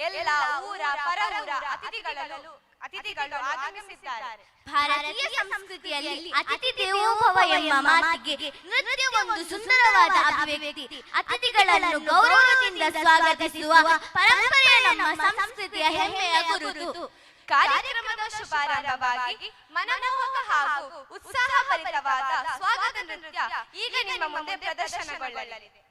ಎಲ್ಲ ಊರ ಪರ ಊರ ಅತಿಥಿಗಳು ಆಗಮಿಸಿದ್ದಾರೆ. ಭಾರತೀಯ ಸಂಸ್ಕೃತಿಯಲ್ಲಿ ಅತಿಥಿ ದೇವೋಭವ ಎಂಬ ಮಾತಿಗೆ ನೃತ್ಯ ಒಂದು ಸುಂದರವಾದ ಅಭಿವ್ಯಕ್ತಿ. ಅತಿಥಿಗಳನ್ನು ಗೌರವದಿಂದ ಸ್ವಾಗತಿಸುವ ಪರಂಪರೆ ನಮ್ಮ ಸಂಸ್ಕೃತಿಯ ಹೆಮ್ಮೆಯ ಗುರುತು. ಕಾರ್ಯಕ್ರಮದ ಶುಭಾರಂಭವಾಗಿ ಮನಮೋಹಕ ಹಾಗೂ ಉತ್ಸಾಹಭರಿತವಾದ ಸ್ವಾಗತ ನೃತ್ಯ ಈಗ ನಿಮ್ಮ ಮುಂದೆ ಪ್ರದರ್ಶನಗೊಳ್ಳಲಿದೆ.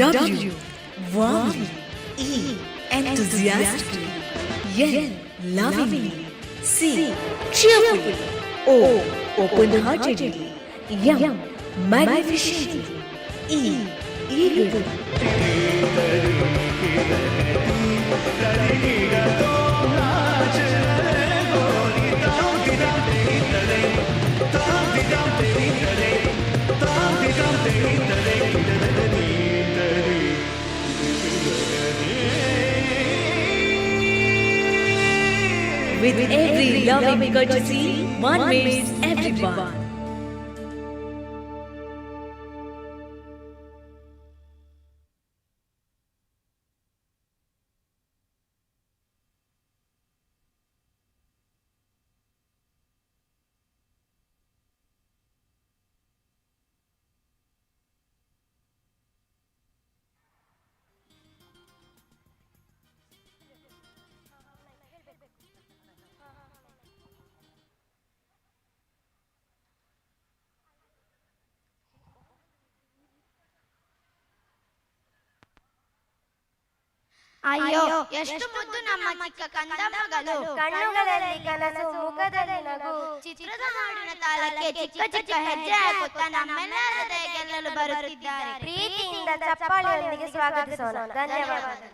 W. Warmly. E. Enthusiastically. N. Lovingly. C. Cheerfully. O. Open-heartedly. M. Magnificently. E. Eagerly. With every loving courtesy, one meets everyone. ಅಯ್ಯೋ ಎಷ್ಟು ಮುದ್ದು ನಮ್ಮ ಚಿಕ್ಕ ಕಂದ ಮಗಳು. ಕಣ್ಣುಗಳಲ್ಲಿ ಕನಸು, ಮುಖದಲ್ಲಿ ನಗು. ಚಿತ್ರದ ಹಾಡಿನ ತಾಳಕ್ಕೆ ಚಿಕ್ಕ ಚಿಕ್ಕ ಹೆಜ್ಜೆ ಹಾಕುತ್ತಾ ನಮ್ಮೆಲ್ಲರ ಹೃದಯ ಗೆಲ್ಲಲು ಬರುತ್ತಿದ್ದಾರೆ. ಪ್ರೀತಿಯಿಂದ ಚಪ್ಪಾಳೆಯೊಂದಿಗೆ ಸ್ವಾಗತಿಸೋಣ. ಧನ್ಯವಾದಗಳು.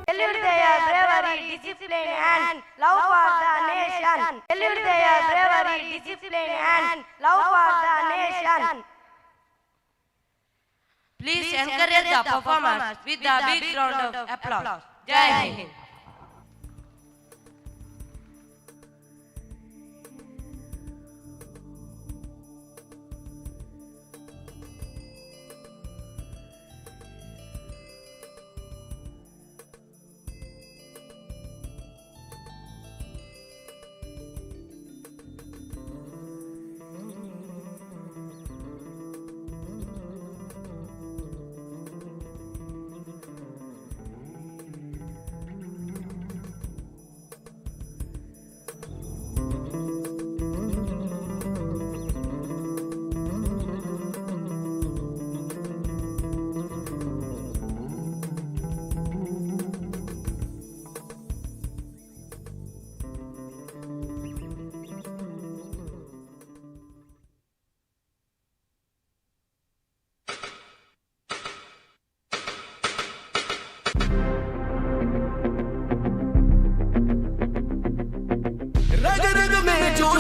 Salute their bravery, discipline and love for the nation. Salute their bravery, discipline and love for the nation. Please encourage the performers with a big round of applause. Jai Hind.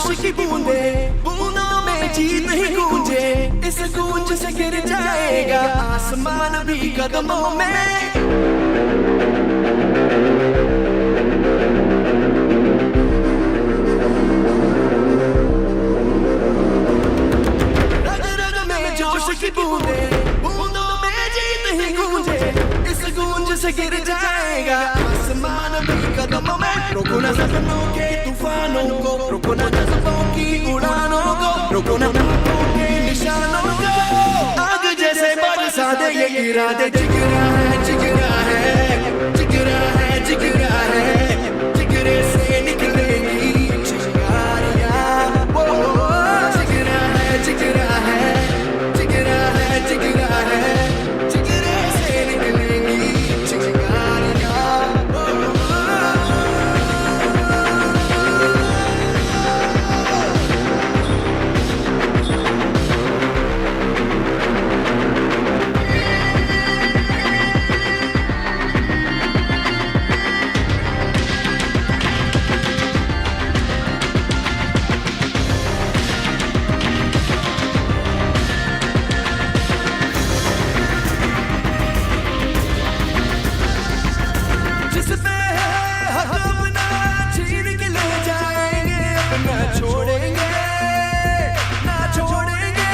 की बूंदे, बूंदों में जीत नहीं गूंजे, इस गूंज से गिर जाएगा आसमान भी कदमों में। रग रग में जोश की बूंदे, बूंदों में जीत नहीं गूंजे, इस गूंज से गिर जाएगा आसमान भी कदमों में। रोको न सपनों के तूफानों को, रोको न जज्बों की उड़ानों को, रोको न बातों के निशानों को। आग जैसे बरसा दे ये इरादे, जिगरा है जिगरा है जिगरा है जिगरा है, जिगरे से निकलेगी चिंगारियां। ओ जिगरा है जिगरा है जिगरा है जिगरा है, जिगरे से निकलेगी चिंगारियां। जिस पे है हक अपना छीन के ले जाएंगे, अपना छोड़ेंगे ना छोड़ेंगे।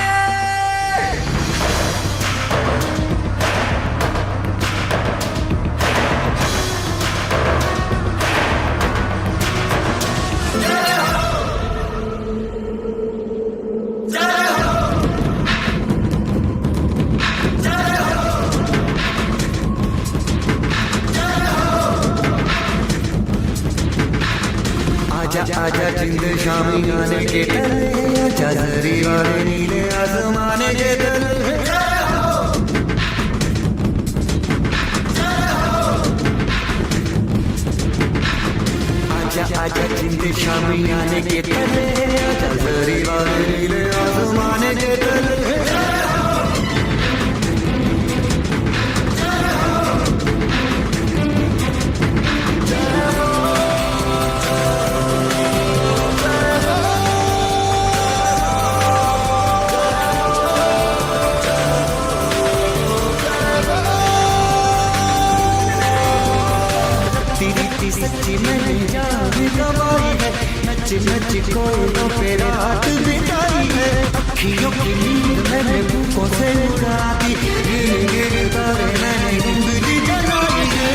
आजा आजा जिंद शामी आने के तले, आजा जरी वाले नीले आसमाने के तले। आजा आजा जिंद शामी आने के तले, आजा जरी वाले नीले आसमाने के तले। तेरी सच्ची मैंने जान गवाई है, नच नच कोयलों पे रात बिताई है। अखियों की नींद मैंने भूखों से उड़ा दी, गिर गिर तारे मैंने जिंदगी जलाई है।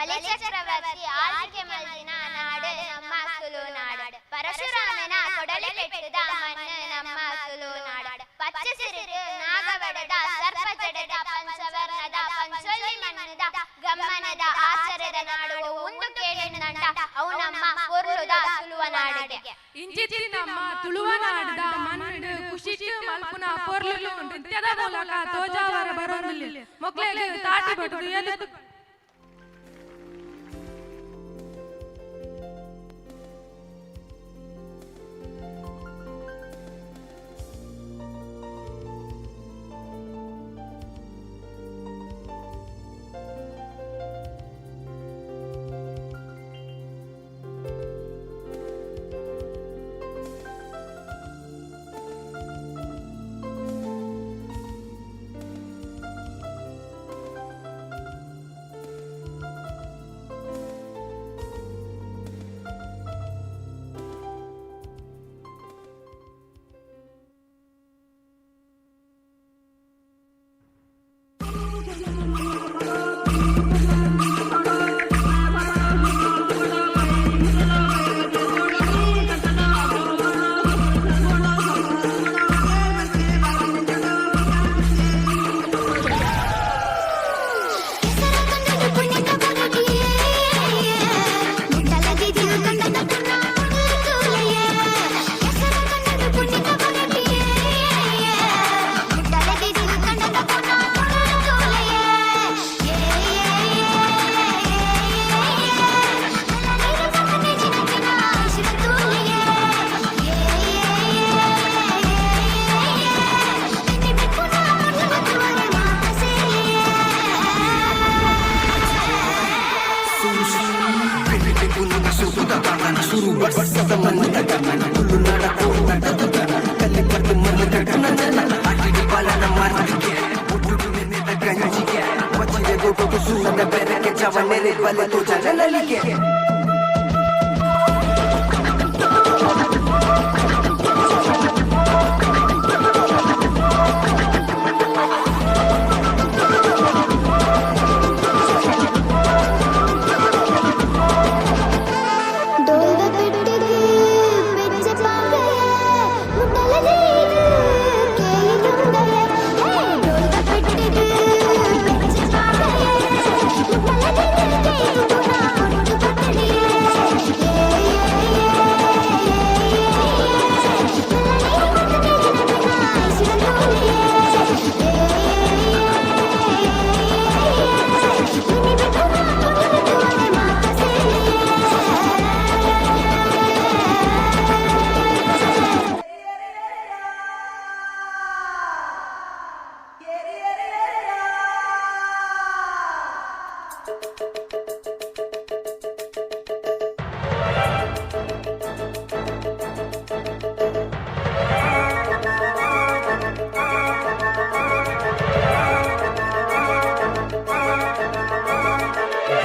ಬಲಿ ಚಕ್ರವರ್ತಿ ಆಳ್ವಿಕೆ ಮಲ್ದಿನ ನಾಡು ನಮ್ಮ ತುಳುನಾಡು. ಪರಶುರಾಮನ ಕೊಡಲಿ ಕೆಟ್ಟದ ಮಣ್ಣು ನಮ್ಮ ತುಳುನಾಡು. ಪಚ್ಚ ಸಿರಿದು ನಾಗವಡದ ಸರ್ಪ ಜಡದ ಪಂಚವರ್ಣದ ಪಂಚೊಲ್ಲಿ ಮಣ್ಣದ ಗಮ್ಮನದ ಆಚರದ ನಾಡು ಒಂದು ಕೇಳಿನಂಟ ಅವು ನಮ್ಮ ಪೊರ್ಲುದ ತುಳುವನಾಡಿಗೆ. ಇಂಚಿತ್ತಿ ನಮ್ಮ ತುಳುವನಾಡದ ಮಣ್ಣು ಖುಷಿಟ್ಟು ಮಲ್ಪುನ ಪೊರ್ಲು ನೃತ್ಯದ ಮೂಲಕ ತೋಜಾವರ ಬರೋದಿಲ್ಲ ಮಕ್ಕಳಿಗೆ ತಾಟಿ ಬಡ್ದು ಎಲ್ಲಿ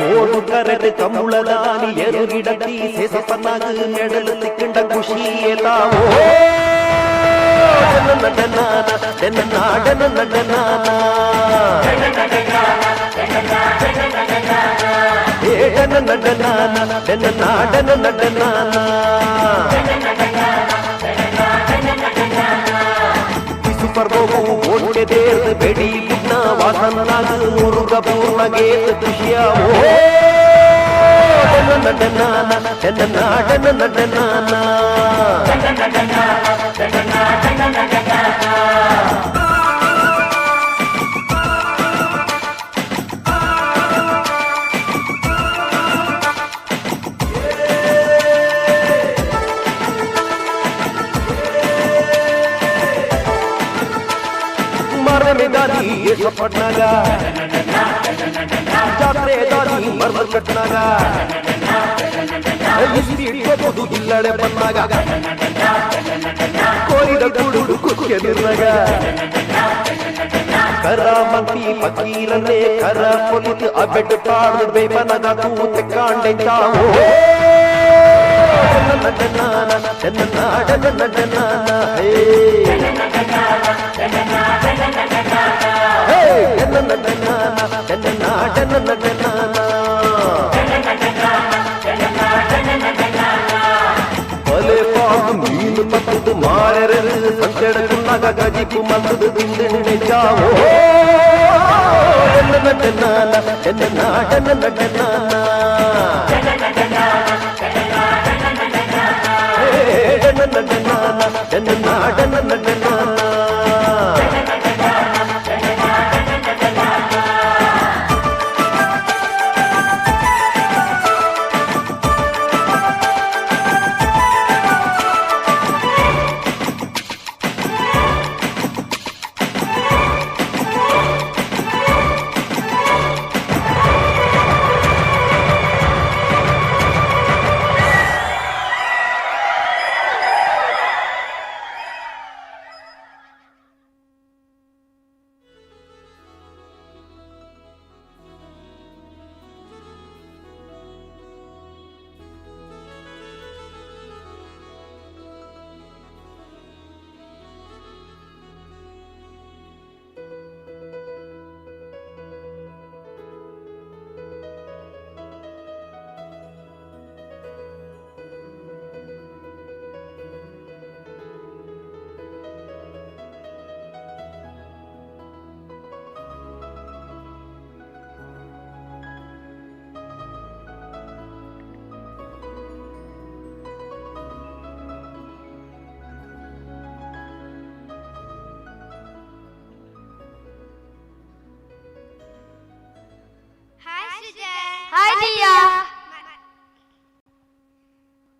ಓಡು ಕರೆದು ಕಂಬುಳದಾನಿ ಎರುಗಿಡತಿ ಸೆಸಪನಾಗ ಮೆಡಲು ತಿಕ್ಕಂಡ ಖುಷಿಯೇ ತಾವೋ ಪರ್ವವು ಓಟೆ ದೇರ್ದ ಬೆಡಿ ಬಿಟ್ನ ವಾಸನಾಗ ಮುರುಗ ಪೂರ್ಣ ಗೇತ ಖುಷಿಯಾವೋ ದಾದಿ ಪಟ್ನಾಗ ಜಾತ್ರೆ ದಾದಿ ಮರ್ಮ ಕಟ್ನಾಗ ಇಸ್ತಿಡ್ಕೋಬಹುದು ಇಲ್ಲಡೆ ಬಂದಾಗ ಕೋರಿದ ಕೂಡುಡು ಕುಕ್ಕೆದಿರ್ನಾಗ ಕರ ಮಂತಿ ಫಕೀರನ್ನೇ ಕರ ಪೊಲಿತು ಅಬೆಡ್ ಪಾಡು ಬೇಬನಗ ಕೂತೆ ಕಾಂಡೆ ಚಾವೋ ಹೇ ಜಿಪ್ಪು ಮಲ್ದು ತಿಂದೆ ಜಾವೋ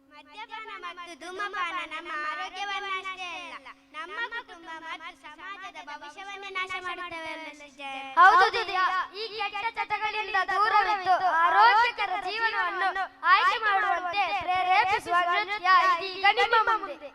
ಮದ್ಯಪಾನ ಮತ್ತು ಧೂಮಪಾನ ನಮ್ಮ ಆರೋಗ್ಯವನ್ನಷ್ಟೇ ಅಲ್ಲ, ನಮ್ಮ ಕುಟುಂಬ ಮತ್ತು ಸಮಾಜದ ಭವಿಷ್ಯವನ್ನೇ ನಾಶ ಮಾಡುತ್ತವೆ. ಹೌದು ದಿವ್ಯಾ, ಈ ಕೆಟ್ಟ ಚಟಗಳಿಂದ ದೂರವಿದ್ದು ಆರೋಗ್ಯಕರ ಜೀವನವನ್ನು ಆಯ್ಕೆ ಮಾಡುವಂತೆ ಪ್ರೇರೇಪಿಸುವ ನೃತ್ಯ ಇದೀಗ ನಿಮ್ಮ ಮುಂದೆ.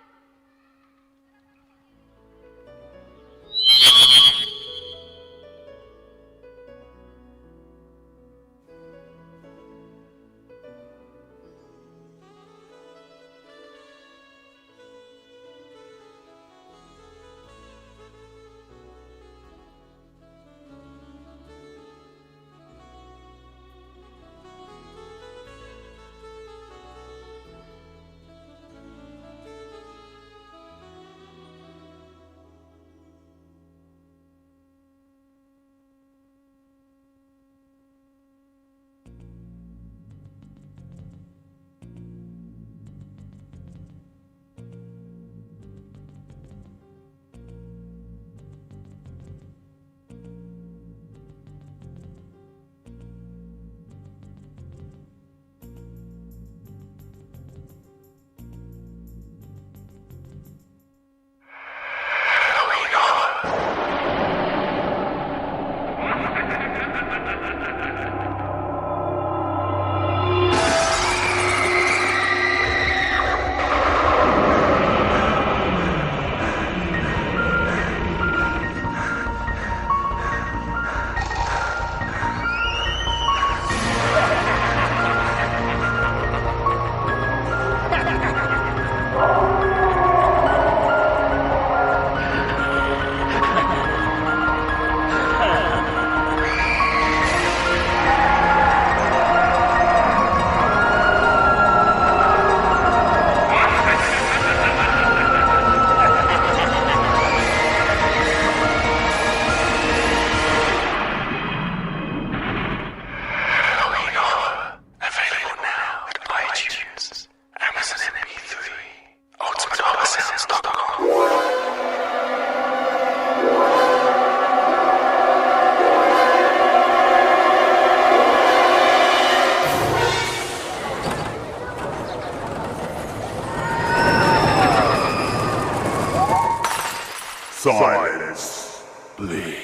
Silence, please.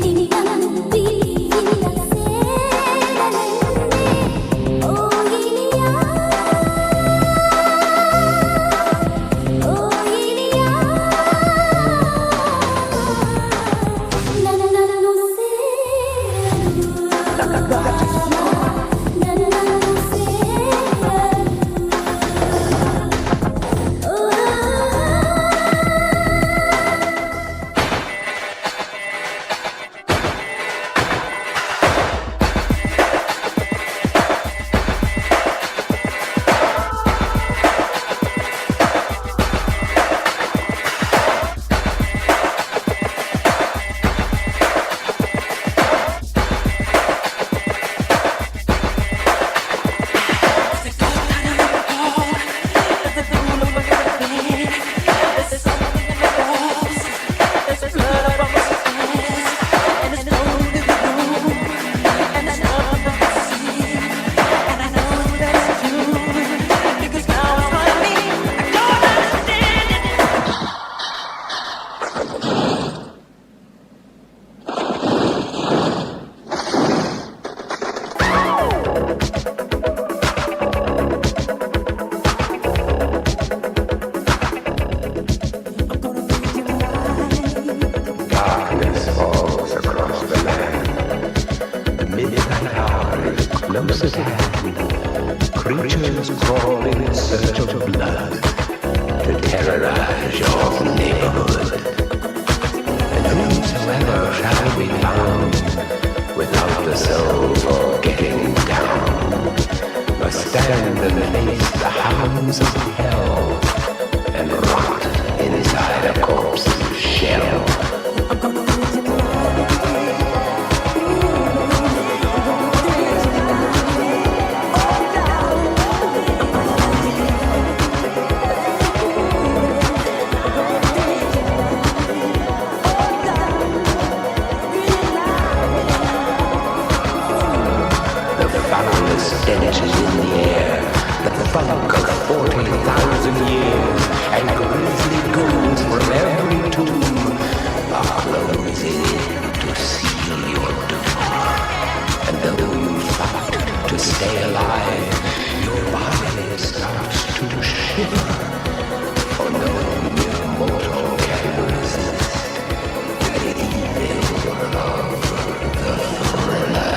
Ni close at hand, creatures crawl in search of blood to terrorize your neighborhood. And whosoever shall be found without the soul for getting down must stand and face the hounds of hell and rot inside a corpse's shell. Stench is in the air, the funk of 40,000 years, and grisly ghouls from every tomb are closing in to seal your doom. And though you fight to stay alive, your body starts to shiver, for no mere mortal can resist the evil of the thriller.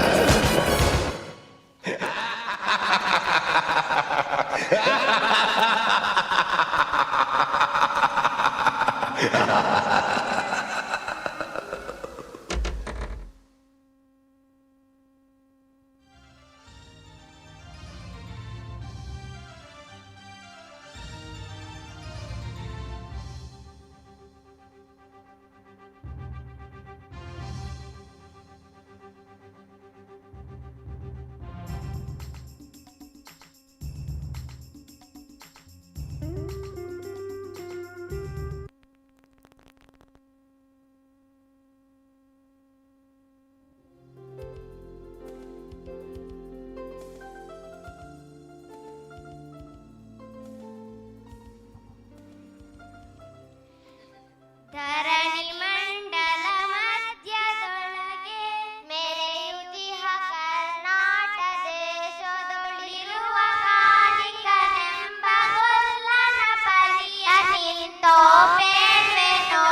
ಧರಣಿ ಮಂಡಲ ಮಧ್ಯದೊಳಗೆ ಮೆರೆಯುತ್ತಿಹ ಕರ್ನಾಟ ದೇಶದೊಳಿರುವ ಕಾಣಿಕನೆಂಬ ಗೊಲ್ಲನ ಪರಿಯ ನಿಂತೋ ಬೇಡ್ವೆನೋ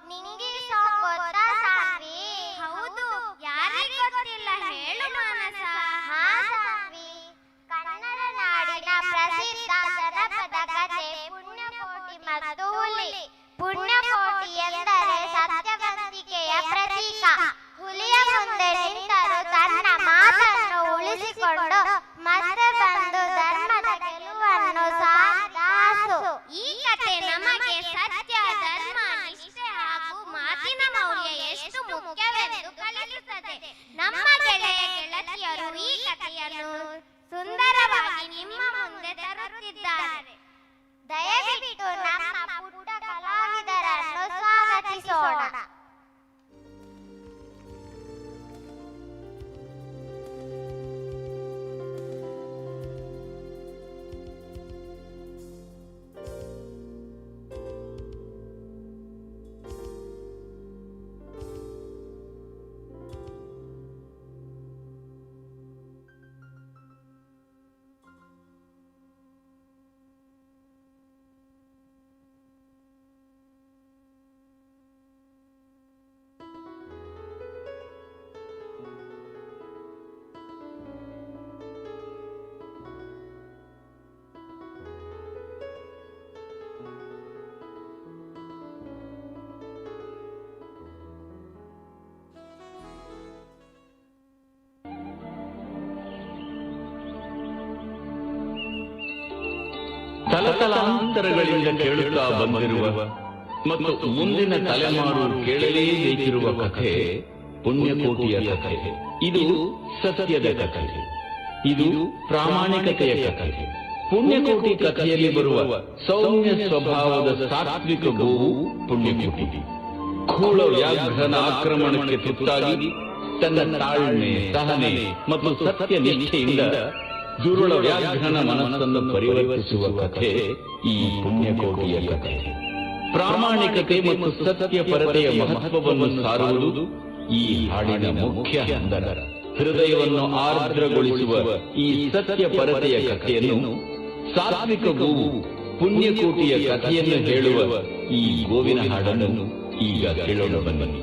ನಿಂಗಿಸೋ ಗೊತ್ತ ಸಾನ್ವಿ? ಹೌದು, ಯಾರಿಗೆ ಗೊತ್ತಿಲ್ಲ ಹೇಳು ಮಾನಸ. ಹಾ ಸಾನ್ವಿ, ಕನ್ನಡ ನಾಡಿನ ಪ್ರಸಿದ್ಧ ಜನಪದ ಕಥೆ ಪುಣ್ಯಕೋಟಿ ಮತ್ತು ಹುಲಿ. ಪುಣ್ಯಕೋಟಿ ಎಂದರೆ ಸತ್ಯವಂತಿಕೆಯ ಪ್ರತೀಕ. ಹುಲಿಯ ಮುಂದೆ ನಿಂತರೂ ತನ್ನ ಮಾತನ್ನು ಉಳಿಸಿಕೊಂಡು ಮತ್ತೆ ಬಂದು ಧರ್ಮದ ಗೆಲುವನ್ನು ಸಾಧಿಸು. ಈ ಕಥೆ ನಮಗೆ ಸತ್ಯ, ಧರ್ಮ, ನಿಷ್ಠೆ ಹಾಗೂ ಮಾತಿನ ಮೌಲ್ಯ ಎಷ್ಟು ಮುಖ್ಯವೆಂದು ಕಲಿಸುತ್ತದೆ. ನಮ್ಮ ಗೆಳೆಯ ಗೆಳತಿಯರು ಈ ಕಥೆಯನ್ನು ಸುಂದರವಾಗಿ ನಿಮ್ಮ ಮುಂದೆ ತರುತ್ತಿದ್ದಾರೆ. ದಯವಿಟ್ಟು ನಮ್ಮ ಪುಟ್ಟ ಕಲಾವಿದರನ್ನು ಸ್ವಾಗತಿಸೋಣ. ತಲತಲಾಂತರಗಳಿಂದ ಕೇಳುತ್ತಾ ಬಂದಿರುವ ಮತ್ತು ಮುಂದಿನ ತಲೆಮಾರು ಕೇಳಲೇಬೇಕಿರುವ ಕಥೆ ಪುಣ್ಯಕೋಟಿಯ ಕಥೆ. ಇದು ಸತ್ಯದ ಕಥೆ, ಇದು ಪ್ರಾಮಾಣಿಕತೆಯ ಕಥೆ. ಪುಣ್ಯಕೋಟಿ ಕಥೆಯಲ್ಲಿ ಬರುವ ಸೌಮ್ಯ ಸ್ವಭಾವದ ಸಾತ್ವಿಕ ಗೋವು ಪುಣ್ಯಕೋಟಿ. ಖೋಳ ವ್ಯಾಘ್ರನ ಆಕ್ರಮಣಕ್ಕೆ ತುತ್ತಾಗಿ ತನ್ನ ತಾಳ್ಮೆ, ಸಹನೆ ಮತ್ತು ಸತ್ಯ ನಿಷ್ಠೆಯಿಂದ ದುರುಳ ವ್ಯಾಘ್ರನ ಮನಸ್ಸನ್ನು ಪರಿವರ್ತಿಸುವ ಕಥೆ ಈ ಪುಣ್ಯಕೋಟಿಯ ಕಥೆ. ಪ್ರಾಮಾಣಿಕತೆ ಮತ್ತು ಸತ್ಯ ಪರತೆಯ ಮಹತ್ವವನ್ನು ಸಾರುವುದು ಈ ಹಾಡಿನ ಮುಖ್ಯ ಹಂದರ. ಹೃದಯವನ್ನು ಆರ್ದ್ರಗೊಳಿಸುವ ಈ ಸತ್ಯ ಪರತೆಯ ಕಥೆಯನ್ನು ಸಾತ್ವಿಕ ಗೋವು ಪುಣ್ಯಕೋಟಿಯ ಕಥೆಯನ್ನು ಹೇಳುವ ಈ ಗೋವಿನ ಹಾಡನ್ನು ಈಗ ಕೇಳೋಣ ಬನ್ನಿ.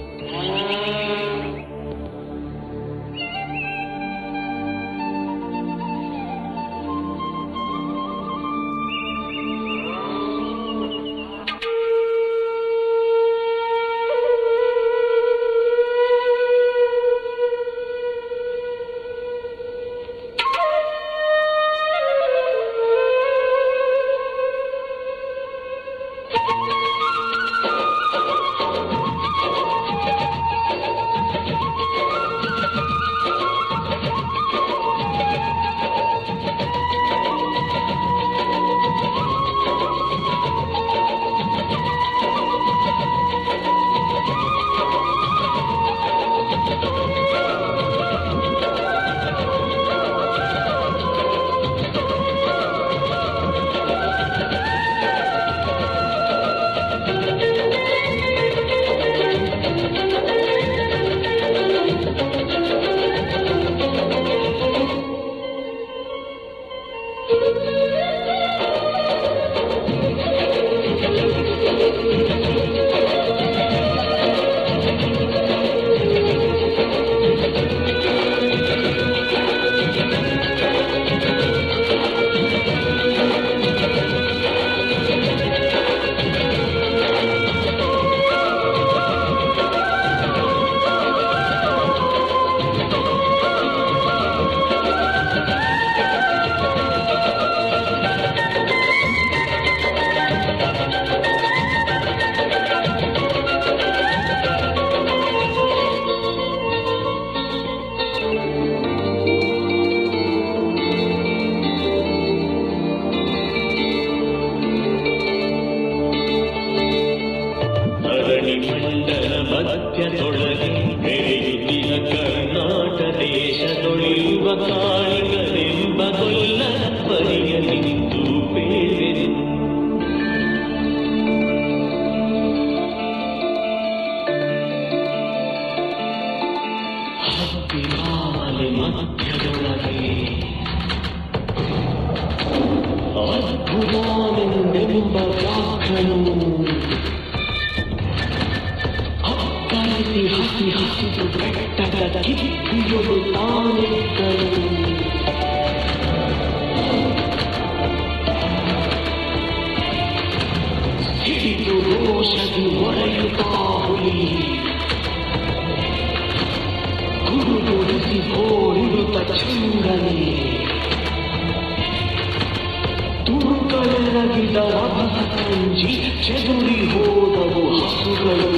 ಹೊರಗೆ ಬೆಳೆಯುತ್ತಿನ ಕರ್ನಾಟ ದೇಶದೊಳಿಯುವ ಕಾಳಿಗನೆಂಬ ಕೊಲ್ಲನ ಪರಿಯ ನಿಂತು ಬೇರೆನು. ಹತ್ತಿಮಾಲೆ ಮಧ್ಯದೊಳಗೆ ಅದ್ಭುತನೆಂಬ ವ್ಯಾಘ್ರನು ಅಕ್ಕರಿಸಿ ಹಸಿ ಹಸಿದು ಬೆಟ್ಟದ ಕಿಕ್ಕಿಯೊಳು ತಾನೆಕ್ಕನು. ಹಿಡಿದು ರೋಷದಿ ಒರೆಯುತ್ತಾ ಹುಲಿ ಗುರುಗುಡಿಸಿ ಹೋರಿಡುತ್ತ ಚಂಗನೆ ತುರುಕಳೆರಗಿದ ರಭಸ ಕಂಜಿ ಚೆದುರಿ ಹೋದವು ಹಸುಗಳು.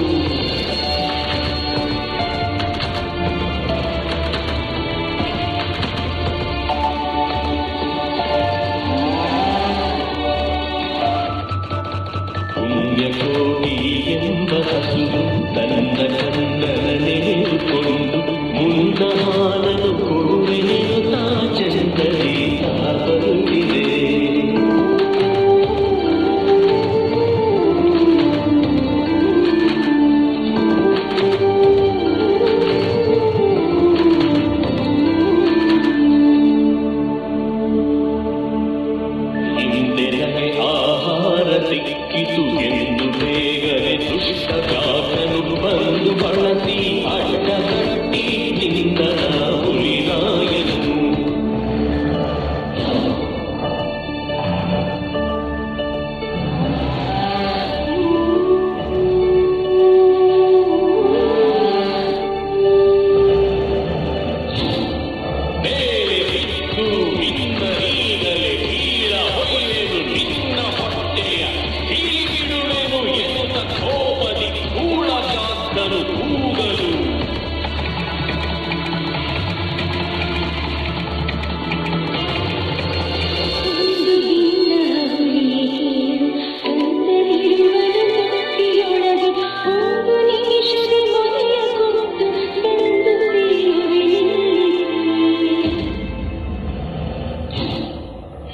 ಪುಣ್ಯಕೋಟಿ ಎಂಬ ಹಸುವು ತನ್ನ ಕನ್ನಡನೆದುಕೊಂಡು ಮುಂದ ಹಾಲನ್ನು ಕೊಡುವೆನೆನು ತಾ ಚಂದರಿ ತಾ ಬರುತ್ತಿದೆ. ಹಿಂದೆ ನಗೆ ಆಹಾರ ಸಿಕ್ಕಿತು ಎಂದು ಬೇಗನೆ ದುಷ್ಟ ವ್ಯಾಘ್ರನು ಬಂದು ಬಳಸಿ ಅಡ್ಡಗಟ್ಟಿ ನಿಂದನ ಹುಲಿರಾಯನು. ಮೇಲೆ ಬಿದ್ದು ಹಿಂದರೀಗಲೇ ಬೀಳ ಹೊಯ್ಲೆನು ನಿನ್ನ ಹೊಟ್ಟೆಯ ಹೀಗಿಡುವೆನು ಎನ್ನುತ್ತ ಕೋಪದಿ ಕೂಳಗಾದ್ದನು ಕೂಗಲು.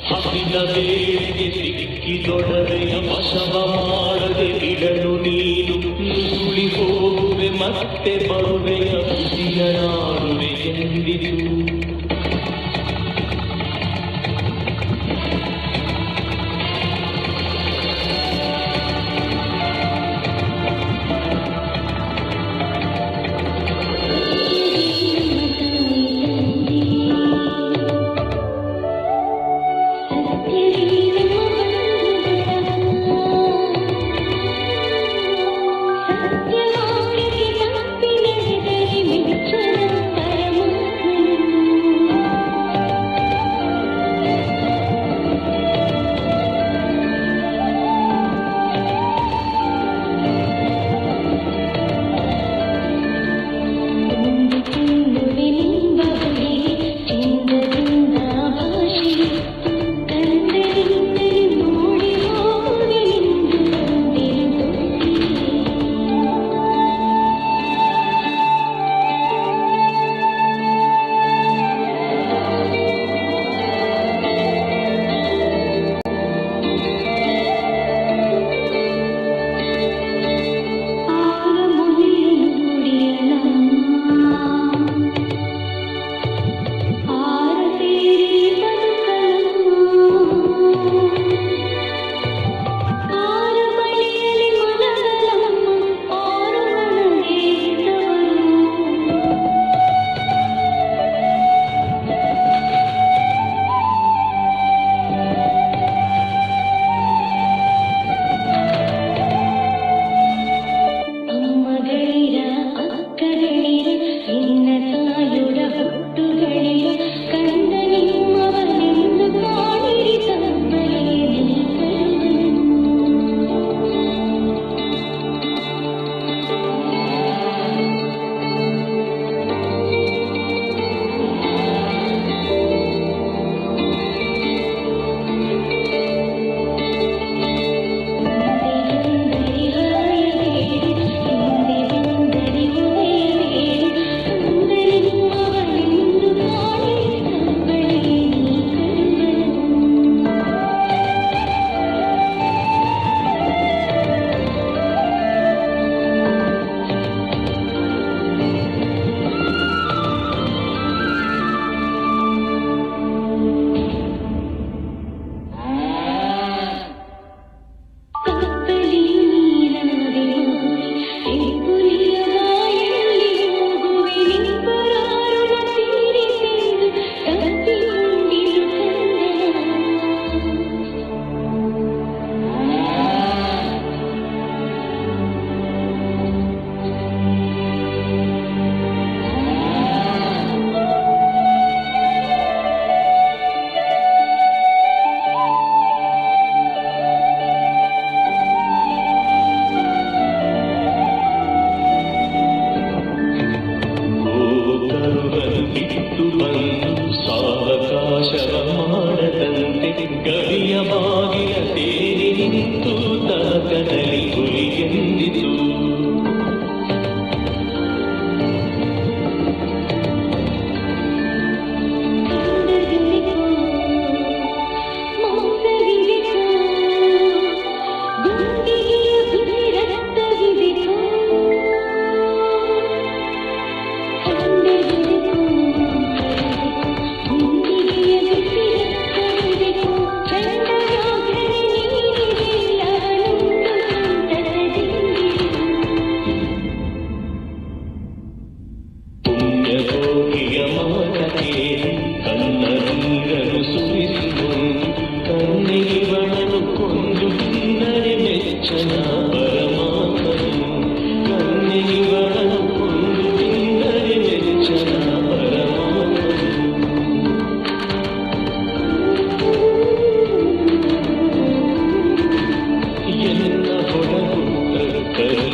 ಹಸಿದ ಬೇಳೆಗೆ ಸಿಕ್ಕಿದೊಡನೆಯ ವಶವ ಮಾಡದೆ ಬಿಡಲು ನೀನು ನುಸುಳಿ ಹೋಗುವೆ ಮತ್ತೆ ಬರುವೆಯ ಬಿಸಿಯನಾಡುವೆ ಎಂದಿತು. ಪುಣ್ಯಕೋಟಿಯ ಮಾತ ಕೇಳಿ ಕನ್ನ ನೀರನ್ನು ಸುರಿಸುವನು ಕನ್ನಿವಳನು ಕೊಂದು ತಿಂದರೆ ಮೆಚ್ಚನ ಪರಮಾತ್ಮನು ಕನ್ನಿವಳನು ಕೊಂದು ತಿಂದರೆ ಮೆಚ್ಚನ ಪರಮಾತ್ಮನು ಎನ್ನ ಹೊರಗುತ್ತರು ಕರಿ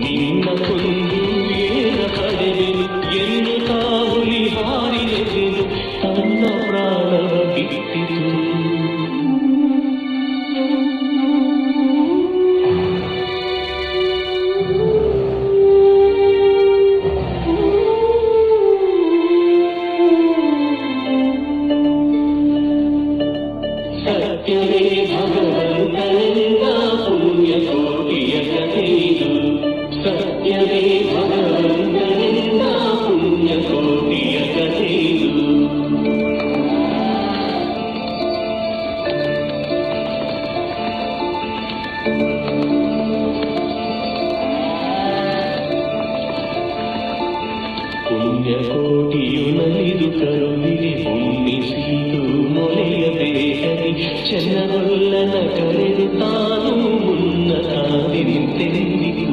ನಿನ್ನ ಕೊಂದು ಏನ ಪಡೆವೆನು ಎನ್ನುತ್ತಾ ಹುಲಿ ಹಾರಿದೆನು ತನ್ನ ಪ್ರಾಣವ ಬಿಟ್ಟಿತು ಸತ್ಯವೇ ಭಗವಂತನಿಂದ ಪುಣ್ಯಕೋಟಿಯ ಕಥೆಯಿದು ಸತ್ಯವೇ ಭಗವಂತನಿಂದ ಪುಣ್ಯಕೋಟಿಯ ಕಥೆಯಿದು ಪುಣ್ಯಕೋಟಿಯು ನಲಿದು ಕರುವಿಗೆ ಉಣ್ಣಿಸಿತು ಮೊಲೆಯ ಬೇಟರಿ ಚೆನ್ನಗೊಲ್ಲನ ಕರೆದು ತಾನು ಮುನ್ನ ತಾನಿಂತೆಂದಿತು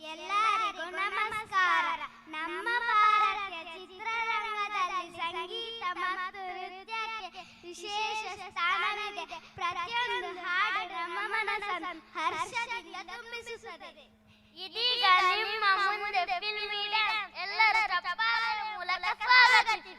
ಎಲ್ಲರಿಗೂ ನಮಸ್ಕಾರ. ನಮ್ಮ ಭಾರತೀಯ ಚಿತ್ರರಂಗದಲ್ಲಿ ಸಂಗೀತ ಮತ್ತು ನೃತ್ಯಕ್ಕೆ ವಿಶೇಷ ಸ್ಥಾನವಿದೆ. ಪ್ರತಿಯೊಂದು ಹಾಡು ನಮ್ಮ ಮನಸ್ಸನ್ನು ಹರ್ಷದಿಂದ ತುಂಬಿಸುತ್ತದೆ. ಇದೀಗ ನಿಮ್ಮ ಮುಂದೆ ಫಿಲ್ಮ್ ಡ್ಯಾನ್ಸ್ ಎಲ್ಲರ ಚಪ್ಪಾಳೆಯ ಮೂಲಕ ಸ್ವಾಗತಿಸಿ.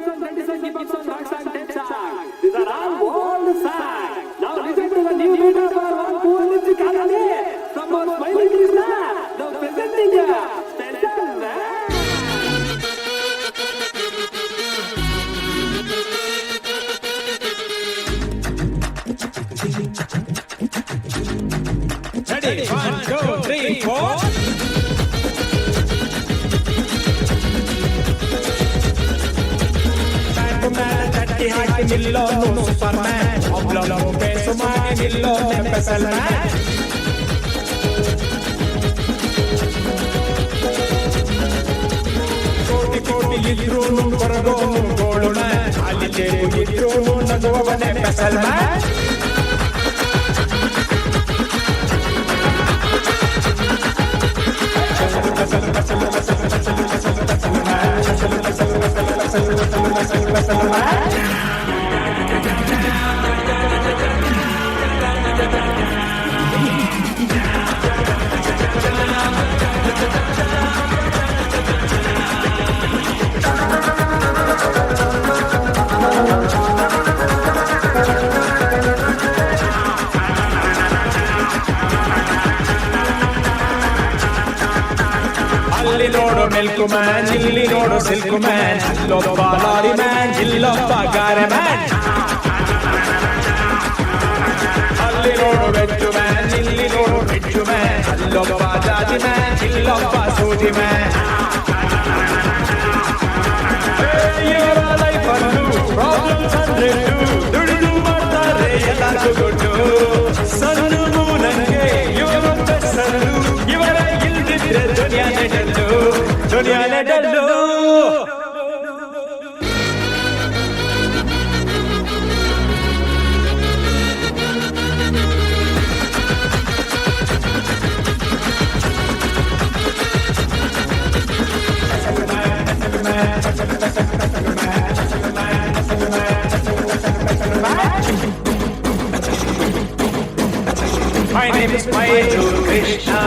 song, Ready song, hip hop song, rock song, dance song. These are all old songs. Now listen to the new beat of our one cool music Kalali from our smiling Krishna. Now presenting you special man. Ready, 1, 2, 3, 4. Happy Millo, no Superman. Oblong peso mani Millo, special man. Koti koti idru nu korgo nu golu man. Ali jebu idru nu naguvane special man. ಅಲ್ಲಿ ನೋಡು milk man, ಇಲ್ಲಿ ನೋಡು silk man, ಅಲ್ಲೊಬ್ಬ lorry man, ಇಲ್ಲೊಬ್ಬ ಗಾರೆ man. ಅಲ್ಲಿ ನೋಡು veg man, ಇಲ್ಲಿ ನೋಡು ವೆಜ್ ಮ್ಯಾನ್, ಅಲ್ಲೊಬ್ಬ ಜಾತಿ ಮ್ಯಾನ್, ಇಲ್ಲೊಬ್ಬ ಸೂಜಿ ಮ್ಯಾನ್. ಇವರ ಲೈಫನ್ನು ಪ್ರಾಬ್ಲಮ್ಸ್ ಅಂದ್ರೆ ದುಡಿದು ಮಾಡ್ತಾರೆ ಎಲ್ಲರಿಗೂ ಗೊತ್ತು. ಸಣ್ಣ ಮೂಲಂಗೆ ಇವರು ಬೆಸರು, ಇವರ ಇಲ್ದಿದ್ರೆ ದುನಿಯಾನೆ ಡಲ್ಲು, ದುನಿಯಾನೆ dull. My name is Mayu Krishna.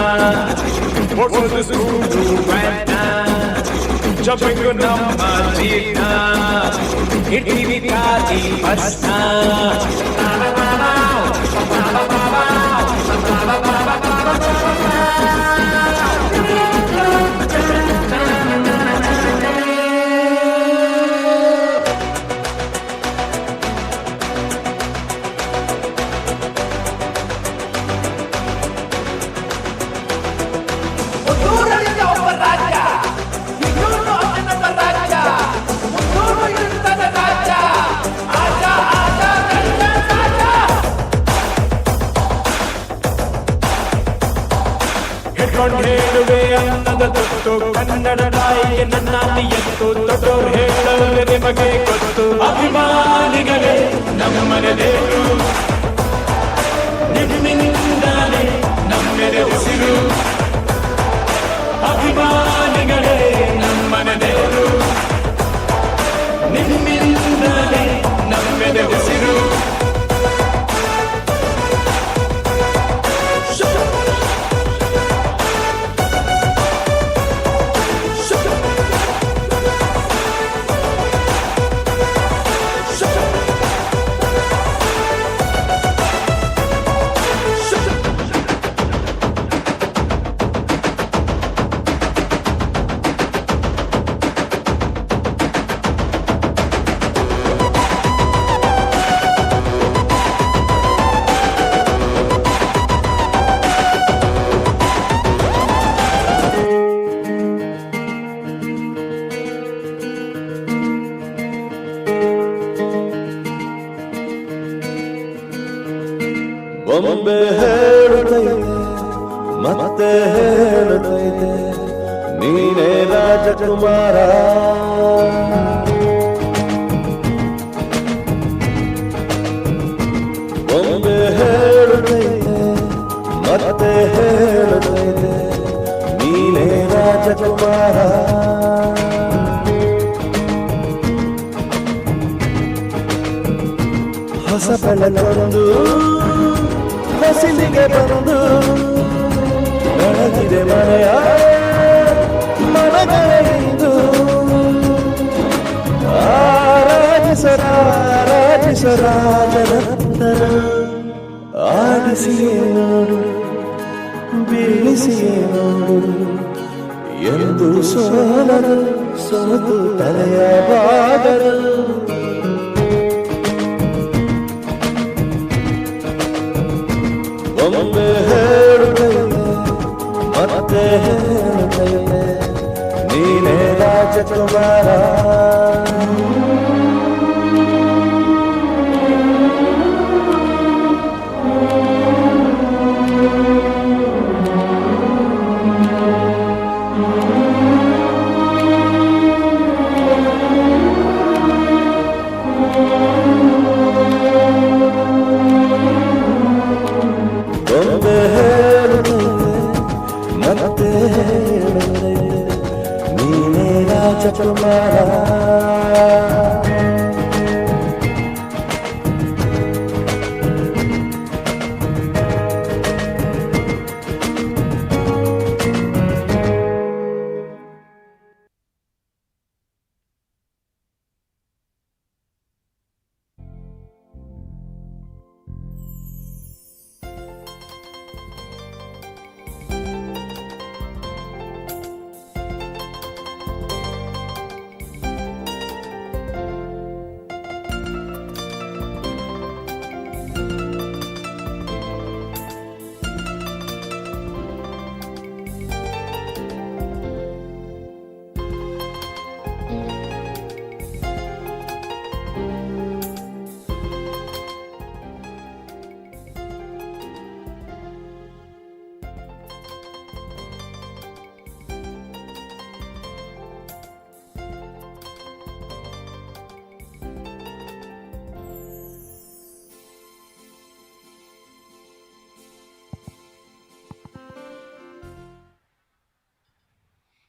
What was the school to right now? Jumping to number Tina. Itty bitty pasta. ಹೇಳುವೆ ಅನ್ನದ ಗೊತ್ತು, ಕನ್ನಡ ತಾಯಿಗೆ ನನ್ನ ನಿಯತ್ತು, ದೊಡ್ಡೋರು ಹೇಳೋರೆ ನಿಮಗೆ ಗೊತ್ತು. ಅಭಿಮಾನಿಗಳೇ ನಮ್ಮನೆ ದೇವರು, ನಿಮ್ಮಿಂದಾನೆ ನಮ್ಮೆದೆ ಉಸಿರು. ಅಭಿಮಾನಿಗಳೇ ನಮ್ಮನೆ ದೇವರು, ನಿಮ್ಮಿಂದಾನೆ ನಮ್ಮೆದೆ ಉಸಿರು. ಬೊಂಬೆ ಹೇಳುತ್ತೈತೆ ಮತ್ತೆ ಹೇಳುತ್ತೈತೆ ನೀನೇ ರಾಜಕುಮಾರ. ಬೊಂಬೆ ಹೇಳುತ್ತೈತೆ ಮತ್ತೆ ಹೇಳುತ್ತೈತೆ ನೀನೇ ರಾಜಕುಮಾರ. ಹೊಸ ಬೆಳಕೊಂದು ಹಸಿಲಿಗೆ ಬಂದು ಬೆಳಗಿದೆ ಮನೆಯ ಮನಗಳೆಂದು ಆ ರಾಜನಂತರ ಆಡಿಸಿಯೇ ನೋಡು ಬೀಳಿಸಿಯೇ ನೋಡು ಎಂದು ಸೋಲರು ಸೋತು ತಲೆಯ ಬಾಗರು ಒಮ್ಮೆ ಹೇಳುತ್ತೈತೆ ಮತ್ತೆ ಹೇಳುತ್ತೈತೆ ನೀನೇ ರಾಜಕುಮಾರ ಒಮ್ಮೆ ಹೇಳುತ್ತೈತೆ ಮತ್ತೆ ಹೇಳುತ್ತೈತೆ ನೀನೇ ರಾಜಕುಮಾರ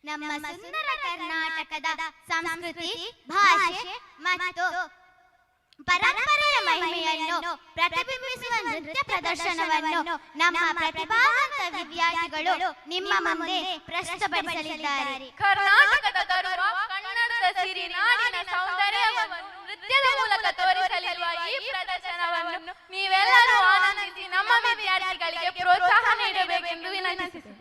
ನಮ್ಮ ಸುಂದರ ಕರ್ನಾಟಕದ ಸಂಸ್ಕೃತಿ ಭಾಷೆ ಮತ್ತು ಪರಂಪರೆಯ ಮಹಿಮೆಯನ್ನು ಪ್ರತಿಬಿಂಬಿಸುವ ನೃತ್ಯ ಪ್ರದರ್ಶನವನ್ನು ನಮ್ಮ ಪ್ರತಿಭಾವಂತ ವಿದ್ಯಾರ್ಥಿಗಳು ನಿಮ್ಮ ಮುಂದೆ ಪ್ರಸ್ತುತಪಡಿಸಲಿದ್ದಾರೆ. ಕರ್ನಾಟಕದ ಗೌರವ, ಕನ್ನಡದ ಸಿರಿ, ನಾಡಿನ ಸೌಂದರ್ಯವನ್ನು ನೃತ್ಯದ ಮೂಲಕ ತೋರಿಸಲಿರುವ ಈ ಪ್ರದರ್ಶನವನ್ನು ನೀವೆಲ್ಲರೂ ಆನಂದಿಸಿ ನಮ್ಮ ವಿದ್ಯಾರ್ಥಿಗಳಿಗೆ ಪ್ರೋತ್ಸಾಹ ನೀಡಬೇಕೆಂದು ವಿನಂತಿಸುತ್ತೇವೆ.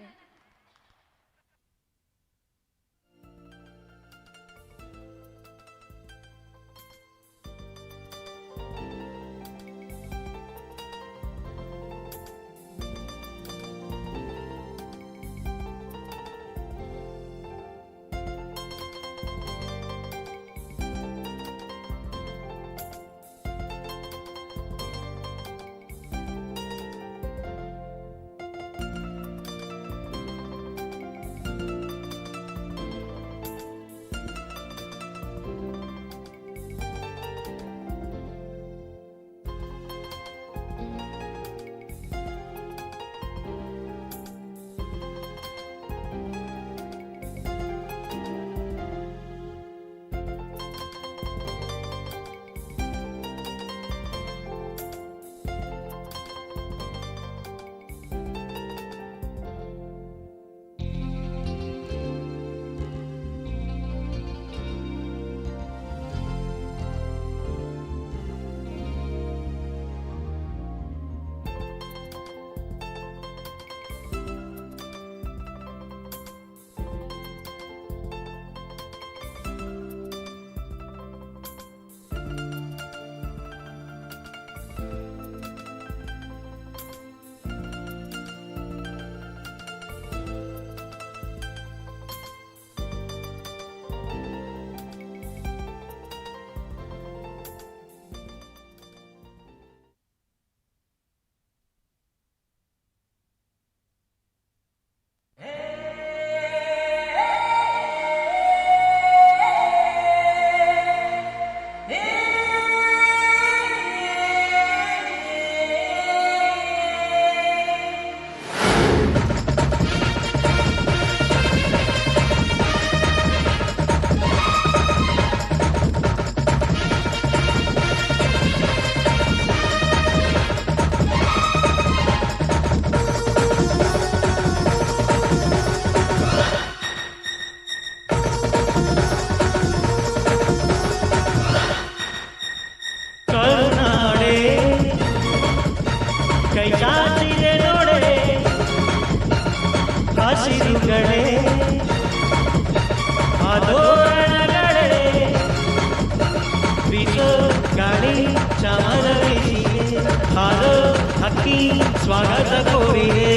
ಬೀಸೋ ಗಾಳಿ ಚಾಮರ ಬೀಸಿದೆ ಹಾರೋ ಹಕ್ಕಿ ಸ್ವಾಗತ ಕೋರಿದೆ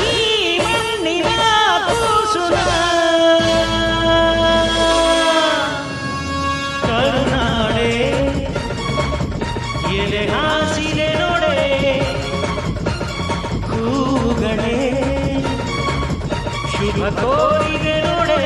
ಈ ಮಣ್ಣಿನ ಕೂಸುನ ಕರುನಾಡೆ ಎಲೆ ಹಾಸಿದೆ ನೋಡೆ ಕೂಗಳೆ ಶುಭ ಕೋರಿದೆ ನೋಡೆ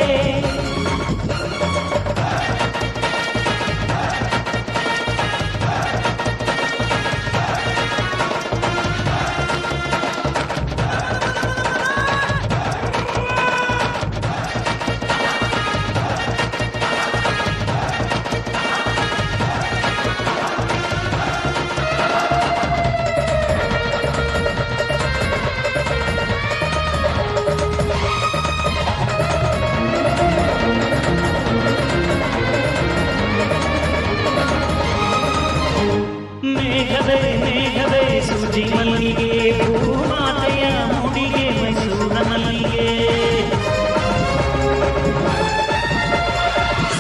ಮೇಘವೇ ಸೂಜಿ ಮಲ್ಲಿಗೆ ಭೂಮಾತೆಯ ಮುಡಿಗೆ ಮೈಸೂರ ಮಲ್ಲಿಗೆ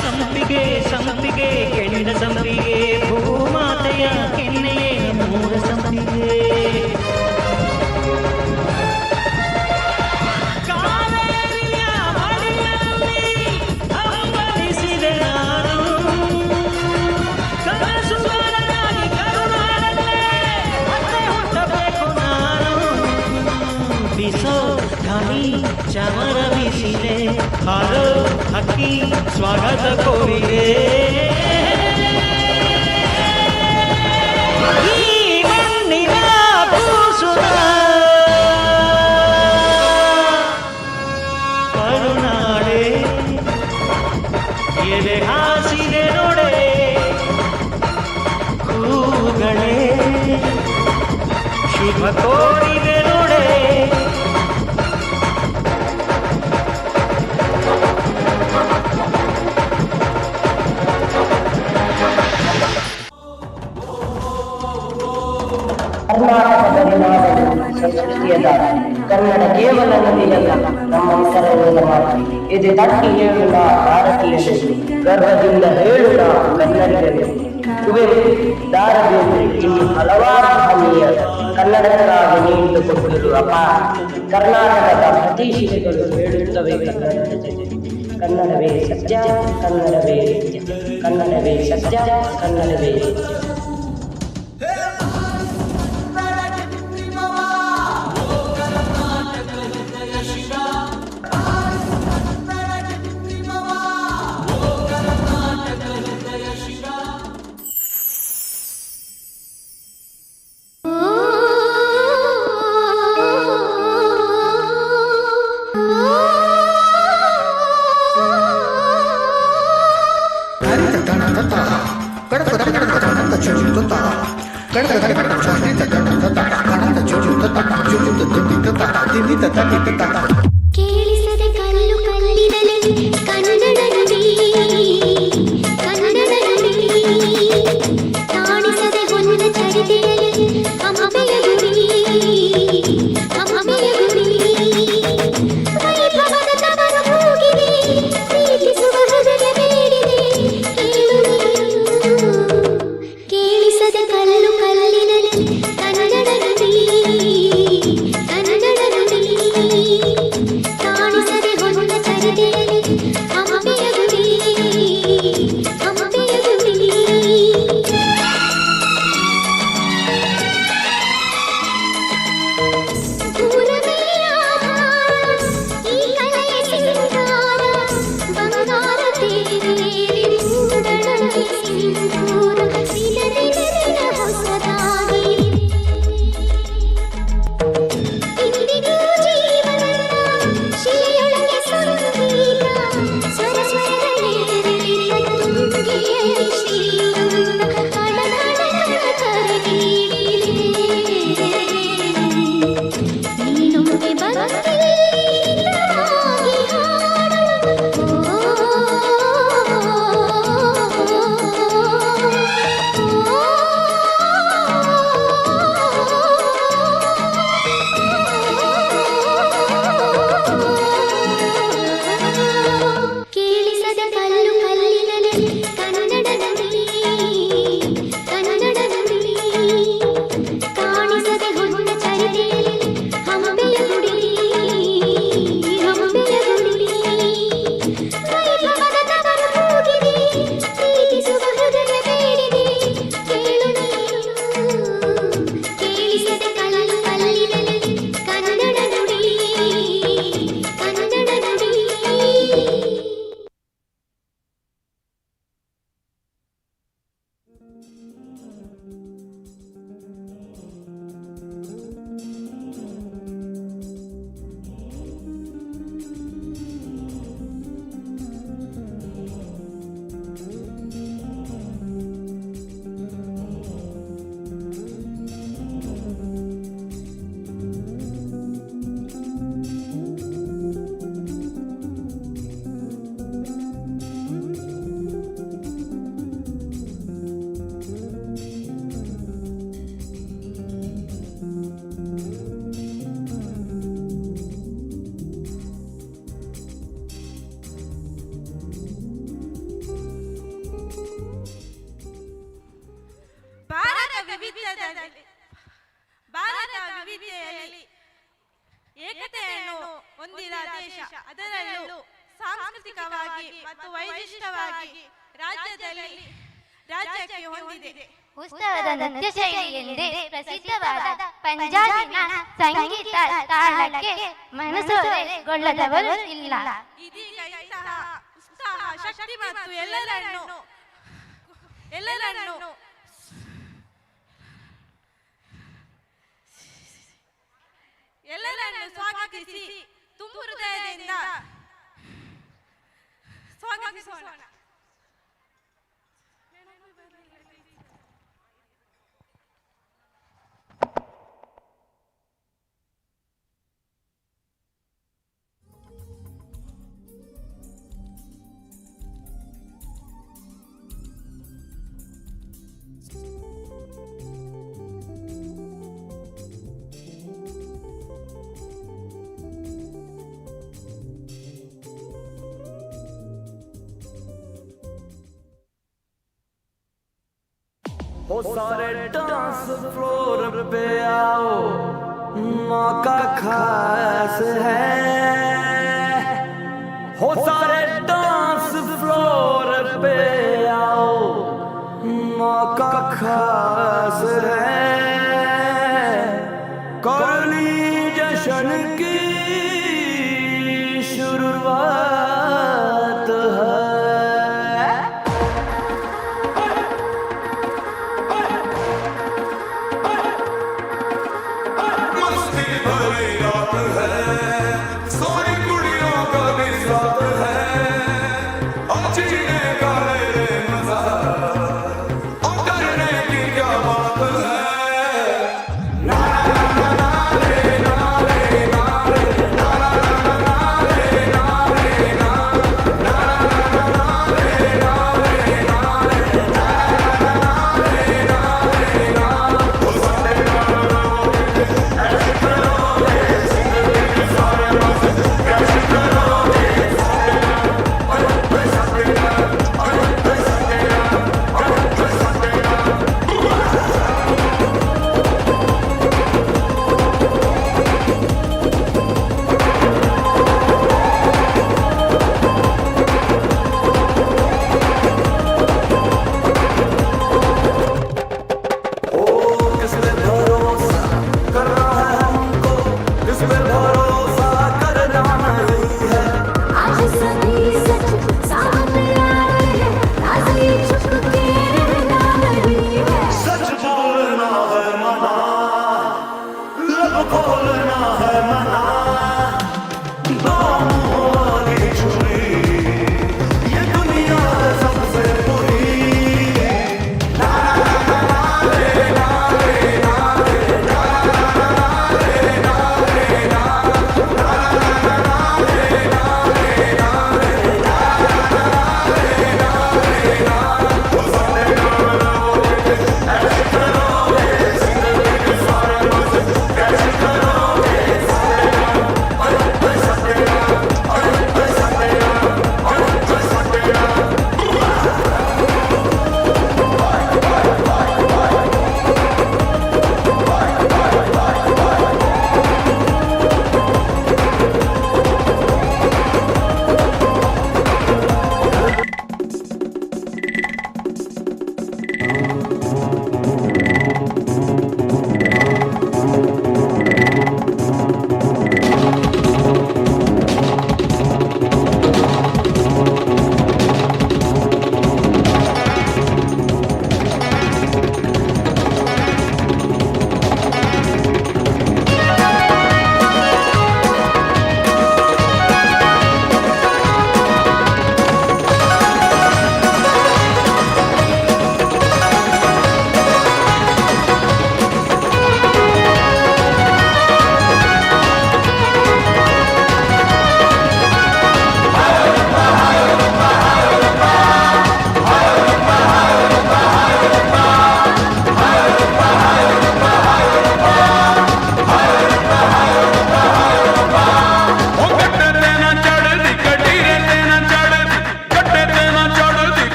ಸಂಪಿಗೆ ಕೆಂಡ ಸಂಪಿಗೆ ಭೂಮಾತೆಯ ಕೆನ್ನೆಯೇ ಮೂರ ಸಂಪಿಗೆ ಕಾವೇರಿಯ ಮಡಿಲಲ್ಲಿ ಹಂಬಲಿಸಿದೆ ನಾನು ಕನಸುಗಾರನಾಗಿ ಕರುನಾಡಲ್ಲೇ ಮತ್ತೆ ಹುಟ್ಟಬೇಕು ನಾನು ಬೀಸೋ ಗಾಳಿ ಚಾಮರ ಬೀಸಿದೆ ಹಾರೋ ಹಕ್ಕಿ ಸ್ವಾಗತ ಕೋರಿದೆ ಈ ಮಣ್ಣಿನ ಕೂಸುನ ಕರುನಾಡೆ ಎಲೆ ಹಾಸಿದೆ ನೋಡೆ ಕೂಗಳೆ ಶುಭ ಕೋರಿದೆ ನೋಡೆ ಕರ್ನಾಟಕದ ನಾಡು ಸಂಸ್ಕೃತಿಯ ದಾರಿ ಕನ್ನಡ ಕೇವಲ ನುಡಿಯಲ್ಲ ನಮ್ಮ ಹೆಸರನ್ನು ಮಾತು ಇದು ತಟ್ಟಿ ಹೇಳುವ ಭಾರತೀಯರು ಗರ್ವದಿಂದ ಹೇಳುವ ಕನ್ನಡಿಗರು ಕುವೆಂಪು ದಾರಬೇಂದ್ರೆ ಇಲ್ಲಿ ಹಲವಾರು ಮಹನೀಯ ಕನ್ನಡಕ್ಕಾಗಿ ನೀಡಿದುಕೊಟ್ಟಿರುವ ಅಪಾರ ಕರ್ನಾಟಕದ ಪ್ರತಿಷ್ಠೆಗಳು ಹೇಳುತ್ತವೆ ಕನ್ನಡದ ಜೊತೆ ಕನ್ನಡವೇ ಸತ್ಯ ಕನ್ನಡವೇ ನಿತ್ಯ ಕನ್ನಡವೇ ಸತ್ಯ ಕನ್ನಡವೇ ನಿತ್ಯ ಕೇಳಿಸದೆ ಕಲ್ಲು ಕಲ್ಲಿನಲ್ಲಿ ಕನ್ನಡ ನುಡಿ ಕನ್ನಡ ನುಡಿ ಕಾಣಿಸದೆ ಹೊನ್ನ ಚರಿತೆಯಲ್ಲಿ ಹಂಪೆಯ ಗುಡಿ ಹಂಪೆಯ ಗುಡಿ ವೈಭವದ ತವರ ಹೋಗಿದೆ ಪ್ರೀತಿಸುವ ಹೃದಯ ಬೇಡಿದೆ ಕೇಳಿಸದೆ ಕಲ್ಲು ಕಲ್ಲಿನಲ್ಲಿ ಕನ್ನಡ ನುಡಿ ಕನ್ನಡ ನುಡಿ ಏಕತೆಯನ್ನು ಹೊಂದಿದ ದೇಶ, ಅದರಲ್ಲೂ ಸಾಂಸ್ಕೃತಿಕವಾಗಿ ಮತ್ತು ವೈಶಿಷ್ಟ್ಯವಾಗಿ ರಾಜ್ಯಕ್ಕೆ ಹೊಂದಿದೆ. ಉತ್ಸವದ ನೃತ್ಯ ಶೈಲಿಯೆಂದೇ ಪ್ರಸಿದ್ಧವಾದ ಪಂಜಾಬಿನ ಸಂಗೀತ ತಾಳಕ್ಕೆ ಮನಸೋರೆಗೊಳ್ಳದವರು ಇಲ್ಲ. ಇದೀಗ ಇಂತಹ ಉತ್ಸಾಹ, ಶಕ್ತಿ ಮತ್ತು ಎಲ್ಲರನ್ನು ಸ್ವಾಗತಿಸಿ ತುಂಬು ಹೃದಯದಿಂದ ಸ್ವಾಗತಿಸೋಣ. ओ सारे डांस फ्लोर पे आओ, मौका खास है. हो सारे डांस फ्लोर पे आओ, मौका खास है. करनी जश्न की शुरुआत है. सारी कुड़ियों का भी साथ है.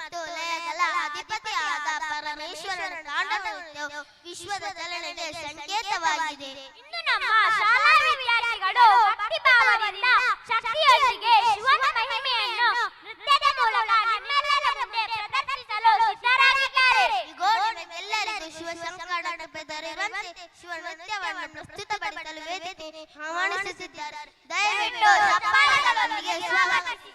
ಮತ್ತು ಲಯಗಳ ಅಧಿಪತಿಯಾದ ಪರಮೇಶ್ವರನ ತಾಂಡವವು ವಿಶ್ವದ ಚಲನೆಗೆ ಸಂಕೇತವಾಗಿದೆ. ಇನ್ನು ನಮ್ಮ ಶಾಲಾ ವಿದ್ಯಾರ್ಥಿಗಳು ಭಕ್ತಿಭಾವದಿಂದ ಶಕ್ತಿಯೊಂದಿಗೆ ಶಿವನ ಮಹಿಮೆಯನ್ನು ನೃತ್ಯದ ಮೂಲಕ ನಿಮ್ಮೆಲ್ಲರ ಮುಂದೆ ಪ್ರದರ್ಶಿಸಲು ಸಿದ್ಧರಾಗಿದ್ದಾರೆ. ಇಗೋ ನಿಮಗೆಲ್ಲರಿಗೂ ಶಿವ ಸಂಕಟ ದೊರೆಯುವಂತೆ ಶಿವ ನೃತ್ಯವನ್ನು ಪ್ರಸ್ತುತಪಡಿಸಲು ವೇದಿಕೆ ಆಹ್ವಾನಿಸುತ್ತಿದ್ದಾರೆ. ದಯವಿಟ್ಟು ಚಪ್ಪಾಳೆಗಳೊಂದಿಗೆ ಸ್ವಾಗತಿಸಿ.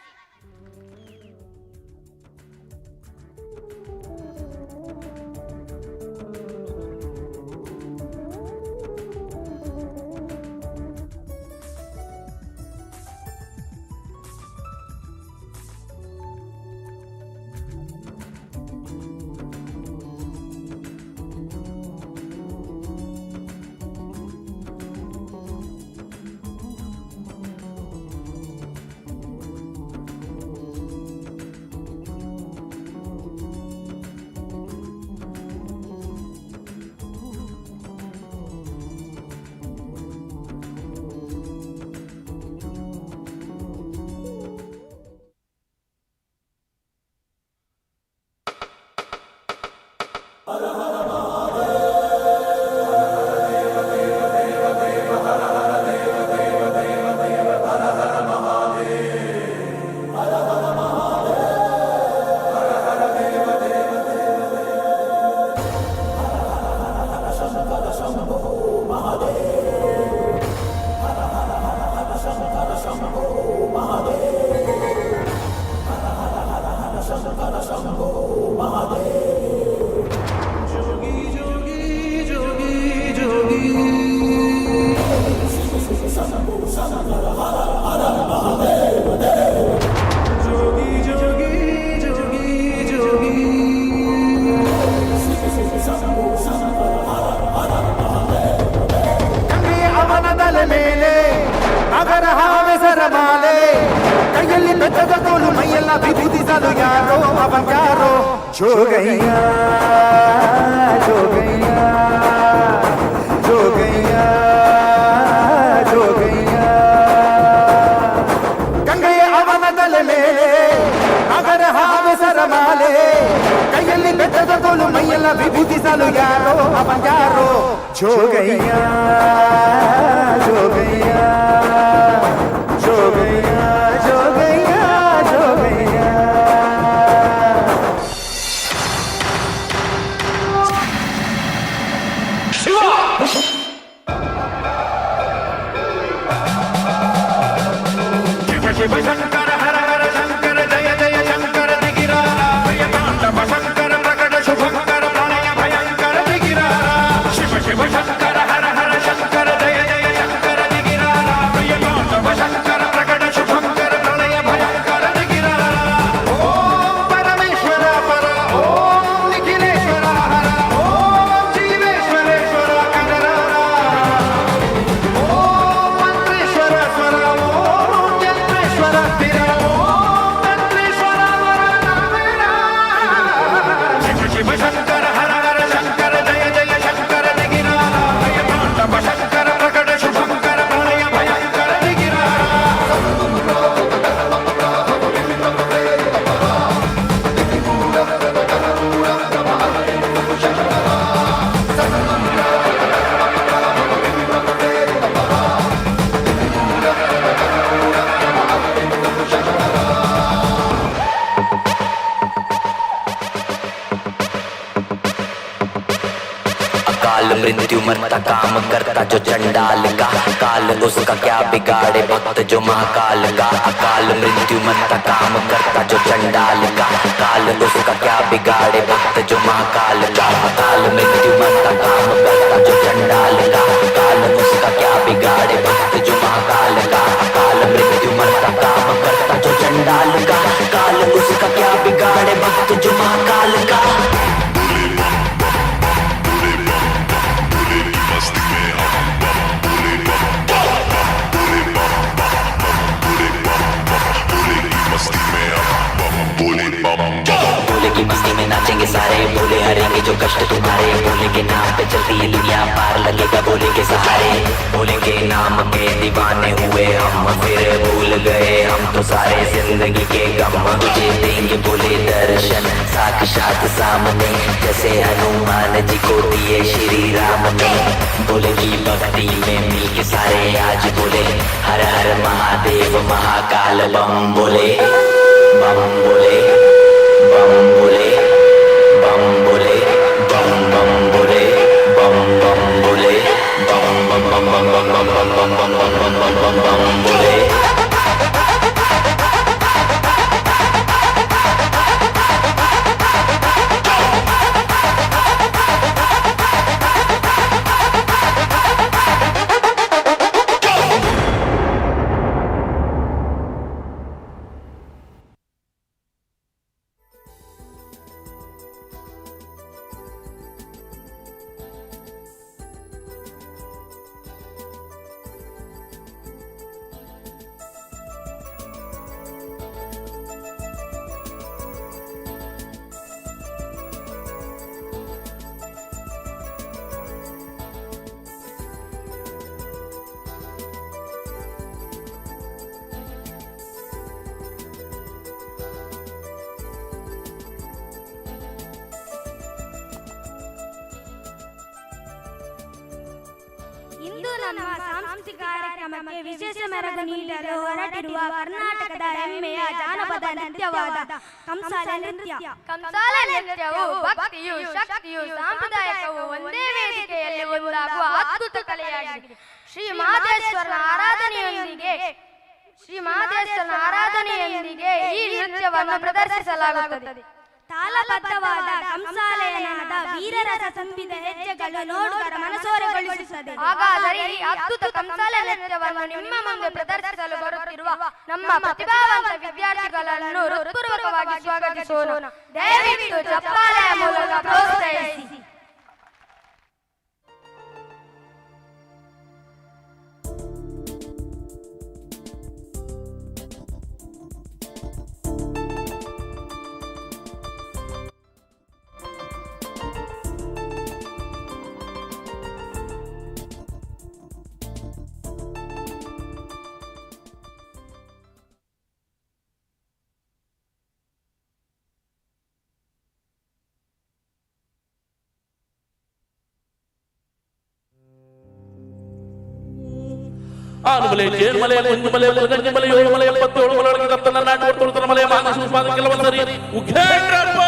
मृत्यु मरता काम करता जो चंडाल का, काल उसका क्या बिगाड़े भक्त जो महाकाल का। अकाल मृत्यु मरता काम करता जो चंडाल का, काल उसका क्या बिगाड़े भक्त जो महाकाल का। अकाल मृत्यु मरता काम करता जो चंडाल का, काल उसका क्या बिगाड़े भक्त जो महाकाल का। अकाल मृत्यु मरता काम करता जो चंडाल का, काल उसका क्या बिगाड़े भक्त जो महाकाल का। भोले की मस्ती में नाचेंगे सारे, बोले हरेंगे जो कष्ट तुम्हारे, बोले के नाम पे चलती है दुनिया, पार लगेगा बोले के सहारे, बोले के नाम के दीवाने हुए हम, फिर भूल गए हम तो सारे जिंदगी के गम, तुझे देंगे बोले दर्शन साक्षात सामने, जैसे हनुमान जी को दिए श्री राम ने, बोले की भक्ति में मिल के सारे आज बोले हर हर महादेव महाकाल बम बोले, बम बोले, बम बोले, बम बोले, बम बम बोले, बम बम बोले, बम बम बम बम बम बम बम बम बम बम बम बम बोले। ಇಂದು ನಮ್ಮ ಸಾಂಸ್ಕೃತಿಕ ಕಾರ್ಯಕ್ರಮಕ್ಕೆ ವಿಶೇಷ ಮೆರುಗು ನೀಡಲು ಹೊರಟಿರುವ ಕರ್ನಾಟಕದ ಹೆಮ್ಮೆಯ ಜಾನಪದ ನೃತ್ಯವಾದ ಕಂಸಾಲೆ ನೃತ್ಯ. ಕಂಸಾಲೆ ನೃತ್ಯವು ಭಕ್ತಿಯು, ಶಕ್ತಿಯು, ಸಾಂಪ್ರದಾಯಿಕವು ಒಂದೇ ವೇದಿಕೆಯಲ್ಲಿ ಒಂದಾಗುವ ಅದ್ಭುತ ಕಲೆಯಾಗಿದೆ. ಶ್ರೀ ಮಹದೇಶ್ವರನ ಆರಾಧನೆಯೊಂದಿಗೆ ಈ ನೃತ್ಯವನ್ನು ಪ್ರದರ್ಶಿಸಲಾಗುತ್ತದೆ. ತಾಳಬದ್ಧವಾದ ಕಂಸಾಲೆಯನಾದ ವೀರರಸ ತುಂಬಿದ ಹೆಜ್ಜೆಗಳು ನೋಡುಗರ ಮನಸೋರೆಗೊಳಿಸುತ್ತದೆ. ಹಾಗಾದರೆ ಈ ಅದ್ಭುತ ಕಂಸಾಲೆ ನೃತ್ಯವನ್ನು ನಿಮ್ಮ ಮುಂದೆ ಪ್ರದರ್ಶಿಸಲು ಬರುತ್ತಿರುವ ನಮ್ಮ ಪ್ರತಿಭಾವಂತ ವಿದ್ಯಾರ್ಥಿಗಳನ್ನು ಹೃತ್ಪೂರ್ವಕವಾಗಿ ಸ್ವಾಗತಿಸೋಣ. ದಯವಿಟ್ಟು ಚಪ್ಪಾಳೆಯ ಮೂಲಕ ಪ್ರೋತ್ಸಾಹಿಸಿ. ಆನುಮಲೆ, ಜೇನುಮಲೆ, ಕುಂಜುಮಲೆ, ಮುಲಗಂಜಿಮಲೆ, ಏಳುಮಲೆ, 77 ಮಲೆಯೊಳಗೆ ರತ್ತನ ನಾಟು ಒಟ್ಟು ಮಲೆ ಮಾನಸ ಉಪಾದ ಕೆಲವು ಸರಿ ಉಘೇಂದ್ರಪ್ಪ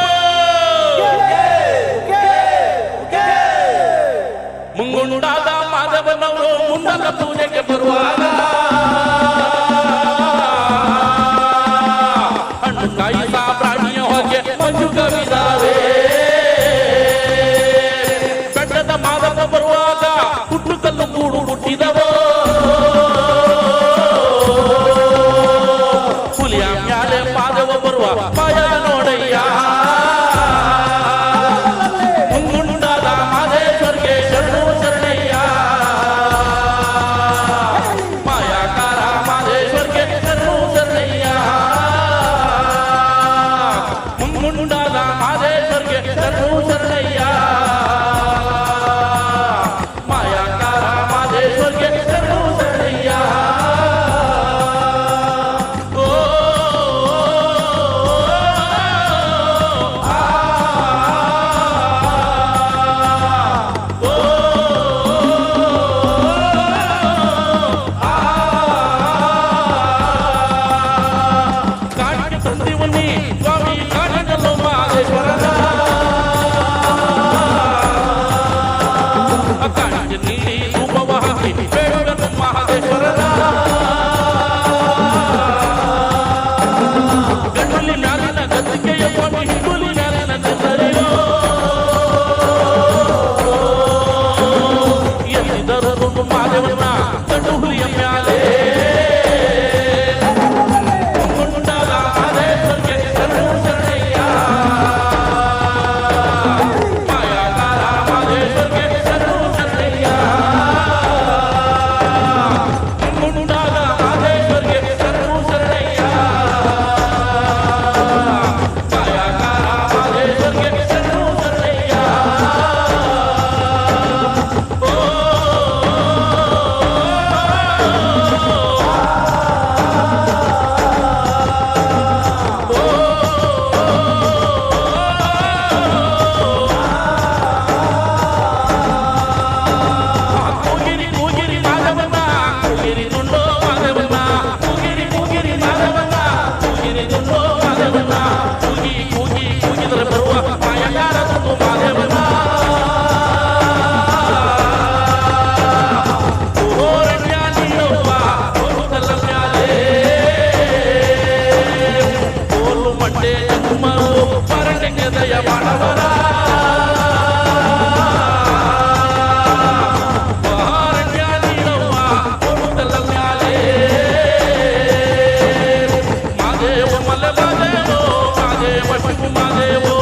ಮುಂಗುಂಡಾದ ಮಾಧವನವರು ಮುಂಡದ ಪೂಜೆಗೆ ಬರುವಾಗ ಹಣ್ಣು ಕಾಯಿ ಪ್ರಾಣಿಯ ಹೊಗೆ ಮಂಜು ಕವಿದಾವೆ, ಬೆಟ್ಟದ ಮಾದವ ಬರುವಾಗ ಹುಟ್ಟು ಕಲ್ಲು ಕೂಡು ಹುಟ್ಟಿದವೋ, ಹುಲಿಯ ಮ್ಯಾಲೆ ಮಾದವ ಬರುವ ಭಯ ನೋಡಯ್ಯ, ಮುಂಗುಂಡಾದ ಮಾದೇಶ್ವರ್ಗೆ ಶರಣು ಶರಣಯ್ಯ, ಮಾಯಾ ಮಾದೇವೋ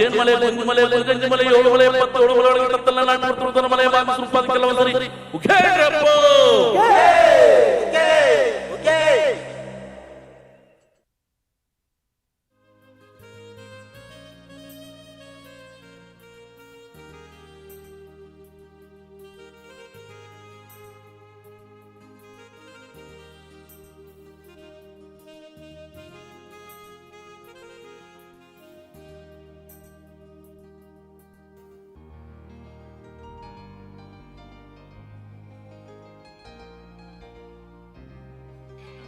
ಜೇನ್ಮಲೆ ಕುಂಜಮಲೆ ಕುಂಜಮಲೆ ಏಳುಮಲೆ 77 ಮಲೆ ಒಳಗೆ ತತ್ತಲ್ಲ ನಾಡು ಬರ್ತಿರುತ್ತಾನ ಮಲೆ ಬಾಂಧ ರೂಪಾದ ಕೆಲವು ಸರಿ ಉಖೇರಪ್ಪ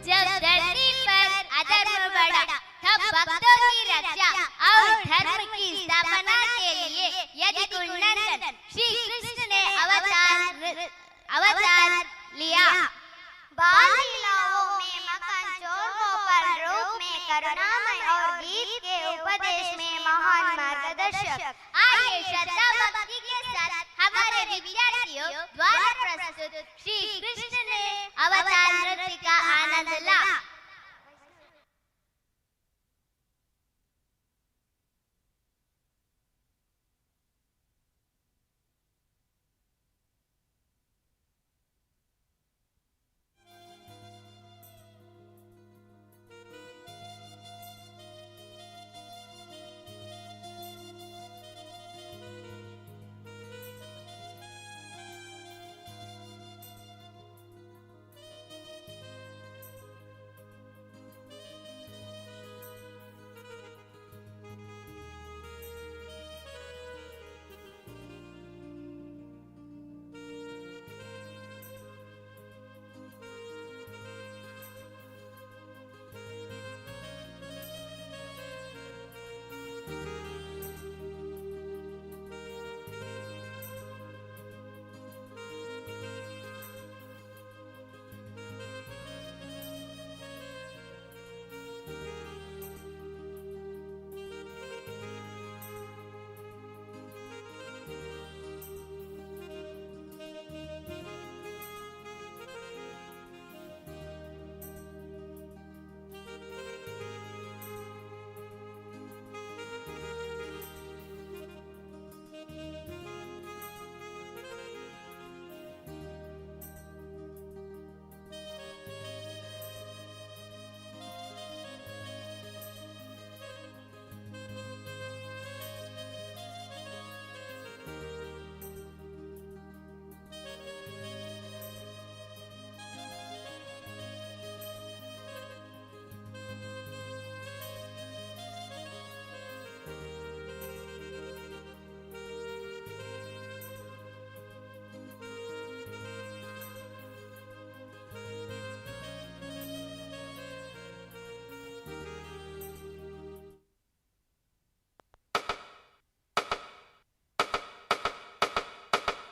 जब धरती पर अधर्म बढ़ा तब भक्तों की रक्षा और धर्म की स्थापना के लिए यदि कुलनंदन श्री कृष्ण ने अवतार लिया। बाल लीलाओं में मकान चोर गोपाल रूप में करुणामय और गीत के उपदेश में महान मार्गदर्शक। आइए श्रद्धा भक्ति के साथ हमारे विद्यार्थियों द्वारा प्रस्तुत श्री कृष्ण ने अवतार नृत्य का आनंद ला।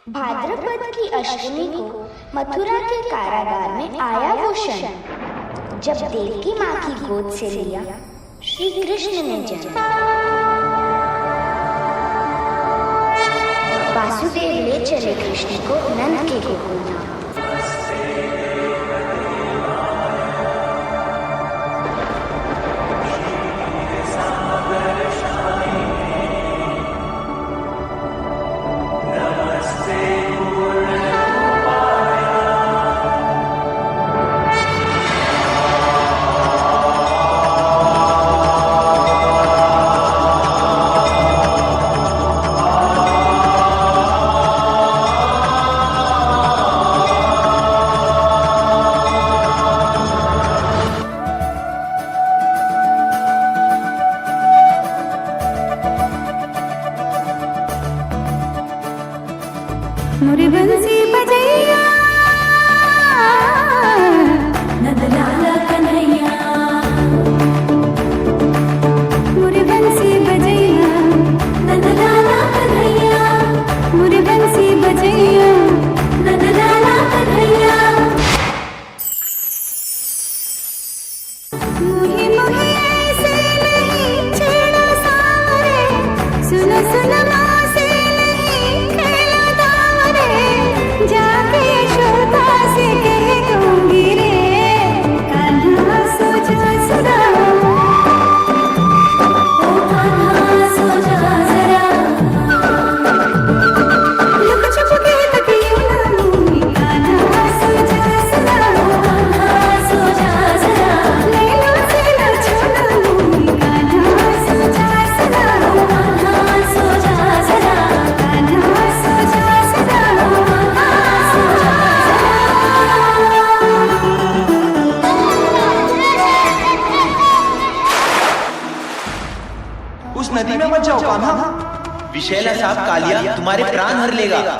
भाद्रपद की अष्टमी को मथुरा के कारागार में आया वो क्षण जब देवकी माँ की गोद से लिया श्री कृष्ण ने जन्म। वासुदेव ले चले कृष्ण को नंद के गोकुल धाम। मुरी बंसी बजैया नंद लाला कन्हैया, मुरी बंसी बजैया नंद लाला कन्हैया, मुरी बंसी बजैया नंद लाला कन्हैया। मुही मुही ऐसे नहीं छेड़ा सावरे, सुन सुन मासे नहीं खेला दावरे, जाके यशोदा से कह दूंगी रे कान्हा सो जा सदा, ओ कान्हा सो जा जरा, लुक छुप के तकियों ना मूवी, कान्हा सो जा सदा, कान्हा सो जा जरा, लैला से न छोड़ा मूवी, कान्हा सो जा सदा, कान्हा सो जा जरा, कान्हा सो जा सदा, कान्हा सो जा उस नदी में मत जाओ कान्हा, विषैला सांप कालिया तुम्हारे प्राण हर लेगा।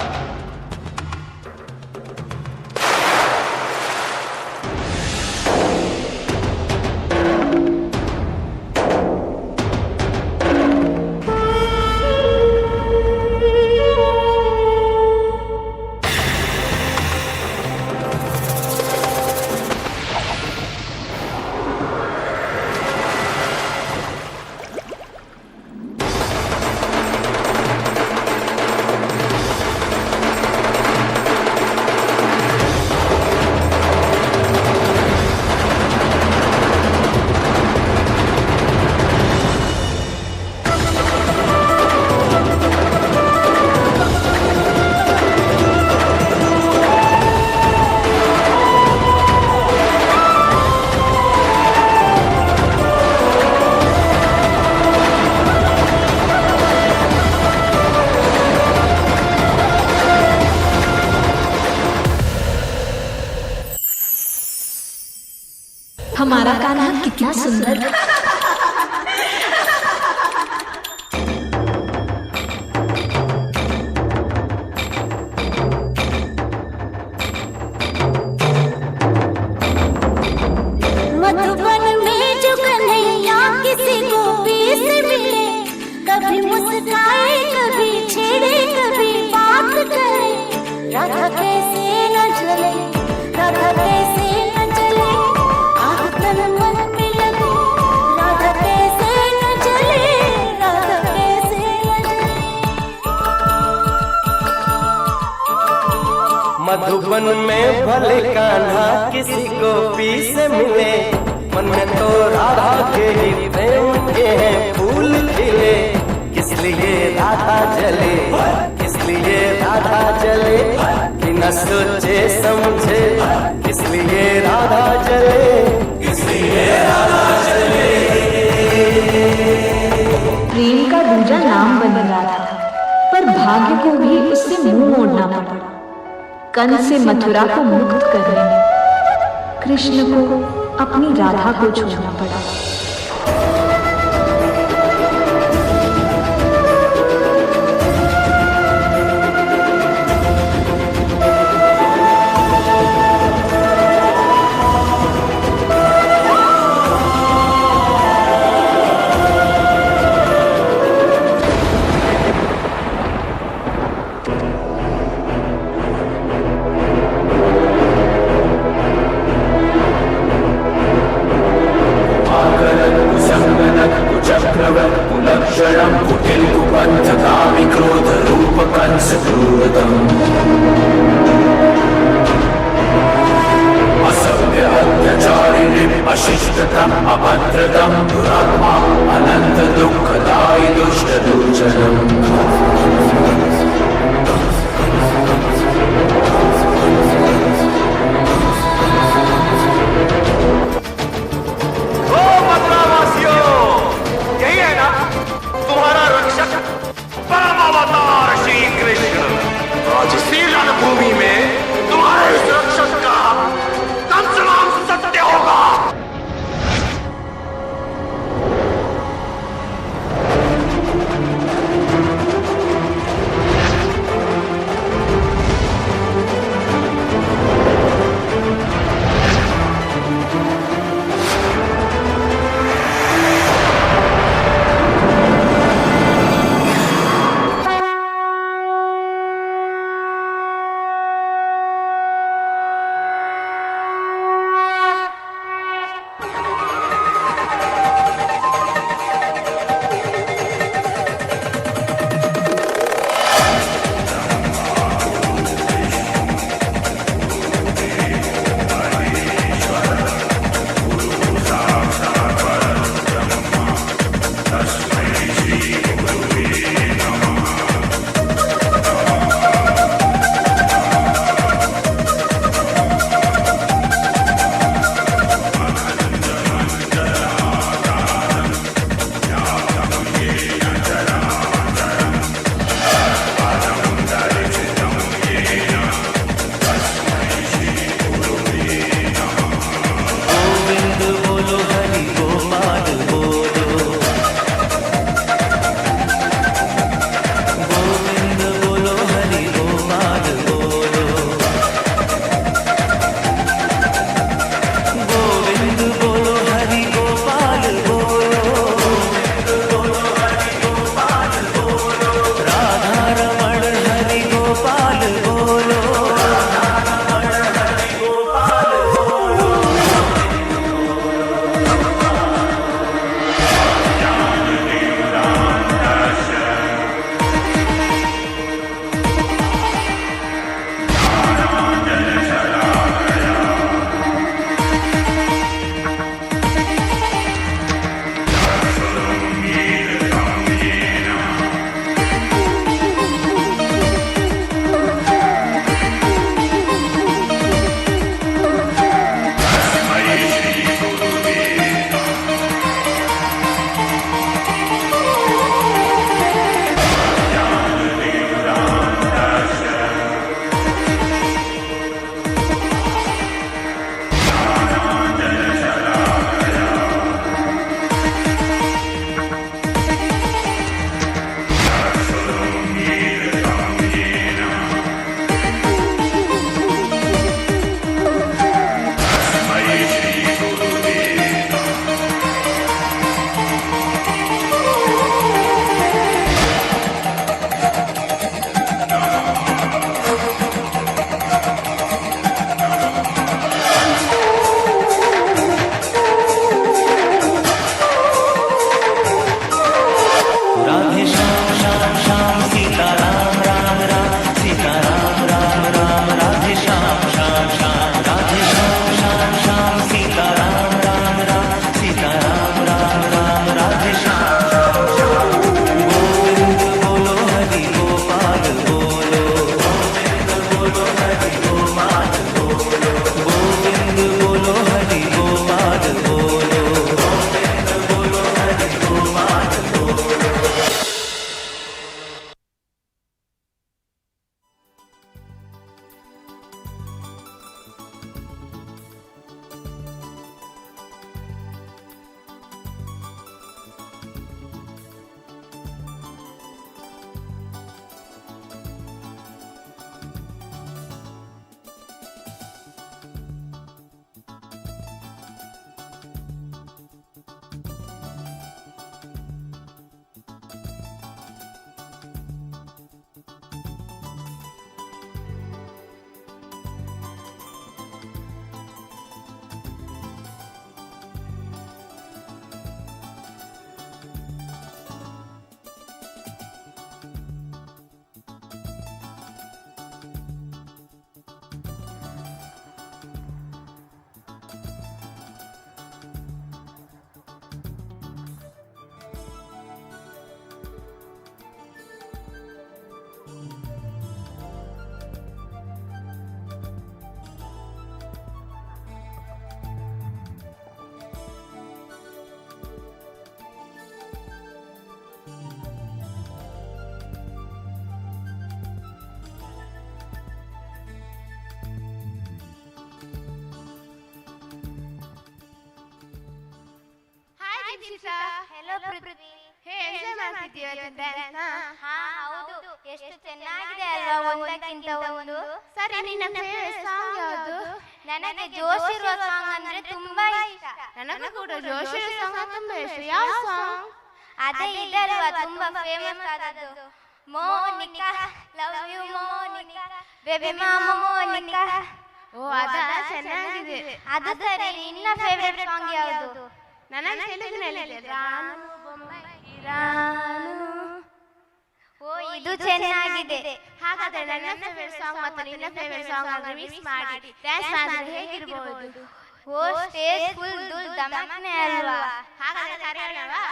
हमारा कान्हा कितना सुंदर है। मधुबन में जो कन्हैया किसी को भी से मिले, कभी मुस्काए कभी छेड़े कभी बात करे, राधा कैसे न चले, राधा कैसे न चले, आह तन मन में लगे, राधा कैसे न चले, राधा कैसे न चले। मधुबन में भले कान्हा किसी को भी से मिले, मन में तो राधा के ही प्रेम के हैं फूल खिले, किस लिए राधा जले, किस लिए राधा जले, कि न सोचे समझे, किस लिए राधा जले, किस लिए राधा जले। प्रेम का दूजा नाम बन रहा था, पर भाग्य को भी उससे मुंह मोड़ना पड़ा। कंस से मथुरा को मुक्त करने में कृष्ण को अपनी राधा को छोड़ना पड़ा। दुर्गतम् असभ्य अत्याचारिणी अशिष्टतम अभद्रतम दुरात्मा अनंत दुःखदायि दुष्ट दुर्जनम् ओ मथुरावासियों, यही है ना तुम्हारा रक्षक परम अवतार श्री कृष्ण। आज ದೀಕ್ಷಿತಾ. ಹೆಲೋ ಪೃಥ್ವಿ. ಹೇ ಎಂಜಾಯ್ ಮಾಡ್ತಿದ್ದೀಯ ಡ್ಯಾನ್ಸ್ ನ? ಹಾ ಹೌದು, ಎಷ್ಟು ಚೆನ್ನಾಗಿದೆ ಅಲ್ವಾ ಒಂದಕ್ಕಿಂತ ಒಂದು. ಸರಿ, ನಿನ್ನ ಫೇವರೇಟ್ ಸಾಂಗ್ ಯಾವುದು? ನನಗೆ ಜೋಶ್ ಇರುವ ಸಾಂಗ್ ಅಂದ್ರೆ ತುಂಬಾ ಇಷ್ಟ. ನನಗೂ ಕೂಡ ಜೋಶ್ ಇರುವ ಸಾಂಗ್ ತುಂಬಾ ಇಷ್ಟ. ಯಾವ ಸಾಂಗ್? ಅದೇ ಇದಲ್ವಾ ತುಂಬಾ ಫೇಮಸ್ ಆದದ್ದು, Monica love you Monica baby mama Monica. ಓ ಅದ ಚೆನ್ನಾಗಿದೆ. ಅದು ಸರಿ, ನಿನ್ನ ಫೇವರೇಟ್ ಸಾಂಗ್ ಯಾವುದು? ನನಗೆ ತೆಲುಗಿನಲ್ಲಿ ರಾನು ಬೊಂಬೈ ರಾನು. ಓ ಇದು ಚೆನ್ನಾಗಿದೆ. ಹಾಗಾದ್ರೆ ನನ್ನ ಫೇವರೇಟ್ ಸಾಂಗ್ ಮತ್ತು ನಿನ್ನ ಫೇವರೇಟ್ ಸಾಂಗ್ ಅನ್ನು ಮಿಕ್ಸ್ ಮಾಡಿ ಡ್ಯಾನ್ಸ್ ಮಾಡಿದ್ರೆ ಹೇಗಿರಬಹುದು? ಓ ಸ್ಟೇಜ್ ಫುಲ್ ದುಲ್ ಧಮಾಕ್ನೆ ಅಲ್ವಾ? ಹಾಗಾದ್ರೆ ಕರೆಯೋಣವಾ?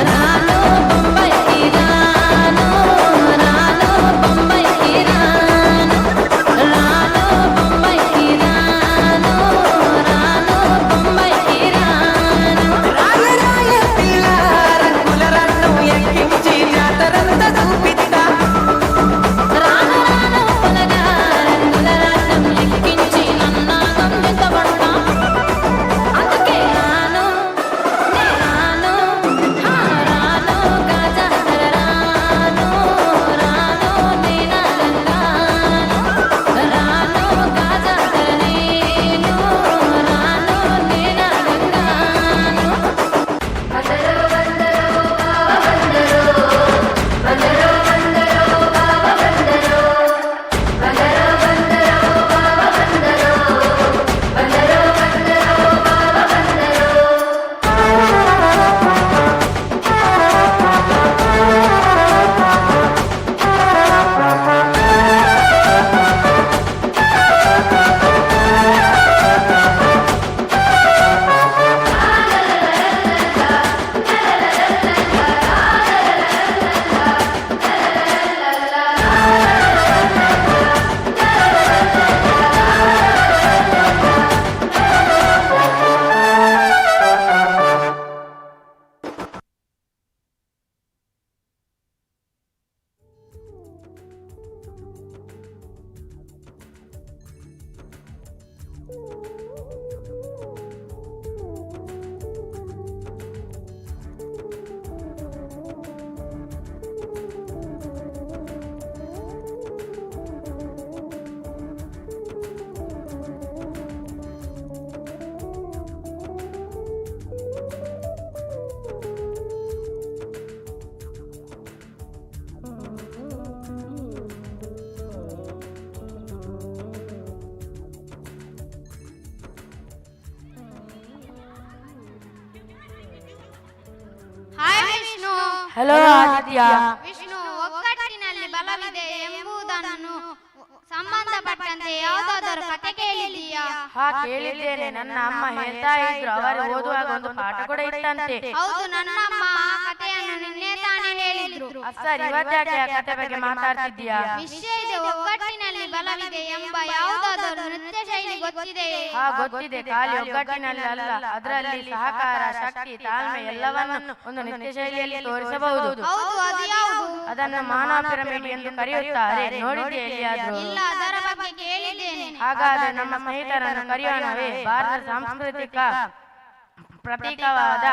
రాను బొంబాయి రాను రాను బొంబాయి ಹಲೋ ಆದಿತ್ಯ. ವಿಷ್ಣು, ಒಗ್ಗಟ್ಟಿನಲ್ಲಿ ಬಲವಿದೆ ಎಂಬುದನ್ನು ಸಂಬಂಧಪಟ್ಟಂತೆ ಯಾವುದಾದರೂ ಕತೆ ಕೇಳಿದೀಯಾ? ಹಾ, ಕೇಳಿದ್ದೇನೆ. ನನ್ನ ಅಮ್ಮ ಹೇಳ್ತಾ ಇದ್ರು. ಅವರು ಓದುವಾಗ ಒಂದು ಪಾಠ ಕೂಡ ಇತ್ತಂತೆ. ಹೌದು, ನನ್ನ ಅಮ್ಮ ಆ ಕಥೆಯನ್ನು ನಿನ್ನೆ ತಾನೇ ಹೇಳಿದ್ರು. ಸರ್, ಇವತ್ತಾಕೆ ಆ ಕತೆ ಬಗ್ಗೆ ಮಾತಾಡ್ತಿದ್ದೀಯಾ? ವಿಷಯ ಇದೆ, ಒಗ್ಗಟ್ಟಿನಲ್ಲಿ ಬಲವಿದೆ ಎಂಬ ಯಾವುದಾದರೂ ನೃತ್ಯ ಶೈಲಿ ಗೊತ್ತಿದೆಯೇ? ಹಾ, ಗೊತ್ತಿದೆ. ಖಾಲಿ ಒಗ್ಗಟ್ಟಿನಲ್ಲಿ ಅಲ್ಲ, ಅದರಲ್ಲಿ ಸಹಕಾರ, ಶಕ್ತಿ, ತಾಳ್ಮೆ ಎಲ್ಲವನ್ನು ಒಂದು ನೃತ್ಯ ಶೈಲಿಯಲ್ಲಿ ತೋರಿಸಬಹುದು. ಹೌದು, ಅದು ಯಾವುದು? ಅದನ್ನು ಮಾನವ ಪಿರಮಿಡ್ ಎಂದು ಕರೆಯುತ್ತಾರೆ. ನೋಡಿದ್ಯಾ ಎಲ್ಲಿಯಾದ್ರೂ? ಇಲ್ಲ, ಅದರ ಬಗ್ಗೆ ಕೇಳಿದ್ದೇನೆ. ಹಾಗಾದ್ರೆ ನಮ್ಮ ಸ್ನೇಹಿತರನ್ನು ಕರೆಯೋಣವೇ? ಭಾರತ ಸಾಂಸ್ಕೃತಿಕ ಪ್ರತೀಕವಾದ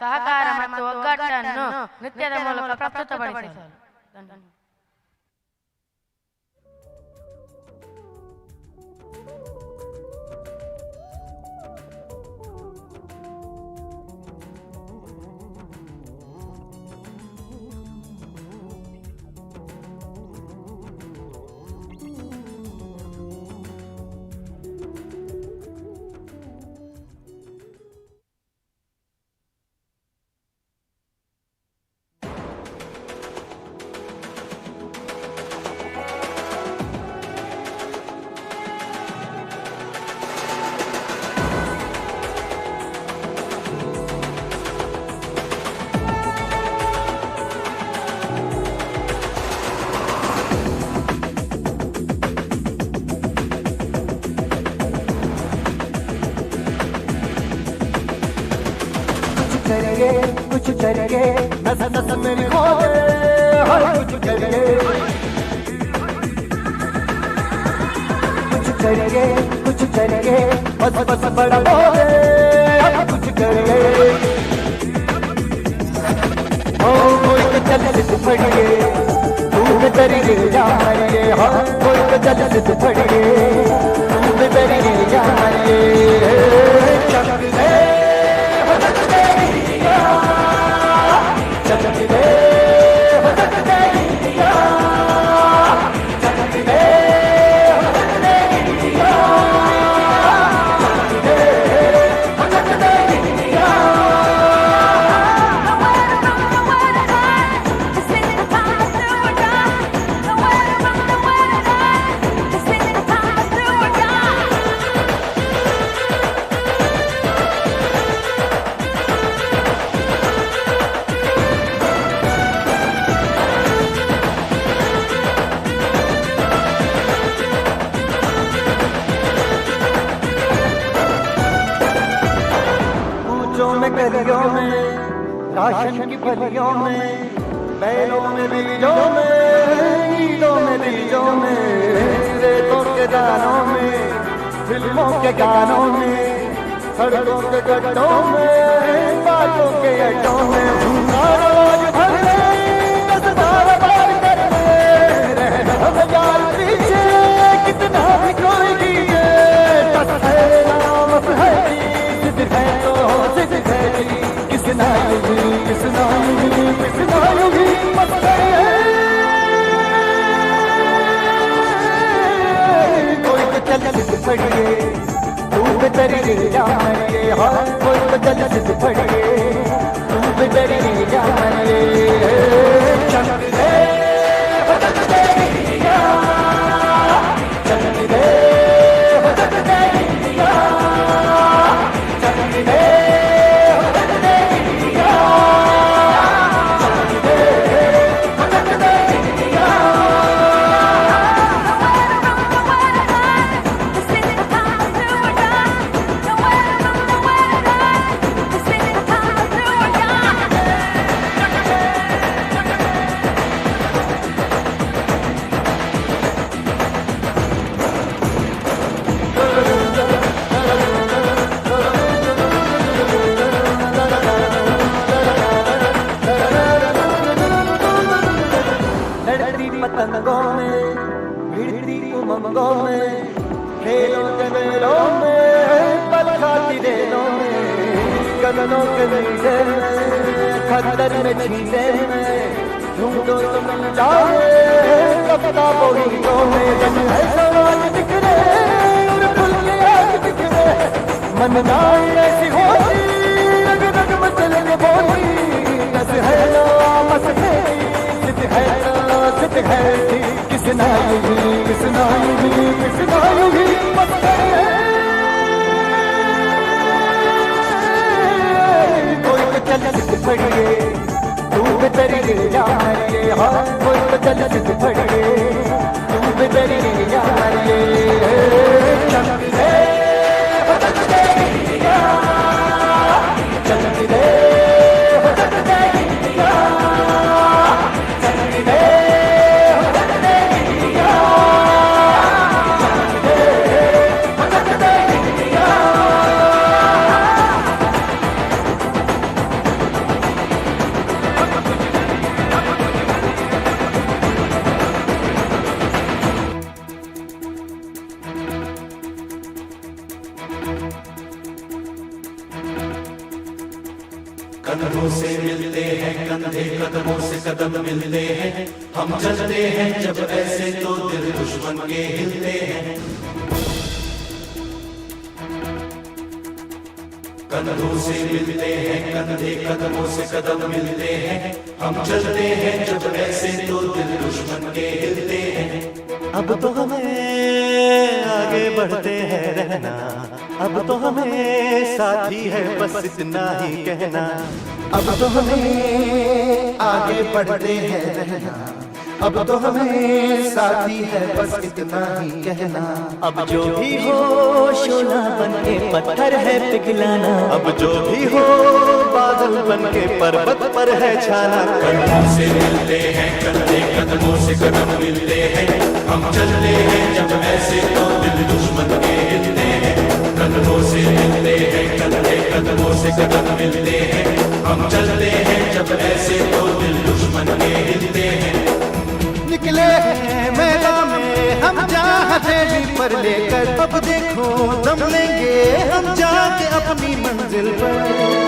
ಸಹಕಾರ ಮತ್ತು ಒಗ್ಗಟ್ಟನ್ನು ನೃತ್ಯದ ಮೂಲಕ ಪ್ರಸ್ತುತಪಡಿಸಲು. कुछ करेंगे नस नस मेरी खोले, हर कुछ करेंगे, कुछ करेंगे, कुछ करेंगे, बस बस बड़ा बोले, हर कुछ करेंगे। ओ कोई तो चल से पड़िए, तू भी तेरी जा मरिए, हाँ कोई तो चल से पड़िए, तू भी तेरी जा मरिए। गलियों में, राशन की फलियों में, बैलों में, बीजों में, ईदों में, बीजों में, रेतों के दानों में, फिल्मों के गानों में, सड़कों के गड्ढों में, बातों के अड्डों में, रोज भर दसदार बार करने, रहना हजार पीछे कितना भी कोई कीजिए, बस है नाम है जिद है तो जिद है, किसना युगी किसना युगी किसना युगी मत करे। कोई तो चल जिद पड़िए, तू भी तेरी जा मरिए, हाँ कोई तो चल जिद पड़िए, तू भी तेरी जा मरिए। चल दे बदल तेरी जा, चल दे बदल तेरी जा, चल दे बदल तेरी जा, चल दे बदल तेरी जा। लड़ती पतंगों में, भिड़ती उमंगों में, खेलों के मेलों में, पल खाती रेलों में, गगनों के नीचे में, खद्दर में छींटे में, ढूंढो तो मिल जाए कपड़ा बोरियों में। जन है समाज बिखरे और फुल के आग बिखरे, मन नाई ऐसी होती रग रग मचल के बोली, बस है ना बस है तो जिद है थी किसना यूं ही बस कोई तो चल जिद फड़िए तू बेतरी जा मारिए हाँ कोई तो चल जिद फड़िए तू बेतरी जा मारिए चल दे कदमों से मिलते हैं कंधे कदमों से कदम मिलते हैं हम चलते हैं जब ऐसे तो दिल दुश्मन के हिलते हैं कंधों से मिलते हैं कंधे कदमों से कदम मिलते हैं हम चलते हैं जब ऐसे तो दिल दुश्मन के हिलते हैं अब तो हमें आगे बढ़ते हैं रहना अब तो हमें साथी है बस इतना ही कहना अब तो हमें आगे बढ़ते हैं रहना अब तो हमें साथी है बस इतना ही कहना अब जो भी हो शोला बन के पत्थर है पिघलाना अब जो भी हो बादल बन के पर्वत पर है छाना कदमों से मिलते हैं कंधे कदमों से कदम मिलते हैं हम चलते हैं जब ऐसे तो दिल दुश्मन के हिलते हैं कदमों से मिलते हैं कंधे कदमों से कदम मिलते हैं हम चलते हैं जब ऐसे तो दिल दुश्मन के हिलते हैं निकले हैं मैदान में हम जा हथेली पर लेकर अब देखो दम लेंगे हम जाके अपनी मंजिल पर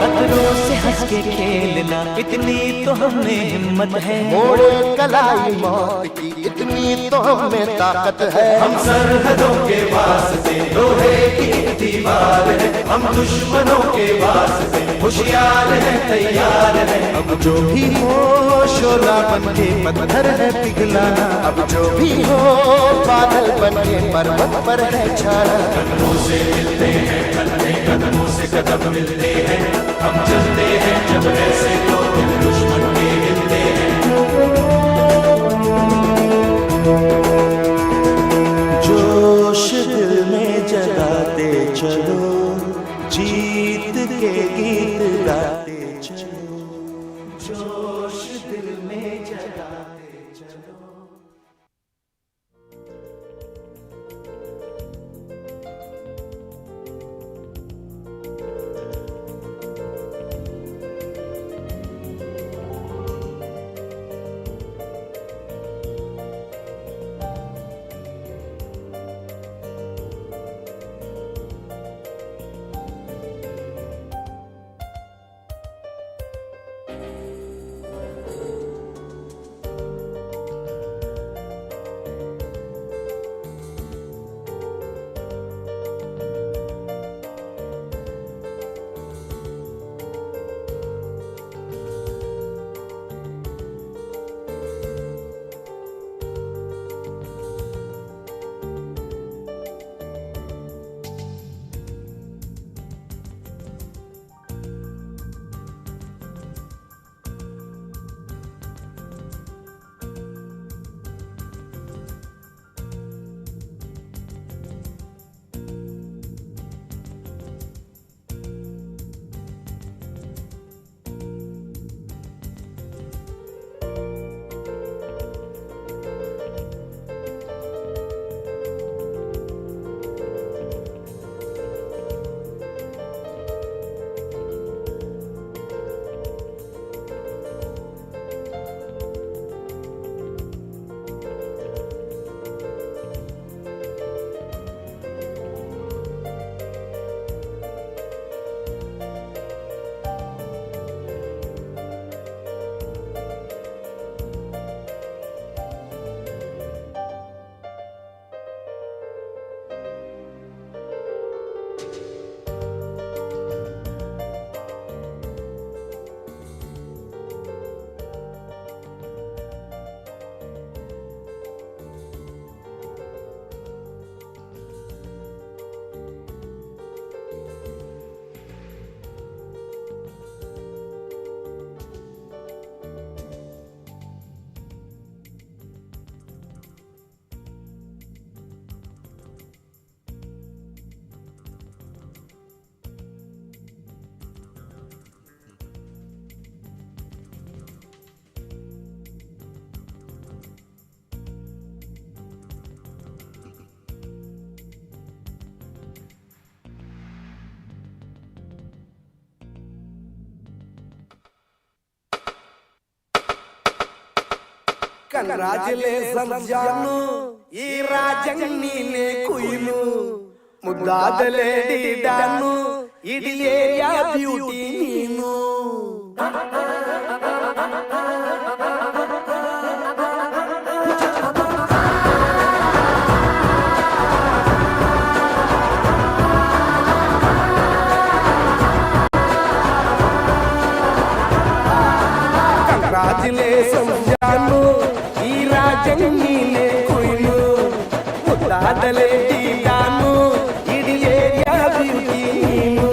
खतरों से हंस के खेलना इतनी तो हमें हिम्मत है मोड़े कलाई मौत की इतनी तो हमें ताकत है हम सरहदों के वास्ते लोहे की दीवार है हम दुश्मनों के वास्ते होशियार है तैयार है अब जो भी हो शोला बन के पत्थर है पिघलाना अब जो भी हो बादल बन के पर्वत पर है छाना कदमों से मिलते हैं कंधे कदमों से कदम मिलते हैं हम चलते हैं जब ऐसे तो दिल दुश्मन के हिलते हैं जोश दिल में जगाते चलो जीत के गीत गाते चलो जोश दिल में जगाते चलो ಕಂಗ್ರಾಚುಲೇಷನ್ ಜಾನು ಈ ರಾಜಣ್ಣೀನೆ ಕುಯ್ಲು ಮುದ್ದಾದ ಲೇಡಿ ಡಾನು ಇಡೀ ಏರಿಯಾ ಬ್ಯೂಟಿ ನೀನು ಕಂಗ್ರಾಚುಲೇಷನ್ ಜಾನು ಈ ರಾಜಣ್ಣೀನೆ ಕುಯ್ಲು ಮುದ್ದಾದ ಲೇಡಿ ಡಾನು ಇಡೀ ಏರಿಯಾ ಬ್ಯೂಟಿ ನೀನು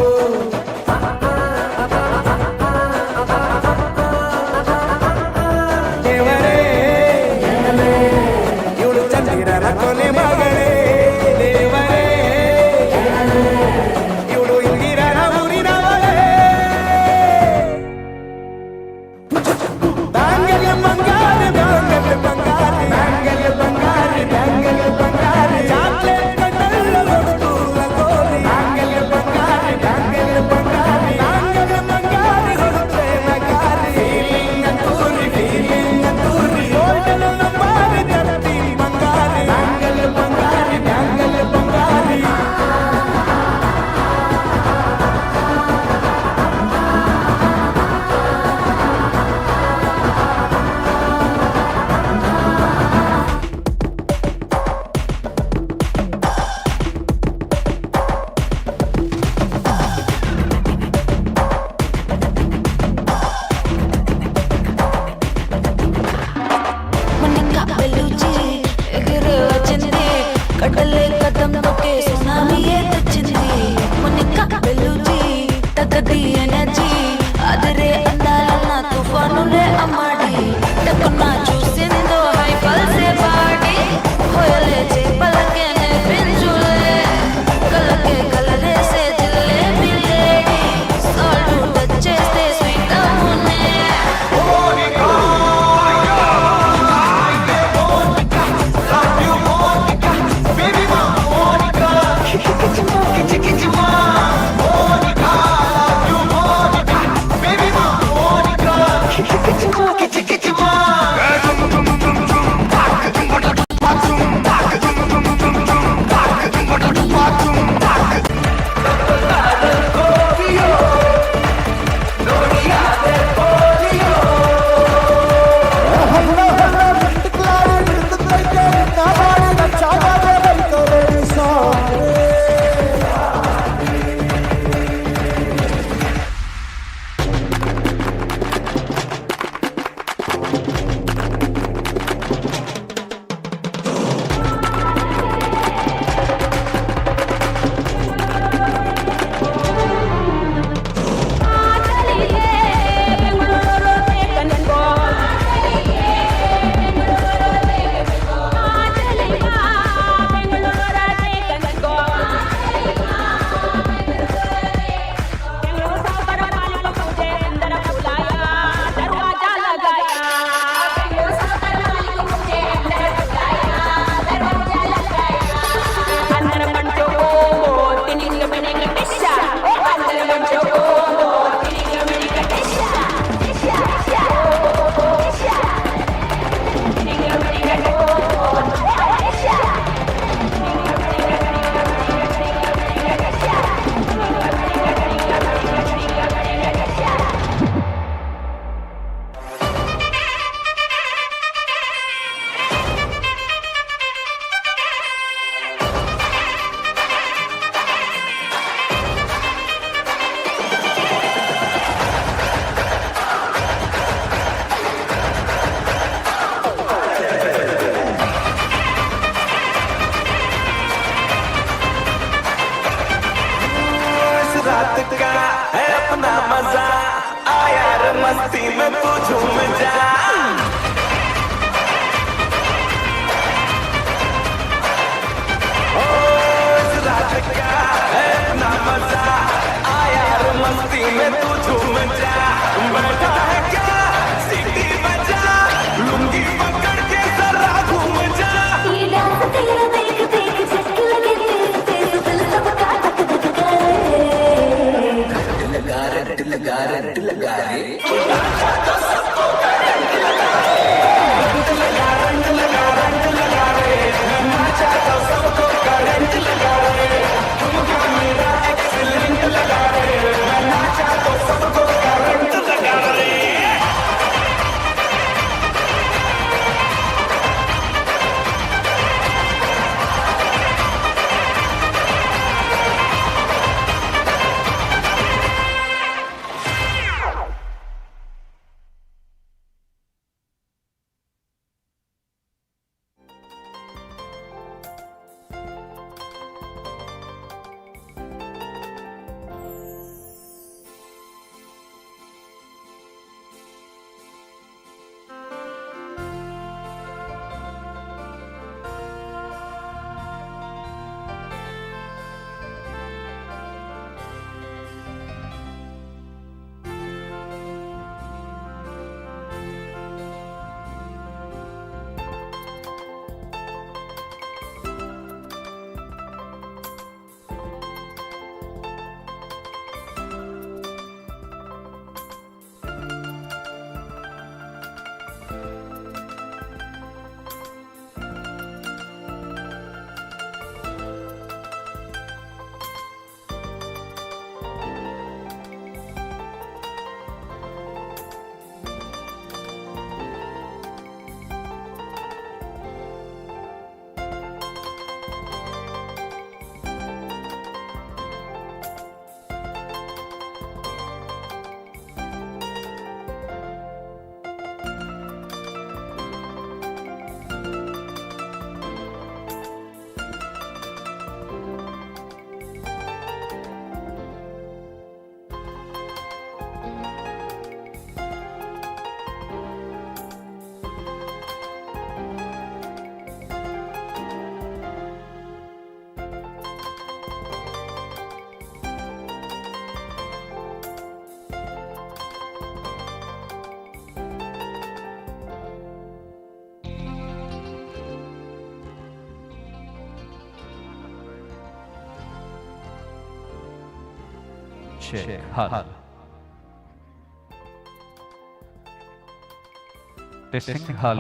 टेस्टिंग हाल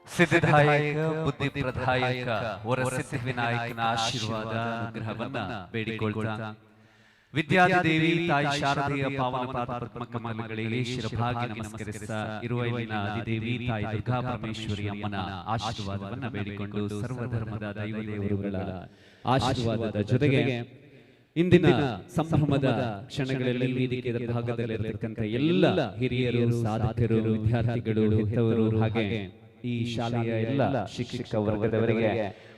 ಸಿದ್ಧಿದಾಯಕ ಬುದ್ಧಿ ಪ್ರದಾಯಕ ವರಸಿದ್ಧಿ ವಿನಾಯಕನ ಆಶೀರ್ವಾದ ಅನುಗ್ರಹವನ್ನ ಬೇಡಿಕೊಳ್ತಾ ವಿದ್ಯಾದೇವಿ ತಾಯಿ ಶಾರದೆಯ ಪಾವನ ಪಾದ ಕಮಲಗಳಿಗೆ ಶಿರಭಾಗಿ ನಮಸ್ಕರಿಸ್ತಾ ಇರುವ ಇಲ್ಲಿನ ಆದಿದೇವಿ ತಾಯಿ ದುರ್ಗಾ ಪರಮೇಶ್ವರಿ ಅಮ್ಮನ ಆಶೀರ್ವಾದವನ್ನ ಬೇಡಿಕೊಂಡು ಸರ್ವಧರ್ಮದ ದೈವ ದೇವರುಗಳ ಆಶೀರ್ವಾದದ ಜೊತೆಗೆ ಇಂದಿನ ಸಂಭ್ರಮದ ಕ್ಷಣಗಳಲ್ಲಿ ವೇದಿಕೆಯ ಭಾಗದಲ್ಲಿರತಕ್ಕಂಥ ಎಲ್ಲ ಹಿರಿಯರು ಸಾಧಕರು ವಿದ್ಯಾರ್ಥಿಗಳು ಹೆತ್ತವರು ಹಾಗೆ ಈ ಶಾಲೆಯ ಎಲ್ಲ ಶಿಕ್ಷಕ ವರ್ಗದವರಿಗೆ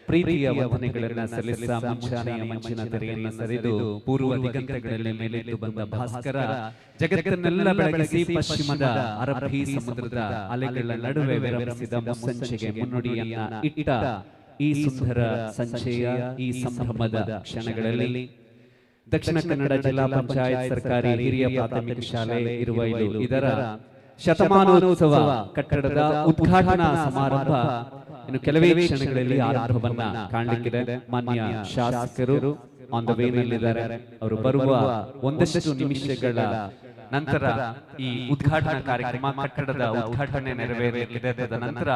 ಪ್ರೀತಿಯ ವಂದನೆಗಳನ್ನು ಸಲ್ಲಿಸುತ್ತಾ ಮುಂಚಾನೆಯ ಮಂಚಿನ ತೆರೆಯನ್ನು ಸರಿದು ಪೂರ್ವ ದಿಗಂತಗಳಲ್ಲಿ ಮೇಲೆದ್ದು ಬಂದ ಭಾಸ್ಕರ ಜಗತ್ತನ್ನೆಲ್ಲ ಬೆಳಗಿಸಿ ಪಶ್ಚಿಮದ ಅರಬ್ಬಿ ಸಮುದ್ರದ ಅಲೆಗಳ ನಡುವೆ ವಿರಮಿಸಿದ ಮುಸ್ಸಂಜೆಗೆ ಮುನ್ನುಡಿಯನ್ನ ಇಟ್ಟ ಈ ಸುಂದರ ಸಂಚೆಯ ಈ ಸಂಭ್ರಮದ ಕ್ಷಣಗಳಲ್ಲಿ ದಕ್ಷಿಣ ಕನ್ನಡ ಜಿಲ್ಲಾ ಪಂಚಾಯತ್ ಸರ್ಕಾರಿ ಹಿರಿಯ ಪ್ರಾಥಮಿಕ ಶಾಲೆ ಇರುವ ಇದರ ಶತಮಾನೋತ್ಸವ ಕಟ್ಟಡದ ಉದ್ಘಾಟನಾ ಸಮಾರಂಭ ಇನ್ನು ಕೆಲವೇ ಕ್ಷಣಗಳಲ್ಲಿ ಆರಂಭವನ್ನ ಕಾಣಲಿಕ್ಕಿದೆ. ಮಾನ್ಯ ಶಾಸಕರು ಆನ್ ದ ವೇನಲ್ಲಿದ್ದಾರೆ. ಅವರು ಬರುವ ಒಂದಷ್ಟು ನಿಮಿಷಗಳ ನಂತರ ಈ ಉದ್ಘಾಟನಾ ಕಾರ್ಯಕ್ರಮ ಕಟ್ಟಡದ ಉದ್ಘಾಟನೆ ನೆರವೇರಲಿದೆ. ತದನಂತರ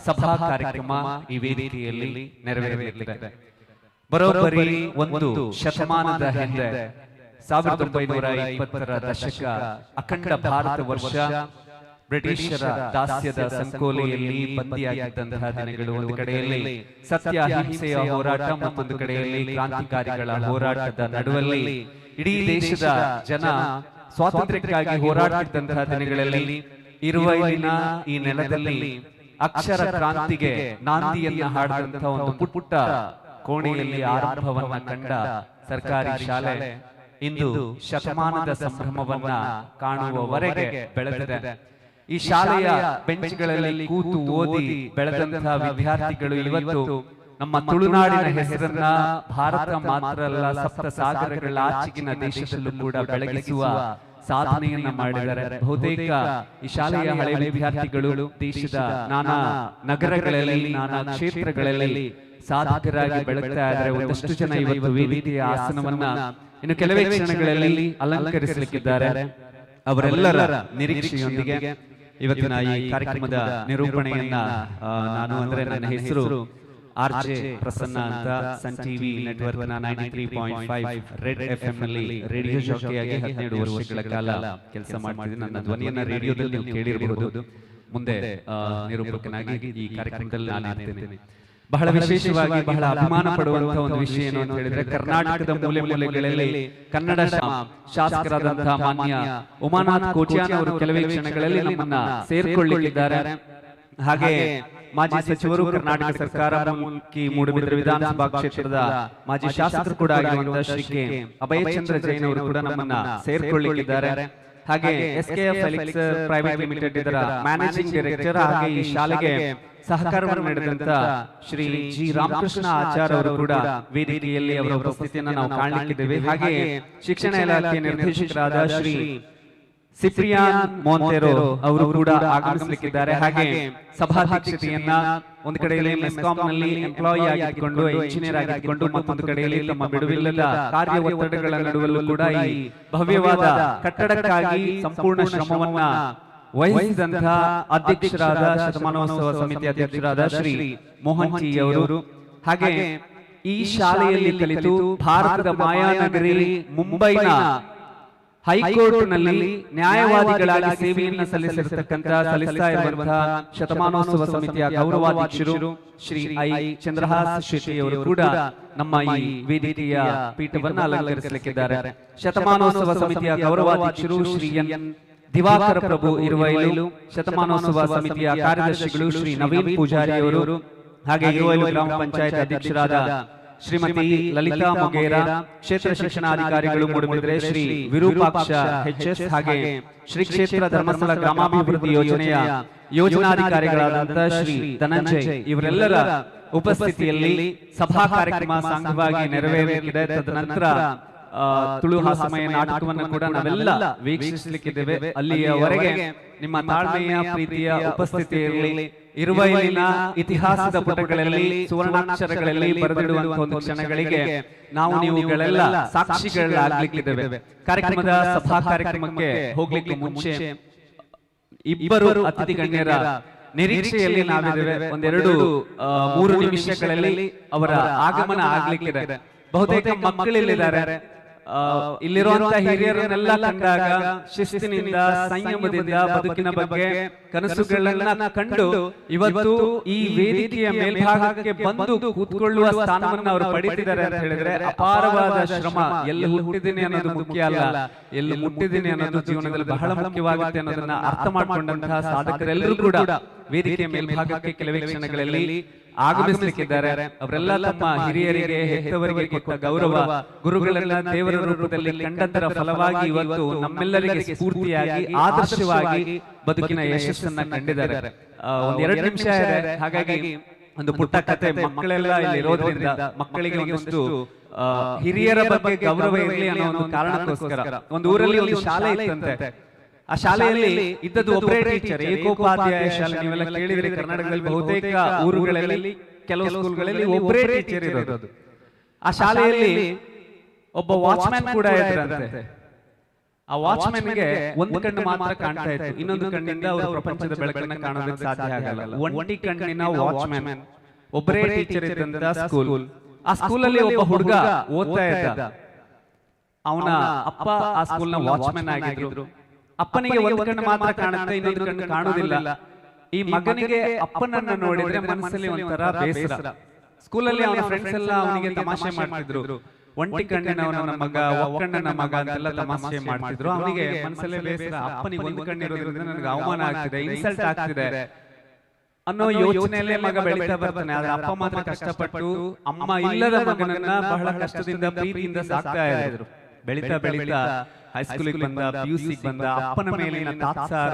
ಸಭಾ ಕಾರ್ಯಕ್ರಮ ಈ ವೇದಿಕೆಯಲ್ಲಿ ನೆರವೇರಲಿದೆ. ಬರೋಬ್ಬರಿ ಒಂದು ಶತಮಾನದ ಹಿಂದೆ 1920ರ ದಶಕ ಅಖಂಡ ಭಾರತ ವರ್ಷ ಬ್ರಿಟಿಷರ ದಾಸ್ಯದ ಸಂಕೋಲೆಯಲ್ಲಿ ಬಂದಿಯಾಗಿದ್ದಂತಹ ದಿನಗಳು. ಒಂದು ಕಡೆಯಲ್ಲಿ ಸತ್ಯ ಅಹಿಂಸೆಯ ಹೋರಾಟ, ಮತ್ತೊಂದು ಕಡೆಯಲ್ಲಿ ಕ್ರಾಂತಿಕಾರಿಗಳ ಹೋರಾಟದ ನಡುವಲ್ಲಿ ಇಡೀ ದೇಶದ ಜನ ಸ್ವಾತಂತ್ರ್ಯಕ್ಕಾಗಿ ಹೋರಾಡುತ್ತಿದ್ದಂತಹ ದಿನಗಳಲ್ಲಿ ಇರುವ ಈ ನೆಲದಲ್ಲಿ ಅಕ್ಷರ ಕ್ರಾಂತಿಗೆ ನಾಂದಿಯನ್ನ ಹಾಡಿದಂತಹ ಒಂದು ಪುಟ್ಟ ಕೋಣೆಯಲ್ಲಿ ಆರಂಭವನ್ನ ಕಂಡ ಸರ್ಕಾರಿ ಶಾಲೆ ಇಂದು ಶತಮಾನದ ಸಂಭ್ರಮವನ್ನ ಕಾಣುವವರೆಗೆ ಬೆಳೆದಿದೆ. ಈ ಶಾಲೆಯ ಬೆಂಚ್ಗಳಲ್ಲಿ ಕೂತು ಓದಿ ಬೆಳೆದಂತಹ ವಿದ್ಯಾರ್ಥಿಗಳು ಇವತ್ತು ನಮ್ಮ ತುಳುನಾಡಿನ ಹೆಸರನ್ನ ಭಾರತ ಮಾತ್ರ ಅಲ್ಲ, ಸಪ್ತ ಸಾಗರಗಳ ಆಚೆಗಿನ ದೇಶದಲ್ಲೂ ಕೂಡ ಬೆಳಗಿಸುವ ಸಾಧನೆಯನ್ನ ಮಾಡಿದ್ದಾರೆ. ಬಹುತೇಕ ಈ ಶಾಲೆಯ ಹಳೆಯ ವಿದ್ಯಾರ್ಥಿಗಳು ದೇಶದ ನಾನಾ ನಗರಗಳಲ್ಲಿ, ನಾನಾ ಕ್ಷೇತ್ರಗಳಲ್ಲಿ ಸಾಧಕರಾಗಿ ಬೆಳಗ್ತಾ ಇದ್ದಾರೆ. ಒಂದಷ್ಟು ಜನ ಇವತ್ತು ವೇದಿಕೆಯ ಆಸನವನ್ನ ಇನ್ನು ಕೆಲವೇ ಕ್ಷಣಗಳಲ್ಲಿ ಅಲಂಕರಿಸಲಿಕ್ಕಿದ್ದಾರೆ. ಅವರೆಲ್ಲರ ನಿರೀಕ್ಷೆಯೊಂದಿಗೆ ಇವತ್ತಿನ ಈ ಕಾರ್ಯಕ್ರಮದ ನಿರೂಪಣೆಯನ್ನ ನಾನು ಅಂದ್ರೆ ನನ್ನ ಹೆಸರು ಆರ್ಜೆ ಪ್ರಸನ್ನ ಅಂತ, ಸನ್ ಟಿವಿ ನೆಟ್ವರ್ಕ್ ನ 93.5 ರೆಡ್ FM ನಲ್ಲಿ ರೇಡಿಯೋ ಜಾಕಿಯಾಗಿ 17 ವರ್ಷಗಳ ಕಾಲ ಕೆಲಸ ಮಾಡ್ತಿದ್ದೀನಿ. ನನ್ನ ಧ್ವನಿಯನ್ನ ರೇಡಿಯೋದಲ್ಲಿ ನೀವು ಕೇಳಿರಬಹುದು. ಮುಂದೆ ನಿರೂಪಕನಾಗಿ ಈ ಕಾರ್ಯಕ್ರಮದಲ್ಲಿ ನಾನು ಇರ್ತೇನೆ. ಬಹಳ ವಿಶೇಷವಾಗಿ ಬಹಳ ಅಭಿಮಾನ ಪಡುವಂತಹ ಒಂದು ವಿಷಯ ಏನು ಅಂತ ಹೇಳಿದ್ರೆ, ಕರ್ನಾಟಕದ ಮೂಲೆ ಮೂಲೆಗಳಲ್ಲಿ ಕನ್ನಡ ಶಾಸಕರಾದಂತಹ ಮಾನ್ಯ ಉಮಾನಾಥ್ ಕೋಟ್ಯಾನ್ ಅವರು ಕೆಲವೇ ಕ್ಷಣಗಳಲ್ಲಿ ನಮ್ಮನ್ನ ಸೇರ್ಕೊಳ್ಳಿದ್ದಾರೆ. ಹಾಗೆ ಮಾಜಿ ಸಚಿವರು, ಕರ್ನಾಟಕ ಸರ್ಕಾರ ಮೂಡುಬಿದಿರೆ ವಿಧಾನಸಭಾ ಕ್ಷೇತ್ರದ ಮಾಜಿ ಶಾಸಕರು ಕೂಡ ಆಗಿರುವಂತಹ ಶ್ರೀ ಕೆ ಅಭಯಚಂದ್ರ ಜೈನ್ ಅವರು ಕೂಡ ನಮ್ಮನ್ನ ಸೇರ್ಕೊಳ್ಳಿದ್ದಾರೆ. ಹಾಗೆ SKF ಎಲಿಕ್ಸ್ ಪ್ರೈವೇಟ್ ಲಿಮಿಟೆಡ್ ಇದರ ಮ್ಯಾನೇಜಿಂಗ್ ಡೈರೆಕ್ಟರ್, ಹಾಗೆ ಈ ಶಾಲೆಗೆ ಸಹಕಾರವನ್ನು ನೀಡಿದಂತ ಶ್ರೀ ಜಿ ರಾಮಕೃಷ್ಣ ಆಚಾರ್ ಅವರು ಕೂಡ ವೇದಿಕೆಯಲ್ಲಿ ಅವರ ಉಪಸ್ಥಿತಿಯನ್ನು ನಾವು ಕಾಣಲಿಕ್ಕಿದ್ದೇವೆ. ಹಾಗೆ ಶಿಕ್ಷಣ ಇಲಾಖೆ ನಿರ್ದೇಶಕರಾದ ಶ್ರೀ ಸಿಪ್ರಿಯಾನ್ ಮೊಂತೆರೋ ಅವರು ಕೂಡ ಆಗಮಿಸಲಿಕ್ಕಿದ್ದಾರೆ. ಹಾಗೆ ಸಭಾಧ್ಯಕ್ಷತೆಯನ್ನ ಒಂದು ಕಡೆಯಲ್ಲಿ ಮೆಸ್ಕಾಂ ನಲ್ಲಿ ಎಂಪ್ಲಾಯಿ ಆಗಿಕೊಂಡು, ಇಂಜಿನಿಯರ್ ಆಗಿಕೊಂಡು, ಮತ್ತೊಂದು ಕಡೆಯಲ್ಲಿ ತಮ್ಮ ಬಿಡುವಿಲ್ಲದ ಕಾರ್ಯ ಒತ್ತಡಗಳ ನಡುವಲ್ಲೂ ಕೂಡ ಈ ಭವ್ಯವಾದ ಕಟ್ಟಡಕ್ಕಾಗಿ ಸಂಪೂರ್ಣ ಶ್ರಮವನ್ನ ವಹಿಸಿದಂತಹ ಅಧ್ಯಕ್ಷರಾದ ಶತಮಾನೋತ್ಸವ ಸಮಿತಿ ಅಧ್ಯಕ್ಷರಾದ ಶ್ರೀ ಮೋಹನ್ ಜಿ ಅವರು, ಹಾಗೆ ಈ ಶಾಲೆಯಲ್ಲಿ ಕಲಿತು ಭಾರತದ ಮಾಯಾನಗರಿ ಮುಂಬೈನ ಹೈಕೋರ್ಟ್ ನಲ್ಲಿ ನ್ಯಾಯವಾದಿಗಳಾಗಿ ಸೇವೆಯನ್ನು ಸಲ್ಲಿಸ್ತಾ ಇರುವಂತಹ ಶತಮಾನೋತ್ಸವ ಸಮಿತಿಯ ಗೌರವಾಧ್ಯಕ್ಷರು ಶ್ರೀ ಐ ಚಂದ್ರಹಾಸ್ ಶೆಟ್ಟಿ ಅವರು ಕೂಡ ನಮ್ಮ ಈ ವೇದಿಕೆಯ ಪೀಠವನ್ನು ಅಲಂಕರಿಸಲಿಕ್ಕಿದ್ದಾರೆ. ಶತಮಾನೋತ್ಸವ ಸಮಿತಿಯ ಗೌರವಾಧ್ಯಕ್ಷರು ಶ್ರೀ ಎನ್ ದಿವಾಕರ ಪ್ರಭು ಇರುವೈಲು, ಶತಮಾನೋತ್ಸವ ಸಮಿತಿಯ ಕಾರ್ಯದರ್ಶಿಗಳು ಶ್ರೀ ನವೀನ್ ಪೂಜಾರಿ ಅವರು, ಹಾಗೆ ಇರುವೈಲು ಗ್ರಾಮ ಪಂಚಾಯತ್ ಅಧ್ಯಕ್ಷರಾದ ಶ್ರೀಮತಿ ಲಲಿತಾ ಮೊಗೇರಾ, ಕ್ಷೇತ್ರ ಶಿಕ್ಷಣಾಧಿಕಾರಿಗಳು ಮೂಡುಬಿದಿರೆ ಶ್ರೀ ವಿರೂಪಾಕ್ಷ HS, ಹಾಗೆ ಶ್ರೀ ಕ್ಷೇತ್ರ ಧರ್ಮಸ್ಥಳ ಗ್ರಾಮಾಭಿವೃದ್ಧಿ ಯೋಜನೆಯ ಯೋಜನಾಧಿಕಾರಿಗಳಾದಂತಹ ಶ್ರೀ ಧನಂಜಯ್ ಇವರೆಲ್ಲರ ಉಪಸ್ಥಿತಿಯಲ್ಲಿ ಸಭಾ ಕಾರ್ಯಕ್ರಮ ಸಾಂಗವಾಗಿ ನೆರವೇರಲಿದೆ. ತದನಂತರ ತುಳು ಹಾಸ್ಯಮಯ ನಾಟಕವನ್ನು ಕೂಡ ನಾವೆಲ್ಲ ವೀಕ್ಷಿಸಲಿಕ್ಕಿದ್ದೇವೆ. ಅಲ್ಲಿಯವರೆಗೆ ನಿಮ್ಮ ತಾಳ್ಮೆಯ ಪ್ರೀತಿಯ ಉಪಸ್ಥಿತಿಯಲ್ಲಿ ಇರುವ ಇಲ್ಲಿನ ಇತಿಹಾಸದ ಪುಟಗಳಲ್ಲಿ ಸುವರ್ಣಾಕ್ಷರಗಳಲ್ಲಿ ಬರೆದಿಡುವಂತಹ ಒಂದು ಕ್ಷಣಗಳಿಗೆ ನಾವು ನೀವುಗಳೆಲ್ಲ ಸಾಕ್ಷಿಗಳಾಗ್ಲಿಕ್ಕಿದ್ದೇವೆ. ಕಾರ್ಯಕ್ರಮದ ಸಭಾ ಕಾರ್ಯಕ್ರಮಕ್ಕೆ ಹೋಗ್ಲಿಕ್ಕೆ ಮುಂಚೆ ಇಬ್ಬರು ಅತಿಥಿ ಗಣ್ಯರ ನಿರೀಕ್ಷೆಯಲ್ಲಿ ನಾವಿದ್ದೇವೆ. 2-3 ನಿಮಿಷಗಳಲ್ಲಿ ಅವರ ಆಗಮನ ಆಗ್ಲಿಕ್ಕಿದೆ. ಬಹುತೇಕ ಮಕ್ಕಳಿಲ್ಲಿದ್ದಾರೆ. ಇಲ್ಲಿರುವಂತಹ ಹಿರಿಯರನ್ನೆಲ್ಲ ಕಂಡಾಗ ಶಿಸ್ತಿನಿಂದ ಸಂಯಮದಿಂದ ಬದುಕಿನ ಬಗ್ಗೆ ಕನಸುಗಳನ್ನ ಕಂಡು ಇವತ್ತು ಈ ವೇದಿಕೆಯ ಮೇಲ್ಭಾಗಕ್ಕೆ ಬಂದು ಕೂತ್ಕೊಳ್ಳುವ ಸ್ಥಾನವನ್ನು ಅವರು ಪಡೆದಿದ್ದಾರೆ ಅಂತ ಹೇಳಿದ್ರೆ ಅಪಾರವಾದ ಶ್ರಮ. ಎಲ್ಲಿ ಹುಟ್ಟಿದ್ದೀನಿ ಅನ್ನೋದು ಮುಖ್ಯ ಅಲ್ಲ, ಎಲ್ಲಿ ಮುಟ್ಟಿದ್ದೀನಿ ಅನ್ನೋದು ಜೀವನದಲ್ಲಿ ಬಹಳ ಮುಖ್ಯವಾಗುತ್ತೆ ಅನ್ನೋದನ್ನ ಅರ್ಥ ಮಾಡಿಕೊಂಡಂತಹ ಸಾಧಕರೆಲ್ಲರೂ ಕೂಡ ವೇದಿಕೆಯ ಮೇಲ್ಭಾಗಕ್ಕೆ ಕೆಲವೇ ಕ್ಷಣಗಳಲ್ಲಿ ಆಗಮಿಸಲಿಕ್ಕಿದ್ದಾರೆ. ಅವರೆಲ್ಲ ತಮ್ಮ ಹಿರಿಯರಿಗೆ ಹೆತ್ತವರಿಗೆ ಕೊಟ್ಟ ಗೌರವ, ಗುರುಗಳನ್ನ ದೇವರ ರೂಪದಲ್ಲಿ ಕಂಡಂತರ ಫಲವಾಗಿ ಇವತ್ತು ನಮ್ಮೆಲ್ಲರಿಗೆ ಸ್ಫೂರ್ತಿಯಾಗಿ ಆದರ್ಶವಾಗಿ ಬದುಕಿನ ಯಶಸ್ಸನ್ನ ಕಂಡಿದ್ದಾರೆ. 1-2 ನಿಮಿಷ ಇದೆ, ಹಾಗಾಗಿ ಒಂದು ಪುಟ್ಟ ಕತೆ. ಮಕ್ಕಳೆಲ್ಲ ಇಲ್ಲಿ ಇರೋದ್ರಿಂದ ಮಕ್ಕಳಿಗೆ ಒಂದಷ್ಟು ಹಿರಿಯರ ಬಗ್ಗೆ ಗೌರವ ಇರಲಿ ಅನ್ನೋ ಒಂದು ಕಾರಣಕ್ಕೋಸ್ಕರ ಒಂದು ಊರಲ್ಲಿ ಒಂದು ಶಾಲೆ ಇತ್ತಂತೆ. ಆ ಶಾಲೆಯಲ್ಲಿ ಇದ್ದದ್ದು ಒಬ್ಬರೇ ಟೀಚರ್, ಏಕೋಪಾಧ್ಯಾಯ ಶಾಲೆ. ನೀವೆಲ್ಲ ಕೇಳಿದ್ರೆ ಕರ್ನಾಟಕದಲ್ಲಿ ಬಹುತೇಕ ಊರುಗಳಲ್ಲಿ ಕೆಲವು ಸ್ಕೂಲ್ಗಳಲ್ಲಿ ಒಬ್ಬರೇ ಟೀಚರ್ ಇರೋದು. ಆ ಶಾಲೆಯಲ್ಲಿ ಒಬ್ಬ ವಾಚ್ಮ್ಯಾನ್ ಕೂಡ ಇದ್ರಂತೆ. ಆ ವಾಚ್ಮ್ಯಾನ್ಗೆ ಒಂದು ಕಣ್ಣು ಮಾತ್ರ ಕಾಣ್ತಾ ಇತ್ತು, ಇನ್ನೊಂದು ಕಣ್ಣಿಂದ ಅವರು ಪ್ರಪಂಚದ ಬೆಳಕನ್ನ ಕಾಣೋದಕ್ಕೆ ಸಾಧ್ಯ ಆಗಲ್ಲ. ಒಂಟಿ ಕಣ್ಣಿನ ವಾಚ್ಮ್ಯಾನ್, ಒಬ್ಬರೇ ಟೀಚರ್ ಇದ್ದಂತ ಸ್ಕೂಲ್. ಆ ಸ್ಕೂಲಲ್ಲಿ ಒಬ್ಬ ಹುಡುಗ ಓದ್ತಾ ಇದ್ದ. ಅವನ ಅಪ್ಪ ಆ ಸ್ಕೂಲ್ನ ವಾಚ್ಮ್ಯಾನ್ ಆಗಿದ್ರು. ಅಪ್ಪನಿಗೆ ಒಂದು ಕಣ್ಣು ಮಾತ್ರ ಕಾಣುತ್ತೆ, ಇನ್ನೊಂದು ಕಣ್ಣು ಕಾಣುವುದಿಲ್ಲ. ಈ ಮಗನಿಗೆ ಅಪ್ಪನನ್ನ ನೋಡಿದ್ರೆ ಮನಸ್ಸಲ್ಲಿ ಒಂಥರ ಬೇಸರ. ಸ್ಕೂಲಲ್ಲಿ ಅವನ ಫ್ರೆಂಡ್ಸ್ ಎಲ್ಲ ಅವನಿಗೆ ತಮಾಷೆ ಮಾಡ್ತಿದ್ರು. ಒಂಟಿ ಕಣ್ಣಿನವನ ಮಗ, ಒಕ್ಕಣ್ಣನ ಮಗ ಅಂತೆಲ್ಲ ತಮಾಷೆ ಮಾಡ್ತಿದ್ರು. ಅವನಿಗೆ ಮನಸ್ಸಲ್ಲೇ ಬೇಸರ, ಅಪ್ಪನಿಗೆ ಒಂದು ಕಣ್ಣಿರೋದ್ರಿಂದ ನನಗೆ ಅವಮಾನ ಆಗ್ತಿದೆ, ಇನ್ಸಲ್ಟ್ ಆಗ್ತಿದೆ ಅನ್ನೋ ಯೋಚನೆಯಲ್ಲೇ ಮಗ ಬೆಳೀತಾ ಬರ್ತಾನೆ. ಆದ್ರೆ ಅಪ್ಪ ಮಾತ್ರ ಕಷ್ಟಪಟ್ಟು ಅಮ್ಮ ಇಲ್ಲದ ಮಗನನ್ನ ಬಹಳ ಕಷ್ಟದಿಂದ ಪ್ರೀತಿಯಿಂದ ಸಾಕ್ತಾ ಇದ್ರು. ಬೆಳೀತಾ ಬೆಳೀತಾ ಹೈಸ್ಕೂಲಿಗೆ ಬಂದ, PUCಗೆ ಬಂದ. ಅಪ್ಪನ ಮೇಲಿನ ತಾತ್ಸಾರ,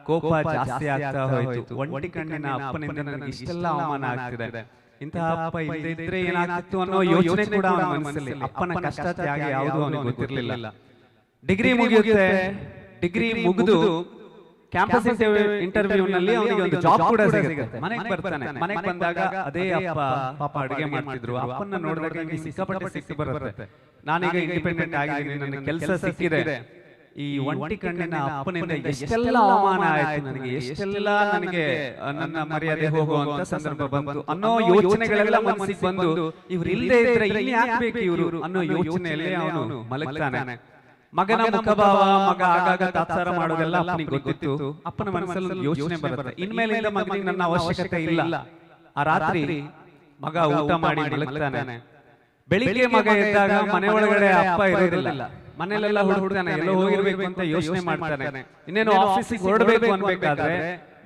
ಕೋಪ ಜಾಸ್ತಿ ಆಗ್ತಾ ಹೋಯ್ತು. ಒಂಟಿ ಕಣ್ಣಿನ ಅಪ್ಪನಿಂದ ನನಗೆ ಇಷ್ಟೆಲ್ಲ ಅವಮಾನ ಆಗ್ತಿದೆ, ಇಂತಹ ಅಪ್ಪ ಇದ್ರೆ ಏನಾಗ್ತಿತ್ತು ಅನ್ನೋ ಯೋಚನೆ ಕೂಡ ಅವನ ಮನಸ್ಸಲ್ಲಿ. ಅಪ್ಪನ ಕಷ್ಟ ತ್ಯಾಗ ಯಾವುದು ಅವನಿಗೆ ಗೊತ್ತಿರಲಿಲ್ಲ. ಡಿಗ್ರಿ ಮುಗಿಯುತ್ತೆ. ಡಿಗ್ರಿ ಮುಗಿದು ಕ್ಯಾಂಪಸ್ ಇಂಟರ್ವ್ಯೂ ನಲ್ಲಿ ಅವನಿಗೆ ಒಂದು ಜಾಬ್ ಕೂಡ ಸಿಗುತ್ತೆ. ಮನೆಗೆ ಬರ್ತಾನೆ. ಮನೆಗೆ ಬಂದಾಗ ಅದೇ ಅಪ್ಪ ಪಾಪ ಅಡುಗೆ ಮಾಡ್ತಿದ್ರು. ಅಪ್ಪನ ನೋಡಿದಾಗ ಸಿಕ್ಕಾಪಟ್ಟೆ ಸಿಕ್ಕಿ ಬರುತ್ತೆ. ನಾನೀಗ ಇಂಡಿಪೆಂಡೆಂಟ್ ಆಗಿದ್ದೀನಿ, ನನಗೆ ಕೆಲಸ ಸಿಕ್ಕಿದೆ. ಈ ಒಂಟಿ ಕಣ್ಣಿನ ಅಪ್ಪನಿಂದ ಎಷ್ಟೆಲ್ಲ ಅವಮಾನ ಆಯ್ತು ನನಗೆ, ಎಷ್ಟೆಲ್ಲ ನನಗೆ ನನ್ನ ಮರ್ಯಾದೆ ಹೋಗುವಂತ ಸಂದರ್ಭ ಬಂತು ಅನ್ನೋ ಯೋಚನೆಗಳೆಲ್ಲ ಮನಸ್ಸಿಗೆ ಬಂದು, ಇವ್ರು ಇಲ್ಲದೆ ಇದ್ರೆ ಇಲ್ಲಿ ಯಾಕಬೇಕು ಇವರು ಅನ್ನೋ ಯೋಚನೆಯಲ್ಲೇ ಅವನು ಮಲಗ್ತಾನೆ. ಮಗನ ಮುಖಭಾವ, ಮಗ ಆಗಾಗ ತಾತ್ಸಾರ ಮಾಡೋದೆಲ್ಲ ಅಪ್ಪನಿಗೆ ಗೊತ್ತಿತ್ತು. ಅಪ್ಪನ ಮನಸ್ಸಲ್ಲಿ ಯೋಚನೆ ಬರುತ್ತೆ, ಇನ್ಮೇಲಿಂದ ಮಗನಿಗೆ ನನ್ನ ಅವಶ್ಯಕತೆ ಇಲ್ಲ. ಆ ರಾತ್ರಿ ಮಗ ಊಟ ಮಾಡಿ ಮಲಗ್ತಾನೆ. ಬೆಳಿಗ್ಗೆ ಮಗ ಎದ್ದಾಗ ಮನೆ ಒಳಗಡೆ ಅಪ್ಪ ಇರೋದಿಲ್ಲ. ಮನೆಯಲ್ಲೆಲ್ಲ ಹುಡುಕ್ತಾನೆ, ಎಲ್ಲೋ ಹೋಗಿರ್ಬೇಕು ಅಂತ ಯೋಚನೆ ಮಾಡ್ತಾನೆ. ಇನ್ನೇನು ಆಫೀಸಿಗೆ ಹೊರಡಬೇಕು ಅನ್ಬೇಕಾದ್ರೆ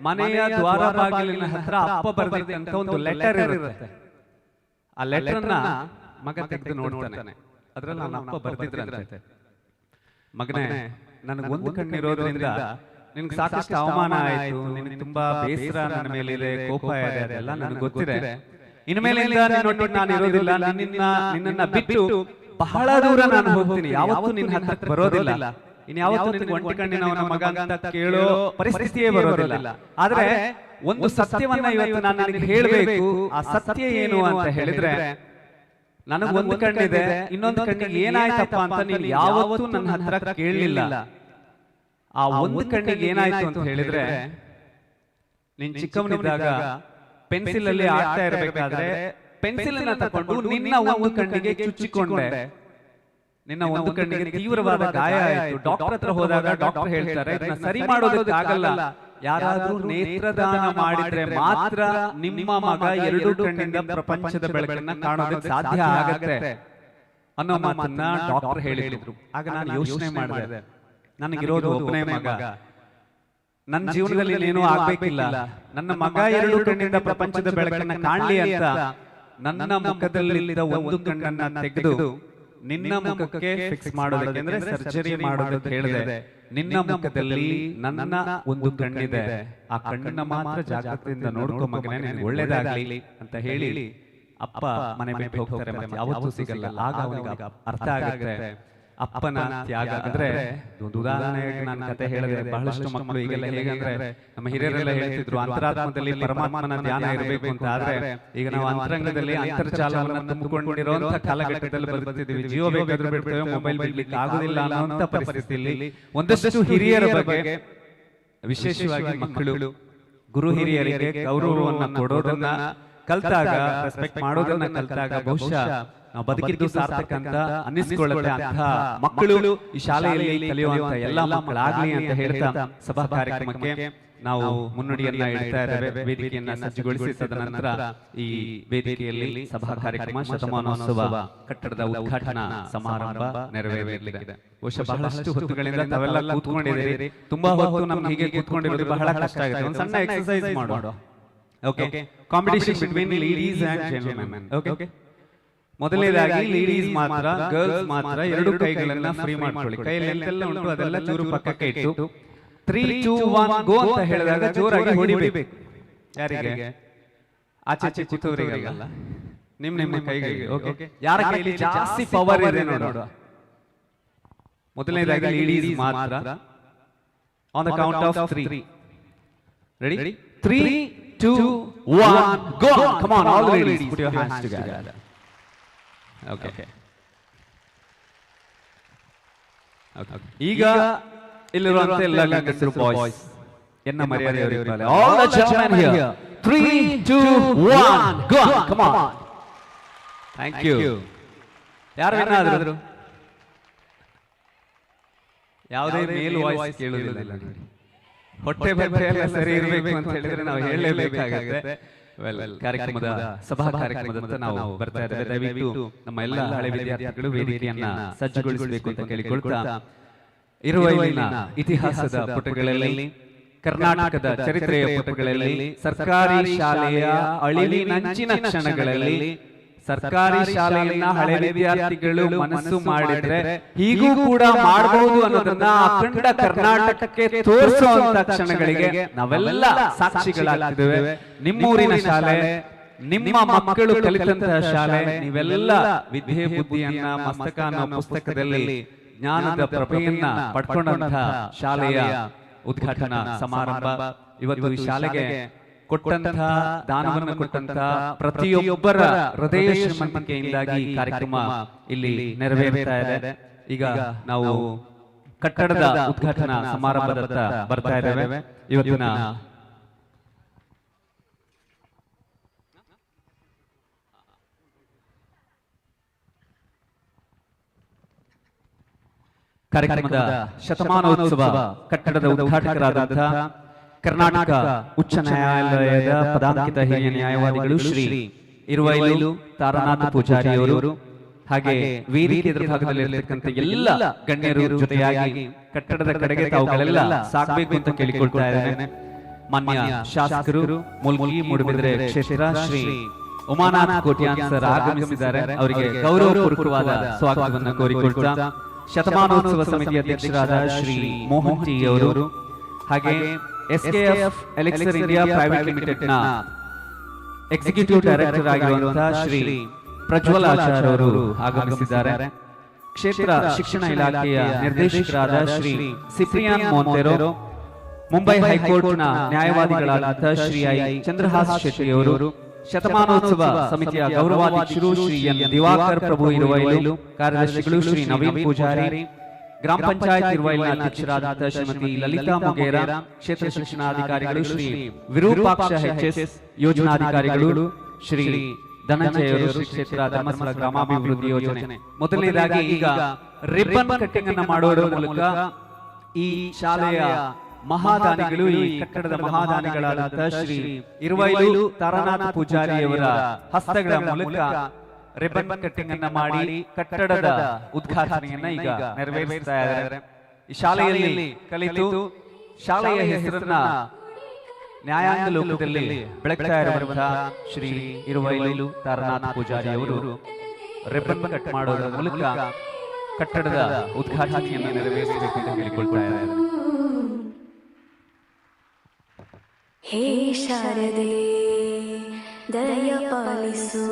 ಮನೆಯ ದ್ವಾರ ಬಾಗಿಲಿನ ಹತ್ರ ಅಪ್ಪ ಬರ್ದಿದ್ದಂತ ಒಂದು ಲೆಟರ್ ಇರುತ್ತೆ. ಆ ಲೆಟರ್ನ ಮಗ ತೆಗೆದು ನೋಡ್ತಾನೆ. ಅದ್ರಲ್ಲಿ ನನ್ನ ಅಪ್ಪ ಬರ್ದಿದ್ರಂತೆ, ಮಗನೇ ನನಗೊಂದು ಕಣ್ಣಿರೋದ್ರಿಂದ ನಿನ್ಗೆ ಸಾಕಷ್ಟು ಅವಮಾನ ಆಯ್ತು, ನಿನ್ಗೆ ತುಂಬಾ ಬೇಸರ ನನ್ನ ಮೇಲಿದೆ, ಕೋಪ ಇದೆ, ಅದೆಲ್ಲ ನನಗೆ ಗೊತ್ತಿದೆ. ಇನ್ಮೇಲಿಂದ ನಿನ್ನೊಟ್ಟಿಗೆ ನಾನು ಇರೋದಿಲ್ಲ, ನಿನ್ನನ್ನ ಬಿಟ್ಟು ಬಹಳ ದೂರ ನಾನು ಹೋಗ್ತೀನಿ, ಯಾವತ್ತೂ ನಿನ್ನ ಹತ್ರಕ್ಕೆ ಬರೋದಿಲ್ಲ. ಇನ್ಯಾವತ್ತೂ ನಿನ್ಗೆ ಒಂಟಿ ಕಣ್ಣಿನವನ ಮಗ ಅಂತ ಕೇಳೋ ಪರಿಸ್ಥಿತಿಯೇ ಬರೋದಿಲ್ಲ. ಆದ್ರೆ ಒಂದು ಸತ್ಯವನ್ನ ಇವತ್ತು ನಾನು ನಿನಗೆ ಹೇಳಬೇಕು. ಆ ಸತ್ಯ ಏನು ಅಂತ ಹೇಳಿದ್ರೆ, ನನಗೊಂದು ಕಣ್ಣಿದೆ, ಇನ್ನೊಂದು ಕಣ್ಣಿಗೆ ಏನಾಯ್ತಪ್ಪ ಅಂತ ನೀನು ಯಾವತ್ತೂ ನನ್ನ ಹತ್ರ ಕೇಳಲಿಲ್ಲ. ಆ ಒಂದು ಕಣ್ಣಿಗೆ ಏನಾಯ್ತು ಅಂತ ಹೇಳಿದ್ರೆ, ನೀನ್ ಚಿಕ್ಕವನಿದ್ದಾಗ ಪೆನ್ಸಿಲ್ ಅಲ್ಲಿ ಆಡ್ತಾ ಇರಬೇಕಾದ್ರೆ ಪೆನ್ಸಿಲ್ ಅನ್ನ ತಕೊಂಡು ನಿನ್ನ ಒಂದು ಕಣ್ಣಿಗೆ ಚುಚ್ಚಿಕೊಂಡೆ. ನಿನ್ನ ಒಂದು ಕಣ್ಣಿಗೆ ತೀವ್ರವಾದ ಗಾಯ ಆಯಿತು. ಡಾಕ್ಟರ್ ಹತ್ರ ಹೋದಾಗ ಡಾಕ್ಟರ್ ಹೇಳ್ತಾರೆ, ಇದನ್ನ ಸರಿ ಮಾಡೋದಕ್ಕಾಗಲ್ಲ, ಯಾರಾದ್ರೂ ನೇತ್ರದಾನ ಮಾಡಿದ್ರೆ ಮಾತ್ರ ನಿಮ್ಮ ಮಗ ಎರಡು ಕಣ್ಣಿಂದ ಪ್ರಪಂಚದ ಬೆಳಕನ್ನ ಕಾಣೋದಕ್ಕೆ ಸಾಧ್ಯ ಆಗತ್ತೆ ಅನ್ನೋ ಮಾತನ್ನ ಡಾಕ್ಟರ್ ಹೇಳಿದ್ರು. ಆಗ ನಾನು ಯೋಚನೆ ಮಾಡಿದೆ, ನನಗಿರೋದು ಒಬ್ಬನೇ ಮಗ, ನನ್ನ ಜೀವನದಲ್ಲಿ ಏನೂ ಆಗ್ಬೇಕಿಲ್ಲ, ನನ್ನ ಮಗ ಎರಡು ಕಣ್ಣಿಂದ ಪ್ರಪಂಚದ ಬೆಳಕನ್ನ ಕಾಣ್ಲಿ ಅಂತ ನನ್ನ ಮುಖದಲ್ಲಿದ್ದ ಒಂದು ಕಣ್ಣನ್ನ ತೆಗೆದು ನಿನ್ನ ಮುಖಕ್ಕೆ ಫಿಕ್ಸ್ ಮಾಡೋದಕ್ಕೆ, ಅಂದ್ರೆ ಸರ್ಜರಿ ಮಾಡೋದಕ್ಕೆ ಹೇಳಿದೆ. ನಿನ್ನ ಮುಖದಲ್ಲಿ ನನ್ನ ಒಂದು ಕಣ್ಣಿದೆ, ಆ ಕಣ್ಣನ್ನ ಮಾತ್ರ ಜಾಗ್ರತೆಯಿಂದ ನೋಡ್ಕೊ ಮಗನೇ, ನಿನಗೆ ಒಳ್ಳೇದಾಗ್ಲಿ ಅಂತ ಹೇಳಿ ಅಪ್ಪ ಮನೆ ಬಿಟ್ಟು ಹೋಗ್ತಾರೆ. ಮತ್ತೆ ಯಾವತ್ತೂ ಸಿಗಲ್ಲ. ಆಗ ಅವನಿಗೆ ಅರ್ಥ ಆಗುತ್ತೆ, ಅಪ್ಪನ ತ್ಯಾಗ ಅಂದ್ರೆ ಒಂದು ಉದಾಹರಣೆಗೆ ನಾನು ಕತೆ ಹೇಳಿದ್ರೆ ಬಹಳಷ್ಟು ಮಕ್ಕಳು ಈಗೆಲ್ಲ ಹೇಗಂದ್ರೆ ನಮ್ಮ ಹಿರಿಯರೆಲ್ಲ ಹೇಳ್ತಿದ್ರು ಅಂತರಾತ್ಮದಲ್ಲಿ ಪರಮಾತ್ಮನ ಧ್ಯಾನ ಇರಬೇಕು ಅಂತ. ಆದ್ರೆ ಈಗ ನಾವು ಅಂತರಂಗದಲ್ಲಿ ಅಂತರ್ಜಾಲವನ್ನು ತುಂಬಿಕೊಂಡಿರುವಂತಹ ಕಾಲಘಟ್ಟದಲ್ಲಿ ಬದುಕ್ತಿದ್ದೀವಿ. ಜಿಯೋ ಬೇಕಾದ್ರೂ ಬಿಡ್ತೇವೆ, ಮೊಬೈಲ್ ಬಿಡ್ಲಿಕ್ಕೆ ಆಗುದಿಲ್ಲ ಅನ್ನೋಂಥ ಪರಿಸ್ಥಿತಿಯಲ್ಲಿ ಒಂದಷ್ಟು ಹಿರಿಯರ ಬಗ್ಗೆ, ವಿಶೇಷವಾಗಿ ಮಕ್ಕಳು ಗುರು ಹಿರಿಯರಿಗೆ ಗೌರವವನ್ನ ಕೊಡೋದನ್ನ ಕಲ್ತಾಗ, ರೆಸ್ಪೆಕ್ಟ್ ಮಾಡೋದನ್ನ ಕಲ್ತಾಗ ಬಹುಶಃ ನಾವು ಬದುಕಿದ್ದು ಸಾರ್ಥಕ ಅಂತ ಅನ್ನಿಸ್ಕೊಳ್ಳುತ್ತೆ. ಅಂತ ಮಕ್ಕಳು ಈ ಶಾಲೆಯಲ್ಲಿ ಕಲಿಯುವಂತ ಎಲ್ಲ ಮಕ್ಕಳಾಗ್ಲಿ ಅಂತ ಹೇಳ್ತಾ ಸಭಾ ಕಾರ್ಯಕ್ರಮಕ್ಕೆ ನಾವು ಮುನ್ನುಡಿಯನ್ನ ಇಡ್ತಾ ಇದ್ದೇವೆ. ವೇದಿಕೆಯನ್ನ ಸಜ್ಜುಗೊಳಿಸಿ ತದನಂತರ ಈ ವೇದಿಕೆಯಲ್ಲಿ ಸಭಾ ಕಾರ್ಯಕ್ರಮ ಶತಮಾನೋತ್ಸವ ಕಟ್ಟಡದ ಉದ್ಘಾಟನಾ ಸಮಾರಂಭ ನೆರವೇರಲಿದೆ. ಬಹುಶಃ ಬಹಳಷ್ಟು ಹೊತ್ತುಗಳಿಂದ ತಾವೆಲ್ಲ ಕೂತ್ಕೊಂಡಿದ್ದೀರಿ. ತುಂಬಾ ಹೊತ್ತು ನಮ್ಗೆ ಹೀಗೆ ಕೂತ್ಕೊಂಡಿರೋದು ಬಹಳ ಕಷ್ಟ ಆಗುತ್ತೆ. ಒಂದು ಸಣ್ಣ ಎಕ್ಸರ್ಸೈಸ್ ಮಾಡೋಣ. Okay, competition between ladies and gentlemen. Okay, ಮೊದಲನೇದಾಗಿ ಲೇಡೀಸ್ ಮಾತ್ರ, ಗರ್ಲ್ಸ್ ಮಾತ್ರ ಎರಡು ಕೈಗಳನ್ನ ಫ್ರೀ ಮಾಡ್ಕೊಳ್ಳಿ. ಕೈಯಲ್ಲಿ ಎಂತೆಲ್ಲ ಉಂಟು ಅದೆಲ್ಲ ಚೂರು ಪಕ್ಕಕ್ಕೆ ಇಟ್ಟು 3, 2, 1 ಗೋ ಅಂತ ಹೇಳಿದಾಗ ಜೋರಾಗಿ ಹೊಡಿಬೇಕು. ಯಾರಿಗೆ? ಆಚೆ ಕೂತವರಿಗಲ್ಲ, ನಿಮ್ಮ ಕೈಗಳಿಗೆ. ಓಕೆ, ಯಾರ ಕೈಯಲ್ಲಿ ಜಾಸ್ತಿ ಪವರ್ ಇದೆ ನೋಡುವ. ಮೊದಲನೇದಾಗಿ ಲೇಡೀಸ್ ಮಾತ್ರ. On the count of 3. Ready? 3, 2, 1 go. Come on, all ladies put your hands together. Okay, ಈಗ ಇಲ್ಲಿರುವಂತ ಎಲ್ಲ ಗಂಡಸರು, ಬಾಯ್ಸ್, ಎನ್ನ ಮರ್ಯಾದೆಯವರಿದ್ದಾರೆ. All the gentlemen here. 3, 2, 1 go. Come on. Thank you. ಯಾರು ವಿನ್ ಆದ್ರು? ಯಾವುದೇ ಮೇಲ್ ವಾಯ್ಸ್ ಕೇಳುವುದಿಲ್ಲ ನೋಡಿ. ಹೊಟ್ಟೆ ಬಟ್ಟೆ ಎಲ್ಲ ಸರಿ ಇರಬೇಕು ಅಂತ ಹೇಳಿದ್ರೆ ನಾವು ಹೇಳಲೇಬೇಕಾಗುತ್ತೆ. ಕಾರ್ಯಕ್ರಮದ ಸಭಾ ಕಾರ್ಯಕ್ರಮದಂತ ನಾವು ಬರ್ತಾ ಇದ್ದೇವೆ. ದಯವಿಟ್ಟು ನಮ್ಮ ಎಲ್ಲ ಹಳೆ ವಿದ್ಯಾರ್ಥಿಗಳು ವೇದಿಕೆಯನ್ನ ಸಜ್ಜುಗೊಳಿಸಬೇಕು ಅಂತ ಕೇಳಿಕೊಳ್ತಾ, ಇರುವ ಇಲ್ಲಿನ ಇತಿಹಾಸದ ಪುಟಗಳಲ್ಲಿ, ಕರ್ನಾಟಕದ ಚರಿತ್ರೆಯ ಪುಟಗಳಲ್ಲಿ, ಸರ್ಕಾರಿ ಶಾಲೆಯ ಅಳಿವಿನಂಚಿನ ಕ್ಷಣಗಳಲ್ಲಿ, ಸರ್ಕಾರಿ ಶಾಲೆಯನ್ನ ಹಳೆ ವಿದ್ಯಾರ್ಥಿಗಳು ಮನಸ್ಸು ಮಾಡಿದ್ರೆ ಹೀಗೂ ಕೂಡ ಮಾಡಬಹುದು ಅನ್ನೋದನ್ನ ಅಖಂಡ ಕರ್ನಾಟಕಕ್ಕೆ ತೋರಿಸುವಂತ ಕ್ಷಣಗಳಿಗೆ ನಾವೆಲ್ಲ ಸಾಕ್ಷಿಗಳಾಗಿದ್ದೇವೆ. ನಿಮ್ಮೂರಿನ ಶಾಲೆ, ನಿಮ್ಮ ಮಕ್ಕಳು ಕಲಿತಂತಹ ಶಾಲೆ, ನೀವೆಲ್ಲ ವಿದ್ಯೆ ಬುದ್ಧಿಯನ್ನ ಮಸ್ತಕ ಅನ್ನೋ ಪುಸ್ತಕದಲ್ಲಿ ಜ್ಞಾನದ ಪ್ರಭೆಯನ್ನ ಪಡ್ಕೊಂಡಂತಹ ಶಾಲೆಯ ಉದ್ಘಾಟನಾ ಸಮಾರಂಭ. ಇವತ್ತು ಈ ಶಾಲೆಗೆ ಕೊಟ್ಟಂತಹ ದಾನವನ್ನು ಕೊಟ್ಟಂತಹ ಪ್ರತಿಯೊಬ್ಬರ ಹೃದಯ ಶ್ರೀಮಂತಿಕೆಯಿಂದಾಗಿ ಕಾರ್ಯಕ್ರಮ ಇಲ್ಲಿ ನೆರವೇರ್ತಾ ಇದೆ. ಈಗ ನಾವು ಕಟ್ಟಡದ ಉದ್ಘಾಟನಾ ಸಮಾರಂಭದತ್ತ ಬರ್ತಾ ಇದ್ದೇವೆ. ಇವತ್ತಿನ ಕಾರ್ಯಕ್ರಮದ ಶತಮಾನೋತ್ಸವ ಕಟ್ಟಡದ ಉದ್ಘಾಟಕರಾದಂತಹ ಕರ್ನಾಟಕ ಉಚ್ಚ ನ್ಯಾಯಾಲಯದ ಪದಾಂಕಿತ ಹಿರಿಯ ನ್ಯಾಯವಾದಿಗಳು ಶ್ರೀ ಇರುವೈಲು ತಾರನಾಥ ಪೂಜಾರಿ ಅವರು, ಹಾಗೆ ವೇದಿಕೆ ಎದುರು ಭಾಗದಲ್ಲಿ ಇರತಕ್ಕಂಥ ಎಲ್ಲ ಗಣ್ಯರು ಜೊತೆಯಾಗಿ ಕಟ್ಟಡದ ಕಡೆಗೆ ತಾವುಗಳೆಲ್ಲ ಸಾಗಬೇಕು ಅಂತ ಕೇಳಿಕೊಳ್ತಾ ಇದ್ದೇನೆ. ಮಾನ್ಯ ಶಾಸಕರು ಮುಲ್ಕಿ ಮೂಡುಬಿದಿರೆ ಕ್ಷೇತ್ರ ಶ್ರೀ ಉಮಾನಾಥ್ ಕೋಟ್ಯಾನ್ ಸರ್ ಆಗಮಿಸಿದ್ದಾರೆ. ಅವರಿಗೆ ಗೌರವಪೂರ್ವಕವಾದ ಸ್ವಾಗತವನ್ನು ಕೋರಿಕೊಳ್ತಾ, ಶತಮಾನೋತ್ಸವ ಸಮಿತಿ ಅಧ್ಯಕ್ಷರಾದ ಶ್ರೀ ಮೋಹನ್ ಟಿ ಅವರು, ಹಾಗೆ SKF ಎಲೆಕ್ಸರ್ ಇಂಡಿಯಾ ಪ್ರೈವೇಟ್ ಲಿಮಿಟೆಡ್ ನ ಎಕ್ಸಿಕ್ಯೂಟಿವ್ ಡೈರೆಕ್ಟರ್ ಆಗಿರುವಂತಹ ಶ್ರೀ ಪ್ರಜ್ವಲ್ ಆಚಾರ್ಯ ಅವರು ಆಗಮಿಸಿದ್ದಾರೆ. ಕ್ಷೇತ್ರ ಶಿಕ್ಷಣ ಇಲಾಖೆಯ ನಿರ್ದೇಶಕರಾದ ಶ್ರೀ ಸಿಪ್ರಿಯಾನ್ ಮೊಂತೆರೋ, ಮುಂಬೈ ಹೈಕೋರ್ಟ್ ನ ನ್ಯಾಯವಾದಿಗಳಾದ ಶ್ರೀ ಐ ಚಂದ್ರಹಾಸ್ ಶೆಟ್ಟಿ ಅವರು, ಶತಮಾನೋತ್ಸವ ಸಮಿತಿಯ ಗೌರವಾಧ್ಯಕ್ಷರು ಶ್ರೀ ಎನ್ ದಿವಾಕರ್ ಪ್ರಭು ಇರುವೈಲು, ಕಾರ್ಯದರ್ಶಿಗಳು ಶ್ರೀ ನವೀನ್ ಪೂಜಾರಿ, ಗ್ರಾಮ ಪಂಚಾಯತ್ ಇರುವೈಲಿನ ಅಧ್ಯಕ್ಷರಾದ ಶ್ರೀಮತಿ ಲಲಿತಾ ಮುಗೇರ, ಕ್ಷೇತ್ರ ಶಿಕ್ಷಣಾಧಿಕಾರಿಗಳು ಶ್ರೀ ವಿರೂಪಾಕ್ಷ HS, ಯೋಜನಾಧಿಕಾರಿಗಳು ಶ್ರೀ ಧನಂಜಯರು, ಶ್ರೀ ಕ್ಷೇತ್ರ ಧರ್ಮಸ್ಥಳ ಗ್ರಾಮಾಭಿವೃದ್ಧಿ ಯೋಜನೆ. ಮೊದಲನೇದಾಗಿ ಈಗ ರಿಬ್ಬನ್ ಕಟ್ಟಿಂಗ್ ಅನ್ನು ಮಾಡುವುದರ ಮೂಲಕ ಈ ಶಾಲೆಯ ಮಹಾದಾನಿಗಳು, ಈ ಕಟ್ಟಡದ ಮಹಾದಾನಿಗಳಾದ ಶ್ರೀ ಇರುವೈಲು ತಾರನಾಥ ಪೂಜಾರಿಯವರ ಹಸ್ತಗಳ ಮೂಲಕ ರಿಬ್ಬನ್ ಕಟ್ಟಿಂಗ್ ಅನ್ನ ಮಾಡಿ ಕಟ್ಟಡದ ಉದ್ಘಾಟನೆಯನ್ನ ಈಗ ನೆರವೇರಿಸ್ತಾ ಇದ್ದಾರೆ. ಈ ಶಾಲೆಯಲ್ಲಿ ಕಲಿತು ಶಾಲೆಯ ಹೆಸರನ್ನ ನ್ಯಾಯಾಂಗ ಲೋಕದಲ್ಲಿ ಬೆಳಗ್ತಾ ಇರುವಂತಹ ಶ್ರೀ ಇರುವೈಲು ತಾರನಾಥ ಪೂಜಾರಿ ಅವರು ರಿಬ್ಬನ್ ಕಟ್ ಮಾಡೋದ್ರ ಮೂಲಕ ಕಟ್ಟಡದ ಉದ್ಘಾಟನೆಯನ್ನು ನೆರವೇರಿಸಬೇಕು ಅಂತ ಹೇಳಿಕೊಳ್ತಾ ಇದ್ದಾರೆ. ಹೇ ಶಾರದೆ ದಯ ಪಾಲಿಸು,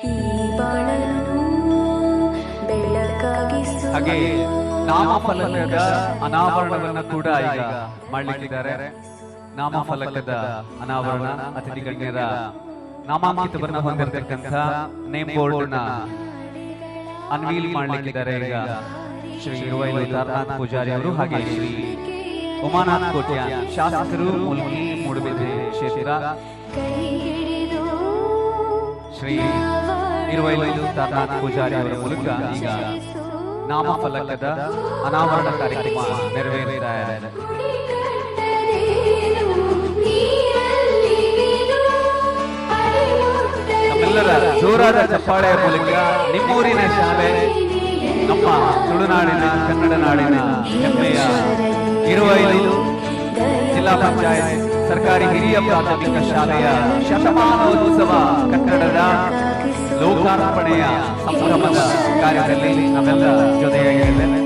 ಈ ಬಾಳನ್ನು ಬೆಳಕಾಗಿಸು. ಹಾಗೆ ನಾಮಫಲಕದ ಅನಾವರಣವನ್ನ ಕೂಡ ಈಗ ಮಾಡಲಿಕ್ಕಿದ್ದಾರೆ. ನಾಮಫಲಕದ ಅನಾವರಣ ಅತಿಥಿ ಗಣ್ಯರ ನಾಮಾಂಕಿತವನ್ನ ಹೊಂದಿರತಕ್ಕಂಥ ನೇಮ್ ಬೋರ್ಡ್ ನ ಅನ್ವೀಲ್ ಮಾಡಲಿಕ್ಕಿದ್ದಾರೆ ಈಗ ಶ್ರೀ ಇರುವೈಲು ತಾರನಾಥ್ ಪೂಜಾರಿ ಅವರು. ಹಾಗೆ ಶ್ರೀ ಉಮಾನಾಥ್ ಕೋಟ್ಯಾನ್ ಶಾಸಕರು, ಮುಲ್ಕಿ ಮೂಡುಬಿದ್ರೆ ಕ್ಷೇತ್ರ. ಶ್ರೀ ಇರುವೈಲು ತಾರನಾಥ್ ಪೂಜಾರಿ ಅವರ ಮೂಲಕ ಈಗ ನಾಮಫಲಕದ ಅನಾವರಣ ಕಾರ್ಯಕ್ರಮ ನೆರವೇರಿಸ್ತಾ ಇದೆ. ನಮ್ಮೆಲ್ಲರ ಜೋರಾದ ಚಪ್ಪಾಳೆಯ ಮೂಲಕ ನಿಮ್ಮೂರಿನ ಶಾಲೆ, ನಮ್ಮ ತುಳುನಾಡಿನ ಕನ್ನಡ ನಾಡಿನ ಹೆಮ್ಮೆಯ ಇರುವೈಲು ಜಿಲ್ಲಾ ಪಂಚಾಯತ್ ಸರ್ಕಾರಿ ಹಿರಿಯ ಪ್ರಾಥಮಿಕ ಶಾಲೆಯ ಶತಮಾನೋತ್ಸವ ಕಟ್ಟಡದ ಲೋಕಾರ್ಪಣೆಯ ಸಂಭ್ರಮದ ಕಾರ್ಯದಲ್ಲಿ ನಾವೆಲ್ಲ ಜೊತೆಯಾಗಿದ್ದೇವೆ.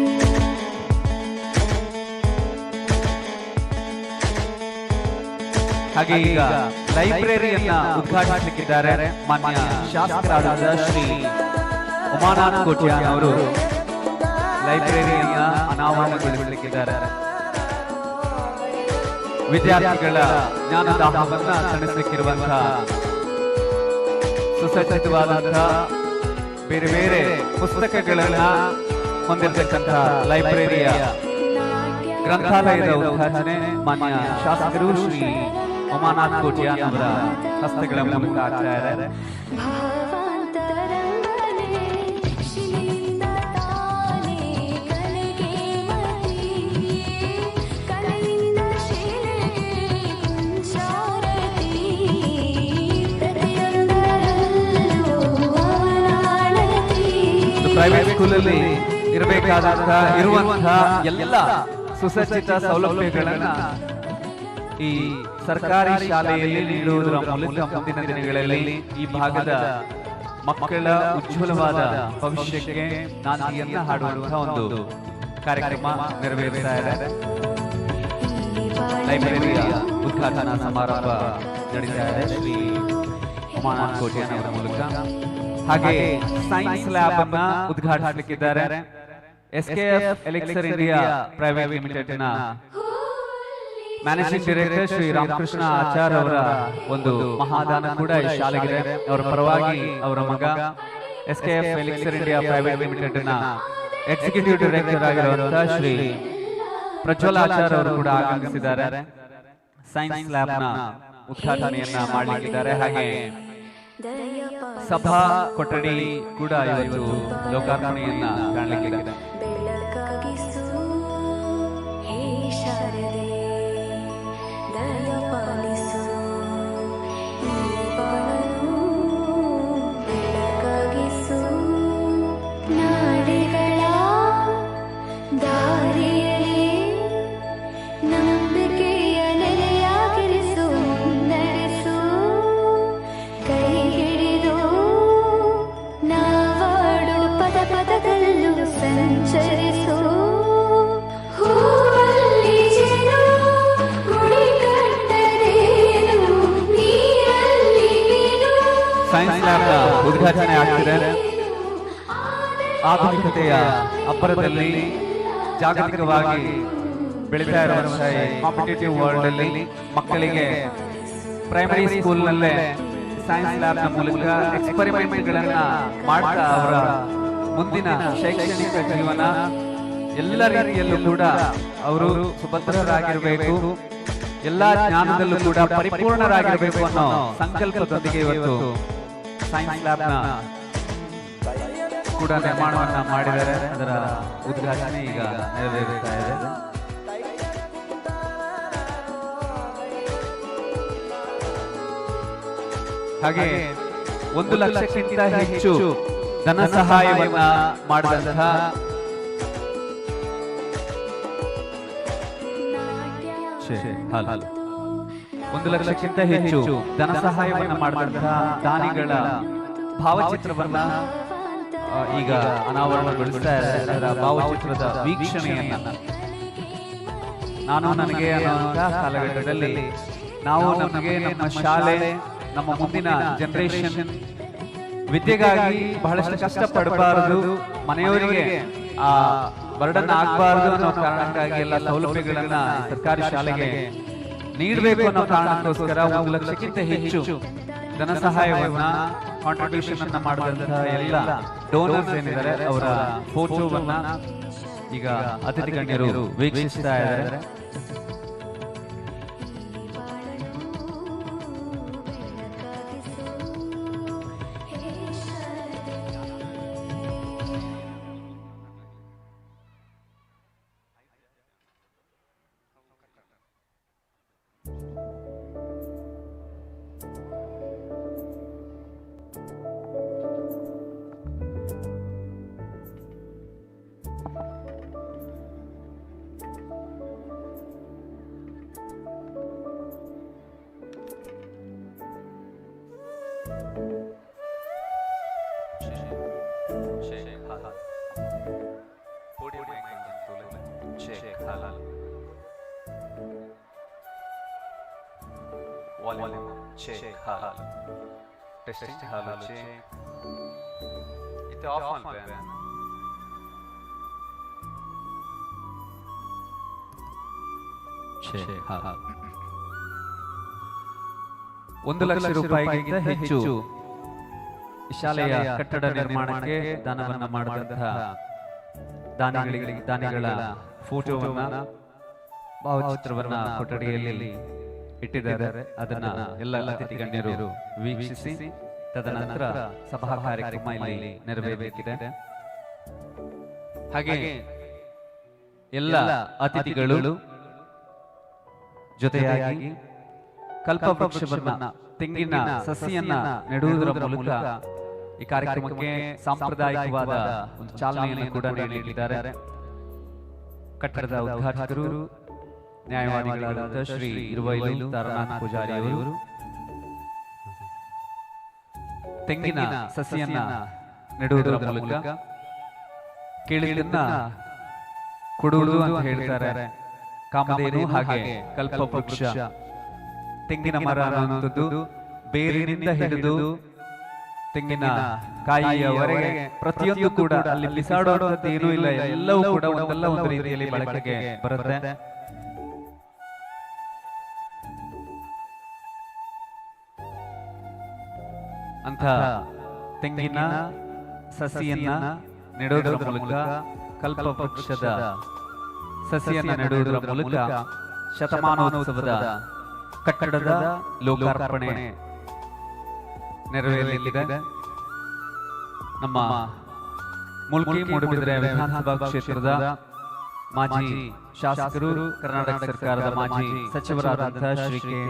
ಹಾಗೆ ಈಗ ಲೈಬ್ರರಿಯನ್ನ ಉದ್ಘಾಟಿಸಲಿಕ್ಕಿದ್ದಾರೆ ಮಾನ್ಯ ಶಾಸಕರಾದ ಶ್ರೀ ಉಮಾನಾಥ್ ಕೋಟ್ಯಾನ್ ಅವರು. ಲೈಬ್ರರಿಯನ್ನ ಅನಾವರಣಗೊಳಿಸಲಿಕ್ಕಿದ್ದಾರೆ. ವಿದ್ಯಾರ್ಥಿಗಳ ಜ್ಞಾನದಾಹವನ್ನ ತಣಿಸಲಿಕ್ಕಿರುವಂತಹ ಸುಸಜ್ಜಿತವಾದಂತಹ ಬೇರೆ ಬೇರೆ ಪುಸ್ತಕಗಳನ್ನ ಹೊಂದಿರತಕ್ಕಂಥ ಲೈಬ್ರರಿಯ ಗ್ರಂಥಾಲಯದ ಉದ್ಘಾಟನೆ ಮಾನ್ಯ ಶಾಸಕರು ಶ್ರೀ ಉಮಾನಾಥ್ ಕೋಟ್ಯಾನ್ ಅವರ ಹಸ್ತಗಳ ಮೂಲಕ ಆಗ್ತಾ ಇದೆ. ಪ್ರೈವೇಟ್ ಸ್ಕೂಲಲ್ಲಿ ಇರುವಂತಹ ಎಲ್ಲ ಸುಸಜ್ಜಿತ ಸೌಲಭ್ಯಗಳನ್ನ ಈ ಸರ್ಕಾರಿ ಶಾಲೆಯಲ್ಲಿ ನೀಡುವುದರ ಮೂಲಕ ಮುಂದಿನ ದಿನಗಳಲ್ಲಿ ಈ ಭಾಗದ ಮಕ್ಕಳ ಉಜ್ವಲವಾದ ಭವಿಷ್ಯಕ್ಕೆ ನಾಂದಿಯನ್ನ ಹಾಡುವಂತಹ ಒಂದು ಕಾರ್ಯಕ್ರಮ ನೆರವೇರಿಸ್ತಾ ಇದೆ. ಲೈಬ್ರರಿಯ ಉದ್ಘಾಟನಾ ಸಮಾರಂಭ ನಡೀತಾ ಇದೆ ಶ್ರೀ ಉಮಾನಾಥ್ ಕೋಟ್ಯಾನ್ ಅವರ ಮೂಲಕ. ಹಾಗೆ ಸೈನ್ಸ್ ಲ್ಯಾಬ್ ಅನ್ನ ಉದ್ಘಾಟಿಸಲಿಕ್ಕಿದ್ದಾರೆ ಎಸ್ಕೆಎಫ್ ಎಲೆಕ್ಸರ್ ಇಂಡಿಯಾ ಪ್ರೈವೇಟ್ ಲಿಮಿಟೆಡ್ ನ ಮ್ಯಾನೇಜಿಂಗ್ ಡೈರೆಕ್ಟರ್ ಶ್ರೀ ರಾಮಕೃಷ್ಣ ಆಚಾರ್ ಅವರ ಒಂದು ಮಹಾದಾನ ಕೂಡ ಈ ಶಾಲೆಗಿದೆ. ಅವರ ಪರವಾಗಿ ಅವರ ಮಗ ಎಸ್ಕೆಎಫ್ ಎಲೆಕ್ಸರ್ ಇಂಡಿಯಾ ಪ್ರೈವೇಟ್ ಲಿಮಿಟೆಡ್ ನ ಎಕ್ಸಿಕ್ಯೂಟಿವ್ ಡೈರೆಕ್ಟರ್ ಆಗಿರುವಂತಹ ಶ್ರೀ ಪ್ರಜ್ವಲ್ ಆಚಾರ್ ಅವರು ಕೂಡ ಆಗಮಿಸಿದ್ದಾರೆ. ಸೈನ್ಸ್ ಲ್ಯಾಬ್ ನ ಉದ್ಘಾಟನೆಯನ್ನ ಮಾಡಲಿಕ್ಕಿದ್ದಾರೆ. ಹಾಗೆ ಸಭಾ ಕೊಠಡಿ ಕೂಡ ಇವತ್ತು ಲೋಕಾರ್ಪಣೆಯನ್ನ ಕಾಣಲಿಕ್ಕಿದೆ. ಸೈನ್ಸ್ ಲ್ಯಾಬ್ ಉದ್ಘಾಟನೆ ಆಗ್ತಿದೆ. ಆಧುನಿಕತೆಯ ಅಬ್ಬರದಲ್ಲಿ ಜಾಗತಿಕವಾಗಿ ಬೆಳೀತಾ ಇರುವಂತಹ ಕಾಂಪಿಟೇಟಿವ್ ವರ್ಲ್ಡ್ ಅಲ್ಲಿ ಮಕ್ಕಳಿಗೆ ಪ್ರೈಮರಿ ಸ್ಕೂಲ್ ನಲ್ಲೇ ಸೈನ್ಸ್ ಲ್ಯಾಬ್ ನ ಮೂಲಕ ಎಕ್ಸ್ಪರಿಮೆಂಟ್ ಗಳನ್ನ ಮಾಡ್ತಾ ಅವರ ಮುಂದಿನ ಶೈಕ್ಷಣಿಕ ಜೀವನ ಎಲ್ಲ ರೀತಿಯಲ್ಲೂ ಕೂಡ ಅವರು ಸುಭದ್ರರಾಗಿರಬೇಕು, ಎಲ್ಲಾ ಜ್ಞಾನದಲ್ಲೂ ಕೂಡ ಪರಿಪೂರ್ಣರಾಗಿರಬೇಕು ಅನ್ನೋ ಸಂಕಲ್ಪದೊಂದಿಗೆ ಇವತ್ತು ಸೈನ್ಸ್ ಲ್ಯಾಬ್ ನ ಕೂಡ ನಿರ್ಮಾಣವನ್ನ ಮಾಡಿದ್ದಾರೆ. ಅದರ ಉದ್ಘಾಟನೆ ಈಗ ನೆರವೇರುತ್ತಾ ಇದೆ. ಹಾಗೆ 1 ಲಕ್ಷಕ್ಕಿಂತ ಹೆಚ್ಚು ಧನ ಸಹಾಯವನ್ನ ಮಾಡಿದಂತಹ ಒಂದು ಲಕ್ಷಕ್ಕಿಂತ ಹೆಚ್ಚು ಧನ ಸಹಾಯವನ್ನ ಮಾಡಿದಂತಹ ದಾನಿಗಳ ಭಾವಚಿತ್ರವನ್ನ ಈಗ ಅನಾವರಣಗೊಳಿಸ್ತಾ ಇದ್ದಾರೆ. ಅದರ ಭಾವಚಿತ್ರದ ವೀಕ್ಷಣೆಯನ್ನ ನಾನು ನನಗೆ ಅನ್ನುವಂತಹ ಕಾಲಘಟ್ಟದಲ್ಲಿ ನಾವು ನಮಗೆ ನಮ್ಮ ಶಾಲೆ, ನಮ್ಮ ಮುಂದಿನ ಜನರೇಷನ್ ವಿದ್ಯೆಗಾಗಿ ಬಹಳಷ್ಟು ಕಷ್ಟಪಡಬಾರದು, ಮನೆಯವರಿಗೆ ಆ ಬರ್ಡನ್ ಆಗಬಾರ್ದು ಅನ್ನೋ ಕಾರಣಕ್ಕಾಗಿ ಎಲ್ಲ ಸೌಲಭ್ಯಗಳನ್ನ ಸರ್ಕಾರಿ ಶಾಲೆಗೆ ನೀಡಬೇಕು ಅನ್ನೋ ಕಾರಣಕ್ಕೋಸ್ಕರ 1 ಲಕ್ಷಕ್ಕಿಂತ ಹೆಚ್ಚು ಧನ ಸಹಾಯವನ್ನ ಕಾಂಟ್ರಿಬ್ಯೂಷನ್ ಅನ್ನ ಮಾಡಿದಂತಹ ಎಲ್ಲ ಡೋನರ್ಸ್ ಏನಿದ್ದಾರೆ ಅವರ ಫೋಟೋವನ್ನ ಈಗ ಅತಿಥಿ ಗಣ್ಯರು ವೀಕ್ಷಿಸ್ತಾ ಇದ್ದಾರೆ. Volume check. Halal. Testing. Halal check. It's off on pen. Check. Halal. 1 lakh ರೂಪಾಯಿಗಿಂತ ಹೆಚ್ಚು ಶಾಲೆಯ ಕಟ್ಟಡ ನಿರ್ಮಾಣಕ್ಕೆ ದಾನವನ್ನ ಮಾಡಿದಂತಹ ದಾನಿಗಳ ಫೋಟೋವನ್ನ ಭಾವಚಿತ್ರವನ್ನ ಕೊಠಡಿಯಲ್ಲಿ ಇಟ್ಟಿದ್ದಾರೆ. ಅದನ್ನ ಎಲ್ಲ ಅತಿಥಿ ಗಣ್ಯರು ವೀಕ್ಷಿಸಿ ತದನಂತರ ಸಭಾ ಕಾರ್ಯಕ್ರಮ ಇಲ್ಲಿ ನೆರವೇರಬೇಕಿದೆ. ಹಾಗೆ ಎಲ್ಲ ಅತಿಥಿಗಳು ಜೊತೆಯಾಗಿ ಕಲ್ಪವೃಕ್ಷವನ್ನ ತೆಂಗಿನ ಸಸಿಯನ್ನ ನೆಡುವುದರ ಮೂಲಕ ಈ ಕಾರ್ಯಕ್ರಮಕ್ಕೆ ಸಾಂಪ್ರದಾಯಿಕವಾದ ಒಂದು ಚಾಲನೆಯನ್ನು ಕೂಡ ನೀಡಲಿದ್ದಾರೆ. ಕಟ್ಟಡದ ಉದ್ಘಾಟಕರು ನ್ಯಾಯವಾದಿಗಳಾದ ಶ್ರೀ ಇರುವೈಲು ತಾರನಾಥ್ ಪೂಜಾರಿ ಅವರು ತೆಂಗಿನ ಸಸಿಯನ್ನ ನೆಡುವುದರ ಮೂಲಕ ಕೇಳಿದ್ದನ್ನ ಕೊಡುವುದು ಅಂತ ಹೇಳ್ತಾರೆ. ಕಾಮಧೇನು ಹಾಗೆ ಕಲ್ಪವೃಕ್ಷ ತೆಂಗಿನ ಮರ ಅನ್ನುವಂಥದ್ದು ಬೇರಿನಿಂದ ಹಿಡಿದು ತೆಂಗಿನ ಕಾಯಿಯವರೆಗೆ ಪ್ರತಿಯೊಂದು ಕೂಡ ಅಲ್ಲಿ ಬಿಸಾಡುವಂಥದ್ದು ಏನೂ ಇಲ್ಲ, ಎಲ್ಲವೂ ಕೂಡ ಒಂದಲ್ಲ ಒಂದು ರೀತಿಯಲ್ಲಿ ಬಳಕೆಗೆ ಬರುತ್ತೆ. ಅಂತ ತೆಂಗಿನ ಸಸಿಯನ್ನ ನೆಡುವುದರ ಮೂಲಕ ಕಲ್ಪವೃಕ್ಷದ ಸಸಿಯನ್ನ ನೆಡುವುದರ ಮೂಲಕ ಶತಮಾನೋತ್ಸವದ ಕಟ್ಟಡದ ಲೋಕಾರ್ಪಣೆ ನೆರವೇರಲಿದೆ. ನಮ್ಮ ಮುಲ್ಕಿ ಮೂಡುಬಿದಿರೆ ವಿಧಾನಸಭಾ ಕ್ಷೇತ್ರದ ಮಾಜಿ ಶಾಸಕರು, ಕರ್ನಾಟಕ ಸರ್ಕಾರದ ಮಾಜಿ ಸಚಿವರಾದಂತಹ ಶ್ರೀ ಕೆ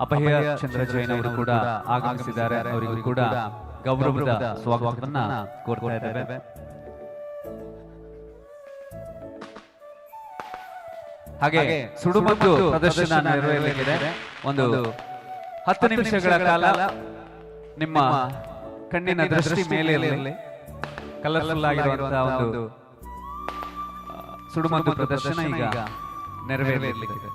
ಅಭಯ ಚಂದ್ರ ಜೈನ್ ಅವರು ಕೂಡ ಆಗಮಿಸಿದ್ದಾರೆ. ಅವರಿಗೂ ಕೂಡ ಗೌರವದ ಸ್ವಾಗತವನ್ನ ಕೋರ್ತಾ ಇದ್ದೇವೆ. ಹಾಗೆ ಸುಡುಮದ್ದು ಪ್ರದರ್ಶನ ನೆರವೇರಲಿದೆ. ಒಂದು 10 ನಿಮಿಷಗಳ ಕಾಲ ನಿಮ್ಮ ಕಣ್ಣಿನ ದೃಷ್ಟಿ ಮೇಲೆ ಇರಲಿ. ಕಲರ್ಫುಲ್ ಆಗಿರುವಂತಹ ಒಂದು ಸುಡುಮದ್ದು ಪ್ರದರ್ಶನ ಈಗ ನೆರವೇರಲಿದೆ.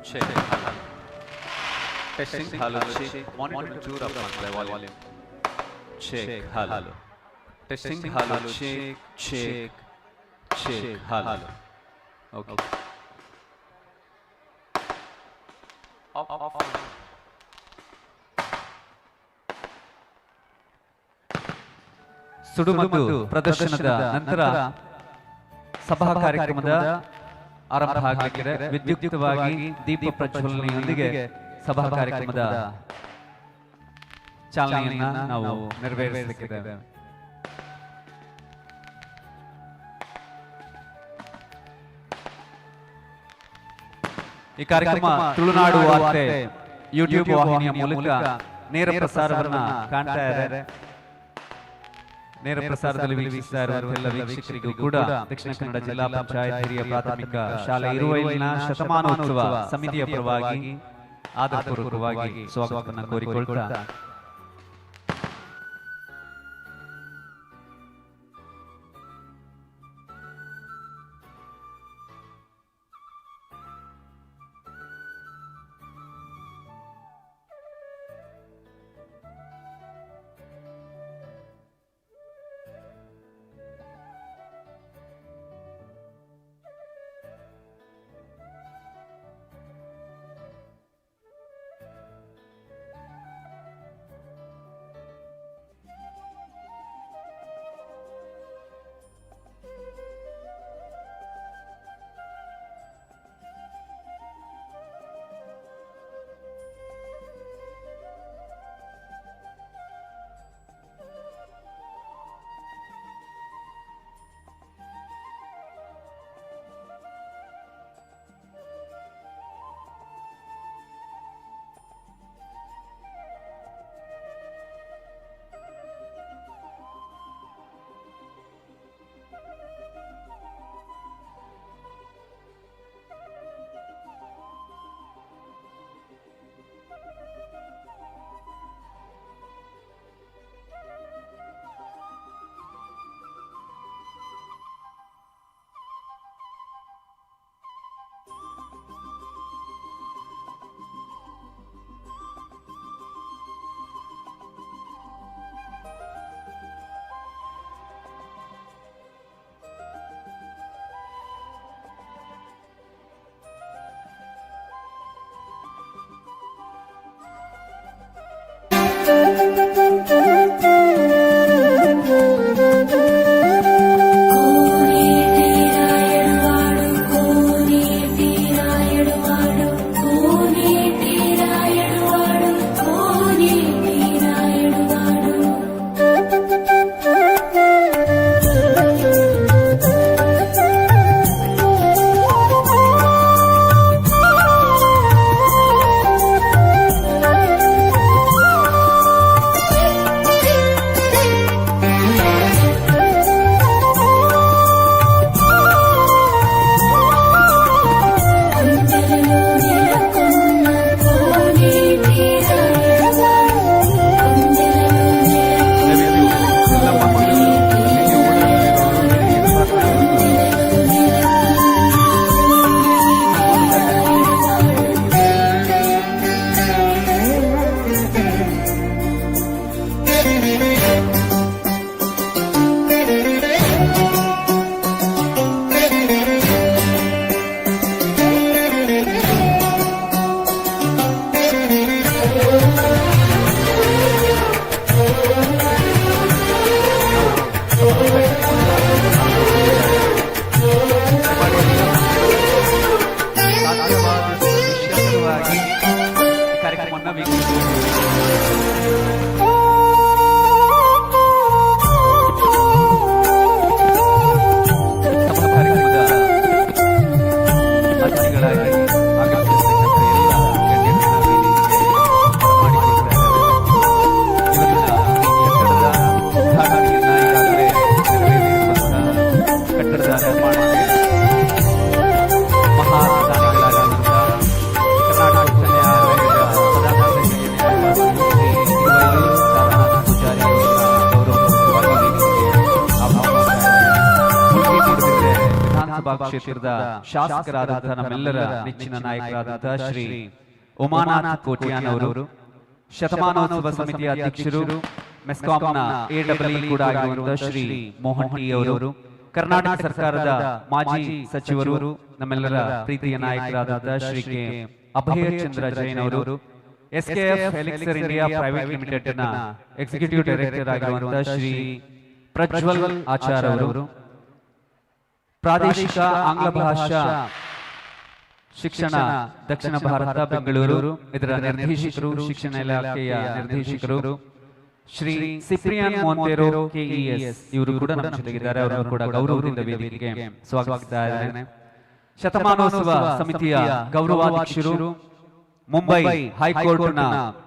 check. Testing, hello, check. Monitor 2 up on the volume. Check, hello. Testing, hello, check. Hello. Okay. Off. ಸುಡುಮದ್ದು ಪ್ರದರ್ಶನದ ನಂತರ ಸಭಾ ಕಾರ್ಯಕ್ರಮದ ಆರಂಭ ಆಗಲಿದೆ. ವಿದ್ಯುಕ್ತವಾಗಿ ದೀಪ ಪ್ರಜ್ವಲನೆಯೊಂದಿಗೆ ಸಭಾ ಕಾರ್ಯಕ್ರಮದ ಚಾಲನೆಯನ್ನ ನಾವು ನೆರವೇರಿಸಲಿದ್ದೇವೆ. ಈ ಕಾರ್ಯಕ್ರಮ ತುಳುನಾಡು ವಾರ್ತೆ ಯೂಟ್ಯೂಬ್ ವಾಹಿನಿಯ ಮೂಲಕ ನೇರ ಪ್ರಸಾರವನ್ನ ಕಾಣ್ತಾ ಇದ್ದಾರೆ. ನೇರ ಪ್ರಸಾರದಲ್ಲಿ ವೀಕ್ಷಿಸ್ತಾ ಇರುವ ಎಲ್ಲ ವೀಕ್ಷಕರಿಗೂ ಕೂಡ ದಕ್ಷಿಣ ಕನ್ನಡ ಜಿಲ್ಲಾ ಪಂಚಾಯತ್ ಹಿರಿಯ ಪ್ರಾಥಮಿಕ ಶಾಲೆ ಇರುವಲ್ಲಿನ ಶತಮಾನೋತ್ಸವ ಸಮಿತಿಯ ಪರವಾಗಿ ಆದರಪೂರ್ವಕವಾಗಿ ಸ್ವಾಗತವನ್ನು ಕೋರಿಕೊಳ್ತಾ ಕ್ಷೇತ್ರದ ಶಾಸಕರಾದಂತಹ ನಮ್ಮೆಲ್ಲರ ನೆಚ್ಚಿನ ನಾಯಕರಾದಂತಹ ಶ್ರೀ ಉಮಾನಾಥ್ ಕೋಟ್ಯಾನ್ ಅವರು, ಶತಮಾನೋತ್ಸವ ಸಮಿತಿಯ ಅಧ್ಯಕ್ಷರು, ಮೆಸ್ಕಾಂನ AEE ಕೂಡ ಆಗಿರುವಂತಹ ಶ್ರೀ ಮೋಹನ್ ಟಿ ಅವರು, ಕರ್ನಾಟಕ ಸರ್ಕಾರದ ಮಾಜಿ ಸಚಿವರು, ನಮ್ಮೆಲ್ಲರ ಪ್ರೀತಿಯ ನಾಯಕರಾದಂತಹ ಶ್ರೀ ಕೆ ಅಭಯ ಚಂದ್ರ ಜೈನ್ ಅವರು, SKF elixir India private limited ನ ಎಕ್ಸಿಕ್ಯೂಟಿವ್ ಡೈರೆಕ್ಟರ್ ಆಗಿರುವಂತಹ ಶ್ರೀ ಪ್ರಜ್ವಲ್ ಆಚಾರ್ ಅವರು, ಪ್ರಾದೇಶಿಕ ಆಂಗ್ಲ ಭಾಷಾ ಶಿಕ್ಷಣ ದಕ್ಷಿಣ ಭಾರತ ಬೆಂಗಳೂರು ಇದರ ನಿರ್ದೇಶಕರು, ಶಿಕ್ಷಣ ಇಲಾಖೆಯ ನಿರ್ದೇಶಕರು ಶ್ರೀ ಸಿಪ್ರಿಯನ್ ಮೊಂತೆರೋ KES ಇವರು ಕೂಡ ನಮ್ಮ ಜೊತೆಗಿದ್ದಾರೆ. ಅವರನ್ನು ಕೂಡ ಗೌರವದಿಂದ ವೇದಿಕೆಗೆ ಸ್ವಾಗತಿಸ್ತಾ ಇದ್ದೇನೆ. ಶತಮಾನೋತ್ಸವ ಸಮಿತಿಯ ಗೌರವಾಧ್ಯಕ್ಷರು, ಮುಂಬೈ ಹೈಕೋರ್ಟ್ನ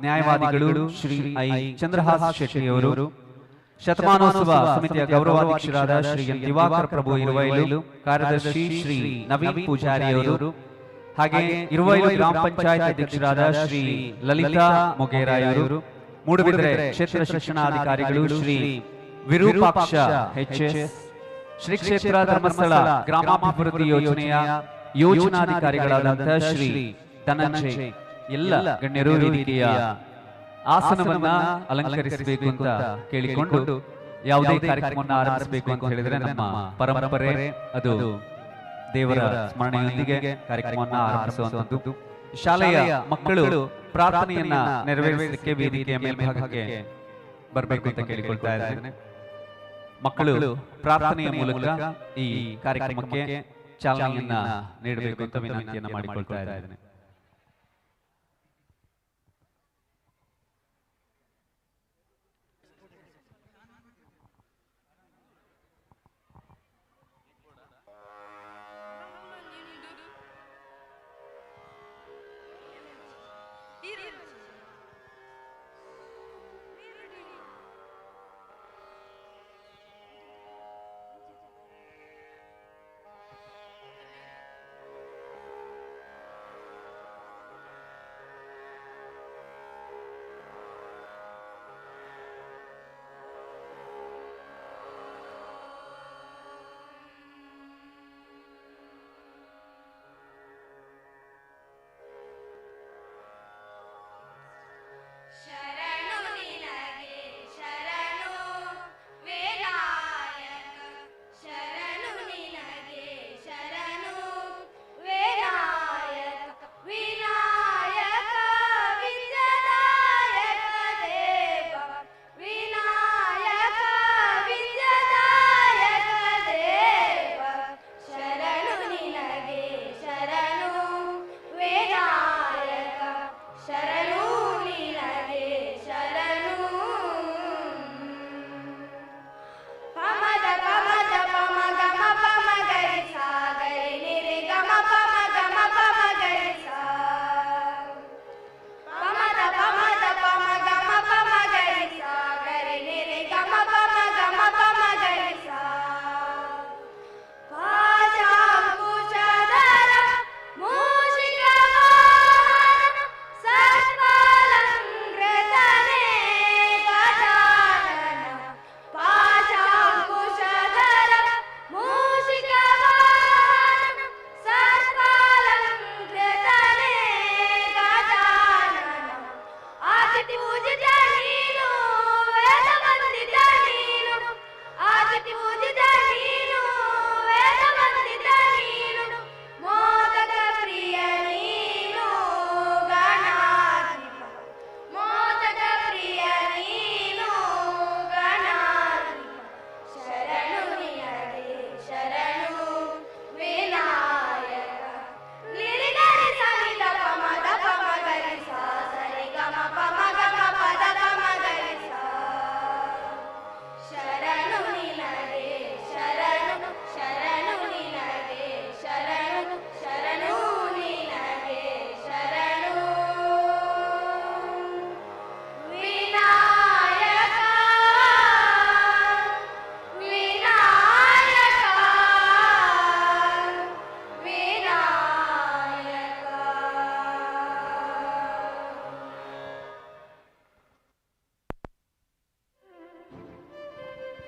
ನ್ಯಾಯವಾದಿಗಳು ಶ್ರೀ ಐ ಚಂದ್ರಹಾಸ್ ಶೆಟ್ಟಿ ಅವರು, ಶತಮಾನೋತ್ಸವ ಸಮಿತಿಯ ಗೌರವಾಧ್ಯಕ್ಷರಾದ ಶ್ರೀ ಎನ್ ದಿವಾಕರ್ ಪ್ರಭು ಇರುವೈಲು, ಕಾರ್ಯದರ್ಶಿ ಶ್ರೀ ನವೀನ್ ಪೂಜಾರಿ ಅವರು, ಹಾಗೆ ಇರುವೈಲು ಗ್ರಾಮ ಪಂಚಾಯತ್ ಅಧ್ಯಕ್ಷರಾದ ಶ್ರೀ ಲಲಿತಾ ಮೊಗೇರಾಯ್ ಅವರು, ಮೂಡುಬಿದಿರೆ ಕ್ಷೇತ್ರ ಶಿಕ್ಷಣಾಧಿಕಾರಿಗಳು ಶ್ರೀ ವಿರೂಪಾಕ್ಷ HS, ಶ್ರೀ ಕ್ಷೇತ್ರ ಧರ್ಮಸ್ಥಳ ಗ್ರಾಮಾಭಿವೃದ್ಧಿ ಯೋಜನೆಯ ಯೋಜನಾಧಿಕಾರಿಗಳಾದಂತಹ ಶ್ರೀ ಧನಂಜಯ್, ಎಲ್ಲ ಗಣ್ಯರು ವೇದಿಕೆಯ ಆಸನವನ್ನ ಅಲಂಕರಿಸಬೇಕು ಅಂತ ಕೇಳಿಕೊಂಡು ಯಾವುದೇ ಕಾರ್ಯಕ್ರಮವನ್ನು ಆರಂಭಿಸಬೇಕು ಅಂತ ಹೇಳಿದ್ರೆ ನಮ್ಮ ಪರಂಪರೆ ಅದು ದೇವರ ಸ್ಮರಣೆಯೊಂದಿಗೆ ಕಾರ್ಯಕ್ರಮವನ್ನು ಆರಂಭಿಸುವಂತದ್ದು. ಶಾಲೆಯ ಮಕ್ಕಳು ಪ್ರಾರ್ಥನೆಯನ್ನ ನೆರವೇರಿಸಲಿಕ್ಕೆ ವೇದಿಕೆಯ ಮೇಲ್ಭಾಗಕ್ಕೆ ಬರಬೇಕು ಅಂತ ಕೇಳಿಕೊಳ್ತಾ ಇದ್ದೇನೆ. ಮಕ್ಕಳು ಪ್ರಾರ್ಥನೆಯ ಮೂಲಕ ಈ ಕಾರ್ಯಕ್ರಮಕ್ಕೆ ಚಾಲನೆಯನ್ನ ನೀಡಬೇಕು ಅಂತ ವಿನಂತಿಯನ್ನ ಮಾಡಿಕೊಳ್ತಾ ಇದ್ದೇನೆ.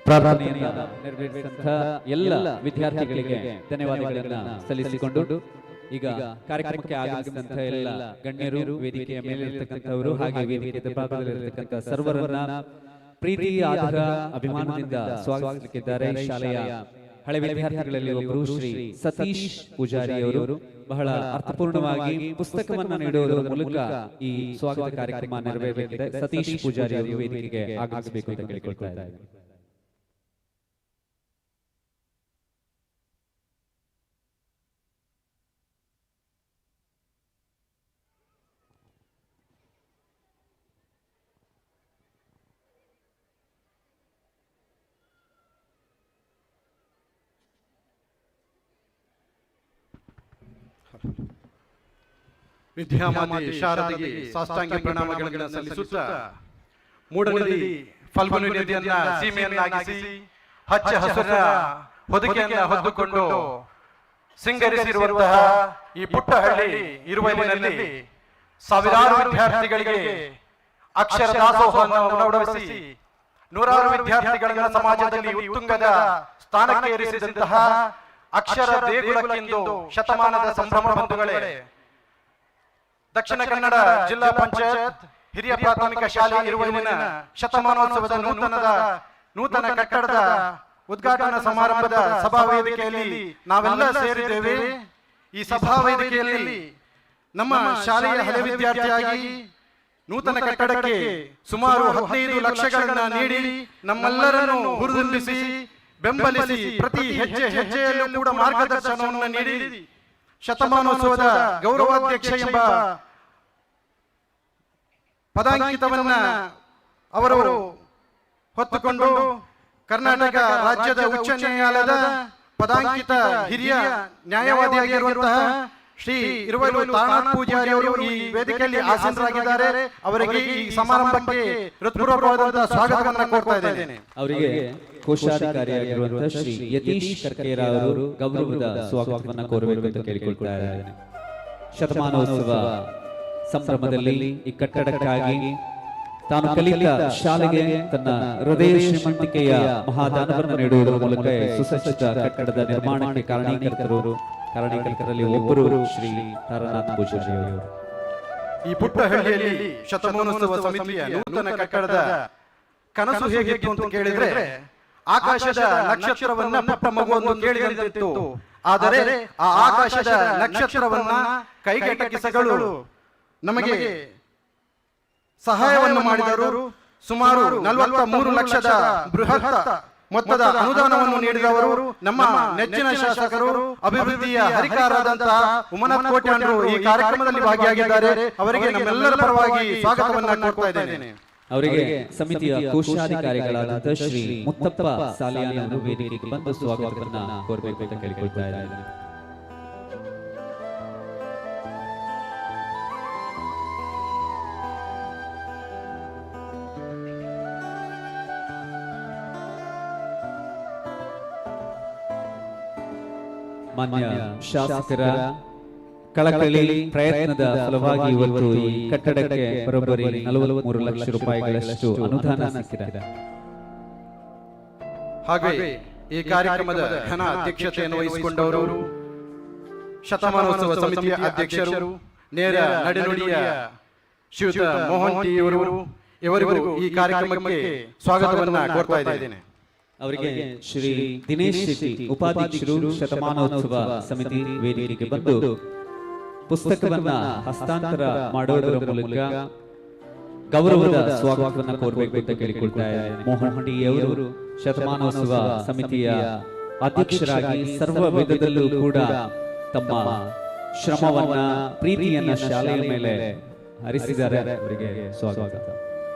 ಪ್ರಾರ್ಥನೆಯನ್ನು ನೆರವೇರಿಸಿದಂತಹ ಎಲ್ಲ ವಿದ್ಯಾರ್ಥಿಗಳಿಗೆ ಧನ್ಯವಾದಗಳನ್ನು ಸಲ್ಲಿಸಿಕೊಂಡು ಈಗ ಕಾರ್ಯಕ್ರಮಕ್ಕೆ ಆಗಮಿಸಿದಂತಹ ಎಲ್ಲ ಗಣ್ಯರು, ವೇದಿಕೆಯ ಮೇಲಿರತಕ್ಕಂಥವರು ಹಾಗೆ ವೇದಿಕೆಯ ಭಾಗದಲ್ಲಿರತಕ್ಕಂಥ ಸರ್ವರನ್ನ ಪ್ರೀತಿಯಾದ ಅಭಿಮಾನದಿಂದ ಸ್ವಾಗತಿಸಲಿದ್ದಾರೆ. ಶಾಲೆಯ ಹಳೆ ವಿದ್ಯಾರ್ಥಿಗಳಲ್ಲಿ ಒಬ್ಬರು ಶ್ರೀ ಸತೀಶ್ ಪೂಜಾರಿ ಅವರು ಬಹಳ ಅರ್ಥಪೂರ್ಣವಾಗಿ ಪುಸ್ತಕವನ್ನು ನೀಡುವುದರ ಮೂಲಕ ಈ ಸ್ವಾಗತ ಕಾರ್ಯಕ್ರಮ ನೆರವೇರಬೇಕಿದೆ. ಸತೀಶ್ ಪೂಜಾರಿ ಅವರು ವೇದಿಕೆಗೆ ಆಗಮಿಸಬೇಕು ಅಂತ ಕೇಳಿಕೊಳ್ತಾ ಇದ್ದಾರೆ. ವಿದ್ಯಾಮಾತೆ ಶಾರದೆಗೆ ಸಾಷ್ಟಾಂಗ ಪ್ರಣಾಮಗಳನ್ನು ಸಲ್ಲಿಸುತ್ತಾ ಮೂಡನದಿ ಫಲ್ಗುಣಿ ನದಿಯನ್ನ ಸೀಮೆಯನ್ನಾಗಿಸಿ ಹಚ್ಚ ಹಸುರ ಹೊದಿಕೆಯನ್ನ ಹೊದ್ದುಕೊಂಡು ಸಿಂಗರಿಸಿರುವಂತಹ ಈ ಪುಟ್ಟ ಹಳ್ಳಿ ಇರುವಲ್ಲಿನಲ್ಲಿ ಸಾವಿರಾರು ವಿದ್ಯಾರ್ಥಿಗಳಿಗೆ ಅಕ್ಷರ ದಾಸೋಹವನ್ನು ಉಣಬಡಿಸಿ ನೂರಾರು ವಿದ್ಯಾರ್ಥಿಗಳನ್ನ ಸಮಾಜದಲ್ಲಿ ಉತ್ತುಂಗದ ಸ್ಥಾನಕ್ಕೆ ಏರಿಸಿದಂತಹ ಅಕ್ಷರ ದೇಗುಲಕ್ಕೆಂದು ಶತಮಾನದ ಸಂಭ್ರಮ ಬಂಧುಗಳೇ, ದಕ್ಷಿಣ ಕನ್ನಡ ಜಿಲ್ಲಾ ಪಂಚಾಯತ್ ಹಿರಿಯ ಪ್ರಾಥಮಿಕ ಶಾಲೆ ಇರುವಲ್ಲಿನ ಶತಮಾನೋತ್ಸವದ ನೂತನ ಕಟ್ಟಡದ ಉದ್ಘಾಟನಾ ಸಮಾರಂಭದ ಸಭಾ ವೇದಿಕೆಯಲ್ಲಿ ನಾವೆಲ್ಲ ಸೇರಿದ್ದೇವೆ. ಈ ಸಭಾ ವೇದಿಕೆಯಲ್ಲಿ ನಮ್ಮ ಶಾಲೆಯ ಹಳೆ ವಿದ್ಯಾರ್ಥಿಯಾಗಿ ನೂತನ ಕಟ್ಟಡಕ್ಕೆ ಸುಮಾರು 15 ಲಕ್ಷಗಳನ್ನ ನೀಡಿ ನಮ್ಮೆಲ್ಲರನ್ನು ಹುರಿದುಂಬಿಸಿ ಬೆಂಬಲಿಸಿ ಪ್ರತಿ ಹೆಜ್ಜೆಯಲ್ಲೂ ಕೂಡ ಮಾರ್ಗದರ್ಶನವನ್ನು ನೀಡಿ ಶತಮಾನೋತ್ಸವದ ಗೌರವಾಧ್ಯಕ್ಷ ಎಂಬ ಪದಾಂಕಿತವನ್ನ ಅವರು ಹೊತ್ತುಕೊಂಡು ಕರ್ನಾಟಕ ರಾಜ್ಯದ ಉಚ್ಚ ನ್ಯಾಯಾಲಯದ ಪದಾಂಕಿತ ಹಿರಿಯ ನ್ಯಾಯವಾದಿಯಾಗಿರುವಂತಹ ಶ್ರೀ ಇರುವಲು ತಾಣನಾಥ್ ಪೂಜಾರಿ ಅವರು ಈ ವೇದಿಕೆಯಲ್ಲಿ ಆಸೀನರಾಗಿದ್ದಾರೆ. ಅವರಿಗೆ ಈ ಸಮಾರಂಭಕ್ಕೆ ಹೃತ್ಪೂರ್ವಕವಾದ ಸ್ವಾಗತವನ್ನು ಕೋರ್ತಾ ಇದ್ದೇನೆ. ಅವರಿಗೆ ಕೋಶಾಧಿಕಾರಿಯಾಗಿರುವಂತಹ ಶ್ರೀ ಯತೀಶ್ ಕರ್ಕೇರ ಅವರು ಗೌರವದ ಸ್ವಾಗತವನ್ನು ಕೋರಬೇಕು ಅಂತ ಕೇಳಿಕೊಳ್ತಾ ಇದ್ದೇನೆ. ಶತಮಾನೋತ್ಸವ ಸಂಭ್ರಮದಲ್ಲಿ ಈ ಕಟ್ಟಡಕ್ಕಾಗಿ ತಾನು ಕಲಿತ ಶಾಲೆಗೆ ತನ್ನ ಹೃದಯ ಶ್ರೀಮಂತಿಕೆಯ ಮಹಾದಾನವನ್ನು ನೀಡುವುದರ ಮೂಲಕ ಸುಸಜ್ಜಿತ ಕಟ್ಟಡದ ನಿರ್ಮಾಣಕ್ಕೆ ಕಾರಣೀಕರ್ತರಲ್ಲಿ ಒಬ್ಬರು ಶ್ರೀ ತಾರನಾಥ್ ಪೂಜಾರಿ ಅವರು. ಈ ಪುಟ್ಟ ಹಳ್ಳಿಯಲ್ಲಿ ಶತಮಾನೋತ್ಸವ ಸಮಿತಿಯ ನೂತನ ಕಟ್ಟಡದ ಕನಸು ಹೇಗಿತ್ತು ಅಂತ ಕೇಳಿದ್ರೆ, ಆಕಾಶದ ನಕ್ಷತ್ರವನ್ನ ಪುಟ್ಟ ಮಗುವನ್ನು ಕೇಳಿದಂತಿತ್ತು. ಆದರೆ ಆ ಆಕಾಶದ ನಕ್ಷತ್ರವನ್ನ ಕೈಗೆಟಕಿಸಗಳು ನಮಗೆ ಸಹಾಯವನ್ನು ಮಾಡಿದರು. ಸುಮಾರು 43 ಲಕ್ಷದ ಬೃಹತ್ ಮೊತ್ತದ ಅನುದಾನವನ್ನು ನೀಡಿದವರು ನಮ್ಮ ನೆಚ್ಚಿನ ಶಾಸಕರು, ಅಭಿವೃದ್ಧಿಯ ಹರಿಕಾರರಾದಂತಹ ಉಮನಾಥ್ ಕೋಟ್ಯಾನ್ರು ಈ ಕಾರ್ಯಕ್ರಮದಲ್ಲಿ ಭಾಗಿಯಾಗಿದ್ದಾರೆ. ಅವರಿಗೆ ನಮ್ಮೆಲ್ಲರ ಪರವಾಗಿ ಸ್ವಾಗತವನ್ನು ಕೋರ್ತಾ ಇದ್ದೇನೆ. ಅವರಿಗೆ ಸಮಿತಿಯ ಕೋಶಾಧಿಕಾರಿಗಳಾದಂತಹ ಶ್ರೀ ಮುತ್ತಪ್ಪ ಸಾಲಿಯಾನ್ ಅವರು ವೇದಿಕೆಗೆ ಬಂದು ಸ್ವಾಗತವನ್ನ ಕೋರಬೇಕು ಅಂತ ಕೇಳಿಕೊಳ್ತಾ ಇದ್ದಾರೆ. ಮಾನ್ಯ ಶಾಸಕರ ಕಳಕಳಿ ಪ್ರಯತ್ನದ ಫಲವಾಗಿ ಇವತ್ತು ಈ ಕಟ್ಟಡಕ್ಕೆ ಬರೋಬ್ಬರಿ 43 ಲಕ್ಷ ರೂಪಾಯಿಗಳಷ್ಟು ಅನುದಾನ ಸಿಕ್ಕಿದೆ. ಹಾಗೆ ಈ ಕಾರ್ಯಕ್ರಮದ ಘನ ಅಧ್ಯಕ್ಷತೆಯನ್ನು ವಹಿಸಿಕೊಂಡವರು ಶತಮಾನೋತ್ಸವ ಸಮಿತಿಯ ಅಧ್ಯಕ್ಷರು, ನೇರ ನಡೆನುಡಿಯ ಶ್ರೀಯುತ ಮೋಹನ್ ಟಿ ಅವರು, ಇವರಿಗೂ ಈ ಕಾರ್ಯಕ್ರಮಕ್ಕೆ ಸ್ವಾಗತವನ್ನ ಕೋರ್ತಾ ಇದ್ದೇನೆ. ಅವರಿಗೆ ಶ್ರೀ ದಿನೇಶ್ ಶೆಟ್ಟಿ ಉಪಾಧ್ಯಕ್ಷರು ಶತಮಾನೋತ್ಸವ ಸಮಿತಿ ವೇದಿಕೆಗೆ ಬಂದು ಪುಸ್ತಕವನ್ನ ಹಸ್ತಾಂತರ ಮಾಡೋದರ ಮೂಲಕ ಗೌರವದ ಸ್ವಾಗತವನ್ನ ಕೋರಬೇಕು ಅಂತ ಕೇಳಿಕೊಳ್ತಾ ಇದ್ದೇನೆ. ಮೋಹನ್ ಟಿ ಅವರು ಶತಮಾನೋತ್ಸವ ಸಮಿತಿಯ ಅಧ್ಯಕ್ಷರಾಗಿ ಸರ್ವ ವಿಧದಲ್ಲೂ ಕೂಡ ತಮ್ಮ ಶ್ರಮವನ್ನ ಪ್ರೀತಿಯನ್ನ ಶಾಲೆಯ ಮೇಲೆ ಹರಿಸಿದ್ದಾರೆ. ಅವರಿಗೆ ಸ್ವಾಗತ.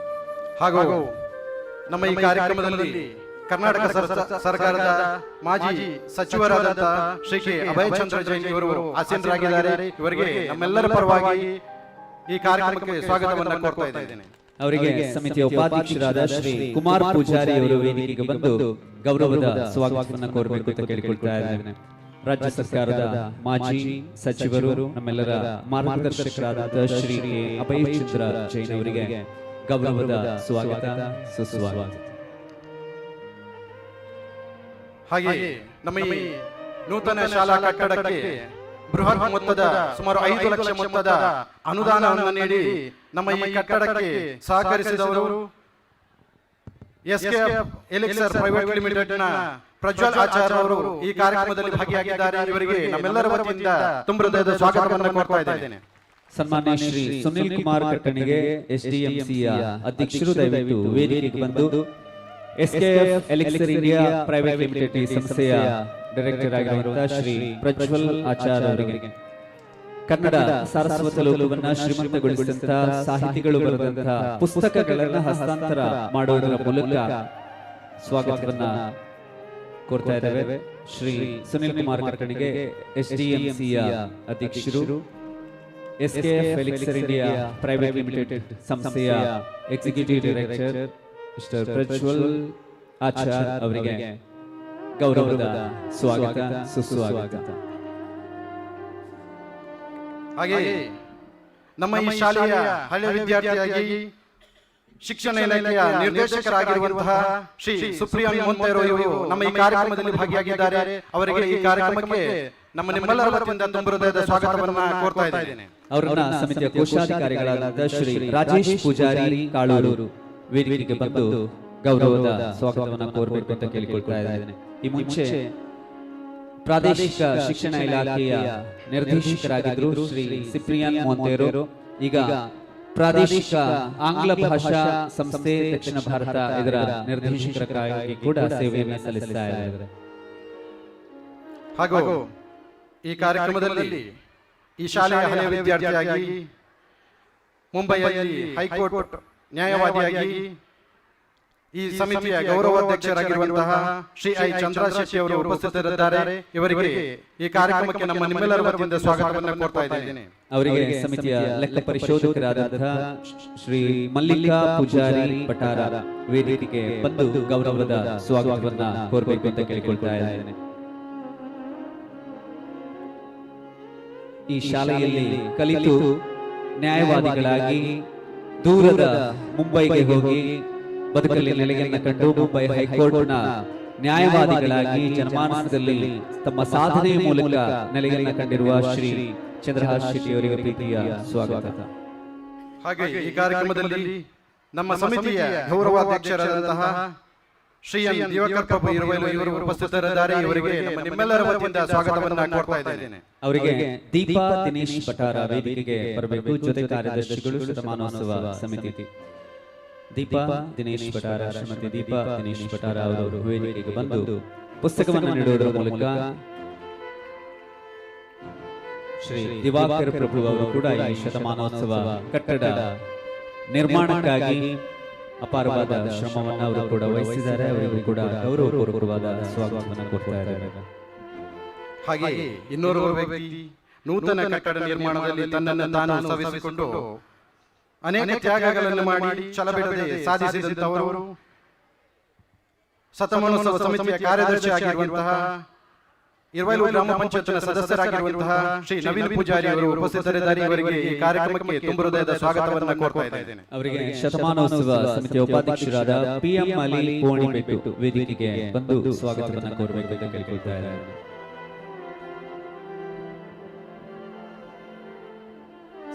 ಹಾಗೂ ನಮ್ಮ ಈ ಕಾರ್ಯಕ್ರಮದಲ್ಲಿ ಕರ್ನಾಟಕ ಸರ್ಕಾರದ ಮಾಜಿ ಸಚಿವರಾದಂತಹ ಶ್ರೀ ಕೆ ಅಭಯ್ ಚಂದ್ರ ಜೈನ್ ಇವರು ಆಸೀನರಾಗಿದ್ದಾರೆ. ಇವರಿಗೆ ನಮ್ಮೆಲ್ಲರ ಪರವಾಗಿ ಈ ಕಾರ್ಯಕ್ರಮಕ್ಕೆ ಸ್ವಾಗತವನ್ನು ಕೋರ್ತಾ ಇದ್ದೇನೆ. ಅವರಿಗೆ ಸಮಿತಿಯ ಉಪಾಧ್ಯಕ್ಷರಾದ ಶ್ರೀ ಕುಮಾರ್ ಪೂಜಾರಿ ಅವರು ವೇದಿಕೆಗೆ ಬಂದು ಗೌರವದ ಸ್ವಾಗತವನ್ನು ಕೋರಬೇಕು ಅಂತ ಕೇಳಿಕೊಳ್ತಾ ಇದ್ದೇನೆ. ರಾಜ್ಯ ಸರ್ಕಾರದ ಮಾಜಿ ಸಚಿವರು, ನಮ್ಮೆಲ್ಲರ ಮಾರ್ಗದರ್ಶಕರಾದ ಶ್ರೀ ಕೆ ಅಭಯ್ ಚಂದ್ರ ಜೈನ್ ಅವರಿಗೆ ಗೌರವದ ಸ್ವಾಗತ, ಸುಸ್ವಾಗತ. ಹಾಗೆ ನಮ್ಮ ಈ ನೂತನ ಶಾಲಾ ಕಟ್ಟಡಕ್ಕೆ ಬೃಹತ್ ಮೊತ್ತದ ಸುಮಾರು 5 ಲಕ್ಷ ಮೊತ್ತದ ಅನುದಾನವನ್ನು ನೀಡಿ ನಮ್ಮ ಈ ಕಟ್ಟಡಕ್ಕೆ ಸಹಕರಿಸಿದವರು ಎಸ್ಕೆಎಫ್ ಎಲಿಕ್ಸರ್ ಪ್ರೈವೇಟ್ ಲಿಮಿಟೆಡ್ ನ ಪ್ರಜ್ವಲ್ ಆಚಾರ್ ಅವರು ಈ ಕಾರ್ಯಕ್ರಮದಲ್ಲಿ ಭಾಗಿಯಾಗಿದ್ದಾರೆ. ಇವರಿಗೆ ನಮ್ಮೆಲ್ಲರ ವತಿಯಿಂದ ತುಂಬ ಹೃದಯದ ಸ್ವಾಗತವನ್ನು ಕೋರ್ತಾ ಇದ್ದೇನೆ. ಸನ್ಮಾನ್ಯ ಶ್ರೀ ಸುನಿಲ್ ಕುಮಾರ್ ಕಟ್ಟಣಿಗೆ ಎಸ್ಡಿಎಂಸಿಯ ಅಧ್ಯಕ್ಷರು ದಯವಿಟ್ಟು ವೇದಿಕೆಗೆ ಬಂದು SKF Elixir India private limited ಈ ಸಂಸ್ಥೆಯ ಡೈರೆಕ್ಟರ್ ಆಗಿರುವಂತಹ ಶ್ರೀ ಪ್ರಜ್ವಲ್ ಆಚಾರ್ ಅವರಿಗೆ ಕನ್ನಡ ಸಾರಸ್ವತ ಲೋಕವನ್ನ ಶ್ರೀಮಂತಗೊಳಿಸಿದಂತಹ ಸಾಹಿತಿಗಳು ಬರೆದಂತಹ ಪುಸ್ತಕಗಳನ್ನು ಹಸ್ತಾಂತರ ಮಾಡುವುದರ ಮೂಲಕ ಸ್ವಾಗತವನ್ನ ಕೋರ್ತಾ ಇದ್ದೇವೆ. ಶ್ರೀ ಸುನಿಲ್ ಕುಮಾರ್ ಕಟ್ಟಣಿಗೆ ಎಸ್ಡಿಎಂಸಿಯ ಅಧ್ಯಕ್ಷರು, SKF Elixir India private limited ಸಂಸ್ಥೆಯ executive director mister Prajwal Achar ಅವರಿಗೆ ಗೌರವದ ಸ್ವಾಗತ, ಸುಸ್ವಾಗತ. ಹಾಗೆ ನಮ್ಮ ಈ ಶಾಲೆಯ ಹಳೆಯ ವಿದ್ಯಾರ್ಥಿಯಾಗಿ ಶಿಕ್ಷಣ ಇಲಾಖೆಯ ನಿರ್ದೇಶಕರಾಗಿರುವಂತಹ ಶ್ರೀ ಸುಪ್ರಿಯಾನ್ ಮೊಂತೆರೋ ಇವರು ನಮ್ಮ ಈ ಕಾರ್ಯಕ್ರಮದಲ್ಲಿ ಭಾಗಿಯಾಗಿದ್ದಾರೆ. ಅವರಿಗೆ ಈ ಕಾರ್ಯಕ್ರಮಕ್ಕೆ ನಮ್ಮ ನಿಮ್ಮೆಲ್ಲರ ವತಿಯಿಂದ ತುಂಬ ಹೃದಯದ ಸ್ವಾಗತವನ್ನು ಕೋರ್ತಾ ಇದ್ದೇನೆ. ಅವರನ್ನ ಸಮಿತಿಯ ಕೋಶಾಧಿಕಾರಿಗಳಾದ ಶ್ರೀ ರಾಜೇಶ್ ಪೂಜಾರಿ ಕಾಳೂರು ವೇದಿಕೆಗೆ ಬಂದು ಗೌರವದ ಸ್ವಾಗತವನ್ನು ಕೋರಬೇಕು ಅಂತ ಕೇಳಿಕೊಳ್ತಾ ಇದ್ದೇನೆ. ಈ ಮುಂಚೆ ಪ್ರಾದೇಶಿಕ ಶಿಕ್ಷಣ ಇಲಾಖೆಯ ನಿರ್ದೇಶಕರಾಗಿದ್ದರು ಶ್ರೀ ಸುಪ್ರಿಯಾನ್ ಮೊಂತೆರೋ. ಈಗ ಪ್ರಾದೇಶಿಕ ಆಂಗ್ಲ ಭಾಷಾ ಸಂಸ್ಥೆ ದಕ್ಷಿಣ ಭಾರತ ಇದರ ನಿರ್ದೇಶಕರಾಗಿ ಕೂಡ ಸೇವೆಯನ್ನು ಸಲ್ಲಿಸ್ತಾ ಇದ್ದಾರೆ. ಹಾಗೂ ಈ ಕಾರ್ಯಕ್ರಮದಲ್ಲಿ ಈ ಶಾಲೆಯ ಹಳೆಯ ವಿದ್ಯಾರ್ಥಿಯಾಗಿ ಮುಂಬೈಯಲ್ಲಿ ಹೈಕೋರ್ಟ್ ನ್ಯಾಯವಾದಿಯಾಗಿ ಈ ಸಮಿತಿಯ ಗೌರವಾಧ್ಯಕ್ಷರಾಗಿರುವಂತಹ ಶ್ರೀ ಐ ಚಂದ್ರಶೆಟ್ಟಿ ಅವರು ಉಪಸ್ಥಿತರಿದ್ದಾರೆ. ಇವರಿಗೆ ಈ ಕಾರ್ಯಕ್ರಮಕ್ಕೆ ನಮ್ಮ ನಿಮ್ಮೆಲ್ಲರ ವತಿಯಿಂದ ಸ್ವಾಗತವನ್ನು ಕೋರ್ತಾ ಇದ್ದೇನೆ. ಅವರಿಗೆ ಸಮಿತಿಯ ಲೆಕ್ಕ ಪರಿಶೋಧಕರಾದಂತಹ ಶ್ರೀ ಮಲ್ಲಿಕಾ ಪೂಜಾರಿ ಪಟಾರ ವೇದಿಕೆಗೆ ಬಂದು ಗೌರವದ ಸ್ವಾಗತವನ್ನ ಕೋರಬೇಕು ಅಂತ ಕೇಳಿಕೊಳ್ತಾ ಇದ್ದೇನೆ. ಈ ಶಾಲೆಯಲ್ಲಿ ಕಲಿತು ನ್ಯಾಯವಾದಿಗಳಾಗಿ ದೂರದ ಮುಂಬೈಗೆ ಹೋಗಿ ಬದುಕಲ್ಲಿ ನೆಲೆಯನ್ನು ಕಂಡು ಮುಂಬೈ ಹೈಕೋರ್ಟ್ನ ನ್ಯಾಯವಾದಿಗಳಾಗಿ ಜನಮಾನಸದಲ್ಲಿ ತಮ್ಮ ಸಾಧನೆಯ ಮೂಲಕ ನೆಲೆಯನ್ನು ಕಂಡಿರುವ ಶ್ರೀ ಚಂದ್ರಹಾಸ್ ಶೆಟ್ಟಿ ಅವರಿಗೆ ಪ್ರೀತಿಯ ಸ್ವಾಗತ. ಹಾಗೆ ಈ ಕಾರ್ಯಕ್ರಮದಲ್ಲಿ ನಮ್ಮ ಸಮಿತಿಯ ಗೌರವಾಧ್ಯಕ್ಷರಾದಂತಹ ಶ್ರೀ ಎನ್ ದಿವಾಕರ್ ಪ್ರಭು ಇವರು ಉಪಸ್ಥಿತರಿದ್ದಾರೆ. ಇವರಿಗೆ ನಮ್ಮ ನಿಮ್ಮೆಲ್ಲರ ವತಿಯಿಂದ ಸ್ವಾಗತವನ್ನು ಕೋರ್ತಾ ಇದ್ದೇನೆ. ಅವರಿಗೆ ದೀಪಾ ದಿನೇಶ್ ಪಟಾರ ವೇದಿಕೆಗೆ ಬರಬೇಕು. ಜೊತೆ ಕಾರ್ಯದರ್ಶಿಗಳು ಶತಮಾನೋತ್ಸವ ಸಮಿತಿ ದೀಪಾ ದಿನೇಶ್ ಪಟಾರ, ಶ್ರೀಮತಿ ದೀಪಾ ದಿನೇಶ್ ಪಟಾರ ಅವರು ವೇದಿಕೆಗೆ ಬಂದು ಪುಸ್ತಕವನ್ನು ನೀಡುವುದರ ಮೂಲಕ ಶ್ರೀ ದಿವಾಕರ್ ಪ್ರಭು ಅವರು ಕೂಡ ಈ ಶತಮಾನೋತ್ಸವ ಕಟ್ಟಡ ನಿರ್ಮಾಣಕ್ಕಾಗಿ ಅಪಾರವಾದ ಶ್ರಮವನ್ನು ಅವರು ಕೂಡ ವಹಿಸಿದ್ದಾರೆ. ಅವರಿಗೂ ಕೂಡ ಗೌರವಪೂರ್ವಕವಾದ ಸ್ವಾಗತವನ್ನು ಕೊಡ್ತಾ ಇದ್ದಾರೆ. ಹಾಗೆ ಇನ್ನೋರ್ವ ವ್ಯಕ್ತಿ ನೂತನ ಕಟ್ಟಡ ನಿರ್ಮಾಣದಲ್ಲಿ ತನ್ನನ್ನು ತಾನು ಸವಿಸಿಕೊಂಡು ಅನೇಕ ತ್ಯಾಗಗಳನ್ನು ಮಾಡಿ ಛಲಬಿಡದೆ ಸಾಧಿಸಿದಂತವರು ಶತಮಾನೋತ್ಸವ ಸಮಿತಿಯ ಕಾರ್ಯದರ್ಶಿ ಆಗಿರುವಂತಹ ಇರ್ವೈಲು ಗ್ರಾಮ ಪಂಚಾಯತ್ನ ಸದಸ್ಯರಾಗಿರುವಂತಹ ಶ್ರೀ ನವೀನ್ ಪೂಜಾರಿ ಅವರು ಉಪಸ್ಥಿತರಿದ್ದಾರೆ. ಇವರಿಗೆ ಈ ಕಾರ್ಯಕ್ರಮಕ್ಕೆ ತುಂಬ ಹೃದಯದ ಸ್ವಾಗತವನ್ನು ಕೋರ್ತಾ ಇದ್ದೇನೆ. ಅವರಿಗೆ ಶತಮಾನೋತ್ಸವ ಸಮಿತಿಯ ಉಪಾಧ್ಯಕ್ಷರಾದ PM ಅಲಿ ಕೋಣಿಬೆಟ್ಟು ವೇದಿಕೆಗೆ ಬಂದು ಸ್ವಾಗತವನ್ನು ಕೋರಬೇಕು ಅಂತ ಕೇಳಿಕೊಳ್ತಾ ಇದ್ದಾರೆ.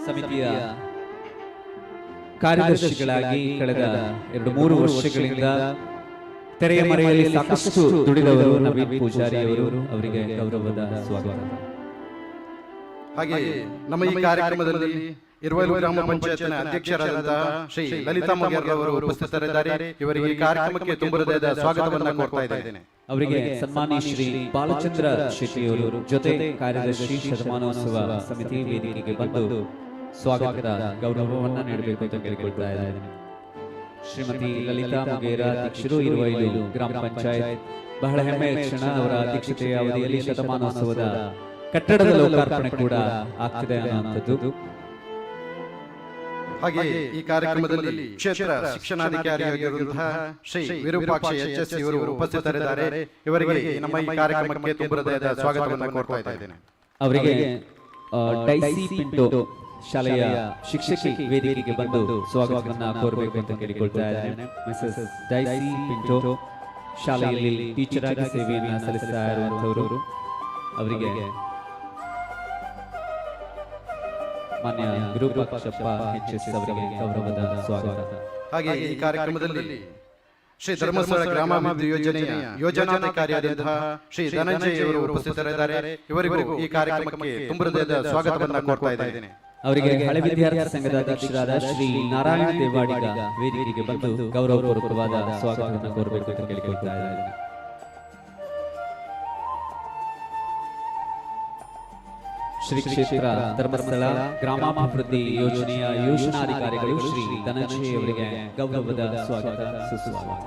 ಸಮಿತಿಯ ಕಾರ್ಯದರ್ಶಿಗಳಾಗಿ ಕಳೆದ 2-3 ವರ್ಷಗಳಿಂದ ತೆರೆಯ ಮರೆಯಲ್ಲಿ ಸಾಕಷ್ಟು ದುಡಿದವರು ನವೀನ್ ಪೂಜಾರಿ ಅವರು. ಅವರಿಗೆ ಗೌರವದ ಸ್ವಾಗತ. ಹಾಗೆ ನಮ್ಮ ಈ ಕಾರ್ಯಕ್ರಮದಲ್ಲಿ ಇರ್ವೈಲು ಗ್ರಾಮ ಪಂಚಾಯತ್ನ ಅಧ್ಯಕ್ಷರಾದಂತಹ ಶ್ರೀ ಲಲಿತಾ ಮೊಗೇರ್ ಅವರು ಉಪಸ್ಥಿತರಿದ್ದಾರೆ. ಇವರಿಗೆ ಈ ಕಾರ್ಯಕ್ರಮಕ್ಕೆ ತುಂಬ ಹೃದಯದ ಸ್ವಾಗತವನ್ನು ಕೋರ್ತಾ ಇದ್ದೇನೆ. ಅವರಿಗೆ ಸನ್ಮಾನ್ಯ ಶ್ರೀ ಬಾಲಚಂದ್ರ ಶೆಟ್ಟಿ ಅವರು ಜೊತೆ ಕಾರ್ಯದರ್ಶಿ ಶತಮಾನೋತ್ಸವ ಸಮಿತಿ ವೇದಿಕೆಗೆ ಬಂದು ಸ್ವಾಗತದ ಗೌರವವನ್ನು ನೀಡಬೇಕು ಅಂತ ಕೇಳಿಕೊಳ್ತಾ ಇದ್ದೇನೆ. ಶ್ರೀಮತಿ ಲಲಿತಾ ಮೊಗೇರ ಅಧ್ಯಕ್ಷರು ಇರ್ವೈಲು ಗ್ರಾಮ ಪಂಚಾಯತ್. ಬಹಳ ಹೆಮ್ಮೆಯ ಕ್ಷಣ. ಅವರ ಅಧ್ಯಕ್ಷತೆಯ ಅವಧಿಯಲ್ಲಿ ಶತಮಾನೋತ್ಸವದ ಕಟ್ಟಡದ ಲೋಕಾರ್ಪಣೆ ಕೂಡ ಆಗ್ತಿದೆ ಅನ್ನುವಂಥದ್ದು. ಹಾಗೆ ಈ ಕಾರ್ಯಕ್ರಮದಲ್ಲಿ ಕ್ಷೇತ್ರ ಶಿಕ್ಷಣಾಧಿಕಾರಿಯಾಗಿರುವಂತಹ ಶ್ರೀ ವಿರೂಪಾಕ್ಷ HS ಇವರು ಉಪಸ್ಥಿತರಿದ್ದಾರೆ. ಇವರಿಗೆ ನಮ್ಮ ಈ ಕಾರ್ಯಕ್ರಮಕ್ಕೆ ತುಂಬ ಹೃದಯದ ಸ್ವಾಗತವನ್ನು ಕೋರ್ತಾ ಇದ್ದೇನೆ. ಅವರಿಗೆ ಡೈಸಿ ಪಿಂಟೋ ಶಾಲೆಯ ಶಿಕ್ಷಕಿ ವೇದಿಕೆಗೆ ಬಂದು ಸ್ವಾಗತವನ್ನ ಕೋರಬೇಕು ಅಂತ ಕೇಳಿಕೊಳ್ತಾ ಇದ್ದೇನೆ. ಮಿಸಸ್ ಡೈಸಿ ಪಿಂಟೋ ಶಾಲೆಯಲ್ಲಿ ಟೀಚರ್ ಆಗಿ ಸೇವೆಯನ್ನು ಸಲ್ಲಿಸ್ತಾ ಇರುವಂತವರು ಅವರಿಗೆ ಮಾನ್ಯ ವಿರೂಪಾಕ್ಷಪ್ಪ ಎಚ್.ಎಸ್. ಅವರಿಗೆ ಗೌರವದ ಸ್ವಾಗತ. ಹಾಗೆ ಈ ಕಾರ್ಯಕ್ರಮದಲ್ಲಿ ಶ್ರೀ ಧರ್ಮಸ್ಥಳ ಗ್ರಾಮಾಭಿವೃದ್ಧಿ ಯೋಜನೆಯ ಯೋಜನಾಧಿಕಾರಿಯಾದಂತಹ ಶ್ರೀ ಧನಂಜಯ ಅವರು ಉಪಸ್ಥಿತರಿದ್ದಾರೆ. ಇವರಿಗೂ ಈ ಕಾರ್ಯಕ್ರಮಕ್ಕೆ ತುಂಬ ಹೃದಯದ ಸ್ವಾಗತವನ್ನು ಕೋರ್ತಾ ಇದ್ದೇನೆ. ಅವರಿಗೆ ಹಳೆ ವಿದ್ಯಾರ್ಥಿ ಸಂಘದ ಅಧ್ಯಕ್ಷರಾದ ಶ್ರೀ ನಾರಾಯಣ ದೇವಾಡಿಗ ವೇದಿಕೆಗೆ ಬಂದು ಗೌರವಪೂರ್ವಕವಾದ ಸ್ವಾಗತವನ್ನು ಕೋರಬೇಕು ಅಂತ ಕೇಳಿಕೊಳ್ತಾ ಇದ್ದೇನೆ. ಶ್ರೀ ಕ್ಷೇತ್ರ ಧರ್ಮಸ್ಥಳ ಗ್ರಾಮಾಭಿವೃದ್ಧಿ ಯೋಜನೆಯ ಯೋಜನಾಧಿಕಾರಿಗಳು ಶ್ರೀ ಧನಂಜಯ ಅವರಿಗೆ ಗೌರವದ ಸ್ವಾಗತ ಸುಸ್ವಾಗತ.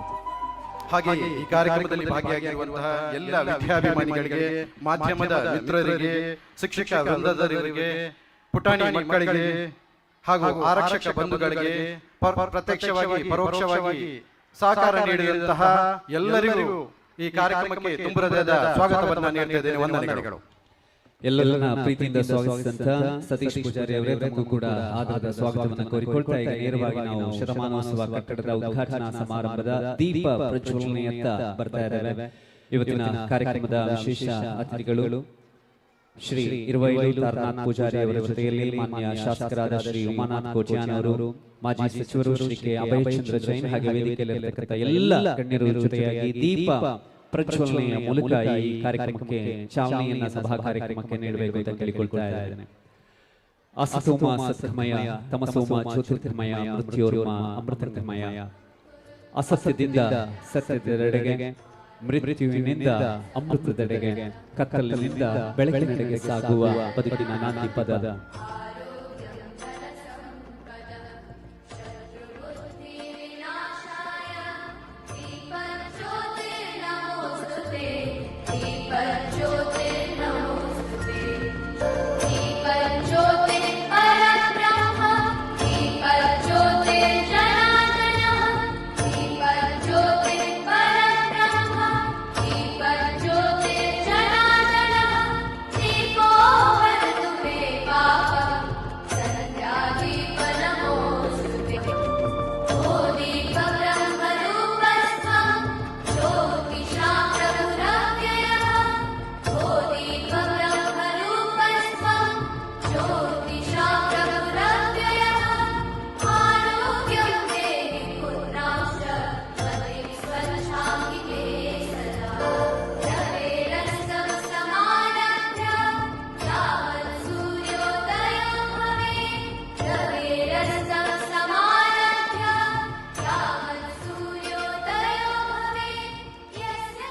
ಹಾಗೆ ಈ ಕಾರ್ಯಕ್ರಮದಲ್ಲಿ ಭಾಗಿಯಾಗಿರುವಂತಹ ಎಲ್ಲ ವಿದ್ಯಾಭಿಮಾನಿಗಳಿಗೆ, ಮಾಧ್ಯಮದ ಮಿತ್ರರಿಗೆ, ಶಿಕ್ಷಕ ವೃಂದದವರಿಗೆ, ಪುಟಾಣಿ ಮಕ್ಕಳಿಗೆ ಹಾಗೂ ಆರಕ್ಷಕ ಬಂಧುಗಳಿಗೆ, ಪ್ರತ್ಯಕ್ಷವಾಗಿ ಪರೋಕ್ಷವಾಗಿ ಸಹಕಾರ ನೀಡಿದಂತಹ ಎಲ್ಲರಿಗೂ ಈ ಕಾರ್ಯಕ್ರಮಕ್ಕೆ ತುಂಬ ಹೃದಯದ ಸ್ವಾಗತವನ್ನು ನೀಡ್ತಾ ಇದ್ದೇನೆ. ವಂದನೆಗಳು. ಎಲ್ಲರನ್ನ ಪ್ರೀತಿಯಿಂದ ಸ್ವಾಗತಿಸಿದಂತ ಸತೀಶ್ ಪೂಜಾರಿ ಅವರೇ ತಮಗೂ ಕೂಡ ಆಧಾರದ ಸ್ವಾಗತವನ್ನು ಕೋರಿಕೊಳ್ತಾ ಈಗ ನೇರವಾಗಿ ನಾವು ಶತಮಾನೋತ್ಸವ ಕಟ್ಟಡದ ಉದ್ಘಾಟನಾ ಸಮಾರಂಭದ ದೀಪ ಪ್ರಜ್ವಲನೆಯತ್ತ ಬರ್ತಾ ಇದ್ದೇವೆ. ಇವತ್ತಿನ ಕಾರ್ಯಕ್ರಮದ ವಿಶೇಷ ಅತಿಥಿಗಳು ಶ್ರೀ ಇರುವೈಲು ತಾರನಾಥ್ ಪೂಜಾರಿ ಅವರ ಜೊತೆಯಲ್ಲಿ ಮಾನ್ಯ ಶಾಸಕರಾದ ಶ್ರೀ ಉಮಾನಾಥ್ ಕೋಟ್ಯಾನ್ ಅವರು, ಮಾಜಿ ಸಚಿವರು ಶ್ರೀ ಕೆ ಅಭಯಚಂದ್ರ ಜೈನ್, ಹಾಗೆ ವೇದಿಕೆಯಲ್ಲಿರತಕ್ಕಂಥ ಎಲ್ಲ ಗಣ್ಯರ ಜೊತೆಯಾಗಿ ದೀಪ ಪ್ರಜ್ವಲನೆಯ ಮೂಲಕ ಈ ಕಾರ್ಯಕ್ರಮಕ್ಕೆ ಚಾಲನೆಯನ್ನ ಸಭಾ ಕಾರ್ಯಕ್ರಮಕ್ಕೆ ನೀಡಬೇಕು ಅಂತ ಕೇಳಿಕೊಳ್ತಾ ಇದ್ದೇನೆ. ಅಸತೋಮ ಸತ್ಯಮಯ, ತಮಸೋಮ ಜ್ಯೋತಿರ್ಮಯ, ಮೃತ್ಯೋರ್ಮ ಅಮೃತಮಯ. ಅಸತ್ಯದಿಂದ ಸತ್ಯದೆಡೆಗೆ, ಮೃತ್ಯುವಿನಿಂದ ಅಮೃತದೆಡೆಗೆ, ಕತ್ತಲಿನಿಂದ ಬೆಳಕಿನೆಡೆಗೆ ಸಾಗುವ ಬದುಕಿನ ನಾಂದಿ ಪದ.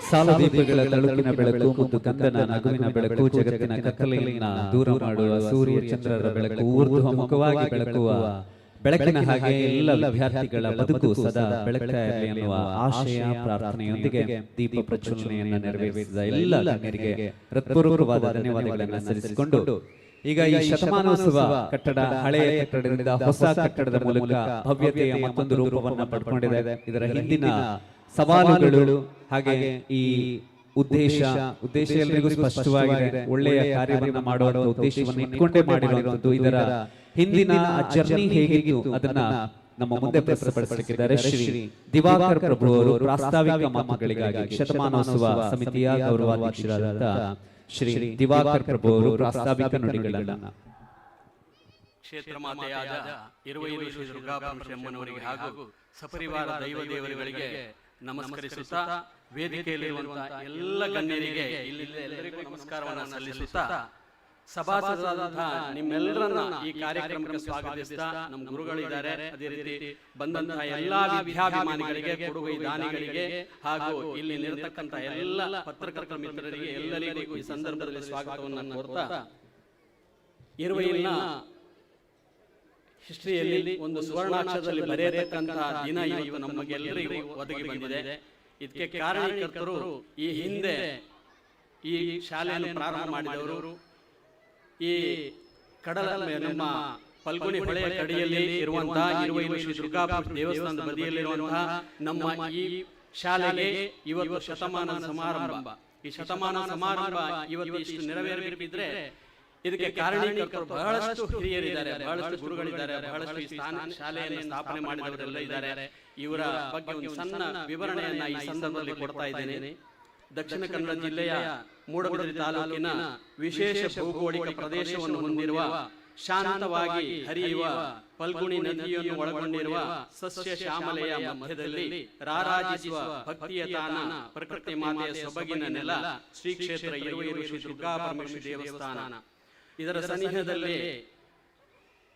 ಸಾಲದೀಪಗಳ ತಳುಕಿನ ಬೆಳಕು ಮತ್ತು ಕಂದನ ನಗುವಿನ ಬೆಳಕು, ಜಗತ್ತಿನ ಕತ್ತಲೆಯನ್ನ ದೂರ ಮಾಡುವ ಸೂರ್ಯ ಚಂದ್ರರ ಬೆಳಕು, ಊರ್ಧ್ವಮುಖವಾಗಿ ಬೆಳಕುವ ಬೆಳಕಿನ ಹಾಗೆ ಎಲ್ಲ ವಿದ್ಯಾರ್ಥಿಗಳ ಬದುಕು ಸದಾ ಬೆಳಗ್ತಾ ಇರಲಿ ಎನ್ನುವ ಆಶಯ ಪ್ರಾರ್ಥನೆಯೊಂದಿಗೆ ದೀಪ ಪ್ರಜ್ವಲನೆಯನ್ನ ನೆರವೇರಿಸಿದ ಎಲ್ಲ ಗಣ್ಯರಿಗೆ ಹೃತ್ಪೂರ್ವಕವಾದ ಧನ್ಯವಾದಗಳನ್ನು ಸಲ್ಲಿಸಿಕೊಂಡು ಈಗ ಈ ಶತಮಾನೋತ್ಸವ ಕಟ್ಟಡ ಹಳೆಯ ಕಟ್ಟಡದಿಂದ ಹೊಸ ಕಟ್ಟಡದ ಮೂಲಕ ಭವ್ಯತೆಯ ಮತ್ತೊಂದು ರೂಪವನ್ನು ಪಡ್ಕೊಂಡಿದೆ. ಇದರ ಹಿಂದಿನ ಸವಾಲುಗಳು ಹಾಗೆ ಈ ಉದ್ದೇಶ ಎಲ್ಲರಿಗೂ ಸ್ಪಷ್ಟವಾಗಿದೆ. ಒಳ್ಳೆಯ ಕಾರ್ಯವನ್ನು ಮಾಡುವ ಉದ್ದೇಶವನ್ನು ಇಟ್ಕೊಂಡೇ ಮಾಡಿರುವಂತದ್ದು. ಇದರ ಹಿಂದಿನ ಜರ್ನಿ ಹೇಗಿತ್ತು ಅದನ್ನ ನಮ್ಮ ಮುಂದೆ ಪ್ರಸ್ತುತಪಡಿಸಲಿದ್ದಾರೆ ಶ್ರೀ ದಿವಾಕರ್ ಪ್ರಭು ಅವರು. ಪ್ರಾಸ್ತಾವಿಕ ಮಾತುಗಳಿಗಾಗಿ ಶತಮಾನೋತ್ಸವ ಸಮಿತಿಯ ಗೌರವಾಧ್ಯಕ್ಷರಾದಂತಹ ಶ್ರೀ ದಿವಾಕರ್ ಪ್ರಭು ಅವರು ಪ್ರಾಸ್ತಾವಿಕ ನುಡಿಗಳನ್ನು. ಕ್ಷೇತ್ರ ಮಾತೆಯಾದ ಇರುವೈಲು ಶ್ರೀ ದುರ್ಗಾಪರಮೇಶ್ವರಮ್ಮನವರಿಗೆ ಹಾಗೂ ಸಪರಿವಾರ ದೈವ ದೇವರುಗಳಿಗೆ ನಮಸ್ಕರಿಸುತ್ತಾ, ವೇದಿಕೆಯಲ್ಲಿರುವಂತಹ ಎಲ್ಲ ಗಣ್ಯರಿಗೆ ಎಲ್ಲರಿಗೂ ನಮಸ್ಕಾರವನ್ನು ಸಲ್ಲಿಸುತ್ತಾ, ಸಭಾಸದರಾದಂತಹ ನಿಮ್ಮೆಲ್ಲರನ್ನ ಈ ಕಾರ್ಯಕ್ರಮಕ್ಕೆ ಸ್ವಾಗತಿಸ್ತಾ, ನಮ್ಮ ಗುರುಗಳಿದ್ದಾರೆ, ಅದೇ ರೀತಿ ಬಂದಂತಹ ಎಲ್ಲಾ ವಿದ್ಯಾಭಿಮಾನಿಗಳಿಗೆ, ಕೊಡುಗೈ ದಾನಿಗಳಿಗೆ ಹಾಗೂ ಇಲ್ಲಿ ನಿರತಕ್ಕಂಥ ಎಲ್ಲ ಪತ್ರಕರ್ತ ಮಿತ್ರರಿಗೆ ಎಲ್ಲರಿಗೂ ಈ ಸಂದರ್ಭದಲ್ಲಿ ಸ್ವಾಗತವನ್ನು ಕೋರ್ತಾ, ಇರುವೈಲಿನ ಹಿಸ್ಟ್ರಿಯಲ್ಲಿ ಒಂದು ಸುವರ್ಣಾಕ್ಷರದಲ್ಲಿ ಬರೆಯತಕ್ಕಂತಹ ದಿನ ಇವತ್ತು ನಮಗೆಲ್ಲರಿಗೂ ಒದಗಿ ಬಂದಿದೆ. ಇದಕ್ಕೆ ಕಾರಣಕರ್ತರು ಈ ಹಿಂದೆ ಈ ಶಾಲೆಯನ್ನು ಪ್ರಾರಂಭ ಮಾಡಿದವರು, ಈ ಕಡಲ ನಮ್ಮ ಫಲ್ಗುಣಿ ಹೊಳೆಯ ಕಡೆಯಲ್ಲಿ ಇರುವಂತಹ ಇರುವೈಲು ಶ್ರೀ ದುರ್ಗಾಪುರ ದೇವಸ್ಥಾನದ ಬದಿಯಲ್ಲಿರುವಂತಹ ನಮ್ಮ ಈ ಶಾಲೆಗೆ ಇವತ್ತು ಶತಮಾನ ಸಮಾರಂಭ. ಈ ಶತಮಾನ ಸಮಾರಂಭ ಇವತ್ತು ಇಷ್ಟು ನೆರವೇರಬೇಕಿದ್ರೆ ಇದಕ್ಕೆ ಕಾರಣೀಕರ್ತರು ಬಹಳಷ್ಟು ಹಿರಿಯರಿದ್ದಾರೆ, ಬಹಳಷ್ಟು ಗುರುಗಳಿದ್ದಾರೆ, ಬಹಳಷ್ಟು ಈ ಶಾಲೆಯನ್ನು ಸ್ಥಾಪನೆ ಮಾಡಿದವರೆಲ್ಲ ಇದ್ದಾರೆ. ಇವರ ಬಗ್ಗೆ ಒಂದು ಸಣ್ಣ ವಿವರಣೆಯನ್ನ ಈ ಸಂದರ್ಭದಲ್ಲಿ ಕೊಡ್ತಾ ಇದ್ದೇನೆ. ದಕ್ಷಿಣ ಕನ್ನಡ ಜಿಲ್ಲೆಯ ಮೂಡಬಿದಿರೆ ತಾಲೂಕಿನ ವಿಶೇಷ ಭೌಗೋಳಿಕ ಪ್ರದೇಶವನ್ನು ಹೊಂದಿರುವ, ಶಾಂತವಾಗಿ ಹರಿಯುವ ಫಲ್ಗುಣಿ ನದಿಯನ್ನು ಒಳಗೊಂಡಿರುವ ಸಸ್ಯ ಶ್ಯಾಮಲೆಯ ಮಧ್ಯದಲ್ಲಿ ರಾರಾಜಿಸುವ ಭಕ್ತಿಯ ತಾಣ ಪ್ರಕೃತಿ ಮಾತೆಯ ಸೊಬಗಿನ ನೆಲ ಶ್ರೀ ಕ್ಷೇತ್ರ ಇರುವೈರು ಶ್ರೀ ದುರ್ಗಾ ಪರಮೇಶ್ವರಿ ದೇವಸ್ಥಾನ. ಇದರ ಸನಿಹದಲ್ಲಿ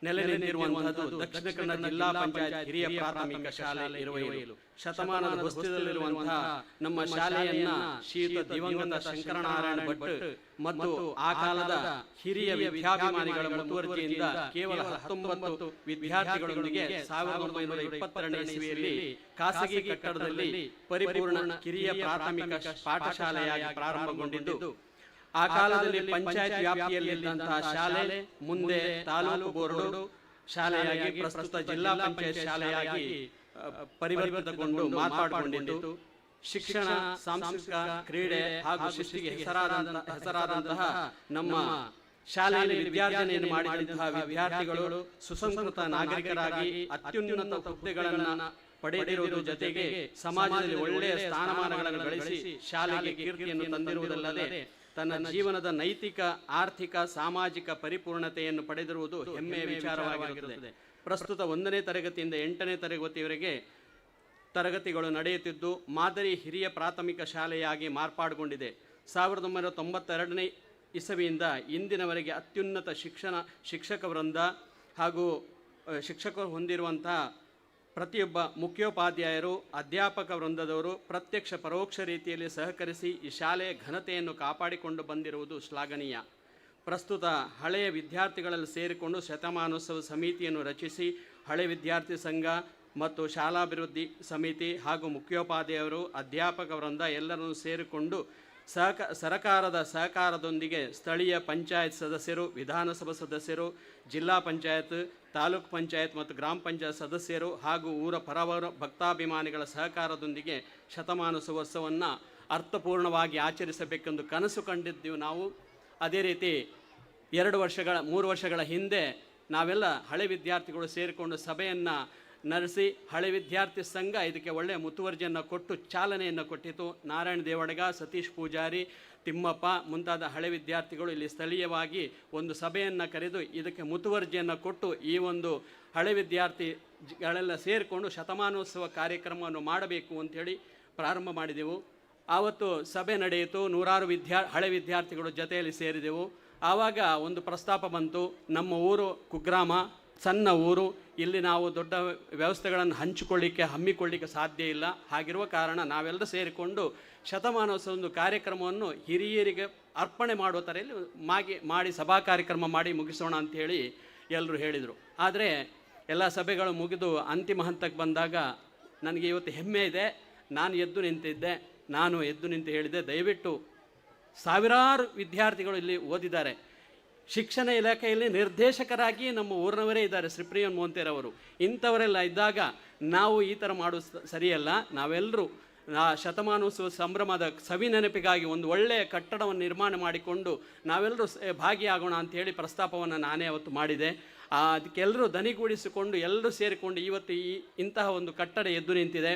ನೆಲೆ ನಿಂತಿರುವಂತಹದ್ದು ದಕ್ಷಿಣ ಕನ್ನಡ ಜಿಲ್ಲಾ ಪಂಚಾಯತ್ ಹಿರಿಯ ಪ್ರಾಥಮಿಕ ಶಾಲೆ ಇರುವೈರು. ಶತಮಾನದ ಹೊಸ್ತಿದಲ್ಲಿರುವಂತಹ ನಮ್ಮ ಶಾಲೆಯನ್ನ ಶ್ರೀಯುತ ದಿವಂಗತ ಶಂಕರನಾರಾಯಣ ಭಟ್ ಮತ್ತು ಆ ಕಾಲದ ಹಿರಿಯ ವಿದ್ಯಾಭಿಮಾನಿಗಳ ಮುತುವರ್ಜಿಯಿಂದ ಕೇವಲ 19 ವಿದ್ಯಾರ್ಥಿಗಳೊಂದಿಗೆ 1922ನೇ ಇಸವಿಯಲ್ಲಿ ಖಾಸಗಿ ಕಟ್ಟಡದಲ್ಲಿ ಪರಿಪೂರ್ಣ ಕಿರಿಯ ಪ್ರಾಥಮಿಕ ಪಾಠಶಾಲೆಯಾಗಿ ಪ್ರಾರಂಭಗೊಂಡಿದ್ದು, ಆ ಕಾಲದಲ್ಲಿ ಪಂಚಾಯತ್ ವ್ಯಾಪ್ತಿಯಲ್ಲಿದ್ದಂತಹ ಶಾಲೆ ಮುಂದೆ ತಾಲೂಕು ಬೋರ್ಡ್ ಶಾಲೆಯಾಗಿ ಪ್ರಸ್ತುತ ಜಿಲ್ಲಾ ಪಂಚಾಯತ್ ಶಾಲೆಯಾಗಿ ಪರಿವರ್ತಿತಗೊಂಡು ಮಾರ್ಪಾಡುಗೊಂಡಿದ್ದು, ಶಿಕ್ಷಣ, ಸಾಂಸ್ಕೃತಿಕ, ಕ್ರೀಡೆ ಹಾಗೂ ಶಿಸ್ತಿಗೆ ಹೆಸರಾದಂತಹ ನಮ್ಮ ಶಾಲೆಯಲ್ಲಿ ವಿದ್ಯಾರ್ಜನೆಯನ್ನು ಮಾಡಿದಂತಹ ವಿದ್ಯಾರ್ಥಿಗಳು ಸುಸಂಸ್ಕೃತ ನಾಗರಿಕರಾಗಿ ಅತ್ಯುನ್ನತ ಹುದ್ದೆಗಳನ್ನು ಪಡೆದಿರುವುದರ ಜೊತೆಗೆ ಸಮಾಜದಲ್ಲಿ ಒಳ್ಳೆಯ ಸ್ಥಾನಮಾನಗಳನ್ನು ಗಳಿಸಿ ಶಾಲೆಗೆ ಕೀರ್ತಿಯನ್ನು ತಂದಿರುವುದಲ್ಲದೆ ತನ್ನ ಜೀವನದ ನೈತಿಕ, ಆರ್ಥಿಕ, ಸಾಮಾಜಿಕ ಪರಿಪೂರ್ಣತೆಯನ್ನು ಪಡೆದಿರುವುದು ಹೆಮ್ಮೆಯ ವಿಚಾರವಾಗಿರುತ್ತದೆ. ಪ್ರಸ್ತುತ 1ನೇ ತರಗತಿಯಿಂದ 8ನೇ ತರಗತಿಯವರೆಗೆ ತರಗತಿಗಳು ನಡೆಯುತ್ತಿದ್ದು, ಮಾದರಿ ಹಿರಿಯ ಪ್ರಾಥಮಿಕ ಶಾಲೆಯಾಗಿ ಮಾರ್ಪಾಡುಗೊಂಡಿದೆ. 1992ನೇ ಇಸವಿಯಿಂದ ಇಂದಿನವರೆಗೆ ಅತ್ಯುನ್ನತ ಶಿಕ್ಷಕ ವೃಂದ ಹಾಗೂ ಶಿಕ್ಷಕರು ಹೊಂದಿರುವಂತಹ ಪ್ರತಿಯೊಬ್ಬ ಮುಖ್ಯೋಪಾಧ್ಯಾಯರು, ಅಧ್ಯಾಪಕ ವೃಂದದವರು ಪ್ರತ್ಯಕ್ಷ ಪರೋಕ್ಷ ರೀತಿಯಲ್ಲಿ ಸಹಕರಿಸಿ ಈ ಶಾಲೆಯ ಘನತೆಯನ್ನು ಕಾಪಾಡಿಕೊಂಡು ಬಂದಿರುವುದು ಶ್ಲಾಘನೀಯ. ಪ್ರಸ್ತುತ ಹಳೆಯ ವಿದ್ಯಾರ್ಥಿಗಳಲ್ಲಿ ಸೇರಿಕೊಂಡು ಶತಮಾನೋತ್ಸವ ಸಮಿತಿಯನ್ನು ರಚಿಸಿ ಹಳೆ ವಿದ್ಯಾರ್ಥಿ ಸಂಘ ಮತ್ತು ಶಾಲಾಭಿವೃದ್ಧಿ ಸಮಿತಿ ಹಾಗೂ ಮುಖ್ಯೋಪಾಧ್ಯಾಯರು, ಅಧ್ಯಾಪಕ ವೃಂದ ಎಲ್ಲರನ್ನು ಸೇರಿಕೊಂಡು ಸರಕಾರದ ಸಹಕಾರದೊಂದಿಗೆ ಸ್ಥಳೀಯ ಪಂಚಾಯತ್ ಸದಸ್ಯರು, ವಿಧಾನಸಭಾ ಸದಸ್ಯರು, ಜಿಲ್ಲಾ ಪಂಚಾಯತ್, ತಾಲೂಕು ಪಂಚಾಯತ್ ಮತ್ತು ಗ್ರಾಮ ಪಂಚಾಯತ್ ಸದಸ್ಯರು ಹಾಗೂ ಊರ ಪರವರ ಭಕ್ತಾಭಿಮಾನಿಗಳ ಸಹಕಾರದೊಂದಿಗೆ ಶತಮಾನೋತ್ಸವವನ್ನು ಅರ್ಥಪೂರ್ಣವಾಗಿ ಆಚರಿಸಬೇಕೆಂದು ಕನಸು ಕಂಡಿದ್ದೀವಿ ನಾವು. ಅದೇ ರೀತಿ 3 ವರ್ಷಗಳ ಹಿಂದೆ ನಾವೆಲ್ಲ ಹಳೆ ವಿದ್ಯಾರ್ಥಿಗಳು ಸೇರಿಕೊಂಡು ಸಭೆಯನ್ನು ನಡೆಸಿ ಹಳೆ ವಿದ್ಯಾರ್ಥಿ ಸಂಘ ಇದಕ್ಕೆ ಒಳ್ಳೆಯ ಮುತುವರ್ಜಿಯನ್ನು ಕೊಟ್ಟು ಚಾಲನೆಯನ್ನು ಕೊಟ್ಟಿತು. ನಾರಾಯಣ ದೇವಡಗ, ಸತೀಶ್ ಪೂಜಾರಿ, ತಿಮ್ಮಪ್ಪ ಮುಂತಾದ ಹಳೆ ವಿದ್ಯಾರ್ಥಿಗಳು ಇಲ್ಲಿ ಸ್ಥಳೀಯವಾಗಿ ಒಂದು ಸಭೆಯನ್ನು ಕರೆದು ಇದಕ್ಕೆ ಮುತುವರ್ಜಿಯನ್ನು ಕೊಟ್ಟು ಈ ಒಂದು ಹಳೆ ವಿದ್ಯಾರ್ಥಿಗಳೆಲ್ಲ ಸೇರಿಕೊಂಡು ಶತಮಾನೋತ್ಸವ ಕಾರ್ಯಕ್ರಮವನ್ನು ಮಾಡಬೇಕು ಅಂಥೇಳಿ ಪ್ರಾರಂಭ ಮಾಡಿದೆವು. ಆವತ್ತು ಸಭೆ ನಡೆಯಿತು. 100 ಹಳೆ ವಿದ್ಯಾರ್ಥಿಗಳು ಜೊತೆಯಲ್ಲಿ ಸೇರಿದೆವು. ಆವಾಗ ಒಂದು ಪ್ರಸ್ತಾಪ ಬಂತು, ನಮ್ಮ ಊರು ಕುಗ್ರಾಮ, ಸಣ್ಣ ಊರು, ಇಲ್ಲಿ ನಾವು ದೊಡ್ಡ ವ್ಯವಸ್ಥೆಗಳನ್ನು ಹಮ್ಮಿಕೊಳ್ಳಿಕ್ಕೆ ಸಾಧ್ಯ ಇಲ್ಲ. ಹಾಗಿರುವ ಕಾರಣ ನಾವೆಲ್ಲರೂ ಸೇರಿಕೊಂಡು ಶತಮಾನೋತ್ಸವ ಒಂದು ಕಾರ್ಯಕ್ರಮವನ್ನು ಹಿರಿಯರಿಗೆ ಅರ್ಪಣೆ ಮಾಡುವ ಥರಲ್ಲಿ ಮಾಡಿ ಸಭಾ ಕಾರ್ಯಕ್ರಮ ಮಾಡಿ ಮುಗಿಸೋಣ ಅಂಥೇಳಿ ಎಲ್ಲರೂ ಹೇಳಿದರು. ಆದರೆ ಎಲ್ಲ ಸಭೆಗಳು ಮುಗಿದು ಅಂತಿಮ ಹಂತಕ್ಕೆ ಬಂದಾಗ ನನಗೆ ಇವತ್ತು ಹೆಮ್ಮೆ ಇದೆ. ನಾನು ಎದ್ದು ನಿಂತು ಹೇಳಿದೆ, ದಯವಿಟ್ಟು ಸಾವಿರಾರು ವಿದ್ಯಾರ್ಥಿಗಳು ಇಲ್ಲಿ ಓದಿದ್ದಾರೆ. ಶಿಕ್ಷಣ ಇಲಾಖೆಯಲ್ಲಿ ನಿರ್ದೇಶಕರಾಗಿ ನಮ್ಮ ಊರಿನವರೇ ಇದ್ದಾರೆ, ಶ್ರೀಪ್ರಿಯನ್ ಮೋಂತೇರವರು. ಇಂಥವರೆಲ್ಲ ಇದ್ದಾಗ ನಾವು ಈ ಥರ ಮಾಡೋದು ಸರಿಯಲ್ಲ. ನಾವೆಲ್ಲರೂ ಶತಮಾನೋತ್ಸವ ಸಂಭ್ರಮದ ಸವಿ ನೆನಪಿಗಾಗಿ ಒಂದು ಒಳ್ಳೆಯ ಕಟ್ಟಡವನ್ನು ನಿರ್ಮಾಣ ಮಾಡಿಕೊಂಡು ನಾವೆಲ್ಲರೂ ಭಾಗಿಯಾಗೋಣ ಅಂಥೇಳಿ ಪ್ರಸ್ತಾಪವನ್ನು ನಾನೇ ಅವತ್ತು ಮಾಡಿದೆ. ಅದಕ್ಕೆಲ್ಲರೂ ದನಿಗೂಡಿಸಿಕೊಂಡು ಎಲ್ಲರೂ ಸೇರಿಕೊಂಡು ಇವತ್ತು ಇಂತಹ ಒಂದು ಕಟ್ಟಡ ಎದ್ದು ನಿಂತಿದೆ.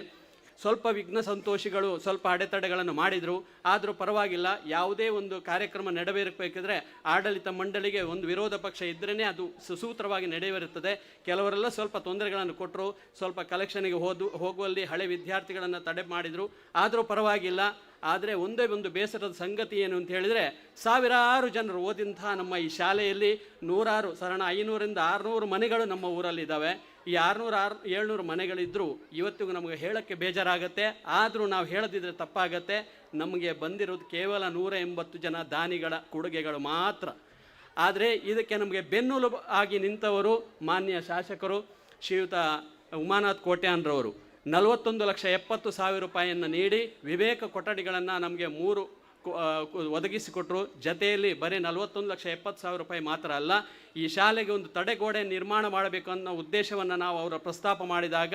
ಸ್ವಲ್ಪ ವಿಘ್ನ ಸಂತೋಷಿಗಳು ಸ್ವಲ್ಪ ಅಡೆತಡೆಗಳನ್ನು ಮಾಡಿದರು, ಆದರೂ ಪರವಾಗಿಲ್ಲ. ಯಾವುದೇ ಒಂದು ಕಾರ್ಯಕ್ರಮ ನಡೆಯಬೇಕಿದ್ರೆ ಆಡಳಿತ ಮಂಡಳಿಗೆ ಒಂದು ವಿರೋಧ ಪಕ್ಷ ಇದ್ರೇ ಅದು ಸುಸೂತ್ರವಾಗಿ ನಡೆಯುತ್ತಿರುತ್ತದೆ. ಕೆಲವರೆಲ್ಲ ಸ್ವಲ್ಪ ತೊಂದರೆಗಳನ್ನು ಕೊಟ್ಟರು, ಸ್ವಲ್ಪ ಕಲೆಕ್ಷನ್ಗೆ ಹೋಗುವಲ್ಲಿ ಹಳೆ ವಿದ್ಯಾರ್ಥಿಗಳನ್ನು ತಡೆ ಮಾಡಿದರು, ಆದರೂ ಪರವಾಗಿಲ್ಲ. ಆದರೆ ಒಂದೇ ಒಂದು ಬೇಸರದ ಸಂಗತಿ ಏನು ಅಂತ ಹೇಳಿದರೆ, ಸಾವಿರಾರು ಜನರು ಓದಿಂತಹ ನಮ್ಮ ಈ ಶಾಲೆಯಲ್ಲಿ 500ರಿಂದ 600 ಮನೆಗಳು ನಮ್ಮ ಊರಲ್ಲಿದ್ದಾವೆ. ಈ 600-700 ಮನೆಗಳಿದ್ದರೂ ಇವತ್ತಿಗೂ ನಮಗೆ ಹೇಳೋಕ್ಕೆ ಬೇಜಾರಾಗುತ್ತೆ. ಆದರೂ ನಾವು ಹೇಳದಿದ್ರೆ ತಪ್ಪಾಗತ್ತೆ. ನಮಗೆ ಬಂದಿರೋದು ಕೇವಲ 180 ಜನ ದಾನಿಗಳ ಕೊಡುಗೆಗಳು ಮಾತ್ರ. ಆದರೆ ಇದಕ್ಕೆ ನಮಗೆ ಬೆನ್ನೆಲುಬು ಆಗಿ ನಿಂತವರು ಮಾನ್ಯ ಶಾಸಕರು ಶ್ರೀಯುತ ಉಮಾನಾಥ್ ಕೋಟ್ಯಾನ್ರವರು 41,70,000 ರೂಪಾಯಿಯನ್ನು ನೀಡಿ ವಿವೇಕ ಕೊಠಡಿಗಳನ್ನು ನಮಗೆ 3 ಒದಗಿಸಿಕೊಟ್ರು. ಜತೆಯಲ್ಲಿ ಬರೀ 41,70,000 ರೂಪಾಯಿ ಮಾತ್ರ ಅಲ್ಲ, ಈ ಶಾಲೆಗೆ ಒಂದು ತಡೆಗೋಡೆ ನಿರ್ಮಾಣ ಮಾಡಬೇಕು ಅನ್ನೋ ಉದ್ದೇಶವನ್ನು ನಾವು ಅವರ ಪ್ರಸ್ತಾಪ ಮಾಡಿದಾಗ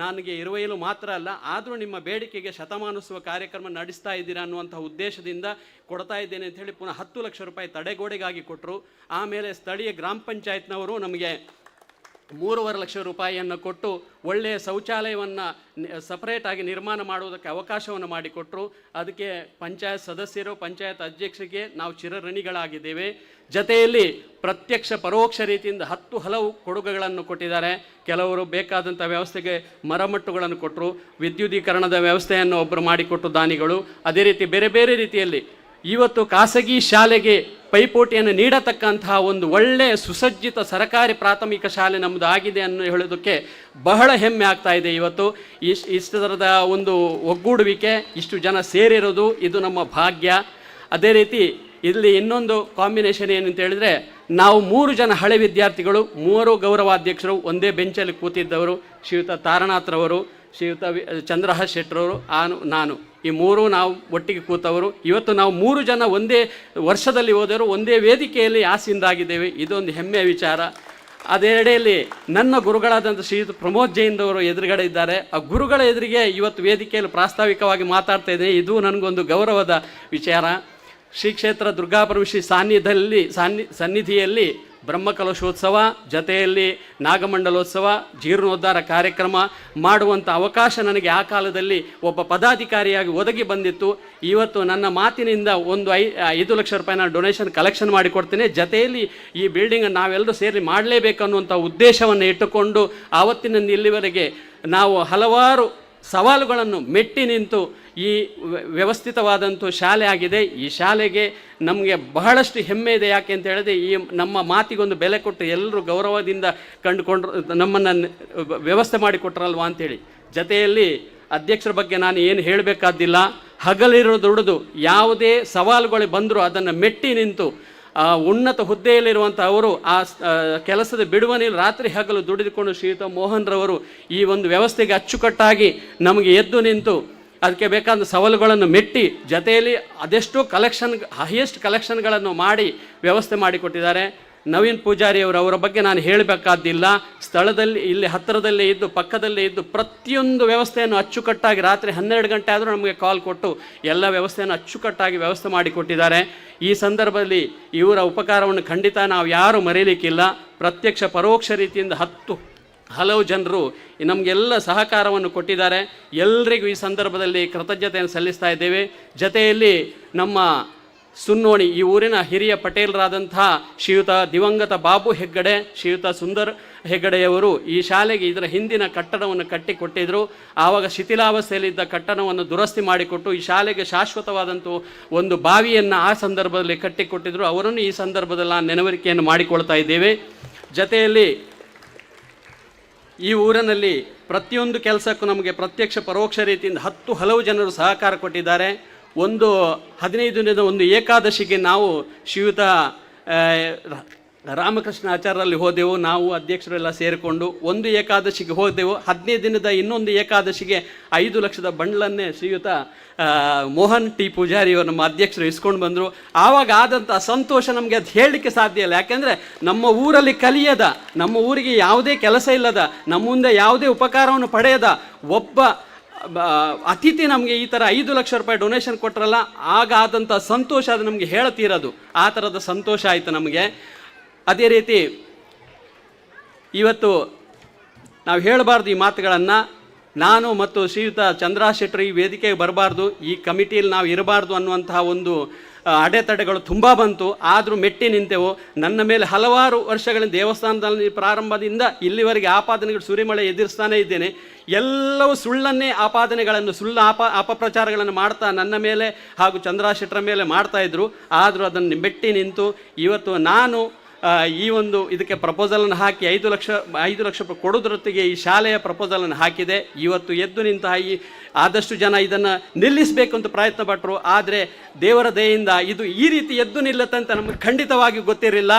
ನನಗೆ ಇರುವೆಯಲು ಮಾತ್ರ ಅಲ್ಲ, ಆದರೂ ನಿಮ್ಮ ಬೇಡಿಕೆಗೆ ಶತಮಾನೋತ್ಸವ ಕಾರ್ಯಕ್ರಮ ನಡೆಸ್ತಾ ಇದ್ದೀರಾ ಅನ್ನುವಂಥ ಉದ್ದೇಶದಿಂದ ಕೊಡ್ತಾ ಇದ್ದೇನೆ ಅಂತ ಹೇಳಿ ಪುನಃ 10 ಲಕ್ಷ ರೂಪಾಯಿ ತಡೆಗೋಡೆಗಾಗಿ ಕೊಟ್ಟರು. ಆಮೇಲೆ ಸ್ಥಳೀಯ ಗ್ರಾಮ ಪಂಚಾಯತ್ನವರು ನಮಗೆ 3.5 ಲಕ್ಷ ರೂಪಾಯಿಯನ್ನು ಕೊಟ್ಟು ಒಳ್ಳೆಯ ಶೌಚಾಲಯವನ್ನು ಸಪರೇಟಾಗಿ ನಿರ್ಮಾಣ ಮಾಡುವುದಕ್ಕೆ ಅವಕಾಶವನ್ನು ಮಾಡಿಕೊಟ್ಟರು. ಅದಕ್ಕೆ ಪಂಚಾಯತ್ ಸದಸ್ಯರು, ಪಂಚಾಯತ್ ಅಧ್ಯಕ್ಷರಿಗೆ ನಾವು ಚಿರಋಣಿಗಳಾಗಿದ್ದೇವೆ. ಜೊತೆಯಲ್ಲಿ ಪ್ರತ್ಯಕ್ಷ ಪರೋಕ್ಷ ರೀತಿಯಿಂದ 10 ಹಲವು ಕೊಡುಗೆಗಳನ್ನು ಕೊಟ್ಟಿದ್ದಾರೆ. ಕೆಲವರು ಬೇಕಾದಂಥ ವ್ಯವಸ್ಥೆಗೆ ಮರಮಟ್ಟುಗಳನ್ನು ಕೊಟ್ಟರು, ವಿದ್ಯುದೀಕರಣದ ವ್ಯವಸ್ಥೆಯನ್ನು ಒಬ್ಬರು ಮಾಡಿಕೊಟ್ಟು ದಾನಿಗಳು. ಅದೇ ರೀತಿ ಬೇರೆ ಬೇರೆ ರೀತಿಯಲ್ಲಿ ಇವತ್ತು ಖಾಸಗಿ ಶಾಲೆಗೆ ಪೈಪೋಟಿಯನ್ನು ನೀಡತಕ್ಕಂತಹ ಒಂದು ಒಳ್ಳೆಯ ಸುಸಜ್ಜಿತ ಸರ್ಕಾರಿ ಪ್ರಾಥಮಿಕ ಶಾಲೆ ನಮ್ಮದು ಆಗಿದೆ ಅನ್ನೋ ಹೇಳೋದಕ್ಕೆ ಬಹಳ ಹೆಮ್ಮೆ ಆಗ್ತಾ ಇದೆ. ಇವತ್ತು ಇಷ್ಟು ಥರದ ಒಂದು ಒಗ್ಗೂಡುವಿಕೆ, ಇಷ್ಟು ಜನ ಸೇರಿರೋದು ಇದು ನಮ್ಮ ಭಾಗ್ಯ. ಅದೇ ರೀತಿ ಇಲ್ಲಿ ಇನ್ನೊಂದು ಕಾಂಬಿನೇಷನ್ ಏನಂತ ಹೇಳಿದರೆ, ನಾವು 3 ಜನ ಹಳೆ ವಿದ್ಯಾರ್ಥಿಗಳು, 3 ಗೌರವಾಧ್ಯಕ್ಷರು ಒಂದೇ ಬೆಂಚಲ್ಲಿ ಕೂತಿದ್ದವರು, ಶ್ರೀಯುತ ತಾರನಾಥ್ರವರು, ಶ್ರೀಯುತ ಚಂದ್ರಹಾಸ್ ಶೆಟ್ಟರವರು, ನಾನು ಈ 3 ನಾವು ಒಟ್ಟಿಗೆ ಕೂತವರು. ಇವತ್ತು ನಾವು 3 ಜನ ಒಂದೇ ವರ್ಷದಲ್ಲಿ ಹೋದವರು, ಒಂದೇ ವೇದಿಕೆಯಲ್ಲಿ ಆಸೀನರಾಗಿದ್ದೇವೆ. ಇದೊಂದು ಹೆಮ್ಮೆಯ ವಿಚಾರ. ಅದೆಡೆಯಲ್ಲಿ ನನ್ನ ಗುರುಗಳಾದಂಥ ಶ್ರೀಯುತ ಪ್ರಮೋದ್ ಜೈನ್ರವರು ಎದುರುಗಡೆ ಇದ್ದಾರೆ. ಆ ಗುರುಗಳ ಎದುರಿಗೆ ಇವತ್ತು ವೇದಿಕೆಯಲ್ಲಿ ಪ್ರಾಸ್ತಾವಿಕವಾಗಿ ಮಾತಾಡ್ತಾ ಇದ್ದೇನೆ. ಇದು ನನಗೊಂದು ಗೌರವದ ವಿಚಾರ. ಶ್ರೀ ಕ್ಷೇತ್ರ ದುರ್ಗಾಪರಮೇಶ್ವರಿ ಸನ್ನಿಧಿಯಲ್ಲಿ ಬ್ರಹ್ಮಕಲಶೋತ್ಸವ, ಜೊತೆಯಲ್ಲಿ ನಾಗಮಂಡಲೋತ್ಸವ, ಜೀರ್ಣೋದ್ಧಾರ ಕಾರ್ಯಕ್ರಮ ಮಾಡುವಂಥ ಅವಕಾಶ ನನಗೆ ಆ ಕಾಲದಲ್ಲಿ ಒಬ್ಬ ಪದಾಧಿಕಾರಿಯಾಗಿ ಒದಗಿ ಬಂದಿತ್ತು. ಇವತ್ತು ನನ್ನ ಮಾತಿನಿಂದ ಒಂದು 5 ಲಕ್ಷ ರೂಪಾಯಿ ನಾನು ಡೊನೇಷನ್ ಕಲೆಕ್ಷನ್ ಮಾಡಿಕೊಡ್ತೇನೆ. ಜೊತೆಯಲ್ಲಿ ಈ ಬಿಲ್ಡಿಂಗ್ ನಾವೆಲ್ಲರೂ ಸೇರಿ ಮಾಡಲೇಬೇಕು ಅನ್ನುವಂಥ ಉದ್ದೇಶವನ್ನು ಇಟ್ಟುಕೊಂಡು ಆವತ್ತಿನಿಂದ ಇಲ್ಲಿವರೆಗೆ ನಾವು ಹಲವಾರು ಸವಾಲುಗಳನ್ನು ಮೆಟ್ಟಿ ನಿಂತು ಈ ವ್ಯವಸ್ಥಿತವಾದಂಥ ಶಾಲೆ ಆಗಿದೆ. ಈ ಶಾಲೆಗೆ ನಮಗೆ ಬಹಳಷ್ಟು ಹೆಮ್ಮೆ ಇದೆ. ಯಾಕೆ ಅಂತ ಹೇಳಿದ್ರೆ, ಈ ನಮ್ಮ ಮಾತಿಗೊಂದು ಬೆಲೆ ಕೊಟ್ಟು ಎಲ್ಲರೂ ಗೌರವದಿಂದ ಕಂಡುಕೊಂಡ್ರು, ನಮ್ಮನ್ನು ವ್ಯವಸ್ಥೆ ಮಾಡಿಕೊಟ್ರಲ್ವಾ ಅಂಥೇಳಿ. ಜೊತೆಯಲ್ಲಿ ಅಧ್ಯಕ್ಷರ ಬಗ್ಗೆ ನಾನು ಏನು ಹೇಳಬೇಕಾದಿಲ್ಲ. ಹಗಲಿರೋ ದುಡಿದು ಯಾವುದೇ ಸವಾಲುಗಳು ಬಂದರೂ ಅದನ್ನು ಮೆಟ್ಟಿ ನಿಂತು ಉನ್ನತ ಹುದ್ದೆಯಲ್ಲಿರುವಂಥ ಅವರು ಆ ಕೆಲಸದ ಬಿಡುವನಿಲ್ ರಾತ್ರಿ ಹಗಲು ದುಡಿದುಕೊಂಡು ಶ್ರೀಯುತ ಮೋಹನ್ರವರು ಈ ಒಂದು ವ್ಯವಸ್ಥೆಗೆ ಅಚ್ಚುಕಟ್ಟಾಗಿ ನಮಗೆ ಎದ್ದು ನಿಂತು ಅದಕ್ಕೆ ಬೇಕಾದ ಸವಾಲುಗಳನ್ನು ಮೆಟ್ಟಿ, ಜೊತೆಯಲ್ಲಿ ಅದೆಷ್ಟೋ ಹೈಯೆಸ್ಟ್ ಕಲೆಕ್ಷನ್ಗಳನ್ನು ಮಾಡಿ ವ್ಯವಸ್ಥೆ ಮಾಡಿಕೊಟ್ಟಿದ್ದಾರೆ. ನವೀನ್ ಪೂಜಾರಿಯವರ ಬಗ್ಗೆ ನಾನು ಹೇಳಬೇಕಾದಿಲ್ಲ. ಸ್ಥಳದಲ್ಲಿ ಇಲ್ಲಿ ಹತ್ತಿರದಲ್ಲೇ ಇದ್ದು, ಪಕ್ಕದಲ್ಲೇ ಇದ್ದು ಪ್ರತಿಯೊಂದು ವ್ಯವಸ್ಥೆಯನ್ನು ಅಚ್ಚುಕಟ್ಟಾಗಿ ರಾತ್ರಿ 12 ಗಂಟೆ ಆದರೂ ನಮಗೆ ಕಾಲ್ ಕೊಟ್ಟು ಎಲ್ಲ ವ್ಯವಸ್ಥೆಯನ್ನು ಅಚ್ಚುಕಟ್ಟಾಗಿ ವ್ಯವಸ್ಥೆ ಮಾಡಿಕೊಟ್ಟಿದ್ದಾರೆ. ಈ ಸಂದರ್ಭದಲ್ಲಿ ಇವರ ಉಪಕಾರವನ್ನು ಖಂಡಿತ ನಾವು ಯಾರೂ ಮರೆಯಲಿಕ್ಕಿಲ್ಲ. ಪ್ರತ್ಯಕ್ಷ ಪರೋಕ್ಷ ರೀತಿಯಿಂದ 10 ಹಲವು ಜನರು ನಮಗೆಲ್ಲ ಸಹಕಾರವನ್ನು ಕೊಟ್ಟಿದ್ದಾರೆ. ಎಲ್ಲರಿಗೂ ಈ ಸಂದರ್ಭದಲ್ಲಿ ಕೃತಜ್ಞತೆಯನ್ನು ಸಲ್ಲಿಸ್ತಾ ಇದ್ದೇವೆ. ಜೊತೆಯಲ್ಲಿ ನಮ್ಮ ಸುನ್ನೋಣಿ ಈ ಊರಿನ ಹಿರಿಯ ಪಟೇಲರಾದಂಥ ಶ್ರೀಯುತ ದಿವಂಗತ ಬಾಬು ಹೆಗ್ಗಡೆ, ಶ್ರೀಯುತ ಸುಂದರ್ ಹೆಗ್ಗಡೆಯವರು ಈ ಶಾಲೆಗೆ ಇದರ ಹಿಂದಿನ ಕಟ್ಟಡವನ್ನು ಕಟ್ಟಿಕೊಟ್ಟಿದ್ದರು. ಆವಾಗ ಶಿಥಿಲಾವಸ್ಥೆಯಲ್ಲಿದ್ದ ಕಟ್ಟಡವನ್ನು ದುರಸ್ತಿ ಮಾಡಿಕೊಟ್ಟು ಈ ಶಾಲೆಗೆ ಶಾಶ್ವತವಾದಂಥ ಒಂದು ಬಾವಿಯನ್ನು ಆ ಸಂದರ್ಭದಲ್ಲಿ ಕಟ್ಟಿಕೊಟ್ಟಿದ್ದರು. ಅವರನ್ನು ಈ ಸಂದರ್ಭದಲ್ಲಿ ನಾನು ನೆನವರಿಕೆಯನ್ನು ಮಾಡಿಕೊಳ್ತಾ ಇದ್ದೇವೆ. ಜೊತೆಯಲ್ಲಿ ಈ ಊರಿನಲ್ಲಿ ಪ್ರತಿಯೊಂದು ಕೆಲಸಕ್ಕೂ ನಮಗೆ ಪ್ರತ್ಯಕ್ಷ ಪರೋಕ್ಷ ರೀತಿಯಿಂದ 10 ಹಲವು ಜನರು ಸಹಕಾರ ಕೊಟ್ಟಿದ್ದಾರೆ. ಒಂದು 15 ದಿನದ ಒಂದು ಏಕಾದಶಿಗೆ ನಾವು ಶ್ರೀಯುತ ರಾಮಕೃಷ್ಣ ಆಚಾರ್ಯರಲ್ಲಿ ಹೋದೆವು. ನಾವು ಅಧ್ಯಕ್ಷರೆಲ್ಲ ಸೇರಿಕೊಂಡು ಒಂದು ಏಕಾದಶಿಗೆ ಹೋದೆವು. 15 ದಿನದ ಇನ್ನೊಂದು ಏಕಾದಶಿಗೆ 5 ಲಕ್ಷದ ಬಂಡ್ಲನ್ನೇ ಶ್ರೀಯುತ ಮೋಹನ್ ಟಿ ಪೂಜಾರಿಯವರು ನಮ್ಮ ಅಧ್ಯಕ್ಷರು ಇಸ್ಕೊಂಡು ಬಂದರು. ಆವಾಗ ಆದಂಥ ಸಂತೋಷ ನಮಗೆ ಅದು ಹೇಳಲಿಕ್ಕೆ ಸಾಧ್ಯ ಇಲ್ಲ. ಯಾಕೆಂದರೆ ನಮ್ಮ ಊರಲ್ಲಿ ಕಲಿಯದ, ನಮ್ಮ ಊರಿಗೆ ಯಾವುದೇ ಕೆಲಸ ಇಲ್ಲದ, ನಮ್ಮ ಮುಂದೆ ಯಾವುದೇ ಉಪಕಾರವನ್ನು ಪಡೆಯದ ಒಬ್ಬ ಅತಿಥಿ ನಮಗೆ ಈ ಥರ 5 ಲಕ್ಷ ರೂಪಾಯಿ ಡೊನೇಷನ್ ಕೊಟ್ಟರಲ್ಲ, ಆಗ ಆದಂಥ ಸಂತೋಷ ಅದು ನಮಗೆ ಹೇಳತೀರೋದು. ಆ ಥರದ ಸಂತೋಷ ಆಯಿತು ನಮಗೆ. ಅದೇ ರೀತಿ ಇವತ್ತು ನಾವು ಹೇಳಬಾರ್ದು ಈ ಮಾತುಗಳನ್ನು. ನಾನು ಮತ್ತು ಶ್ರೀಯುತ ಚಂದ್ರಹಾಸ್ ಶೆಟ್ಟರು ಈ ವೇದಿಕೆಗೆ ಬರಬಾರ್ದು, ಈ ಕಮಿಟಿಯಲ್ಲಿ ನಾವು ಇರಬಾರ್ದು ಅನ್ನುವಂತಹ ಒಂದು ಅಡೆತಡೆಗಳು ತುಂಬ ಬಂತು. ಆದರೂ ಮೆಟ್ಟಿ ನಿಂತೆವು. ನನ್ನ ಮೇಲೆ ಹಲವಾರು ವರ್ಷಗಳಿಂದ ದೇವಸ್ಥಾನದಲ್ಲಿ ಪ್ರಾರಂಭದಿಂದ ಇಲ್ಲಿವರೆಗೆ ಆಪಾದನೆಗಳು ಸುರಿಮಳೆ ಎದುರಿಸ್ತಾನೇ ಇದ್ದೇನೆ. ಎಲ್ಲವೂ ಸುಳ್ಳನ್ನೇ ಆಪಾದನೆಗಳನ್ನು, ಸುಳ್ಳು ಅಪಪ್ರಚಾರಗಳನ್ನು ಮಾಡ್ತಾ ನನ್ನ ಮೇಲೆ ಹಾಗೂ ಚಂದ್ರಹಾಸ್ ಶೆಟ್ಟರ ಮೇಲೆ ಮಾಡ್ತಾಯಿದ್ರು. ಆದರೂ ಅದನ್ನು ಮೆಟ್ಟಿ ನಿಂತು ಇವತ್ತು ನಾನು ಈ ಒಂದು ಇದಕ್ಕೆ ಪ್ರಪೋಸಲನ್ನು ಹಾಕಿ 5 ಲಕ್ಷ ರೂಪಾಯಿ ಕೊಡೋದ್ರೊತ್ತಿಗೆ ಈ ಶಾಲೆಯ ಪ್ರಪೋಸಲನ್ನು ಹಾಕಿದೆ. ಇವತ್ತು ಎದ್ದು ನಿಂತಹ ಆದಷ್ಟು ಜನ ಇದನ್ನು ನಿಲ್ಲಿಸಬೇಕು ಅಂತ ಪ್ರಯತ್ನ ಪಟ್ಟರು. ಆದರೆ ದೇವರ ದಯೆಯಿಂದ ಇದು ಈ ರೀತಿ ಎದ್ದು ನಿಲ್ಲತ್ತಂತ ನಮಗೆ ಖಂಡಿತವಾಗಿ ಗೊತ್ತಿರಲಿಲ್ಲ.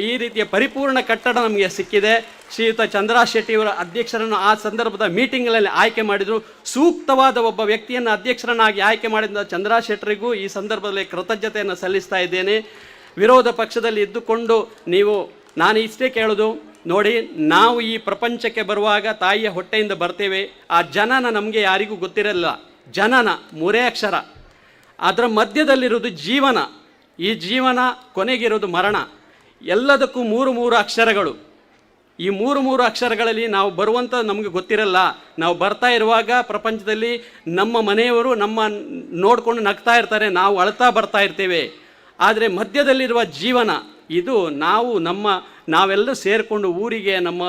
ಈ ರೀತಿಯ ಪರಿಪೂರ್ಣ ಕಟ್ಟಡ ನಮಗೆ ಸಿಕ್ಕಿದೆ. ಶ್ರೀಯುತ ಚಂದ್ರಹಾಸ್ ಶೆಟ್ಟಿಯವರ ಅಧ್ಯಕ್ಷರನ್ನು ಆ ಸಂದರ್ಭದ ಮೀಟಿಂಗ್ಗಳಲ್ಲಿ ಆಯ್ಕೆ ಮಾಡಿದರು. ಸೂಕ್ತವಾದ ಒಬ್ಬ ವ್ಯಕ್ತಿಯನ್ನು ಅಧ್ಯಕ್ಷರನ್ನಾಗಿ ಆಯ್ಕೆ ಮಾಡಿದ ಚಂದ್ರಹಾಸ್ ಶೆಟ್ಟರಿಗೂ ಈ ಸಂದರ್ಭದಲ್ಲಿ ಕೃತಜ್ಞತೆಯನ್ನು ಸಲ್ಲಿಸ್ತಾ ಇದ್ದೇನೆ. ವಿರೋಧ ಪಕ್ಷದಲ್ಲಿ ಇದ್ದುಕೊಂಡು ನಾನು ಇಷ್ಟೇ ಕೇಳೋದು, ನೋಡಿ, ನಾವು ಈ ಪ್ರಪಂಚಕ್ಕೆ ಬರುವಾಗ ತಾಯಿಯ ಹೊಟ್ಟೆಯಿಂದ ಬರ್ತೇವೆ. ಆ ಜನನ ನಮಗೆ ಯಾರಿಗೂ ಗೊತ್ತಿರಲ್ಲ. ಜನನ 3 ಅಕ್ಷರ, ಅದರ ಮಧ್ಯದಲ್ಲಿರೋದು ಜೀವನ, ಈ ಜೀವನ ಕೊನೆಗಿರೋದು ಮರಣ. ಎಲ್ಲದಕ್ಕೂ 3 ಅಕ್ಷರಗಳು. ಈ 3 ಅಕ್ಷರಗಳಲ್ಲಿ ನಾವು ಬರುವಂಥ ನಮಗೆ ಗೊತ್ತಿರಲ್ಲ. ನಾವು ಬರ್ತಾ ಇರುವಾಗ ಪ್ರಪಂಚದಲ್ಲಿ ನಮ್ಮ ಮನೆಯವರು ನಮ್ಮ ನೋಡಿಕೊಂಡು ನಗ್ತಾ ಇರ್ತಾರೆ, ನಾವು ಅಳ್ತಾ ಬರ್ತಾ ಇರ್ತೇವೆ. ಆದರೆ ಮಧ್ಯದಲ್ಲಿರುವ ಜೀವನ ಇದು ನಾವೆಲ್ಲ ಸೇರಿಕೊಂಡು ಊರಿಗೆ, ನಮ್ಮ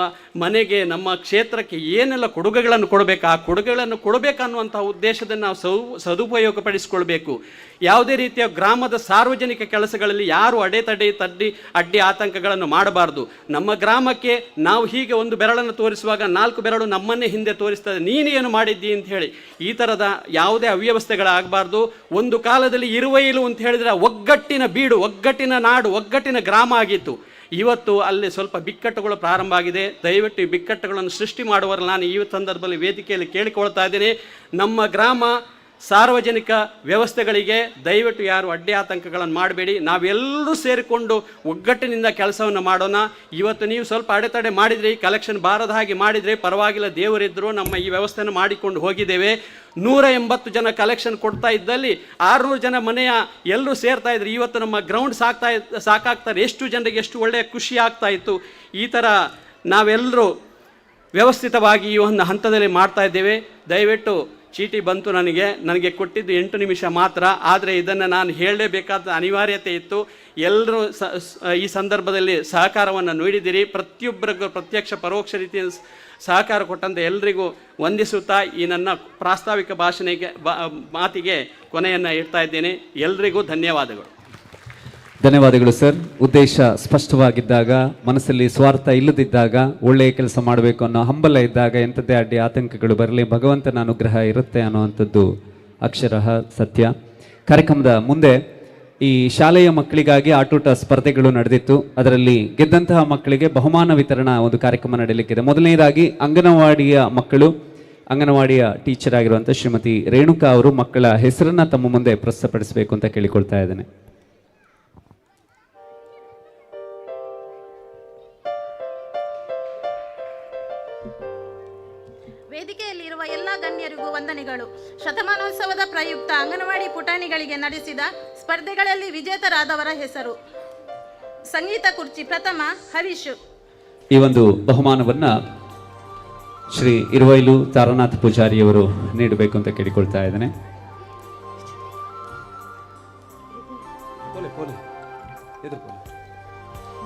ಮನೆಗೆ, ನಮ್ಮ ಕ್ಷೇತ್ರಕ್ಕೆ ಏನೆಲ್ಲ ಕೊಡುಗೆಗಳನ್ನು ಕೊಡಬೇಕು, ಆ ಕೊಡುಗೆಗಳನ್ನು ಕೊಡಬೇಕನ್ನುವಂಥ ಉದ್ದೇಶದಿಂದ ನಾವು ಸದುಪಯೋಗಪಡಿಸಿಕೊಳ್ಬೇಕು. ಯಾವುದೇ ರೀತಿಯ ಗ್ರಾಮದ ಸಾರ್ವಜನಿಕ ಕೆಲಸಗಳಲ್ಲಿ ಯಾರು ಅಡ್ಡಿ ಆತಂಕಗಳನ್ನು ಮಾಡಬಾರ್ದು. ನಮ್ಮ ಗ್ರಾಮಕ್ಕೆ ನಾವು ಹೀಗೆ ಒಂದು ಬೆರಳನ್ನು ತೋರಿಸುವಾಗ 4 ಬೆರಳು ನಮ್ಮನ್ನೇ ಹಿಂದೆ ತೋರಿಸ್ತದೆ, ನೀನೇನು ಮಾಡಿದ್ದಿ ಅಂತ ಹೇಳಿ. ಈ ಥರದ ಯಾವುದೇ ಅವ್ಯವಸ್ಥೆಗಳಾಗಬಾರ್ದು. ಒಂದು ಕಾಲದಲ್ಲಿ ಇರುವೈಲು ಅಂತ ಹೇಳಿದರೆ ಒಗ್ಗಟ್ಟಿನ ಬೀಡು, ಒಗ್ಗಟ್ಟಿನ ನಾಡು, ಒಗ್ಗಟ್ಟಿನ ಗ್ರಾಮ ಆಗಿತ್ತು. ಇವತ್ತು ಅಲ್ಲಿ ಸ್ವಲ್ಪ ಬಿಕ್ಕಟ್ಟುಗಳು ಪ್ರಾರಂಭ ಆಗಿದೆ. ದಯವಿಟ್ಟು ಈ ಬಿಕ್ಕಟ್ಟುಗಳನ್ನು ಸೃಷ್ಟಿ ಮಾಡುವವರಲ್ಲ ನಾನು ಈ ಸಂದರ್ಭದಲ್ಲಿ ವೇದಿಕೆಯಲ್ಲಿ ಕೇಳಿಕೊಳ್ತಾ ಇದ್ದೀನಿ. ನಮ್ಮ ಗ್ರಾಮ ಸಾರ್ವಜನಿಕ ವ್ಯವಸ್ಥೆಗಳಿಗೆ ದಯವಿಟ್ಟು ಯಾರು ಅಡ್ಡಿ ಆತಂಕಗಳನ್ನು ಮಾಡಬೇಡಿ. ನಾವೆಲ್ಲರೂ ಸೇರಿಕೊಂಡು ಒಗ್ಗಟ್ಟಿನಿಂದ ಕೆಲಸವನ್ನು ಮಾಡೋಣ. ಇವತ್ತು ನೀವು ಸ್ವಲ್ಪ ಅಡೆತಡೆ ಮಾಡಿದ್ರಿ, ಕಲೆಕ್ಷನ್ ಬಾರದ ಹಾಗೆ ಮಾಡಿದರೆ ಪರವಾಗಿಲ್ಲ, ದೇವರಿದ್ದರು ನಮ್ಮ ಈ ವ್ಯವಸ್ಥೆಯನ್ನು ಮಾಡಿಕೊಂಡು ಹೋಗಿದ್ದೇವೆ. 180 ಜನ ಕಲೆಕ್ಷನ್ ಕೊಡ್ತಾ ಇದ್ದಲ್ಲಿ 600 ಜನ ಮನೆಯ ಎಲ್ಲರೂ ಸೇರ್ತಾ ಇದ್ರು. ಇವತ್ತು ನಮ್ಮ ಗ್ರೌಂಡ್ ಸಾಕಾಗ್ತಾರೆ. ಎಷ್ಟು ಜನರಿಗೆ ಎಷ್ಟು ಒಳ್ಳೆಯ ಖುಷಿ ಆಗ್ತಾ ಇತ್ತು. ಈ ಥರ ನಾವೆಲ್ಲರೂ ವ್ಯವಸ್ಥಿತವಾಗಿ ಈ ಒಂದು ಹಂತದಲ್ಲಿ ಮಾಡ್ತಾ ಇದ್ದೇವೆ. ದಯವಿಟ್ಟು ಚೀಟಿ ಬಂತು, ನನಗೆ ಕೊಟ್ಟಿದ್ದು 8 ನಿಮಿಷ ಮಾತ್ರ. ಆದರೆ ಇದನ್ನು ನಾನು ಹೇಳಲೇಬೇಕಾದ ಅನಿವಾರ್ಯತೆ ಇತ್ತು. ಎಲ್ಲರೂ ಈ ಸಂದರ್ಭದಲ್ಲಿ ಸಹಕಾರವನ್ನು ನೀಡಿದ್ದೀರಿ. ಪ್ರತಿಯೊಬ್ಬರಿಗೂ ಪ್ರತ್ಯಕ್ಷ ಪರೋಕ್ಷ ರೀತಿಯ ಸಹಕಾರ ಕೊಟ್ಟಂತೆ ಎಲ್ಲರಿಗೂ ವಂದಿಸುತ್ತಾ ಈ ನನ್ನ ಪ್ರಾಸ್ತಾವಿಕ ಮಾತಿಗೆ ಕೊನೆಯನ್ನು ಇಡ್ತಾ ಇದ್ದೇನೆ. ಎಲ್ರಿಗೂ ಧನ್ಯವಾದಗಳು. ಧನ್ಯವಾದಗಳು ಸರ್. ಉದ್ದೇಶ ಸ್ಪಷ್ಟವಾಗಿದ್ದಾಗ, ಮನಸ್ಸಲ್ಲಿ ಸ್ವಾರ್ಥ ಇಲ್ಲದಿದ್ದಾಗ, ಒಳ್ಳೆಯ ಕೆಲಸ ಮಾಡಬೇಕು ಅನ್ನೋ ಹಂಬಲ ಇದ್ದಾಗ ಎಂಥದ್ದೇ ಅಡ್ಡಿ ಆತಂಕಗಳು ಬರಲಿ, ಭಗವಂತನ ಅನುಗ್ರಹ ಇರುತ್ತೆ ಅನ್ನುವಂಥದ್ದು ಅಕ್ಷರಃ ಸತ್ಯ. ಕಾರ್ಯಕ್ರಮದ ಮುಂದೆ ಈ ಶಾಲೆಯ ಮಕ್ಕಳಿಗಾಗಿ ಆಟೋಟ ಸ್ಪರ್ಧೆಗಳು ನಡೆದಿತ್ತು. ಅದರಲ್ಲಿ ಗೆದ್ದಂತಹ ಮಕ್ಕಳಿಗೆ ಬಹುಮಾನ ವಿತರಣಾ ಒಂದು ಕಾರ್ಯಕ್ರಮ ನಡೆಯಲಿಕ್ಕಿದೆ. ಮೊದಲನೇದಾಗಿ ಅಂಗನವಾಡಿಯ ಟೀಚರ್ ಆಗಿರುವಂಥ ಶ್ರೀಮತಿ ರೇಣುಕಾ ಅವರು ಮಕ್ಕಳ ಹೆಸರನ್ನ ತಮ್ಮ ಮುಂದೆ ಪ್ರಸ್ತುತಪಡಿಸಬೇಕು ಅಂತ ಕೇಳಿಕೊಳ್ತಾ ಇದ್ದೇನೆ. ವೇದಿಕೆಯಲ್ಲಿರುವ ಎಲ್ಲ ಗಣ್ಯರಿಗೂ ವಂದನೆಗಳು. ಶತಮಾನೋತ್ಸವದ ಪ್ರಯುಕ್ತ ಅಂಗನವಾಡಿ ಪುಟಾಣಿಗಳಿಗೆ ನಡೆಸಿದ ಸ್ಪರ್ಧೆಗಳಲ್ಲಿ ವಿಜೇತರಾದವರ ಹೆಸರು: ಸಂಗೀತ ಕುರ್ಚಿ ಪ್ರಥಮ ಹರೀಶ್. ಈ ಒಂದು ಬಹುಮಾನವನ್ನ ಶ್ರೀ ಇರುವೈಲು ತಾರನಾಥ್ ಪೂಜಾರಿಯವರು ನೀಡಬೇಕು ಅಂತ ಕೇಳಿಕೊಳ್ತಾ ಇದ್ದೇನೆ.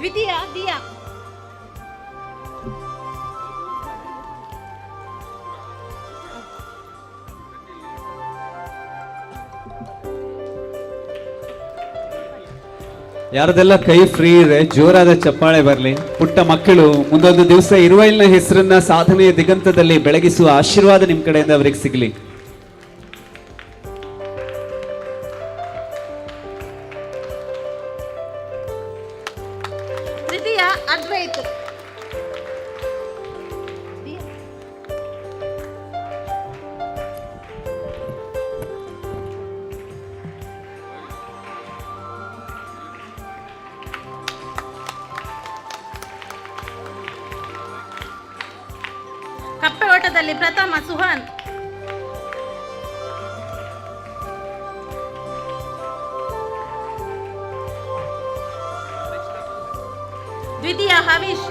ದ್ವಿತೀಯ ದಿಯಾ. ಯಾರದೆಲ್ಲ ಕೈ ಫ್ರೀ ಇದೆ ಜೋರಾದ ಚಪ್ಪಾಳೆ ಬರಲಿ. ಪುಟ್ಟ ಮಕ್ಕಳು ಮುಂದೊಂದು ದಿವಸ ಇರುವೈಲ್ನ ಹೆಸರನ್ನ ಸಾಧನೆಯ ದಿಗಂತದಲ್ಲಿ ಬೆಳಗಿಸುವ ಆಶೀರ್ವಾದ ನಿಮ್ ಕಡೆಯಿಂದ ಅವರಿಗೆ ಸಿಗಲಿ. ತೃತೀಯ ಅದ್ವೈತ್. ಕಪ್ಪೆ ಓಟದಲ್ಲಿ ಪ್ರಥಮ ಸುಹಾನ್. ದ್ವಿತೀಯ ಹವೀಶ್.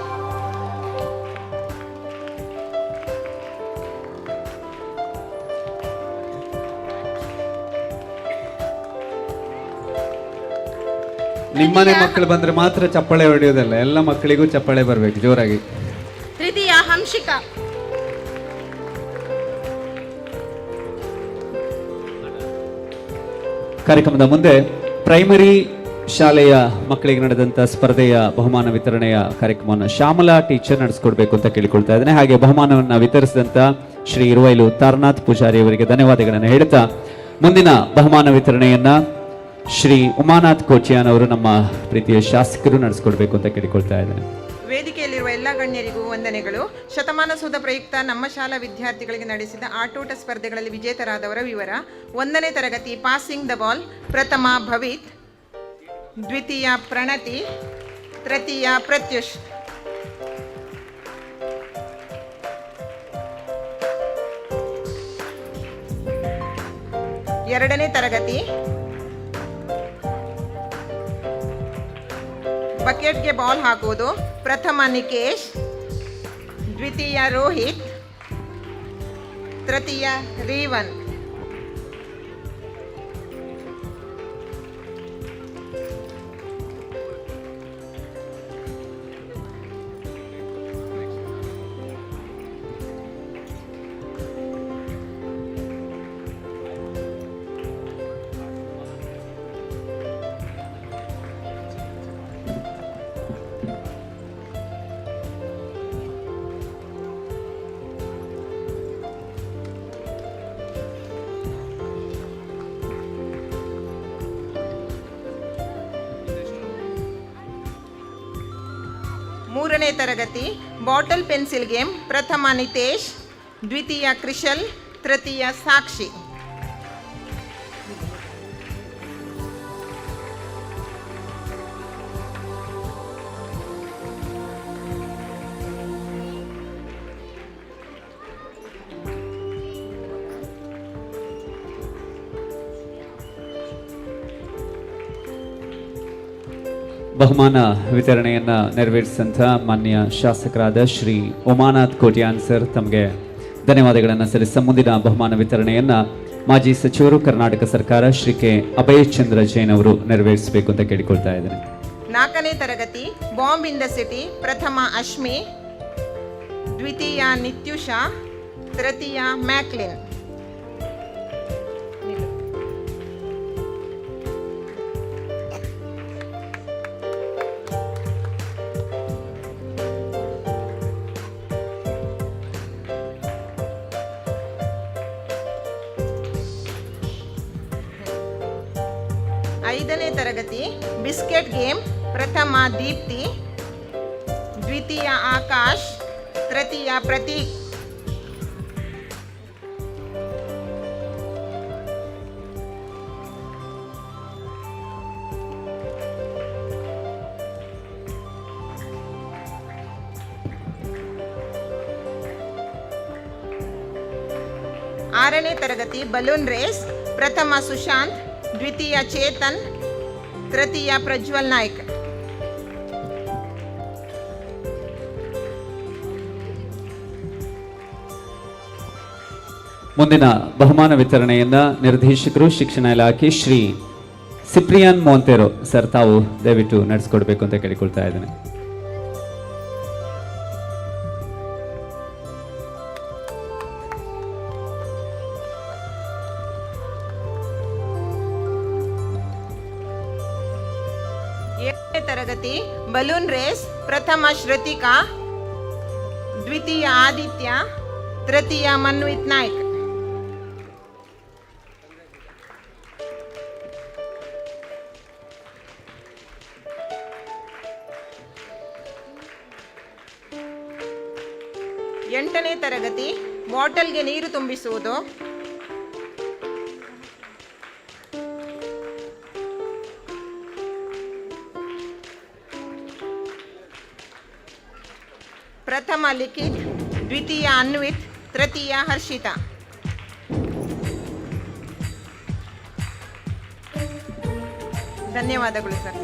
ನಿಮ್ಮನೆ ಮಕ್ಕಳು ಬಂದ್ರೆ ಮಾತ್ರ ಚಪ್ಪಾಳೆ ಹೊಡೆಯೋದಲ್ಲ, ಎಲ್ಲ ಮಕ್ಕಳಿಗೂ ಚಪ್ಪಾಳೆ ಬರ್ಬೇಕು ಜೋರಾಗಿ. ತೃತೀಯ ಹಂಶಿಕಾ. ಕಾರ್ಯಕ್ರಮದ ಮುಂದೆ ಪ್ರೈಮರಿ ಶಾಲೆಯ ಮಕ್ಕಳಿಗೆ ನಡೆದಂತ ಸ್ಪರ್ಧೆಯ ಬಹುಮಾನ ವಿತರಣೆಯ ಕಾರ್ಯಕ್ರಮವನ್ನು ಶ್ಯಾಮಲಾ ಟೀಚರ್ ನಡೆಸಿಕೊಡ್ಬೇಕು ಅಂತ ಕೇಳಿಕೊಳ್ತಾ ಇದ್ದೇನೆ. ಹಾಗೆ ಬಹುಮಾನವನ್ನು ವಿತರಿಸಿದಂತ ಶ್ರೀ ಇರುವೈಲು ತಾರನಾಥ್ ಪೂಜಾರಿ ಅವರಿಗೆ ಧನ್ಯವಾದಗಳನ್ನು ಹೇಳ್ತಾ ಮುಂದಿನ ಬಹುಮಾನ ವಿತರಣೆಯನ್ನ ಶ್ರೀ ಉಮಾನಾಥ್ ಕೋಚಿಯಾನ್ ಅವರು ನಮ್ಮ ಪ್ರೀತಿಯ ಶಾಸಕರು ನಡೆಸಿಕೊಡ್ಬೇಕು ಅಂತ ಕೇಳಿಕೊಳ್ತಾ ಇದ್ದೇನೆ. ವೇದಿಕೆಯಲ್ಲಿರುವ ಎಲ್ಲ ಗಣ್ಯರಿಗೂ ವಂದನೆಗಳು. ಶತಮಾನೋತ್ಸವದ ಪ್ರಯುಕ್ತ ನಮ್ಮ ಶಾಲಾ ವಿದ್ಯಾರ್ಥಿಗಳಿಗೆ ನಡೆಸಿದ ಆಟೋಟ ಸ್ಪರ್ಧೆಗಳಲ್ಲಿ ವಿಜೇತರಾದವರ ವಿವರ: 1ನೇ ತರಗತಿ ಪಾಸಿಂಗ್ ದ ಬಾಲ್ ಪ್ರಥಮ ಭವಿತ್, ದ್ವಿತೀಯ ಪ್ರಣತಿ, ತೃತೀಯ ಪ್ರತ್ಯುಷ್. 2ನೇ ತರಗತಿ. ಬಕೆಟ್ಗೆ ಬಾಲ್ ಹಾಕುವುದು. ಪ್ರಥಮ ನಿಕೇಶ್, ದ್ವಿತೀಯ ರೋಹಿತ್, ತೃತೀಯ ರೀವನ್. ಮೂರನೇ ತರಗತಿ ಬಾಟಲ್ ಪೆನ್ಸಿಲ್ ಗೇಮ್. ಪ್ರಥಮ ನಿತೇಶ್, ದ್ವಿತೀಯ ಕ್ರಿಶಲ್, ತೃತೀಯ ಸಾಕ್ಷಿ. ಬಹುಮಾನ ವಿತರಣೆಯನ್ನ ನೆರವೇರಿಸಿದಂಥ ಮಾನ್ಯ ಶಾಸಕರಾದ ಶ್ರೀ ಉಮಾನಾಥ್ ಕೋಟ್ಯಾನ್ ಸರ್ ತಮಗೆ ಧನ್ಯವಾದಗಳನ್ನು ಸಲ್ಲಿಸ ಮುಂದಿನ ಬಹುಮಾನ ವಿತರಣೆಯನ್ನ ಮಾಜಿ ಸಚಿವರು ಕರ್ನಾಟಕ ಸರ್ಕಾರ ಶ್ರೀ ಕೆ ಅಭಯ್ ಚಂದ್ರ ಜೈನ್ ಅವರು ನೆರವೇರಿಸಬೇಕು ಅಂತ ಕೇಳಿಕೊಳ್ತಾ ಇದ್ದೇನೆ. 4ನೇ ತರಗತಿ ಬಾಂಬ್ ಇನ್ ದ ಸಿಟಿ. ಪ್ರಥಮ ಅಶ್ಮಿ, ದ್ವಿತೀಯ ನಿತ್ಯುಷಾ, ತೃತೀಯ ಮ್ಯಾಕ್ಲಿನ್. ಐದನೇ ತರಗತಿ ಬಿಸ್ಕೆಟ್ ಗೇಮ್. ಪ್ರಥಮ ದೀಪ್ತಿ, ದ್ವಿತೀಯ ಆಕಾಶ್, ತೃತೀಯ ಪ್ರತೀಕ್. ಆರನೇ ತರಗತಿ ಬಲೂನ್ ರೇಸ್. ಪ್ರಥಮ ಸುಶಾಂತ್, ದ್ವಿತೀಯ ಚೇತನ್, ತೃತೀಯ ಪ್ರಜ್ವಲ್ ನಾಯ್ಕ್. ಮುಂದಿನ ಬಹುಮಾನ ವಿತರಣೆಯನ್ನ ನಿರ್ದೇಶಕರು ಶಿಕ್ಷಣ ಇಲಾಖೆ ಶ್ರೀ ಸಿಪ್ರಿಯಾನ್ ಮೋಂತೆರೋ ಸರ್ ತಾವು ದಯವಿಟ್ಟು ನಡೆಸಿಕೊಡ್ಬೇಕು ಅಂತ ಕೇಳಿಕೊಳ್ತಾ ಇದ್ದೇನೆ. ತರಗತಿ ಬಲೂನ್ ರೇಸ್. ಪ್ರಥಮ ಶ್ರುತಿಕಾ, ದ್ವಿತೀಯ ಆದಿತ್ಯ, ತೃತೀಯ ಮನ್ವಿತ್ ನಾಯ್ಕ್. ಎಂಟನೇ ತರಗತಿ ಬಾಟಲ್ಗೆ ನೀರು ತುಂಬಿಸುವುದು. ಪ್ರಥಮ ಲಿಖಿತ್, ದ್ವಿತೀಯ ಅನ್ವಿತ್, ತೃತೀಯ ಹರ್ಷಿತಾ. ಧನ್ಯವಾದಗಳು ಸರ್.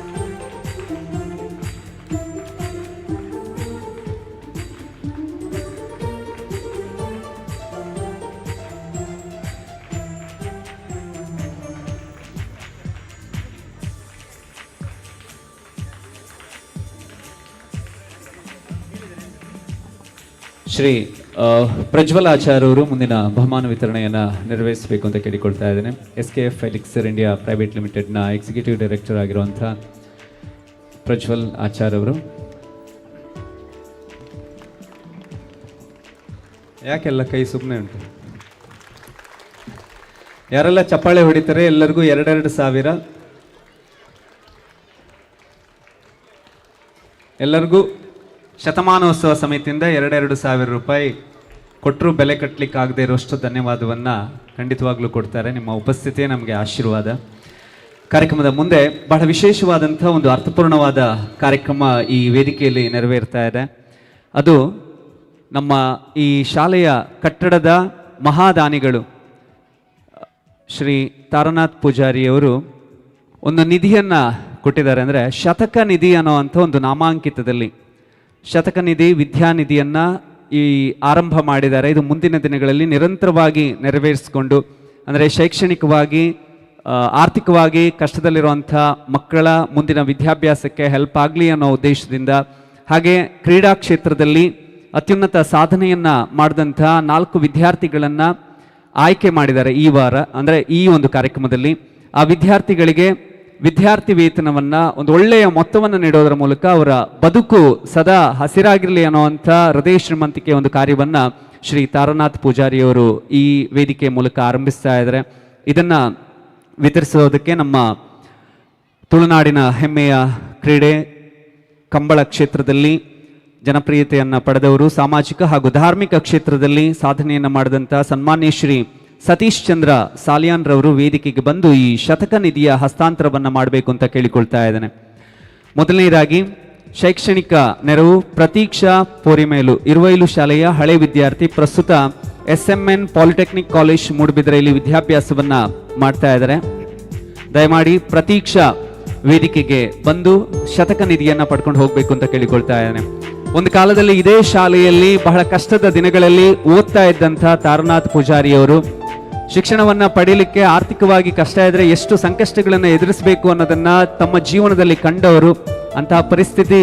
ಶ್ರೀ ಪ್ರಜ್ವಲ್ ಆಚಾರ್ಯ ಅವರು ಮುಂದಿನ ಬಹುಮಾನ ವಿತರಣೆಯನ್ನು ನೆರವೇರಿಸಬೇಕು ಅಂತ ಕೇಳಿಕೊಳ್ತಾ ಇದ್ದೇನೆ. SKF ಎಲಿಕ್ಸರ್ ಇಂಡಿಯಾ ಪ್ರೈವೇಟ್ ಲಿಮಿಟೆಡ್ನ ಎಕ್ಸಿಕ್ಯೂಟಿವ್ ಡೈರೆಕ್ಟರ್ ಆಗಿರುವಂಥ ಪ್ರಜ್ವಲ್ ಆಚಾರ್ಯ ಅವರು. ಯಾಕೆಲ್ಲ ಕೈ ಸುಮ್ಮನೆ ಉಂಟು? ಯಾರೆಲ್ಲ ಚಪ್ಪಾಳೆ ಹೊಡಿತಾರೆ ಎಲ್ಲರಿಗೂ 2,000 ಎಲ್ಲರಿಗೂ ಶತಮಾನೋತ್ಸವ ಸಮಿತಿಯಿಂದ 2,000 ರೂಪಾಯಿ ಕೊಟ್ಟರು ಬೆಲೆ ಕಟ್ಟಲಿಕ್ಕೆ ಆಗದೆ ಇರುವಷ್ಟು ಧನ್ಯವಾದವನ್ನು ಖಂಡಿತವಾಗ್ಲೂ ಕೊಡ್ತಾರೆ. ನಿಮ್ಮ ಉಪಸ್ಥಿತಿಯೇ ನಮಗೆ ಆಶೀರ್ವಾದ. ಕಾರ್ಯಕ್ರಮದ ಮುಂದೆ ಬಹಳ ವಿಶೇಷವಾದಂಥ ಒಂದು ಅರ್ಥಪೂರ್ಣವಾದ ಕಾರ್ಯಕ್ರಮ ಈ ವೇದಿಕೆಯಲ್ಲಿ ನೆರವೇರ್ತಾ ಇದೆ. ಅದು ನಮ್ಮ ಈ ಶಾಲೆಯ ಕಟ್ಟಡದ ಮಹಾದಾನಿಗಳು ಶ್ರೀ ತಾರನಾಥ್ ಪೂಜಾರಿಯವರು ಒಂದು ನಿಧಿಯನ್ನು ಕೊಟ್ಟಿದ್ದಾರೆ. ಅಂದರೆ ಶತಕ ನಿಧಿ ಅನ್ನೋವಂಥ ಒಂದು ನಾಮಾಂಕಿತದಲ್ಲಿ ಶತಕ ನಿಧಿ ವಿದ್ಯಾನಿಧಿಯನ್ನು ಈ ಆರಂಭ ಮಾಡಿದ್ದಾರೆ. ಇದು ಮುಂದಿನ ದಿನಗಳಲ್ಲಿ ನಿರಂತರವಾಗಿ ನೆರವೇರಿಸಿಕೊಂಡು, ಅಂದರೆ ಶೈಕ್ಷಣಿಕವಾಗಿ ಆರ್ಥಿಕವಾಗಿ ಕಷ್ಟದಲ್ಲಿರುವಂಥ ಮಕ್ಕಳ ಮುಂದಿನ ವಿದ್ಯಾಭ್ಯಾಸಕ್ಕೆ ಹೆಲ್ಪ್ ಆಗಲಿ ಅನ್ನೋ ಉದ್ದೇಶದಿಂದ, ಹಾಗೆ ಕ್ರೀಡಾ ಕ್ಷೇತ್ರದಲ್ಲಿ ಅತ್ಯುನ್ನತ ಸಾಧನೆಯನ್ನು ಮಾಡಿದಂಥ 4 ವಿದ್ಯಾರ್ಥಿಗಳನ್ನು ಆಯ್ಕೆ ಮಾಡಿದ್ದಾರೆ ಈ ವಾರ, ಅಂದರೆ ಈ ಒಂದು ಕಾರ್ಯಕ್ರಮದಲ್ಲಿ. ಆ ವಿದ್ಯಾರ್ಥಿಗಳಿಗೆ ವಿದ್ಯಾರ್ಥಿ ವೇತನವನ್ನು ಒಂದು ಒಳ್ಳೆಯ ಮೊತ್ತವನ್ನು ನೀಡೋದರ ಮೂಲಕ ಅವರ ಬದುಕು ಸದಾ ಹಸಿರಾಗಿರಲಿ ಅನ್ನುವಂಥ ಹೃದಯ ಶ್ರೀಮಂತಿಕೆ ಒಂದು ಕಾರ್ಯವನ್ನು ಶ್ರೀ ತಾರನಾಥ್ ಪೂಜಾರಿಯವರು ಈ ವೇದಿಕೆ ಮೂಲಕ ಆರಂಭಿಸ್ತಾ ಇದ್ದಾರೆ. ಇದನ್ನು ವಿತರಿಸೋದಕ್ಕೆ ನಮ್ಮ ತುಳುನಾಡಿನ ಹೆಮ್ಮೆಯ ಕ್ರೀಡೆ ಕಂಬಳ ಕ್ಷೇತ್ರದಲ್ಲಿ ಜನಪ್ರಿಯತೆಯನ್ನು ಪಡೆದವರು, ಸಾಮಾಜಿಕ ಹಾಗೂ ಧಾರ್ಮಿಕ ಕ್ಷೇತ್ರದಲ್ಲಿ ಸಾಧನೆಯನ್ನು ಮಾಡಿದಂಥ ಸನ್ಮಾನ್ಯ ಶ್ರೀ ಸತೀಶ್ ಚಂದ್ರ ಸಾಲಿಯಾನ್ ರವರು ವೇದಿಕೆಗೆ ಬಂದು ಈ ಶತಕ ನಿಧಿಯ ಹಸ್ತಾಂತರವನ್ನು ಮಾಡಬೇಕು ಅಂತ ಕೇಳಿಕೊಳ್ತಾ ಇದ್ದೇನೆ. ಮೊದಲನೇದಾಗಿ ಶೈಕ್ಷಣಿಕ ನೆರವು ಪ್ರತೀಕ್ಷಾ ಪೋರಿಮೇಲು ಇರುವೈಲು ಶಾಲೆಯ ಹಳೆ ವಿದ್ಯಾರ್ಥಿ, ಪ್ರಸ್ತುತ SMN ಪಾಲಿಟೆಕ್ನಿಕ್ ಕಾಲೇಜ್ ಮೂಡುಬಿದಿರೆಯಲ್ಲಿ ವಿದ್ಯಾಭ್ಯಾಸವನ್ನು ಮಾಡ್ತಾ ಇದ್ದಾರೆ. ದಯಮಾಡಿ ಪ್ರತೀಕ್ಷಾ ವೇದಿಕೆಗೆ ಬಂದು ಶತಕ ನಿಧಿಯನ್ನು ಪಡ್ಕೊಂಡು ಹೋಗಬೇಕು ಅಂತ ಕೇಳಿಕೊಳ್ತಾ ಇದ್ದೇನೆ. ಒಂದು ಕಾಲದಲ್ಲಿ ಇದೇ ಶಾಲೆಯಲ್ಲಿ ಬಹಳ ಕಷ್ಟದ ದಿನಗಳಲ್ಲಿ ಓದ್ತಾ ಇದ್ದಂಥ ತಾರನಾಥ್ ಪೂಜಾರಿಯವರು ಶಿಕ್ಷಣವನ್ನು ಪಡೀಲಿಕ್ಕೆ ಆರ್ಥಿಕವಾಗಿ ಕಷ್ಟ ಇದ್ದರೆ ಎಷ್ಟು ಸಂಕಷ್ಟಗಳನ್ನು ಎದುರಿಸಬೇಕು ಅನ್ನೋದನ್ನು ತಮ್ಮ ಜೀವನದಲ್ಲಿ ಕಂಡವರು. ಅಂತಹ ಪರಿಸ್ಥಿತಿ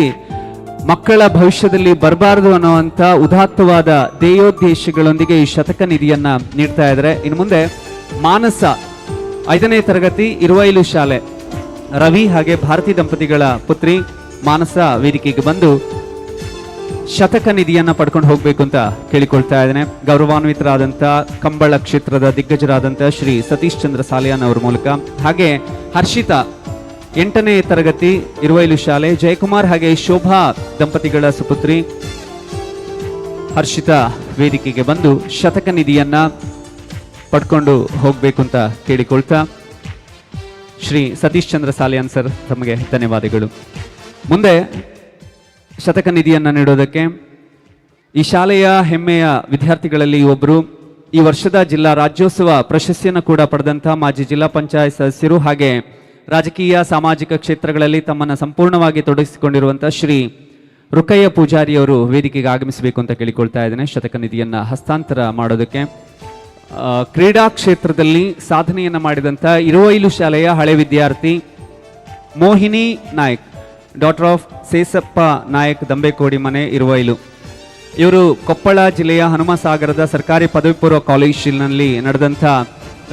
ಮಕ್ಕಳ ಭವಿಷ್ಯದಲ್ಲಿ ಬರಬಾರದು ಅನ್ನುವಂಥ ಉದಾತ್ತವಾದ ಧ್ಯೇಯೋದ್ದೇಶಗಳೊಂದಿಗೆ ಈ ಶತಕ ನಿಧಿಯನ್ನು ನೀಡ್ತಾ ಇದ್ದಾರೆ. ಇನ್ನು ಮುಂದೆ ಮಾನಸ 5ನೇ ತರಗತಿ ಇರುವೈಲು ಶಾಲೆ ರವಿ ಹಾಗೆ ಭಾರತಿ ದಂಪತಿಗಳ ಪುತ್ರಿ ಮಾನಸ ವೇದಿಕೆಗೆ ಬಂದು ಶತಕ ನಿಧಿಯನ್ನು ಪಡ್ಕೊಂಡು ಹೋಗಬೇಕು ಅಂತ ಕೇಳಿಕೊಳ್ತಾ ಇದ್ದೇನೆ. ಗೌರವಾನ್ವಿತರಾದಂಥ ಕಂಬಳ ಕ್ಷೇತ್ರದ ದಿಗ್ಗಜರಾದಂಥ ಶ್ರೀ ಸತೀಶ್ ಚಂದ್ರ ಸಾಲಿಯಾನ್ ಅವರ ಮೂಲಕ, ಹಾಗೆ ಹರ್ಷಿತಾ 8ನೇ ತರಗತಿ ಇರುವೈಲು ಶಾಲೆ ಜಯಕುಮಾರ್ ಹಾಗೆ ಶೋಭಾ ದಂಪತಿಗಳ ಸುಪುತ್ರಿ ಹರ್ಷಿತಾ ವೇದಿಕೆಗೆ ಬಂದು ಶತಕ ನಿಧಿಯನ್ನ ಪಡ್ಕೊಂಡು ಹೋಗಬೇಕು ಅಂತ ಕೇಳಿಕೊಳ್ತಾ, ಶ್ರೀ ಸತೀಶ್ ಚಂದ್ರ ಸಾಲಿಯಾನ್ ಸರ್ ತಮಗೆ ಧನ್ಯವಾದಗಳು. ಮುಂದೆ ಶತಕ ನಿಧಿಯನ್ನು ನೀಡೋದಕ್ಕೆ ಈ ಶಾಲೆಯ ಹೆಮ್ಮೆಯ ವಿದ್ಯಾರ್ಥಿಗಳಲ್ಲಿ ಒಬ್ಬರು, ಈ ವರ್ಷದ ಜಿಲ್ಲಾ ರಾಜ್ಯೋತ್ಸವ ಪ್ರಶಸ್ತಿಯನ್ನು ಕೂಡ ಪಡೆದಂಥ ಮಾಜಿ ಜಿಲ್ಲಾ ಪಂಚಾಯತ್ ಸದಸ್ಯರು ಹಾಗೆ ರಾಜಕೀಯ ಸಾಮಾಜಿಕ ಕ್ಷೇತ್ರಗಳಲ್ಲಿ ತಮ್ಮನ್ನು ಸಂಪೂರ್ಣವಾಗಿ ತೊಡಗಿಸಿಕೊಂಡಿರುವಂಥ ಶ್ರೀ ರುಕಯ್ಯ ಪೂಜಾರಿಯವರು ವೇದಿಕೆಗೆ ಆಗಮಿಸಬೇಕು ಅಂತ ಕೇಳಿಕೊಳ್ತಾ ಇದ್ದೇನೆ. ಶತಕ ನಿಧಿಯನ್ನು ಹಸ್ತಾಂತರ ಮಾಡೋದಕ್ಕೆ ಕ್ರೀಡಾ ಕ್ಷೇತ್ರದಲ್ಲಿ ಸಾಧನೆಯನ್ನು ಮಾಡಿದಂಥ ಇರುವೈಲು ಶಾಲೆಯ ಹಳೆ ವಿದ್ಯಾರ್ಥಿ ಮೋಹಿನಿ ನಾಯಕ್, ಡಾಟರ್ ಆಫ್ ಸೇಸಪ್ಪ ನಾಯಕ್ ದಂಬೇಕೋಡಿ ಮನೆ ಇರುವೈಲು. ಇವರು ಕೊಪ್ಪಳ ಜಿಲ್ಲೆಯ ಹನುಮಸಾಗರದ ಸರ್ಕಾರಿ ಪದವಿ ಪೂರ್ವ ಕಾಲೇಜಿನಲ್ಲಿ ನಡೆದಂಥ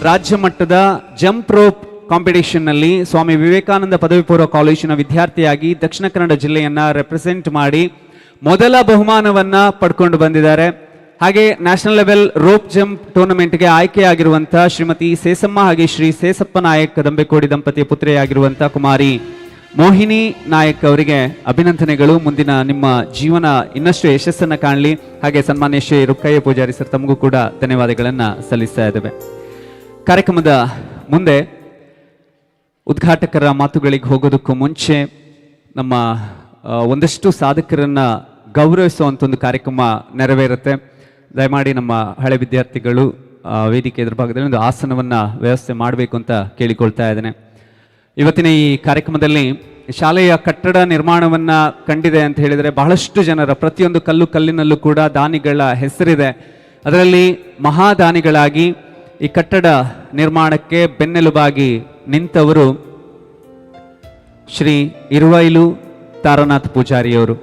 ರಾಜ್ಯ ಮಟ್ಟದ ಜಂಪ್ ರೋಪ್ ಕಾಂಪಿಟೇಷನ್ನಲ್ಲಿ ಸ್ವಾಮಿ ವಿವೇಕಾನಂದ ಪದವಿ ಪೂರ್ವ ಕಾಲೇಜಿನ ವಿದ್ಯಾರ್ಥಿಯಾಗಿ ದಕ್ಷಿಣ ಕನ್ನಡ ಜಿಲ್ಲೆಯನ್ನು ರೆಪ್ರೆಸೆಂಟ್ ಮಾಡಿ ಮೊದಲ ಬಹುಮಾನವನ್ನು ಪಡ್ಕೊಂಡು ಬಂದಿದ್ದಾರೆ. ಹಾಗೆ ನ್ಯಾಷನಲ್ ಲೆವೆಲ್ ರೋಪ್ ಜಂಪ್ ಟೂರ್ನಮೆಂಟ್ಗೆ ಆಯ್ಕೆಯಾಗಿರುವಂಥ ಶ್ರೀಮತಿ ಸೇಸಮ್ಮ ಹಾಗೆ ಶ್ರೀ ಸೇಸಪ್ಪ ನಾಯಕ್ ದಂಬೇಕೋಡಿ ದಂಪತಿಯ ಪುತ್ರಿಯಾಗಿರುವಂಥ ಕುಮಾರಿ ಮೋಹಿನಿ ನಾಯಕ್ ಅವರಿಗೆ ಅಭಿನಂದನೆಗಳು. ಮುಂದಿನ ನಿಮ್ಮ ಜೀವನ ಇನ್ನಷ್ಟು ಯಶಸ್ಸನ್ನು ಕಾಣಲಿ. ಹಾಗೆ ಸನ್ಮಾನ್ಯ ಶ್ರೀ ರುಕ್ಕಯ್ಯ ಪೂಜಾರಿ ಸರ್ ತಮಗೂ ಕೂಡ ಧನ್ಯವಾದಗಳನ್ನು ಸಲ್ಲಿಸ್ತಾ ಇದ್ದೇವೆ. ಕಾರ್ಯಕ್ರಮದ ಮುಂದೆ ಉದ್ಘಾಟಕರ ಮಾತುಗಳಿಗೆ ಹೋಗೋದಕ್ಕೂ ಮುಂಚೆ ನಮ್ಮ ಒಂದಷ್ಟು ಸಾಧಕರನ್ನ ಗೌರವಿಸುವಂಥ ಒಂದು ಕಾರ್ಯಕ್ರಮ ನೆರವೇರುತ್ತೆ. ದಯಮಾಡಿ ನಮ್ಮ ಹಳೆ ವಿದ್ಯಾರ್ಥಿಗಳು ವೇದಿಕೆ ಎದುರು ಭಾಗದಲ್ಲಿ ಒಂದು ಆಸನವನ್ನು ವ್ಯವಸ್ಥೆ ಮಾಡಬೇಕು ಅಂತ ಕೇಳಿಕೊಳ್ತಾ ಇದ್ದೇನೆ. ಇವತ್ತಿನ ಈ ಕಾರ್ಯಕ್ರಮದಲ್ಲಿ ಶಾಲೆಯ ಕಟ್ಟಡ ನಿರ್ಮಾಣವನ್ನು ಕಂಡಿದೆ ಅಂತ ಹೇಳಿದರೆ ಬಹಳಷ್ಟು ಜನರ ಪ್ರತಿಯೊಂದು ಕಲ್ಲಿನಲ್ಲೂ ಕೂಡ ದಾನಿಗಳ ಹೆಸರಿದೆ. ಅದರಲ್ಲಿ ಮಹಾದಾನಿಗಳಾಗಿ ಈ ಕಟ್ಟಡ ನಿರ್ಮಾಣಕ್ಕೆ ಬೆನ್ನೆಲುಬಾಗಿ ನಿಂತವರು ಶ್ರೀ ಇರುವೈಲು ತಾರನಾಥ್ ಪೂಜಾರಿಯವರು.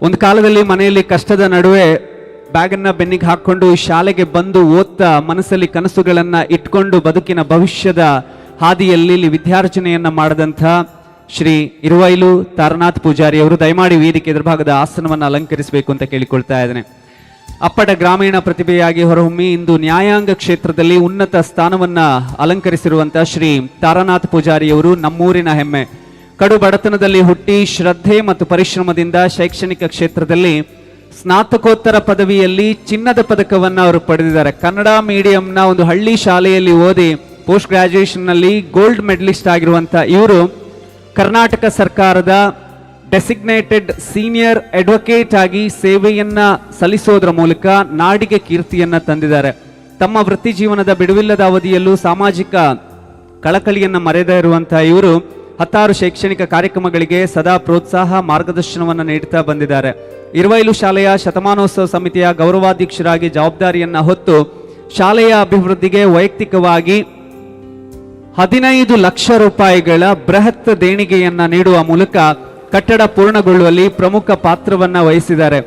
ಒಂದು ಕಾಲದಲ್ಲಿ ಮನೆಯಲ್ಲಿ ಕಷ್ಟದ ನಡುವೆ ಬ್ಯಾಗನ್ನು ಬೆನ್ನಿಗೆ ಹಾಕ್ಕೊಂಡು ಶಾಲೆಗೆ ಬಂದು ಓದ್ತಾ ಮನಸ್ಸಲ್ಲಿ ಕನಸುಗಳನ್ನು ಇಟ್ಕೊಂಡು ಬದುಕಿನ ಭವಿಷ್ಯದ ಹಾದಿಯಲ್ಲಿ ವಿದ್ಯಾರ್ಜನೆಯನ್ನು ಮಾಡಿದಂಥ ಶ್ರೀ ಇರುವೈಲು ತಾರನಾಥ್ ಪೂಜಾರಿಯವರು ದಯಮಾಡಿ ವೇದಿಕೆ ಎದುರುಭಾಗದ ಆಸನವನ್ನು ಅಲಂಕರಿಸಬೇಕು ಅಂತ ಕೇಳಿಕೊಳ್ತಾ ಇದ್ದೇನೆ. ಅಪ್ಪಟ ಗ್ರಾಮೀಣ ಪ್ರತಿಭೆಯಾಗಿ ಹೊರಹೊಮ್ಮಿ ಇಂದು ನ್ಯಾಯಾಂಗ ಕ್ಷೇತ್ರದಲ್ಲಿ ಉನ್ನತ ಸ್ಥಾನವನ್ನು ಅಲಂಕರಿಸಿರುವಂಥ ಶ್ರೀ ತಾರನಾಥ್ ಪೂಜಾರಿಯವರು ನಮ್ಮೂರಿನ ಹೆಮ್ಮೆ. ಕಡು ಬಡತನದಲ್ಲಿ ಹುಟ್ಟಿ ಶ್ರದ್ಧೆ ಮತ್ತು ಪರಿಶ್ರಮದಿಂದ ಶೈಕ್ಷಣಿಕ ಕ್ಷೇತ್ರದಲ್ಲಿ ಸ್ನಾತಕೋತ್ತರ ಪದವಿಯಲ್ಲಿ ಚಿನ್ನದ ಪದಕವನ್ನು ಅವರು ಪಡೆದಿದ್ದಾರೆ. ಕನ್ನಡ ಮೀಡಿಯಂನ ಒಂದು ಹಳ್ಳಿ ಶಾಲೆಯಲ್ಲಿ ಓದಿ ಪೋಸ್ಟ್ ಗ್ರಾಜ್ಯುಯೇಷನ್ನಲ್ಲಿ ಗೋಲ್ಡ್ ಮೆಡಲಿಸ್ಟ್ ಆಗಿರುವಂಥ ಇವರು ಕರ್ನಾಟಕ ಸರ್ಕಾರದ ಡೆಸಿಗ್ನೇಟೆಡ್ ಸೀನಿಯರ್ ಅಡ್ವೊಕೇಟ್ ಆಗಿ ಸೇವೆಯನ್ನ ಸಲ್ಲಿಸೋದ್ರ ಮೂಲಕ ನಾಡಿಗೆ ಕೀರ್ತಿಯನ್ನ ತಂದಿದ್ದಾರೆ. ತಮ್ಮ ವೃತ್ತಿ ಜೀವನದ ಬಿಡುವಿಲ್ಲದ ಅವಧಿಯಲ್ಲೂ ಸಾಮಾಜಿಕ ಕಳಕಳಿಯನ್ನು ಮರೆಯದೇ ಇರುವಂತಹ ಇವರು ಹತ್ತಾರು ಶೈಕ್ಷಣಿಕ ಕಾರ್ಯಕ್ರಮಗಳಿಗೆ ಸದಾ ಪ್ರೋತ್ಸಾಹ ಮಾರ್ಗದರ್ಶನವನ್ನು ನೀಡುತ್ತಾ ಬಂದಿದ್ದಾರೆ. ಇರುವೈಲು ಶಾಲೆಯ ಶತಮಾನೋತ್ಸವ ಸಮಿತಿಯ ಗೌರವಾಧ್ಯಕ್ಷರಾಗಿ ಜವಾಬ್ದಾರಿಯನ್ನ ಹೊತ್ತು ಶಾಲೆಯ ಅಭಿವೃದ್ಧಿಗೆ ವೈಯಕ್ತಿಕವಾಗಿ 15 ಲಕ್ಷ ರೂಪಾಯಿಗಳ ಬೃಹತ್ ದೇಣಿಗೆಯನ್ನ ನೀಡುವ ಮೂಲಕ ಕಟ್ಟಡ ಪೂರ್ಣಗೊಳ್ಳುವಲ್ಲಿ ಪ್ರಮುಖ ಪಾತ್ರವನ್ನ ವಹಿಸಿದ್ದಾರೆ.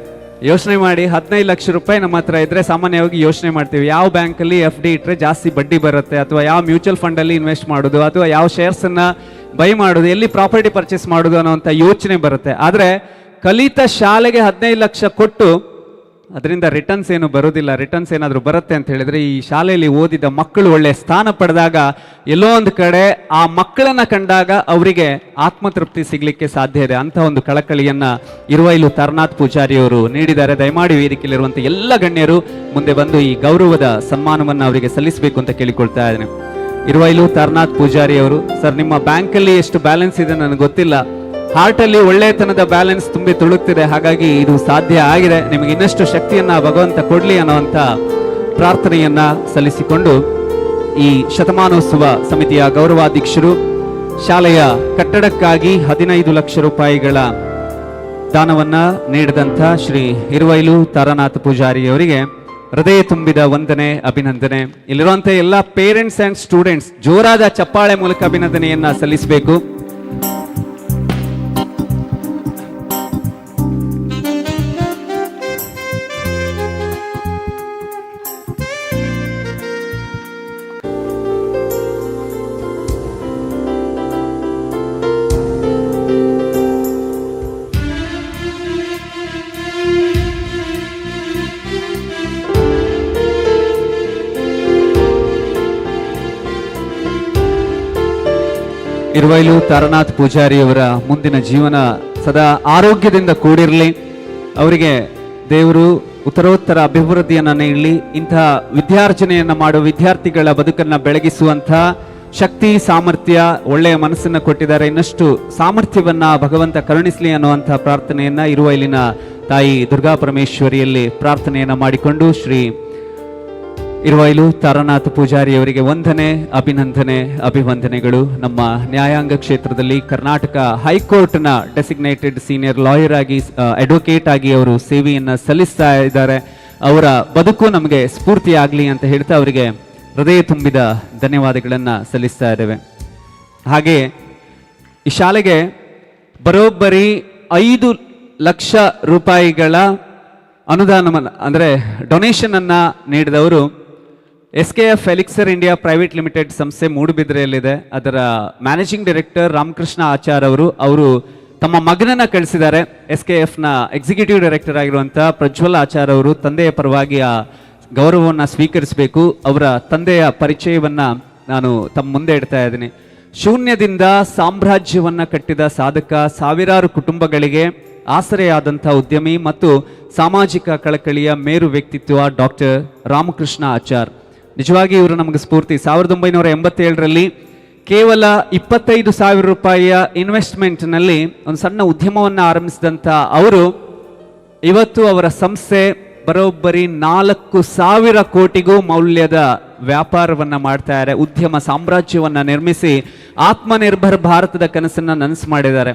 ಯೋಚನೆ ಮಾಡಿ, 15 ಲಕ್ಷ ರೂಪಾಯಿ ನಮ್ಮ ಹತ್ರ ಇದ್ರೆ ಸಾಮಾನ್ಯವಾಗಿ ಯೋಚನೆ ಮಾಡ್ತೀವಿ ಯಾವ ಬ್ಯಾಂಕಲ್ಲಿ FD ಇಟ್ಟರೆ ಜಾಸ್ತಿ ಬಡ್ಡಿ ಬರುತ್ತೆ, ಅಥವಾ ಯಾವ ಮ್ಯೂಚುವಲ್ ಫಂಡಲ್ಲಿ ಇನ್ವೆಸ್ಟ್ ಮಾಡೋದು, ಅಥವಾ ಯಾವ ಶೇರ್ಸನ್ನು ಬೈ ಮಾಡೋದು, ಎಲ್ಲಿ ಪ್ರಾಪರ್ಟಿ ಪರ್ಚೇಸ್ ಮಾಡೋದು ಅನ್ನೋಂಥ ಯೋಚನೆ ಬರುತ್ತೆ. ಆದರೆ ಕಲಿತ ಶಾಲೆಗೆ 15 ಲಕ್ಷ ಕೊಟ್ಟು ಅದರಿಂದ ರಿಟರ್ನ್ಸ್ ಏನು ಬರೋದಿಲ್ಲ. ರಿಟರ್ನ್ಸ್ ಏನಾದರೂ ಬರುತ್ತೆ ಅಂತ ಹೇಳಿದ್ರೆ ಈ ಶಾಲೆಯಲ್ಲಿ ಓದಿದ ಮಕ್ಕಳು ಒಳ್ಳೆ ಸ್ಥಾನ ಪಡೆದಾಗ ಎಲ್ಲೋ ಒಂದು ಕಡೆ ಆ ಮಕ್ಕಳನ್ನ ಕಂಡಾಗ ಅವರಿಗೆ ಆತ್ಮತೃಪ್ತಿ ಸಿಗ್ಲಿಕ್ಕೆ ಸಾಧ್ಯ ಇದೆ. ಅಂತ ಒಂದು ಕಳಕಳಿಯನ್ನ ಇರುವೈಲು ತಾರನಾಥ್ ಪೂಜಾರಿ ಅವರು ನೀಡಿದ್ದಾರೆ. ದಯಮಾಡಿ ವೇದಿಕೆಯಲ್ಲಿರುವಂಥ ಎಲ್ಲ ಗಣ್ಯರು ಮುಂದೆ ಬಂದು ಈ ಗೌರವದ ಸನ್ಮಾನವನ್ನು ಅವರಿಗೆ ಸಲ್ಲಿಸಬೇಕು ಅಂತ ಕೇಳಿಕೊಳ್ತಾ ಇದ್ದೇನೆ. ಇರುವೈಲು ತಾರನಾಥ್ ಪೂಜಾರಿ ಅವರು, ಸರ್ ನಿಮ್ಮ ಬ್ಯಾಂಕಲ್ಲಿ ಎಷ್ಟು ಬ್ಯಾಲೆನ್ಸ್ ಇದೆ ನನಗೆ ಗೊತ್ತಿಲ್ಲ, ಹಾರ್ಟಲ್ಲಿ ಒಳ್ಳೆತನದ ಬ್ಯಾಲೆನ್ಸ್ ತುಂಬಿ ತುಳುಕ್ತಿದೆ, ಹಾಗಾಗಿ ಇದು ಸಾಧ್ಯ ಆಗಿದೆ. ನಿಮಗೆ ಇನ್ನಷ್ಟು ಶಕ್ತಿಯನ್ನ ಭಗವಂತ ಕೊಡ್ಲಿ ಅನ್ನುವಂಥ ಪ್ರಾರ್ಥನೆಯನ್ನ ಸಲ್ಲಿಸಿಕೊಂಡು ಈ ಶತಮಾನೋತ್ಸವ ಸಮಿತಿಯ ಗೌರವಾಧ್ಯಕ್ಷರು ಶಾಲೆಯ ಕಟ್ಟಡಕ್ಕಾಗಿ 15 ಲಕ್ಷ ರೂಪಾಯಿಗಳ ದಾನವನ್ನ ನೀಡಿದಂಥ ಶ್ರೀ ಇರುವೈಲು ತಾರನಾಥ್ ಪೂಜಾರಿ ಅವರಿಗೆ ಹೃದಯ ತುಂಬಿದ ವಂದನೆ, ಅಭಿನಂದನೆ. ಇಲ್ಲಿರುವಂಥ ಎಲ್ಲ ಪೇರೆಂಟ್ಸ್ ಅಂಡ್ ಸ್ಟೂಡೆಂಟ್ಸ್ ಜೋರಾದ ಚಪ್ಪಾಳೆ ಮೂಲಕ ಅಭಿನಂದನೆಯನ್ನ ಸಲ್ಲಿಸಬೇಕು. ಇರುವೈಲು ತಾರನಾಥ್ ಪೂಜಾರಿಯವರ ಮುಂದಿನ ಜೀವನ ಸದಾ ಆರೋಗ್ಯದಿಂದ ಕೂಡಿರಲಿ. ಅವರಿಗೆ ದೇವರು ಉತ್ತರೋತ್ತರ ಅಭಿವೃದ್ಧಿಯನ್ನು ನೀಡಲಿ. ಇಂತಹ ವಿದ್ಯಾರ್ಜನೆಯನ್ನು ಮಾಡುವ ವಿದ್ಯಾರ್ಥಿಗಳ ಬದುಕನ್ನು ಬೆಳಗಿಸುವಂಥ ಶಕ್ತಿ, ಸಾಮರ್ಥ್ಯ, ಒಳ್ಳೆಯ ಮನಸ್ಸನ್ನು ಕೊಟ್ಟಿದ್ದಾರೆ. ಇನ್ನಷ್ಟು ಸಾಮರ್ಥ್ಯವನ್ನ ಭಗವಂತ ಕರುಣಿಸಲಿ ಅನ್ನುವಂಥ ಪ್ರಾರ್ಥನೆಯನ್ನ ಇರುವೈಲಿನ ತಾಯಿ ದುರ್ಗಾ ಪರಮೇಶ್ವರಿಯಲ್ಲಿ ಪ್ರಾರ್ಥನೆಯನ್ನ ಮಾಡಿಕೊಂಡು ಶ್ರೀ ಇರುವೈಲು ತಾರನಾಥ್ ಪೂಜಾರಿ ಅವರಿಗೆ ವಂದನೆ, ಅಭಿನಂದನೆ, ಅಭಿವಂದನೆಗಳು. ನಮ್ಮ ನ್ಯಾಯಾಂಗ ಕ್ಷೇತ್ರದಲ್ಲಿ ಕರ್ನಾಟಕ ಹೈಕೋರ್ಟ್ನ ಡೆಸಿಗ್ನೇಟೆಡ್ ಸೀನಿಯರ್ ಲಾಯರ್ ಆಗಿ, ಅಡ್ವೊಕೇಟ್ ಆಗಿ ಅವರು ಸೇವೆಯನ್ನು ಸಲ್ಲಿಸ್ತಾ ಇದ್ದಾರೆ. ಅವರ ಬದುಕು ನಮಗೆ ಸ್ಫೂರ್ತಿಯಾಗಲಿ ಅಂತ ಹೇಳ್ತಾ ಅವರಿಗೆ ಹೃದಯ ತುಂಬಿದ ಧನ್ಯವಾದಗಳನ್ನು ಸಲ್ಲಿಸ್ತಾ ಇದ್ದೇವೆ. ಹಾಗೆ ಈ ಶಾಲೆಗೆ ಬರೋಬ್ಬರಿ 5 ಲಕ್ಷ ರೂಪಾಯಿಗಳ ಅನುದಾನವನ್ನು ಅಂದರೆ ಡೊನೇಷನ್ ಅನ್ನ ನೀಡಿದವರು SKF elixir India private limited ಸಂಸ್ಥೆ ಮೂಡುಬಿದ್ರೆಯಲ್ಲಿದೆ. ಅದರ ಮ್ಯಾನೇಜಿಂಗ್ ಡೈರೆಕ್ಟರ್ ರಾಮಕೃಷ್ಣ ಆಚಾರ್ ಅವರು ತಮ್ಮ ಮಗನನ್ನ ಕಳಿಸಿದ್ದಾರೆ. SKFನ ಎಕ್ಸಿಕ್ಯೂಟಿವ್ ಡೈರೆಕ್ಟರ್ ಆಗಿರುವಂಥ ಪ್ರಜ್ವಲ್ ಆಚಾರ್ ಅವರು ತಂದೆಯ ಪರವಾಗಿ ಆ ಗೌರವವನ್ನು ಸ್ವೀಕರಿಸಬೇಕು. ಅವರ ತಂದೆಯ ಪರಿಚಯವನ್ನ ನಾನು ತಮ್ಮ ಮುಂದೆ ಇಡ್ತಾ ಇದ್ದೀನಿ. ಶೂನ್ಯದಿಂದ ಸಾಮ್ರಾಜ್ಯವನ್ನ ಕಟ್ಟಿದ ಸಾಧಕ, ಸಾವಿರಾರು ಕುಟುಂಬಗಳಿಗೆ ಆಸರೆಯಾದಂಥ ಉದ್ಯಮಿ ಮತ್ತು ಸಾಮಾಜಿಕ ಕಳಕಳಿಯ ಮೇರು ವ್ಯಕ್ತಿತ್ವ ಡಾಕ್ಟರ್ ರಾಮಕೃಷ್ಣ ಆಚಾರ್. ನಿಜವಾಗಿ ಇವರು ನಮಗೆ ಸ್ಫೂರ್ತಿ. 1987ರಲ್ಲಿ ಕೇವಲ 25,000 ರೂಪಾಯಿಯ ಇನ್ವೆಸ್ಟ್ಮೆಂಟ್ನಲ್ಲಿ ಒಂದು ಸಣ್ಣ ಉದ್ಯಮವನ್ನು ಆರಂಭಿಸಿದಂಥ ಅವರು ಇವತ್ತು ಅವರ ಸಂಸ್ಥೆ ಬರೋಬ್ಬರಿ 4,000 ಕೋಟಿಗೂ ಮೌಲ್ಯದ ವ್ಯಾಪಾರವನ್ನ ಮಾಡ್ತಾರೆ. ಉದ್ಯಮ ಸಾಮ್ರಾಜ್ಯವನ್ನ ನಿರ್ಮಿಸಿ ಆತ್ಮನಿರ್ಭರ್ ಭಾರತದ ಕನಸನ್ನ ನನಸು ಮಾಡಿದ್ದಾರೆ.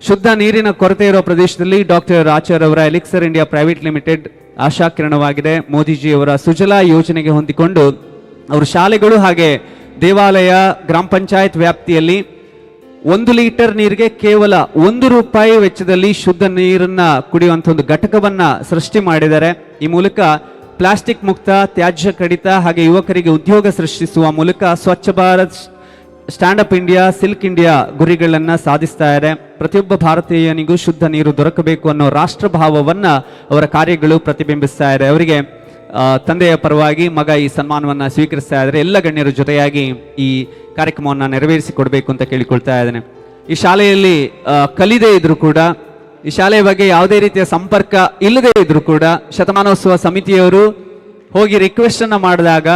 ಶುದ್ಧ ನೀರಿನ ಕೊರತೆ ಇರುವ ಪ್ರದೇಶದಲ್ಲಿ ಡಾಕ್ಟರ್ ಆಚಾರ್ ಅವರ ಎಲಿಕ್ಸರ್ ಇಂಡಿಯಾ ಪ್ರೈವೇಟ್ ಲಿಮಿಟೆಡ್ ಆಶಾಕಿರಣವಾಗಿದೆ. ಮೋದಿಜಿಯವರ ಸುಜಲಾ ಯೋಜನೆಗೆ ಹೊಂದಿಕೊಂಡು ಅವರು ಶಾಲೆಗಳು ಹಾಗೆ ದೇವಾಲಯ, ಗ್ರಾಮ ಪಂಚಾಯತ್ ವ್ಯಾಪ್ತಿಯಲ್ಲಿ 1 ಲೀಟರ್ ನೀರಿಗೆ ಕೇವಲ 1 ರೂಪಾಯಿ ವೆಚ್ಚದಲ್ಲಿ ಶುದ್ಧ ನೀರನ್ನ ಕುಡಿಯುವಂಥ ಒಂದು ಘಟಕವನ್ನ ಸೃಷ್ಟಿ ಮಾಡಿದ್ದಾರೆ. ಈ ಮೂಲಕ ಪ್ಲಾಸ್ಟಿಕ್ ಮುಕ್ತ, ತ್ಯಾಜ್ಯ ಕಡಿತ ಹಾಗೆ ಯುವಕರಿಗೆ ಉದ್ಯೋಗ ಸೃಷ್ಟಿಸುವ ಮೂಲಕ Swachh Bharat, stand up India, silk India ಗುರಿಗಳನ್ನ ಸಾಧಿಸ್ತಾ ಇದೆ. ಪ್ರತಿಯೊಬ್ಬ ಭಾರತೀಯನಿಗೂ ಶುದ್ಧ ನೀರು ದೊರಕಬೇಕು ಅನ್ನೋ ರಾಷ್ಟ್ರಭಾವವನ್ನ ಅವರ ಕಾರ್ಯಗಳು ಪ್ರತಿಬಿಂಬಿಸ್ತಾ ಇದೆ. ಅವರಿಗೆ ತಂದೆಯ ಪರವಾಗಿ ಮಗ ಈ ಸನ್ಮಾನವನ್ನ ಸ್ವೀಕರಿಸ್ತಾ ಇದ್ದಾರೆ. ಎಲ್ಲ ಗಣ್ಯರ ಜೊತೆಯಾಗಿ ಈ ಕಾರ್ಯಕ್ರಮವನ್ನು ನೆರವೇರಿಸಿಕೊಡ್ಬೇಕು ಅಂತ ಕೇಳಿಕೊಳ್ತಾ ಇದ್ದೇನೆ. ಈ ಶಾಲೆಯಲ್ಲಿ ಕಲಿದೇ ಇದ್ರು ಕೂಡ, ಈ ಶಾಲೆಯ ಬಗ್ಗೆ ಯಾವುದೇ ರೀತಿಯ ಸಂಪರ್ಕ ಇಲ್ಲದೆ ಇದ್ರು ಕೂಡ ಶತಮಾನೋತ್ಸವ ಸಮಿತಿಯವರು ಹೋಗಿ ರಿಕ್ವೆಸ್ಟ್ ಅನ್ನ ಮಾಡಿದಾಗ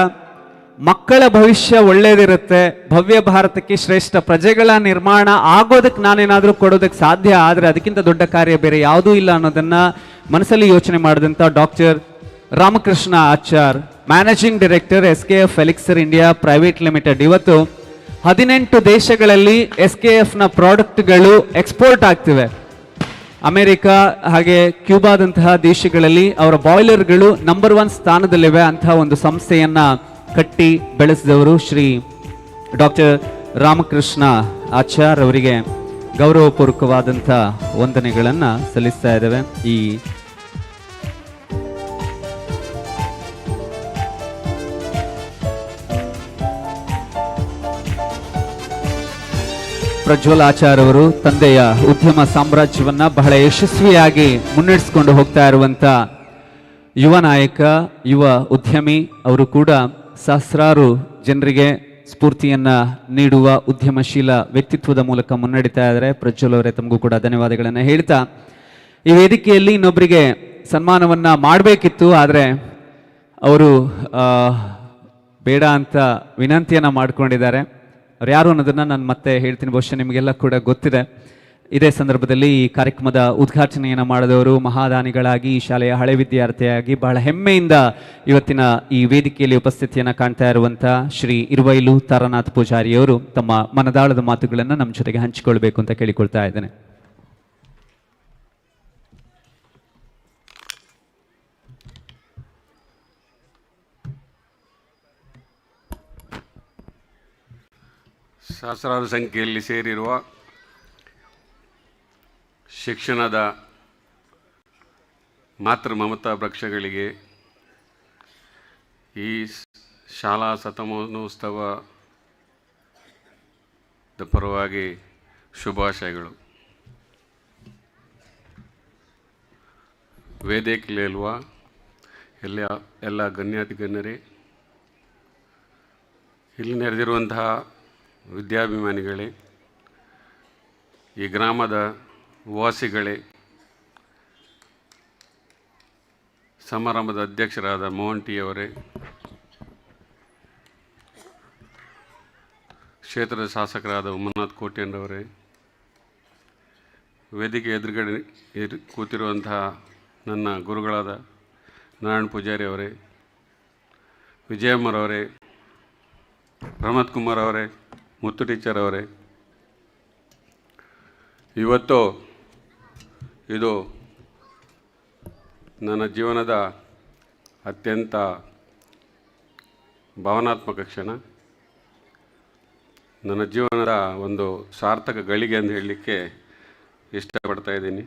ಮಕ್ಕಳ ಭವಿಷ್ಯ ಒಳ್ಳೇದಿರುತ್ತೆ, ಭವ್ಯ ಭಾರತಕ್ಕೆ ಶ್ರೇಷ್ಠ ಪ್ರಜೆಗಳ ನಿರ್ಮಾಣ ಆಗೋದಕ್ಕೆ ನಾನೇನಾದರೂ ಕೊಡೋದಕ್ಕೆ ಸಾಧ್ಯ, ಆದರೆ ಅದಕ್ಕಿಂತ ದೊಡ್ಡ ಕಾರ್ಯ ಬೇರೆ ಯಾವುದೂ ಇಲ್ಲ ಅನ್ನೋದನ್ನ ಮನಸ್ಸಲ್ಲಿ ಯೋಚನೆ ಮಾಡಿದಂಥ doctor Ramakrishna Achar, managing director SKF elixir India private limited. ಇವತ್ತು 18 ದೇಶಗಳಲ್ಲಿ SKFನ ಪ್ರಾಡಕ್ಟ್ಗಳು ಎಕ್ಸ್ಪೋರ್ಟ್ ಆಗ್ತಿವೆ. ಅಮೆರಿಕ ಹಾಗೆ ಕ್ಯೂಬಾದಂತಹ ದೇಶಗಳಲ್ಲಿ ಅವರ ಬಾಯ್ಲರ್ಗಳು ನಂಬರ್ 1 ಸ್ಥಾನದಲ್ಲಿವೆ. ಅಂತಹ ಒಂದು ಸಂಸ್ಥೆಯನ್ನ ಕಟ್ಟಿ ಬೆಳೆಸಿದವರು ಶ್ರೀ ಡಾಕ್ಟರ್ ರಾಮಕೃಷ್ಣ ಆಚಾರ್ ಅವರಿಗೆ ಗೌರವಪೂರ್ವಕವಾದಂಥ ವಂದನೆಗಳನ್ನು ಸಲ್ಲಿಸ್ತಾ ಇದ್ದೇವೆ. ಈ ಪ್ರಜ್ವಲ್ ಆಚಾರ್ ಅವರು ತಂದೆಯ ಉದ್ಯಮ ಸಾಮ್ರಾಜ್ಯವನ್ನ ಬಹಳ ಯಶಸ್ವಿಯಾಗಿ ಮುನ್ನಡೆಸಿಕೊಂಡು ಹೋಗ್ತಾ ಇರುವಂತ ಯುವ ನಾಯಕ, ಯುವ ಉದ್ಯಮಿ. ಅವರು ಕೂಡ ಸಹಸ್ರಾರು ಜನರಿಗೆ ಸ್ಫೂರ್ತಿಯನ್ನ ನೀಡುವ ಉದ್ಯಮಶೀಲ ವ್ಯಕ್ತಿತ್ವದ ಮೂಲಕ ಮುನ್ನಡೀತಾ ಇದ್ದಾರೆ. ಪ್ರಜ್ವಲ್ ಅವರೇ, ತಮಗೂ ಕೂಡ ಧನ್ಯವಾದಗಳನ್ನು ಹೇಳ್ತಾ, ಈ ವೇದಿಕೆಯಲ್ಲಿ ಇನ್ನೊಬ್ಬರಿಗೆ ಸನ್ಮಾನವನ್ನ ಮಾಡಬೇಕಿತ್ತು, ಆದರೆ ಅವರು ಬೇಡ ಅಂತ ವಿನಂತಿಯನ್ನ ಮಾಡ್ಕೊಂಡಿದ್ದಾರೆ. ಅವ್ರು ಯಾರು ಅನ್ನೋದನ್ನ ನಾನು ಮತ್ತೆ ಹೇಳ್ತೀನಿ, ಬಹುಶಃ ನಿಮಗೆಲ್ಲ ಕೂಡ ಗೊತ್ತಿದೆ. ಇದೇ ಸಂದರ್ಭದಲ್ಲಿ ಈ ಕಾರ್ಯಕ್ರಮದ ಉದ್ಘಾಟನೆಯನ್ನು ಮಾಡಿದವರು ಮಹಾದಾನಿಗಳಾಗಿ, ಈ ಶಾಲೆಯ ಹಳೆ ವಿದ್ಯಾರ್ಥಿಯಾಗಿ ಬಹಳ ಹೆಮ್ಮೆಯಿಂದ ಇವತ್ತಿನ ಈ ವೇದಿಕೆಯಲ್ಲಿ ಉಪಸ್ಥಿತಿಯನ್ನು ಕಾಣ್ತಾ ಇರುವಂಥ ಶ್ರೀ ಇರುವೈಲು ತಾರಾನಾಥ್ ಪೂಜಾರಿಯವರು ತಮ್ಮ ಮನದಾಳದ ಮಾತುಗಳನ್ನು ನಮ್ಮ ಜೊತೆಗೆ ಹಂಚಿಕೊಳ್ಬೇಕು ಅಂತ ಕೇಳಿಕೊಳ್ತಾ ಇದ್ದೇನೆ. ಸಹಸ್ರಾರು ಸಂಖ್ಯೆಯಲ್ಲಿ ಸೇರಿರುವ ಶಿಕ್ಷಣದ ಮಾತೃ ಮಮತಾ ವೃಕ್ಷಗಳಿಗೆ ಈ ಶಾಲಾ ಶತಮಾನೋತ್ಸವದ ಪರವಾಗಿ ಶುಭಾಶಯಗಳು. ವೇದಿಕೆಯಲ್ಲಿರುವ ಎಲ್ಲ ಗಣ್ಯಾತಿ ಗಣ್ಯರೇ, ಇಲ್ಲಿ ನೆರೆದಿರುವಂತಹ ವಿದ್ಯಾಭಿಮಾನಿಗಳೇ, ಈ ಗ್ರಾಮದ ವಾಸಿಗಳೇ, ಸಮಾರಂಭದ ಅಧ್ಯಕ್ಷರಾದ ಮೋಹನ್ ಟಿ ಅವರೇ, ಕ್ಷೇತ್ರದ ಶಾಸಕರಾದ ಉಮನಾಥ್ ಕೋಟ್ಯಾನ್ರವರೇ, ವೇದಿಕೆ ಎದುರುಗಡೆ ಕೂತಿರುವಂತಹ ನನ್ನ ಗುರುಗಳಾದ ನಾರಾಯಣ ಪೂಜಾರಿ ಅವರೇ, ವಿಜಯಮ್ಮರವರೇ, ಪ್ರಮೋದ್ ಕುಮಾರ್ ಅವರೇ, ಮುತ್ತು ಟೀಚರ್ ಅವರೇ, ಇವತ್ತು ಇದು ನನ್ನ ಜೀವನದ ಅತ್ಯಂತ ಭಾವನಾತ್ಮಕ ಕ್ಷಣ, ನನ್ನ ಜೀವನದ ಒಂದು ಸಾರ್ಥಕ ಗಳಿಗೆ ಅಂತ ಹೇಳಲಿಕ್ಕೆ ಇಷ್ಟಪಡ್ತಾ ಇದ್ದೀನಿ.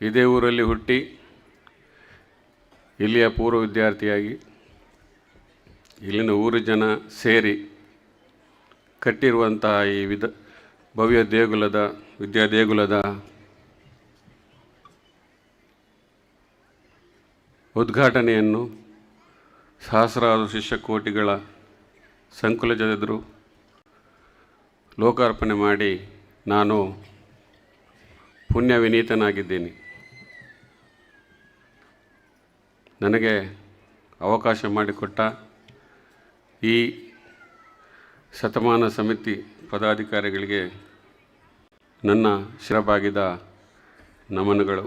ಇದೇ ಊರಲ್ಲಿ ಹುಟ್ಟಿ ಇಲ್ಲಿಯ ಪೂರ್ವ ವಿದ್ಯಾರ್ಥಿಯಾಗಿ ಇಲ್ಲಿನ ಊರು ಜನ ಸೇರಿ ಕಟ್ಟಿರುವಂತಹ ಈ ಭವ್ಯ ವಿದ್ಯಾದೇಗುಲದ ಉದ್ಘಾಟನೆಯನ್ನು ಸಹಸ್ರಾರು ಶಿಷ್ಯಕೋಟಿಗಳ ಸಂಕುಲಜೆದುರು ಲೋಕಾರ್ಪಣೆ ಮಾಡಿ ನಾನು ಪುಣ್ಯ ವಿನೀತನಾಗಿದ್ದೀನಿ. ನನಗೆ ಅವಕಾಶ ಮಾಡಿಕೊಟ್ಟ ಈ ಶತಮಾನ ಸಮಿತಿ ಪದಾಧಿಕಾರಿಗಳಿಗೆ ನನ್ನ ಶಿರಬಾಗಿದ ನಮನಗಳು.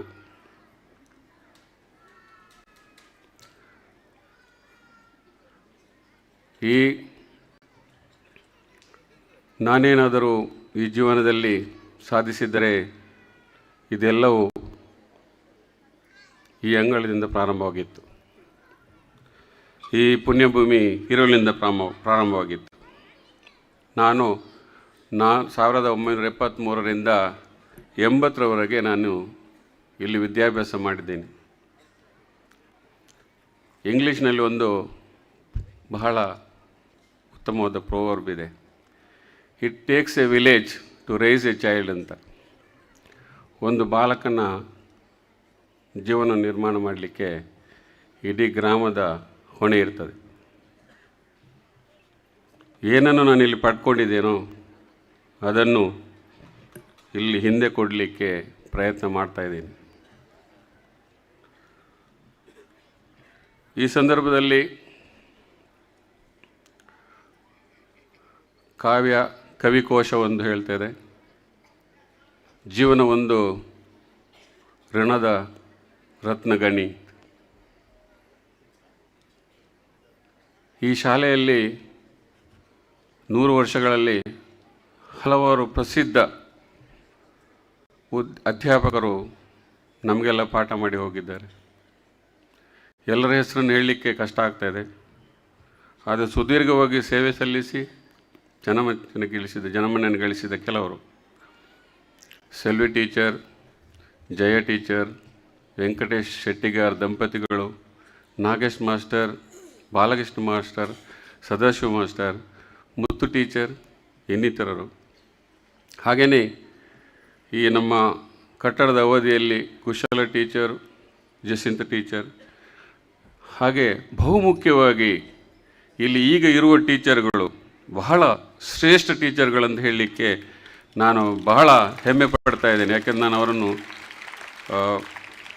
ನಾನೇನಾದರೂ ಈ ಜೀವನದಲ್ಲಿ ಸಾಧಿಸಿದರೆ ಇದೆಲ್ಲವೂ ಈ ಅಂಗಳದಿಂದ ಪ್ರಾರಂಭವಾಗಿತ್ತು. ಈ ಪುಣ್ಯಭೂಮಿ ಹಿರೋಲಿಂದ ಪ್ರಾರಂಭವಾಗಿತ್ತು. ನಾನು 1973ರಿಂದ 80ರವರೆಗೆ ನಾನು ಇಲ್ಲಿ ವಿದ್ಯಾಭ್ಯಾಸ ಮಾಡಿದ್ದೇನೆ. ಇಂಗ್ಲೀಷ್ನಲ್ಲಿ ಒಂದು ಬಹಳ ಉತ್ತಮವಾದ ಪ್ರೋವರ್ಬ್ ಇದೆ, it takes a village to raise a child ಅಂತ. ಒಂದು ಬಾಲಕನ ಜೀವನ ನಿರ್ಮಾಣ ಮಾಡಲಿಕ್ಕೆ ಇಡೀ ಗ್ರಾಮದ ಹೊಣೆ ಇರ್ತದೆ. ಏನನ್ನು ನಾನು ಇಲ್ಲಿ ಪಡ್ಕೊಂಡಿದ್ದೇನೋ ಅದನ್ನು ಇಲ್ಲಿ ಹಿಂದೆ ಕೊಡಲಿಕ್ಕೆ ಪ್ರಯತ್ನ ಮಾಡ್ತಾಯಿದ್ದೀನಿ. ಈ ಸಂದರ್ಭದಲ್ಲಿ ಕವಿಕೋಶ ಒಂದು ಹೇಳ್ತಾರೆ, ಜೀವನ ಒಂದು ಋಣದ ರತ್ನಗಣಿ. ಈ ಶಾಲೆಯಲ್ಲಿ 100 ವರ್ಷಗಳಲ್ಲಿ ಹಲವಾರು ಪ್ರಸಿದ್ಧ ಅಧ್ಯಾಪಕರು ನಮಗೆಲ್ಲ ಪಾಠ ಮಾಡಿ ಹೋಗಿದ್ದಾರೆ. ಎಲ್ಲರ ಹೆಸರನ್ನು ಹೇಳಲಿಕ್ಕೆ ಕಷ್ಟ ಆಗ್ತಾಯಿದೆ. ಆದರೆ ಸುದೀರ್ಘವಾಗಿ ಸೇವೆ ಸಲ್ಲಿಸಿ ಜನಮನ್ನನ್ನು ಗಳಿಸಿದ ಕೆಲವರು: ಸೆಲ್ವಿ ಟೀಚರ್, ಜಯ ಟೀಚರ್, ವೆಂಕಟೇಶ್ ಶೆಟ್ಟಿಗಾರ್ ದಂಪತಿಗಳು, Nagesh master, Balakrishna master, Sadashiva master, Muthu teacher, ಇನ್ನಿತರರು. ಹಾಗೆಯೇ ಈ ನಮ್ಮ ಕಟ್ಟಡದ ಅವಧಿಯಲ್ಲಿ ಕುಶಲ ಟೀಚರ್, ಜಸಿಂತ ಟೀಚರ್, ಹಾಗೆ ಬಹುಮುಖ್ಯವಾಗಿ ಇಲ್ಲಿ ಈಗ ಇರುವ ಟೀಚರ್ಗಳು ಬಹಳ ಶ್ರೇಷ್ಠ ಟೀಚರ್ಗಳಂತ ಹೇಳಲಿಕ್ಕೆ ನಾನು ಬಹಳ ಹೆಮ್ಮೆ ಪಡ್ತಾ ಇದ್ದೇನೆ. ಯಾಕೆಂದರೆ ನಾನು ಅವರನ್ನು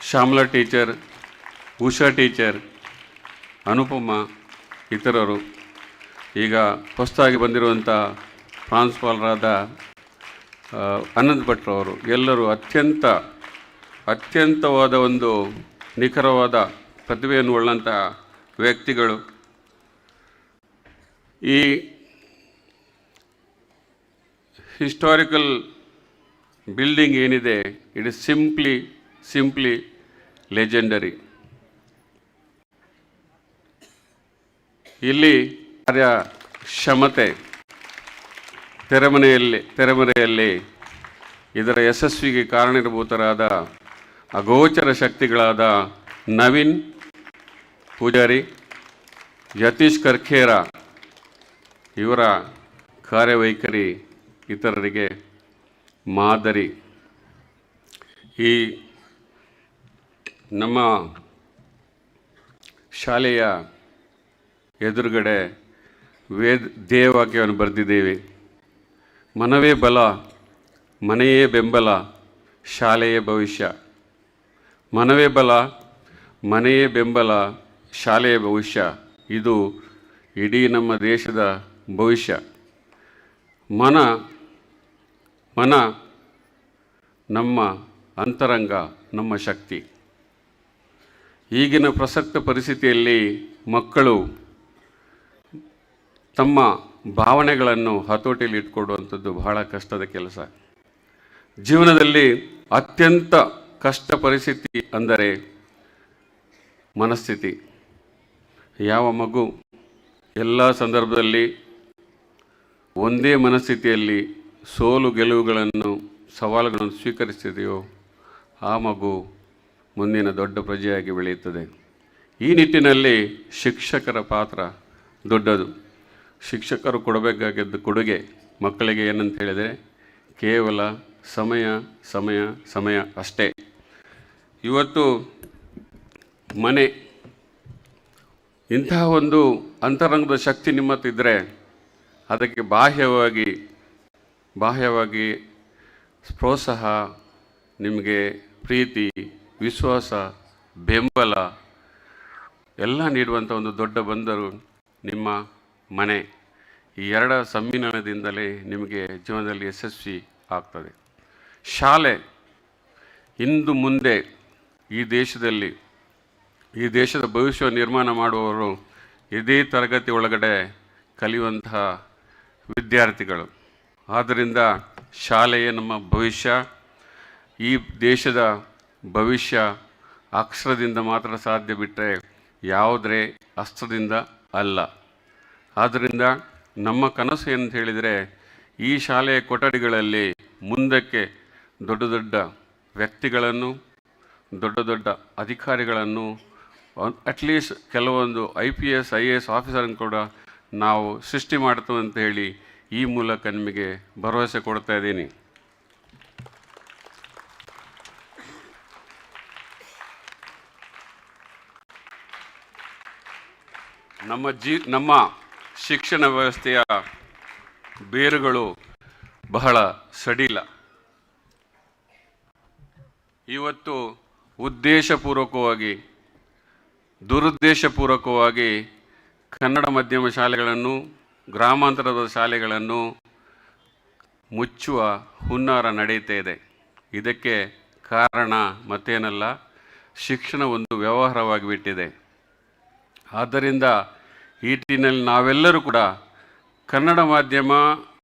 ಶ್ಯಾಮಲಾ ಟೀಚರ್, ಉಷಾ ಟೀಚರ್, ಅನುಪಮ ಇತರರು, ಈಗ ಹೊಸದಾಗಿ ಬಂದಿರುವಂಥ ಪ್ರಾನ್ಸಿಪಾಲರಾದ ಅನಂತ್ ಭಟ್ರವರು ಎಲ್ಲರೂ ಅತ್ಯಂತವಾದ ಒಂದು ನಿಖರವಾದ ಪ್ರತಿಭೆಯನ್ನು ಉಳ್ಳಂಥ ವ್ಯಕ್ತಿಗಳು. ಈ ಹಿಸ್ಟಾರಿಕಲ್ ಬಿಲ್ಡಿಂಗ್ ಏನಿದೆ, ಇಟ್ ಇಸ್ ಸಿಂಪ್ಲಿ ಲೆಜೆಂಡರಿ. ಇಲ್ಲಿ ಕಾರ್ಯಕ್ಷಮತೆ ತೆರೆಮರೆಯಲ್ಲಿ ಇದರ ಯಶಸ್ವಿಗೆ ಕಾರಣೀಭೂತರಾದ ಅಗೋಚರ ಶಕ್ತಿಗಳಾದ ನವೀನ್ ಪೂಜಾರಿ, ಯತೀಶ್ ಕರ್ಖೇರ ಇವರ ಕಾರ್ಯವೈಖರಿ ಇತರರಿಗೆ ಮಾದರಿ. ಈ ನಮ್ಮ ಶಾಲೆಯ ಎದುರುಗಡೆ ಧ್ಯೇಯವಾಕ್ಯವನ್ನು ಬರೆದಿದ್ದೇವೆ: ಮನವೇ ಬಲ, ಮನೆಯೇ ಬೆಂಬಲ, ಶಾಲೆಯೇ ಭವಿಷ್ಯ. ಮನವೇ ಬಲ, ಮನೆಯೇ ಬೆಂಬಲ, ಶಾಲೆಯ ಭವಿಷ್ಯ. ಇದು ಇಡೀ ನಮ್ಮ ದೇಶದ ಭವಿಷ್ಯ. ಮನ ನಮ್ಮ ಅಂತರಂಗ, ನಮ್ಮ ಶಕ್ತಿ. ಈಗಿನ ಪ್ರಸಕ್ತ ಪರಿಸ್ಥಿತಿಯಲ್ಲಿ ಮಕ್ಕಳು ತಮ್ಮ ಭಾವನೆಗಳನ್ನು ಹತೋಟಿಯಲ್ಲಿ ಇಟ್ಕೊಡುವಂಥದ್ದು ಬಹಳ ಕಷ್ಟದ ಕೆಲಸ. ಜೀವನದಲ್ಲಿ ಅತ್ಯಂತ ಕಷ್ಟ ಪರಿಸ್ಥಿತಿ ಅಂದರೆ ಮನಸ್ಥಿತಿ. ಯಾವ ಮಗು ಎಲ್ಲ ಸಂದರ್ಭದಲ್ಲಿ ಒಂದೇ ಮನಸ್ಥಿತಿಯಲ್ಲಿ ಸೋಲು ಗೆಲುವುಗಳನ್ನು, ಸವಾಲುಗಳನ್ನು ಸ್ವೀಕರಿಸ್ತಿದೆಯೋ ಆ ಮಗು ಮುಂದಿನ ದೊಡ್ಡ ಪ್ರಜೆಯಾಗಿ ಬೆಳೆಯುತ್ತದೆ. ಈ ನಿಟ್ಟಿನಲ್ಲಿ ಶಿಕ್ಷಕರ ಪಾತ್ರ ದೊಡ್ಡದು. ಶಿಕ್ಷಕರು ಕೊಡಬೇಕಾಗಿದ್ದ ಕೊಡುಗೆ ಮಕ್ಕಳಿಗೆ ಏನಂತ ಹೇಳಿದರೆ ಕೇವಲ ಸಮಯ ಸಮಯ ಸಮಯ ಅಷ್ಟೇ. ಇವತ್ತು ಮನೆ ಇಂತಹ ಒಂದು ಅಂತರಂಗದ ಶಕ್ತಿ ನಿಮ್ಮತ್ತಿದ್ದರೆ ಅದಕ್ಕೆ ಬಾಹ್ಯವಾಗಿ ಪ್ರೋತ್ಸಾಹ, ನಿಮಗೆ ಪ್ರೀತಿ, ವಿಶ್ವಾಸ, ಬೆಂಬಲ ಎಲ್ಲ ನೀಡುವಂಥ ಒಂದು ದೊಡ್ಡ ಬಂದರು ನಿಮ್ಮ ಮನೆ. ಈ ಎರಡರ ಸಮ್ಮಿಲನದಿಂದಲೇ ನಿಮಗೆ ಜೀವನದಲ್ಲಿ ಯಶಸ್ವಿ ಆಗ್ತದೆ. ಶಾಲೆ ಇಂದು ಮುಂದೆ ಈ ದೇಶದ ಭವಿಷ್ಯ ನಿರ್ಮಾಣ ಮಾಡುವವರು ಇದೇ ತರಗತಿ ಒಳಗಡೆ ಕಲಿಯುವಂತಹ ವಿದ್ಯಾರ್ಥಿಗಳು. ಆದ್ದರಿಂದ ಶಾಲೆಯೇ ನಮ್ಮ ಭವಿಷ್ಯ. ಈ ದೇಶದ ಭವಿಷ್ಯ ಅಕ್ಷರದಿಂದ ಮಾತ್ರ ಸಾಧ್ಯ, ಬಿಟ್ಟರೆ ಯಾವುದೇ ಅಸ್ತ್ರದಿಂದ ಅಲ್ಲ. ಆದ್ದರಿಂದ ನಮ್ಮ ಕನಸು ಏನಂತ ಹೇಳಿದರೆ ಈ ಶಾಲೆಯ ಕೊಠಡಿಗಳಲ್ಲಿ ಮುಂದಕ್ಕೆ ದೊಡ್ಡ ದೊಡ್ಡ ವ್ಯಕ್ತಿಗಳನ್ನು, ದೊಡ್ಡ ದೊಡ್ಡ ಅಧಿಕಾರಿಗಳನ್ನು, ಅಟ್ಲೀಸ್ಟ್ ಕೆಲವೊಂದು IPS IAS ಆಫೀಸರನ್ನು ಕೂಡ ನಾವು ಸೃಷ್ಟಿ ಮಾಡ್ತೇವೆ ಅಂತ ಹೇಳಿ ಈ ಮೂಲಕ ನಿಮಗೆ ಭರವಸೆ ಕೊಡ್ತಾ ಇದ್ದೀನಿ. ನಮ್ಮ ಶಿಕ್ಷಣ ವ್ಯವಸ್ಥೆಯ ಬೇರುಗಳು ಬಹಳ ಸಡಿಲ. ಇವತ್ತು ದುರುದ್ದೇಶಪೂರ್ವಕವಾಗಿ ಕನ್ನಡ ಮಾಧ್ಯಮ ಶಾಲೆಗಳನ್ನು, ಗ್ರಾಮಾಂತರದ ಶಾಲೆಗಳನ್ನು ಮುಚ್ಚುವ ಹುನ್ನಾರ ನಡೆಯುತ್ತಾ ಇದೆ. ಇದಕ್ಕೆ ಕಾರಣ ಮತ್ತೇನಲ್ಲ, ಶಿಕ್ಷಣ ಒಂದು ವ್ಯವಹಾರವಾಗಿ ಬಿಟ್ಟಿದೆ. ಆದ್ದರಿಂದ ಈ ನಿಟ್ಟಿನಲ್ಲಿ ನಾವೆಲ್ಲರೂ ಕೂಡ ಕನ್ನಡ ಮಾಧ್ಯಮ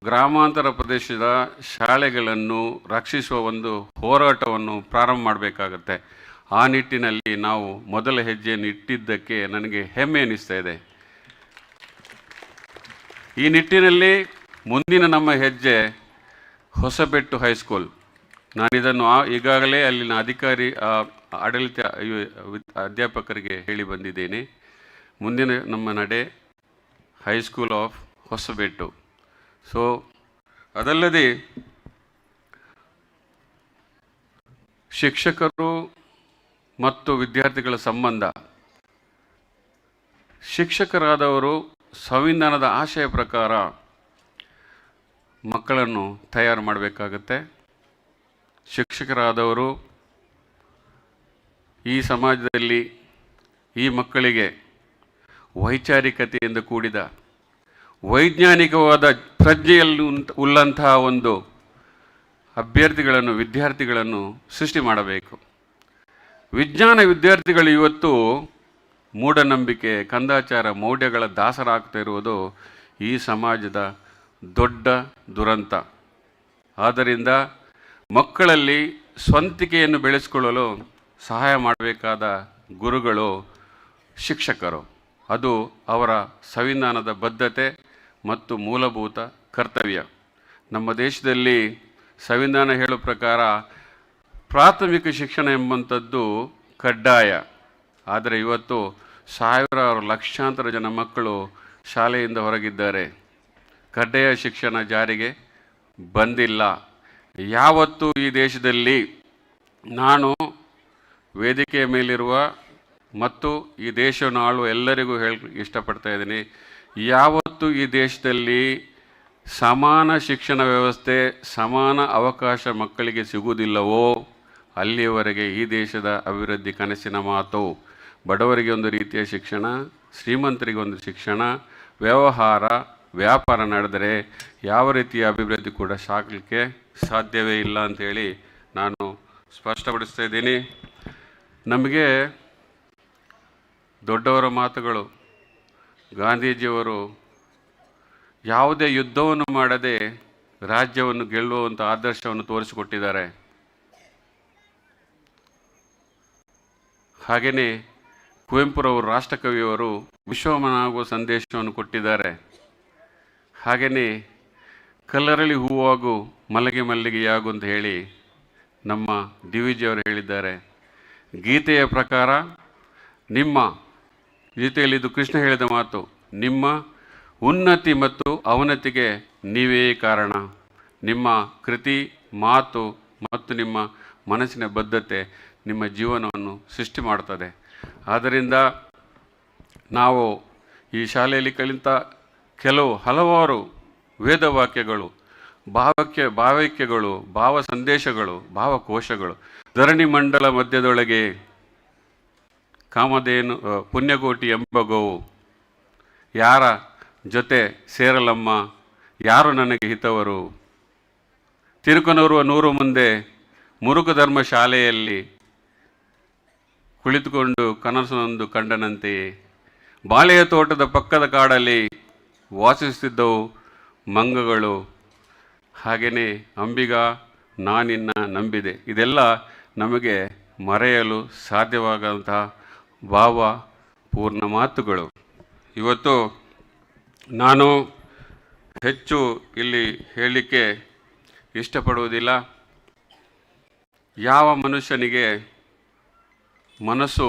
ಗ್ರಾಮಾಂತರ ಪ್ರದೇಶದ ಶಾಲೆಗಳನ್ನು ರಕ್ಷಿಸುವ ಒಂದು ಹೋರಾಟವನ್ನು ಪ್ರಾರಂಭ ಮಾಡಬೇಕಾಗತ್ತೆ. ಆ ನಿಟ್ಟಿನಲ್ಲಿ ನಾವು ಮೊದಲ ಹೆಜ್ಜೆಯನ್ನು ಇಟ್ಟಿದ್ದಕ್ಕೆ ನನಗೆ ಹೆಮ್ಮೆ ಅನ್ನಿಸ್ತಾ ಇದೆ. ಈ ನಿಟ್ಟಿನಲ್ಲಿ ಮುಂದಿನ ನಮ್ಮ ಹೆಜ್ಜೆ ಹೊಸಬೆಟ್ಟು ಹೈಸ್ಕೂಲ್. ನಾನಿದನ್ನು ಈಗಾಗಲೇ ಅಲ್ಲಿನ ಆಡಳಿತ ಅಧ್ಯಾಪಕರಿಗೆ ಹೇಳಿ ಬಂದಿದ್ದೇನೆ. ಮುಂದಿನ ನಮ್ಮ ನಡೆ ಹೈಸ್ಕೂಲ್ ಆಫ್ ಹೊಸಬೆಟ್ಟು. ಸೊ ಅದಲ್ಲದೆ ಶಿಕ್ಷಕರು ಮತ್ತು ವಿದ್ಯಾರ್ಥಿಗಳ ಸಂಬಂಧ. ಶಿಕ್ಷಕರಾದವರು ಸಂವಿಧಾನದ ಆಶಯ ಪ್ರಕಾರ ಮಕ್ಕಳನ್ನು ತಯಾರು ಮಾಡಬೇಕಾಗತ್ತೆ. ಶಿಕ್ಷಕರಾದವರು ಈ ಸಮಾಜದಲ್ಲಿ ಈ ಮಕ್ಕಳಿಗೆ ವೈಚಾರಿಕತೆಯಿಂದ ಕೂಡಿದ ವೈಜ್ಞಾನಿಕವಾದ ಪ್ರಜ್ಞೆಯಲ್ಲಿ ಉಳ್ಳಂತಹ ಒಂದು ವಿದ್ಯಾರ್ಥಿಗಳನ್ನು ಸೃಷ್ಟಿ ಮಾಡಬೇಕು. ವಿಜ್ಞಾನ ವಿದ್ಯಾರ್ಥಿಗಳು ಇವತ್ತು ಮೂಢನಂಬಿಕೆ, ಕಂದಾಚಾರ, ಮೌಢ್ಯಗಳ ದಾಸರಾಗ್ತಾ ಇರುವುದು ಈ ಸಮಾಜದ ದೊಡ್ಡ ದುರಂತ. ಆದ್ದರಿಂದ ಮಕ್ಕಳಲ್ಲಿ ಸ್ವಂತಿಕೆಯನ್ನು ಬೆಳೆಸಿಕೊಳ್ಳಲು ಸಹಾಯ ಮಾಡಬೇಕಾದ ಗುರುಗಳು ಶಿಕ್ಷಕರು. ಅದು ಅವರ ಸಂವಿಧಾನದ ಬದ್ಧತೆ ಮತ್ತು ಮೂಲಭೂತ ಕರ್ತವ್ಯ. ನಮ್ಮ ದೇಶದಲ್ಲಿ ಸಂವಿಧಾನ ಹೇಳೋ ಪ್ರಕಾರ ಪ್ರಾಥಮಿಕ ಶಿಕ್ಷಣ ಎಂಬಂಥದ್ದು ಕಡ್ಡಾಯ. ಆದರೆ ಇವತ್ತು ಸಾವಿರಾರು ಲಕ್ಷಾಂತರ ಜನ ಮಕ್ಕಳು ಶಾಲೆಯಿಂದ ಹೊರಗಿದ್ದಾರೆ. ಕಡ್ಡಾಯ ಶಿಕ್ಷಣ ಜಾರಿಗೆ ಬಂದಿಲ್ಲ. ಯಾವತ್ತು ಈ ದೇಶದಲ್ಲಿ ನಾನು ವೇದಿಕೆಯ ಮೇಲಿರುವ ಮತ್ತು ಈ ದೇಶವನ್ನು ಆಳುವ ಎಲ್ಲರಿಗೂ ಇಷ್ಟಪಡ್ತಾ ಇದ್ದೀನಿ, ಯಾವತ್ತು ಈ ದೇಶದಲ್ಲಿ ಸಮಾನ ಶಿಕ್ಷಣ ವ್ಯವಸ್ಥೆ, ಸಮಾನ ಅವಕಾಶ ಮಕ್ಕಳಿಗೆ ಸಿಗುವುದಿಲ್ಲವೋ ಅಲ್ಲಿಯವರೆಗೆ ಈ ದೇಶದ ಅಭಿವೃದ್ಧಿ ಕನಸಿನ ಮಾತು. ಬಡವರಿಗೆ ಒಂದು ರೀತಿಯ ಶಿಕ್ಷಣ, ಶ್ರೀಮಂತರಿಗೆ ಒಂದು ಶಿಕ್ಷಣ, ವ್ಯಾಪಾರ ನಡೆದರೆ ಯಾವ ರೀತಿಯ ಅಭಿವೃದ್ಧಿ ಕೂಡ ಸಾಗಲಿಕ್ಕೆ ಸಾಧ್ಯವೇ ಇಲ್ಲ ಅಂಥೇಳಿ ನಾನು ಸ್ಪಷ್ಟಪಡಿಸ್ತಾ ಇದ್ದೀನಿ. ನಮಗೆ ದೊಡ್ಡವರ ಮಾತುಗಳು, ಗಾಂಧೀಜಿಯವರು ಯಾವುದೇ ಯುದ್ಧವನ್ನು ಮಾಡದೆ ರಾಜ್ಯವನ್ನು ಗೆಲ್ಲುವಂಥ ಆದರ್ಶವನ್ನು ತೋರಿಸಿಕೊಟ್ಟಿದ್ದಾರೆ. ಹಾಗೆಯೇ ಕುವೆಂಪುರವರು, ರಾಷ್ಟ್ರಕವಿಯವರು ವಿಶ್ವಮನಾಗುವ ಸಂದೇಶವನ್ನು ಕೊಟ್ಟಿದ್ದಾರೆ. ಹಾಗೆಯೇ ಕಲ್ಲರಳಿ ಹೂವಾಗು ಮಲ್ಲಿಗೆ ಮಲ್ಲಿಗೆಯಾಗು ಅಂತ ಹೇಳಿ ನಮ್ಮ ಡಿ ವಿ ಜಿಯವರು ಹೇಳಿದ್ದಾರೆ. ಗೀತೆಯ ಪ್ರಕಾರ ನಿಮ್ಮ ಗೀತೆಯಲ್ಲಿ ಇದು ಕೃಷ್ಣ ಹೇಳಿದ ಮಾತು, ನಿಮ್ಮ ಉನ್ನತಿ ಮತ್ತು ಅವನತಿಗೆ ನೀವೇ ಕಾರಣ. ನಿಮ್ಮ ಕೃತಿ, ಮಾತು ಮತ್ತು ನಿಮ್ಮ ಮನಸ್ಸಿನ ಬದ್ಧತೆ ನಿಮ್ಮ ಜೀವನವನ್ನು ಸೃಷ್ಟಿ ಮಾಡ್ತದೆ. ಆದ್ದರಿಂದ ನಾವು ಈ ಶಾಲೆಯಲ್ಲಿ ಕಲಿತ ಹಲವಾರು ವೇದವಾಕ್ಯಗಳು, ಭಾವೈಕ್ಯಗಳು, ಭಾವ ಸಂದೇಶಗಳು, ಭಾವಕೋಶಗಳು, ಧರಣಿ ಮಂಡಲ ಮಧ್ಯದೊಳಗೆ ಕಾಮಧೇನು ಪುಣ್ಯಕೋಟಿ ಎಂಬ ಗೋವು, ಯಾರ ಜೊತೆ ಸೇರಲಮ್ಮ, ಯಾರು ನನಗೆ ಹಿತವರು, ತಿರುಕನೂರುವ 100 ಮುಂದೆ ಮುರುಕ ಧರ್ಮ ಶಾಲೆಯಲ್ಲಿ ಕುಳಿತುಕೊಂಡು ಕನಸನೊಂದು ಕಂಡನಂತೆಯೇ, ಬಾಳೆಯ ತೋಟದ ಪಕ್ಕದ ಕಾಡಲ್ಲಿ ವಾಸಿಸುತ್ತಿದ್ದವು ಮಂಗಗಳು, ಹಾಗೆಯೇ ಅಂಬಿಗ ನಾನಿನ್ನ ನಂಬಿದೆ. ಇದೆಲ್ಲ ನಮಗೆ ಮರೆಯಲು ಸಾಧ್ಯವಾಗಂತಹ ಭಾವಪೂರ್ಣ ಮಾತುಗಳು. ಇವತ್ತು ನಾನು ಹೆಚ್ಚು ಇಲ್ಲಿ ಹೇಳಲಿಕ್ಕೆ ಇಷ್ಟಪಡುವುದಿಲ್ಲ. ಯಾವ ಮನುಷ್ಯನಿಗೆ ಮನಸ್ಸು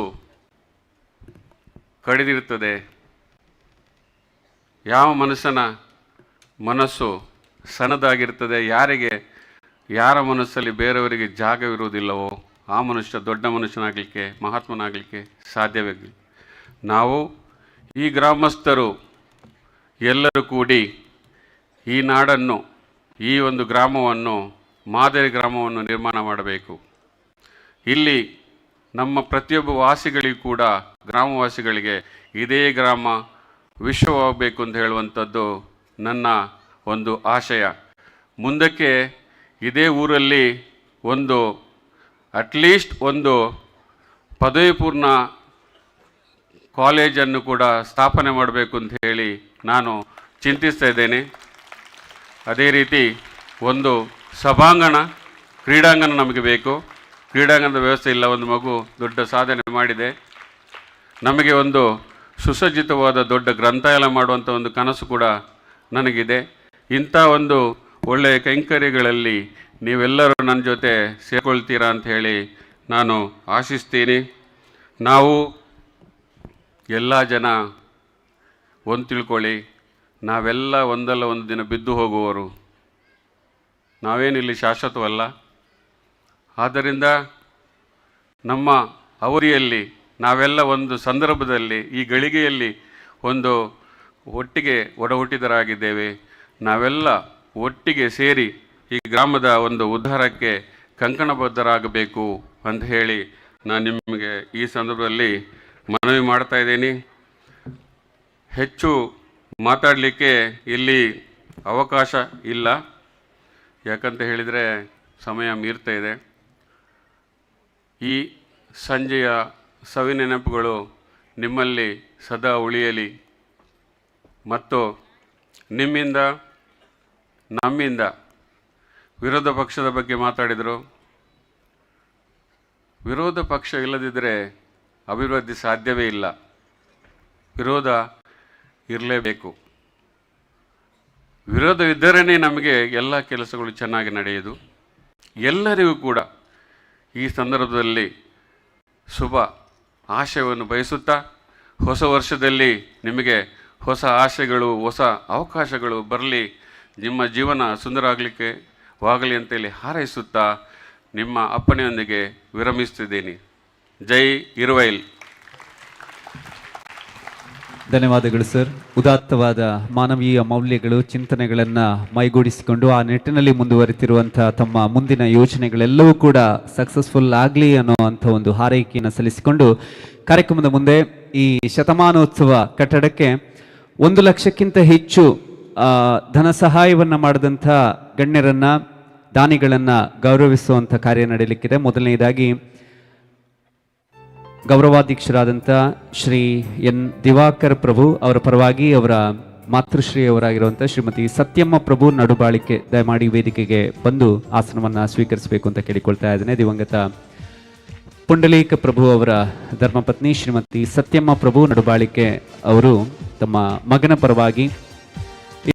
ಕಡಿದಿರುತ್ತದೆ, ಯಾವ ಮನುಷ್ಯನ ಮನಸ್ಸು ಸಣ್ಣದಾಗಿರ್ತದೆ, ಯಾರ ಮನಸ್ಸಲ್ಲಿ ಬೇರೆಯವರಿಗೆ ಜಾಗವಿರುವುದಿಲ್ಲವೋ ಆ ಮನುಷ್ಯ ದೊಡ್ಡ ಮನುಷ್ಯನಾಗಲಿಕ್ಕೆ, ಮಹಾತ್ಮನಾಗಲಿಕ್ಕೆ ಸಾಧ್ಯವೇ. ನಾವು ಈ ಗ್ರಾಮಸ್ಥರು ಎಲ್ಲರೂ ಕೂಡಿ ಈ ನಾಡನ್ನು, ಈ ಒಂದು ಗ್ರಾಮವನ್ನು, ಮಾದರಿ ಗ್ರಾಮವನ್ನು ನಿರ್ಮಾಣ ಮಾಡಬೇಕು. ಇಲ್ಲಿ ನಮ್ಮ ಪ್ರತಿಯೊಬ್ಬ ವಾಸಿಗಳಿಗೂ ಕೂಡ, ಗ್ರಾಮವಾಸಿಗಳಿಗೆ ಇದೇ ಗ್ರಾಮ ವಿಶ್ವವಾಗಬೇಕು ಅಂತ ಹೇಳುವಂಥದ್ದು ನನ್ನ ಒಂದು ಆಶಯ. ಮುಂದಕ್ಕೆ ಇದೇ ಊರಲ್ಲಿ ಅಟ್ಲೀಸ್ಟ್ ಒಂದು ಪದವಿ ಪೂರ್ಣ ಕಾಲೇಜನ್ನು ಕೂಡ ಸ್ಥಾಪನೆ ಮಾಡಬೇಕು ಅಂತ ಹೇಳಿ ನಾನು ಚಿಂತಿಸ್ತಾ ಇದ್ದೇನೆ. ಅದೇ ರೀತಿ ಒಂದು ಸಭಾಂಗಣ, ಕ್ರೀಡಾಂಗಣ ನಮಗೆ ಬೇಕು. ಕ್ರೀಡಾಂಗಣದ ವ್ಯವಸ್ಥೆ ಇಲ್ಲ. ಒಂದು ಮಗು ದೊಡ್ಡ ಸಾಧನೆ ಮಾಡಿದೆ. ನಮಗೆ ಒಂದು ಸುಸಜ್ಜಿತವಾದ ದೊಡ್ಡ ಗ್ರಂಥಾಲಯ ಮಾಡುವಂಥ ಒಂದು ಕನಸು ಕೂಡ ನನಗಿದೆ. ಇಂಥ ಒಂದು ಒಳ್ಳೆಯ ಕೈಂಕರ್ಯಗಳಲ್ಲಿ ನೀವೆಲ್ಲರೂ ನನ್ನ ಜೊತೆ ಸೇರಿಕೊಳ್ತೀರಾ ಅಂತ ಹೇಳಿ ನಾನು ಆಶಿಸ್ತೀನಿ. ನಾವು ಎಲ್ಲ ಜನ ಒಂದು ತಿಳ್ಕೊಳ್ಳಿ, ನಾವೆಲ್ಲ ಒಂದಲ್ಲ ಒಂದು ದಿನ ಬಿದ್ದು ಹೋಗುವವರು. ನಾವೇನಿಲ್ಲಿ ಶಾಶ್ವತವಲ್ಲ. ಆದ್ದರಿಂದ ನಮ್ಮ ಅವಧಿಯಲ್ಲಿ ನಾವೆಲ್ಲ ಒಂದು ಸಂದರ್ಭದಲ್ಲಿ ಈ ಗಳಿಗೆಯಲ್ಲಿ ಒಂದು ಒಟ್ಟಿಗೆ ಒಡಹುಟ್ಟಿದರಾಗಿದ್ದೇವೆ. ನಾವೆಲ್ಲ ಒಟ್ಟಿಗೆ ಸೇರಿ ಈ ಗ್ರಾಮದ ಒಂದು ಉದ್ಧಾರಕ್ಕೆ ಕಂಕಣಬದ್ಧರಾಗಬೇಕು ಅಂತ ಹೇಳಿ ನಾನು ನಿಮಗೆ ಈ ಸಂದರ್ಭದಲ್ಲಿ ಮನವಿ ಮಾಡ್ತಾ ಇದ್ದೀನಿ. ಹೆಚ್ಚು ಮಾತಾಡಲಿಕ್ಕೆ ಇಲ್ಲಿ ಅವಕಾಶ ಇಲ್ಲ, ಯಾಕಂತ ಹೇಳಿದರೆ ಸಮಯ ಮೀರ್ತಾ ಇದೆ. ಈ ಸಂಜೆಯ ಸವಿನೆನಪುಗಳು ನಿಮ್ಮಲ್ಲಿ ಸದಾ ಉಳಿಯಲಿ ಮತ್ತು ನಿಮ್ಮಿಂದ ನಮ್ಮಿಂದ ವಿರೋಧ ಪಕ್ಷದ ಬಗ್ಗೆ ಮಾತಾಡಿದರು. ವಿರೋಧ ಪಕ್ಷ ಇಲ್ಲದಿದ್ದರೆ ಅಭಿವೃದ್ಧಿ ಸಾಧ್ಯವೇ ಇಲ್ಲ. ವಿರೋಧ ಇರಲೇಬೇಕು. ವಿರೋಧವಿದ್ದರೇ ನಮಗೆ ಎಲ್ಲ ಕೆಲಸಗಳು ಚೆನ್ನಾಗಿ ನಡೆಯುವುದು. ಎಲ್ಲರಿಗೂ ಕೂಡ ಈ ಸಂದರ್ಭದಲ್ಲಿ ಶುಭ ಆಶಯವನ್ನು ಬಯಸುತ್ತಾ, ಹೊಸ ವರ್ಷದಲ್ಲಿ ನಿಮಗೆ ಹೊಸ ಆಶೆಗಳು, ಹೊಸ ಅವಕಾಶಗಳು ಬರಲಿ, ನಿಮ್ಮ ಜೀವನ ಸುಂದರವಾಗಲಿ ಅಂತೇಳಿ ಹಾರೈಸುತ್ತಾ ನಿಮ್ಮ ಅಪ್ಪಣೆಯೊಂದಿಗೆ ವಿರಮಿಸ್ತಿದ್ದೀನಿ. ಜೈ ಇರುವೈಲ್. ಧನ್ಯವಾದಗಳು ಸರ್. ಉದಾತ್ತವಾದ ಮಾನವೀಯ ಮೌಲ್ಯಗಳು, ಚಿಂತನೆಗಳನ್ನು ಮೈಗೂಡಿಸಿಕೊಂಡು ಆ ನಿಟ್ಟಿನಲ್ಲಿ ಮುಂದುವರಿತಿರುವಂಥ ತಮ್ಮ ಮುಂದಿನ ಯೋಜನೆಗಳೆಲ್ಲವೂ ಕೂಡ ಸಕ್ಸಸ್ಫುಲ್ ಆಗಲಿ ಅನ್ನೋವಂಥ ಒಂದು ಹಾರೈಕೆಯನ್ನು ಸಲ್ಲಿಸಿಕೊಂಡು ಕಾರ್ಯಕ್ರಮದ ಮುಂದೆ ಈ ಶತಮಾನೋತ್ಸವ ಕಟ್ಟಡಕ್ಕೆ 1 ಲಕ್ಷಕ್ಕಿಂತ ಹೆಚ್ಚು ಧನ ಸಹಾಯವನ್ನು ಮಾಡಿದಂಥ ಗಣ್ಯರನ್ನು, ದಾನಿಗಳನ್ನು ಗೌರವಿಸುವಂಥ ಕಾರ್ಯ ನಡೆಯಲಿಕ್ಕಿದೆ. ಮೊದಲನೆಯದಾಗಿ ಗೌರವಾಧ್ಯಕ್ಷರಾದಂಥ ಶ್ರೀ ಎನ್ ದಿವಾಕರ್ ಪ್ರಭು ಅವರ ಪರವಾಗಿ ಅವರ ಮಾತೃಶ್ರೀಯವರಾಗಿರುವಂಥ ಶ್ರೀಮತಿ ಸತ್ಯಮ್ಮ ಪ್ರಭು ನಡುಬಾಳಿಕೆ ದಯಮಾಡಿ ವೇದಿಕೆಗೆ ಬಂದು ಆಸನವನ್ನು ಸ್ವೀಕರಿಸಬೇಕು ಅಂತ ಕೇಳಿಕೊಳ್ತಾ ಇದ್ದೇನೆ. ದಿವಂಗತ ಪುಂಡಲೀಕ ಪ್ರಭು ಅವರ ಧರ್ಮಪತ್ನಿ ಶ್ರೀಮತಿ ಸತ್ಯಮ್ಮ ಪ್ರಭು ನಡುಬಾಳಿಕೆ ಅವರು ತಮ್ಮ ಮಗನ ಪರವಾಗಿ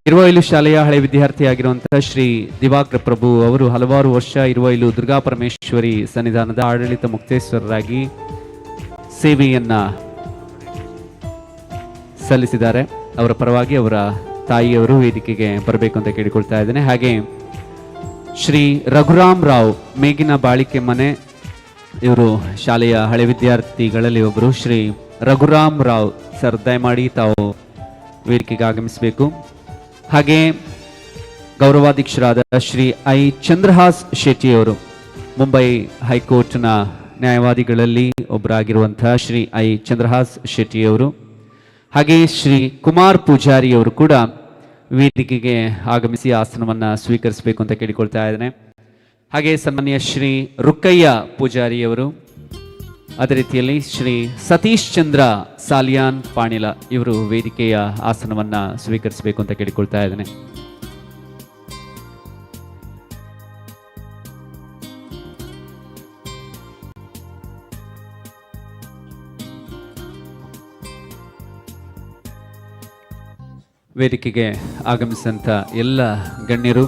ಇರುವೈಲು ಶಾಲೆಯ ಹಳೆ ವಿದ್ಯಾರ್ಥಿಯಾಗಿರುವಂತಹ ಶ್ರೀ ದಿವಾಕರ್ ಪ್ರಭು ಅವರು ಹಲವಾರು ವರ್ಷ ಇರುವೈಲು ದುರ್ಗಾ ಪರಮೇಶ್ವರಿ ಸನ್ನಿಧಾನದ ಆಡಳಿತ ಮುಕ್ತೇಶ್ವರರಾಗಿ ಸೇವೆಯನ್ನ ಸಲ್ಲಿಸಿದ್ದಾರೆ. ಅವರ ಪರವಾಗಿ ಅವರ ತಾಯಿಯವರು ವೇದಿಕೆಗೆ ಬರಬೇಕು ಅಂತ ಕೇಳಿಕೊಳ್ತಾ ಇದ್ದೇನೆ. ಹಾಗೆ ಶ್ರೀ ರಘುರಾಮ್ ರಾವ್ ಮೇಗಿನ ಬಾಳಿಕೆ ಮನೆ, ಇವರು ಶಾಲೆಯ ಹಳೆ ವಿದ್ಯಾರ್ಥಿಗಳಲ್ಲಿ ಒಬ್ಬರು. ಶ್ರೀ ರಘುರಾಮ್ ರಾವ್ ಸರ್ ದಯಮಾಡಿ ತಾವು ವೇದಿಕೆಗೆ ಆಗಮಿಸಬೇಕು. ಹಾಗೆ ಗೌರವಾಧ್ಯಕ್ಷರಾದ ಶ್ರೀ ಐ ಚಂದ್ರಹಾಸ್ ಶೆಟ್ಟಿಯವರು, ಮುಂಬೈ ಹೈಕೋರ್ಟ್ನ ನ್ಯಾಯವಾದಿಗಳಲ್ಲಿ ಒಬ್ಬರಾಗಿರುವಂತಹ ಶ್ರೀ ಐ ಚಂದ್ರಹಾಸ್ ಶೆಟ್ಟಿಯವರು, ಹಾಗೆ ಶ್ರೀ ಕುಮಾರ್ ಪೂಜಾರಿಯವರು ಕೂಡ ವೇದಿಕೆಗೆ ಆಗಮಿಸಿ ಆಸನವನ್ನು ಸ್ವೀಕರಿಸಬೇಕು ಅಂತ ಕೇಳಿಕೊಳ್ತಾ ಇದ್ದೇನೆ. ಹಾಗೆ ಸನ್ಮಾನ್ಯ ಶ್ರೀ ರುಕ್ಕಯ್ಯ ಪೂಜಾರಿಯವರು, ಅದೇ ರೀತಿಯಲ್ಲಿ ಶ್ರೀ ಸತೀಶ್ ಚಂದ್ರ ಸಾಲಿಯಾನ್ ಪಾಣಿಲ ಇವರು ವೇದಿಕೆಯ ಆಸನವನ್ನು ಸ್ವೀಕರಿಸಬೇಕು ಅಂತ ಕೇಳಿಕೊಳ್ತಾ ಇದ್ದೇನೆ. ವೇದಿಕೆಗೆ ಆಗಮಿಸಿದಂಥ ಎಲ್ಲ ಗಣ್ಯರು,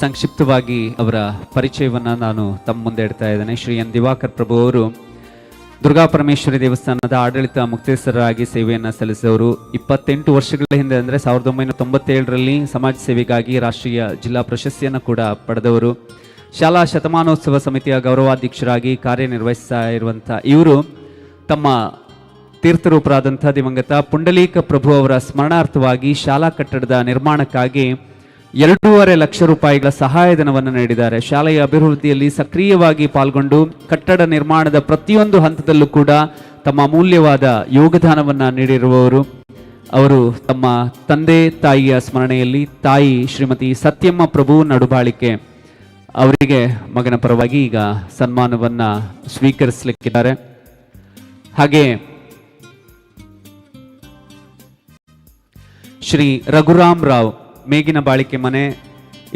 ಸಂಕ್ಷಿಪ್ತವಾಗಿ ಅವರ ಪರಿಚಯವನ್ನು ನಾನು ತಮ್ಮ ಮುಂದೆ ಇಡ್ತಾ ಇದ್ದೇನೆ. ಶ್ರೀ ಎನ್ ದಿವಾಕರ್ ಪ್ರಭು ಅವರು ದುರ್ಗಾ ಪರಮೇಶ್ವರಿ ದೇವಸ್ಥಾನದ ಆಡಳಿತ ಮುಕ್ತೇಶ್ವರರಾಗಿ ಸೇವೆಯನ್ನು ಸಲ್ಲಿಸಿದವರು. 28 ವರ್ಷಗಳ ಹಿಂದೆ ಅಂದರೆ 1997ರಲ್ಲಿ ಸಮಾಜ ಸೇವೆಗಾಗಿ ರಾಷ್ಟ್ರೀಯ ಜಿಲ್ಲಾ ಪ್ರಶಸ್ತಿಯನ್ನು ಕೂಡ ಪಡೆದವರು. ಶಾಲಾ ಶತಮಾನೋತ್ಸವ ಸಮಿತಿಯ ಗೌರವಾಧ್ಯಕ್ಷರಾಗಿ ಕಾರ್ಯನಿರ್ವಹಿಸ್ತಾ ಇರುವಂಥ ಇವರು ತಮ್ಮ ತೀರ್ಥರೂಪರಾದಂಥ ದಿವಂಗತ ಪುಂಡಲೀಕ ಪ್ರಭು ಅವರ ಸ್ಮರಣಾರ್ಥವಾಗಿ ಶಾಲಾ ಕಟ್ಟಡದ ನಿರ್ಮಾಣಕ್ಕಾಗಿ 2.5 ಲಕ್ಷ ರೂಪಾಯಿಗಳ ಸಹಾಯಧನವನ್ನು ನೀಡಿದ್ದಾರೆ. ಶಾಲೆಯ ಅಭಿವೃದ್ಧಿಯಲ್ಲಿ ಸಕ್ರಿಯವಾಗಿ ಪಾಲ್ಗೊಂಡು ಕಟ್ಟಡ ನಿರ್ಮಾಣದ ಪ್ರತಿಯೊಂದು ಹಂತದಲ್ಲೂ ಕೂಡ ತಮ್ಮ ಅಮೂಲ್ಯವಾದ ಯೋಗದಾನವನ್ನು ನೀಡಿರುವವರು. ಅವರು ತಮ್ಮ ತಂದೆ ತಾಯಿಯ ಸ್ಮರಣೆಯಲ್ಲಿ ತಾಯಿ ಶ್ರೀಮತಿ ಸತ್ಯಮ್ಮ ಪ್ರಭು ನಡುಬಾಳಿಕೆ ಅವರಿಗೆ ಮಗನ ಪರವಾಗಿ ಈಗ ಸನ್ಮಾನವನ್ನು ಸ್ವೀಕರಿಸಲಿಕ್ಕಿದ್ದಾರೆ. ಹಾಗೆ ಶ್ರೀ ರಘುರಾಮ್ ರಾವ್ ಮೇಗಿನ ಬಾಳಿಕೆ ಮನೆ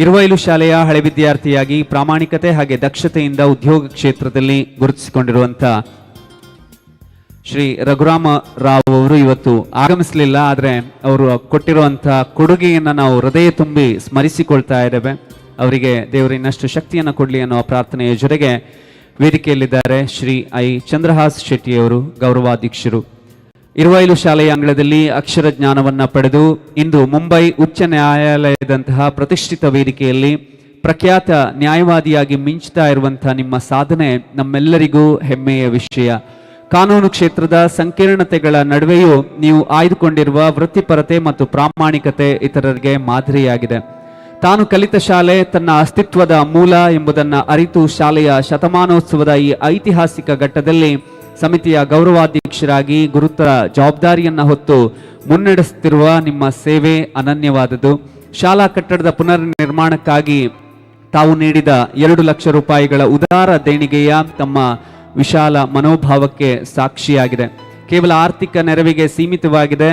ಇರುವೈಲು ಶಾಲೆಯ ಹಳೆ ವಿದ್ಯಾರ್ಥಿಯಾಗಿ ಪ್ರಾಮಾಣಿಕತೆ ಹಾಗೆ ದಕ್ಷತೆಯಿಂದ ಉದ್ಯೋಗ ಕ್ಷೇತ್ರದಲ್ಲಿ ಗುರುತಿಸಿಕೊಂಡಿರುವಂಥ ಶ್ರೀ ರಘುರಾಮ ರಾವ್ ಅವರು ಇವತ್ತು ಆಗಮಿಸಲಿಲ್ಲ. ಆದರೆ ಅವರು ಕೊಟ್ಟಿರುವಂಥ ಕೊಡುಗೆಯನ್ನು ನಾವು ಹೃದಯ ತುಂಬಿ ಸ್ಮರಿಸಿಕೊಳ್ತಾ ಇದ್ದೇವೆ. ಅವರಿಗೆ ದೇವರು ಇನ್ನಷ್ಟು ಶಕ್ತಿಯನ್ನು ಕೊಡಲಿ ಅನ್ನುವ ಪ್ರಾರ್ಥನೆಯ ಜೊತೆಗೆ ವೇದಿಕೆಯಲ್ಲಿದ್ದಾರೆ ಶ್ರೀ ಐ ಚಂದ್ರಹಾಸ್ ಶೆಟ್ಟಿಯವರು, ಗೌರವಾಧ್ಯಕ್ಷರು. ಇರುವೈಲು ಶಾಲೆಯ ಅಂಗಳದಲ್ಲಿ ಅಕ್ಷರ ಜ್ಞಾನವನ್ನು ಪಡೆದು ಇಂದು ಮುಂಬೈ ಉಚ್ಚ ನ್ಯಾಯಾಲಯದಂತಹ ಪ್ರತಿಷ್ಠಿತ ವೇದಿಕೆಯಲ್ಲಿ ಪ್ರಖ್ಯಾತ ನ್ಯಾಯವಾದಿಯಾಗಿ ಮಿಂಚುತ್ತಾ ಇರುವಂತಹ ನಿಮ್ಮ ಸಾಧನೆ ನಮ್ಮೆಲ್ಲರಿಗೂ ಹೆಮ್ಮೆಯ ವಿಷಯ. ಕಾನೂನು ಕ್ಷೇತ್ರದ ಸಂಕೀರ್ಣತೆಗಳ ನಡುವೆಯೂ ನೀವು ಆಯ್ದುಕೊಂಡಿರುವ ವೃತ್ತಿಪರತೆ ಮತ್ತು ಪ್ರಾಮಾಣಿಕತೆ ಇತರರಿಗೆ ಮಾದರಿಯಾಗಿದೆ. ತಾನು ಕಲಿತ ಶಾಲೆ ತನ್ನ ಅಸ್ತಿತ್ವದ ಮೂಲ ಎಂಬುದನ್ನು ಅರಿತು ಶಾಲೆಯ ಶತಮಾನೋತ್ಸವದ ಈ ಐತಿಹಾಸಿಕ ಘಟ್ಟದಲ್ಲಿ ಸಮಿತಿಯ ಗೌರವಾಧ್ಯಕ್ಷರಾಗಿ ಗುರುತರ ಜವಾಬ್ದಾರಿಯನ್ನು ಹೊತ್ತು ಮುನ್ನಡೆಸುತ್ತಿರುವ ನಿಮ್ಮ ಸೇವೆ ಅನನ್ಯವಾದದ್ದು. ಶಾಲಾ ಕಟ್ಟಡದ ಪುನರ್ ನಿರ್ಮಾಣಕ್ಕಾಗಿ ತಾವು ನೀಡಿದ 2 ಲಕ್ಷ ರೂಪಾಯಿಗಳ ಉದಾರ ದೇಣಿಗೆಯ ತಮ್ಮ ವಿಶಾಲ ಮನೋಭಾವಕ್ಕೆ ಸಾಕ್ಷಿಯಾಗಿದೆ. ಕೇವಲ ಆರ್ಥಿಕ ನೆರವಿಗೆ ಸೀಮಿತವಾಗಿದೆ.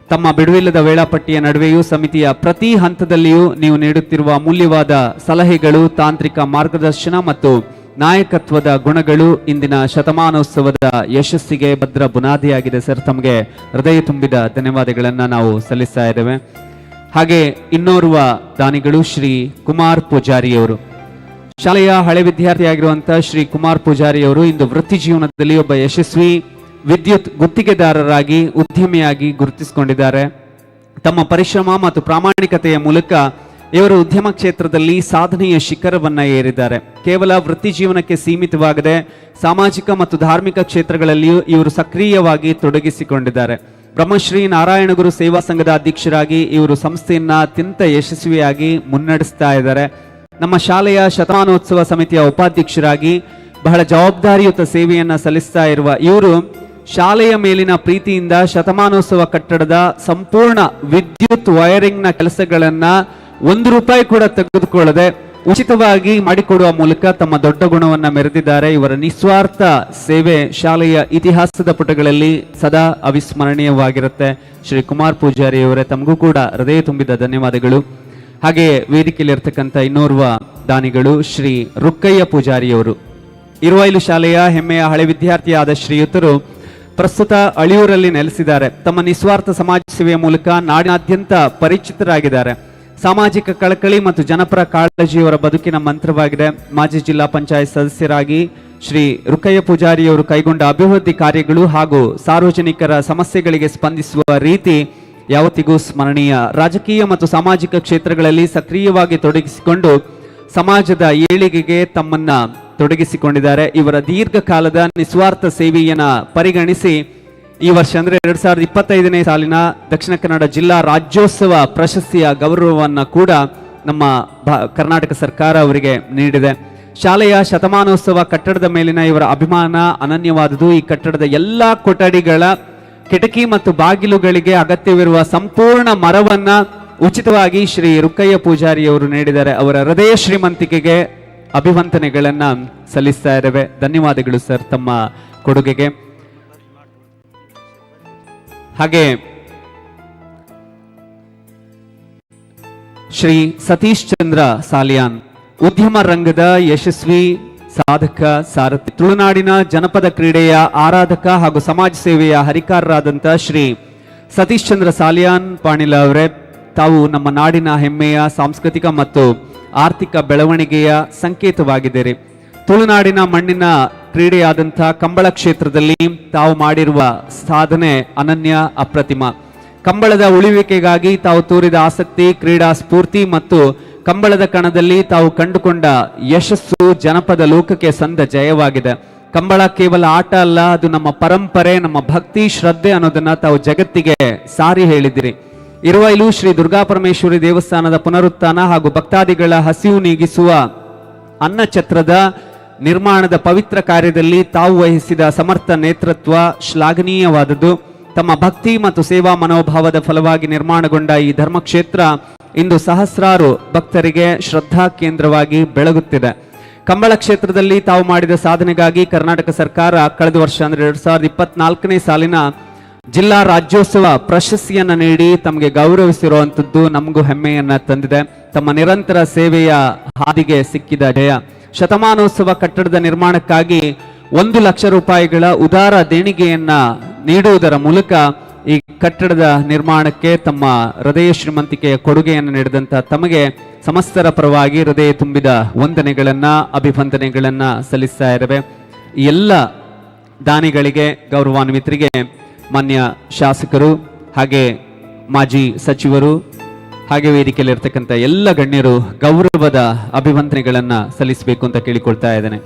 ತಮ್ಮ ಬಿಡುವಿಲ್ಲದ ವೇಳಾಪಟ್ಟಿಯ ನಡುವೆಯೂ ಸಮಿತಿಯ ಪ್ರತಿ ಹಂತದಲ್ಲಿಯೂ ನೀವು ನೀಡುತ್ತಿರುವ ಅಮೂಲ್ಯವಾದ ಸಲಹೆಗಳು, ತಾಂತ್ರಿಕ ಮಾರ್ಗದರ್ಶನ ಮತ್ತು ನಾಯಕತ್ವದ ಗುಣಗಳು ಇಂದಿನ ಶತಮಾನೋತ್ಸವದ ಯಶಸ್ಸಿಗೆ ಭದ್ರ ಬುನಾದಿಯಾಗಿದೆ. ಸರ್, ತಮಗೆ ಹೃದಯ ತುಂಬಿದ ಧನ್ಯವಾದಗಳನ್ನು ನಾವು ಸಲ್ಲಿಸ್ತಾ ಇದ್ದೇವೆ. ಹಾಗೆ ಇನ್ನೋರ್ವ ದಾನಿಗಳು ಶ್ರೀ ಕುಮಾರ್ ಪೂಜಾರಿಯವರು. ಶಾಲೆಯ ಹಳೆ ವಿದ್ಯಾರ್ಥಿಯಾಗಿರುವಂತಹ ಶ್ರೀ ಕುಮಾರ್ ಪೂಜಾರಿಯವರು ಇಂದು ವೃತ್ತಿ ಜೀವನದಲ್ಲಿ ಒಬ್ಬ ಯಶಸ್ವಿ ವಿದ್ಯುತ್ ಗುತ್ತಿಗೆದಾರರಾಗಿ ಉದ್ಯಮಿಯಾಗಿ ಗುರುತಿಸಿಕೊಂಡಿದ್ದಾರೆ. ತಮ್ಮ ಪರಿಶ್ರಮ ಮತ್ತು ಪ್ರಾಮಾಣಿಕತೆಯ ಮೂಲಕ ಇವರು ಉದ್ಯಮ ಕ್ಷೇತ್ರದಲ್ಲಿ ಸಾಧನೆಯ ಶಿಖರವನ್ನ ಏರಿದ್ದಾರೆ. ಕೇವಲ ವೃತ್ತಿ ಜೀವನಕ್ಕೆ ಸೀಮಿತವಾಗದೆ ಸಾಮಾಜಿಕ ಮತ್ತು ಧಾರ್ಮಿಕ ಕ್ಷೇತ್ರಗಳಲ್ಲಿಯೂ ಇವರು ಸಕ್ರಿಯವಾಗಿ ತೊಡಗಿಸಿಕೊಂಡಿದ್ದಾರೆ. ಬ್ರಹ್ಮಶ್ರೀ ನಾರಾಯಣಗುರು ಸೇವಾ ಸಂಘದ ಅಧ್ಯಕ್ಷರಾಗಿ ಇವರು ಸಂಸ್ಥೆಯನ್ನ ಅತ್ಯಂತ ಯಶಸ್ವಿಯಾಗಿ ಮುನ್ನಡೆಸ್ತಾ ಇದ್ದಾರೆ. ನಮ್ಮ ಶಾಲೆಯ ಶತಮಾನೋತ್ಸವ ಸಮಿತಿಯ ಉಪಾಧ್ಯಕ್ಷರಾಗಿ ಬಹಳ ಜವಾಬ್ದಾರಿಯುತ ಸೇವೆಯನ್ನ ಸಲ್ಲಿಸ್ತಾ ಇರುವ ಇವರು ಶಾಲೆಯ ಮೇಲಿನ ಪ್ರೀತಿಯಿಂದ ಶತಮಾನೋತ್ಸವ ಕಟ್ಟಡದ ಸಂಪೂರ್ಣ ವಿದ್ಯುತ್ ವೈರಿಂಗ್ನ ಕೆಲಸಗಳನ್ನ 1 ರೂಪಾಯಿ ಕೂಡ ತೆಗೆದುಕೊಳ್ಳದೆ ಉಚಿತವಾಗಿ ಮಾಡಿಕೊಡುವ ಮೂಲಕ ತಮ್ಮ ದೊಡ್ಡ ಗುಣವನ್ನ ಮೆರೆದಿದ್ದಾರೆ. ಇವರ ನಿಸ್ವಾರ್ಥ ಸೇವೆ ಶಾಲೆಯ ಇತಿಹಾಸದ ಪುಟಗಳಲ್ಲಿ ಸದಾ ಅವಿಸ್ಮರಣೀಯವಾಗಿರುತ್ತೆ. ಶ್ರೀ ಕುಮಾರ್ ಪೂಜಾರಿ ಅವರೇ, ತಮಗೂ ಕೂಡ ಹೃದಯ ತುಂಬಿದ ಧನ್ಯವಾದಗಳು. ಹಾಗೆ ವೇದಿಕೆಯಲ್ಲಿರ್ತಕ್ಕಂಥ ಇನ್ನೋರ್ವ ದಾನಿಗಳು ಶ್ರೀ ರುಕ್ಕಯ್ಯ ಪೂಜಾರಿಯವರು. ಇರುವೈಲು ಶಾಲೆಯ ಹೆಮ್ಮೆಯ ಹಳೆ ವಿದ್ಯಾರ್ಥಿಯಾದ ಶ್ರೀಯುತರು ಪ್ರಸ್ತುತ ಅಳಿಯೂರಲ್ಲಿ ನೆಲೆಸಿದ್ದಾರೆ. ತಮ್ಮ ನಿಸ್ವಾರ್ಥ ಸಮಾಜ ಸೇವೆಯ ಮೂಲಕ ನಾಡಿನಾದ್ಯಂತ ಪರಿಚಿತರಾಗಿದ್ದಾರೆ. ಸಾಮಾಜಿಕ ಕಳಕಳಿ ಮತ್ತು ಜನಪರ ಕಾಳಜಿಯವರ ಬದುಕಿನ ಮಂತ್ರವಾಗಿದೆ. ಮಾಜಿ ಜಿಲ್ಲಾ ಪಂಚಾಯತ್ ಸದಸ್ಯರಾಗಿ ಶ್ರೀ ರುಕ್ಕಯ್ಯ ಪೂಜಾರಿಯವರು ಕೈಗೊಂಡ ಅಭಿವೃದ್ಧಿ ಕಾರ್ಯಗಳು ಹಾಗೂ ಸಾರ್ವಜನಿಕರ ಸಮಸ್ಯೆಗಳಿಗೆ ಸ್ಪಂದಿಸುವ ರೀತಿ ಯಾವತ್ತಿಗೂ ಸ್ಮರಣೀಯ. ರಾಜಕೀಯ ಮತ್ತು ಸಾಮಾಜಿಕ ಕ್ಷೇತ್ರಗಳಲ್ಲಿ ಸಕ್ರಿಯವಾಗಿ ತೊಡಗಿಸಿಕೊಂಡು ಸಮಾಜದ ಏಳಿಗೆಗೆ ತಮ್ಮನ್ನ ತೊಡಗಿಸಿಕೊಂಡಿದ್ದಾರೆ. ಇವರ ದೀರ್ಘಕಾಲದ ನಿಸ್ವಾರ್ಥ ಸೇವೆಯನ್ನ ಪರಿಗಣಿಸಿ ಈ ವರ್ಷ ಅಂದ್ರೆ 2025ನೇ ಸಾಲಿನ ದಕ್ಷಿಣ ಕನ್ನಡ ಜಿಲ್ಲಾ ರಾಜ್ಯೋತ್ಸವ ಪ್ರಶಸ್ತಿಯ ಗೌರವವನ್ನ ಕೂಡ ನಮ್ಮ ಕರ್ನಾಟಕ ಸರ್ಕಾರ ಅವರಿಗೆ ನೀಡಿದೆ. ಶಾಲೆಯ ಶತಮಾನೋತ್ಸವ ಕಟ್ಟಡದ ಮೇಲಿನ ಇವರ ಅಭಿಮಾನ ಅನನ್ಯವಾದುದು. ಈ ಕಟ್ಟಡದ ಎಲ್ಲಾ ಕೊಠಡಿಗಳ ಕಿಟಕಿ ಮತ್ತು ಬಾಗಿಲುಗಳಿಗೆ ಅಗತ್ಯವಿರುವ ಸಂಪೂರ್ಣ ಮರವನ್ನ ಉಚಿತವಾಗಿ ಶ್ರೀ ರುಕ್ಕಯ್ಯ ಪೂಜಾರಿಯವರು ನೀಡಿದ್ದಾರೆ. ಅವರ ಹೃದಯ ಶ್ರೀಮಂತಿಕೆಗೆ ಅಭಿವಂದನೆಗಳನ್ನ ಸಲ್ಲಿಸ್ತಾ ಇದ್ದೇವೆ. ಧನ್ಯವಾದಗಳು ಸರ್ ತಮ್ಮ ಕೊಡುಗೆಗೆ. ಹಾಗೆ ಶ್ರೀ ಸತೀಶ್ ಚಂದ್ರ ಸಾಲಿಯಾನ್, ಉದ್ಯಮ ರಂಗದ ಯಶಸ್ವಿ ಸಾಧಕ ಸಾರಥಿ, ತುಳುನಾಡಿನ ಜನಪದ ಕ್ರೀಡೆಯ ಆರಾಧಕ ಹಾಗೂ ಸಮಾಜ ಸೇವೆಯ ಹರಿಕಾರರಾದಂಥ ಶ್ರೀ ಸತೀಶ್ ಚಂದ್ರ ಸಾಲಿಯಾನ್ ಪಾಣಿಲ ಅವರೇ, ತಾವು ನಮ್ಮ ನಾಡಿನ ಹೆಮ್ಮೆಯ ಸಾಂಸ್ಕೃತಿಕ ಮತ್ತು ಆರ್ಥಿಕ ಬೆಳವಣಿಗೆಯ ಸಂಕೇತವಾಗಿದ್ದೀರಿ. ತುಳುನಾಡಿನ ಮಣ್ಣಿನ ಕ್ರೀಡೆಯಾದಂಥ ಕಂಬಳ ಕ್ಷೇತ್ರದಲ್ಲಿ ತಾವು ಮಾಡಿರುವ ಸಾಧನೆ ಅನನ್ಯ, ಅಪ್ರತಿಮ. ಕಂಬಳದ ಉಳಿವಿಕೆಗಾಗಿ ತಾವು ತೋರಿದ ಆಸಕ್ತಿ, ಕ್ರೀಡಾ ಸ್ಫೂರ್ತಿ ಮತ್ತು ಕಂಬಳದ ಕಣದಲ್ಲಿ ತಾವು ಕಂಡುಕೊಂಡ ಯಶಸ್ಸು ಜನಪದ ಲೋಕಕ್ಕೆ ಸಂದ ಜಯವಾಗಿದೆ. ಕಂಬಳ ಕೇವಲ ಆಟ ಅಲ್ಲ, ಅದು ನಮ್ಮ ಪರಂಪರೆ, ನಮ್ಮ ಭಕ್ತಿ, ಶ್ರದ್ಧೆ ಅನ್ನೋದನ್ನ ತಾವು ಜಗತ್ತಿಗೆ ಸಾರಿ ಹೇಳಿದಿರಿ. ಇರುವೈಲು ಶ್ರೀ ದುರ್ಗಾಪರಮೇಶ್ವರಿ ದೇವಸ್ಥಾನದ ಪುನರುತ್ಥಾನ ಹಾಗೂ ಭಕ್ತಾದಿಗಳ ಹಸಿವು ನೀಗಿಸುವ ಅನ್ನಛತ್ರದ ನಿರ್ಮಾಣದ ಪವಿತ್ರ ಕಾರ್ಯದಲ್ಲಿ ತಾವು ವಹಿಸಿದ ಸಮರ್ಥ ನೇತೃತ್ವ ಶ್ಲಾಘನೀಯವಾದದ್ದು. ತಮ್ಮ ಭಕ್ತಿ ಮತ್ತು ಸೇವಾ ಮನೋಭಾವದ ಫಲವಾಗಿ ನಿರ್ಮಾಣಗೊಂಡ ಈ ಧರ್ಮಕ್ಷೇತ್ರ ಇಂದು ಸಹಸ್ರಾರು ಭಕ್ತರಿಗೆ ಶ್ರದ್ಧಾ ಕೇಂದ್ರವಾಗಿ ಬೆಳಗುತ್ತಿದೆ. ಕಂಬಳ ಕ್ಷೇತ್ರದಲ್ಲಿ ತಾವು ಮಾಡಿದ ಸಾಧನೆಗಾಗಿ ಕರ್ನಾಟಕ ಸರ್ಕಾರ ಕಳೆದ ವರ್ಷ ಅಂದ್ರೆ 2024ನೇ ಸಾಲಿನ ಜಿಲ್ಲಾ ರಾಜ್ಯೋತ್ಸವ ಪ್ರಶಸ್ತಿಯನ್ನ ನೀಡಿ ತಮಗೆ ಗೌರವಿಸಿರುವಂತದ್ದು ನಮಗೂ ಹೆಮ್ಮೆಯನ್ನ ತಂದಿದೆ. ತಮ್ಮ ನಿರಂತರ ಸೇವೆಯ ಹಾದಿಗೆ ಸಿಕ್ಕಿದ ಜಯ. ಶತಮಾನೋತ್ಸವ ಕಟ್ಟಡದ ನಿರ್ಮಾಣಕ್ಕಾಗಿ 1 ಲಕ್ಷ ರೂಪಾಯಿಗಳ ಉದಾರ ದೇಣಿಗೆಯನ್ನ ನೀಡುವುದರ ಮೂಲಕ ಈ ಕಟ್ಟಡದ ನಿರ್ಮಾಣಕ್ಕೆ ತಮ್ಮ ಹೃದಯ ಶ್ರೀಮಂತಿಕೆಯ ಕೊಡುಗೆಯನ್ನು ನೀಡಿದಂತ ತಮಗೆ ಸಮಸ್ತರ ಪರವಾಗಿ ಹೃದಯ ತುಂಬಿದ ವಂದನೆಗಳನ್ನ ಅಭಿವಂದನೆಗಳನ್ನ ಸಲ್ಲಿಸ್ತಾ ಇದ್ದೇವೆ. ಈ ಎಲ್ಲ ದಾನಿಗಳಿಗೆ, ಗೌರವಾನ್ವಿತರಿಗೆ ಮಾನ್ಯ ಶಾಸಕರು ಹಾಗೆ ಮಾಜಿ ಸಚಿವರು ಹಾಗೆ ವೇದಿಕೆಯಲ್ಲಿ ಇರ್ತಕ್ಕಂಥ ಎಲ್ಲ ಗಣ್ಯರು ಗೌರವದ ಅಭಿವಂದನೆಗಳನ್ನ ಸಲ್ಲಿಸಬೇಕು ಅಂತ ಕೇಳಿಕೊಳ್ತಾ ಇದ್ದೇನೆ.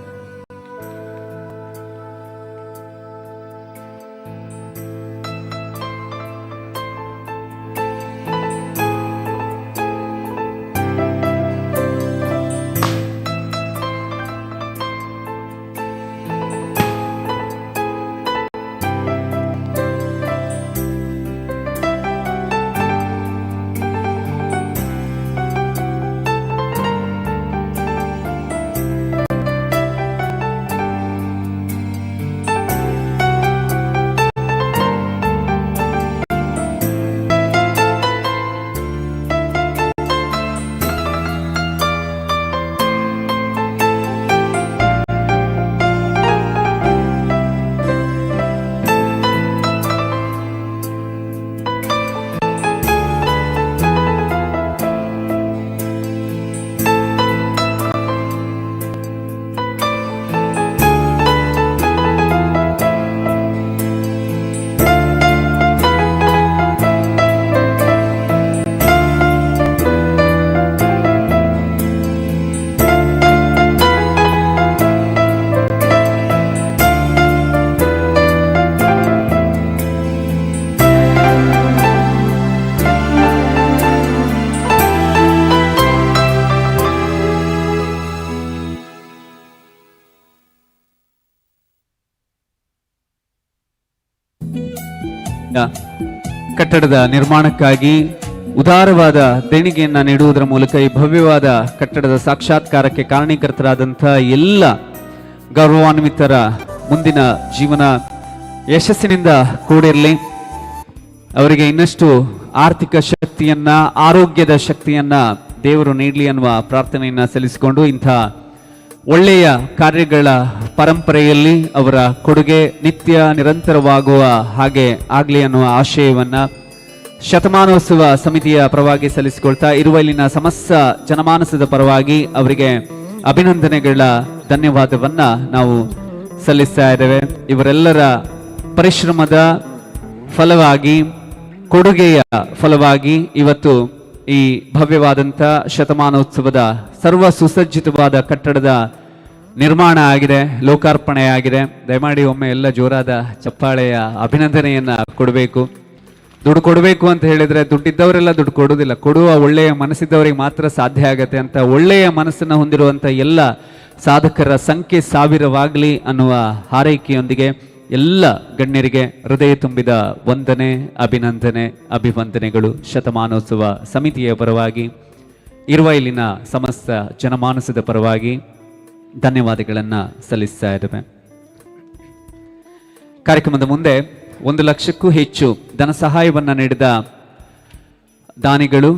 ಕಟ್ಟಡದ ನಿರ್ಮಾಣಕ್ಕಾಗಿ ಉದಾರವಾದ ದೇಣಿಗೆಯನ್ನ ನೀಡುವುದರ ಮೂಲಕ ಈ ಭವ್ಯವಾದ ಕಟ್ಟಡದ ಸಾಕ್ಷಾತ್ಕಾರಕ್ಕೆ ಕಾರಣೀಕರ್ತರಾದಂತಹ ಎಲ್ಲ ಗೌರವಾನ್ವಿತರ ಮುಂದಿನ ಜೀವನ ಯಶಸ್ಸಿನಿಂದ ಕೂಡಿರಲಿ. ಅವರಿಗೆ ಇನ್ನಷ್ಟು ಆರ್ಥಿಕ ಶಕ್ತಿಯನ್ನ, ಆರೋಗ್ಯದ ಶಕ್ತಿಯನ್ನ ದೇವರು ನೀಡಲಿ ಅನ್ನುವ ಪ್ರಾರ್ಥನೆಯನ್ನ ಸಲ್ಲಿಸಿಕೊಂಡು ಇಂಥ ಒಳ್ಳೆಯ ಕಾರ್ಯಗಳ ಪರಂಪರೆಯಲ್ಲಿ ಅವರ ಕೊಡುಗೆ ನಿತ್ಯ ನಿರಂತರವಾಗುವ ಹಾಗೆ ಆಗಲಿ ಅನ್ನುವ ಆಶಯವನ್ನ ಶತಮಾನೋತ್ಸವ ಸಮಿತಿಯ ಪರವಾಗಿ ಸಲ್ಲಿಸಿಕೊಳ್ತಾ ಇರುವ ಇಲ್ಲಿನ ಸಮಸ್ತ ಜನಮಾನಸದ ಪರವಾಗಿ ಅವರಿಗೆ ಅಭಿನಂದನೆಗಳ ಧನ್ಯವಾದವನ್ನ ನಾವು ಸಲ್ಲಿಸ್ತಾ ಇದ್ದೇವೆ. ಇವರೆಲ್ಲರ ಪರಿಶ್ರಮದ ಫಲವಾಗಿ, ಕೊಡುಗೆಯ ಫಲವಾಗಿ ಇವತ್ತು ಈ ಭವ್ಯವಾದಂಥ ಶತಮಾನೋತ್ಸವದ ಸರ್ವ ಸುಸಜ್ಜಿತವಾದ ಕಟ್ಟಡದ ನಿರ್ಮಾಣ ಆಗಿದೆ, ಲೋಕಾರ್ಪಣೆ ಆಗಿದೆ. ದಯಮಾಡಿ ಒಮ್ಮೆ ಎಲ್ಲ ಜೋರಾದ ಚಪ್ಪಾಳೆಯ ಅಭಿನಂದನೆಯನ್ನ ಕೊಡಬೇಕು. ದುಡ್ಡು ಕೊಡಬೇಕು ಅಂತ ಹೇಳಿದ್ರೆ ದುಡ್ಡಿದ್ದವರೆಲ್ಲ ದುಡ್ಡು ಕೊಡುವುದಿಲ್ಲ, ಕೊಡುವ ಒಳ್ಳೆಯ ಮನಸ್ಸಿದ್ದವರಿಗೆ ಮಾತ್ರ ಸಾಧ್ಯ ಆಗತ್ತೆ ಅಂತ ಒಳ್ಳೆಯ ಮನಸ್ಸನ್ನು ಹೊಂದಿರುವಂಥ ಎಲ್ಲ ಸಾಧಕರ ಸಂಖ್ಯೆ ಸಾವಿರವಾಗಲಿ ಅನ್ನುವ ಹಾರೈಕೆಯೊಂದಿಗೆ ಎಲ್ಲ ಗಣ್ಯರಿಗೆ ಹೃದಯ ತುಂಬಿದ ವಂದನೆ, ಅಭಿನಂದನೆ, ಅಭಿವಂದನೆಗಳು ಶತಮಾನೋತ್ಸವ ಸಮಿತಿಯ ಪರವಾಗಿ, ಇರುವ ಇಲ್ಲಿನ ಸಮಸ್ತ ಜನಮಾನಸದ ಪರವಾಗಿ ಧನ್ಯವಾದಗಳನ್ನು ಸಲ್ಲಿಸ್ತಾ ಇದ್ದೇವೆ. ಕಾರ್ಯಕ್ರಮದ ಮುಂದೆ 1 ಲಕ್ಷಕ್ಕೂ ಹೆಚ್ಚು ಧನ ಸಹಾಯವನ್ನು ನೀಡಿದ ದಾನಿಗಳು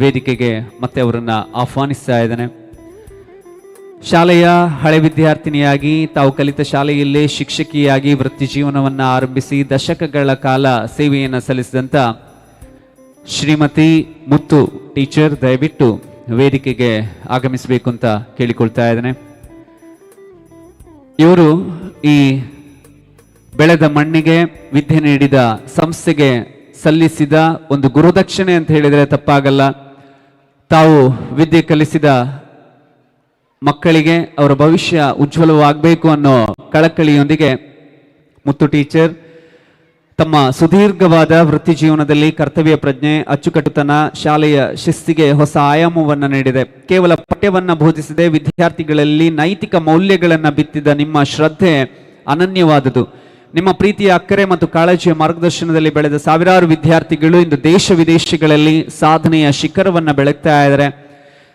ವೇದಿಕೆಗೆ ಮತ್ತೆ ಅವರನ್ನು ಆಹ್ವಾನಿಸ್ತಾ ಇದ್ದೇನೆ. ಶಾಲೆಯ ಹಳೆ ವಿದ್ಯಾರ್ಥಿನಿಯಾಗಿ ತಾವು ಕಲಿತ ಶಾಲೆಯಲ್ಲೇ ಶಿಕ್ಷಕಿಯಾಗಿ ವೃತ್ತಿ ಜೀವನವನ್ನು ಆರಂಭಿಸಿ ದಶಕಗಳ ಕಾಲ ಸೇವೆಯನ್ನು ಸಲ್ಲಿಸಿದಂಥ ಶ್ರೀಮತಿ ಮುತ್ತು ಟೀಚರ್ ದಯವಿಟ್ಟು ವೇದಿಕೆಗೆ ಆಗಮಿಸಬೇಕು ಅಂತ ಕೇಳಿಕೊಳ್ತಾ ಇದ್ದೇನೆ. ಇವರು ಈ ಬೆಳೆದ ಮಣ್ಣಿಗೆ ವಿದ್ಯೆ ನೀಡಿದ ಸಂಸ್ಥೆಗೆ ಸಲ್ಲಿಸಿದ ಒಂದು ಗುರುದಕ್ಷಿಣೆ ಅಂತ ಹೇಳಿದರೆ ತಪ್ಪಾಗಲ್ಲ. ತಾವು ವಿದ್ಯೆ ಕಲಿಸಿದ ಮಕ್ಕಳಿಗೆ ಅವರ ಭವಿಷ್ಯ ಉಜ್ವಲವಾಗಬೇಕು ಅನ್ನೋ ಕಳಕಳಿಯೊಂದಿಗೆ ಮುತ್ತು ಟೀಚರ್ ತಮ್ಮ ಸುದೀರ್ಘವಾದ ವೃತ್ತಿ ಜೀವನದಲ್ಲಿ ಕರ್ತವ್ಯ ಪ್ರಜ್ಞೆ, ಅಚ್ಚುಕಟ್ಟುತನ, ಶಾಲೆಯ ಶಿಸ್ತಿಗೆ ಹೊಸ ಆಯಾಮವನ್ನು ನೀಡಿದೆ. ಕೇವಲ ಪಠ್ಯವನ್ನು ಬೋಧಿಸದೆ ವಿದ್ಯಾರ್ಥಿಗಳಲ್ಲಿ ನೈತಿಕ ಮೌಲ್ಯಗಳನ್ನು ಬಿತ್ತಿದ ನಿಮ್ಮ ಶ್ರದ್ಧೆ ಅನನ್ಯವಾದುದು. ನಿಮ್ಮ ಪ್ರೀತಿಯ ಅಕ್ಕರೆ ಮತ್ತು ಕಾಳಜಿಯ ಮಾರ್ಗದರ್ಶನದಲ್ಲಿ ಬೆಳೆದ ಸಾವಿರಾರು ವಿದ್ಯಾರ್ಥಿಗಳು ಇಂದು ದೇಶ ವಿದೇಶಗಳಲ್ಲಿ ಸಾಧನೆಯ ಶಿಖರವನ್ನು ಬೆಳಗ್ತಾ ಇದ್ದಾರೆ.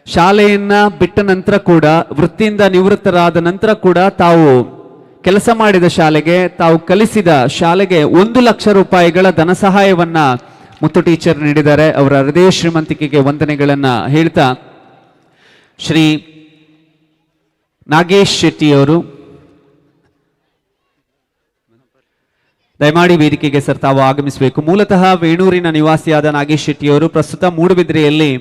ಶಾಲೆಯನ್ನ ಬಿಟ್ಟ ನಂತರ ಕೂಡ, ವೃತ್ತಿಯಿಂದ ನಿವೃತ್ತರಾದ ನಂತರ ಕೂಡ ತಾವು ಕೆಲಸ ಮಾಡಿದ ಶಾಲೆಗೆ, ತಾವು ಕಲಿಸಿದ ಶಾಲೆಗೆ 1 ಲಕ್ಷ ರೂಪಾಯಿಗಳ ಧನ ಸಹಾಯವನ್ನ ಮುತ್ತು ಟೀಚರ್ ನೀಡಿದ್ದಾರೆ. ಅವರ ಹೃದಯ ಶ್ರೀಮಂತಿಕೆಗೆ ವಂದನೆಗಳನ್ನ ಹೇಳ್ತಾ ಶ್ರೀ ನಾಗೇಶ್ ಶೆಟ್ಟಿ ಅವರು ದಯಮಾಡಿ ವೇದಿಕೆಗೆ ಸರ್ ತಾವು ಆಗಮಿಸಬೇಕು. ಮೂಲತಃ ವೇಣೂರಿನ ನಿವಾಸಿಯಾದ ನಾಗೇಶ್ ಶೆಟ್ಟಿ ಅವರು ಪ್ರಸ್ತುತ ಮೂಡುಬಿದ್ರೆಯಲ್ಲಿ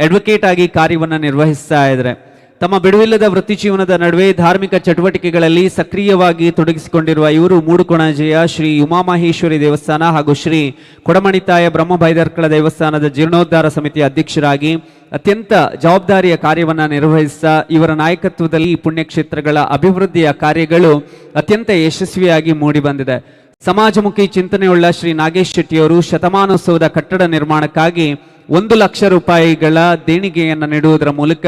ಅಡ್ವೊಕೇಟ್ ಆಗಿ ಕಾರ್ಯವನ್ನು ನಿರ್ವಹಿಸ್ತಾ ಇದ್ದಾರೆ. ತಮ್ಮ ಬಿಡುವಿಲ್ಲದ ವೃತ್ತಿ ಜೀವನದ ನಡುವೆ ಧಾರ್ಮಿಕ ಚಟುವಟಿಕೆಗಳಲ್ಲಿ ಸಕ್ರಿಯವಾಗಿ ತೊಡಗಿಸಿಕೊಂಡಿರುವ ಇವರು ಮೂಡುಕೊಣಜೆಯ ಶ್ರೀ ಉಮಾಮಹೇಶ್ವರಿ ದೇವಸ್ಥಾನ ಹಾಗೂ ಶ್ರೀ ಕೊಡಮಣಿತಾಯ ಬ್ರಹ್ಮಬೈದರ್ಕಳ ದೇವಸ್ಥಾನದ ಜೀರ್ಣೋದ್ಧಾರ ಸಮಿತಿಯ ಅಧ್ಯಕ್ಷರಾಗಿ ಅತ್ಯಂತ ಜವಾಬ್ದಾರಿಯ ಕಾರ್ಯವನ್ನು ನಿರ್ವಹಿಸ್ತಾ ಇವರ ನಾಯಕತ್ವದಲ್ಲಿ ಈ ಪುಣ್ಯಕ್ಷೇತ್ರಗಳ ಅಭಿವೃದ್ಧಿಯ ಕಾರ್ಯಗಳು ಅತ್ಯಂತ ಯಶಸ್ವಿಯಾಗಿ ಮೂಡಿಬಂದಿದೆ. ಸಮಾಜಮುಖಿ ಚಿಂತನೆಯುಳ್ಳ ಶ್ರೀ ನಾಗೇಶ್ ಶೆಟ್ಟಿಯವರು ಶತಮಾನೋತ್ಸವದ ಕಟ್ಟಡ ನಿರ್ಮಾಣಕ್ಕಾಗಿ 1 ಲಕ್ಷ ರೂಪಾಯಿಗಳ ದೇಣಿಗೆಯನ್ನು ನೀಡುವುದರ ಮೂಲಕ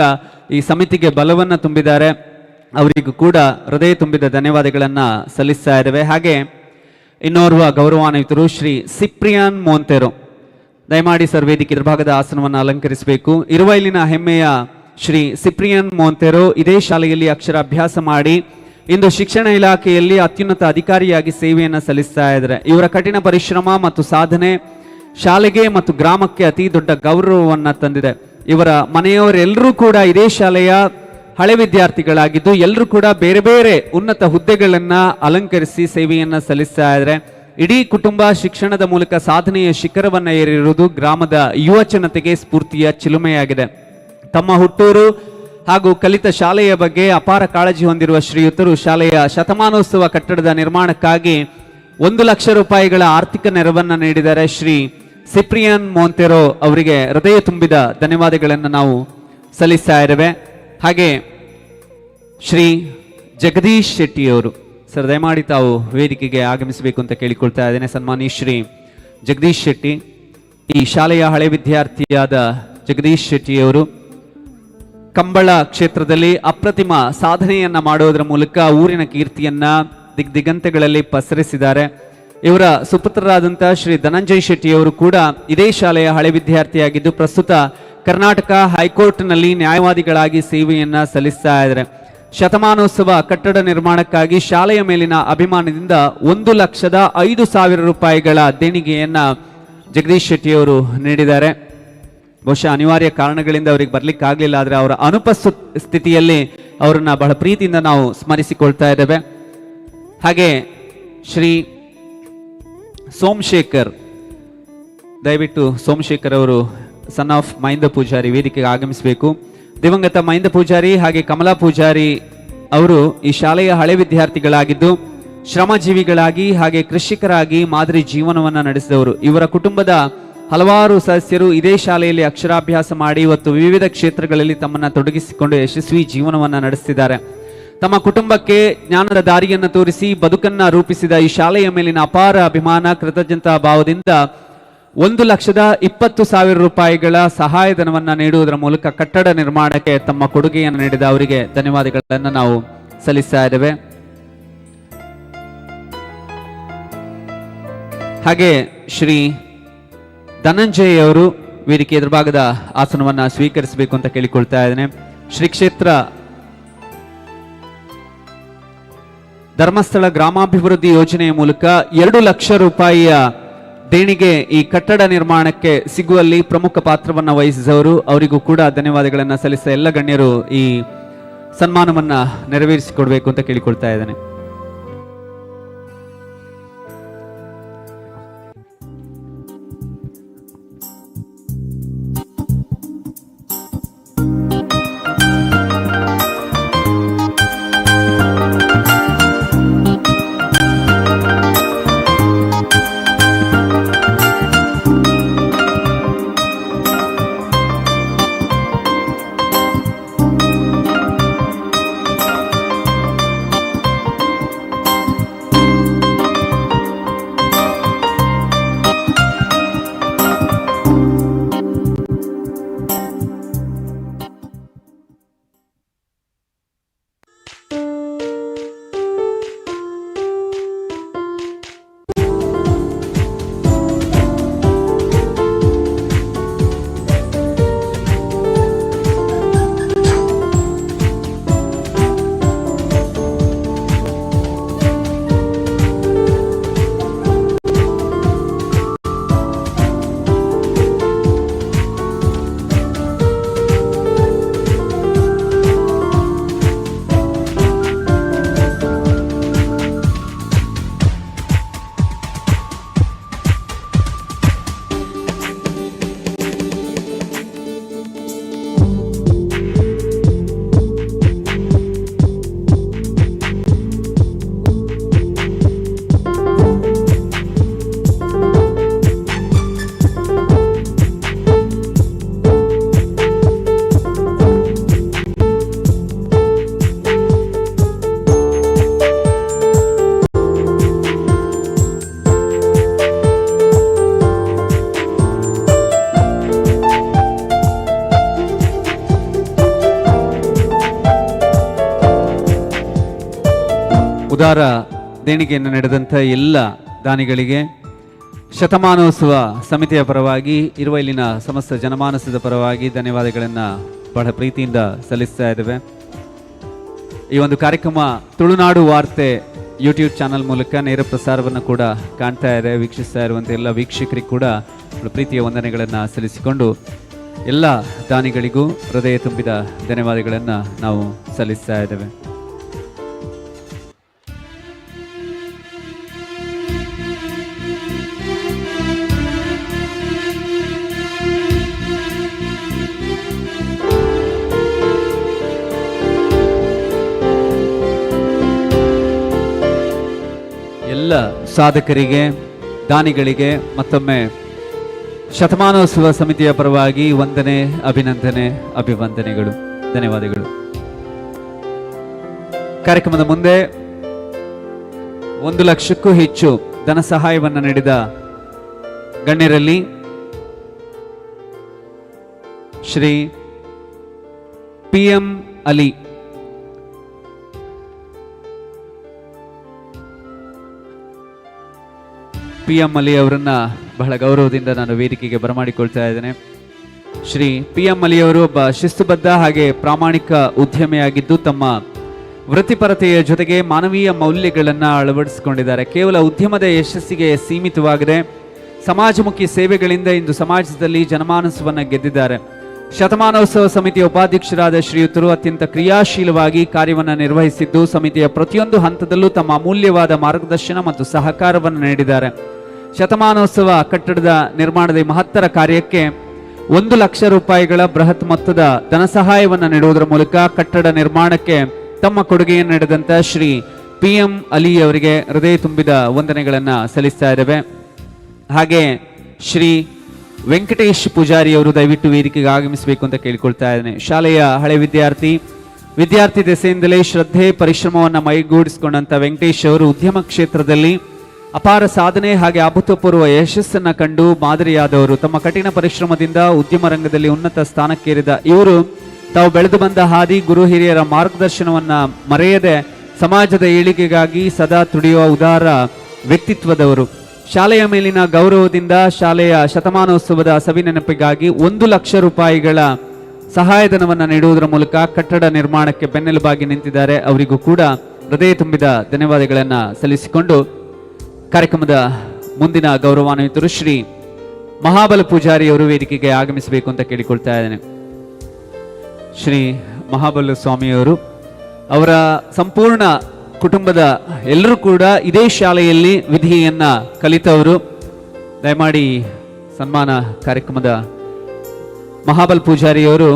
ಈ ಸಮಿತಿಗೆ ಬಲವನ್ನು ತುಂಬಿದ್ದಾರೆ. ಅವರಿಗೂ ಕೂಡ ಹೃದಯ ತುಂಬಿದ ಧನ್ಯವಾದಗಳನ್ನು ಸಲ್ಲಿಸ್ತಾ ಇದ್ದೇವೆ. ಹಾಗೆ ಇನ್ನೋರ್ವ ಗೌರವಾನ್ವಿತರು ಶ್ರೀ ಸಿಪ್ರಿಯಾನ್ ಮೋಂತೆರೋ, ದಯಮಾಡಿ ಸರ್ ವೇದಿಕೆ ಇದ್ರ ಭಾಗದ ಆಸನವನ್ನು ಅಲಂಕರಿಸಬೇಕು. ಇರುವೈಲಿನ ಹೆಮ್ಮೆಯ ಶ್ರೀ ಸಿಪ್ರಿಯಾನ್ ಮೋಂತೆರೋ ಇದೇ ಶಾಲೆಯಲ್ಲಿ ಅಕ್ಷರಾಭ್ಯಾಸ ಮಾಡಿ ಇಂದು ಶಿಕ್ಷಣ ಇಲಾಖೆಯಲ್ಲಿ ಅತ್ಯುನ್ನತ ಅಧಿಕಾರಿಯಾಗಿ ಸೇವೆಯನ್ನು ಸಲ್ಲಿಸ್ತಾ ಇದ್ದಾರೆ. ಇವರ ಕಠಿಣ ಪರಿಶ್ರಮ ಮತ್ತು ಸಾಧನೆ ಶಾಲೆಗೆ ಮತ್ತು ಗ್ರಾಮಕ್ಕೆ ಅತಿ ದೊಡ್ಡ ಗೌರವವನ್ನು ತಂದಿದೆ. ಇವರ ಮನೆಯವರೆಲ್ಲರೂ ಕೂಡ ಇದೇ ಶಾಲೆಯ ಹಳೆ ವಿದ್ಯಾರ್ಥಿಗಳಾಗಿದ್ದು ಎಲ್ಲರೂ ಕೂಡ ಬೇರೆ ಬೇರೆ ಉನ್ನತ ಹುದ್ದೆಗಳನ್ನ ಅಲಂಕರಿಸಿ ಸೇವೆಯನ್ನ ಸಲ್ಲಿಸ್ತಾ ಇದ್ದಾರೆ. ಇಡೀ ಕುಟುಂಬ ಶಿಕ್ಷಣದ ಮೂಲಕ ಸಾಧನೆಯ ಶಿಖರವನ್ನ ಏರಿರುವುದು ಗ್ರಾಮದ ಯುವ ಜನತೆಗೆ ಸ್ಫೂರ್ತಿಯ ಚಿಲುಮೆಯಾಗಿದೆ. ತಮ್ಮ ಹುಟ್ಟೂರು ಹಾಗೂ ಕಲಿತ ಶಾಲೆಯ ಬಗ್ಗೆ ಅಪಾರ ಕಾಳಜಿ ಹೊಂದಿರುವ ಶ್ರೀಯುತರು ಶಾಲೆಯ ಶತಮಾನೋತ್ಸವ ಕಟ್ಟಡದ ನಿರ್ಮಾಣಕ್ಕಾಗಿ 1 ಲಕ್ಷ ರೂಪಾಯಿಗಳ ಆರ್ಥಿಕ ನೆರವನ್ನ ನೀಡಿದ್ದಾರೆ. ಶ್ರೀ ಸಿಪ್ರಿಯಾನ್ ಮೋಂತೆರೋ ಅವರಿಗೆ ಹೃದಯ ತುಂಬಿದ ಧನ್ಯವಾದಗಳನ್ನು ನಾವು ಸಲ್ಲಿಸ್ತಾ ಇದ್ದೇವೆ. ಹಾಗೆ ಶ್ರೀ ಜಗದೀಶ್ ಶೆಟ್ಟಿಯವರು ಸರ್ ದಯಮಾಡಿ ತಾವು ವೇದಿಕೆಗೆ ಆಗಮಿಸಬೇಕು ಅಂತ ಕೇಳಿಕೊಳ್ತಾ ಇದ್ದೇನೆ. ಸನ್ಮಾನಿ ಶ್ರೀ ಜಗದೀಶ್ ಶೆಟ್ಟಿ, ಈ ಶಾಲೆಯ ಹಳೆ ವಿದ್ಯಾರ್ಥಿಯಾದ ಜಗದೀಶ್ ಶೆಟ್ಟಿಯವರು ಕಂಬಳ ಕ್ಷೇತ್ರದಲ್ಲಿ ಅಪ್ರತಿಮ ಸಾಧನೆಯನ್ನ ಮಾಡೋದರ ಮೂಲಕ ಊರಿನ ಕೀರ್ತಿಯನ್ನ ದಿಗಂತಗಳಲ್ಲಿ ಪಸರಿಸಿದ್ದಾರೆ. ಇವರ ಸುಪುತ್ರರಾದಂತಹ ಶ್ರೀ ಧನಂಜಯ್ ಶೆಟ್ಟಿಯವರು ಕೂಡ ಇದೇ ಶಾಲೆಯ ಹಳೆ ವಿದ್ಯಾರ್ಥಿಯಾಗಿದ್ದು ಪ್ರಸ್ತುತ ಕರ್ನಾಟಕ ಹೈಕೋರ್ಟ್ನಲ್ಲಿ ನ್ಯಾಯವಾದಿಗಳಾಗಿ ಸೇವೆಯನ್ನ ಸಲ್ಲಿಸ್ತಾ ಇದ್ದಾರೆ. ಶತಮಾನೋತ್ಸವ ಕಟ್ಟಡ ನಿರ್ಮಾಣಕ್ಕಾಗಿ ಶಾಲೆಯ ಮೇಲಿನ ಅಭಿಮಾನದಿಂದ 1,05,000 ರೂಪಾಯಿಗಳ ದೇಣಿಗೆಯನ್ನ ಜಗದೀಶ್ ಶೆಟ್ಟಿಯವರು ನೀಡಿದ್ದಾರೆ. ಬಹುಶಃ ಅನಿವಾರ್ಯ ಕಾರಣಗಳಿಂದ ಅವರಿಗೆ ಬರ್ಲಿಕ್ಕೆ ಆಗಲಿಲ್ಲ, ಆದರೆ ಅವರ ಅನುಪಸ್ಥಿತಿಯಲ್ಲಿ ಅವರನ್ನ ಬಹಳ ಪ್ರೀತಿಯಿಂದ ನಾವು ಸ್ಮರಿಸಿಕೊಳ್ತಾ ಇದ್ದೇವೆ. ಹಾಗೆ ಶ್ರೀ ಸೋಮಶೇಖರ್, ದಯವಿಟ್ಟು ಸೋಮಶೇಖರ್ ಅವರು ಸನ್ ಆಫ್ ಮಹೇಂದ್ರ ಪೂಜಾರಿ ವೇದಿಕೆಗೆ ಆಗಮಿಸಬೇಕು. ದಿವಂಗತ ಮಹೇಂದ್ರ ಪೂಜಾರಿ ಹಾಗೆ ಕಮಲಾ ಪೂಜಾರಿ ಅವರು ಈ ಶಾಲೆಯ ಹಳೆ ವಿದ್ಯಾರ್ಥಿಗಳಾಗಿದ್ದು ಶ್ರಮಜೀವಿಗಳಾಗಿ ಹಾಗೆ ಕೃಷಿಕರಾಗಿ ಮಾದರಿ ಜೀವನವನ್ನು ನಡೆಸಿದವರು. ಇವರ ಕುಟುಂಬದ ಹಲವಾರು ಸದಸ್ಯರು ಇದೇ ಶಾಲೆಯಲ್ಲಿ ಅಕ್ಷರಾಭ್ಯಾಸ ಮಾಡಿ ಇವತ್ತು ವಿವಿಧ ಕ್ಷೇತ್ರಗಳಲ್ಲಿ ತಮ್ಮನ್ನು ತೊಡಗಿಸಿಕೊಂಡು ಯಶಸ್ವಿ ಜೀವನವನ್ನು ನಡೆಸುತ್ತಿದ್ದಾರೆ. ತಮ್ಮ ಕುಟುಂಬಕ್ಕೆ ಜ್ಞಾನದ ದಾರಿಯನ್ನು ತೋರಿಸಿ ಬದುಕನ್ನ ರೂಪಿಸಿದ ಈ ಶಾಲೆಯ ಮೇಲಿನ ಅಪಾರ ಅಭಿಮಾನ, ಕೃತಜ್ಞತಾ ಭಾವದಿಂದ 1,20,000 ರೂಪಾಯಿಗಳ ಸಹಾಯಧನವನ್ನ ನೀಡುವುದರ ಮೂಲಕ ಕಟ್ಟಡ ನಿರ್ಮಾಣಕ್ಕೆ ತಮ್ಮ ಕೊಡುಗೆಯನ್ನು ನೀಡಿದ ಅವರಿಗೆ ಧನ್ಯವಾದಗಳನ್ನು ನಾವು ಸಲ್ಲಿಸ್ತಾ ಇದ್ದೇವೆ. ಹಾಗೆ ಶ್ರೀ ಧನಂಜಯ್ ಅವರು ವೇದಿಕೆ ಎದುರುಭಾಗದ ಆಸನವನ್ನ ಸ್ವೀಕರಿಸಬೇಕು ಅಂತ ಕೇಳಿಕೊಳ್ತಾ ಇದ್ದೇನೆ. ಶ್ರೀ ಕ್ಷೇತ್ರ ಧರ್ಮಸ್ಥಳ ಗ್ರಾಮಾಭಿವೃದ್ಧಿ ಯೋಜನೆಯ ಮೂಲಕ 2 ಲಕ್ಷ ರೂಪಾಯಿಯ ದೇಣಿಗೆ ಈ ಕಟ್ಟಡ ನಿರ್ಮಾಣಕ್ಕೆ ಸಿಗುವಲ್ಲಿ ಪ್ರಮುಖ ಪಾತ್ರವನ್ನು ವಹಿಸಿದವರು, ಅವರಿಗೂ ಕೂಡ ಧನ್ಯವಾದಗಳನ್ನು ಸಲ್ಲಿಸಿದ ಎಲ್ಲ ಗಣ್ಯರು ಈ ಸನ್ಮಾನವನ್ನ ನೆರವೇರಿಸಿಕೊಡ್ಬೇಕು ಅಂತ ಕೇಳಿಕೊಳ್ತಾ ಇದ್ದೇನೆ. ಉದಾರ ದೇಣಿಗೆಯನ್ನು ನೀಡಿದಂಥ ಎಲ್ಲ ದಾನಿಗಳಿಗೆ ಶತಮಾನೋತ್ಸವ ಸಮಿತಿಯ ಪರವಾಗಿ ಇರುವ ಇಲ್ಲಿನ ಸಮಸ್ತ ಜನಮಾನಸದ ಪರವಾಗಿ ಧನ್ಯವಾದಗಳನ್ನು ಬಹಳ ಪ್ರೀತಿಯಿಂದ ಸಲ್ಲಿಸ್ತಾ ಇದ್ದೇವೆ. ಈ ಒಂದು ಕಾರ್ಯಕ್ರಮ ತುಳುನಾಡು ವಾರ್ತೆ ಯೂಟ್ಯೂಬ್ ಚಾನಲ್ ಮೂಲಕ ನೇರ ಪ್ರಸಾರವನ್ನು ಕೂಡ ಕಾಣ್ತಾ ಇದೆ. ವೀಕ್ಷಿಸ್ತಾ ಇರುವಂಥ ಎಲ್ಲ ವೀಕ್ಷಕರಿಗೂ ಕೂಡ ಪ್ರೀತಿಯ ವಂದನೆಗಳನ್ನು ಸಲ್ಲಿಸಿಕೊಂಡು ಎಲ್ಲ ದಾನಿಗಳಿಗೂ ಹೃದಯ ತುಂಬಿದ ಧನ್ಯವಾದಗಳನ್ನು ನಾವು ಸಲ್ಲಿಸ್ತಾ ಇದ್ದೇವೆ. ಎಲ್ಲ ಸಾಧಕರಿಗೆ ದಾನಿಗಳಿಗೆ ಮತ್ತೊಮ್ಮೆ ಶತಮಾನೋತ್ಸವ ಸಮಿತಿಯ ಪರವಾಗಿ ವಂದನೆ, ಅಭಿನಂದನೆ, ಅಭಿವಂದನೆಗಳು, ಧನ್ಯವಾದಗಳು. ಕಾರ್ಯಕ್ರಮದ ಮುಂದೆ 1 ಲಕ್ಷಕ್ಕೂ ಹೆಚ್ಚು ಧನ ಸಹಾಯವನ್ನು ನೀಡಿದ ಗಣ್ಯರಲ್ಲಿ ಶ್ರೀ PM ಅಲಿ PM ಅಲಿ ಅವರನ್ನ ಬಹಳ ಗೌರವದಿಂದ ನಾನು ವೇದಿಕೆಗೆ ಬರಮಾಡಿಕೊಳ್ತಾ ಇದ್ದೇನೆ. ಶ್ರೀ PM ಅಲಿ ಅವರು ಒಬ್ಬ ಶಿಸ್ತುಬದ್ಧ ಹಾಗೆ ಪ್ರಾಮಾಣಿಕ ಉದ್ಯಮಿಯಾಗಿದ್ದು ತಮ್ಮ ವೃತ್ತಿಪರತೆಯ ಜೊತೆಗೆ ಮಾನವೀಯ ಮೌಲ್ಯಗಳನ್ನು ಅಳವಡಿಸಿಕೊಂಡಿದ್ದಾರೆ. ಕೇವಲ ಉದ್ಯಮದ ಯಶಸ್ಸಿಗೆ ಸೀಮಿತವಾಗದೆ ಸಮಾಜಮುಖಿ ಸೇವೆಗಳಿಂದ ಇಂದು ಸಮಾಜದಲ್ಲಿ ಜನಮಾನಸವನ್ನು ಗೆದ್ದಿದ್ದಾರೆ. ಶತಮಾನೋತ್ಸವ ಸಮಿತಿಯ ಉಪಾಧ್ಯಕ್ಷರಾದ ಶ್ರೀಯುತರು ಅತ್ಯಂತ ಕ್ರಿಯಾಶೀಲವಾಗಿ ಕಾರ್ಯವನ್ನು ನಿರ್ವಹಿಸಿದ್ದು ಸಮಿತಿಯ ಪ್ರತಿಯೊಂದು ಹಂತದಲ್ಲೂ ತಮ್ಮ ಅಮೂಲ್ಯವಾದ ಮಾರ್ಗದರ್ಶನ ಮತ್ತು ಸಹಕಾರವನ್ನು ನೀಡಿದ್ದಾರೆ. ಶತಮಾನೋತ್ಸವ ಕಟ್ಟಡದ ನಿರ್ಮಾಣದ ಮಹತ್ತರ ಕಾರ್ಯಕ್ಕೆ 1 ಲಕ್ಷ ರೂಪಾಯಿಗಳ ಬೃಹತ್ ಮೊತ್ತದ ಧನ ಸಹಾಯವನ್ನು ನೀಡುವುದರ ಮೂಲಕ ಕಟ್ಟಡ ನಿರ್ಮಾಣಕ್ಕೆ ತಮ್ಮ ಕೊಡುಗೆಯನ್ನು ನೀಡಿದಂಥ ಶ್ರೀ PM ಅಲಿ ಅವರಿಗೆ ಹೃದಯ ತುಂಬಿದ ವಂದನೆಗಳನ್ನು ಸಲ್ಲಿಸ್ತಾ ಇದ್ದೇವೆ. ಹಾಗೆ ಶ್ರೀ ವೆಂಕಟೇಶ್ ಪೂಜಾರಿ ಅವರು ದಯವಿಟ್ಟು ವೇದಿಕೆಗೆ ಆಗಮಿಸಬೇಕು ಅಂತ ಕೇಳಿಕೊಳ್ತಾ ಇದ್ದೇನೆ. ಶಾಲೆಯ ಹಳೆ ವಿದ್ಯಾರ್ಥಿ ದೆಸೆಯಿಂದಲೇ ಶ್ರದ್ಧೆ ಪರಿಶ್ರಮವನ್ನು ಮೈಗೂಡಿಸಿಕೊಂಡಂತ ವೆಂಕಟೇಶ್ ಅವರು ಉದ್ಯಮ ಕ್ಷೇತ್ರದಲ್ಲಿ ಅಪಾರ ಸಾಧನೆ ಹಾಗೆ ಅಭೂತಪೂರ್ವ ಯಶಸ್ಸನ್ನ ಕಂಡು ಮಾದರಿಯಾದವರು. ತಮ್ಮ ಕಠಿಣ ಪರಿಶ್ರಮದಿಂದ ಉದ್ಯಮ ರಂಗದಲ್ಲಿ ಉನ್ನತ ಸ್ಥಾನಕ್ಕೇರಿದ ಇವರು ತಾವು ಬೆಳೆದು ಬಂದ ಹಾದಿ ಗುರು ಹಿರಿಯರ ಮಾರ್ಗದರ್ಶನವನ್ನ ಮರೆಯದೆ ಸಮಾಜದ ಏಳಿಗೆಗಾಗಿ ಸದಾ ತುಡಿಯುವ ಉದಾರ ವ್ಯಕ್ತಿತ್ವದವರು. ಶಾಲೆಯ ಮೇಲಿನ ಗೌರವದಿಂದ ಶಾಲೆಯ ಶತಮಾನೋತ್ಸವದ ಸವಿನೆನಪಿಗಾಗಿ 1 ಲಕ್ಷ ರೂಪಾಯಿಗಳ ಸಹಾಯಧನವನ್ನು ನೀಡುವುದರ ಮೂಲಕ ಕಟ್ಟಡ ನಿರ್ಮಾಣಕ್ಕೆ ಬೆನ್ನೆಲುಬಾಗಿ ನಿಂತಿದ್ದಾರೆ. ಅವರಿಗೂ ಕೂಡ ಹೃದಯ ತುಂಬಿದ ಧನ್ಯವಾದಗಳನ್ನು ಸಲ್ಲಿಸಿಕೊಂಡು ಕಾರ್ಯಕ್ರಮದ ಮುಂದಿನ ಗೌರವಾನ್ವಿತರು ಶ್ರೀ ಮಹಾಬಲ ಪೂಜಾರಿ ಅವರು ವೇದಿಕೆಗೆ ಆಗಮಿಸಬೇಕು ಅಂತ ಕೇಳಿಕೊಳ್ತಾ ಇದ್ದೇನೆ. ಶ್ರೀ ಮಹಾಬಲ ಸ್ವಾಮಿಯವರು ಅವರ ಸಂಪೂರ್ಣ ಕುಟುಂಬದ ಎಲ್ಲರೂ ಕೂಡ ಇದೇ ಶಾಲೆಯಲ್ಲಿ ವಿಧಿಯನ್ನ ಕಲಿತವರು. ದಯಮಾಡಿ ಸನ್ಮಾನ ಕಾರ್ಯಕ್ರಮದ ಮಹಾಬಲ್ ಪೂಜಾರಿಯವರು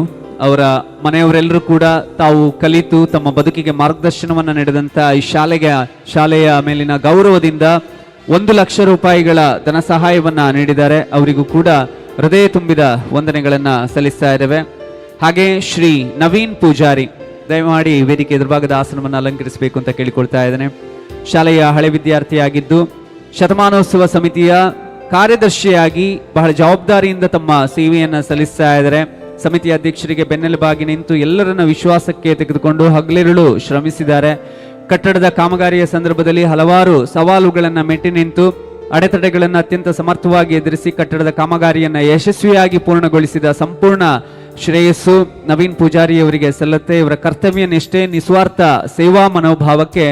ಅವರ ಮನೆಯವರೆಲ್ಲರೂ ಕೂಡ ತಾವು ಕಲಿತು ತಮ್ಮ ಬದುಕಿಗೆ ಮಾರ್ಗದರ್ಶನವನ್ನು ನೀಡಿದಂಥ ಈ ಶಾಲೆಯ ಮೇಲಿನ ಗೌರವದಿಂದ 1 ಲಕ್ಷ ರೂಪಾಯಿಗಳ ಧನ ಸಹಾಯವನ್ನ ನೀಡಿದ್ದಾರೆ. ಅವರಿಗೂ ಕೂಡ ಹೃದಯ ತುಂಬಿದ ವಂದನೆಗಳನ್ನು ಸಲ್ಲಿಸ್ತಾ ಇದ್ದೇವೆ. ಹಾಗೆ ಶ್ರೀ ನವೀನ್ ಪೂಜಾರಿ ದಯಮಾಡಿ ವೇದಿಕೆ ಎದುರುಭಾಗದ ಆಸನವನ್ನು ಅಲಂಕರಿಸಬೇಕು ಅಂತ ಕೇಳಿಕೊಳ್ತಾ ಇದ್ದೇನೆ. ಶಾಲೆಯ ಹಳೆ ವಿದ್ಯಾರ್ಥಿಯಾಗಿದ್ದು ಶತಮಾನೋತ್ಸವ ಸಮಿತಿಯ ಕಾರ್ಯದರ್ಶಿಯಾಗಿ ಬಹಳ ಜವಾಬ್ದಾರಿಯಿಂದ ತಮ್ಮ ಸೇವೆಯನ್ನು ಸಲ್ಲಿಸ್ತಾ ಇದ್ದಾರೆ. ಸಮಿತಿಯ ಅಧ್ಯಕ್ಷರಿಗೆ ಬೆನ್ನೆಲುಬಾಗಿ ನಿಂತು ಎಲ್ಲರನ್ನ ವಿಶ್ವಾಸಕ್ಕೆ ತೆಗೆದುಕೊಂಡು ಹಗಲಿರುಳು ಶ್ರಮಿಸಿದ್ದಾರೆ. ಕಟ್ಟಡದ ಕಾಮಗಾರಿಯ ಸಂದರ್ಭದಲ್ಲಿ ಹಲವಾರು ಸವಾಲುಗಳನ್ನು ಮೆಟ್ಟಿ ನಿಂತು ಅಡೆತಡೆಗಳನ್ನು ಅತ್ಯಂತ ಸಮರ್ಥವಾಗಿ ಎದುರಿಸಿ ಕಟ್ಟಡದ ಕಾಮಗಾರಿಯನ್ನು ಯಶಸ್ವಿಯಾಗಿ ಪೂರ್ಣಗೊಳಿಸಿದ ಸಂಪೂರ್ಣ ಶ್ರೇಯಸ್ಸು ನವೀನ್ ಪೂಜಾರಿ ಅವರಿಗೆ ಸಲ್ಲುತ್ತೆ. ಇವರ ಕರ್ತವ್ಯ ನಿಷ್ಠೆ ನಿಸ್ವಾರ್ಥ ಸೇವಾ ಮನೋಭಾವಕ್ಕೆ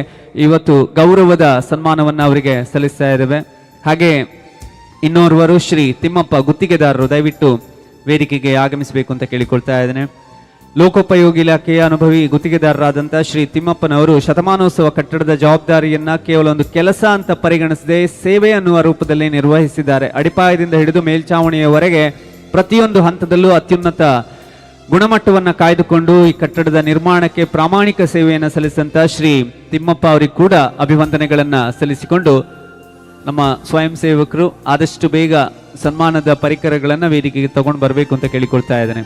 ಇವತ್ತು ಗೌರವದ ಸನ್ಮಾನವನ್ನು ಅವರಿಗೆ ಸಲ್ಲಿಸ್ತಾ ಇದ್ದೇವೆ. ಹಾಗೆ ಇನ್ನೋರ್ವರು ಶ್ರೀ ತಿಮ್ಮಪ್ಪ ಗುತ್ತಿಗೆದಾರರು ದಯವಿಟ್ಟು ವೇದಿಕೆಗೆ ಆಗಮಿಸಬೇಕು ಅಂತ ಕೇಳಿಕೊಳ್ತಾ ಇದ್ದೇನೆ. ಲೋಕೋಪಯೋಗಿ ಇಲಾಖೆಯ ಅನುಭವಿ ಗುತ್ತಿಗೆದಾರರಾದಂಥ ಶ್ರೀ ತಿಮ್ಮಪ್ಪನವರು ಶತಮಾನೋತ್ಸವ ಕಟ್ಟಡದ ಜವಾಬ್ದಾರಿಯನ್ನ ಕೇವಲ ಒಂದು ಕೆಲಸ ಅಂತ ಪರಿಗಣಿಸದೆ ಸೇವೆ ಅನ್ನುವ ರೂಪದಲ್ಲಿ ನಿರ್ವಹಿಸಿದ್ದಾರೆ. ಅಡಿಪಾಯದಿಂದ ಹಿಡಿದು ಮೇಲ್ಚಾವಣಿಯವರೆಗೆ ಪ್ರತಿಯೊಂದು ಹಂತದಲ್ಲೂ ಅತ್ಯುನ್ನತ ಗುಣಮಟ್ಟವನ್ನು ಕಾಯ್ದುಕೊಂಡು ಈ ಕಟ್ಟಡದ ನಿರ್ಮಾಣಕ್ಕೆ ಪ್ರಾಮಾಣಿಕ ಸೇವೆಯನ್ನು ಸಲ್ಲಿಸಿದಂಥ ಶ್ರೀ ತಿಮ್ಮಪ್ಪ ಅವರಿಗೆ ಕೂಡ ಅಭಿವಂದನೆಗಳನ್ನು ಸಲ್ಲಿಸಿಕೊಂಡು ನಮ್ಮ ಸ್ವಯಂ ಸೇವಕರು ಆದಷ್ಟು ಬೇಗ ಸನ್ಮಾನದ ಪರಿಕರಗಳನ್ನು ವೇದಿಕೆಗೆ ತಗೊಂಡು ಬರಬೇಕು ಅಂತ ಕೇಳಿಕೊಳ್ತಾ ಇದ್ದೇನೆ.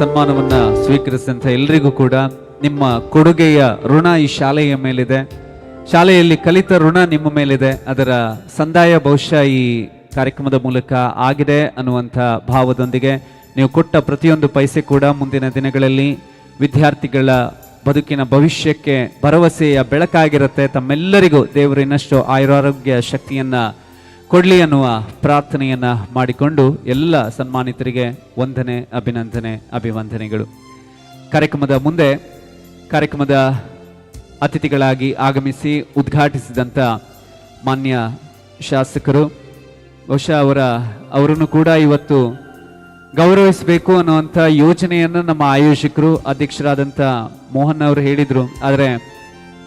ಸನ್ಮಾನವನ್ನ ಸ್ವೀಕರಿಸಿದಂಥ ಎಲ್ರಿಗೂ ಕೂಡ ನಿಮ್ಮ ಕೊಡುಗೆಯ ಋಣ ಈ ಶಾಲೆಯ ಮೇಲಿದೆ. ಶಾಲೆಯಲ್ಲಿ ಕಲಿತ ಋಣ ನಿಮ್ಮ ಮೇಲಿದೆ. ಅದರ ಸಂದಾಯ ಬಹುಶಃ ಈ ಕಾರ್ಯಕ್ರಮದ ಮೂಲಕ ಆಗಿದೆ ಅನ್ನುವಂಥ ಭಾವದೊಂದಿಗೆ ನೀವು ಕೊಟ್ಟ ಪ್ರತಿಯೊಂದು ಪೈಸೆ ಕೂಡ ಮುಂದಿನ ದಿನಗಳಲ್ಲಿ ವಿದ್ಯಾರ್ಥಿಗಳ ಬದುಕಿನ ಭವಿಷ್ಯಕ್ಕೆ ಭರವಸೆಯ ಬೆಳಕಾಗಿರುತ್ತೆ. ತಮ್ಮೆಲ್ಲರಿಗೂ ದೇವರು ಇನ್ನಷ್ಟು ಆಯುರಾರೋಗ್ಯ ಶಕ್ತಿಯನ್ನು ಕೊಡಲಿ ಅನ್ನುವ ಪ್ರಾರ್ಥನೆಯನ್ನು ಮಾಡಿಕೊಂಡು ಎಲ್ಲ ಸನ್ಮಾನಿತರಿಗೆ ವಂದನೆ, ಅಭಿನಂದನೆ, ಅಭಿವಂದನೆಗಳು. ಕಾರ್ಯಕ್ರಮದ ಮುಂದೆ ಕಾರ್ಯಕ್ರಮದ ಅತಿಥಿಗಳಾಗಿ ಆಗಮಿಸಿ ಉದ್ಘಾಟಿಸಿದಂಥ ಮಾನ್ಯ ಶಾಸಕರು, ಬಹುಶಃ ಅವರನ್ನು ಕೂಡ ಇವತ್ತು ಗೌರವಿಸಬೇಕು ಅನ್ನುವಂಥ ಯೋಜನೆಯನ್ನು ನಮ್ಮ ಆಯೋಜಕರು ಅಧ್ಯಕ್ಷರಾದಂಥ ಮೋಹನ್ ಅವರು ಹೇಳಿದರು. ಆದರೆ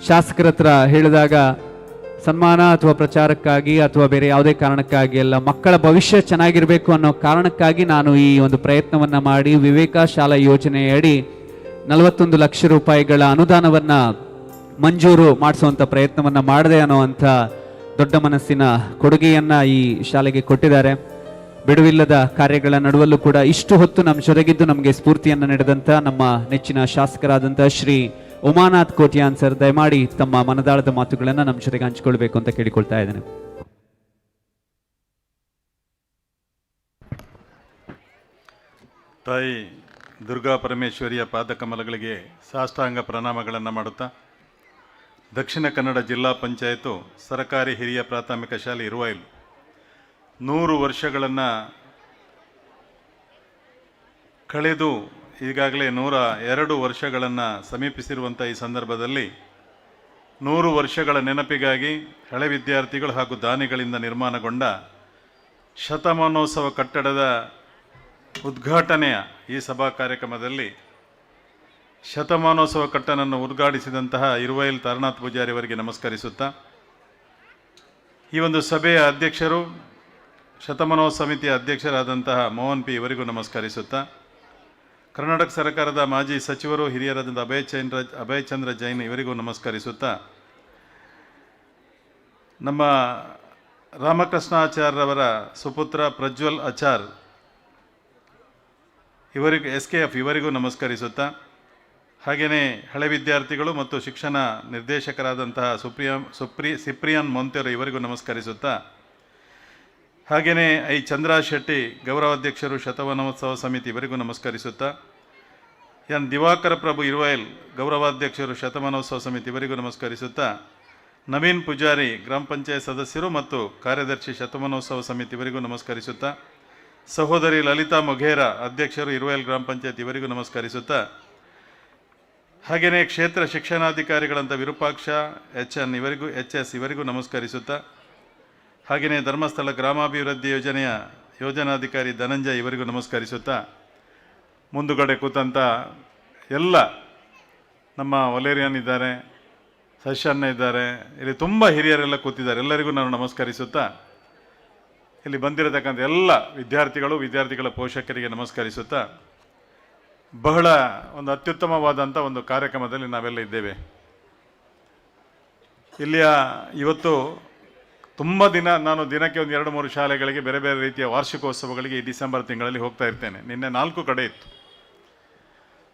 ಶಾಸಕರ ಹತ್ರ ಹೇಳಿದಾಗ ಸನ್ಮಾನ ಅಥವಾ ಪ್ರಚಾರಕ್ಕಾಗಿ ಅಥವಾ ಬೇರೆ ಯಾವುದೇ ಕಾರಣಕ್ಕಾಗಿ ಅಲ್ಲ, ಮಕ್ಕಳ ಭವಿಷ್ಯ ಚೆನ್ನಾಗಿರಬೇಕು ಅನ್ನೋ ಕಾರಣಕ್ಕಾಗಿ ನಾನು ಈ ಒಂದು ಪ್ರಯತ್ನವನ್ನು ಮಾಡಿ ವಿವೇಕ ಶಾಲಾ ಯೋಜನೆಯಡಿ 41 ಲಕ್ಷ ರೂಪಾಯಿಗಳ ಅನುದಾನವನ್ನು ಮಂಜೂರು ಮಾಡಿಸುವಂಥ ಪ್ರಯತ್ನವನ್ನು ಮಾಡಿದೆ ಅನ್ನುವಂಥ ದೊಡ್ಡ ಮನಸ್ಸಿನ ಕೊಡುಗೆಯನ್ನು ಈ ಶಾಲೆಗೆ ಕೊಟ್ಟಿದ್ದಾರೆ. ಬಿಡುವಿಲ್ಲದ ಕಾರ್ಯಗಳ ನಡುವಲ್ಲೂ ಕೂಡ ಇಷ್ಟು ಹೊತ್ತು ನಮ್ಮ ಜೊತೆಗಿದ್ದು ನಮಗೆ ಸ್ಫೂರ್ತಿಯನ್ನು ನೀಡಿದಂಥ ನಮ್ಮ ನೆಚ್ಚಿನ ಶಾಸಕರಾದಂಥ ಶ್ರೀ ಉಮಾನಾಥ್ ಕೋಟ್ಯಾನ್ ಸರ್, ದಯಮಾಡಿ ತಮ್ಮ ಮನದಾಳದ ಮಾತುಗಳನ್ನು ನಮ್ಮ ಜೊತೆಗೆ ಹಂಚಿಕೊಳ್ಬೇಕು ಅಂತ ಕೇಳಿಕೊಳ್ತಾ ಇದ್ದೇನೆ. ತಾಯಿ ದುರ್ಗಾ ಪರಮೇಶ್ವರಿಯ ಪಾದಕಮಲಗಳಿಗೆ ಸಾಷ್ಟಾಂಗ ಪ್ರಣಾಮಗಳನ್ನು ಮಾಡುತ್ತಾ, ದಕ್ಷಿಣ ಕನ್ನಡ ಜಿಲ್ಲಾ ಪಂಚಾಯತು ಸರಕಾರಿ ಹಿರಿಯ ಪ್ರಾಥಮಿಕ ಶಾಲೆ ಇರುವೈಲ್ 100 ವರ್ಷಗಳನ್ನು ಕಳೆದು ಈಗಾಗಲೇ 102 ವರ್ಷಗಳನ್ನು ಸಮೀಪಿಸಿರುವಂಥ ಈ ಸಂದರ್ಭದಲ್ಲಿ 100 ವರ್ಷಗಳ ನೆನಪಿಗಾಗಿ ಹಳೆ ವಿದ್ಯಾರ್ಥಿಗಳು ಹಾಗೂ ದಾನಿಗಳಿಂದ ನಿರ್ಮಾಣಗೊಂಡ ಶತಮಾನೋತ್ಸವ ಕಟ್ಟಡದ ಉದ್ಘಾಟನೆಯ ಈ ಸಭಾ ಕಾರ್ಯಕ್ರಮದಲ್ಲಿ ಶತಮಾನೋತ್ಸವ ಕಟ್ಟಡವನ್ನು ಉದ್ಘಾಟಿಸಿದಂತಹ ಇರುವೈಲ್ ತಾರನಾಥ್ ಪೂಜಾರಿ ಅವರಿಗೆ ನಮಸ್ಕರಿಸುತ್ತಾ, ಈ ಒಂದು ಸಭೆಯ ಅಧ್ಯಕ್ಷರು ಶತಮಾನೋತ್ಸವ ಸಮಿತಿಯ ಅಧ್ಯಕ್ಷರಾದಂತಹ ಮೋಹನ್ ಪಿ ಇವರಿಗೂ ನಮಸ್ಕರಿಸುತ್ತಾ, ಕರ್ನಾಟಕ ಸರ್ಕಾರದ ಮಾಜಿ ಸಚಿವರು ಹಿರಿಯರಾದಂಥ ಅಭಯ್ ಚಂದ್ರ ಜೈನ್ ಇವರಿಗೂ ನಮಸ್ಕರಿಸುತ್ತಾ, ನಮ್ಮ ರಾಮಕೃಷ್ಣಾಚಾರ್ಯವರ ಸುಪುತ್ರ ಪ್ರಜ್ವಲ್ ಆಚಾರ್ ಇವರಿಗೂ SKF ಇವರಿಗೂ ನಮಸ್ಕರಿಸುತ್ತಾ, ಹಾಗೆಯೇ ಹಳೆ ವಿದ್ಯಾರ್ಥಿಗಳು ಮತ್ತು ಶಿಕ್ಷಣ ನಿರ್ದೇಶಕರಾದಂತಹ ಸಿಪ್ರಿಯಾನ್ ಮೊಂತೆರು ಇವರಿಗೂ ನಮಸ್ಕರಿಸುತ್ತಾ, ಹಾಗೆಯೇ ಚಂದ್ರ ಶೆಟ್ಟಿ ಗೌರವಾಧ್ಯಕ್ಷರು ಶತಮಾನೋತ್ಸವ ಸಮಿತಿ ಇವರಿಗೂ ನಮಸ್ಕರಿಸುತ್ತಾ, ಎನ್ ದಿವಾಕರ ಪ್ರಭು ಇರುವೈಲ್ ಗೌರವಾಧ್ಯಕ್ಷರು ಶತಮಾನೋತ್ಸವ ಸಮಿತಿ ಇವರಿಗೂ ನಮಸ್ಕರಿಸುತ್ತಾ, ನವೀನ್ ಪೂಜಾರಿ ಗ್ರಾಮ ಪಂಚಾಯತ್ ಸದಸ್ಯರು ಮತ್ತು ಕಾರ್ಯದರ್ಶಿ ಶತಮಾನೋತ್ಸವ ಸಮಿತಿ ಇವರಿಗೂ ನಮಸ್ಕರಿಸುತ್ತಾ, ಸಹೋದರಿ ಲಲಿತಾ ಮೊಘೇರಾ ಅಧ್ಯಕ್ಷರು ಇರುವೈಲ್ ಗ್ರಾಮ ಪಂಚಾಯತ್ ಇವರಿಗೂ ನಮಸ್ಕರಿಸುತ್ತಾ, ಹಾಗೆಯೇ ಕ್ಷೇತ್ರ ಶಿಕ್ಷಣಾಧಿಕಾರಿಗಳಂಥ ವಿರೂಪಾಕ್ಷ HN HS ಇವರಿಗೂ ನಮಸ್ಕರಿಸುತ್ತಾ, ಹಾಗೆಯೇ ಧರ್ಮಸ್ಥಳ ಗ್ರಾಮಾಭಿವೃದ್ಧಿ ಯೋಜನೆಯ ಯೋಜನಾಧಿಕಾರಿ ಧನಂಜಯ್ ಇವರಿಗೂ ನಮಸ್ಕರಿಸುತ್ತಾ, ಮುಂದುಗಡೆ ಕೂತಂಥ ಎಲ್ಲ ನಮ್ಮ ಒಲೇರಿಯನ್ ಇದ್ದಾರೆ, ಶಶನ್ನ ಇದ್ದಾರೆ, ಇಲ್ಲಿ ತುಂಬ ಹಿರಿಯರೆಲ್ಲ ಕೂತಿದ್ದಾರೆ, ಎಲ್ಲರಿಗೂ ನಾನು ನಮಸ್ಕರಿಸುತ್ತಾ, ಇಲ್ಲಿ ಬಂದಿರತಕ್ಕಂಥ ಎಲ್ಲ ವಿದ್ಯಾರ್ಥಿಗಳ ಪೋಷಕರಿಗೆ ನಮಸ್ಕರಿಸುತ್ತಾ, ಬಹಳ ಒಂದು ಅತ್ಯುತ್ತಮವಾದಂಥ ಒಂದು ಕಾರ್ಯಕ್ರಮದಲ್ಲಿ ನಾವೆಲ್ಲ ಇದ್ದೇವೆ. ಇಲ್ಲಿಯ ಇವತ್ತು ತುಂಬ ದಿನ ನಾನು ದಿನಕ್ಕೆ ಒಂದು 2-3 ಶಾಲೆಗಳಿಗೆ ಬೇರೆ ಬೇರೆ ರೀತಿಯ ವಾರ್ಷಿಕೋತ್ಸವಗಳಿಗೆ ಈ ಡಿಸೆಂಬರ್ ತಿಂಗಳಲ್ಲಿ ಹೋಗ್ತಾ ಇರ್ತೇನೆ. ನಿನ್ನೆ 4 ಕಡೆ ಇತ್ತು.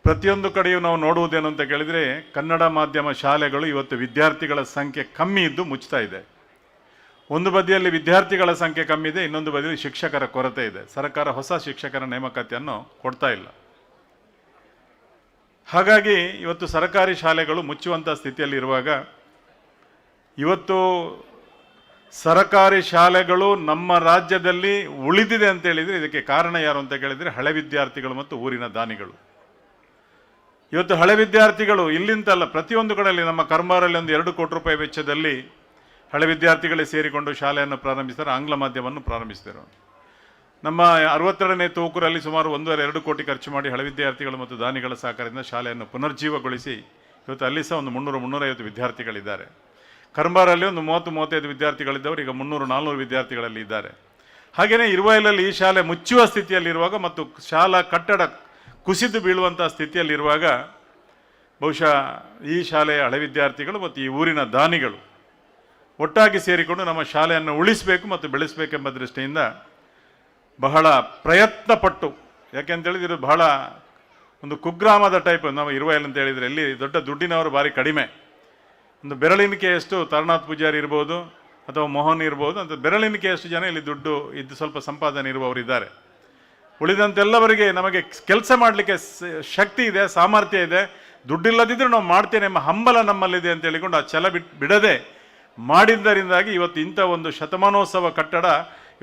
ಪ್ರತಿಯೊಂದು ಕಡೆಯೂ ನಾವು ನೋಡುವುದೇನು ಅಂತ ಕೇಳಿದರೆ, ಕನ್ನಡ ಮಾಧ್ಯಮ ಶಾಲೆಗಳು ಇವತ್ತು ವಿದ್ಯಾರ್ಥಿಗಳ ಸಂಖ್ಯೆ ಕಮ್ಮಿ ಇದ್ದು ಮುಚ್ತಾ ಇದೆ. ಒಂದು ಬದಿಯಲ್ಲಿ ವಿದ್ಯಾರ್ಥಿಗಳ ಸಂಖ್ಯೆ ಕಮ್ಮಿ ಇದೆ, ಇನ್ನೊಂದು ಬದಿಯಲ್ಲಿ ಶಿಕ್ಷಕರ ಕೊರತೆ ಇದೆ. ಸರ್ಕಾರ ಹೊಸ ಶಿಕ್ಷಕರ ನೇಮಕಾತಿಯನ್ನು ಕೊಡ್ತಾ ಇಲ್ಲ. ಹಾಗಾಗಿ ಇವತ್ತು ಸರ್ಕಾರಿ ಶಾಲೆಗಳು ಮುಚ್ಚುವಂಥ ಸ್ಥಿತಿಯಲ್ಲಿರುವಾಗ, ಇವತ್ತು ಸರ್ಕಾರಿ ಶಾಲೆಗಳು ನಮ್ಮ ರಾಜ್ಯದಲ್ಲಿ ಉಳಿದಿದೆ ಅಂತ ಹೇಳಿದರೆ ಇದಕ್ಕೆ ಕಾರಣ ಯಾರು ಅಂತ ಕೇಳಿದರೆ ಹಳೆ ವಿದ್ಯಾರ್ಥಿಗಳು ಮತ್ತು ಊರಿನ ದಾನಿಗಳು. ಇವತ್ತು ಹಳೆ ವಿದ್ಯಾರ್ಥಿಗಳು ಇಲ್ಲಿಂತಲ್ಲ, ಪ್ರತಿಯೊಂದು ಕಡೆಯಲ್ಲಿ ನಮ್ಮ ಕರ್ಮಾರಲ್ಲಿ ಒಂದು 2 ಕೋಟಿ ರೂಪಾಯಿ ವೆಚ್ಚದಲ್ಲಿ ಹಳೆ ವಿದ್ಯಾರ್ಥಿಗಳೇ ಸೇರಿಕೊಂಡು ಶಾಲೆಯನ್ನು ಪ್ರಾರಂಭಿಸಿದ್ದಾರೆ, ಆಂಗ್ಲ ಮಾಧ್ಯಮವನ್ನು ಪ್ರಾರಂಭಿಸಿದರು. ನಮ್ಮ 62ನೇ ತೂಕೂರಲ್ಲಿ ಸುಮಾರು 1.5-2 ಕೋಟಿ ಖರ್ಚು ಮಾಡಿ ಹಳೆ ವಿದ್ಯಾರ್ಥಿಗಳು ಮತ್ತು ದಾನಿಗಳ ಸಹಕಾರದಿಂದ ಶಾಲೆಯನ್ನು ಪುನರ್ಜೀವಗೊಳಿಸಿ ಇವತ್ತು ಅಲ್ಲಿ ಸಹ ಒಂದು 300-350 ವಿದ್ಯಾರ್ಥಿಗಳಿದ್ದಾರೆ. ಕರ್ಮಾರಲ್ಲಿ ಒಂದು 30-35 ವಿದ್ಯಾರ್ಥಿಗಳಿದ್ದವರು ಈಗ 300-400 ವಿದ್ಯಾರ್ಥಿಗಳಲ್ಲಿ ಇದ್ದಾರೆ. ಹಾಗೆಯೇ ಇರುವೈಲಲ್ಲಿ ಈ ಶಾಲೆ ಮುಚ್ಚುವ ಸ್ಥಿತಿಯಲ್ಲಿರುವಾಗ ಮತ್ತು ಶಾಲಾ ಕಟ್ಟಡ ಕುಸಿದು ಬೀಳುವಂಥ ಸ್ಥಿತಿಯಲ್ಲಿರುವಾಗ, ಬಹುಶಃ ಈ ಶಾಲೆಯ ಹಳೆ ವಿದ್ಯಾರ್ಥಿಗಳು ಮತ್ತು ಈ ಊರಿನ ದಾನಿಗಳು ಒಟ್ಟಾಗಿ ಸೇರಿಕೊಂಡು ನಮ್ಮ ಶಾಲೆಯನ್ನು ಉಳಿಸಬೇಕು ಮತ್ತು ಬೆಳೆಸಬೇಕೆಂಬ ದೃಷ್ಟಿಯಿಂದ ಬಹಳ ಪ್ರಯತ್ನಪಟ್ಟು, ಯಾಕೆಂತೇಳಿದ್ರೆ ಇದು ಬಹಳ ಒಂದು ಕುಗ್ರಾಮದ ಟೈಪ್ ನಾವು ಇರುವಲ್ಲಿ ಅಂತ ಹೇಳಿದರೆ, ಇಲ್ಲಿ ದೊಡ್ಡ ದುಡ್ಡಿನವರು ಭಾರಿ ಕಡಿಮೆ. ಒಂದು ಬೆರಳಿನಿಕೆಯಷ್ಟು ತರುಣಾಥ್ ಪೂಜಾರಿ ಇರ್ಬೋದು ಅಥವಾ ಮೋಹನ್ ಇರ್ಬೋದು, ಅಂತ ಬೆರಳಿನಿಕೆಯಷ್ಟು ಜನ ಇಲ್ಲಿ ದುಡ್ಡು ಇದ್ದು ಸ್ವಲ್ಪ ಸಂಪಾದನೆ ಇರುವವರು ಇದ್ದಾರೆ. ಉಳಿದಂತೆಲ್ಲವರಿಗೆ ನಮಗೆ ಕೆಲಸ ಮಾಡಲಿಕ್ಕೆ ಶಕ್ತಿ ಇದೆ, ಸಾಮರ್ಥ್ಯ ಇದೆ, ದುಡ್ಡಿಲ್ಲದಿದ್ದರೂ ನಾವು ಮಾಡ್ತೇನೆ ಎಂಬ ಹಂಬಲ ನಮ್ಮಲ್ಲಿದೆ ಅಂತ ಹೇಳಿಕೊಂಡು ಆ ಛಲ ಬಿಡದೆ ಮಾಡಿದ್ದರಿಂದಾಗಿ ಇವತ್ತು ಇಂಥ ಒಂದು ಶತಮಾನೋತ್ಸವ ಕಟ್ಟಡ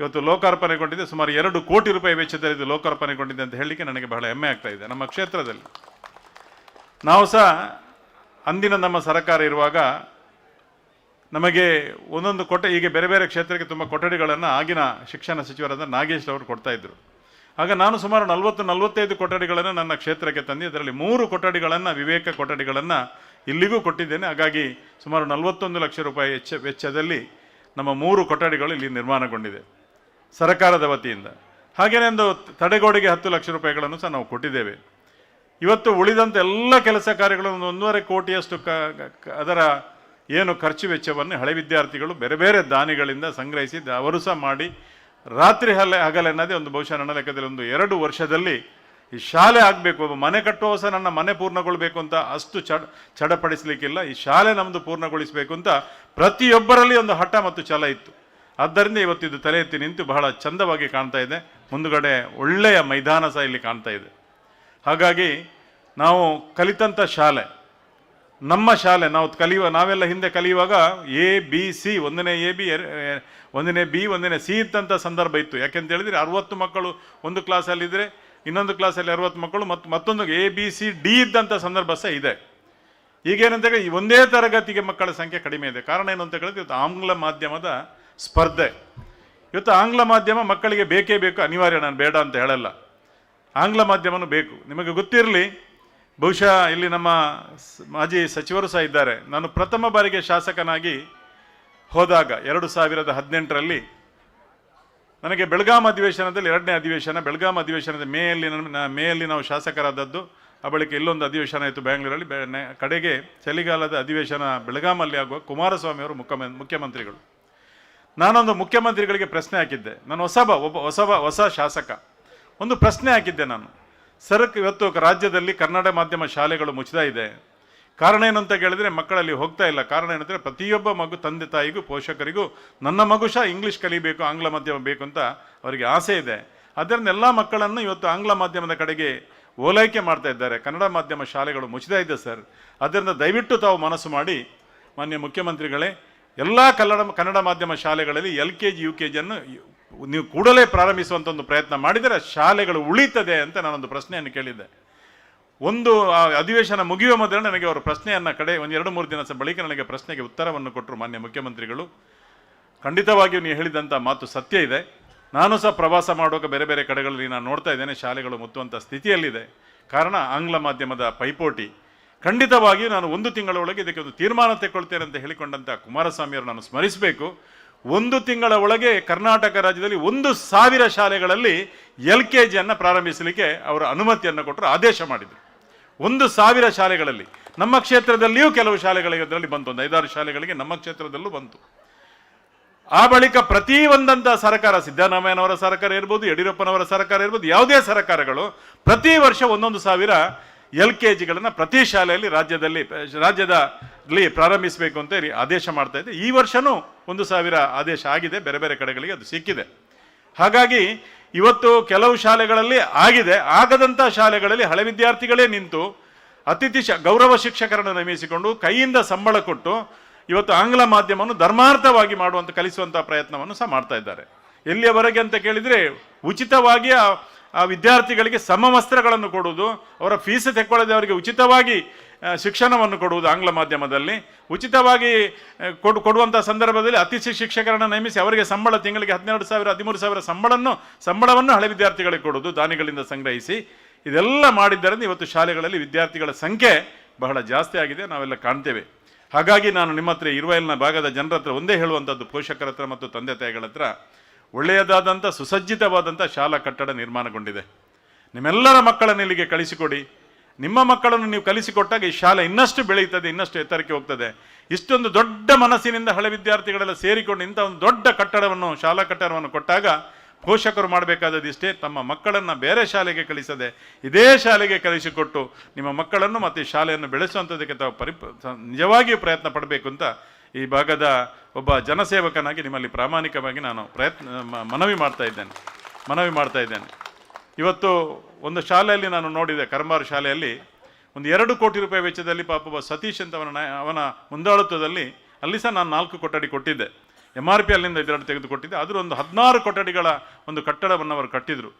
ಇವತ್ತು ಲೋಕಾರ್ಪಣೆಗೊಂಡಿದೆ. ಸುಮಾರು 2 ಕೋಟಿ ರೂಪಾಯಿ ವೆಚ್ಚದಲ್ಲಿ ಇದು ಲೋಕಾರ್ಪಣೆಗೊಂಡಿದೆ ಅಂತ ಹೇಳಲಿಕ್ಕೆ ನನಗೆ ಬಹಳ ಹೆಮ್ಮೆ ಆಗ್ತಾ ಇದೆ. ನಮ್ಮ ಕ್ಷೇತ್ರದಲ್ಲಿ ನಾವು ಸಹ ಅಂದಿನ ನಮ್ಮ ಸರ್ಕಾರ ಇರುವಾಗ ನಮಗೆ ಒಂದೊಂದು ಈಗ ಬೇರೆ ಬೇರೆ ಕ್ಷೇತ್ರಕ್ಕೆ ತುಂಬ ಕೊಠಡಿಗಳನ್ನು ಆಗಿನ ಶಿಕ್ಷಣ ಸಚಿವರಾದ ನಾಗೇಶ್ ಅವರು ಕೊಡ್ತಾ ಇದ್ರು. ಆಗ ನಾನು ಸುಮಾರು 40-45 ಕೊಠಡಿಗಳನ್ನು ನನ್ನ ಕ್ಷೇತ್ರಕ್ಕೆ ತಂದು ಅದರಲ್ಲಿ 3 ಕೊಠಡಿಗಳನ್ನು ವಿವೇಕ ಕೊಠಡಿಗಳನ್ನು ಇಲ್ಲಿಗೂ ಕೊಟ್ಟಿದ್ದೇನೆ. ಹಾಗಾಗಿ ಸುಮಾರು 41 ಲಕ್ಷ ರೂಪಾಯಿ ವೆಚ್ಚದಲ್ಲಿ ನಮ್ಮ 3 ಕೊಠಡಿಗಳು ಇಲ್ಲಿ ನಿರ್ಮಾಣಗೊಂಡಿದೆ ಸರ್ಕಾರದ ವತಿಯಿಂದ. ಹಾಗೆಯೇ ಒಂದು ತಡೆಗೋಡೆಗೆ 10 ಲಕ್ಷ ರೂಪಾಯಿಗಳನ್ನು ಸಹ ನಾವು ಕೊಟ್ಟಿದ್ದೇವೆ. ಇವತ್ತು ಉಳಿದಂಥ ಎಲ್ಲ ಕೆಲಸ ಕಾರ್ಯಗಳನ್ನು 1.5 ಕೋಟಿಯಷ್ಟು ಅದರ ಏನು ಖರ್ಚು ವೆಚ್ಚವನ್ನು ಹಳೆ ವಿದ್ಯಾರ್ಥಿಗಳು ಬೇರೆ ಬೇರೆ ದಾನಿಗಳಿಂದ ಸಂಗ್ರಹಿಸಿ ಅವರು ಸಹ ಮಾಡಿ ರಾತ್ರಿ ಹಗಲೆನ್ನದೇ ಒಂದು ಬಹುಶಃ ನನ್ನ ಲೆಕ್ಕದಲ್ಲಿ ಒಂದು 2 ವರ್ಷದಲ್ಲಿ ಈ ಶಾಲೆ ಆಗಬೇಕು, ಮನೆ ಕಟ್ಟುವ ಸಹ ನನ್ನ ಮನೆ ಪೂರ್ಣಗೊಳ್ಳಬೇಕು ಅಂತ ಅಷ್ಟು ಚಡಪಡಿಸಲಿಕ್ಕಿಲ್ಲ. ಈ ಶಾಲೆ ನಮ್ಮದು ಪೂರ್ಣಗೊಳಿಸಬೇಕು ಅಂತ ಪ್ರತಿಯೊಬ್ಬರಲ್ಲಿ ಒಂದು ಹಠ ಮತ್ತು ಛಲ ಇತ್ತು. ಆದ್ದರಿಂದ ಇವತ್ತಿದು ತಲೆ ಎತ್ತಿ ನಿಂತು ಬಹಳ ಚಂದವಾಗಿ ಕಾಣ್ತಾ ಇದೆ. ಮುಂದುಗಡೆ ಒಳ್ಳೆಯ ಮೈದಾನ ಸಹ ಇಲ್ಲಿ ಕಾಣ್ತಾ ಇದೆ. ಹಾಗಾಗಿ ನಾವು ಕಲಿತಂಥ ಶಾಲೆ ನಮ್ಮ ಶಾಲೆ ನಾವೆಲ್ಲ ಹಿಂದೆ ಕಲಿಯುವಾಗ ABC 1ನೇ AB 1ನೇ B 1ನೇ C ಇದ್ದಂಥ ಸಂದರ್ಭ ಇತ್ತು. ಯಾಕೆಂತ ಹೇಳಿದರೆ 60 ಮಕ್ಕಳು ಒಂದು ಕ್ಲಾಸಲ್ಲಿದ್ದರೆ ಇನ್ನೊಂದು ಕ್ಲಾಸಲ್ಲಿ 60 ಮಕ್ಕಳು ಮತ್ತೊಂದು ABCD ಇದ್ದಂಥ ಸಂದರ್ಭ ಸಹ ಇದೆ. ಈಗೇನಂತ ಈ ಒಂದೇ ತರಗತಿಗೆ ಮಕ್ಕಳ ಸಂಖ್ಯೆ ಕಡಿಮೆ ಇದೆ. ಕಾರಣ ಏನು ಅಂತ ಹೇಳಿದ್ರೆ ಇವತ್ತು ಆಂಗ್ಲ ಮಾಧ್ಯಮದ ಸ್ಪರ್ಧೆ. ಇವತ್ತು ಆಂಗ್ಲ ಮಾಧ್ಯಮ ಮಕ್ಕಳಿಗೆ ಬೇಕೇ ಬೇಕು, ಅನಿವಾರ್ಯ, ನಾನು ಬೇಡ ಅಂತ ಹೇಳಲ್ಲ. ಆಂಗ್ಲ ಮಾಧ್ಯಮನೂ ಬೇಕು. ನಿಮಗೆ ಗೊತ್ತಿರಲಿ, ಬಹುಶಃ ಇಲ್ಲಿ ನಮ್ಮ ಮಾಜಿ ಸಚಿವರು ಸಹ ಇದ್ದಾರೆ. ನಾನು ಪ್ರಥಮ ಬಾರಿಗೆ ಶಾಸಕನಾಗಿ ಹೋದಾಗ 2018ರಲ್ಲಿ ನನಗೆ ಬೆಳಗಾಂ ಅಧಿವೇಶನದಲ್ಲಿ 2ನೇ ಅಧಿವೇಶನ, ಬೆಳಗಾಂ ಅಧಿವೇಶನದ ಮೇಯಲ್ಲಿ ನಾವು ಶಾಸಕರಾದದ್ದು. ಆ ಬಳಿಕ ಇಲ್ಲೊಂದು ಅಧಿವೇಶನ ಆಯಿತು ಬೆಂಗಳೂರಲ್ಲಿ. ಕಡೆಗೆ ಚಳಿಗಾಲದ ಅಧಿವೇಶನ ಬೆಳಗಾಮಲ್ಲಿ ಆಗುವ ಕುಮಾರಸ್ವಾಮಿ ಅವರು ಮುಖ್ಯಮಂತ್ರಿಗಳು. ನಾನೊಂದು ಮುಖ್ಯಮಂತ್ರಿಗಳಿಗೆ ಪ್ರಶ್ನೆ ಹಾಕಿದ್ದೆ. ನಾನು ಹೊಸ ಶಾಸಕ. ಒಂದು ಪ್ರಶ್ನೆ ಹಾಕಿದ್ದೆ ನಾನು, ಇವತ್ತು ರಾಜ್ಯದಲ್ಲಿ ಕನ್ನಡ ಮಾಧ್ಯಮ ಶಾಲೆಗಳು ಮುಚ್ಚಿದ ಇದೆ. ಕಾರಣ ಏನು ಅಂತ ಕೇಳಿದರೆ ಮಕ್ಕಳಲ್ಲಿ ಹೋಗ್ತಾ ಇಲ್ಲ. ಕಾರಣ ಏನಂದರೆ ಪ್ರತಿಯೊಬ್ಬ ಮಗು ತಂದೆ ತಾಯಿಗೂ ಪೋಷಕರಿಗೂ ನನ್ನ ಮಗು ಸಹ ಇಂಗ್ಲೀಷ್ ಕಲಿಬೇಕು, ಆಂಗ್ಲ ಮಾಧ್ಯಮ ಬೇಕು ಅಂತ ಅವರಿಗೆ ಆಸೆ ಇದೆ. ಅದರಿಂದ ಎಲ್ಲ ಮಕ್ಕಳನ್ನು ಇವತ್ತು ಆಂಗ್ಲ ಮಾಧ್ಯಮದ ಕಡೆಗೆ ಓಲೈಕೆ ಮಾಡ್ತಾ ಇದ್ದಾರೆ. ಕನ್ನಡ ಮಾಧ್ಯಮ ಶಾಲೆಗಳು ಮುಚ್ಚಿದ ಇದೆ ಸರ್. ಅದರಿಂದ ದಯವಿಟ್ಟು ತಾವು ಮನಸ್ಸು ಮಾಡಿ ಮಾನ್ಯ ಮುಖ್ಯಮಂತ್ರಿಗಳೇ, ಎಲ್ಲ ಕನ್ನಡ ಮಾಧ್ಯಮ ಶಾಲೆಗಳಲ್ಲಿ LKG UKGಯನ್ನು ನೀವು ಕೂಡಲೇ ಪ್ರಾರಂಭಿಸುವಂಥ ಒಂದು ಪ್ರಯತ್ನ ಮಾಡಿದರೆ ಶಾಲೆಗಳು ಉಳಿತದೆ ಅಂತ ನಾನೊಂದು ಪ್ರಶ್ನೆಯನ್ನು ಕೇಳಿದ್ದೆ. ಒಂದು ಅಧಿವೇಶನ ಮುಗಿಯುವ ಮೊದಲು ನನಗೆ ಅವರು ಪ್ರಶ್ನೆಯನ್ನು ಒಂದು 2-3 ದಿನ ಬಳಿಕ ನನಗೆ ಪ್ರಶ್ನೆಗೆ ಉತ್ತರವನ್ನು ಕೊಟ್ಟರು ಮಾನ್ಯ ಮುಖ್ಯಮಂತ್ರಿಗಳು. ಖಂಡಿತವಾಗಿಯೂ ನೀವು ಹೇಳಿದಂಥ ಮಾತು ಸತ್ಯ ಇದೆ. ನಾನು ಸಹ ಪ್ರವಾಸ ಮಾಡುವಾಗ ಬೇರೆ ಬೇರೆ ಕಡೆಗಳಲ್ಲಿ ನಾನು ನೋಡ್ತಾ ಇದ್ದೇನೆ, ಶಾಲೆಗಳು ಮುತ್ತುವಂಥ ಸ್ಥಿತಿಯಲ್ಲಿದೆ. ಕಾರಣ ಆಂಗ್ಲ ಮಾಧ್ಯಮದ ಪೈಪೋಟಿ. ಖಂಡಿತವಾಗಿಯೂ ನಾನು 1 ತಿಂಗಳ ಒಳಗೆ ಇದಕ್ಕೆ ಒಂದು ತೀರ್ಮಾನ ತೆಗೊಳ್ತೇನೆ ಅಂತ ಹೇಳಿಕೊಂಡಂಥ ಕುಮಾರಸ್ವಾಮಿಯವರು ನಾನು ಸ್ಮರಿಸಬೇಕು. 1 ತಿಂಗಳ ಒಳಗೆ ಕರ್ನಾಟಕ ರಾಜ್ಯದಲ್ಲಿ 1,000 ಶಾಲೆಗಳಲ್ಲಿ LKGಯನ್ನು ಪ್ರಾರಂಭಿಸಲಿಕ್ಕೆ ಅವರು ಅನುಮತಿಯನ್ನು ಕೊಟ್ಟರು, ಆದೇಶ ಮಾಡಿದರು. 1,000 ಶಾಲೆಗಳಲ್ಲಿ. ನಮ್ಮ ಕ್ಷೇತ್ರದಲ್ಲಿಯೂ ಕೆಲವು ಶಾಲೆಗಳಿಗೆ ಅದರಲ್ಲಿ ಬಂತು, ಒಂದು 5-6 ಶಾಲೆಗಳಿಗೆ ನಮ್ಮ ಕ್ಷೇತ್ರದಲ್ಲೂ ಬಂತು. ಆ ಬಳಿಕ ಪ್ರತಿ ಒಂದಂಥ ಸರ್ಕಾರ, ಸಿದ್ದರಾಮಯ್ಯನವರ ಸರ್ಕಾರ ಇರ್ಬೋದು, ಯಡಿಯೂರಪ್ಪನವರ ಸರ್ಕಾರ ಇರ್ಬೋದು, ಯಾವುದೇ ಸರ್ಕಾರಗಳು ಪ್ರತಿ ವರ್ಷ 1,000 LKGಗಳನ್ನು ಪ್ರತಿ ಶಾಲೆಯಲ್ಲಿ ರಾಜ್ಯದಲ್ಲಿ ಪ್ರಾರಂಭಿಸಬೇಕು ಅಂತ ಆದೇಶ ಮಾಡ್ತಾ ಇದೆ. ಈ ವರ್ಷನೂ 1,000 ಆದೇಶ ಆಗಿದೆ, ಬೇರೆ ಬೇರೆ ಕಡೆಗಳಿಗೆ ಅದು ಸಿಕ್ಕಿದೆ. ಹಾಗಾಗಿ ಇವತ್ತು ಕೆಲವು ಶಾಲೆಗಳಲ್ಲಿ ಆಗಿದೆ, ಆಗದಂಥ ಶಾಲೆಗಳಲ್ಲಿ ಹಳೆ ವಿದ್ಯಾರ್ಥಿಗಳೇ ನಿಂತು ಗೌರವ ಶಿಕ್ಷಕರನ್ನು ನೇಮಿಸಿಕೊಂಡು ಕೈಯಿಂದ ಸಂಬಳ ಕೊಟ್ಟು ಇವತ್ತು ಆಂಗ್ಲ ಮಾಧ್ಯಮವನ್ನು ಧರ್ಮಾರ್ಥವಾಗಿ ಕಲಿಸುವಂಥ ಪ್ರಯತ್ನವನ್ನು ಸಹ ಮಾಡ್ತಾ ಇದ್ದಾರೆ. ಎಲ್ಲಿಯವರೆಗೆ ಅಂತ ಕೇಳಿದರೆ ಉಚಿತವಾಗಿ ಆ ವಿದ್ಯಾರ್ಥಿಗಳಿಗೆ ಸಮವಸ್ತ್ರಗಳನ್ನು ಕೊಡುವುದು, ಅವರ ಫೀಸ್ ತೆಕ್ಕೊಳ್ಳದೆ ಅವರಿಗೆ ಉಚಿತವಾಗಿ ಶಿಕ್ಷಣವನ್ನು ಕೊಡುವುದು, ಆಂಗ್ಲ ಮಾಧ್ಯಮದಲ್ಲಿ ಉಚಿತವಾಗಿ ಕೊಡುವಂಥ ಸಂದರ್ಭದಲ್ಲಿ ಅತಿಥಿ ಶಿಕ್ಷಕರನ್ನು ನೇಮಿಸಿ ಅವರಿಗೆ ಸಂಬಳ ತಿಂಗಳಿಗೆ 12,000 13,000 ಸಂಬಳವನ್ನು ಹಳೆ ವಿದ್ಯಾರ್ಥಿಗಳಿಗೆ ಕೊಡುವುದು ದಾನಿಗಳಿಂದ ಸಂಗ್ರಹಿಸಿ. ಇದೆಲ್ಲ ಮಾಡಿದ್ದರಿಂದ ಇವತ್ತು ಶಾಲೆಗಳಲ್ಲಿ ವಿದ್ಯಾರ್ಥಿಗಳ ಸಂಖ್ಯೆ ಬಹಳ ಜಾಸ್ತಿ ಆಗಿದೆ, ನಾವೆಲ್ಲ ಕಾಣ್ತೇವೆ. ಹಾಗಾಗಿ ನಾನು ನಿಮ್ಮ ಹತ್ರ ಇರುವಲ್ಲಿನ ಭಾಗದ ಜನರ ಹತ್ರ ಒಂದೇ ಹೇಳುವಂಥದ್ದು, ಪೋಷಕರ ಹತ್ರ ಮತ್ತು ತಂದೆ ತಾಯಿಗಳ ಹತ್ರ ಒಳ್ಳೆಯದಾದಂಥ ಸುಸಜ್ಜಿತವಾದಂಥ ಶಾಲಾ ಕಟ್ಟಡ ನಿರ್ಮಾಣಗೊಂಡಿದೆ. ನಿಮ್ಮೆಲ್ಲರ ಮಕ್ಕಳನ್ನು ಇಲ್ಲಿಗೆ ಕಳಿಸಿಕೊಡಿ. ನಿಮ್ಮ ಮಕ್ಕಳನ್ನು ನೀವು ಕಲಿಸಿಕೊಟ್ಟಾಗ ಈ ಶಾಲೆ ಇನ್ನಷ್ಟು ಬೆಳೆಯುತ್ತದೆ, ಇನ್ನಷ್ಟು ಎತ್ತರಕ್ಕೆ ಹೋಗ್ತದೆ. ಇಷ್ಟೊಂದು ದೊಡ್ಡ ಮನಸ್ಸಿನಿಂದ ಹಳೆ ವಿದ್ಯಾರ್ಥಿಗಳೆಲ್ಲ ಸೇರಿಕೊಂಡು ಇಂಥ ಒಂದು ದೊಡ್ಡ ಕಟ್ಟಡವನ್ನು, ಶಾಲಾ ಕಟ್ಟಡವನ್ನು ಕೊಟ್ಟಾಗ ಪೋಷಕರು ಮಾಡಬೇಕಾದದ್ದು ಇಷ್ಟೇ, ತಮ್ಮ ಮಕ್ಕಳನ್ನು ಬೇರೆ ಶಾಲೆಗೆ ಕಳಿಸದೆ ಇದೇ ಶಾಲೆಗೆ ಕಳಿಸಿಕೊಟ್ಟು ನಿಮ್ಮ ಮಕ್ಕಳನ್ನು ಮತ್ತು ಈ ಶಾಲೆಯನ್ನು ಬೆಳೆಸುವಂಥದ್ದಕ್ಕೆ ತಾವು ನಿಜವಾಗಿಯೂ ಪ್ರಯತ್ನ ಪಡಬೇಕು ಅಂತ ಈ ಭಾಗದ ಒಬ್ಬ ಜನಸೇವಕನಾಗಿ ನಿಮ್ಮಲ್ಲಿ ಪ್ರಾಮಾಣಿಕವಾಗಿ ನಾನು ಮನವಿ ಮಾಡ್ತಾ ಇದ್ದೇನೆ. ಇವತ್ತು ಒಂದು ಶಾಲೆಯಲ್ಲಿ ನಾನು ನೋಡಿದೆ, ಕರ್ಮಾರು ಶಾಲೆಯಲ್ಲಿ ಒಂದು 2 ಕೋಟಿ ರೂಪಾಯಿ ವೆಚ್ಚದಲ್ಲಿ ಪಾಪ ಸತೀಶ್ ಅಂತ ಅವನ ಮುಂದಾಳತ್ವದಲ್ಲಿ ಅಲ್ಲಿ ಸಹ ನಾನು 4 ಕೊಠಡಿ ಕೊಟ್ಟಿದ್ದೆ. MRP ಅಲ್ಲಿಂದ 2 ತೆಗೆದುಕೊಟ್ಟಿದ್ದೆ. ಅದರ ಒಂದು 16 ಕೊಠಡಿಗಳ ಒಂದು ಕಟ್ಟಡವನ್ನು ಅವರು ಕಟ್ಟಿದರು.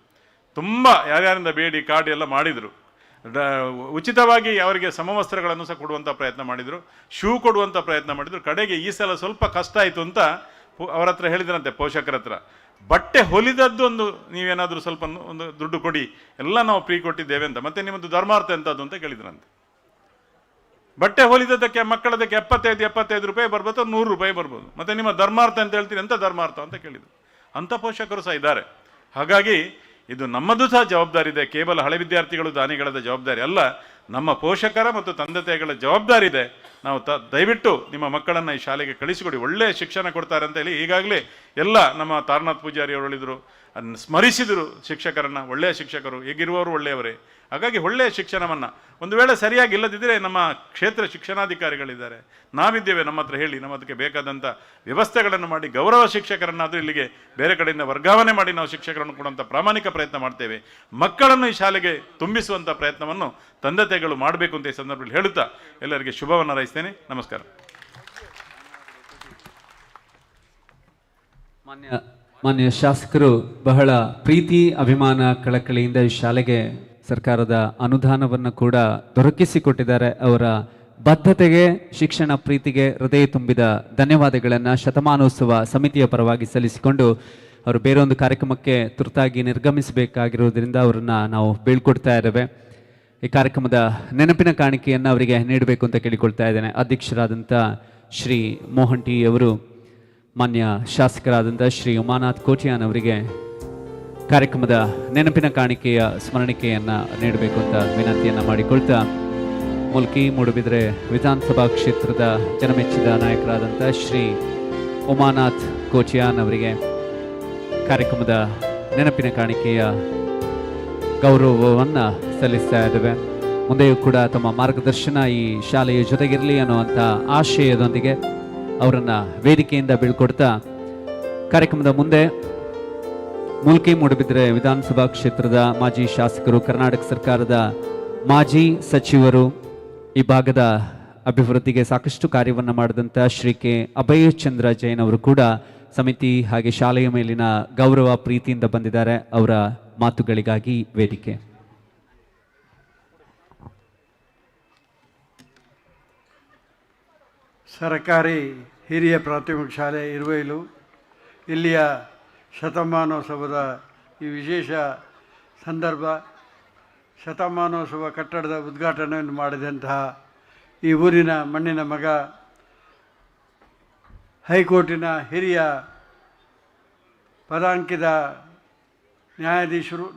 ತುಂಬ ಯಾರ್ಯಾರಿಂದ ಬೇಡಿ ಕಾಡಿ ಎಲ್ಲ ಮಾಡಿದರು. ಉಚಿತವಾಗಿ ಅವರಿಗೆ ಸಮವಸ್ತ್ರಗಳನ್ನು ಸಹ ಕೊಡುವಂಥ ಪ್ರಯತ್ನ ಮಾಡಿದರು, ಶೂ ಕೊಡುವಂಥ ಪ್ರಯತ್ನ ಮಾಡಿದರು. ಕಡೆಗೆ ಈ ಸಲ ಸ್ವಲ್ಪ ಕಷ್ಟ ಆಯಿತು ಅಂತ ಅವರ ಹತ್ರ ಹೇಳಿದ್ರಂತೆ, ಪೋಷಕರ ಹತ್ರ, ಬಟ್ಟೆ ಹೊಲಿದದ್ದು ಒಂದು ನೀವೇನಾದರೂ ಸ್ವಲ್ಪ ಒಂದು ದುಡ್ಡು ಕೊಡಿ, ಎಲ್ಲ ನಾವು ಫ್ರೀ ಕೊಟ್ಟಿದ್ದೇವೆ ಅಂತ. ಮತ್ತೆ ನಿಮ್ಮದು ಧರ್ಮಾರ್ಥ ಎಂಥದ್ದು ಅಂತ ಕೇಳಿದ್ರಂತೆ. ಬಟ್ಟೆ ಹೊಲಿದದ್ದಕ್ಕೆ ಮಕ್ಕಳದಕ್ಕೆ 75 ರೂಪಾಯಿ ಬರ್ಬೋದು, 100 ರೂಪಾಯಿ ಬರ್ಬೋದು. ಮತ್ತೆ ನಿಮ್ಮ ಧರ್ಮಾರ್ಥ ಅಂತ ಹೇಳ್ತೀರಿ, ಎಂಥ ಧರ್ಮಾರ್ಥ ಅಂತ ಕೇಳಿದರು. ಅಂಥ ಪೋಷಕರು ಸಹ ಇದ್ದಾರೆ. ಹಾಗಾಗಿ ಇದು ನಮ್ಮದು ಸಹ ಜವಾಬ್ದಾರಿ ಇದೆ, ಕೇವಲ ಹಳೆ ವಿದ್ಯಾರ್ಥಿಗಳು ದಾನಿಗಳದ ಜವಾಬ್ದಾರಿ ಅಲ್ಲ, ನಮ್ಮ ಪೋಷಕರ ಮತ್ತು ತಂದೆ ತಾಯಿಗಳ ಜವಾಬ್ದಾರಿ ಇದೆ. ನಾವು ದಯವಿಟ್ಟು ನಿಮ್ಮ ಮಕ್ಕಳನ್ನು ಈ ಶಾಲೆಗೆ ಕಳಿಸಿಕೊಡಿ, ಒಳ್ಳೆಯ ಶಿಕ್ಷಣ ಕೊಡ್ತಾರೆ ಅಂತ ಹೇಳಿ ಈಗಾಗಲೇ ಎಲ್ಲ ನಮ್ಮ ತಾರನಾಥ್ ಪೂಜಾರಿ ಅವರು ಹೇಳಿದರು, ಸ್ಮರಿಸಿದರು ಶಿಕ್ಷಕರನ್ನು. ಒಳ್ಳೆಯ ಶಿಕ್ಷಕರು, ಈಗಿರುವವರು ಒಳ್ಳೆಯವರೇ. ಹಾಗಾಗಿ ಒಳ್ಳೆಯ ಶಿಕ್ಷಣವನ್ನು ಒಂದು ವೇಳೆ ಸರಿಯಾಗಿ ಇಲ್ಲದಿದ್ದರೆ ನಮ್ಮ ಕ್ಷೇತ್ರ ಶಿಕ್ಷಣಾಧಿಕಾರಿಗಳಿದ್ದಾರೆ, ನಾವಿದ್ದೇವೆ, ನಮ್ಮ ಹತ್ರ ಹೇಳಿ, ನಮ್ಮ ಅದಕ್ಕೆ ಬೇಕಾದಂಥ ವ್ಯವಸ್ಥೆಗಳನ್ನು ಮಾಡಿ ಗೌರವ ಶಿಕ್ಷಕರನ್ನಾದರೂ ಇಲ್ಲಿಗೆ ಬೇರೆ ಕಡೆಯಿಂದ ವರ್ಗಾವಣೆ ಮಾಡಿ ನಾವು ಶಿಕ್ಷಕರನ್ನು ಕೊಡುವಂಥ ಪ್ರಾಮಾಣಿಕ ಪ್ರಯತ್ನ ಮಾಡ್ತೇವೆ. ಮಕ್ಕಳನ್ನು ಈ ಶಾಲೆಗೆ ತುಂಬಿಸುವಂಥ ಪ್ರಯತ್ನವನ್ನು ತಂದೆ ತಾಯಿಗಳು ಮಾಡಬೇಕು ಅಂತ ಈ ಸಂದರ್ಭದಲ್ಲಿ ಹೇಳುತ್ತಾ ಎಲ್ಲರಿಗೆ ಶುಭವನ್ನು ಹಾರೈಸ್ತೇನೆ. ನಮಸ್ಕಾರ. ಮಾನ್ಯ ಶಾಸಕರು ಬಹಳ ಪ್ರೀತಿ ಅಭಿಮಾನ ಕಳಕಳಿಯಿಂದ ಈ ಶಾಲೆಗೆ ಸರ್ಕಾರದ ಅನುದಾನವನ್ನು ಕೂಡ ದೊರಕಿಸಿಕೊಟ್ಟಿದ್ದಾರೆ. ಅವರ ಬದ್ಧತೆಗೆ, ಶಿಕ್ಷಣ ಪ್ರೀತಿಗೆ ಹೃದಯ ತುಂಬಿದ ಧನ್ಯವಾದಗಳನ್ನು ಶತಮಾನೋತ್ಸವ ಸಮಿತಿಯ ಪರವಾಗಿ ಸಲ್ಲಿಸಿಕೊಂಡು ಅವರು ಬೇರೊಂದು ಕಾರ್ಯಕ್ರಮಕ್ಕೆ ತುರ್ತಾಗಿ ನಿರ್ಗಮಿಸಬೇಕಾಗಿರುವುದರಿಂದ ಅವರನ್ನು ನಾವು ಬೀಳ್ಕೊಡ್ತಾ ಇದ್ದೇವೆ. ಈ ಕಾರ್ಯಕ್ರಮದ ನೆನಪಿನ ಕಾಣಿಕೆಯನ್ನು ಅವರಿಗೆ ನೀಡಬೇಕು ಅಂತ ಕೇಳಿಕೊಳ್ತಾ ಇದ್ದೇನೆ. ಅಧ್ಯಕ್ಷರಾದಂಥ ಶ್ರೀ ಮೋಹನ್ ಟಿ ಅವರು ಮಾನ್ಯ ಶಾಸಕರಾದಂಥ ಶ್ರೀ ಉಮಾನಾಥ್ ಕೋಟ್ಯಾನ್ ಅವರಿಗೆ ಕಾರ್ಯಕ್ರಮದ ನೆನಪಿನ ಕಾಣಿಕೆಯ ಸ್ಮರಣಿಕೆಯನ್ನು ನೀಡಬೇಕು ಅಂತ ವಿನಂತಿಯನ್ನು ಮಾಡಿಕೊಳ್ತಾ, ಮುಲ್ಕಿ ಮೂಡುಬಿದ್ರೆ ವಿಧಾನಸಭಾ ಕ್ಷೇತ್ರದ ಜನಮೆಚ್ಚಿದ ನಾಯಕರಾದಂಥ ಶ್ರೀ ಉಮಾನಾಥ್ ಕೋಟ್ಯಾನ್ ಅವರಿಗೆ ಕಾರ್ಯಕ್ರಮದ ನೆನಪಿನ ಕಾಣಿಕೆಯ ಗೌರವವನ್ನು ಸಲ್ಲಿಸ್ತಾ ಇದ್ದೇವೆ. ಮುಂದೆಯೂ ಕೂಡ ತಮ್ಮ ಮಾರ್ಗದರ್ಶನ ಈ ಶಾಲೆಯ ಜೊತೆಗಿರಲಿ ಅನ್ನುವಂಥ ಆಶಯದೊಂದಿಗೆ ಅವರನ್ನು ವೇದಿಕೆಯಿಂದ ಬೀಳ್ಕೊಡ್ತಾ, ಕಾರ್ಯಕ್ರಮದ ಮುಂದೆ ಮುಲ್ಕಿ ಮೂಡುಬಿದ್ರೆ ವಿಧಾನಸಭಾ ಕ್ಷೇತ್ರದ ಮಾಜಿ ಶಾಸಕರು, ಕರ್ನಾಟಕ ಸರ್ಕಾರದ ಮಾಜಿ ಸಚಿವರು, ಈ ಭಾಗದ ಅಭಿವೃದ್ಧಿಗೆ ಸಾಕಷ್ಟು ಕಾರ್ಯವನ್ನು ಮಾಡಿದಂಥ ಶ್ರೀ ಕೆ ಅಭಯ ಚಂದ್ರ ಜೈನ್ ಅವರು ಕೂಡ ಸಮಿತಿ ಹಾಗೆ ಶಾಲೆಯ ಮೇಲಿನ ಗೌರವ ಪ್ರೀತಿಯಿಂದ ಬಂದಿದ್ದಾರೆ. ಅವರ ಮಾತುಗಳಿಗಾಗಿ ವೇದಿಕೆ. ಸರ್ಕಾರಿ ಹಿರಿಯ ಪ್ರಾಥಮಿಕ ಶಾಲೆ ಇರುವೈಲು ಇಲ್ಲಿಯ ಶತಮಾನೋತ್ಸವದ ಈ ವಿಶೇಷ ಸಂದರ್ಭ, ಶತಮಾನೋತ್ಸವ ಕಟ್ಟಡದ ಉದ್ಘಾಟನೆಯನ್ನು ಮಾಡಿದಂತಹ ಈ ಊರಿನ ಮಣ್ಣಿನ ಮಗ, ಹೈಕೋರ್ಟಿನ ಹಿರಿಯ ಪದಾಂಕಿತ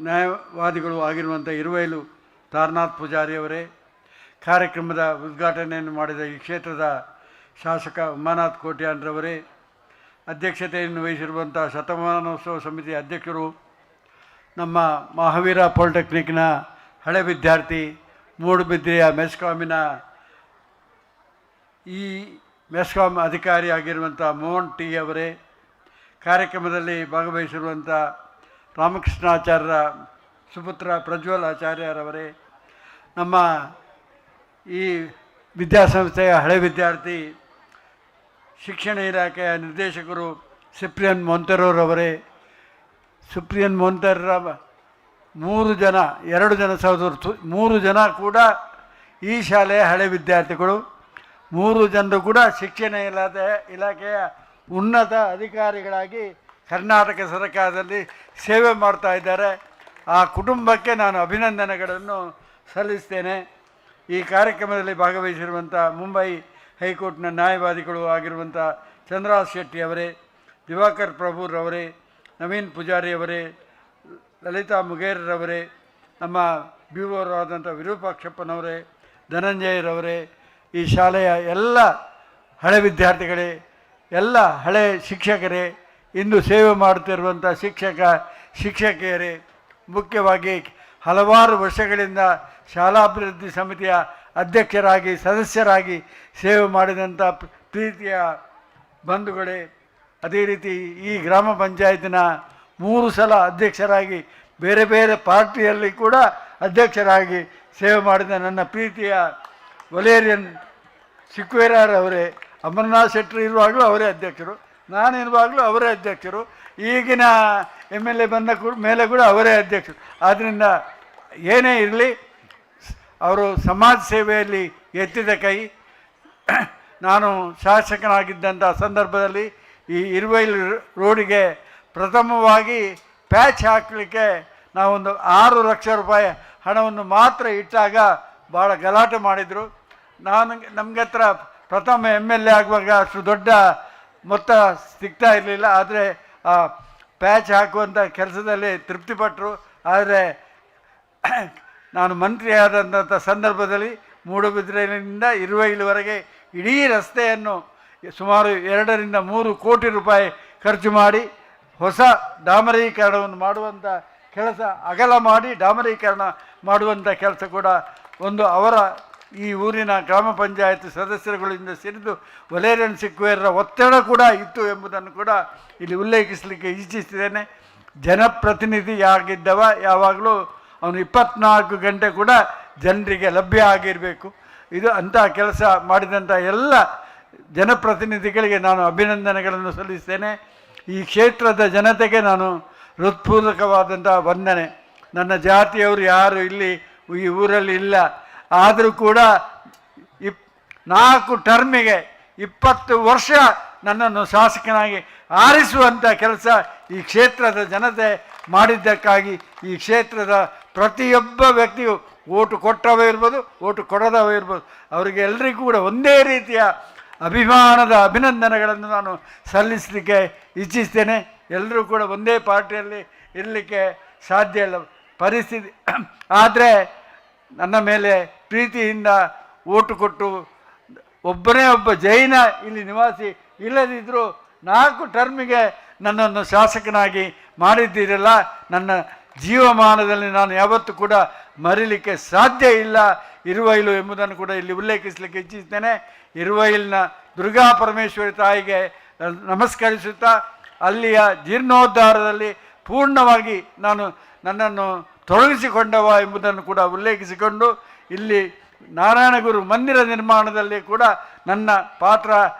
ನ್ಯಾಯವಾದಿಗಳು ಆಗಿರುವಂಥ ಇರುವೈಲು ತಾರನಾಥ್ ಪೂಜಾರಿಯವರೇ, ಕಾರ್ಯಕ್ರಮದ ಉದ್ಘಾಟನೆಯನ್ನು ಮಾಡಿದ ಈ ಕ್ಷೇತ್ರದ ಶಾಸಕ ಉಮಾನಾಥ್ ಕೋಟ್ಯಾನ್ರವರೇ, ಅಧ್ಯಕ್ಷತೆಯನ್ನು ವಹಿಸಿರುವಂಥ ಶತಮಾನೋತ್ಸವ ಸಮಿತಿ ಅಧ್ಯಕ್ಷರು, ನಮ್ಮ ಮಹಾವೀರ ಪಾಲಿಟೆಕ್ನಿಕ್ನ ಹಳೆ ವಿದ್ಯಾರ್ಥಿ, ಮೂಡುಬಿದ್ರೆಯ ಮೆಸ್ಕಾಮಿನ ಈ ಮೆಸ್ಕಾಂ ಅಧಿಕಾರಿಯಾಗಿರುವಂಥ ಮೋಹನ್ ಟಿ ಅವರೇ, ಕಾರ್ಯಕ್ರಮದಲ್ಲಿ ಭಾಗವಹಿಸಿರುವಂಥ ರಾಮಕೃಷ್ಣಾಚಾರ್ಯರ ಸುಪುತ್ರ ಪ್ರಜ್ವಲ್ ಆಚಾರ್ಯರವರೇ, ನಮ್ಮ ಈ ವಿದ್ಯಾಸಂಸ್ಥೆಯ ಹಳೆ ವಿದ್ಯಾರ್ಥಿ, ಶಿಕ್ಷಣ ಇಲಾಖೆಯ ನಿರ್ದೇಶಕರು ಸಿಪ್ರಿಯನ್ ಮೊಂತೆರೋರವರೇ, ಸಿಪ್ರಿಯನ್ ಮೊಂತೆರ್ರ 2 ಜನ ಸಹೋದರರು, 3 ಜನ ಕೂಡ ಈ ಶಾಲೆಯ ಹಳೆ ವಿದ್ಯಾರ್ಥಿಗಳು. 3 ಜನರು ಕೂಡ ಶಿಕ್ಷಣ ಇಲಾಖೆಯ ಉನ್ನತ ಅಧಿಕಾರಿಗಳಾಗಿ ಕರ್ನಾಟಕ ಸರ್ಕಾರದಲ್ಲಿ ಸೇವೆ ಮಾಡ್ತಾ ಇದ್ದಾರೆ. ಆ ಕುಟುಂಬಕ್ಕೆ ನಾನು ಅಭಿನಂದನೆಗಳನ್ನು ಸಲ್ಲಿಸ್ತೇನೆ. ಈ ಕಾರ್ಯಕ್ರಮದಲ್ಲಿ ಭಾಗವಹಿಸಿರುವಂಥ ಮುಂಬೈ ಹೈಕೋರ್ಟ್ನ ನ್ಯಾಯವಾದಿಗಳು ಆಗಿರುವಂಥ ಚಂದ್ರರಾಜ್ ಶೆಟ್ಟಿ ಅವರೇ, ದಿವಾಕರ್ ಪ್ರಭುರವರೇ, ನವೀನ್ ಪೂಜಾರಿ ಅವರೇ, ಲಲಿತಾ ಮುಗೇರ್ರವರೇ, ನಮ್ಮ ಬ್ಯೂರೋರಾದಂಥ ವಿರೂಪಾಕ್ಷಪ್ಪನವರೇ, ಧನಂಜಯರವರೇ, ಈ ಶಾಲೆಯ ಎಲ್ಲ ಹಳೆ ವಿದ್ಯಾರ್ಥಿಗಳೇ, ಎಲ್ಲ ಹಳೆ ಶಿಕ್ಷಕರೇ, ಇಂದು ಸೇವೆ ಮಾಡುತ್ತಿರುವಂಥ ಶಿಕ್ಷಕಿಯರೇ, ಮುಖ್ಯವಾಗಿ ಹಲವಾರು ವರ್ಷಗಳಿಂದ ಶಾಲಾಭಿವೃದ್ಧಿ ಸಮಿತಿಯ ಅಧ್ಯಕ್ಷರಾಗಿ ಸದಸ್ಯರಾಗಿ ಸೇವೆ ಮಾಡಿದಂಥ ಪ್ರೀತಿಯ ಬಂಧುಗಳೇ, ಅದೇ ರೀತಿ ಈ ಗ್ರಾಮ ಪಂಚಾಯತಿನ 3 ಸಲ ಅಧ್ಯಕ್ಷರಾಗಿ ಬೇರೆ ಬೇರೆ ಪಾರ್ಟಿಯಲ್ಲಿ ಕೂಡ ಅಧ್ಯಕ್ಷರಾಗಿ ಸೇವೆ ಮಾಡಿದ ನನ್ನ ಪ್ರೀತಿಯ ವಲೇರಿಯನ್ ಸಿಕ್ವೇರಾರ್ ಅವರೇ, ಅಮರನಾಥ್ ಶೆಟ್ಟಿ ಇರುವಾಗಲೂ ಅವರೇ ಅಧ್ಯಕ್ಷರು, ನಾನಿರುವಾಗಲೂ ಅವರೇ ಅಧ್ಯಕ್ಷರು, ಈಗಿನ MLA ಬಂದ ಮೇಲೆ ಕೂಡ ಅವರೇ ಅಧ್ಯಕ್ಷರು. ಆದ್ದರಿಂದ ಏನೇ ಇರಲಿ, ಅವರು ಸಮಾಜ ಸೇವೆಯಲ್ಲಿ ಎತ್ತಿದ ಕೈ. ನಾನು ಶಾಸಕನಾಗಿದ್ದಂಥ ಸಂದರ್ಭದಲ್ಲಿ ಈ ಇರುವೈಲು ರೋಡಿಗೆ ಪ್ರಥಮವಾಗಿ ಪ್ಯಾಚ್ ಹಾಕಲಿಕ್ಕೆ ನಾವೊಂದು 6 ಲಕ್ಷ ರೂಪಾಯಿ ಹಣವನ್ನು ಮಾತ್ರ ಇಟ್ಟಾಗ ಭಾಳ ಗಲಾಟೆ ಮಾಡಿದರು. ನಮಗೆ ಹತ್ರ ಪ್ರಥಮ MLA ಆಗುವಾಗ ಅಷ್ಟು ದೊಡ್ಡ ಮೊತ್ತ ಸಿಗ್ತಾ ಇರಲಿಲ್ಲ. ಆದರೆ ಆ ಪ್ಯಾಚ್ ಹಾಕುವಂಥ ಕೆಲಸದಲ್ಲಿ ತೃಪ್ತಿಪಟ್ಟರು. ಆದರೆ ನಾನು ಮಂತ್ರಿಯಾದಂಥ ಸಂದರ್ಭದಲ್ಲಿ ಮೂಡುಬಿದಿರೆಯಿಂದ ಇರುವೈಲುವರೆಗೆ ಇಡೀ ರಸ್ತೆಯನ್ನು ಸುಮಾರು 2 ರಿಂದ 3 ಕೋಟಿ ರೂಪಾಯಿ ಖರ್ಚು ಮಾಡಿ ಹೊಸ ಡಾಮರೀಕರಣವನ್ನು ಮಾಡುವಂಥ ಕೆಲಸ, ಅಗಲ ಮಾಡಿ ಡಾಮರೀಕರಣ ಮಾಡುವಂಥ ಕೆಲಸ ಕೂಡ ಒಂದು ಅವರ ಈ ಊರಿನ ಗ್ರಾಮ ಪಂಚಾಯತ್ ಸದಸ್ಯರುಗಳಿಂದ ಸೇರಿದು ವಲೇರಿಯನ್ ಸಿಕ್ವೇರರ ಒತ್ತಡ ಕೂಡ ಇತ್ತು ಎಂಬುದನ್ನು ಕೂಡ ಇಲ್ಲಿ ಉಲ್ಲೇಖಿಸಲಿಕ್ಕೆ ಇಚ್ಛಿಸಿದ್ದೇನೆ. ಜನಪ್ರತಿನಿಧಿಯಾಗಿದ್ದವ ಯಾವಾಗಲೂ ಅವನು 24 ಗಂಟೆ ಕೂಡ ಜನರಿಗೆ ಲಭ್ಯ ಆಗಿರಬೇಕು. ಇದು ಅಂಥ ಕೆಲಸ ಮಾಡಿದಂಥ ಎಲ್ಲ ಜನಪ್ರತಿನಿಧಿಗಳಿಗೆ ನಾನು ಅಭಿನಂದನೆಗಳನ್ನು ಸಲ್ಲಿಸ್ತೇನೆ. ಈ ಕ್ಷೇತ್ರದ ಜನತೆಗೆ ನಾನು ಹೃತ್ಪೂರ್ವಕವಾದಂಥ ವಂದನೆ. ನನ್ನ ಜಾತಿಯವರು ಯಾರು ಇಲ್ಲಿ ಈ ಊರಲ್ಲಿ ಇಲ್ಲ, ಆದರೂ ಕೂಡ 4 ಟರ್ಮಿಗೆ 20 ವರ್ಷ ನನ್ನನ್ನು ಶಾಸಕನಾಗಿ ಆರಿಸುವಂಥ ಕೆಲಸ ಈ ಕ್ಷೇತ್ರದ ಜನತೆ ಮಾಡಿದ್ದಕ್ಕಾಗಿ ಈ ಕ್ಷೇತ್ರದ ಪ್ರತಿಯೊಬ್ಬ ವ್ಯಕ್ತಿಯು ಓಟು ಕೊಟ್ಟವೇ ಇರ್ಬೋದು, ಓಟು ಕೊಡದವೇ ಇರ್ಬೋದು, ಅವರಿಗೆ ಎಲ್ಲರಿಗೂ ಕೂಡ ಒಂದೇ ರೀತಿಯ ಅಭಿಮಾನದ ಅಭಿನಂದನೆಗಳನ್ನು ನಾನು ಸಲ್ಲಿಸಲಿಕ್ಕೆ ಇಚ್ಛಿಸ್ತೇನೆ. ಎಲ್ಲರೂ ಕೂಡ ಒಂದೇ ಪಾರ್ಟಿಯಲ್ಲಿ ಇರಲಿಕ್ಕೆ ಸಾಧ್ಯ ಇಲ್ಲ ಪರಿಸ್ಥಿತಿ. ಆದರೆ ನನ್ನ ಮೇಲೆ ಪ್ರೀತಿಯಿಂದ ಓಟು ಕೊಟ್ಟು ಒಬ್ಬನೇ ಒಬ್ಬ ಜೈನ ಇಲ್ಲಿ ನಿವಾಸಿ ಇಲ್ಲದಿದ್ದರೂ 4 ಟರ್ಮಿಗೆ ನನ್ನನ್ನು ಶಾಸಕನಾಗಿ ಮಾಡಿದ್ದೀರಲ್ಲ, ನನ್ನ ಜೀವಮಾನದಲ್ಲಿ ನಾನು ಯಾವತ್ತೂ ಕೂಡ ಮರೀಲಿಕ್ಕೆ ಸಾಧ್ಯ ಇಲ್ಲ ಇರುವೈಲು ಎಂಬುದನ್ನು ಕೂಡ ಇಲ್ಲಿ ಉಲ್ಲೇಖಿಸಲಿಕ್ಕೆ ಇಚ್ಛಿಸ್ತೇನೆ. ಇರುವೈಲಿನ ದುರ್ಗಾ ಪರಮೇಶ್ವರಿ ತಾಯಿಗೆ ನಮಸ್ಕರಿಸುತ್ತಾ ಅಲ್ಲಿಯ ಜೀರ್ಣೋದ್ಧಾರದಲ್ಲಿ ಪೂರ್ಣವಾಗಿ ನನ್ನನ್ನು ತೊಡಗಿಸಿಕೊಂಡವ ಎಂಬುದನ್ನು ಕೂಡ ಉಲ್ಲೇಖಿಸಿಕೊಂಡು ಇಲ್ಲಿ ನಾರಾಯಣಗುರು ಮಂದಿರ ನಿರ್ಮಾಣದಲ್ಲಿ ಕೂಡ ನನ್ನ ಪಾತ್ರ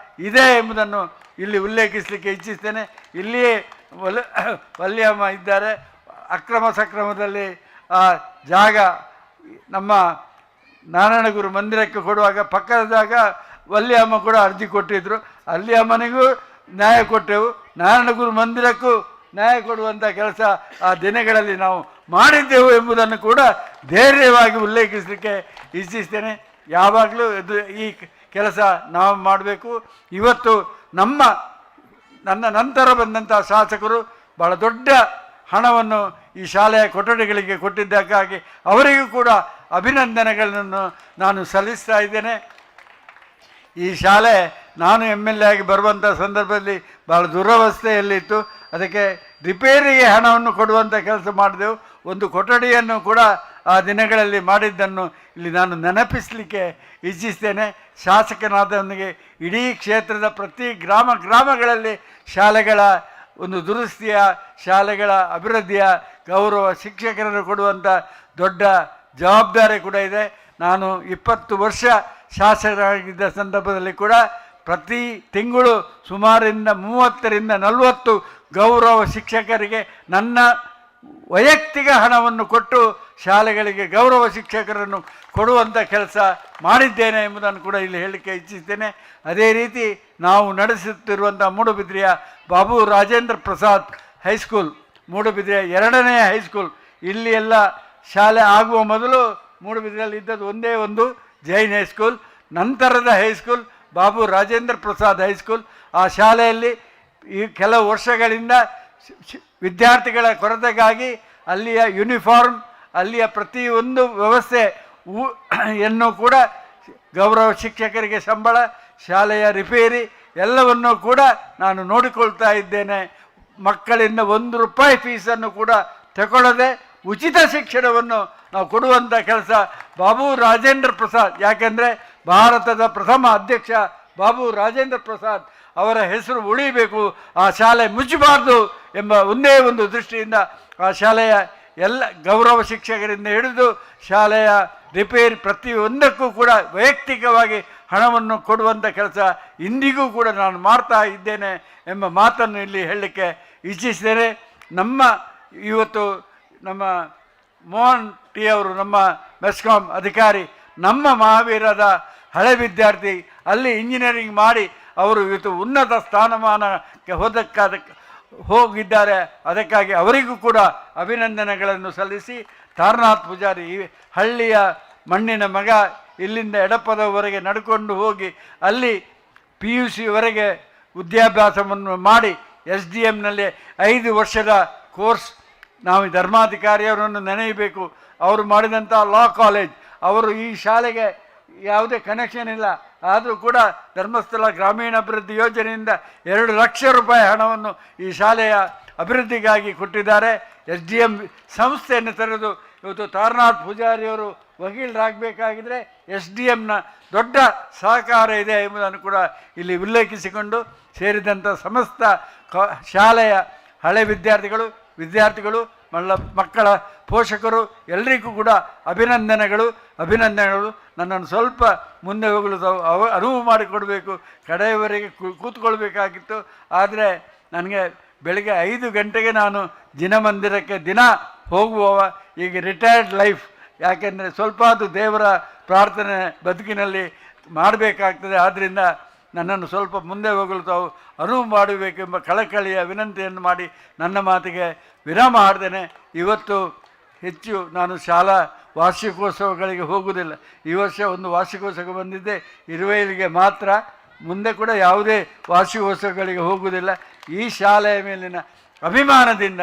ಇದೆ ಎಂಬುದನ್ನು ಇಲ್ಲಿ ಉಲ್ಲೇಖಿಸಲಿಕ್ಕೆ ಇಚ್ಛಿಸ್ತೇನೆ. ಇಲ್ಲಿಯೇ ವಲ್ಯಮ್ಮ ಇದ್ದಾರೆ. ಅಕ್ರಮ ಸಕ್ರಮದಲ್ಲಿ ಆ ಜಾಗ ನಮ್ಮ ನಾರಾಯಣಗುರು ಮಂದಿರಕ್ಕೆ ಕೊಡುವಾಗ ಪಕ್ಕದ ಜಾಗ ವಲ್ಯಮ್ಮ ಕೂಡ ಅರ್ಜಿ ಕೊಟ್ಟಿದ್ದರು. ಅಲ್ಲಿಯಮ್ಮನಿಗೂ ನ್ಯಾಯ ಕೊಟ್ಟೆವು, ನಾರಾಯಣಗುರು ಮಂದಿರಕ್ಕೂ ನ್ಯಾಯ ಕೊಡುವಂಥ ಕೆಲಸ ಆ ದಿನಗಳಲ್ಲಿ ನಾವು ಮಾಡಿದ್ದೆವು ಎಂಬುದನ್ನು ಕೂಡ ಧೈರ್ಯವಾಗಿ ಉಲ್ಲೇಖಿಸಲಿಕ್ಕೆ ಇಚ್ಛಿಸ್ತೇನೆ. ಯಾವಾಗಲೂ ಇದು ಈ ಕೆಲಸ ನಾವು ಮಾಡಬೇಕು. ಇವತ್ತು ನನ್ನ ನಂತರ ಬಂದಂಥ ಶಾಸಕರು ಭಾಳ ದೊಡ್ಡ ಹಣವನ್ನು ಈ ಶಾಲೆಯ ಕೊಠಡಿಗಳಿಗೆ ಕೊಟ್ಟಿದ್ದಕ್ಕಾಗಿ ಅವರಿಗೂ ಕೂಡ ಅಭಿನಂದನೆಗಳನ್ನು ನಾನು ಸಲ್ಲಿಸ್ತಾ ಇದ್ದೇನೆ. ಈ ಶಾಲೆ ನಾನು MLA ಆಗಿ ಬರುವಂಥ ಸಂದರ್ಭದಲ್ಲಿ ಭಾಳ ದುರವಸ್ಥೆಯಲ್ಲಿತ್ತು. ಅದಕ್ಕೆ ರಿಪೇರಿಗೆ ಹಣವನ್ನು ಕೊಡುವಂಥ ಕೆಲಸ ಮಾಡಿದೆವು. ಒಂದು ಕೊಠಡಿಯನ್ನು ಕೂಡ ಆ ದಿನಗಳಲ್ಲಿ ಮಾಡಿದ್ದನ್ನು ಇಲ್ಲಿ ನಾನು ನೆನಪಿಸಲಿಕ್ಕೆ ಇಚ್ಛಿಸ್ತೇನೆ. ಶಾಸಕನಾದವನಿಗೆ ಇಡೀ ಕ್ಷೇತ್ರದ ಪ್ರತಿ ಗ್ರಾಮಗಳಲ್ಲಿ ಶಾಲೆಗಳ ಒಂದು ದುರಸ್ತಿಯ, ಶಾಲೆಗಳ ಅಭಿವೃದ್ಧಿಯ ಗೌರವ ಶಿಕ್ಷಕರನ್ನು ಕೊಡುವಂಥ ದೊಡ್ಡ ಜವಾಬ್ದಾರಿ ಕೂಡ ಇದೆ. ನಾನು 20 ವರ್ಷ ಶಾಸಕರಾಗಿದ್ದ ಸಂದರ್ಭದಲ್ಲಿ ಕೂಡ ಪ್ರತಿ ತಿಂಗಳು ಸುಮಾರಿಂದ 30 ರಿಂದ 40 ಗೌರವ ಶಿಕ್ಷಕರಿಗೆ ನನ್ನ ವೈಯಕ್ತಿಕ ಹಣವನ್ನು ಕೊಟ್ಟು ಶಾಲೆಗಳಿಗೆ ಗೌರವ ಶಿಕ್ಷಕರನ್ನು ಕೊಡುವಂಥ ಕೆಲಸ ಮಾಡಿದ್ದೇನೆ ಎಂಬುದನ್ನು ಕೂಡ ಇಲ್ಲಿ ಹೇಳಲಿಕ್ಕೆ ಇಚ್ಛಿಸ್ತೇನೆ. ಅದೇ ರೀತಿ ನಾವು ನಡೆಸುತ್ತಿರುವಂಥ ಮೂಡುಬಿದಿರೆಯ ಬಾಬು ರಾಜೇಂದ್ರ ಪ್ರಸಾದ್ ಹೈಸ್ಕೂಲ್, ಮೂಡುಬಿದಿರೆಯ 2ನೇ ಹೈಸ್ಕೂಲ್. ಇಲ್ಲಿ ಎಲ್ಲ ಶಾಲೆ ಆಗುವ ಮೊದಲು ಮೂಡುಬಿದಿರೆಯಲ್ಲಿ ಇದ್ದದ್ದು ಒಂದೇ ಒಂದು ಜೈನ್ ಹೈಸ್ಕೂಲ್. ನಂತರದ ಹೈಸ್ಕೂಲ್ ಬಾಬು ರಾಜೇಂದ್ರ ಪ್ರಸಾದ್ ಹೈಸ್ಕೂಲ್. ಆ ಶಾಲೆಯಲ್ಲಿ ಈ ಕೆಲವು ವರ್ಷಗಳಿಂದ ವಿದ್ಯಾರ್ಥಿಗಳ ಕೊರತೆಗಾಗಿ ಅಲ್ಲಿಯ ಯೂನಿಫಾರ್ಮ್, ಅಲ್ಲಿಯ ಪ್ರತಿಯೊಂದು ವ್ಯವಸ್ಥೆಯನ್ನು ಕೂಡ ಗೌರವ ಶಿಕ್ಷಕರಿಗೆ ಸಂಬಳ, ಶಾಲೆಯ ರಿಪೇರಿ ಎಲ್ಲವನ್ನೂ ಕೂಡ ನಾನು ನೋಡಿಕೊಳ್ತಾ ಇದ್ದೇನೆ. ಮಕ್ಕಳಿಂದ 1 ರೂಪಾಯಿ ಫೀಸನ್ನು ಕೂಡ ತಗೊಳ್ಳದೆ ಉಚಿತ ಶಿಕ್ಷಣವನ್ನು ನಾವು ಕೊಡುವಂಥ ಕೆಲಸ ಬಾಬು ರಾಜೇಂದ್ರ ಪ್ರಸಾದ್, ಯಾಕೆಂದರೆ ಭಾರತದ ಪ್ರಥಮ ಅಧ್ಯಕ್ಷ ಬಾಬು ರಾಜೇಂದ್ರ ಪ್ರಸಾದ್ ಅವರ ಹೆಸರು ಉಳಿಬೇಕು, ಆ ಶಾಲೆ ಮುಚ್ಚಬಾರ್ದು ಎಂಬ ಒಂದೇ ಒಂದು ದೃಷ್ಟಿಯಿಂದ ಆ ಶಾಲೆಯ ಎಲ್ಲ ಗೌರವ ಶಿಕ್ಷಕರಿಂದ ಹಿಡಿದು ಶಾಲೆಯ ರಿಪೇರಿ ಪ್ರತಿಯೊಂದಕ್ಕೂ ಕೂಡ ವೈಯಕ್ತಿಕವಾಗಿ ಹಣವನ್ನು ಕೊಡುವಂಥ ಕೆಲಸ ಇಂದಿಗೂ ಕೂಡ ನಾನು ಮಾಡ್ತಾ ಇದ್ದೇನೆ ಎಂಬ ಮಾತನ್ನು ಇಲ್ಲಿ ಹೇಳಲಿಕ್ಕೆ ಇಚ್ಛಿಸಿದ್ದೇನೆ. ಇವತ್ತು ನಮ್ಮ ಮೋಹನ್ ಟಿ ಅವರು, ನಮ್ಮ ಮೆಸ್ಕಾಂ ಅಧಿಕಾರಿ, ನಮ್ಮ ಮಹಾವೀರದ ಹಳೆ ವಿದ್ಯಾರ್ಥಿ, ಅಲ್ಲಿ ಇಂಜಿನಿಯರಿಂಗ್ ಮಾಡಿ ಅವರು ಇವತ್ತು ಉನ್ನತ ಸ್ಥಾನಮಾನಕ್ಕೆ ಹೋಗಿದ್ದಾರೆ. ಅದಕ್ಕಾಗಿ ಅವರಿಗೂ ಕೂಡ ಅಭಿನಂದನೆಗಳನ್ನು ಸಲ್ಲಿಸಿ, ತಾರನಾಥ್ ಪೂಜಾರಿ ಈ ಹಳ್ಳಿಯ ಮಣ್ಣಿನ ಮಗ, ಇಲ್ಲಿಂದ ಎಡಪದವರೆಗೆ ನಡ್ಕೊಂಡು ಹೋಗಿ ಅಲ್ಲಿ PUCವರೆಗೆ ವಿದ್ಯಾಭ್ಯಾಸವನ್ನು ಮಾಡಿ SDMನಲ್ಲಿ 5 ವರ್ಷದ ಕೋರ್ಸ್. ನಾವು ಧರ್ಮಾಧಿಕಾರಿಯವರನ್ನು ನೆನೆಯಬೇಕು. ಅವರು ಮಾಡಿದಂಥ ಲಾ ಕಾಲೇಜ್, ಅವರು ಈ ಶಾಲೆಗೆ ಯಾವುದೇ ಕನೆಕ್ಷನ್ ಇಲ್ಲ, ಆದರೂ ಕೂಡ ಧರ್ಮಸ್ಥಳ ಗ್ರಾಮೀಣಾಭಿವೃದ್ಧಿ ಯೋಜನೆಯಿಂದ 2 ಲಕ್ಷ ರೂಪಾಯಿ ಹಣವನ್ನು ಈ ಶಾಲೆಯ ಅಭಿವೃದ್ಧಿಗಾಗಿ ಕೊಟ್ಟಿದ್ದಾರೆ. SDM ಸಂಸ್ಥೆಯನ್ನು ತೆರೆದು ಇವತ್ತು ತಾರನಾಥ್ ಪೂಜಾರಿಯವರು ವಕೀಲರಾಗಬೇಕಾಗಿದ್ದರೆ SDMನ ದೊಡ್ಡ ಸಹಕಾರ ಇದೆ ಎಂಬುದನ್ನು ಕೂಡ ಇಲ್ಲಿ ಉಲ್ಲೇಖಿಸಿಕೊಂಡು, ಸೇರಿದಂಥ ಸಮಸ್ತ ಶಾಲೆಯ ಹಳೆ ವಿದ್ಯಾರ್ಥಿಗಳು ಮಕ್ಕಳ ಪೋಷಕರು ಎಲ್ಲರಿಗೂ ಕೂಡ ಅಭಿನಂದನೆಗಳು. ನನ್ನನ್ನು ಸ್ವಲ್ಪ ಮುಂದೆ ಹೋಗಲು ಅನುವು ಮಾಡಿಕೊಡಬೇಕು. ಕಡೆಯವರೆಗೆ ಕೂತ್ಕೊಳ್ಬೇಕಾಗಿತ್ತು, ಆದರೆ ನನಗೆ ಬೆಳಗ್ಗೆ 5 ಗಂಟೆಗೆ ನಾನು ಜಿನಮಂದಿರಕ್ಕೆ ದಿನ ಹೋಗುವವ. ಈಗ ರಿಟೈರ್ಡ್ ಲೈಫ್, ಯಾಕೆಂದರೆ ಸ್ವಲ್ಪ ಅದು ದೇವರ ಪ್ರಾರ್ಥನೆ ಬದುಕಿನಲ್ಲಿ ಮಾಡಬೇಕಾಗ್ತದೆ. ಆದ್ದರಿಂದ ನನ್ನನ್ನು ಸ್ವಲ್ಪ ಮುಂದೆ ಹೋಗಲು ತಾವು ಅನುವು ಮಾಡಬೇಕೆಂಬ ಕಳಕಳಿಯ ವಿನಂತಿಯನ್ನು ಮಾಡಿ ನನ್ನ ಮಾತಿಗೆ ವಿರಾಮ ಹಾಡ್ತೇನೆ. ಇವತ್ತು ಹೆಚ್ಚು ನಾನು ಶಾಲಾ ವಾರ್ಷಿಕೋತ್ಸವಗಳಿಗೆ ಹೋಗುವುದಿಲ್ಲ. ಈ ವರ್ಷ ಒಂದು ವಾರ್ಷಿಕೋತ್ಸವ ಬಂದಿದ್ದೆ, ಇರುವೈಲಿಗೆ ಮಾತ್ರ. ಮುಂದೆ ಕೂಡ ಯಾವುದೇ ವಾರ್ಷಿಕೋತ್ಸವಗಳಿಗೆ ಹೋಗುವುದಿಲ್ಲ. ಈ ಶಾಲೆಯ ಮೇಲಿನ ಅಭಿಮಾನದಿಂದ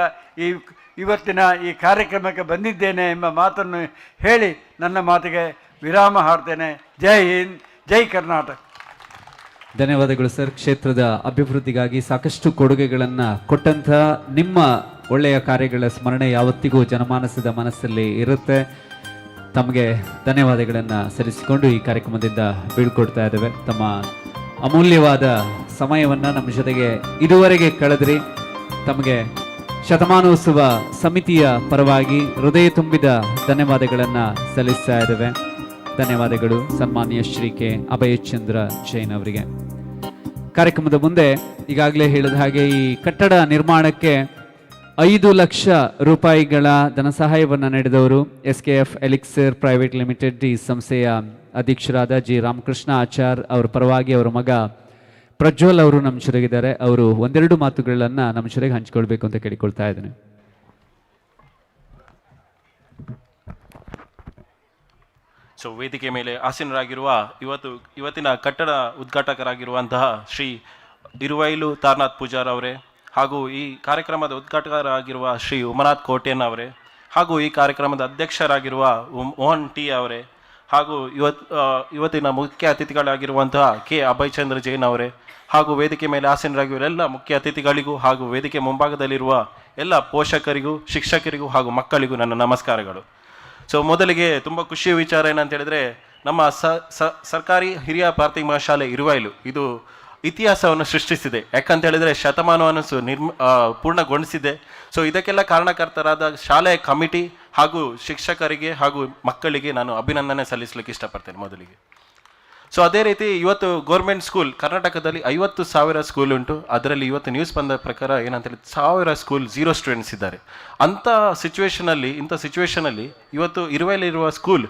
ಇವತ್ತಿನ ಈ ಕಾರ್ಯಕ್ರಮಕ್ಕೆ ಬಂದಿದ್ದೇನೆ ಎಂಬ ಮಾತನ್ನು ಹೇಳಿ ನನ್ನ ಮಾತಿಗೆ ವಿರಾಮ ಹಾಡ್ತೇನೆ. ಜೈ ಹಿಂದ್, ಜೈ ಕರ್ನಾಟಕ. ಧನ್ಯವಾದಗಳು ಸರ್. ಕ್ಷೇತ್ರದ ಅಭಿವೃದ್ಧಿಗಾಗಿ ಸಾಕಷ್ಟು ಕೊಡುಗೆಗಳನ್ನು ಕೊಟ್ಟಂಥ ನಿಮ್ಮ ಒಳ್ಳೆಯ ಕಾರ್ಯಗಳ ಸ್ಮರಣೆ ಯಾವತ್ತಿಗೂ ಜನಮಾನಸದ ಮನಸ್ಸಲ್ಲಿ ಇರುತ್ತೆ. ತಮಗೆ ಧನ್ಯವಾದಗಳನ್ನು ಸಲ್ಲಿಸಿಕೊಂಡು ಈ ಕಾರ್ಯಕ್ರಮದಿಂದ ಬೀಳ್ಕೊಡ್ತಾ ಇದ್ದೇವೆ. ತಮ್ಮ ಅಮೂಲ್ಯವಾದ ಸಮಯವನ್ನು ನಮ್ಮ ಜೊತೆಗೆ ಇದುವರೆಗೆ ಕಳೆದ್ರಿ. ತಮಗೆ ಶತಮಾನೋತ್ಸವ ಸಮಿತಿಯ ಪರವಾಗಿ ಹೃದಯ ತುಂಬಿದ ಧನ್ಯವಾದಗಳನ್ನು ಸಲ್ಲಿಸ್ತಾ ಇದ್ದೇವೆ. ಧನ್ಯವಾದಗಳು ಸನ್ಮಾನ್ಯ ಶ್ರೀ ಕೆ ಅಭಯಚಂದ್ರ ಜೈನ್ ಅವರಿಗೆ. ಕಾರ್ಯಕ್ರಮದ ಮುಂದೆ ಈಗಾಗಲೇ ಹೇಳಿದ ಹಾಗೆ ಈ ಕಟ್ಟಡ ನಿರ್ಮಾಣಕ್ಕೆ 5 ಲಕ್ಷ ರೂಪಾಯಿಗಳ ಧನ ಸಹಾಯವನ್ನು ನೀಡಿದವರು SKF ಎಲಿಕ್ಸರ್ ಪ್ರೈವೇಟ್ ಲಿಮಿಟೆಡ್ ಈ ಸಂಸ್ಥೆಯ ಅಧ್ಯಕ್ಷರಾದ G ರಾಮಕೃಷ್ಣ ಆಚಾರ್ ಅವರ ಪರವಾಗಿ ಅವರ ಮಗ ಪ್ರಜ್ವಲ್ ಅವರು ನಮ್ಮ ಜೊತೆಗಿದ್ದಾರೆ. ಅವರು ಒಂದೆರಡು ಮಾತುಗಳನ್ನು ನಮ್ಮ ಜೊತೆಗೆ ಹಂಚಿಕೊಳ್ಬೇಕು ಅಂತ ಕೇಳಿಕೊಳ್ತಾ ಇದ್ದೇನೆ. ಸೊ ವೇದಿಕೆ ಮೇಲೆ ಆಸೀನರಾಗಿರುವ ಇವತ್ತಿನ ಕಟ್ಟಡ ಉದ್ಘಾಟಕರಾಗಿರುವಂತಹ ಶ್ರೀ ಇರುವೈಲು ತಾರನಾಥ್ ಪೂಜಾರ್ ಅವರೇ, ಹಾಗೂ ಈ ಕಾರ್ಯಕ್ರಮದ ಉದ್ಘಾಟಕರಾಗಿರುವ ಶ್ರೀ ಉಮನಾಥ್ ಕೋಟೆನ್ ಅವರೇ, ಹಾಗೂ ಈ ಕಾರ್ಯಕ್ರಮದ ಅಧ್ಯಕ್ಷರಾಗಿರುವ ಮೋಹನ್ ಟಿ ಅವರೇ, ಹಾಗೂ ಇವತ್ತಿನ ಮುಖ್ಯ ಅತಿಥಿಗಳಾಗಿರುವಂತಹ ಕೆ ಅಭಯಚಂದ್ರ ಜೈನ್ ಅವರೇ, ಹಾಗೂ ವೇದಿಕೆ ಮೇಲೆ ಆಸೀನರಾಗಿರುವ ಎಲ್ಲ ಮುಖ್ಯ ಅತಿಥಿಗಳಿಗೂ ಹಾಗೂ ವೇದಿಕೆ ಮುಂಭಾಗದಲ್ಲಿರುವ ಎಲ್ಲ ಪೋಷಕರಿಗೂ, ಶಿಕ್ಷಕರಿಗೂ ಹಾಗೂ ಮಕ್ಕಳಿಗೂ ನನ್ನ ನಮಸ್ಕಾರಗಳು. ಸೊ ಮೊದಲಿಗೆ ತುಂಬ ಖುಷಿಯ ವಿಚಾರ ಏನಂತ ಹೇಳಿದ್ರೆ, ನಮ್ಮ ಸರ್ಕಾರಿ ಹಿರಿಯ ಪ್ರಾಥಮಿಕ ಶಾಲೆ ಇರುವೈಲು ಇದು ಇತಿಹಾಸವನ್ನು ಸೃಷ್ಟಿಸಿದೆ. ಯಾಕಂತ ಹೇಳಿದ್ರೆ ಶತಮಾನವನ್ನು ಪೂರ್ಣಗೊಳಿಸಿದೆ. ಸೊ ಇದಕ್ಕೆಲ್ಲ ಕಾರಣಕರ್ತರಾದ ಶಾಲೆಯ ಕಮಿಟಿ ಹಾಗೂ ಶಿಕ್ಷಕರಿಗೆ ಹಾಗೂ ಮಕ್ಕಳಿಗೆ ನಾನು ಅಭಿನಂದನೆ ಸಲ್ಲಿಸಲಿಕ್ಕೆ ಇಷ್ಟಪಡ್ತೇನೆ ಮೊದಲಿಗೆ. ಸೊ ಅದೇ ರೀತಿ ಇವತ್ತು ಗೌರ್ಮೆಂಟ್ ಸ್ಕೂಲ್ ಕರ್ನಾಟಕದಲ್ಲಿ 50,000 ಸ್ಕೂಲ್ ಉಂಟು. ಅದರಲ್ಲಿ ಇವತ್ತು ನ್ಯೂಸ್ ಬಂದ ಪ್ರಕಾರ ಏನಂತ ಹೇಳಿ 1000 ಸ್ಕೂಲ್ 0 ಸ್ಟೂಡೆಂಟ್ಸ್ ಇದ್ದಾರೆ. ಇಂಥ ಸಿಚುವೇಶನಲ್ಲಿ ಇವತ್ತು ಇರುವಲ್ಲಿರುವ ಸ್ಕೂಲ್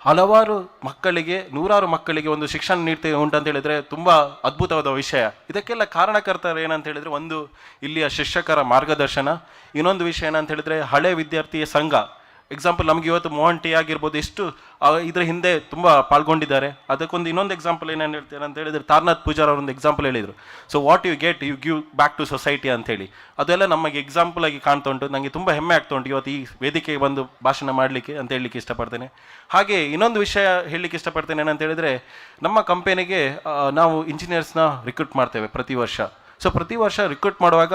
ಹಲವಾರು ಮಕ್ಕಳಿಗೆ, 100 ಮಕ್ಕಳಿಗೆ ಒಂದು ಶಿಕ್ಷಣ ನೀಡ್ತೇವೆ ಉಂಟಂತ ಹೇಳಿದ್ರೆ ತುಂಬ ಅದ್ಭುತವಾದ ವಿಷಯ. ಇದಕ್ಕೆಲ್ಲ ಕಾರಣಕರ್ತರು ಏನಂತ ಹೇಳಿದ್ರೆ, ಒಂದು ಇಲ್ಲಿಯ ಶಿಕ್ಷಕರ ಮಾರ್ಗದರ್ಶನ, ಇನ್ನೊಂದು ವಿಷಯ ಏನಂತ ಹೇಳಿದ್ರೆ ಹಳೆ ವಿದ್ಯಾರ್ಥಿಯ ಸಂಘ. ಎಕ್ಸಾಂಪಲ್ ನಮಗೆ ಇವತ್ತು ಮೋಹನ್ ಟಿ ಆಗಿರ್ಬೋದು, ಎಷ್ಟು ಇದರ ಹಿಂದೆ ತುಂಬ ಪಾಲ್ಗೊಂಡಿದ್ದಾರೆ. ಅದಕ್ಕೊಂದು ಇನ್ನೊಂದು ಎಕ್ಸಾಂಪಲ್ ಏನೇನು ಹೇಳ್ತಾರೆ ಅಂತ ಹೇಳಿದ್ರೆ, ತಾರನಾಥ್ ಪೂಜಾರ್ ಅವರೊಂದು ಎಕ್ಸಾಂಪಲ್ ಹೇಳಿದರು. So what you get you give back to society ಅಂತೇಳಿ, ಅದೆಲ್ಲ ನಮಗೆ ಎಕ್ಸಾಂಪಲ್ ಆಗಿ ಕಾಣ್ತಾ ಉಂಟು. ನನಗೆ ತುಂಬ ಹೆಮ್ಮೆ ಆಗ್ತಾ ಉಂಟು ಇವತ್ತು ಈ ವೇದಿಕೆಗೆ ಬಂದು ಭಾಷಣ ಮಾಡಲಿಕ್ಕೆ ಅಂತ ಹೇಳಲಿಕ್ಕೆ ಇಷ್ಟಪಡ್ತೇನೆ. ಹಾಗೆ ಇನ್ನೊಂದು ವಿಷಯ ಹೇಳಲಿಕ್ಕೆ ಇಷ್ಟಪಡ್ತೇನೆ ಏನಂತ ಹೇಳಿದ್ರೆ, ನಮ್ಮ ಕಂಪನಿಗೆ ನಾವು ಇಂಜಿನಿಯರ್ಸ್ನ ರಿಕ್ರೂಟ್ ಮಾಡ್ತೇವೆ ಪ್ರತಿ ವರ್ಷ. ಸೊ ಪ್ರತಿ ವರ್ಷ ರಿಕ್ರೂಟ್ ಮಾಡುವಾಗ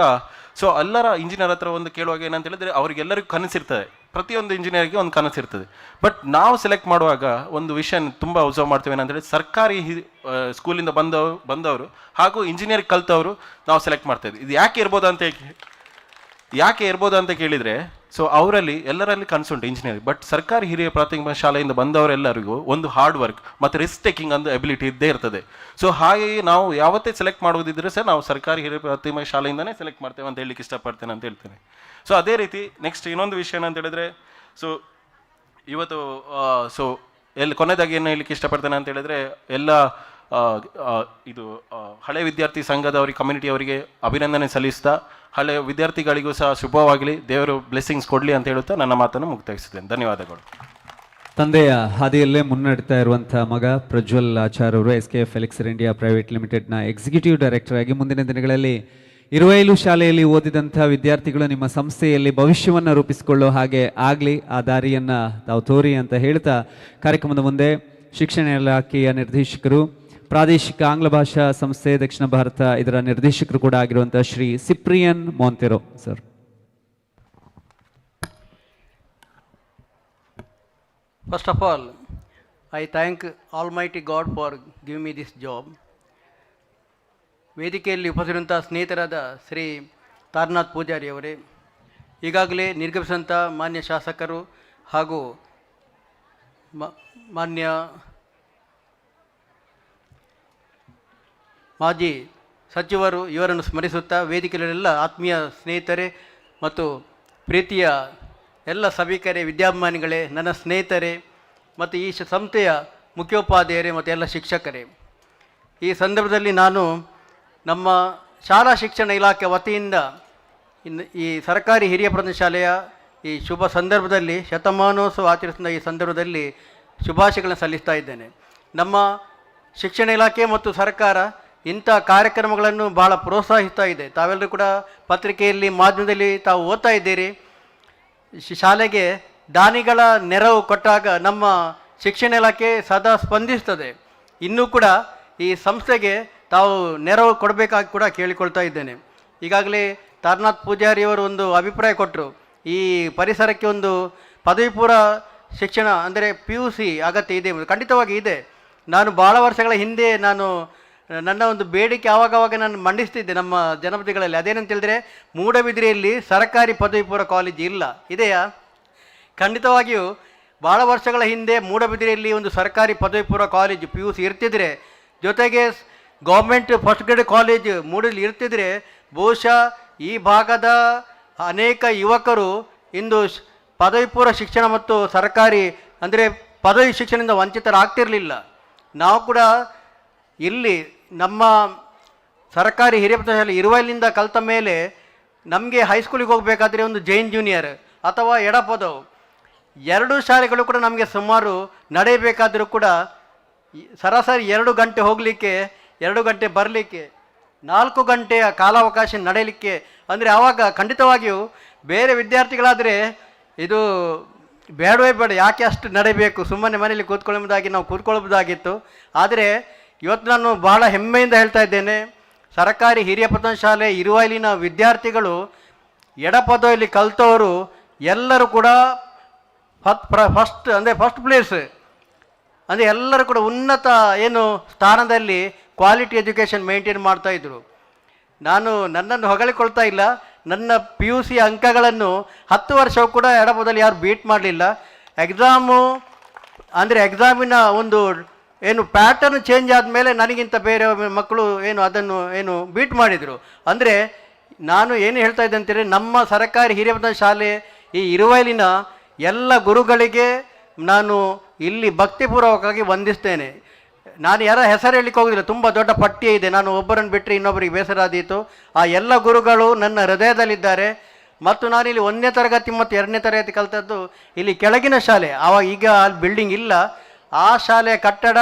ಸೊ ಎಲ್ಲರ ಇಂಜಿನಿಯರ್ ಹತ್ರ ಒಂದು ಕೇಳುವಾಗ ಏನಂತ ಹೇಳಿದ್ರೆ ಅವರಿಗೆಲ್ಲರಿಗೂ ಕನಸಿರ್ತದೆ, ಪ್ರತಿಯೊಂದು ಇಂಜಿನಿಯರ್ಗೆ ಒಂದು ಕನಸಿರ್ತದೆ. ಬಟ್ ನಾವು ಸೆಲೆಕ್ಟ್ ಮಾಡುವಾಗ ಒಂದು ವಿಷಯ ತುಂಬ ಅಬ್ಸರ್ವ್ ಮಾಡ್ತೇವೆ ಏನಂತ ಹೇಳಿ, ಸರ್ಕಾರಿ ಸ್ಕೂಲಿಂದ ಬಂದವರು ಹಾಗೂ ಇಂಜಿನಿಯರಿಂಗ್ ಕಲ್ತವರು ನಾವು ಸೆಲೆಕ್ಟ್ ಮಾಡ್ತಾ ಇದ್ವಿ. ಇದು ಯಾಕೆ ಇರ್ಬೋದು ಅಂತ ಕೇಳಿದರೆ, ಸೊ ಅವರಲ್ಲಿ ಎಲ್ಲರಲ್ಲಿ ಕನಸುಂಟು ಇಂಜಿನಿಯರಿಂಗ್, ಬಟ್ ಸರ್ಕಾರಿ ಹಿರಿಯ ಪ್ರಾಥಮಿಕ ಶಾಲೆಯಿಂದ ಬಂದವರೆಲ್ಲರಿಗೂ ಒಂದು ಹಾರ್ಡ್ ವರ್ಕ್ ಮತ್ತು ರಿಸ್ಕ್ ಟೇಕಿಂಗ್ ಒಂದು ಎಬಿಲಿಟಿ ಇದ್ದೇ ಇರ್ತದೆ. ಸೊ ಹಾಗೆಯೇ ನಾವು ಯಾವತ್ತೇ ಸೆಲೆಕ್ಟ್ ಮಾಡುವುದಿದ್ರೆ ಸಹ ನಾವು ಸರ್ಕಾರಿ ಹಿರಿಯ ಪ್ರಾಥಮಿಕ ಶಾಲೆಯಿಂದನೇ ಸೆಲೆಕ್ಟ್ ಮಾಡ್ತೇವೆ ಅಂತ ಹೇಳಲಿಕ್ಕೆ ಇಷ್ಟಪಡ್ತೇನೆ ಅಂತ ಹೇಳ್ತೇನೆ. ಸೊ ಅದೇ ರೀತಿ ನೆಕ್ಸ್ಟ್ ಇನ್ನೊಂದು ವಿಷಯ ಏನಂತ ಹೇಳಿದ್ರೆ, ಸೊ ಇವತ್ತು ಕೊನೆಯದಾಗಿ ಏನು ಹೇಳಲಿಕ್ಕೆ ಇಷ್ಟಪಡ್ತೇನೆ ಅಂತ ಹೇಳಿದ್ರೆ, ಎಲ್ಲ ಹಳೆ ವಿದ್ಯಾರ್ಥಿ ಸಂಘದವರಿಗೆ ಕಮ್ಯುನಿಟಿ ಅವರಿಗೆ ಅಭಿನಂದನೆ ಸಲ್ಲಿಸ್ತಾ, ಹಳೆ ವಿದ್ಯಾರ್ಥಿಗಳಿಗೂ ಸಹ ಶುಭವಾಗಲಿ, ದೇವರು ಬ್ಲೆಸ್ಸಿಂಗ್ಸ್ ಕೊಡಲಿ ಅಂತ ಹೇಳುತ್ತಾ ನನ್ನ ಮಾತನ್ನು ಮುಕ್ತಾಯಿಸುತ್ತೇನೆ. ಧನ್ಯವಾದಗಳು. ತಂದೆಯ ಹಾದಿಯಲ್ಲೇ ಮುನ್ನಡೆತಾ ಇರುವಂಥ ಮಗ ಪ್ರಜ್ವಲ್ ಆಚಾರ್ ಅವರು SKF ಎಲಿಕ್ಸರ್ ಇಂಡಿಯಾ ಪ್ರೈವೇಟ್ ಲಿಮಿಟೆಡ್ನ ಎಕ್ಸಿಕ್ಯೂಟಿವ್ ಡೈರೆಕ್ಟರ್ ಆಗಿ ಮುಂದಿನ ದಿನಗಳಲ್ಲಿ ಇರುವೈಲು ಶಾಲೆಯಲ್ಲಿ ಓದಿದಂಥ ವಿದ್ಯಾರ್ಥಿಗಳು ನಿಮ್ಮ ಸಂಸ್ಥೆಯಲ್ಲಿ ಭವಿಷ್ಯವನ್ನು ರೂಪಿಸಿಕೊಳ್ಳೋ ಹಾಗೆ ಆಗಲಿ, ಆ ದಾರಿಯನ್ನು ತಾವು ತೋರಿ ಅಂತ ಹೇಳ್ತಾ ಕಾರ್ಯಕ್ರಮದ ಮುಂದೆ ಶಿಕ್ಷಣ ಇಲಾಖೆಯ ನಿರ್ದೇಶಕರು, ಪ್ರಾದೇಶಿಕ ಆಂಗ್ಲ ಭಾಷಾ ಸಂಸ್ಥೆ ದಕ್ಷಿಣ ಭಾರತ ಇದರ ನಿರ್ದೇಶಕರು ಕೂಡ ಆಗಿರುವಂಥ Shri Cyprian ಮೊಂತೆರೋ sir. First of all, I thank Almighty God for giving me this job. ವೇದಿಕೆಯಲ್ಲಿ ಉಪಸ್ಥಿತಿರುವಂಥ ಸ್ನೇಹಿತರಾದ ಶ್ರೀ ತಾರನಾಥ್ ಪೂಜಾರಿ ಅವರೇ, ಈಗಾಗಲೇ ನಿರ್ಗಮಿಸಿದಂಥ ಮಾನ್ಯ ಶಾಸಕರು ಹಾಗೂ ಮಾನ್ಯ ಮಾಜಿ ಸಚಿವರು ಇವರನ್ನು ಸ್ಮರಿಸುತ್ತಾ, ವೇದಿಕೆಯಲ್ಲೆಲ್ಲ ಆತ್ಮೀಯ ಸ್ನೇಹಿತರೇ ಮತ್ತು ಪ್ರೀತಿಯ ಎಲ್ಲ ಸಭಿಕರೇ, ವಿದ್ಯಾಭಿಮಾನಿಗಳೇ, ನನ್ನ ಸ್ನೇಹಿತರೇ ಮತ್ತು ಈ ಸಂಸ್ಥೆಯ ಮುಖ್ಯೋಪಾಧ್ಯಾಯರೇ ಮತ್ತು ಎಲ್ಲ ಶಿಕ್ಷಕರೇ, ಈ ಸಂದರ್ಭದಲ್ಲಿ ನಾನು ನಮ್ಮ ಶಾಲಾ ಶಿಕ್ಷಣ ಇಲಾಖೆ ವತಿಯಿಂದ ಈ ಸರ್ಕಾರಿ ಹಿರಿಯ ಪ್ರಾಥಮಿಕ ಶಾಲೆಯ ಈ ಶುಭ ಸಂದರ್ಭದಲ್ಲಿ, ಶತಮಾನೋತ್ಸವ ಆಚರಿಸಿದ ಈ ಸಂದರ್ಭದಲ್ಲಿ ಶುಭಾಶಯಗಳನ್ನು ಸಲ್ಲಿಸ್ತಾ ಇದ್ದೇನೆ. ನಮ್ಮ ಶಿಕ್ಷಣ ಇಲಾಖೆ ಮತ್ತು ಸರ್ಕಾರ ಇಂಥ ಕಾರ್ಯಕ್ರಮಗಳನ್ನು ಭಾಳ ಪ್ರೋತ್ಸಾಹಿಸ್ತಾ ಇದೆ. ತಾವೆಲ್ಲರೂ ಕೂಡ ಪತ್ರಿಕೆಯಲ್ಲಿ, ಮಾಧ್ಯಮದಲ್ಲಿ ತಾವು ಓದ್ತಾ ಇದ್ದೀರಿ. ಶಾಲೆಗೆ ದಾನಿಗಳ ನೆರವು ಕೊಟ್ಟಾಗ ನಮ್ಮ ಶಿಕ್ಷಣ ಇಲಾಖೆ ಸದಾ ಸ್ಪಂದಿಸ್ತದೆ. ಇನ್ನೂ ಕೂಡ ಈ ಸಂಸ್ಥೆಗೆ ತಾವು ನೆರವು ಕೊಡಬೇಕಾಗಿ ಕೂಡ ಕೇಳಿಕೊಳ್ತಾ ಇದ್ದೇನೆ. ಈಗಾಗಲೇ ತಾರನಾಥ್ ಪೂಜಾರಿಯವರು ಒಂದು ಅಭಿಪ್ರಾಯ ಕೊಟ್ಟರು, ಈ ಪರಿಸರಕ್ಕೆ ಒಂದು ಪದವಿ ಪೂರ್ವ ಶಿಕ್ಷಣ ಅಂದರೆ PUC ಅಗತ್ಯ ಇದೆ. ಖಂಡಿತವಾಗಿ ಇದೆ. ನಾನು ಭಾಳ ವರ್ಷಗಳ ಹಿಂದೆ ನನ್ನ ಒಂದು ಬೇಡಿಕೆ ಆವಾಗವಾಗ ನಾನು ಮಂಡಿಸ್ತಿದ್ದೆ ನಮ್ಮ ಜನಪದಿಗಳಲ್ಲಿ. ಅದೇನಂತ ಹೇಳಿದ್ರೆ, ಮೂಡಬಿದ್ರೆಯಲ್ಲಿ ಸರ್ಕಾರಿ ಪದವಿ ಪೂರ್ವ ಕಾಲೇಜ್ ಇಲ್ಲ, ಇದೆಯಾ? ಖಂಡಿತವಾಗಿಯೂ ಭಾಳ ವರ್ಷಗಳ ಹಿಂದೆ ಮೂಡಬಿದ್ರೆಯಲ್ಲಿ ಒಂದು ಸರ್ಕಾರಿ ಪದವಿ ಪೂರ್ವ ಕಾಲೇಜು PUC ಇರ್ತಿದ್ರೆ, ಜೊತೆಗೆ ಗೌರ್ಮೆಂಟ್ ಫಸ್ಟ್ ಗ್ರೇಡ್ ಕಾಲೇಜ್ ಮೂಡಲ್ಲಿ ಇರ್ತಿದ್ರೆ, ಬಹುಶಃ ಈ ಭಾಗದ ಅನೇಕ ಯುವಕರು ಇಂದು ಪದವಿ ಪೂರ್ವ ಶಿಕ್ಷಣ ಮತ್ತು ಸರ್ಕಾರಿ ಅಂದರೆ ಪದವಿ ಶಿಕ್ಷಣದಿಂದ ವಂಚಿತರಾಗ್ತಿರಲಿಲ್ಲ. ನಾವು ಕೂಡ ಇಲ್ಲಿ ನಮ್ಮ ಸರ್ಕಾರಿ ಹಿರಿಯ ಪ್ರಾಥಮಿಕ ಶಾಲೆ ಇರುವೈಲಿಂದ ಕಲಿತ ಮೇಲೆ ನಮಗೆ ಹೈಸ್ಕೂಲಿಗೆ ಹೋಗಬೇಕಾದ್ರೆ ಒಂದು ಜೈನ್ ಜೂನಿಯರ್ ಅಥವಾ ಎಡಪದವು ಎರಡೂ ಶಾಲೆಗಳು ಕೂಡ ನಮಗೆ ಸುಮಾರು ನಡೆಯಬೇಕಾದರೂ ಕೂಡ ಸರಾಸರಿ 2 ಗಂಟೆ ಹೋಗಲಿಕ್ಕೆ, 2 ಗಂಟೆ ಬರಲಿಕ್ಕೆ, 4 ಗಂಟೆಯ ಕಾಲಾವಕಾಶ ನಡೆಯಲಿಕ್ಕೆ. ಅಂದರೆ ಆವಾಗ ಖಂಡಿತವಾಗಿಯೂ ಬೇರೆ ವಿದ್ಯಾರ್ಥಿಗಳಾದರೆ ಇದು ಬೇಡವೇ ಬೇಡ, ಯಾಕೆ ಅಷ್ಟು ನಡೆಯಬೇಕು, ಸುಮ್ಮನೆ ಮನೆಯಲ್ಲಿ ಕೂತ್ಕೊಳ್ಳೋದಾಗಿ ನಾವು ಕೂತ್ಕೊಳ್ಳಬಹುದಾಗಿತ್ತು. ಆದರೆ ಇವತ್ತು ನಾನು ಬಹಳ ಹೆಮ್ಮೆಯಿಂದ ಹೇಳ್ತಾ ಇದ್ದೇನೆ, ಸರ್ಕಾರಿ ಹಿರಿಯ ಪ್ರಾಥಮಿಕ ಶಾಲೆ ಇರುವೈಲಿನ ವಿದ್ಯಾರ್ಥಿಗಳು ಎಡಪದವಿಯಲ್ಲಿ ಕಲಿತವರು ಎಲ್ಲರೂ ಕೂಡ ಫಸ್ಟ್ ಪ್ಲೇಸ್ ಅಂದರೆ ಎಲ್ಲರೂ ಕೂಡ ಉನ್ನತ ಸ್ಥಾನದಲ್ಲಿ ಕ್ವಾಲಿಟಿ ಎಜುಕೇಷನ್ ಮೇಂಟೈನ್ ಮಾಡ್ತಾಯಿದ್ರು. ನಾನು ನನ್ನನ್ನು ಹೊಗಳಿಕೊಳ್ತಾ ಇಲ್ಲ, ನನ್ನ PUC ಅಂಕಗಳನ್ನು 10 ವರ್ಷವೂ ಕೂಡ ಎಡಪದದಲ್ಲಿ ಯಾರು ಬೀಟ್ ಮಾಡಲಿಲ್ಲ. ಎಕ್ಸಾಮಿನ ಒಂದು ಪ್ಯಾಟರ್ನ್ ಚೇಂಜ್ ಆದಮೇಲೆ ನನಗಿಂತ ಬೇರೆ ಮಕ್ಕಳು ಅದನ್ನು ಬೀಟ್ ಮಾಡಿದರು. ಅಂದರೆ ನಾನು ಏನು ಹೇಳ್ತಾ ಇದ್ದೆ ಅಂತೇಳಿ, ನಮ್ಮ ಸರ್ಕಾರಿ ಹಿರಿಯ ಪ್ರಾಥಮಿಕ ಶಾಲೆ ಈ ಇರುವೈಲಿನ ಎಲ್ಲ ಗುರುಗಳಿಗೆ ನಾನು ಇಲ್ಲಿ ಭಕ್ತಿಪೂರ್ವಕವಾಗಿ ವಂದಿಸ್ತೇನೆ. ನಾನು ಯಾರ ಹೆಸರು ಹೇಳಲಿಕ್ಕೆ ಹೋಗೋದಿಲ್ಲ, ತುಂಬ ದೊಡ್ಡ ಪಟ್ಟಿ ಇದೆ, ನಾನು ಒಬ್ಬರನ್ನು ಬಿಟ್ಟರೆ ಇನ್ನೊಬ್ಬರಿಗೆ ಬೇಸರ ಆದೀತು. ಆ ಎಲ್ಲ ಗುರುಗಳು ನನ್ನ ಹೃದಯದಲ್ಲಿದ್ದಾರೆ. ಮತ್ತು ನಾನಿಲ್ಲಿ 1ನೇ ತರಗತಿ ಮತ್ತು 2ನೇ ತರಗತಿ ಕಲಿತದ್ದು ಇಲ್ಲಿ ಕೆಳಗಿನ ಶಾಲೆ, ಈಗ ಅಲ್ಲಿ ಬಿಲ್ಡಿಂಗ್ ಇಲ್ಲ. ಆ ಶಾಲೆಯ ಕಟ್ಟಡ,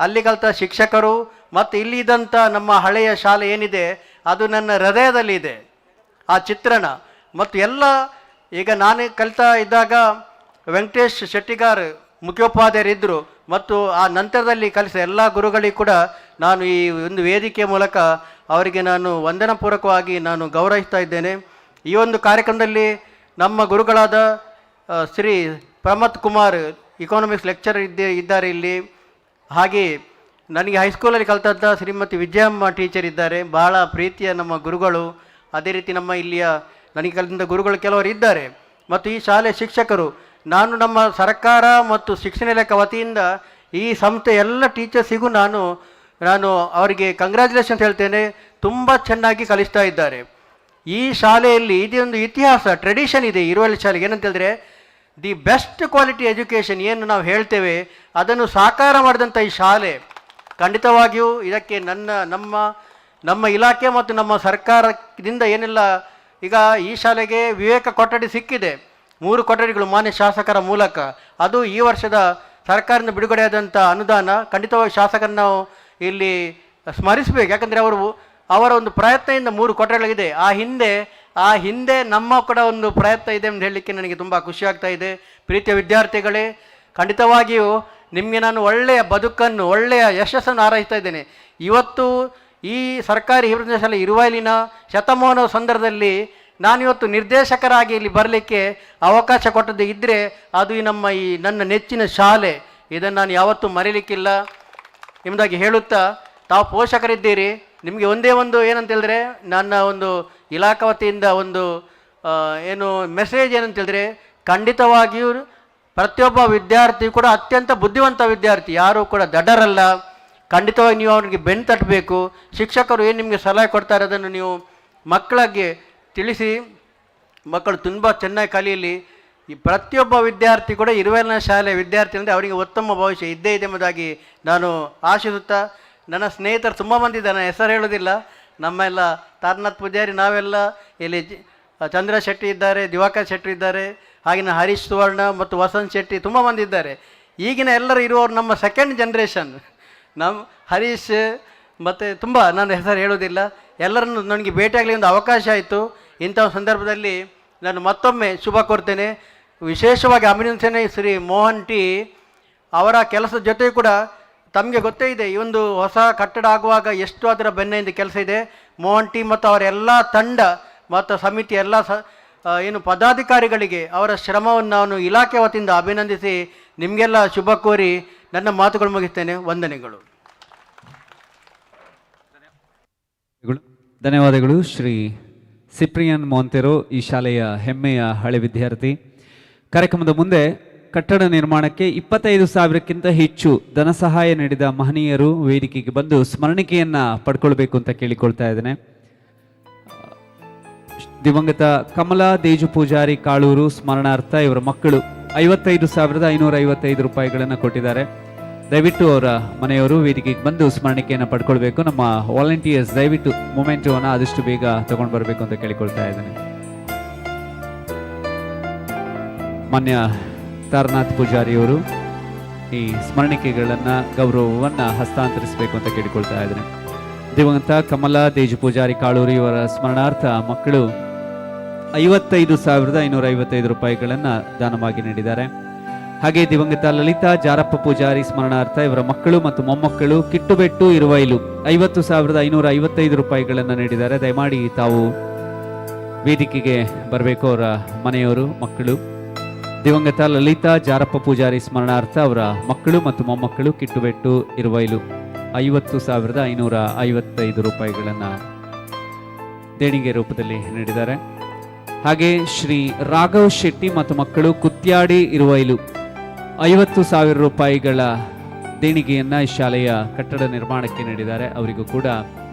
ಅಲ್ಲಿ ಕಲಿತ ಶಿಕ್ಷಕರು ಮತ್ತು ಇಲ್ಲಿದ್ದಂಥ ನಮ್ಮ ಹಳೆಯ ಶಾಲೆ ಏನಿದೆ ಅದು ನನ್ನ ಹೃದಯದಲ್ಲಿದೆ, ಆ ಚಿತ್ರಣ. ಮತ್ತು ಎಲ್ಲ ಈಗ ನಾನು ಕಲಿತಾ ಇದ್ದಾಗ ವೆಂಕಟೇಶ್ ಶೆಟ್ಟಿಗಾರ್ ಮುಖ್ಯೋಪಾಧ್ಯಾಯರಿದ್ದರು. ಮತ್ತು ಆ ನಂತರದಲ್ಲಿ ಕಲಿಸಿದ ಎಲ್ಲ ಗುರುಗಳಿಗೂ ಕೂಡ ನಾನು ಈ ಒಂದು ವೇದಿಕೆ ಮೂಲಕ ಅವರಿಗೆ ನಾನು ವಂದನಾಪೂರ್ವಕವಾಗಿ ನಾನು ಗೌರವಿಸ್ತಾ ಇದ್ದೇನೆ. ಈ ಒಂದು ಕಾರ್ಯಕ್ರಮದಲ್ಲಿ ನಮ್ಮ ಗುರುಗಳಾದ ಶ್ರೀ ಪ್ರಮಥ್ ಕುಮಾರ್ ಇಕಾನಮಿಕ್ಸ್ ಲೆಕ್ಚರ್ ಇದ್ದಾರೆ ಇಲ್ಲಿ. ಹಾಗೆ ನನಗೆ ಹೈಸ್ಕೂಲಲ್ಲಿ ಕಲಿತಂಥ ಶ್ರೀಮತಿ ವಿಜಯಮ್ಮ ಟೀಚರ್ ಇದ್ದಾರೆ, ಬಹಳ ಪ್ರೀತಿಯ ನಮ್ಮ ಗುರುಗಳು. ಅದೇ ರೀತಿ ನಮ್ಮ ಇಲ್ಲಿಯ ನನಗೆ ಕಲಿತ ಗುರುಗಳು ಕೆಲವರು ಇದ್ದಾರೆ. ಮತ್ತು ಈ ಶಾಲೆಯ ಶಿಕ್ಷಕರು, ನಾನು ನಮ್ಮ ಸರ್ಕಾರ ಮತ್ತು ಶಿಕ್ಷಣ ಇಲಾಖೆ ವತಿಯಿಂದ ಈ ಸಂಸ್ಥೆ ಎಲ್ಲ ಟೀಚರ್ಸಿಗೂ ನಾನು ಅವರಿಗೆ ಕಂಗ್ರ್ಯಾಚುಲೇಷನ್ಸ್ ಹೇಳ್ತೇನೆ. ತುಂಬ ಚೆನ್ನಾಗಿ ಕಲಿಸ್ತಾ ಇದ್ದಾರೆ. ಈ ಶಾಲೆಯಲ್ಲಿ ಇದೊಂದು ಇತಿಹಾಸ, ಟ್ರೆಡಿಷನ್ ಇದೆ ಇರುವಲ್ಲಿ ಶಾಲೆಗೆ. ಏನಂತ ಹೇಳಿದ್ರೆ, ದಿ ಬೆಸ್ಟ್ ಕ್ವಾಲಿಟಿ ಎಜುಕೇಷನ್ ಏನು ನಾವು ಹೇಳ್ತೇವೆ ಅದನ್ನು ಸಾಕಾರ ಮಾಡಿದಂಥ ಈ ಶಾಲೆ ಖಂಡಿತವಾಗಿಯೂ ಇದಕ್ಕೆ ನಮ್ಮ ಇಲಾಖೆ ಮತ್ತು ನಮ್ಮ ಸರ್ಕಾರದಿಂದ ಏನೆಲ್ಲ, ಈಗ ಈ ಶಾಲೆಗೆ ವಿವೇಕ ಕೊಠಡಿ ಸಿಕ್ಕಿದೆ, 3 ಕೊಠಡಿಗಳು ಮಾನ್ಯ ಶಾಸಕರ ಮೂಲಕ. ಅದು ಈ ವರ್ಷದ ಸರ್ಕಾರದಿಂದ ಬಿಡುಗಡೆಯಾದಂಥ ಅನುದಾನ. ಖಂಡಿತವಾಗಿ ಶಾಸಕರನ್ನು ನಾವು ಇಲ್ಲಿ ಸ್ಮರಿಸಬೇಕು. ಯಾಕಂದರೆ ಅವರ ಒಂದು ಪ್ರಯತ್ನದಿಂದ 3 ಕೊಠಡಿಗಳಿದೆ. ಆ ಹಿಂದೆ ನಮ್ಮ ಕೂಡ ಒಂದು ಪ್ರಯತ್ನ ಇದೆ ಅಂತ ಹೇಳಲಿಕ್ಕೆ ನನಗೆ ತುಂಬ ಖುಷಿಯಾಗ್ತಾ ಇದೆ. ಪ್ರೀತಿಯ ವಿದ್ಯಾರ್ಥಿಗಳೇ, ಖಂಡಿತವಾಗಿಯೂ ನಿಮಗೆ ನಾನು ಒಳ್ಳೆಯ ಬದುಕನ್ನು, ಒಳ್ಳೆಯ ಯಶಸ್ಸನ್ನು ಹಾರೈಸ್ತಾ ಇದ್ದೇನೆ. ಇವತ್ತು ಈ ಸರ್ಕಾರಿ ಹಿರಿಯ ಶಾಲೆ ಇರುವಲ್ಲಿನ ಶತಮಾನೋತ್ಸವ ಸಂದರ್ಭದಲ್ಲಿ ನಾನಿವತ್ತು ನಿರ್ದೇಶಕರಾಗಿ ಇಲ್ಲಿ ಬರಲಿಕ್ಕೆ ಅವಕಾಶ ಕೊಟ್ಟದ್ದು ಇದ್ದರೆ ಅದು ನನ್ನ ನೆಚ್ಚಿನ ಶಾಲೆ. ಇದನ್ನು ನಾನು ಯಾವತ್ತೂ ಮರೀಲಿಕ್ಕಿಲ್ಲ ಎಂಬುದಾಗಿ ಹೇಳುತ್ತಾ, ತಾವು ಪೋಷಕರಿದ್ದೀರಿ, ನಿಮಗೆ ಒಂದೇ ಒಂದು ಏನಂತ ಹೇಳಿದ್ರೆ, ನನ್ನ ಒಂದು ಇಲಾಖಾ ವತಿಯಿಂದ ಒಂದು ಮೆಸೇಜ್ ಏನಂತ ಹೇಳಿದ್ರೆ, ಖಂಡಿತವಾಗಿಯೂ ಪ್ರತಿಯೊಬ್ಬ ವಿದ್ಯಾರ್ಥಿ ಕೂಡ ಅತ್ಯಂತ ಬುದ್ಧಿವಂತ ವಿದ್ಯಾರ್ಥಿ, ಯಾರೂ ಕೂಡ ದಡ್ಡರಲ್ಲ. ಖಂಡಿತವಾಗಿ ನೀವು ಅವರಿಗೆ ಬೆನ್ನು ತಟ್ಟಬೇಕು. ಶಿಕ್ಷಕರು ಏನು ನಿಮಗೆ ಸಲಹೆ ಕೊಡ್ತಾರೆ ಅದನ್ನು ನೀವು ಮಕ್ಕಳಿಗೆ ತಿಳಿಸಿ, ಮಕ್ಕಳು ತುಂಬ ಚೆನ್ನಾಗಿ ಕಲಿಯಲಿ. ಈ ಪ್ರತಿಯೊಬ್ಬ ವಿದ್ಯಾರ್ಥಿ ಕೂಡ ಇರುವೆಲ್ನ ಶಾಲೆ ವಿದ್ಯಾರ್ಥಿ ಅಂದರೆ ಅವರಿಗೆ ಉತ್ತಮ ಭವಿಷ್ಯ ಇದ್ದೇ ಇದೆ ಎಂಬುದಾಗಿ ನಾನು ಆಶಿಸುತ್ತಾ, ನನ್ನ ಸ್ನೇಹಿತರು ತುಂಬ ಮಂದಿ ಇದ್ದಾರೆ, ನಾನು ಹೆಸರು ಹೇಳೋದಿಲ್ಲ. ನಮ್ಮೆಲ್ಲ ತಾರನಾಥ್ ಪೂಜಾರಿ, ನಾವೆಲ್ಲ ಇಲ್ಲಿ ಚಂದ್ರ ಶೆಟ್ಟಿ ಇದ್ದಾರೆ, ದಿವಾಕರ್ ಶೆಟ್ಟಿ ಇದ್ದಾರೆ, ಹಾಗೆಯೇ ಹರೀಶ್ ಸುವರ್ಣ ಮತ್ತು ವಸಂತ್ ಶೆಟ್ಟಿ ತುಂಬ ಮಂದಿ ಇದ್ದಾರೆ. ಈಗಿನ ಎಲ್ಲರೂ ಇರುವವರು ನಮ್ಮ ಸೆಕೆಂಡ್ ಜನ್ರೇಷನ್. ನಮ್ಮ ಹರೀಶ್ ಮತ್ತು ತುಂಬ, ನಾನು ಹೆಸರು ಹೇಳೋದಿಲ್ಲ. ಎಲ್ಲರನ್ನು ನನಗೆ ಭೇಟಿಯಾಗಲಿ ಒಂದು ಅವಕಾಶ ಆಯಿತು. ಇಂಥ ಸಂದರ್ಭದಲ್ಲಿ ನಾನು ಮತ್ತೊಮ್ಮೆ ಶುಭ ಕೋರ್ತೇನೆ. ವಿಶೇಷವಾಗಿ ಅಭಿನಂದನೆ ಶ್ರೀ ಮೋಹನ್ ಟಿ ಅವರ ಕೆಲಸದ ಜೊತೆ ಕೂಡ ತಮಗೆ ಗೊತ್ತೇ ಇದೆ, ಈ ಒಂದು ಹೊಸ ಕಟ್ಟಡ ಆಗುವಾಗ ಎಷ್ಟು ಅದರ ಬೆನ್ನೆಯಿಂದ ಕೆಲಸ ಇದೆ. ಮೋಹನ್ ಟಿ ಮತ್ತು ಅವರ ಎಲ್ಲ ತಂಡ ಮತ್ತು ಸಮಿತಿ ಎಲ್ಲ ಪದಾಧಿಕಾರಿಗಳಿಗೆ ಅವರ ಶ್ರಮವನ್ನು ನಾನು ಇಲಾಖೆ ವತಿಯಿಂದ ಅಭಿನಂದಿಸಿ ನಿಮಗೆಲ್ಲ ಶುಭ ಕೋರಿ ನನ್ನ ಮಾತುಗಳು ಮುಗಿಸ್ತೇನೆ. ವಂದನೆಗಳು. ಧನ್ಯವಾದಗಳು. ಶ್ರೀ ಸಿಪ್ರಿಯನ್ ಮೊಂತೆರೋ ಈ ಶಾಲೆಯ ಹೆಮ್ಮೆಯ ಹಳೆ ವಿದ್ಯಾರ್ಥಿ. ಕಾರ್ಯಕ್ರಮದ ಮುಂದೆ ಕಟ್ಟಡ ನಿರ್ಮಾಣಕ್ಕೆ 25,000ಕ್ಕಿಂತ ಹೆಚ್ಚು ಧನ ಸಹಾಯ ನೀಡಿದ ಮಹನೀಯರು ವೇದಿಕೆಗೆ ಬಂದು ಸ್ಮರಣಿಕೆಯನ್ನ ಪಡ್ಕೊಳ್ಬೇಕು ಅಂತ ಕೇಳಿಕೊಳ್ತಾ ಇದ್ದೇನೆ. ದಿವಂಗತ ಕಮಲಾ ದೇಜು ಪೂಜಾರಿ ಕಾಳೂರು ಸ್ಮರಣಾರ್ಥ ಇವರ ಮಕ್ಕಳು 55,555 ರೂಪಾಯಿಗಳನ್ನು ಕೊಟ್ಟಿದ್ದಾರೆ. ದಯವಿಟ್ಟು ಅವರ ಮನೆಯವರು ವೇದಿಕೆಗೆ ಬಂದು ಸ್ಮರಣಿಕೆಯನ್ನು ಪಡ್ಕೊಳ್ಬೇಕು. ನಮ್ಮ ವಾಲಂಟಿಯರ್ಸ್ ದಯವಿಟ್ಟು ಮೊಮೆಂಟೋವನ್ನು ಆದಷ್ಟು ಬೇಗ ತಗೊಂಡು ಬರಬೇಕು ಅಂತ ಕೇಳಿಕೊಳ್ತಾ ಇದ್ದೇನೆ. ಮಾನ್ಯ ತಾರನಾಥ್ ಪೂಜಾರಿಯವರು ಈ ಸ್ಮರಣಿಕೆಗಳನ್ನು ಗೌರವವನ್ನು ಹಸ್ತಾಂತರಿಸಬೇಕು ಅಂತ ಕೇಳಿಕೊಳ್ತಾ ಇದ್ದೇನೆ. ದಿವಂಗತ ಕಮಲಾ ದೇಜು ಪೂಜಾರಿ ಕಾಳೂರು ಇವರ ಸ್ಮರಣಾರ್ಥ ಮಕ್ಕಳು 55,555 ರೂಪಾಯಿಗಳನ್ನು ದಾನವಾಗಿ ನೀಡಿದ್ದಾರೆ. ಹಾಗೆ ದಿವಂಗತ ಲಲಿತಾ ಜಾರಪ್ಪ ಪೂಜಾರಿ ಸ್ಮರಣಾರ್ಥ ಇವರ ಮಕ್ಕಳು ಮತ್ತು ಮೊಮ್ಮಕ್ಕಳು ಕಿಟ್ಟುಬೆಟ್ಟು ಇರುವೈಲು 50,555 ರೂಪಾಯಿಗಳನ್ನು ನೀಡಿದ್ದಾರೆ. ದಯಮಾಡಿ ತಾವು ವೇದಿಕೆಗೆ ಬರಬೇಕು, ಅವರ ಮನೆಯವರು, ಮಕ್ಕಳು. ದಿವಂಗತ ಲಲಿತಾ ಜಾರಪ್ಪ ಪೂಜಾರಿ ಸ್ಮರಣಾರ್ಥ ಅವರ ಮಕ್ಕಳು ಮತ್ತು ಮೊಮ್ಮಕ್ಕಳು ಕಿಟ್ಟುಬೆಟ್ಟು ಇರುವೈಲು 50,555 ರೂಪಾಯಿಗಳನ್ನು ದೇಣಿಗೆ ರೂಪದಲ್ಲಿ ನೀಡಿದ್ದಾರೆ. ಹಾಗೆ ಶ್ರೀ ರಾಘವ್ ಶೆಟ್ಟಿ ಮತ್ತು ಮಕ್ಕಳು ಕುತ್ಯಾಡಿ ಇರುವೈಲು 50,000 ರೂಪಾಯಿಗಳ ದೇಣಿಗೆಯನ್ನು ಈ ಶಾಲೆಯ ಕಟ್ಟಡ ನಿರ್ಮಾಣಕ್ಕೆ ನೀಡಿದ್ದಾರೆ. ಅವರಿಗೂ ಕೂಡ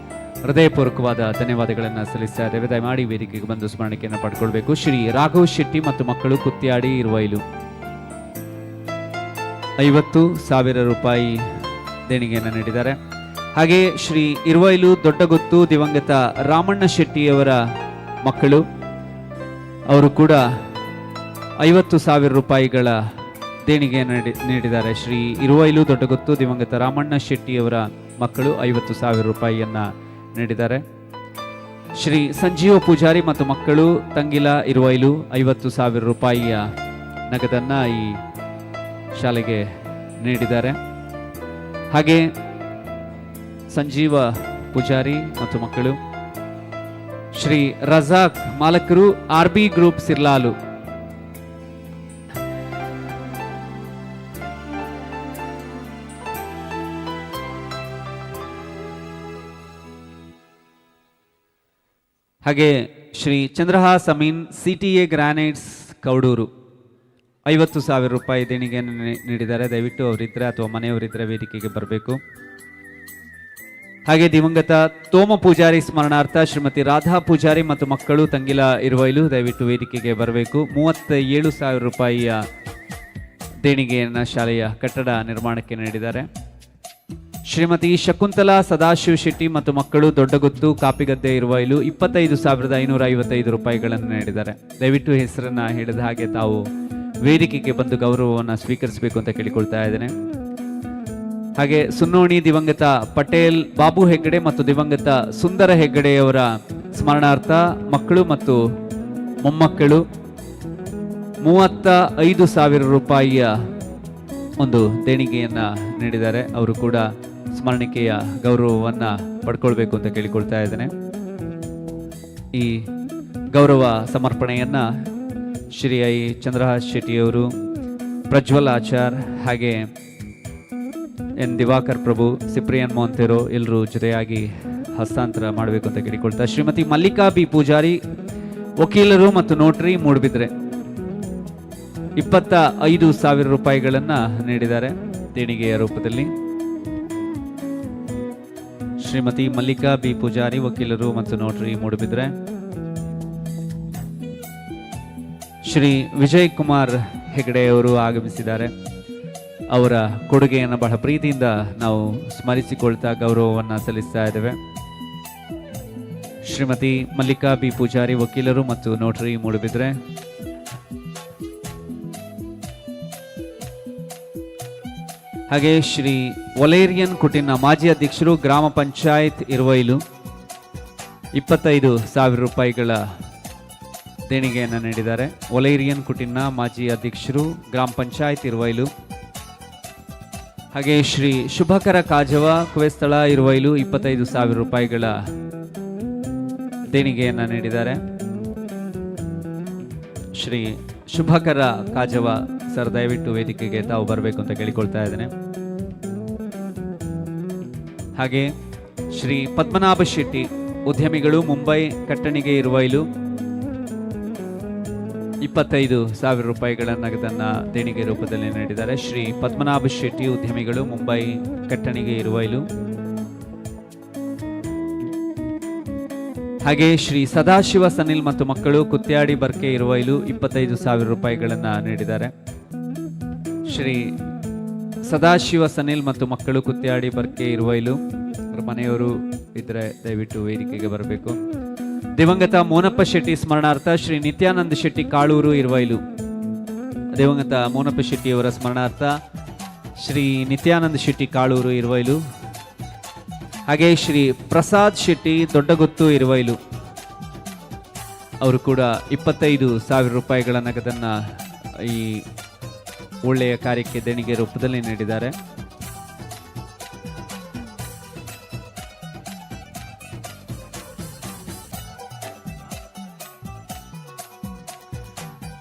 ಹೃದಯಪೂರ್ವಕವಾದ ಧನ್ಯವಾದಗಳನ್ನು ಸಲ್ಲಿಸ್ತಾ ಇದ್ದೇವೆ. ದಯಮಾಡಿ ವೇದಿಕೆಗೆ ಬಂದು ಸ್ಮರಣಿಕೆಯನ್ನು ಪಡ್ಕೊಳ್ಬೇಕು. ಶ್ರೀ ರಾಘವ್ ಶೆಟ್ಟಿ ಮತ್ತು ಮಕ್ಕಳು ಕುತ್ಯಾಡಿ ಇರುವೈಲು 50,000 ರೂಪಾಯಿ ದೇಣಿಗೆಯನ್ನು ನೀಡಿದ್ದಾರೆ. ಹಾಗೆ ಶ್ರೀ ಇರುವೈಲು ದೊಡ್ಡಗುತ್ತು ದಿವಂಗತ ರಾಮಣ್ಣ ಶೆಟ್ಟಿಯವರ ಮಕ್ಕಳು, ಅವರು ಕೂಡ 50,000 ರೂಪಾಯಿಗಳ ದೇಣಿಗೆಯನ್ನು ನೀಡಿದ್ದಾರೆ. ಶ್ರೀ ಇರುವೈಲು ದೊಡ್ಡಗುತ್ತು ದಿವಂಗತ ರಾಮಣ್ಣ ಶೆಟ್ಟಿಯವರ ಮಕ್ಕಳು 50,000 ರೂಪಾಯಿಯನ್ನು ನೀಡಿದ್ದಾರೆ. ಶ್ರೀ ಸಂಜೀವ ಪೂಜಾರಿ ಮತ್ತು ಮಕ್ಕಳು ತಂಗಿಲ ಇರುವೈಲು 50,000 ರೂಪಾಯಿಯ ನಗದನ್ನು ಈ ಶಾಲೆಗೆ ನೀಡಿದ್ದಾರೆ. ಹಾಗೆ ಸಂಜೀವ ಪೂಜಾರಿ ಮತ್ತು ಮಕ್ಕಳು. ಶ್ರೀ ರಜಾಕ್ ಮಾಲಕರು, RB ಗ್ರೂಪ್ ಸಿರ್ಲಾಲು. ಹಾಗೆ ಶ್ರೀ ಚಂದ್ರಹಾಸ್ ಅಮೀನ್, CTA ಗ್ರಾನೈಟ್ಸ್ ಕೌಡೂರು 50,000 ರೂಪಾಯಿ ದೇಣಿಗೆಯನ್ನು ನೀಡಿದ್ದಾರೆ. ದಯವಿಟ್ಟು ಅವರಿದ್ದರೆ ಅಥವಾ ಮನೆಯವರಿದ್ದರೆ ವೇದಿಕೆಗೆ ಬರಬೇಕು. ಹಾಗೆ ದಿವಂಗತ ತೋಮ ಪೂಜಾರಿ ಸ್ಮರಣಾರ್ಥ ಶ್ರೀಮತಿ ರಾಧಾ ಪೂಜಾರಿ ಮತ್ತು ಮಕ್ಕಳು ತಂಗಿಲ ಇರುವೈಲು ದಯವಿಟ್ಟು ವೇದಿಕೆಗೆ ಬರಬೇಕು. 37,000 ರೂಪಾಯಿಯ ದೇಣಿಗೆಯನ್ನು ಶಾಲೆಯ ಕಟ್ಟಡ ನಿರ್ಮಾಣಕ್ಕೆ ನೀಡಿದ್ದಾರೆ. ಶ್ರೀಮತಿ ಶಕುಂತಲಾ ಸದಾಶಿವ ಶೆಟ್ಟಿ ಮತ್ತು ಮಕ್ಕಳು ದೊಡ್ಡಗುತ್ತು ಕಾಪಿಗದ್ದೆ ಇರುವೈಲು 25,555 ರೂಪಾಯಿಗಳನ್ನು ನೀಡಿದ್ದಾರೆ. ದಯವಿಟ್ಟು ಹೆಸರನ್ನು ಹೇಳಿದ ಹಾಗೆ ತಾವು ವೇದಿಕೆಗೆ ಬಂದು ಗೌರವವನ್ನು ಸ್ವೀಕರಿಸಬೇಕು ಅಂತ ಕೇಳಿಕೊಳ್ತಾ ಇದ್ದೇನೆ. ಹಾಗೆ ಸುನ್ನೋಣಿ ದಿವಂಗತ ಪಟೇಲ್ ಬಾಬು ಹೆಗ್ಗಡೆ ಮತ್ತು ದಿವಂಗತ ಸುಂದರ ಹೆಗ್ಗಡೆಯವರ ಸ್ಮರಣಾರ್ಥ ಮಕ್ಕಳು ಮತ್ತು ಮೊಮ್ಮಕ್ಕಳು 35,000 ರೂಪಾಯಿಯ ಒಂದು ದೇಣಿಗೆಯನ್ನು ನೀಡಿದ್ದಾರೆ. ಅವರು ಕೂಡ ಸ್ಮರಣಿಕೆಯ ಗೌರವವನ್ನು ಪಡ್ಕೊಳ್ಬೇಕು ಅಂತ ಕೇಳಿಕೊಳ್ತಾ ಇದ್ದೇನೆ. ಈ ಗೌರವ ಸಮರ್ಪಣೆಯನ್ನು ಶ್ರೀ ಐ ಚಂದ್ರಹಾಸ್ ಶೆಟ್ಟಿಯವರು, ಪ್ರಜ್ವಲ್ ಆಚಾರ್, ಹಾಗೆ ಎನ್ ದಿವಾಕರ್ ಪ್ರಭು, ಸಿಪ್ರಿಯನ್ ಮೊಂತೆರೋ ಎಲ್ಲರೂ ಜೊತೆಯಾಗಿ ಹಸ್ತಾಂತರ ಮಾಡಬೇಕು ಅಂತ ಕೇಳಿಕೊಳ್ತಾ ಶ್ರೀಮತಿ ಮಲ್ಲಿಕಾ ಬಿ ಪೂಜಾರಿ, ವಕೀಲರು ಮತ್ತು ನೋಟ್ರಿ ಮೂಡುಬಿದ್ರೆ 25,000 ರೂಪಾಯಿಗಳನ್ನು ನೀಡಿದ್ದಾರೆ ದೇಣಿಗೆಯ ರೂಪದಲ್ಲಿ. ಶ್ರೀಮತಿ ಮಲ್ಲಿಕಾ ಬಿ ಪೂಜಾರಿ, ವಕೀಲರು ಮತ್ತು ನೋಟ್ರಿ ಮೂಡುಬಿದ್ರೆ. ಶ್ರೀ ವಿಜಯ್ ಕುಮಾರ್ ಹೆಗಡೆಯವರು ಆಗಮಿಸಿದ್ದಾರೆ. ಅವರ ಕೊಡುಗೆಯನ್ನು ಬಹಳ ಪ್ರೀತಿಯಿಂದ ನಾವು ಸ್ಮರಿಸಿಕೊಳ್ತಾ ಗೌರವವನ್ನು ಸಲ್ಲಿಸ್ತಾ ಇದ್ದೇವೆ. ಶ್ರೀಮತಿ ಮಲ್ಲಿಕಾ ಬಿ ಪೂಜಾರಿ, ವಕೀಲರು ಮತ್ತು ನೋಟ್ರಿ ಮೂಡುಬಿದ್ರೆ. ಹಾಗೆ ಶ್ರೀ ಒಲೇರಿಯನ್ ಕುಟಿನ ಮಾಜಿ ಅಧ್ಯಕ್ಷರು, ಗ್ರಾಮ ಪಂಚಾಯತ್ ಇರುವೈಲು 25,000 ರೂಪಾಯಿಗಳ ದೇಣಿಗೆಯನ್ನು ನೀಡಿದ್ದಾರೆ. ಒಲೇರಿಯನ್ ಕುಟಿನ ಮಾಜಿ ಅಧ್ಯಕ್ಷರು, ಗ್ರಾಮ ಪಂಚಾಯತ್ ಇರುವೈಲು. ಹಾಗೆ ಶ್ರೀ ಶುಭಕರ ಕಾಜವ ಕುವೆಸ್ಥಳ ಇರುವೈಲು 25,000 ರೂಪಾಯಿಗಳ ದೇಣಿಗೆಯನ್ನು ನೀಡಿದ್ದಾರೆ. ಶ್ರೀ ಶುಭಕರ ಕಾಜವ ಸರ್ ದಯವಿಟ್ಟು ವೇದಿಕೆಗೆ ತಾವು ಬರಬೇಕು ಅಂತ ಕೇಳಿಕೊಳ್ತಾ ಇದ್ದೇನೆ. ಹಾಗೆ ಶ್ರೀ ಪದ್ಮನಾಭ ಶೆಟ್ಟಿ ಉದ್ಯಮಿಗಳು, ಮುಂಬೈ ಕಟ್ಟಣಿಗೆ ಇರುವೈಲು 25,000 ರೂಪಾಯಿಗಳ ನಗದನ್ನು ದೇಣಿಗೆ ರೂಪದಲ್ಲಿ ನೀಡಿದ್ದಾರೆ. ಶ್ರೀ ಪದ್ಮನಾಭ ಶೆಟ್ಟಿ ಉದ್ಯಮಿಗಳು, ಮುಂಬೈ ಕಟ್ಟಣಿಗೆ ಇರುವೈಲು. ಹಾಗೆ ಶ್ರೀ ಸದಾಶಿವ ಸನಿಲ್ ಮತ್ತು ಮಕ್ಕಳು ಕುತ್ಯಾಡಿ ಬರ್ಕೆ ಇರುವೈಲು 25,000 ರೂಪಾಯಿಗಳನ್ನು ನೀಡಿದ್ದಾರೆ. ಶ್ರೀ ಸದಾಶಿವ ಸನಿಲ್ ಮತ್ತು ಮಕ್ಕಳು ಕುತ್ಯಾಡಿ ಬರ್ಕೆ ಇರುವೈಲು, ಮನೆಯವರು ಇದ್ರೆ ದಯವಿಟ್ಟು ವೇದಿಕೆಗೆ ಬರಬೇಕು. ದಿವಂಗತ ಮೋನಪ್ಪ ಶೆಟ್ಟಿ ಸ್ಮರಣಾರ್ಥ ಶ್ರೀ ನಿತ್ಯಾನಂದ ಶೆಟ್ಟಿ ಕಾಳೂರು ಇರುವೈಲು. ದಿವಂಗತ ಮೋನಪ್ಪ ಶೆಟ್ಟಿಯವರ ಸ್ಮರಣಾರ್ಥ ಶ್ರೀ ನಿತ್ಯಾನಂದ ಶೆಟ್ಟಿ ಕಾಳೂರು ಇರುವೈಲು. ಹಾಗೆ ಶ್ರೀ ಪ್ರಸಾದ್ ಶೆಟ್ಟಿ ದೊಡ್ಡಗುತ್ತು ಇರುವೈಲು, ಅವರು ಕೂಡ 25,000 ರೂಪಾಯಿಗಳ ನಗದನ್ನು ಈ ಒಳ್ಳೆಯ ಕಾರ್ಯಕ್ಕೆ ದೇಣಿಗೆ ರೂಪದಲ್ಲಿ ನೀಡಿದ್ದಾರೆ.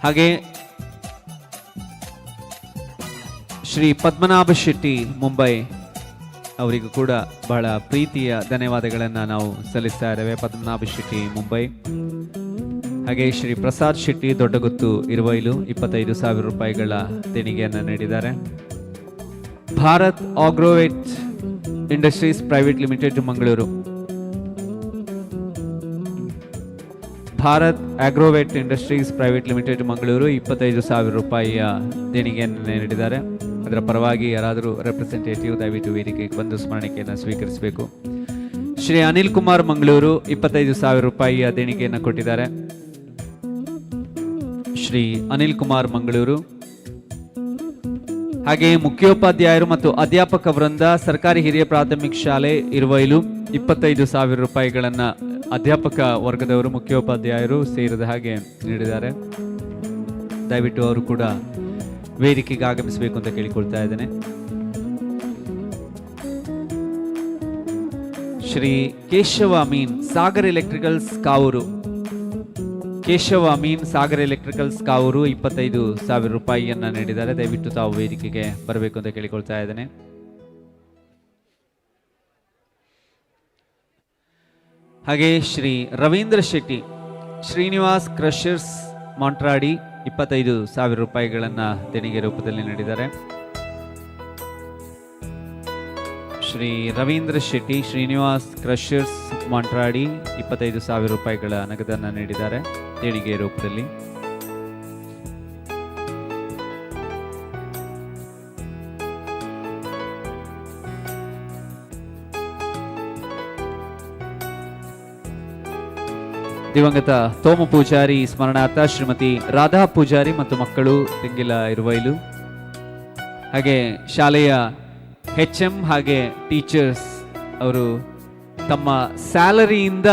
ಹಾಗೆ ಶ್ರೀ ಪದ್ಮನಾಭ ಶೆಟ್ಟಿ ಮುಂಬೈ ಅವರಿಗೂ ಕೂಡ ಬಹಳ ಪ್ರೀತಿಯ ಧನ್ಯವಾದಗಳನ್ನು ನಾವು ಸಲ್ಲಿಸ್ತಾ ಇದ್ದೇವೆ. ಪದ್ಮನಾಭ ಶೆಟ್ಟಿ ಮುಂಬೈ. ಹಾಗೆ ಶ್ರೀ ಪ್ರಸಾದ್ ಶೆಟ್ಟಿ ದೊಡ್ಡಗುತ್ತು ಇರುವೈಲು 25,000 ರೂಪಾಯಿಗಳ ದೇಣಿಗೆಯನ್ನು ನೀಡಿದ್ದಾರೆ. Bharat Agrovet industries private limited Mangaluru, Bharat Agrovet industries private limited Mangaluru 25,000 ರೂಪಾಯಿಯ ದೇಣಿಗೆಯನ್ನು ನೀಡಿದ್ದಾರೆ. ಅದರ ಪರವಾಗಿ ಯಾರಾದರೂ ರೆಪ್ರೆಸೆಂಟೇಟಿವ್ ದಯವಿಟ್ಟು ವೇದಿಕೆಗೆ ಬಂದು ಸ್ಮರಣಿಕೆಯನ್ನು ಸ್ವೀಕರಿಸಬೇಕು. ಶ್ರೀ ಅನಿಲ್ ಕುಮಾರ್ ಮಂಗಳೂರು 25,000 ರೂಪಾಯಿಯ ದೇಣಿಗೆಯನ್ನು ಕೊಟ್ಟಿದ್ದಾರೆ. ಶ್ರೀ ಅನಿಲ್ ಕುಮಾರ್ ಮಂಗಳೂರು. ಹಾಗೆ ಮುಖ್ಯೋಪಾಧ್ಯಾಯರು ಮತ್ತು ಅಧ್ಯಾಪಕ ವೃಂದ ಸರ್ಕಾರಿ ಹಿರಿಯ ಪ್ರಾಥಮಿಕ ಶಾಲೆ ಇರುವೈಲು 25,000 ರೂಪಾಯಿಗಳನ್ನು ಅಧ್ಯಾಪಕ ವರ್ಗದವರು, ಮುಖ್ಯೋಪಾಧ್ಯಾಯರು ಸೇರಿದ ಹಾಗೆ ನೀಡಿದ್ದಾರೆ. ದಯವಿಟ್ಟು ಅವರು ಕೂಡ ವೇದಿಕೆಗೆ ಆಗಮಿಸಬೇಕು ಅಂತ ಕೇಳಿಕೊಳ್ತಾ ಇದ್ದೇನೆ. ಶ್ರೀ ಕೇಶವ ಅಮೀನ್ ಸಾಗರ್ ಎಲೆಕ್ಟ್ರಿಕಲ್ಸ್ ಕಾವೂರು. ಕೇಶವ ಅಮೀನ್ ಸಾಗರ್ ಎಲೆಕ್ಟ್ರಿಕಲ್ಸ್ ಕಾವೂರು 25,000 ರೂಪಾಯಿಯನ್ನ ನೀಡಿದ್ದಾರೆ. ದಯವಿಟ್ಟು ತಾವು ವೇದಿಕೆಗೆ ಬರಬೇಕು ಅಂತ ಕೇಳಿಕೊಳ್ತಾ ಇದ್ದೇನೆ. ಹಾಗೆ ಶ್ರೀ ರವೀಂದ್ರ ಶೆಟ್ಟಿ ಶ್ರೀನಿವಾಸ್ ಕ್ರಷರ್ಸ್ ಮಾಂಟ್ರಾಡಿ 25,000 ರೂಪಾಯಿಗಳನ್ನು ದೇಣಿಗೆ ರೂಪದಲ್ಲಿ ನೀಡಿದ್ದಾರೆ. ಶ್ರೀ ರವೀಂದ್ರ ಶೆಟ್ಟಿ ಶ್ರೀನಿವಾಸ್ ಕ್ರಷರ್ಸ್ ಮಾಂಟ್ರಾಡಿ 25,000 ರೂಪಾಯಿಗಳ ನಗದನ್ನು ನೀಡಿದ್ದಾರೆ ದೇಣಿಗೆ ರೂಪದಲ್ಲಿ. ದಿವಂಗತ ತೋಮ ಪೂಜಾರಿ ಸ್ಮರಣಾರ್ಥ ಶ್ರೀಮತಿ ರಾಧಾ ಪೂಜಾರಿ ಮತ್ತು ಮಕ್ಕಳು ತೆಂಗಿಲ ಇರುವೈಲು. ಹಾಗೆ ಶಾಲೆಯ HM ಹಾಗೆ ಟೀಚರ್ಸ್ ಅವರು ತಮ್ಮ ಸ್ಯಾಲರಿಯಿಂದ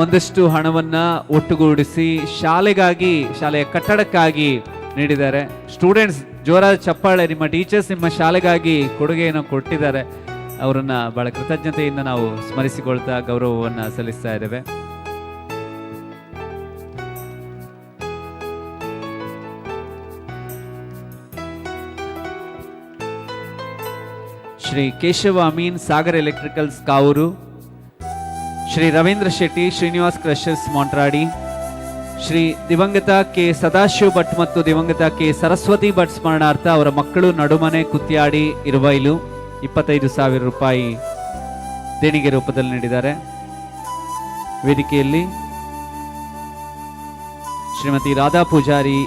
ಒಂದಷ್ಟು ಹಣವನ್ನ ಒಟ್ಟುಗೂಡಿಸಿ ಶಾಲೆಗಾಗಿ, ಶಾಲೆಯ ಕಟ್ಟಡಕ್ಕಾಗಿ ನೀಡಿದ್ದಾರೆ. ಸ್ಟೂಡೆಂಟ್ಸ್ ಜೋರಾದ ಚಪ್ಪಾಳೆ. ನಿಮ್ಮ ಟೀಚರ್ಸ್ ನಿಮ್ಮ ಶಾಲೆಗಾಗಿ ಕೊಡುಗೆಯನ್ನು ಕೊಟ್ಟಿದ್ದಾರೆ. ಅವರನ್ನ ಬಹಳ ಕೃತಜ್ಞತೆಯಿಂದ ನಾವು ಸ್ಮರಿಸಿಕೊಳ್ತಾ ಗೌರವವನ್ನು ಸಲ್ಲಿಸ್ತಾ ಇದ್ದೇವೆ. ಶ್ರೀ ಕೇಶವ ಅಮೀನ್ ಸಾಗರ್ ಎಲೆಕ್ಟ್ರಿಕಲ್ಸ್ ಕಾವೂರು, ಶ್ರೀ ರವೀಂದ್ರ ಶೆಟ್ಟಿ ಶ್ರೀನಿವಾಸ್ ಕ್ರಷರ್ಸ್ ಮಾಂಟ್ರಾಡಿ, ಶ್ರೀ ದಿವಂಗತ ಕೆ ಸದಾಶಿವ್ ಭಟ್ ಮತ್ತು ದಿವಂಗತ ಕೆ ಸರಸ್ವತಿ ಭಟ್ ಸ್ಮರಣಾರ್ಥ ಅವರ ಮಕ್ಕಳು ನಡುಮನೆ ಕುತ್ಯಾಡಿ ಇರುವೈಲು 25,000 ರೂಪಾಯಿ ದೇಣಿಗೆ ರೂಪದಲ್ಲಿ ನೀಡಿದ್ದಾರೆ. ವೇದಿಕೆಯಲ್ಲಿ ಶ್ರೀಮತಿ ರಾಧಾ ಪೂಜಾರಿ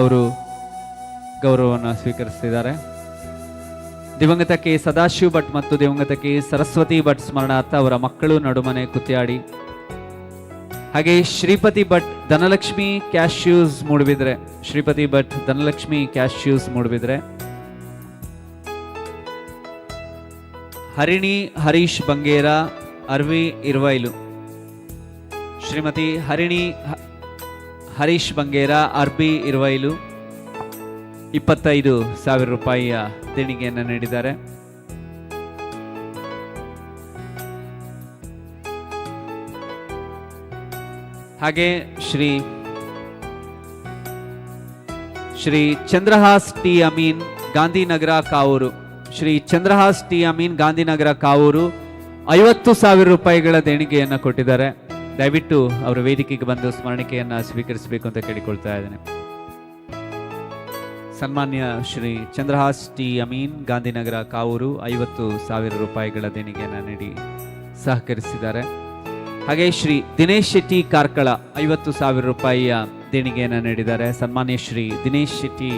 ಅವರು ಗೌರವವನ್ನು ಸ್ವೀಕರಿಸುತ್ತಿದ್ದಾರೆ. ದಿವಂಗತ ಕೆ ಸದಾಶಿವ್ ಭಟ್ ಮತ್ತು ದಿವಂಗತ ಕೆ ಸರಸ್ವತಿ ಭಟ್ ಸ್ಮರಣಾರ್ಥ ಅವರ ಮಕ್ಕಳು ನಡುಮನೆ ಕುತ್ಯಾಡಿ. ಹಾಗೆ ಶ್ರೀಪತಿ ಭಟ್ ಧನಲಕ್ಷ್ಮಿ ಕ್ಯಾಶ್ಯೂಸ್ ಮೂಡುಬಿದ್ರೆ, ಶ್ರೀಪತಿ ಭಟ್ ಧನಲಕ್ಷ್ಮಿ ಕ್ಯಾಶ್ಯೂಸ್ ಮೂಡುಬಿದ್ರೆ. ಹರಿಣಿ ಹರೀಶ್ ಬಂಗೇರ ಅರ್ವಿ ಇರುವೈಲು, ಶ್ರೀಮತಿ ಹರಿಣಿ ಹರೀಶ್ ಬಂಗೇರ ಅರ್ಬಿ ಇರುವೈಲು 25,000 ರೂಪಾಯಿಯ ದೇಣಿಗೆಯನ್ನು ನೀಡಿದ್ದಾರೆ. ಹಾಗೆ ಶ್ರೀ ಚಂದ್ರಹಾಸ್ ಟಿ ಅಮೀನ್ ಗಾಂಧಿನಗರ ಕಾವೂರು, ಶ್ರೀ ಚಂದ್ರಹಾಸ್ ಟಿ ಅಮೀನ್ ಗಾಂಧಿನಗರ ಕಾವೂರು 50,000 ರೂಪಾಯಿಗಳ ದೇಣಿಗೆಯನ್ನು ಕೊಟ್ಟಿದ್ದಾರೆ. ದಯವಿಟ್ಟು ಅವರ ವೇದಿಕೆಗೆ ಬಂದು ಸ್ಮರಣಿಕೆಯನ್ನು ಸ್ವೀಕರಿಸಬೇಕು ಅಂತ ಕೇಳಿಕೊಳ್ತಾ ಇದ್ದೇನೆ. ಸನ್ಮಾನ್ಯ ಶ್ರೀ ಚಂದ್ರಹಾಸ್ ಟಿ ಅಮೀನ್ ಗಾಂಧಿನಗರ ಕಾವೂರು 50,000 ರೂಪಾಯಿಗಳ ದೇಣಿಗೆಯನ್ನು ನೀಡಿ ಸಹಕರಿಸಿದ್ದಾರೆ. ಹಾಗೆ ಶ್ರೀ ದಿನೇಶ್ ಶೆಟ್ಟಿ ಕಾರ್ಕಳ 50,000 ರೂಪಾಯಿಯ ದೇಣಿಗೆಯನ್ನು ನೀಡಿದ್ದಾರೆ. ಸನ್ಮಾನ್ಯ ಶ್ರೀ ದಿನೇಶ್ ಶೆಟ್ಟಿ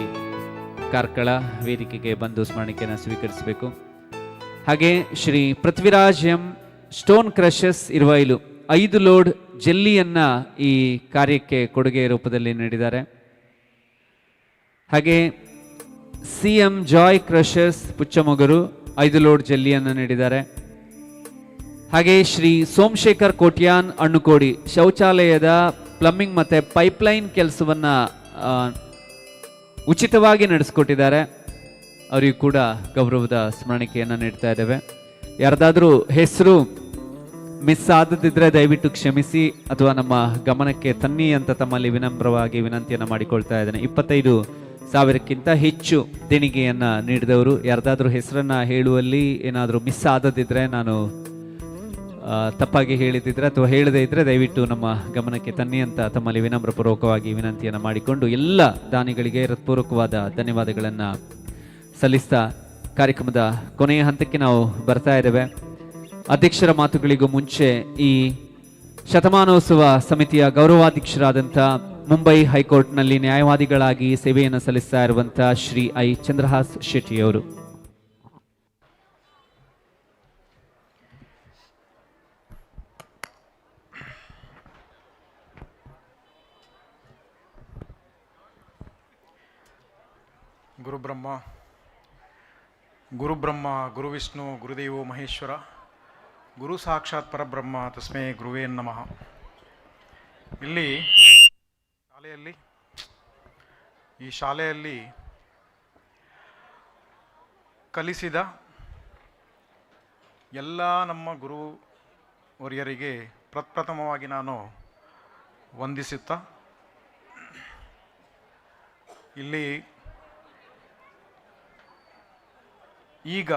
ಕಾರ್ಕಳ ವೇದಿಕೆಗೆ ಬಂದು ಸ್ಮರಣಿಕೆಯನ್ನು ಸ್ವೀಕರಿಸಬೇಕು. ಹಾಗೆ Shri Prithviraj M stone crushers Iruvailu 5 load ಜೆಲ್ಲಿಯನ್ನ ಈ ಕಾರ್ಯಕ್ಕೆ ಕೊಡುಗೆ ರೂಪದಲ್ಲಿ ನೀಡಿದ್ದಾರೆ. ಹಾಗೆ CM Joy crushers Puchchamogaru 5 load ಜೆಲ್ಲಿಯನ್ನು ನೀಡಿದ್ದಾರೆ. ಹಾಗೆ ಶ್ರೀ ಸೋಮಶೇಖರ್ ಕೋಟ್ಯಾನ್ ಅಣ್ಣುಕೋಡಿ ಶೌಚಾಲಯದ ಪ್ಲಂಬಿಂಗ್ ಮತ್ತು ಪೈಪ್ಲೈನ್ ಕೆಲಸವನ್ನು ಉಚಿತವಾಗಿ ನಡೆಸಿಕೊಟ್ಟಿದ್ದಾರೆ. ಅವರಿಗೂ ಕೂಡ ಗೌರವದ ಸ್ಮರಣಿಕೆಯನ್ನು ನೀಡ್ತಾ ಇದ್ದೇವೆ. ಯಾರ್ದಾದ್ರೂ ಹೆಸರು ಮಿಸ್ ಆದದಿದ್ರೆ ದಯವಿಟ್ಟು ಕ್ಷಮಿಸಿ ಅಥವಾ ನಮ್ಮ ಗಮನಕ್ಕೆ ತನ್ನಿ ಅಂತ ತಮ್ಮಲ್ಲಿ ವಿನಮ್ರವಾಗಿ ವಿನಂತಿಯನ್ನು ಮಾಡಿಕೊಳ್ತಾ ಇದ್ದೇನೆ. 25,000ಕ್ಕಿಂತ ಹೆಚ್ಚು ದೇಣಿಗೆಯನ್ನು ನೀಡಿದವರು ಯಾರ್ದಾದ್ರೂ ಹೆಸರನ್ನು ಹೇಳುವಲ್ಲಿ ಏನಾದರೂ ಮಿಸ್ ಆದದಿದ್ರೆ, ನಾನು ತಪ್ಪಾಗಿ ಹೇಳಿದಿದ್ರೆ ಅಥವಾ ಹೇಳದೇ ಇದ್ರೆ ದಯವಿಟ್ಟು ನಮ್ಮ ಗಮನಕ್ಕೆ ತನ್ನಿ ಅಂತ ತಮ್ಮಲ್ಲಿ ವಿನಮ್ರಪೂರ್ವಕವಾಗಿ ವಿನಂತಿಯನ್ನು ಮಾಡಿಕೊಂಡು ಎಲ್ಲ ದಾನಿಗಳಿಗೆ ಹೃತ್ಪೂರ್ವಕವಾದ ಧನ್ಯವಾದಗಳನ್ನು ಸಲ್ಲಿಸ್ತಾ ಕಾರ್ಯಕ್ರಮದ ಕೊನೆಯ ಹಂತಕ್ಕೆ ನಾವು ಬರ್ತಾ ಇದ್ದೇವೆ. ಅಧ್ಯಕ್ಷರ ಮಾತುಗಳಿಗೂ ಮುಂಚೆ ಈ ಶತಮಾನೋತ್ಸವ ಸಮಿತಿಯ ಗೌರವಾಧ್ಯಕ್ಷರಾದಂಥ ಮುಂಬೈ ಹೈಕೋರ್ಟ್ನಲ್ಲಿ ನ್ಯಾಯವಾದಿಗಳಾಗಿ ಸೇವೆಯನ್ನು ಸಲ್ಲಿಸ್ತಾ ಇರುವಂಥ ಶ್ರೀ ಐ ಚಂದ್ರಹಾಸ್ ಶೆಟ್ಟಿಯವರು. ಗುರುಬ್ರಹ್ಮ ಗುರುವಿಷ್ಣು ಗುರುದೇವೋ ಮಹೇಶ್ವರ ಗುರು ಸಾಕ್ಷಾತ್ ಪರಬ್ರಹ್ಮ ತಸ್ಮೈ ಗುರುವೇ ನಮಃ. ಈ ಶಾಲೆಯಲ್ಲಿ ಕಲಿಸಿದ ಎಲ್ಲ ನಮ್ಮ ಗುರು ವರಿಯರಿಗೆ ಪ್ರಪ್ರಥಮವಾಗಿ ನಾನು ವಂದಿಸುತ್ತಾ ಇಲ್ಲಿ ಈಗ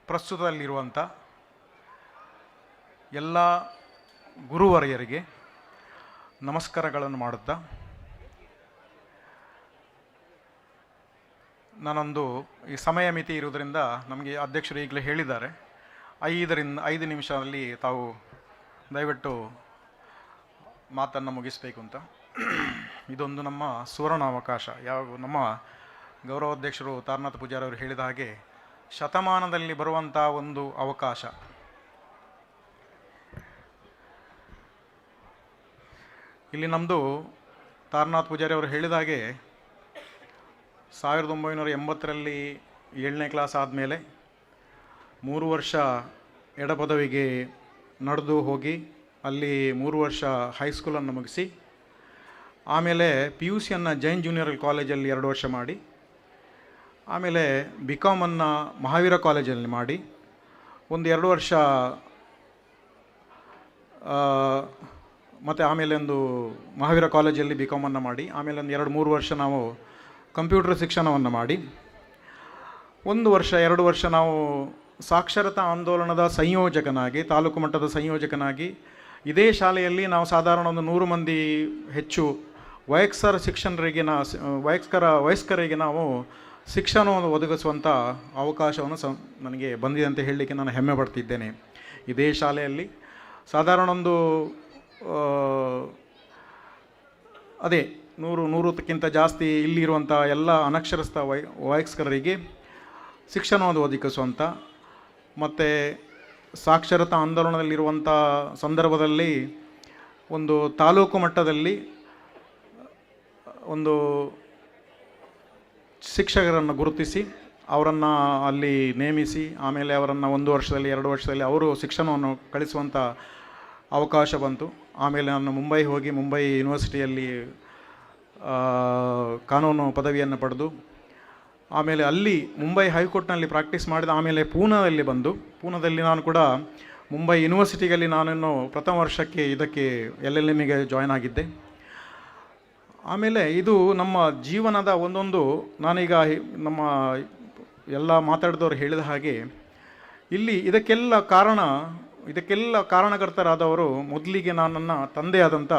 ಪ್ರಸ್ತುತದಲ್ಲಿರುವಂಥ ಎಲ್ಲ ಗುರುವರಿಯರಿಗೆ ನಮಸ್ಕಾರಗಳನ್ನು ಮಾಡುತ್ತಾ ನಾನೊಂದು ಈ ಸಮಯ ಮಿತಿ ಇರುವುದರಿಂದ ನಮಗೆ ಅಧ್ಯಕ್ಷರು ಈಗಲೇ ಹೇಳಿದ್ದಾರೆ 5 ನಿಮಿಷದಲ್ಲಿ ತಾವು ದಯವಿಟ್ಟು ಮಾತನ್ನು ಮುಗಿಸಬೇಕು ಅಂತ. ಇದೊಂದು ನಮ್ಮ ಸುವರ್ಣ ಅವಕಾಶ. ಯಾವ ನಮ್ಮ ಗೌರವಾಧ್ಯಕ್ಷರು ತಾರನಾಥ ಪೂಜಾರಿ ಅವರು ಹೇಳಿದ ಹಾಗೆ ಶತಮಾನದಲ್ಲಿ ಬರುವಂಥ ಒಂದು ಅವಕಾಶ. ಇಲ್ಲಿ ನಮ್ಮದು ತಾರನಾಥ ಪೂಜಾರಿ ಅವರು ಹೇಳಿದ ಹಾಗೆ 1980ರಲ್ಲಿ 7ನೇ ಕ್ಲಾಸ್ ಆದಮೇಲೆ 3 ವರ್ಷ ಎಡಪದವಿಗೆ ನಡೆದು ಹೋಗಿ ಅಲ್ಲಿ 3 ವರ್ಷ ಹೈಸ್ಕೂಲನ್ನು ಮುಗಿಸಿ ಆಮೇಲೆ PUCಯನ್ನು ಜೈನ್ ಜೂನಿಯರ್ ಕಾಲೇಜಲ್ಲಿ 2 ವರ್ಷ ಮಾಡಿ ಆಮೇಲೆ BComನ್ನು ಮಹಾವೀರ ಕಾಲೇಜಲ್ಲಿ ಮಾಡಿ ಒಂದು 2 ವರ್ಷ ಮತ್ತು ಆಮೇಲೆ ಒಂದು ಮಹಾವೀರ ಕಾಲೇಜಲ್ಲಿ BComನ್ನು ಮಾಡಿ ಆಮೇಲೆ ಒಂದು 2-3 ವರ್ಷ ನಾವು ಕಂಪ್ಯೂಟರ್ ಶಿಕ್ಷಣವನ್ನು ಮಾಡಿ 1 ವರ್ಷ 2 ವರ್ಷ ನಾವು ಸಾಕ್ಷರತಾ ಆಂದೋಲನದ ಸಂಯೋಜಕನಾಗಿ ತಾಲೂಕು ಮಟ್ಟದ ಸಂಯೋಜಕನಾಗಿ ಇದೇ ಶಾಲೆಯಲ್ಲಿ ನಾವು ಸಾಧಾರಣ ಒಂದು 100 ಮಂದಿ ಹೆಚ್ಚು ವಯಸ್ಕರಿಗೆ ನಾವು ಶಿಕ್ಷಣವನ್ನು ಒದಗಿಸುವಂಥ ಅವಕಾಶವನ್ನು ನನಗೆ ಬಂದಿದೆ ಅಂತ ಹೇಳಲಿಕ್ಕೆ ನಾನು ಹೆಮ್ಮೆ ಪಡ್ತಿದ್ದೇನೆ. ಇದೇ ಶಾಲೆಯಲ್ಲಿ ಸಾಧಾರಣ ಒಂದು ಅದೇ 100ಕ್ಕಿಂತ ಜಾಸ್ತಿ ಇಲ್ಲಿರುವಂಥ ಎಲ್ಲ ಅನಕ್ಷರಸ್ಥ ವಯಸ್ಕರಿಗೆ ಶಿಕ್ಷಣವನ್ನು ಒದಗಿಸುವಂಥ ಮತ್ತು ಸಾಕ್ಷರತಾ ಆಂದೋಲನದಲ್ಲಿರುವಂಥ ಸಂದರ್ಭದಲ್ಲಿ ಒಂದು ತಾಲೂಕು ಮಟ್ಟದಲ್ಲಿ ಒಂದು ಶಿಕ್ಷಕರನ್ನು ಗುರುತಿಸಿ ಅವರನ್ನು ಅಲ್ಲಿ ನೇಮಿಸಿ ಆಮೇಲೆ ಅವರನ್ನು 1 ವರ್ಷದಲ್ಲಿ 2 ವರ್ಷದಲ್ಲಿ ಅವರು ಶಿಕ್ಷಣವನ್ನು ಕಳಿಸುವಂಥ ಅವಕಾಶ ಬಂತು. ಆಮೇಲೆ ನಾನು ಮುಂಬೈ ಹೋಗಿ ಮುಂಬೈ ಯೂನಿವರ್ಸಿಟಿಯಲ್ಲಿ ಕಾನೂನು ಪದವಿಯನ್ನು ಪಡೆದು ಆಮೇಲೆ ಅಲ್ಲಿ ಮುಂಬೈ ಹೈಕೋರ್ಟ್ನಲ್ಲಿ ಪ್ರಾಕ್ಟೀಸ್ ಮಾಡಿದ ಆಮೇಲೆ ಪೂನಾದಲ್ಲಿ ಬಂದು ಪೂನಾದಲ್ಲಿ ನಾನು ಕೂಡ ಮುಂಬೈ ಯೂನಿವರ್ಸಿಟಿಯಲ್ಲಿ ನಾನಿನ್ನು ಪ್ರಥಮ ವರ್ಷಕ್ಕೆ ಇದಕ್ಕೆ LLMಗೆ ಜಾಯ್ನ್ ಆಗಿದ್ದೆ. ಆಮೇಲೆ ಇದು ನಮ್ಮ ಜೀವನದ ಒಂದೊಂದು ನಾನೀಗ ನಮ್ಮ ಎಲ್ಲ ಮಾತಾಡಿದವರು ಹೇಳಿದ ಹಾಗೆ ಇಲ್ಲಿ ಇದಕ್ಕೆಲ್ಲ ಕಾರಣಕರ್ತರಾದವರು ಮೊದಲಿಗೆ ನನ್ನ ತಂದೆಯಾದಂಥ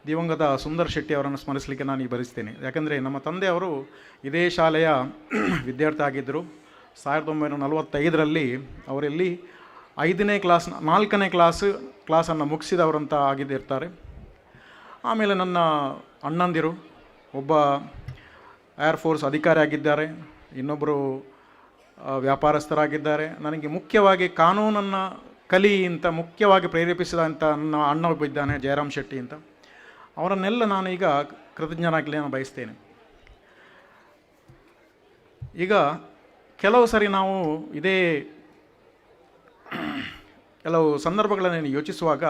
ದಿವಂಗತ ಸುಂದರ್ ಶೆಟ್ಟಿ ಅವರನ್ನು ಸ್ಮರಿಸಲಿಕ್ಕೆ ನಾನು ಈಗ ಬಯಸ್ತೇನೆ. ಯಾಕಂದರೆ ನಮ್ಮ ತಂದೆಯವರು ಇದೇ ಶಾಲೆಯ ವಿದ್ಯಾರ್ಥಿ ಆಗಿದ್ದರು. 1945ರಲ್ಲಿ ಅವರಲ್ಲಿ 4ನೇ ಕ್ಲಾಸನ್ನು ಮುಗಿಸಿದವರಂತ ಆಗಿದ್ದಿರ್ತಾರೆ. ಆಮೇಲೆ ನನ್ನ ಅಣ್ಣಂದಿರು ಒಬ್ಬ ಏರ್ಫೋರ್ಸ್ ಅಧಿಕಾರಿ ಆಗಿದ್ದಾರೆ, ಇನ್ನೊಬ್ಬರು ವ್ಯಾಪಾರಸ್ಥರಾಗಿದ್ದಾರೆ. ನನಗೆ ಮುಖ್ಯವಾಗಿ ಕಾನೂನನ್ನು ಕಲಿ ಅಂತ ಮುಖ್ಯವಾಗಿ ಪ್ರೇರೇಪಿಸಿದಂಥ ನನ್ನ ಅಣ್ಣ ಒಬ್ಬ ಇದ್ದಾನೆ, ಜಯರಾಮ್ ಶೆಟ್ಟಿ ಅಂತ. ಅವರನ್ನೆಲ್ಲ ನಾನು ಈಗ ಕೃತಜ್ಞನಾಗಲಿ ನಾನು ಬಯಸ್ತೇನೆ. ಈಗ ಕೆಲವು ಸರಿ ನಾವು ಕೆಲವು ಸಂದರ್ಭಗಳನ್ನು ಯೋಚಿಸುವಾಗ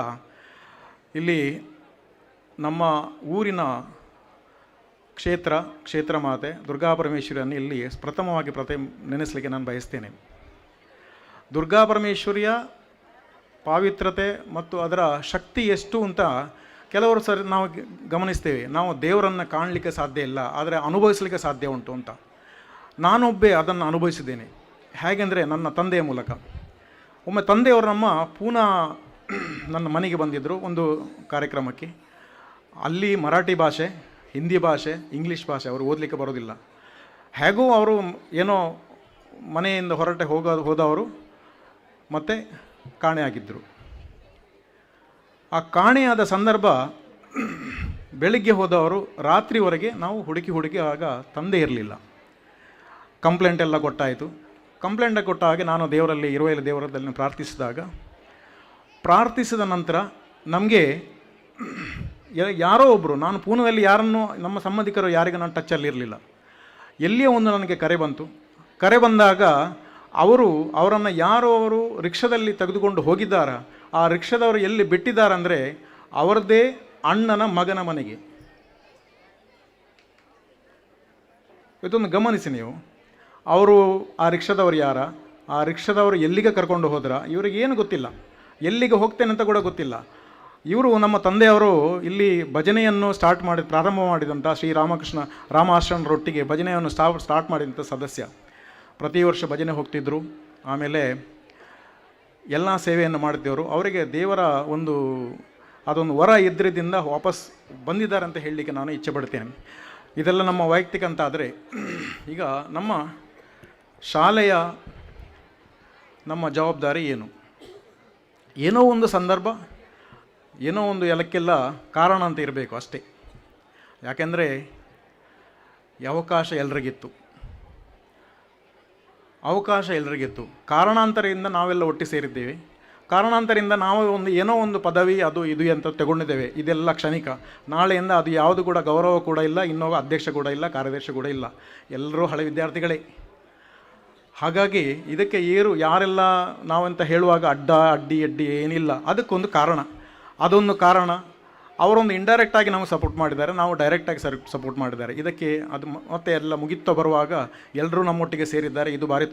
ಇಲ್ಲಿ ನಮ್ಮ ಊರಿನ ಕ್ಷೇತ್ರ ಮಾತೆ ದುರ್ಗಾ ಪರಮೇಶ್ವರಿಯನ್ನು ಇಲ್ಲಿ ಪ್ರಥಮವಾಗಿ ನೆನೆಸಲಿಕ್ಕೆ ನಾನು ಬಯಸ್ತೇನೆ. ದುರ್ಗಾ ಪರಮೇಶ್ವರಿಯ ಪಾವಿತ್ರತೆ ಮತ್ತು ಅದರ ಶಕ್ತಿ ಎಷ್ಟು ಅಂತ ಕೆಲವರು ಸರಿ ನಾವು ಗಮನಿಸ್ತೇವೆ. ನಾವು ದೇವರನ್ನು ಕಾಣಲಿಕ್ಕೆ ಸಾಧ್ಯ ಇಲ್ಲ, ಆದರೆ ಅನುಭವಿಸಲಿಕ್ಕೆ ಸಾಧ್ಯ ಉಂಟು ಅಂತ. ನಾನೊಬ್ಬೇ ಅದನ್ನು ಅನುಭವಿಸಿದ್ದೇನೆ. ಹೇಗೆಂದರೆ ನನ್ನ ತಂದೆಯ ಮೂಲಕ. ಒಮ್ಮೆ ತಂದೆಯವರು ನಮ್ಮ ಪೂನಾ ನನ್ನ ಮನೆಗೆ ಬಂದಿದ್ದರು ಒಂದು ಕಾರ್ಯಕ್ರಮಕ್ಕೆ. ಅಲ್ಲಿ ಮರಾಠಿ ಭಾಷೆ, ಹಿಂದಿ ಭಾಷೆ, ಇಂಗ್ಲೀಷ್ ಭಾಷೆ ಅವರು ಓದಲಿಕ್ಕೆ ಬರೋದಿಲ್ಲ. ಹೇಗೂ ಅವರು ಏನೋ ಮನೆಯಿಂದ ಹೋದವರು ಮತ್ತು ಕಾಣೆಯಾಗಿದ್ದರು. ಆ ಕಾಣೆಯಾದ ಸಂದರ್ಭ ಬೆಳಿಗ್ಗೆ ಹೋದವರು ರಾತ್ರಿವರೆಗೆ ನಾವು ಹುಡುಕಿ ಆಗ ತಂದೆ ಇರಲಿಲ್ಲ. ಕಂಪ್ಲೇಂಟ್ ಎಲ್ಲ ಕೊಟ್ಟಾಯಿತು. ಕಂಪ್ಲೇಂಟ್ ಕೊಟ್ಟ ಹಾಗೆ ನಾನು ದೇವರಲ್ಲಿ ಇರುವೆಯಲ್ಲಿ ದೇವರದಲ್ಲಿ ಪ್ರಾರ್ಥಿಸಿದ ನಂತರ ನಮಗೆ ಯಾರೋ ಒಬ್ಬರು, ನಾನು ಪೂನಾದಲ್ಲಿ ಯಾರನ್ನು ನಮ್ಮ ಸಂಬಂಧಿಕರು ಯಾರಿಗೂ ನಾನು ಟಚ್ಚಲ್ಲಿರಲಿಲ್ಲ. ಎಲ್ಲಿಯೋ ಒಂದು ನನಗೆ ಕರೆ ಬಂತು. ಕರೆ ಬಂದಾಗ ಅವರನ್ನು ಯಾರೋ ಅವರು ರಿಕ್ಷಾದಲ್ಲಿ ತೆಗೆದುಕೊಂಡು ಹೋಗಿದ್ದಾರ, ಆ ರಿಕ್ಷಾದವರು ಎಲ್ಲಿ ಬಿಟ್ಟಿದ್ದಾರಂದರೆ ಅವರದ್ದೇ ಅಣ್ಣನ ಮಗನ ಮನೆಗೆ. ಇದೊಂದು ಗಮನಿಸಿ ನೀವು. ಅವರು ಆ ರಿಕ್ಷಾದವರು ಆ ರಿಕ್ಷಾದವರು ಎಲ್ಲಿಗೆ ಕರ್ಕೊಂಡು ಹೋದ್ರ ಇವರಿಗೆ ಏನು ಗೊತ್ತಿಲ್ಲ. ಎಲ್ಲಿಗೆ ಹೋಗ್ತೇನೆ ಅಂತ ಕೂಡ ಗೊತ್ತಿಲ್ಲ. ಇವರು ನಮ್ಮ ತಂದೆಯವರು ಇಲ್ಲಿ ಭಜನೆಯನ್ನು ಪ್ರಾರಂಭ ಮಾಡಿದಂಥ ಶ್ರೀ ರಾಮಾಶ್ರಮರೊಟ್ಟಿಗೆ ಭಜನೆಯನ್ನು ಸ್ಟಾರ್ಟ್ ಮಾಡಿದಂಥ ಸದಸ್ಯ. ಪ್ರತಿ ವರ್ಷ ಭಜನೆ ಹೋಗ್ತಿದ್ದರು. ಆಮೇಲೆ ಎಲ್ಲ ಸೇವೆಯನ್ನು ಮಾಡ್ತಿದ್ದವರು. ಅವರಿಗೆ ದೇವರ ಅದೊಂದು ವರ ಇದ್ರಿಂದ ವಾಪಸ್ ಬಂದಿದ್ದಾರೆ ಅಂತ ಹೇಳಲಿಕ್ಕೆ ನಾನು ಇಚ್ಛೆ ಪಡ್ತೇನೆ. ಇದೆಲ್ಲ ನಮ್ಮ ವೈಯಕ್ತಿಕ ಅಂತ ಆದರೆ, ಈಗ ನಮ್ಮ ಶಾಲೆಯ ನಮ್ಮ ಜವಾಬ್ದಾರಿ ಏನು? ಏನೋ ಒಂದು ಸಂದರ್ಭ, ಏನೋ ಒಂದು ಎಲ್ಲಕ್ಕೆಲ್ಲ ಕಾರಣ ಅಂತ ಇರಬೇಕು ಅಷ್ಟೇ. ಯಾಕೆಂದರೆ ಅವಕಾಶ ಎಲ್ರಿಗಿತ್ತು. ಕಾರಣಾಂತರದಿಂದ ನಾವೆಲ್ಲ ಒಟ್ಟಿ ಸೇರಿದ್ದೇವೆ. ಕಾರಣಾಂತರದಿಂದ ನಾವು ಏನೋ ಒಂದು ಪದವಿ ಅದು ಇದು ಅಂತ ತಗೊಂಡಿದ್ದೇವೆ. ಇದೆಲ್ಲ ಕ್ಷಣಿಕ. ನಾಳೆಯಿಂದ ಅದು ಯಾವುದು ಕೂಡ ಗೌರವ ಕೂಡ ಇಲ್ಲ, ಇನ್ನೊಬ್ಬ ಅಧ್ಯಕ್ಷ ಕೂಡ ಇಲ್ಲ, ಕಾರ್ಯದರ್ಶಿ ಕೂಡ ಇಲ್ಲ, ಎಲ್ಲರೂ ಹಳೆ ವಿದ್ಯಾರ್ಥಿಗಳೇ. ಹಾಗಾಗಿ ಇದಕ್ಕೆ ಯಾರೆಲ್ಲ ನಾವಂತ ಹೇಳುವಾಗ ಅಡ್ಡಿ ಏನಿಲ್ಲ, ಅದಕ್ಕೊಂದು ಕಾರಣ. ಅದೊಂದು ಕಾರಣ. ಅವರೊಂದು ಇಂಡೈರೆಕ್ಟಾಗಿ ನಮಗೆ ಸಪೋರ್ಟ್ ಮಾಡಿದ್ದಾರೆ, ನಾವು ಡೈರೆಕ್ಟಾಗಿ ಸಪೋರ್ಟ್ ಮಾಡಿದ್ದಾರೆ. ಇದಕ್ಕೆ ಅದು ಮತ್ತೆ ಎಲ್ಲ ಮುಗಿತಾ ಬರುವಾಗ ಎಲ್ಲರೂ ನಮ್ಮೊಟ್ಟಿಗೆ ಸೇರಿದ್ದಾರೆ. ಇದು ಭಾರಿ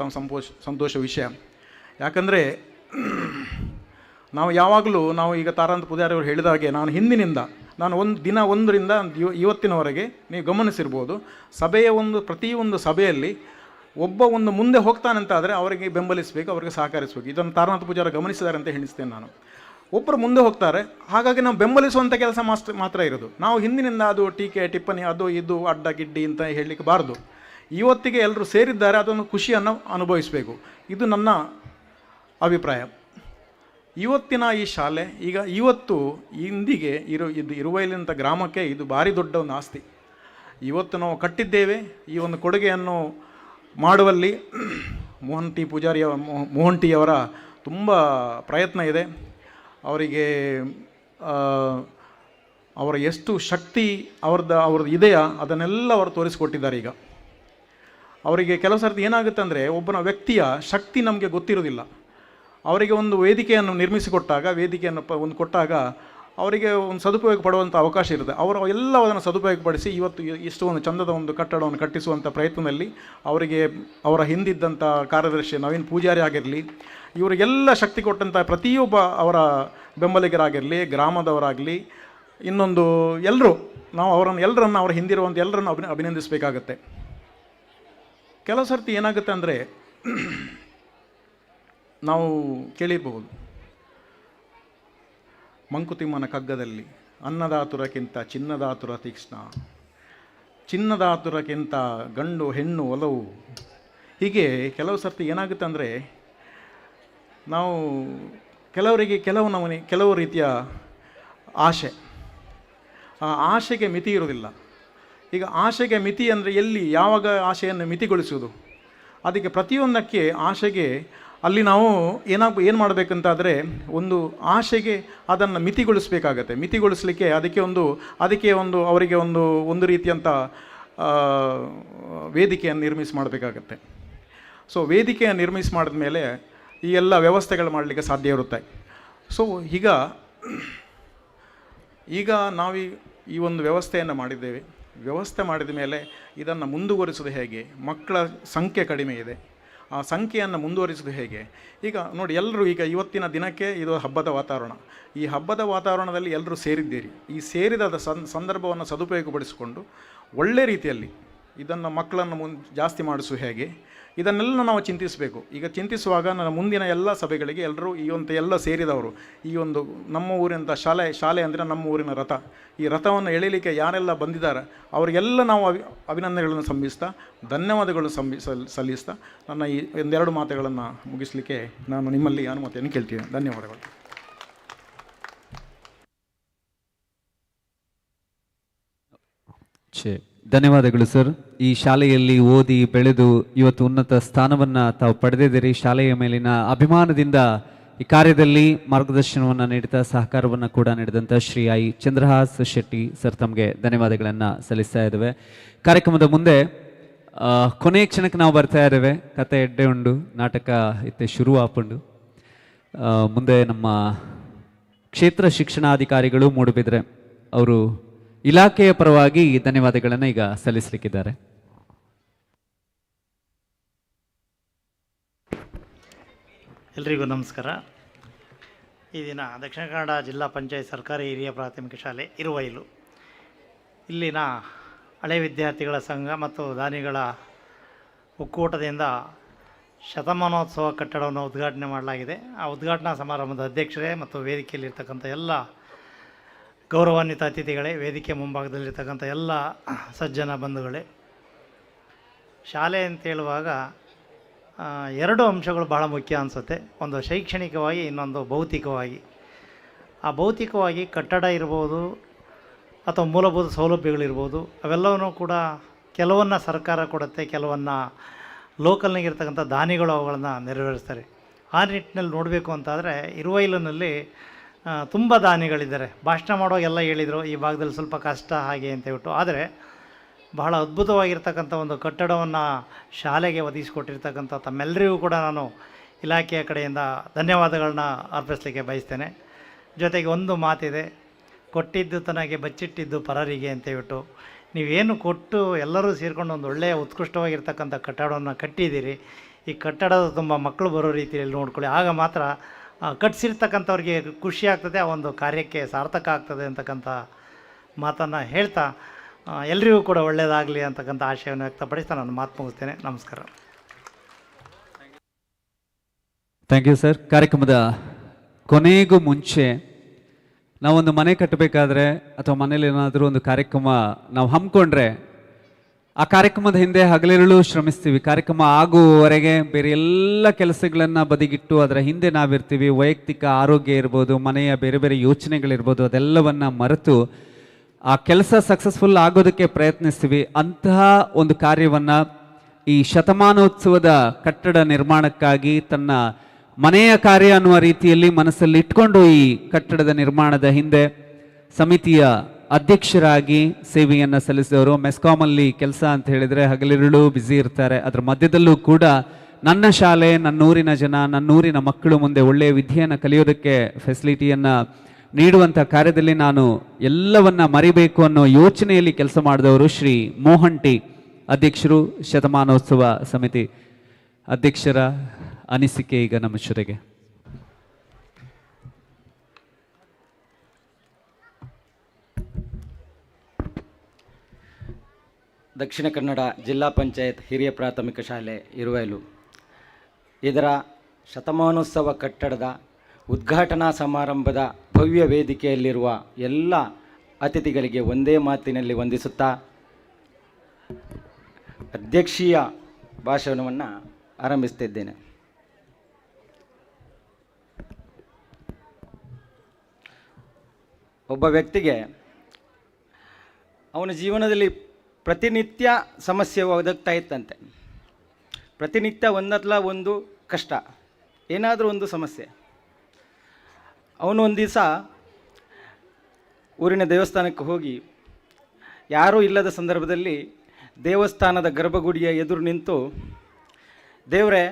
ಸಂತೋಷ ವಿಷಯ. ಯಾಕಂದರೆ ನಾವು ಯಾವಾಗಲೂ ಈಗ ತಾರಾಂತ ಪೂಜಾರಿ ಅವರು ಹೇಳಿದ ಹಾಗೆ ನಾನು ಒಂದರಿಂದ ಇವತ್ತಿನವರೆಗೆ ನೀವು ಗಮನಿಸಿರ್ಬೋದು, ಪ್ರತಿಯೊಂದು ಸಭೆಯಲ್ಲಿ ಒಬ್ಬ ಮುಂದೆ ಹೋಗ್ತಾನಂತಾದರೆ ಅವರಿಗೆ ಬೆಂಬಲಿಸಬೇಕು, ಅವರಿಗೆ ಸಹಕರಿಸಬೇಕು. ಇದನ್ನು ತಾರಾನಾಥ ಪೂಜಾರಿ ಗಮನಿಸಿದ್ದಾರೆ ಅಂತ ಹೇಳಿಸ್ತೇನೆ ನಾನು. ಒಬ್ಬರು ಮುಂದೆ ಹೋಗ್ತಾರೆ, ಹಾಗಾಗಿ ನಾವು ಬೆಂಬಲಿಸುವಂಥ ಕೆಲಸ ಮಾತ್ರ ಇರೋದು. ನಾವು ಹಿಂದಿನಿಂದ ಅದು ಟೀಕೆ ಟಿಪ್ಪಣಿ ಅದು ಇದು ಅಡ್ಡ ಗಿಡ್ಡಿ ಅಂತ ಹೇಳಲಿಕ್ಕೆ ಬಾರ್ದು. ಇವತ್ತಿಗೆ ಎಲ್ಲರೂ ಸೇರಿದ್ದಾರೆ, ಅದನ್ನು ಖುಷಿಯನ್ನು ಅನುಭವಿಸಬೇಕು. ಇದು ನನ್ನ ಅಭಿಪ್ರಾಯ. ಇವತ್ತಿನ ಈ ಶಾಲೆ ಇವತ್ತು ಇಂದಿಗೆ ಇರುವೈಲಿನಂಥ ಗ್ರಾಮಕ್ಕೆ ಇದು ಭಾರಿ ದೊಡ್ಡ ಒಂದು ಆಸ್ತಿ. ಇವತ್ತು ನಾವು ಕಟ್ಟಿದ್ದೇವೆ. ಈ ಒಂದು ಕೊಡುಗೆಯನ್ನು ಮಾಡುವಲ್ಲಿ ಮೋಹನ್ ಟಿಯವರ ತುಂಬ ಪ್ರಯತ್ನ ಇದೆ. ಅವರಿಗೆ ಅವರ ಎಷ್ಟು ಶಕ್ತಿ ಅವ್ರದ್ದು ಇದೆಯಾ ಅದನ್ನೆಲ್ಲ ಅವರು ತೋರಿಸಿಕೊಟ್ಟಿದ್ದಾರೆ. ಈಗ ಅವರಿಗೆ ಕೆಲವು ಸರ್ತಿ ಏನಾಗುತ್ತೆ ಅಂದರೆ, ಒಬ್ಬನ ವ್ಯಕ್ತಿಯ ಶಕ್ತಿ ನಮಗೆ ಗೊತ್ತಿರೋದಿಲ್ಲ. ಅವರಿಗೆ ಒಂದು ವೇದಿಕೆಯನ್ನು ನಿರ್ಮಿಸಿಕೊಟ್ಟಾಗ, ಕೊಟ್ಟಾಗ ಅವರಿಗೆ ಒಂದು ಸದುಪಯೋಗ ಪಡುವಂಥ ಅವಕಾಶ ಇರುತ್ತೆ. ಅವರು ಅದನ್ನು ಸದುಪಯೋಗಪಡಿಸಿ ಇವತ್ತು ಇಷ್ಟು ಒಂದು ಚಂದದ ಒಂದು ಕಟ್ಟಡವನ್ನು ಕಟ್ಟಿಸುವಂಥ ಪ್ರಯತ್ನದಲ್ಲಿ ಅವರ ಹಿಂದಿದ್ದಂಥ ಕಾರ್ಯದರ್ಶಿ ನವೀನ್ ಪೂಜಾರಿ ಆಗಿರಲಿ, ಇವರಿಗೆಲ್ಲ ಶಕ್ತಿ ಕೊಟ್ಟಂಥ ಪ್ರತಿಯೊಬ್ಬ ಅವರ ಬೆಂಬಲಿಗರಾಗಿರಲಿ, ಗ್ರಾಮದವರಾಗಲಿ, ಎಲ್ಲರೂ ನಾವು ಎಲ್ಲರನ್ನು ಅವರ ಹಿಂದಿರುವಂಥ ಎಲ್ಲರನ್ನು ಅಭಿನಂದಿಸಬೇಕಾಗತ್ತೆ. ಕೆಲವು ಸರ್ತಿ ಏನಾಗುತ್ತೆ ಅಂದರೆ, ನಾವು ಕೇಳಿರಬಹುದು, ಮಂಕುತಿಮ್ಮನ ಕಗ್ಗದಲ್ಲಿ ಅನ್ನದಾತುರಕ್ಕಿಂತ ಚಿನ್ನದಾತುರ ತೀಕ್ಷ್ಣ, ಚಿನ್ನದಾತುರಕ್ಕಿಂತ ಗಂಡು ಹೆಣ್ಣು ಒಲವು. ಹೀಗೆ ಕೆಲವು ಸರ್ತಿ ಏನಾಗುತ್ತೆ ಅಂದರೆ, ನಾವು ಕೆಲವು ರೀತಿಯ ಆಸೆ, ಆ ಆಸೆಗೆ ಮಿತಿ ಇರೋದಿಲ್ಲ. ಈಗ ಆಸೆಗೆ ಮಿತಿ ಅಂದರೆ ಯಾವಾಗ ಆಸೆಯನ್ನು ಮಿತಿಗೊಳಿಸುವುದು? ಅದಕ್ಕೆ ಪ್ರತಿಯೊಂದಕ್ಕೆ ಆಸೆಗೆ ಅಲ್ಲಿ ನಾವು ಏನು ಮಾಡಬೇಕಂತಾದರೆ, ಒಂದು ಆಸೆಗೆ ಅದನ್ನು ಮಿತಿಗೊಳಿಸಬೇಕಾಗತ್ತೆ. ಮಿತಿಗೊಳಿಸಲಿಕ್ಕೆ ಅದಕ್ಕೆ ಅವರಿಗೆ ಒಂದು ರೀತಿಯಂಥ ವೇದಿಕೆಯನ್ನು ಮಾಡಬೇಕಾಗತ್ತೆ. ಸೊ ವೇದಿಕೆಯನ್ನು ಮಾಡಿದ ಮೇಲೆ ಈ ಎಲ್ಲ ವ್ಯವಸ್ಥೆಗಳು ಮಾಡಲಿಕ್ಕೆ ಸಾಧ್ಯ ಇರುತ್ತೆ. ಸೊ ಈಗ ನಾವು ಈ ಒಂದು ವ್ಯವಸ್ಥೆಯನ್ನು ಮಾಡಿದ್ದೇವೆ. ವ್ಯವಸ್ಥೆ ಮಾಡಿದ ಮೇಲೆ ಇದನ್ನು ಮುಂದುವರಿಸೋದು ಹೇಗೆ? ಮಕ್ಕಳ ಸಂಖ್ಯೆ ಕಡಿಮೆ ಇದೆ, ಆ ಸಂಖ್ಯೆಯನ್ನು ಮುಂದುವರಿಸೋದು ಹೇಗೆ? ಈಗ ನೋಡಿ, ಎಲ್ಲರೂ ಇವತ್ತಿನ ದಿನಕ್ಕೆ ಇದು ಹಬ್ಬದ ವಾತಾವರಣ. ಈ ಹಬ್ಬದ ವಾತಾವರಣದಲ್ಲಿ ಎಲ್ಲರೂ ಸೇರಿದ್ದೀರಿ. ಈ ಸೇರಿದ ಸಂದರ್ಭವನ್ನು ಸದುಪಯೋಗಪಡಿಸಿಕೊಂಡು ಒಳ್ಳೆ ರೀತಿಯಲ್ಲಿ ಇದನ್ನು ಮಕ್ಕಳನ್ನು ಜಾಸ್ತಿ ಮಾಡಿಸುವ ಹೇಗೆ, ಇದನ್ನೆಲ್ಲ ನಾವು ಚಿಂತಿಸಬೇಕು. ಈಗ ಚಿಂತಿಸುವಾಗ ನನ್ನ ಮುಂದಿನ ಎಲ್ಲ ಸಭೆಗಳಿಗೆ ಎಲ್ಲರೂ ಎಲ್ಲ ಸೇರಿದವರು ನಮ್ಮ ಊರಿನ ಶಾಲೆ ಅಂದರೆ ನಮ್ಮ ಊರಿನ ರಥ, ಈ ರಥವನ್ನು ಎಳೀಲಿಕ್ಕೆ ಯಾರೆಲ್ಲ ಬಂದಿದ್ದಾರೆ ಅವರಿಗೆಲ್ಲ ನಾವು ಅಭಿನಂದನೆಗಳನ್ನು ಸಲ್ಲಿಸ್ತಾ, ಧನ್ಯವಾದಗಳನ್ನು ಸಲ್ಲಿಸ್ತಾ ನನ್ನ ಈ ಒಂದೆರಡು ಮಾತುಗಳನ್ನು ಮುಗಿಸಲಿಕ್ಕೆ ನಾನು ನಿಮ್ಮಲ್ಲಿ ಅನುಮತಿಯನ್ನು ಕೇಳ್ತೀನಿ. ಧನ್ಯವಾದಗಳು. ಧನ್ಯವಾದಗಳು ಸರ್. ಈ ಶಾಲೆಯಲ್ಲಿ ಓದಿ ಬೆಳೆದು ಇವತ್ತು ಉನ್ನತ ಸ್ಥಾನವನ್ನು ತಾವು ಪಡೆದಿದ್ದೀರಿ. ಶಾಲೆಯ ಮೇಲಿನ ಅಭಿಮಾನದಿಂದ ಈ ಕಾರ್ಯದಲ್ಲಿ ಮಾರ್ಗದರ್ಶನವನ್ನು ನೀಡಿದ ಸಹಕಾರವನ್ನು ಕೂಡ ನೀಡಿದಂಥ ಶ್ರೀ ಚಂದ್ರಹಾಸ್ ಶೆಟ್ಟಿ ಸರ್ ತಮಗೆ ಧನ್ಯವಾದಗಳನ್ನು ಸಲ್ಲಿಸ್ತಾ ಇದ್ದೇವೆ. ಕಾರ್ಯಕ್ರಮದ ಮುಂದೆ ಕೊನೆಯ ಕ್ಷಣಕ್ಕೆ ನಾವು ಬರ್ತಾ ಇದ್ದೇವೆ. ಕತೆ ಎಡ್ಡೆ ಉಂಡು, ನಾಟಕ ಇತ್ತೆ ಶುರು ಆಪುಂಡು. ಮುಂದೆ ನಮ್ಮ ಕ್ಷೇತ್ರ ಶಿಕ್ಷಣಾಧಿಕಾರಿಗಳು ಮೂಡುಬಿದ್ರೆ ಅವರು ಇಲಾಖೆಯ ಪರವಾಗಿ ಧನ್ಯವಾದಗಳನ್ನು ಈಗ ಸಲ್ಲಿಸಲಿಕ್ಕಿದ್ದಾರೆ. ಎಲ್ರಿಗೂ ನಮಸ್ಕಾರ. ಈ ದಿನ ದಕ್ಷಿಣ ಕನ್ನಡ ಜಿಲ್ಲಾ ಪಂಚಾಯತ್ ಸರ್ಕಾರಿ ಹಿರಿಯ ಪ್ರಾಥಮಿಕ ಶಾಲೆ ಇರುವೈಲು ಇಲ್ಲಿನ ಹಳೆ ವಿದ್ಯಾರ್ಥಿಗಳ ಸಂಘ ಮತ್ತು ದಾನಿಗಳ ಒಕ್ಕೂಟದಿಂದ ಶತಮಾನೋತ್ಸವ ಕಟ್ಟಡವನ್ನು ಉದ್ಘಾಟನೆ ಮಾಡಲಾಗಿದೆ. ಆ ಉದ್ಘಾಟನಾ ಸಮಾರಂಭದ ಅಧ್ಯಕ್ಷರೇ ಮತ್ತು ವೇದಿಕೆಯಲ್ಲಿರ್ತಕ್ಕಂಥ ಎಲ್ಲ ಗೌರವಾನ್ವಿತ ಅತಿಥಿಗಳೇ, ವೇದಿಕೆ ಮುಂಭಾಗದಲ್ಲಿರ್ತಕ್ಕಂಥ ಎಲ್ಲ ಸಜ್ಜನ ಬಂಧುಗಳೇ, ಶಾಲೆ ಅಂತ ಹೇಳುವಾಗ ಎರಡು ಅಂಶಗಳು ಬಹಳ ಮುಖ್ಯ ಅನಿಸುತ್ತೆ. ಒಂದು ಶೈಕ್ಷಣಿಕವಾಗಿ, ಇನ್ನೊಂದು ಭೌತಿಕವಾಗಿ. ಆ ಭೌತಿಕವಾಗಿ ಕಟ್ಟಡ ಇರ್ಬೋದು ಅಥವಾ ಮೂಲಭೂತ ಸೌಲಭ್ಯಗಳಿರ್ಬೋದು, ಅವೆಲ್ಲವನ್ನೂ ಕೂಡ ಕೆಲವನ್ನು ಸರ್ಕಾರ ಕೊಡುತ್ತೆ, ಕೆಲವನ್ನು ಲೋಕಲ್ನಾಗಿರ್ತಕ್ಕಂಥ ದಾನಿಗಳು ಅವುಗಳನ್ನು ನೆರವೇರಿಸ್ತಾರೆ. ಆ ನಿಟ್ಟಿನಲ್ಲಿ ನೋಡಬೇಕು ಅಂತಾದರೆ ಇರುವೈಲಿನಲ್ಲಿ ತುಂಬ ದಾನಿಗಳಿದ್ದಾರೆ. ಭಾಷಣ ಮಾಡುವಾಗೆಲ್ಲ ಹೇಳಿದರು ಈ ಭಾಗದಲ್ಲಿ ಸ್ವಲ್ಪ ಕಷ್ಟ ಹಾಗೆ ಅಂತ ಹೇಳ್ಬಿಟ್ಟು. ಆದರೆ ಬಹಳ ಅದ್ಭುತವಾಗಿರ್ತಕ್ಕಂಥ ಒಂದು ಕಟ್ಟಡವನ್ನು ಶಾಲೆಗೆ ಒದಗಿಸಿಕೊಟ್ಟಿರ್ತಕ್ಕಂಥ ತಮ್ಮೆಲ್ಲರಿಗೂ ಕೂಡ ನಾನು ಇಲಾಖೆಯ ಕಡೆಯಿಂದ ಧನ್ಯವಾದಗಳನ್ನ ಅರ್ಪಿಸಲಿಕ್ಕೆ ಬಯಸ್ತೇನೆ. ಜೊತೆಗೆ ಒಂದು ಮಾತಿದೆ, ಕೊಟ್ಟಿದ್ದು ತನಗೆ ಬಚ್ಚಿಟ್ಟಿದ್ದು ಪರರಿಗೆ ಅಂತ ಹೇಳ್ಬಿಟ್ಟು. ನೀವೇನು ಕೊಟ್ಟು ಎಲ್ಲರೂ ಸೇರಿಕೊಂಡು ಒಂದು ಒಳ್ಳೆಯ ಉತ್ಕೃಷ್ಟವಾಗಿರ್ತಕ್ಕಂಥ ಕಟ್ಟಡವನ್ನು ಕಟ್ಟಿದ್ದೀರಿ. ಈ ಕಟ್ಟಡದ ತುಂಬ ಮಕ್ಕಳು ಬರೋ ರೀತಿಯಲ್ಲಿ ನೋಡ್ಕೊಳ್ಳಿ. ಆಗ ಮಾತ್ರ ಕಟ್ಟಿಸಿರ್ತಕ್ಕಂಥವ್ರಿಗೆ ಖುಷಿ ಆಗ್ತದೆ, ಆ ಒಂದು ಕಾರ್ಯಕ್ಕೆ ಸಾರ್ಥಕ ಆಗ್ತದೆ ಅಂತಕ್ಕಂಥ ಮಾತನ್ನು ಹೇಳ್ತಾ ಎಲ್ರಿಗೂ ಕೂಡ ಒಳ್ಳೆಯದಾಗಲಿ ಅಂತಕ್ಕಂಥ ಆಶಯವನ್ನು ವ್ಯಕ್ತಪಡಿಸ್ತಾ ನಾನು ಮಾತು ಮುಗಿಸ್ತೇನೆ. ನಮಸ್ಕಾರ. Thank you sir. ಕಾರ್ಯಕ್ರಮದ ಕೊನೆಗೂ ಮುಂಚೆ ನಾವೊಂದು ಮನೆ ಕಟ್ಟಬೇಕಾದ್ರೆ ಅಥವಾ ಮನೇಲಿ ಏನಾದರೂ ಒಂದು ಕಾರ್ಯಕ್ರಮ ನಾವು ಹಮ್ಮಿಕೊಂಡ್ರೆ ಆ ಕಾರ್ಯಕ್ರಮದ ಹಿಂದೆ ಹಗಲಿರುಳು ಶ್ರಮಿಸ್ತೀವಿ. ಕಾರ್ಯಕ್ರಮ ಆಗುವವರೆಗೆ ಬೇರೆ ಎಲ್ಲ ಕೆಲಸಗಳನ್ನು ಬದಿಗಿಟ್ಟು ಅದರ ಹಿಂದೆ ನಾವಿರ್ತೀವಿ. ವೈಯಕ್ತಿಕ ಆರೋಗ್ಯ ಇರ್ಬೋದು, ಮನೆಯ ಬೇರೆ ಬೇರೆ ಯೋಚನೆಗಳಿರ್ಬೋದು, ಅದೆಲ್ಲವನ್ನು ಮರೆತು ಆ ಕೆಲಸ ಸಕ್ಸಸ್ಫುಲ್ ಆಗೋದಕ್ಕೆ ಪ್ರಯತ್ನಿಸ್ತೀವಿ. ಅಂತಹ ಒಂದು ಕಾರ್ಯವನ್ನು ಈ ಶತಮಾನೋತ್ಸವದ ಕಟ್ಟಡ ನಿರ್ಮಾಣಕ್ಕಾಗಿ ತನ್ನ ಮನೆಯ ಕಾರ್ಯ ಅನ್ನುವ ರೀತಿಯಲ್ಲಿ ಮನಸ್ಸಲ್ಲಿ ಇಟ್ಕೊಂಡು ಈ ಕಟ್ಟಡದ ನಿರ್ಮಾಣದ ಹಿಂದೆ ಸಮಿತಿಯ ಅಧ್ಯಕ್ಷರಾಗಿ ಸೇವೆಯನ್ನು ಸಲ್ಲಿಸಿದವರು. ಮೆಸ್ಕಾಮಲ್ಲಿ ಕೆಲಸ ಅಂತ ಹೇಳಿದರೆ ಹಗಲಿರುಳು ಬ್ಯುಸಿ ಇರ್ತಾರೆ. ಅದರ ಮಧ್ಯದಲ್ಲೂ ಕೂಡ ನನ್ನ ಶಾಲೆ, ನನ್ನೂರಿನ ಜನ, ನನ್ನೂರಿನ ಮಕ್ಕಳು ಮುಂದೆ ಒಳ್ಳೆಯ ವಿದ್ಯೆಯನ್ನು ಕಲಿಯೋದಕ್ಕೆ ಫೆಸಿಲಿಟಿಯನ್ನು ನೀಡುವಂಥ ಕಾರ್ಯದಲ್ಲಿ ನಾನು ಎಲ್ಲವನ್ನ ಮರಿಬೇಕು ಅನ್ನೋ ಯೋಚನೆಯಲ್ಲಿ ಕೆಲಸ ಮಾಡಿದವರು ಶ್ರೀ ಮೋಹನ್ ಟಿ, ಅಧ್ಯಕ್ಷರು, ಶತಮಾನೋತ್ಸವ ಸಮಿತಿ ಅಧ್ಯಕ್ಷರ ಅನಿಸಿಕೆ ಈಗ ನಮ್ಮ ಜೊತೆಗೆ. ದಕ್ಷಿಣ ಕನ್ನಡ ಜಿಲ್ಲಾ ಪಂಚಾಯತ್ ಹಿರಿಯ ಪ್ರಾಥಮಿಕ ಶಾಲೆ ಇರುವೈಲು ಇದರ ಶತಮಾನೋತ್ಸವ ಕಟ್ಟಡದ ಉದ್ಘಾಟನಾ ಸಮಾರಂಭದ ಭವ್ಯ ವೇದಿಕೆಯಲ್ಲಿರುವ ಎಲ್ಲ ಅತಿಥಿಗಳಿಗೆ ಒಂದೇ ಮಾತಿನಲ್ಲಿ ವಂದಿಸುತ್ತಾ ಅಧ್ಯಕ್ಷೀಯ ಭಾಷಣವನ್ನು ಆರಂಭಿಸುತ್ತಿದ್ದೇನೆ. ಒಬ್ಬ ವ್ಯಕ್ತಿಗೆ ಅವನ ಜೀವನದಲ್ಲಿ ಪ್ರತಿನಿತ್ಯ ಸಮಸ್ಯೆ ಒದಗ್ತಾ ಇತ್ತಂತೆ. ಪ್ರತಿನಿತ್ಯ ಒಂದಲ್ಲ ಒಂದು ಕಷ್ಟ, ಏನಾದರೂ ಒಂದು ಸಮಸ್ಯೆ. ಅವನು ಒಂದು ದಿವಸ ಊರಿನ ದೇವಸ್ಥಾನಕ್ಕೆ ಹೋಗಿ ಯಾರೂ ಇಲ್ಲದ ಸಂದರ್ಭದಲ್ಲಿ ದೇವಸ್ಥಾನದ ಗರ್ಭಗುಡಿಯ ಎದುರು ನಿಂತು, ದೇವರೇ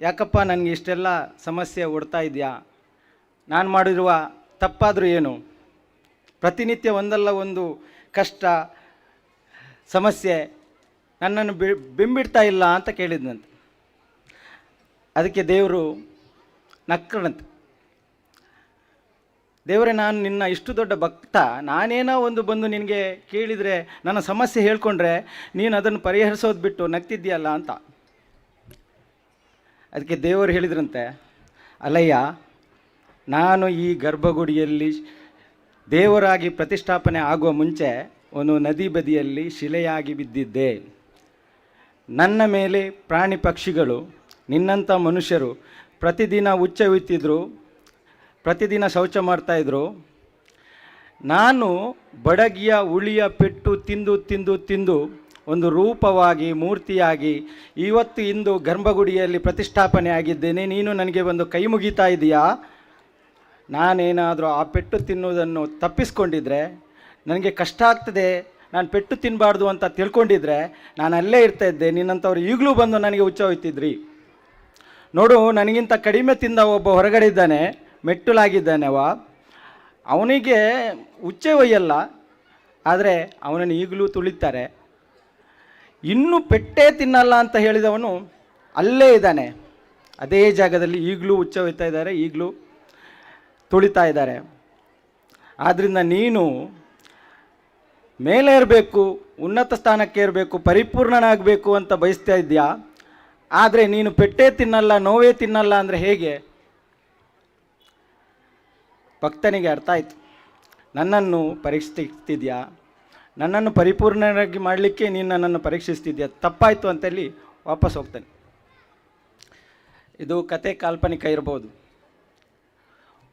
ಯಾಕಪ್ಪ ನನಗೆ ಇಷ್ಟೆಲ್ಲ ಸಮಸ್ಯೆ ಓಡ್ತಾ ಇದೆಯಾ, ನಾನು ಮಾಡಿರುವ ತಪ್ಪಾದರೂ ಏನು, ಪ್ರತಿನಿತ್ಯ ಒಂದಲ್ಲ ಒಂದು ಕಷ್ಟ ಸಮಸ್ಯೆ ನನ್ನನ್ನು ಬೆಂಬಿಡ್ತಾ ಇಲ್ಲ ಅಂತ ಕೇಳಿದ್ನಂತೆ. ಅದಕ್ಕೆ ದೇವರು ನಕ್ಕರಂತೆ, ದೇವರೇ ನಾನು ನಿನ್ನ ಇಷ್ಟು ದೊಡ್ಡ ಭಕ್ತ, ನಾನೇನೋ ಒಂದು ಬಂದು ನಿನಗೆ ಕೇಳಿದರೆ ನನ್ನ ಸಮಸ್ಯೆ ಹೇಳ್ಕೊಂಡ್ರೆ ನೀನು ಅದನ್ನು ಪರಿಹರಿಸೋದು ಬಿಟ್ಟು ನಗ್ತಿದ್ದೀಯಲ್ಲ ಅಂತ. ಅದಕ್ಕೆ ದೇವರು ಹೇಳಿದ್ರಂತೆ, ಅಲ್ಲಯ್ಯ, ನಾನು ಈ ಗರ್ಭಗುಡಿಯಲ್ಲಿ ದೇವರಾಗಿ ಪ್ರತಿಷ್ಠಾಪನೆ ಆಗುವ ಮುಂಚೆ ಒಂದು ನದಿ ಬದಿಯಲ್ಲಿ ಶಿಲೆಯಾಗಿ ಬಿದ್ದಿದ್ದೆ. ನನ್ನ ಮೇಲೆ ಪ್ರಾಣಿ ಪಕ್ಷಿಗಳು, ನಿನ್ನಂಥ ಮನುಷ್ಯರು ಪ್ರತಿದಿನ ಉಚ್ಚ ಹುಯ್ತಿದ್ರು, ಪ್ರತಿದಿನ ಶೌಚ ಮಾಡ್ತಾಯಿದ್ರು. ನಾನು ಬಡಗಿಯ ಉಳಿಯ ಪೆಟ್ಟು ತಿಂದು ತಿಂದು ತಿಂದು ಒಂದು ರೂಪವಾಗಿ ಮೂರ್ತಿಯಾಗಿ ಇವತ್ತು ಇಂದು ಗರ್ಭಗುಡಿಯಲ್ಲಿ ಪ್ರತಿಷ್ಠಾಪನೆ ಆಗಿದ್ದೇನೆ. ನೀನು ನನಗೆ ಒಂದು ಕೈ ಮುಗಿತಾ ಇದೆಯಾ? ನಾನೇನಾದರೂ ಆ ಪೆಟ್ಟು ತಿನ್ನುವುದನ್ನು ತಪ್ಪಿಸ್ಕೊಂಡಿದ್ರೆ, ನನಗೆ ಕಷ್ಟ ಆಗ್ತದೆ, ನಾನು ಪೆಟ್ಟು ತಿನ್ನಬಾರ್ದು ಅಂತ ತಿಳ್ಕೊಂಡಿದ್ರೆ ನಾನು ಅಲ್ಲೇ ಇರ್ತಾಯಿದ್ದೆ. ನಿನ್ನಂಥವ್ರು ಈಗಲೂ ಬಂದು ನನಗೆ ಹುಚ್ಚ ಹೋಯ್ತಿದ್ರಿ. ನೋಡು, ನನಗಿಂತ ಕಡಿಮೆ ತಿಂದ ಒಬ್ಬ ಹೊರಗಡೆ ಇದ್ದಾನೆ, ಮೆಟ್ಟಲಾಗಿದ್ದಾನೆ. ಅವನಿಗೆ ಹುಚ್ಚೆ ಒಯ್ಯಲ್ಲ, ಆದರೆ ಅವನನ್ನು ಈಗಲೂ ತುಳಿತಾರೆ. ಇನ್ನೂ ಪೆಟ್ಟೇ ತಿನ್ನಲ್ಲ ಅಂತ ಹೇಳಿದವನು ಅಲ್ಲೇ ಇದ್ದಾನೆ, ಅದೇ ಜಾಗದಲ್ಲಿ ಈಗಲೂ ಹುಚ್ಚ ಒಯ್ತಾ ಇದ್ದಾರೆ. ಈಗಲೂ ತುಳಿತಾ ಇದ್ದಾರೆ. ಆದ್ದರಿಂದ ನೀನು ಮೇಲೆ ಇರಬೇಕು, ಉನ್ನತ ಸ್ಥಾನಕ್ಕೆ ಇರಬೇಕು, ಪರಿಪೂರ್ಣನಾಗಬೇಕು ಅಂತ ಬಯಸ್ತಾ ಇದೆಯಾ. ಆದರೆ ನೀನು ಪೆಟ್ಟೇ ತಿನ್ನಲ್ಲ, ನೋವೇ ತಿನ್ನಲ್ಲ ಅಂದರೆ ಹೇಗೆ? ಭಕ್ತನಿಗೆ ಅರ್ಥ ಆಯಿತು. ನನ್ನನ್ನು ಪರೀಕ್ಷಿಸ್ತಿದ್ಯಾ, ನನ್ನನ್ನು ಪರಿಪೂರ್ಣನಾಗಿ ಮಾಡಲಿಕ್ಕೆ ನೀನು ನನ್ನನ್ನು ಪರೀಕ್ಷಿಸ್ತಿದ್ಯಾ, ತಪ್ಪಾಯಿತು ಅಂತೇಳಿ ವಾಪಸ್ ಹೋಗ್ತಾನೆ. ಇದು ಕತೆ ಕಾಲ್ಪನಿಕ ಇರ್ಬೋದು,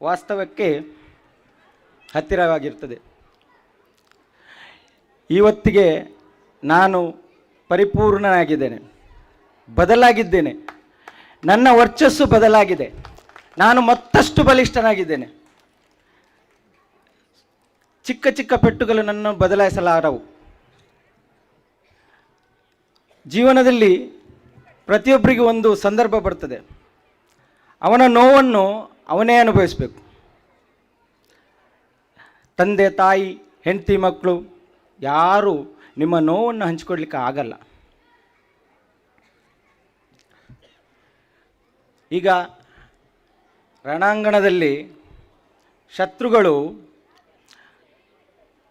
ವಾಸ್ತವಕ್ಕೆ ಹತ್ತಿರವಾಗಿರ್ತದೆ. ಇವತ್ತಿಗೆ ನಾನು ಪರಿಪೂರ್ಣನಾಗಿದ್ದೇನೆ, ಬದಲಾಗಿದ್ದೇನೆ. ನನ್ನ ವರ್ಚಸ್ಸು ಬದಲಾಗಿದೆ. ನಾನು ಮತ್ತಷ್ಟು ಬಲಿಷ್ಠನಾಗಿದ್ದೇನೆ. ಚಿಕ್ಕ ಚಿಕ್ಕ ಪೆಟ್ಟುಗಳು ನನ್ನನ್ನು ಬದಲಾಯಿಸಲಾರವು. ಜೀವನದಲ್ಲಿ ಪ್ರತಿಯೊಬ್ಬರಿಗೂ ಒಂದು ಸಂದರ್ಭ ಬರ್ತದೆ. ಅವನ ನೋವನ್ನು ಅವನೇ ಅನುಭವಿಸಬೇಕು. ತಂದೆ ತಾಯಿ, ಹೆಂಡತಿ, ಮಕ್ಕಳು ಯಾರೂ ನಿಮ್ಮ ನೋವನ್ನು ಹಂಚಿಕೊಡ್ಲಿಕ್ಕೆ ಆಗಲ್ಲ. ಈಗ ರಣಾಂಗಣದಲ್ಲಿ ಶತ್ರುಗಳು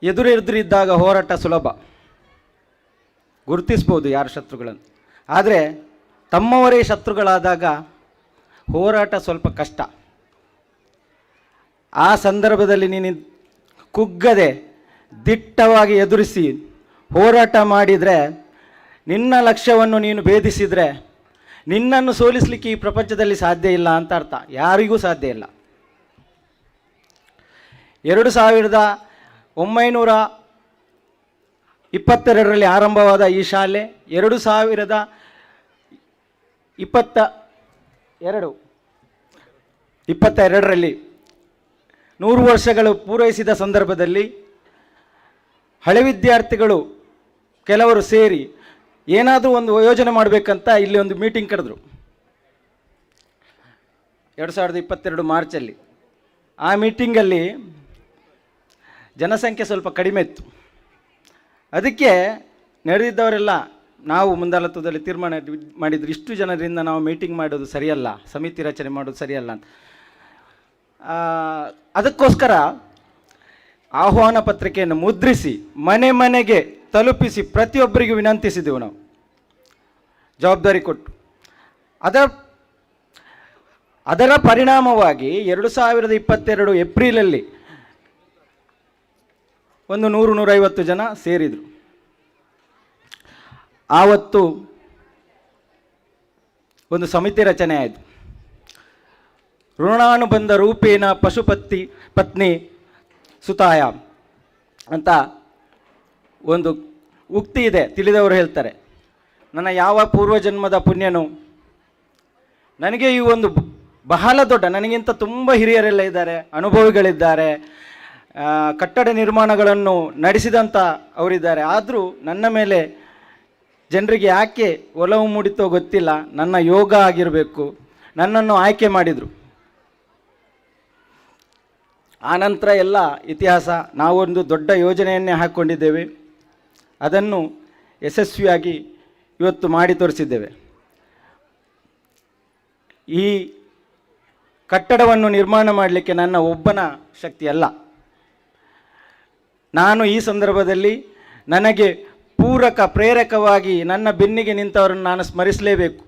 ಎದುರಿದ್ದಾಗ ಹೋರಾಟ ಸುಲಭ, ಗುರುತಿಸ್ಬೋದು ಯಾರು ಶತ್ರುಗಳನ್ನು. ಆದರೆ ತಮ್ಮವರೇ ಶತ್ರುಗಳಾದಾಗ ಹೋರಾಟ ಸ್ವಲ್ಪ ಕಷ್ಟ. ಆ ಸಂದರ್ಭದಲ್ಲಿ ನೀನು ಕುಗ್ಗದೆ ದಿಟ್ಟವಾಗಿ ಎದುರಿಸಿ ಹೋರಾಟ ಮಾಡಿದರೆ, ನಿನ್ನ ಲಕ್ಷ್ಯವನ್ನು ನೀನು ಭೇದಿಸಿದರೆ ನಿನ್ನನ್ನು ಸೋಲಿಸಲಿಕ್ಕೆ ಈ ಪ್ರಪಂಚದಲ್ಲಿ ಸಾಧ್ಯ ಇಲ್ಲ ಅಂತ ಅರ್ಥ. ಯಾರಿಗೂ ಸಾಧ್ಯ ಇಲ್ಲ. 1922ರಲ್ಲಿ ಆರಂಭವಾದ ಈ ಶಾಲೆ 2022ರಲ್ಲಿ 100 ವರ್ಷಗಳು ಪೂರೈಸಿದ ಸಂದರ್ಭದಲ್ಲಿ ಹಳೆ ವಿದ್ಯಾರ್ಥಿಗಳು ಕೆಲವರು ಸೇರಿ ಏನಾದರೂ ಒಂದು ಯೋಜನೆ ಮಾಡಬೇಕಂತ ಇಲ್ಲಿ ಒಂದು ಮೀಟಿಂಗ್ ಕರೆದ್ರು 2022 ಮಾರ್ಚಲ್ಲಿ. ಆ ಮೀಟಿಂಗಲ್ಲಿ ಜನಸಂಖ್ಯೆ ಸ್ವಲ್ಪ ಕಡಿಮೆ ಇತ್ತು. ಅದಕ್ಕೆ ನಡೆದಿದ್ದವರೆಲ್ಲ ನಾವು ಮುಂದಾಳತ್ವದಲ್ಲಿ ತೀರ್ಮಾನ ಮಾಡಿದ್ರು, ಇಷ್ಟು ಜನರಿಂದ ನಾವು ಮೀಟಿಂಗ್ ಮಾಡೋದು ಸರಿಯಲ್ಲ, ಸಮಿತಿ ರಚನೆ ಮಾಡೋದು ಸರಿಯಲ್ಲ ಅಂತ. ಅದಕ್ಕೋಸ್ಕರ ಆಹ್ವಾನ ಪತ್ರಿಕೆಯನ್ನು ಮುದ್ರಿಸಿ ಮನೆ ಮನೆಗೆ ತಲುಪಿಸಿ ಪ್ರತಿಯೊಬ್ಬರಿಗೂ ವಿನಂತಿಸಿದೆವು ನಾವು, ಜವಾಬ್ದಾರಿ ಕೊಟ್ಟು. ಅದರ ಪರಿಣಾಮವಾಗಿ 2022 ಏಪ್ರಿಲಲ್ಲಿ ಒಂದು 100-150 ಜನ ಸೇರಿದರು. ಆವತ್ತು ಒಂದು ಸಮಿತಿ ರಚನೆ ಆಯಿತು. ಋಣಾನುಬಂಧ ರೂಪೇಣ ಪತ್ನಿ ಸುತಾಯ ಅಂತ ಒಂದು ಉಕ್ತಿ ಇದೆ, ತಿಳಿದವರು ಹೇಳ್ತಾರೆ. ನನ್ನ ಯಾವ ಪೂರ್ವಜನ್ಮದ ಪುಣ್ಯನು ನನಗೆ ಈ ಒಂದು ಬಹಳ ದೊಡ್ಡ, ನನಗಿಂತ ತುಂಬ ಹಿರಿಯರೆಲ್ಲ ಇದ್ದಾರೆ, ಅನುಭವಿಗಳಿದ್ದಾರೆ, ಕಟ್ಟಡ ನಿರ್ಮಾಣಗಳನ್ನು ನಡೆಸಿದಂಥ ಅವರಿದ್ದಾರೆ. ಆದರೂ ನನ್ನ ಮೇಲೆ ಜನರಿಗೆ ಯಾಕೆ ಒಲವು ಮೂಡಿತೋ ಗೊತ್ತಿಲ್ಲ, ನನ್ನ ಯೋಗ ಆಗಿರಬೇಕು, ನನ್ನನ್ನು ಆಯ್ಕೆ ಮಾಡಿದರು. ಆನಂತರ ಎಲ್ಲ ಇತಿಹಾಸ. ನಾವೊಂದು ದೊಡ್ಡ ಯೋಜನೆಯನ್ನೇ ಹಾಕ್ಕೊಂಡಿದ್ದೇವೆ, ಅದನ್ನು ಯಶಸ್ವಿಯಾಗಿ ಇವತ್ತು ಮಾಡಿ ತೋರಿಸಿದ್ದೇವೆ. ಈ ಕಟ್ಟಡವನ್ನು ನಿರ್ಮಾಣ ಮಾಡಲಿಕ್ಕೆ ನನ್ನ ಒಬ್ಬನ ಶಕ್ತಿ ಅಲ್ಲ. ನಾನು ಈ ಸಂದರ್ಭದಲ್ಲಿ ನನಗೆ ಪೂರಕ ಪ್ರೇರಕವಾಗಿ ನನ್ನ ಬೆನ್ನಿಗೆ ನಿಂತವರನ್ನು ನಾನು ಸ್ಮರಿಸಲೇಬೇಕು.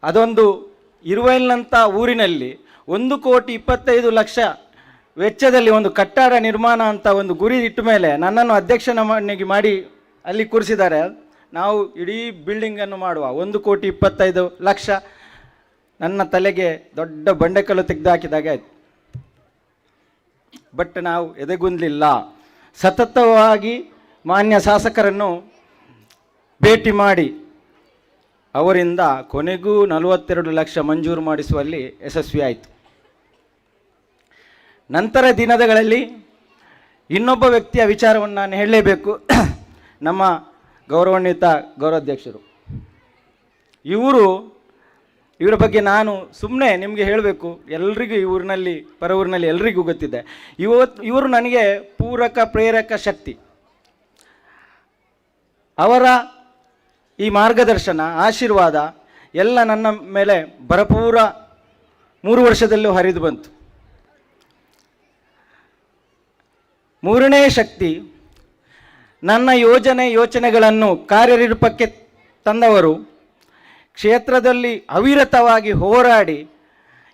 ಅದೊಂದು ಇರುವೈಲ್ನಂಥ ಊರಿನಲ್ಲಿ 1,25,00,000 ವೆಚ್ಚದಲ್ಲಿ ಒಂದು ಕಟ್ಟಡ ನಿರ್ಮಾಣ ಅಂತ ಒಂದು ಗುರಿ ಇಟ್ಟ ಮೇಲೆ ನನ್ನನ್ನು ಅಧ್ಯಕ್ಷನಾಗಿ ಮಾಡಿ ಅಲ್ಲಿ ಕೂರಿಸಿದ್ದಾರೆ. ನಾವು ಇಡೀ ಬಿಲ್ಡಿಂಗನ್ನು ಮಾಡುವ 1,25,00,000 ನನ್ನ ತಲೆಗೆ ದೊಡ್ಡ ಬಂಡೆಕಲ್ಲು ತೆಗೆದುಹಾಕಿದಾಗ ಆಯಿತು. ಬಟ್ ನಾವು ಎದೆಗುಂದಲಿಲ್ಲ. ಸತತವಾಗಿ ಮಾನ್ಯ ಶಾಸಕರನ್ನು ಭೇಟಿ ಮಾಡಿ ಅವರಿಂದ ಕೊನೆಗೂ 42 ಲಕ್ಷ ಮಂಜೂರು ಮಾಡಿಸುವಲ್ಲಿ ಯಶಸ್ವಿ ಆಯಿತು. ನಂತರ ದಿನಗಳಲ್ಲಿ ಇನ್ನೊಬ್ಬ ವ್ಯಕ್ತಿಯ ವಿಚಾರವನ್ನು ನಾನು ಹೇಳಲೇಬೇಕು. ನಮ್ಮ ಗೌರವಾನ್ವಿತ ಗೌರವಾಧ್ಯಕ್ಷರು ಇವರ ಬಗ್ಗೆ ನಾನು ಸುಮ್ಮನೆ ನಿಮಗೆ ಹೇಳಬೇಕು. ಎಲ್ರಿಗೂ ಈ ಊರಿನಲ್ಲಿ ಪರ ಊರಿನಲ್ಲಿ ಎಲ್ರಿಗೂ ಗೊತ್ತಿದೆ. ಇವರು ನನಗೆ ಪೂರಕ ಪ್ರೇರಕ ಶಕ್ತಿ. ಅವರ ಈ ಮಾರ್ಗದರ್ಶನ, ಆಶೀರ್ವಾದ ಎಲ್ಲ ನನ್ನ ಮೇಲೆ ಭರಪೂರ 3 ವರ್ಷದಲ್ಲೂ ಹರಿದು ಬಂತು. 3ನೇ ಶಕ್ತಿ, ನನ್ನ ಯೋಚನೆಗಳನ್ನು ಕಾರ್ಯರೂಪಕ್ಕೆ ತಂದವರು, ಕ್ಷೇತ್ರದಲ್ಲಿ ಅವಿರತವಾಗಿ ಹೋರಾಡಿ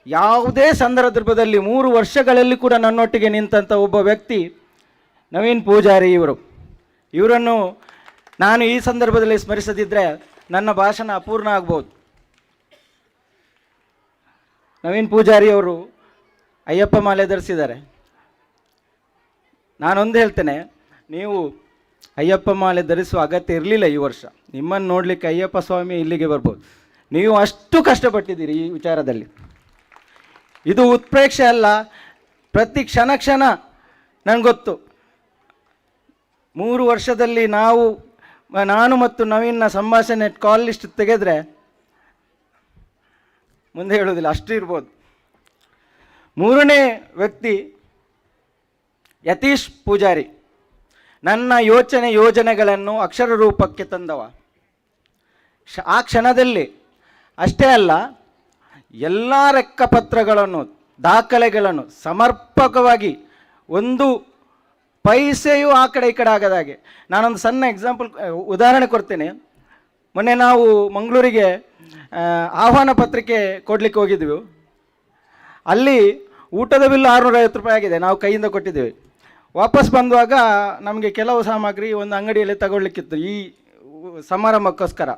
ಯಾವುದೇ ಸಂದರ್ಭದಲ್ಲಿ 3 ವರ್ಷಗಳಲ್ಲಿ ಕೂಡ ನನ್ನೊಟ್ಟಿಗೆ ನಿಂತಹ ಒಬ್ಬ ವ್ಯಕ್ತಿ ನವೀನ್ ಪೂಜಾರಿ ಇವರು. ಇವರನ್ನು ನಾನು ಈ ಸಂದರ್ಭದಲ್ಲಿ ಸ್ಮರಿಸದಿದ್ದರೆ ನನ್ನ ಭಾಷಣ ಅಪೂರ್ಣ ಆಗ್ಬೋದು. ನವೀನ್ ಪೂಜಾರಿ ಅವರು ಅಯ್ಯಪ್ಪ ಮಾಲೆ ಧರಿಸಿದ್ದಾರೆ. ನಾನೊಂದು ಹೇಳ್ತೇನೆ, ನೀವು ಅಯ್ಯಪ್ಪ ಮಾಲೆ ಧರಿಸುವ ಅಗತ್ಯ ಇರಲಿಲ್ಲ ಈ ವರ್ಷ. ನಿಮ್ಮನ್ನು ನೋಡಲಿಕ್ಕೆ ಅಯ್ಯಪ್ಪ ಸ್ವಾಮಿ ಇಲ್ಲಿಗೆ ಬರ್ಬೋದು. ನೀವು ಅಷ್ಟು ಕಷ್ಟಪಟ್ಟಿದ್ದೀರಿ ಈ ವಿಚಾರದಲ್ಲಿ. ಇದು ಉತ್ಪ್ರೇಕ್ಷೆ ಅಲ್ಲ, ಪ್ರತಿ ಕ್ಷಣ ನನಗೆ ಗೊತ್ತು. 3 ವರ್ಷದಲ್ಲಿ ನಾನು ಮತ್ತು ನವೀನ್ನ ಸಂಭಾಷಣೆ ಕಾಲ್ ಲಿಸ್ಟ್ ತೆಗೆದರೆ ಮುಂದೆ ಹೇಳೋದಿಲ್ಲ, ಅಷ್ಟು ಇರ್ಬೋದು. 3ನೇ ವ್ಯಕ್ತಿ ಯತೀಶ್ ಪೂಜಾರಿ, ನನ್ನ ಯೋಜನೆಗಳನ್ನು ಅಕ್ಷರ ರೂಪಕ್ಕೆ ತಂದವ. ಆ ಕ್ಷಣದಲ್ಲಿ ಅಷ್ಟೇ ಅಲ್ಲ, ಎಲ್ಲ ಲೆಕ್ಕಪತ್ರಗಳನ್ನು ದಾಖಲೆಗಳನ್ನು ಸಮರ್ಪಕವಾಗಿ, ಒಂದು ಪೈಸೆಯೂ ಆ ಕಡೆ ಈ ಕಡೆ ಆಗದಾಗೆ. ನಾನೊಂದು ಸಣ್ಣ ಉದಾಹರಣೆ ಕೊಡ್ತೇನೆ. ಮೊನ್ನೆ ನಾವು ಮಂಗಳೂರಿಗೆ ಆಹ್ವಾನ ಪತ್ರಿಕೆ ಕೊಡಲಿಕ್ಕೆ ಹೋಗಿದ್ವಿ. ಅಲ್ಲಿ ಊಟದ ಬಿಲ್ಲು 650 ರೂಪಾಯಿ ಆಗಿದೆ, ನಾವು ಕೈಯಿಂದ ಕೊಟ್ಟಿದ್ದೇವೆ. ವಾಪಸ್ ಬಂದುವಾಗ ನಮಗೆ ಕೆಲವು ಸಾಮಗ್ರಿ ಒಂದು ಅಂಗಡಿಯಲ್ಲಿ ತಗೊಳ್ಳಿಕ್ಕಿತ್ತು ಈ ಸಮಾರಂಭಕ್ಕೋಸ್ಕರ.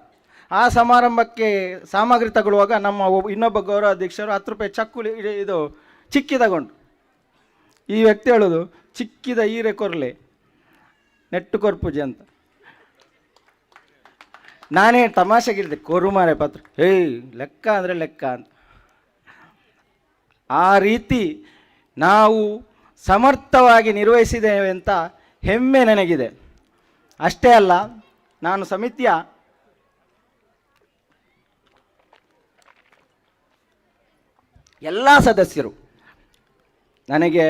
ಆ ಸಮಾರಂಭಕ್ಕೆ ಸಾಮಗ್ರಿ ತಗೊಳ್ಳುವಾಗ ನಮ್ಮ ಇನ್ನೊಬ್ಬ ಗೌರವಾಧ್ಯಕ್ಷರು 10 ರೂಪಾಯಿ ಚಕ್ಕುಲಿ ಇದು ಚಿಕ್ಕಿ ತಗೊಂಡು, ಈ ವ್ಯಕ್ತಿ ಹೇಳೋದು ಚಿಕ್ಕಿದ ಈರೆ ಕೊರ್ಲೆ ನೆಟ್ಟು ಕೊರ್ಪುಜಿ ಅಂತ. ನಾನೇ ತಮಾಷೆಗಿಳಿದೆ, ಕೊರುಮಾರೆ ಪತ್ರ, ಲೆಕ್ಕ ಅಂದರೆ ಲೆಕ್ಕ ಅಂತ. ಆ ರೀತಿ ನಾವು ಸಮರ್ಥವಾಗಿ ನಿರ್ವಹಿಸಿದ್ದೇವೆ ಅಂತ ಹೆಮ್ಮೆ ನನಗಿದೆ. ಅಷ್ಟೇ ಅಲ್ಲ, ನಾನು ಸಮಿತಿಯ ಎಲ್ಲ ಸದಸ್ಯರು, ನನಗೆ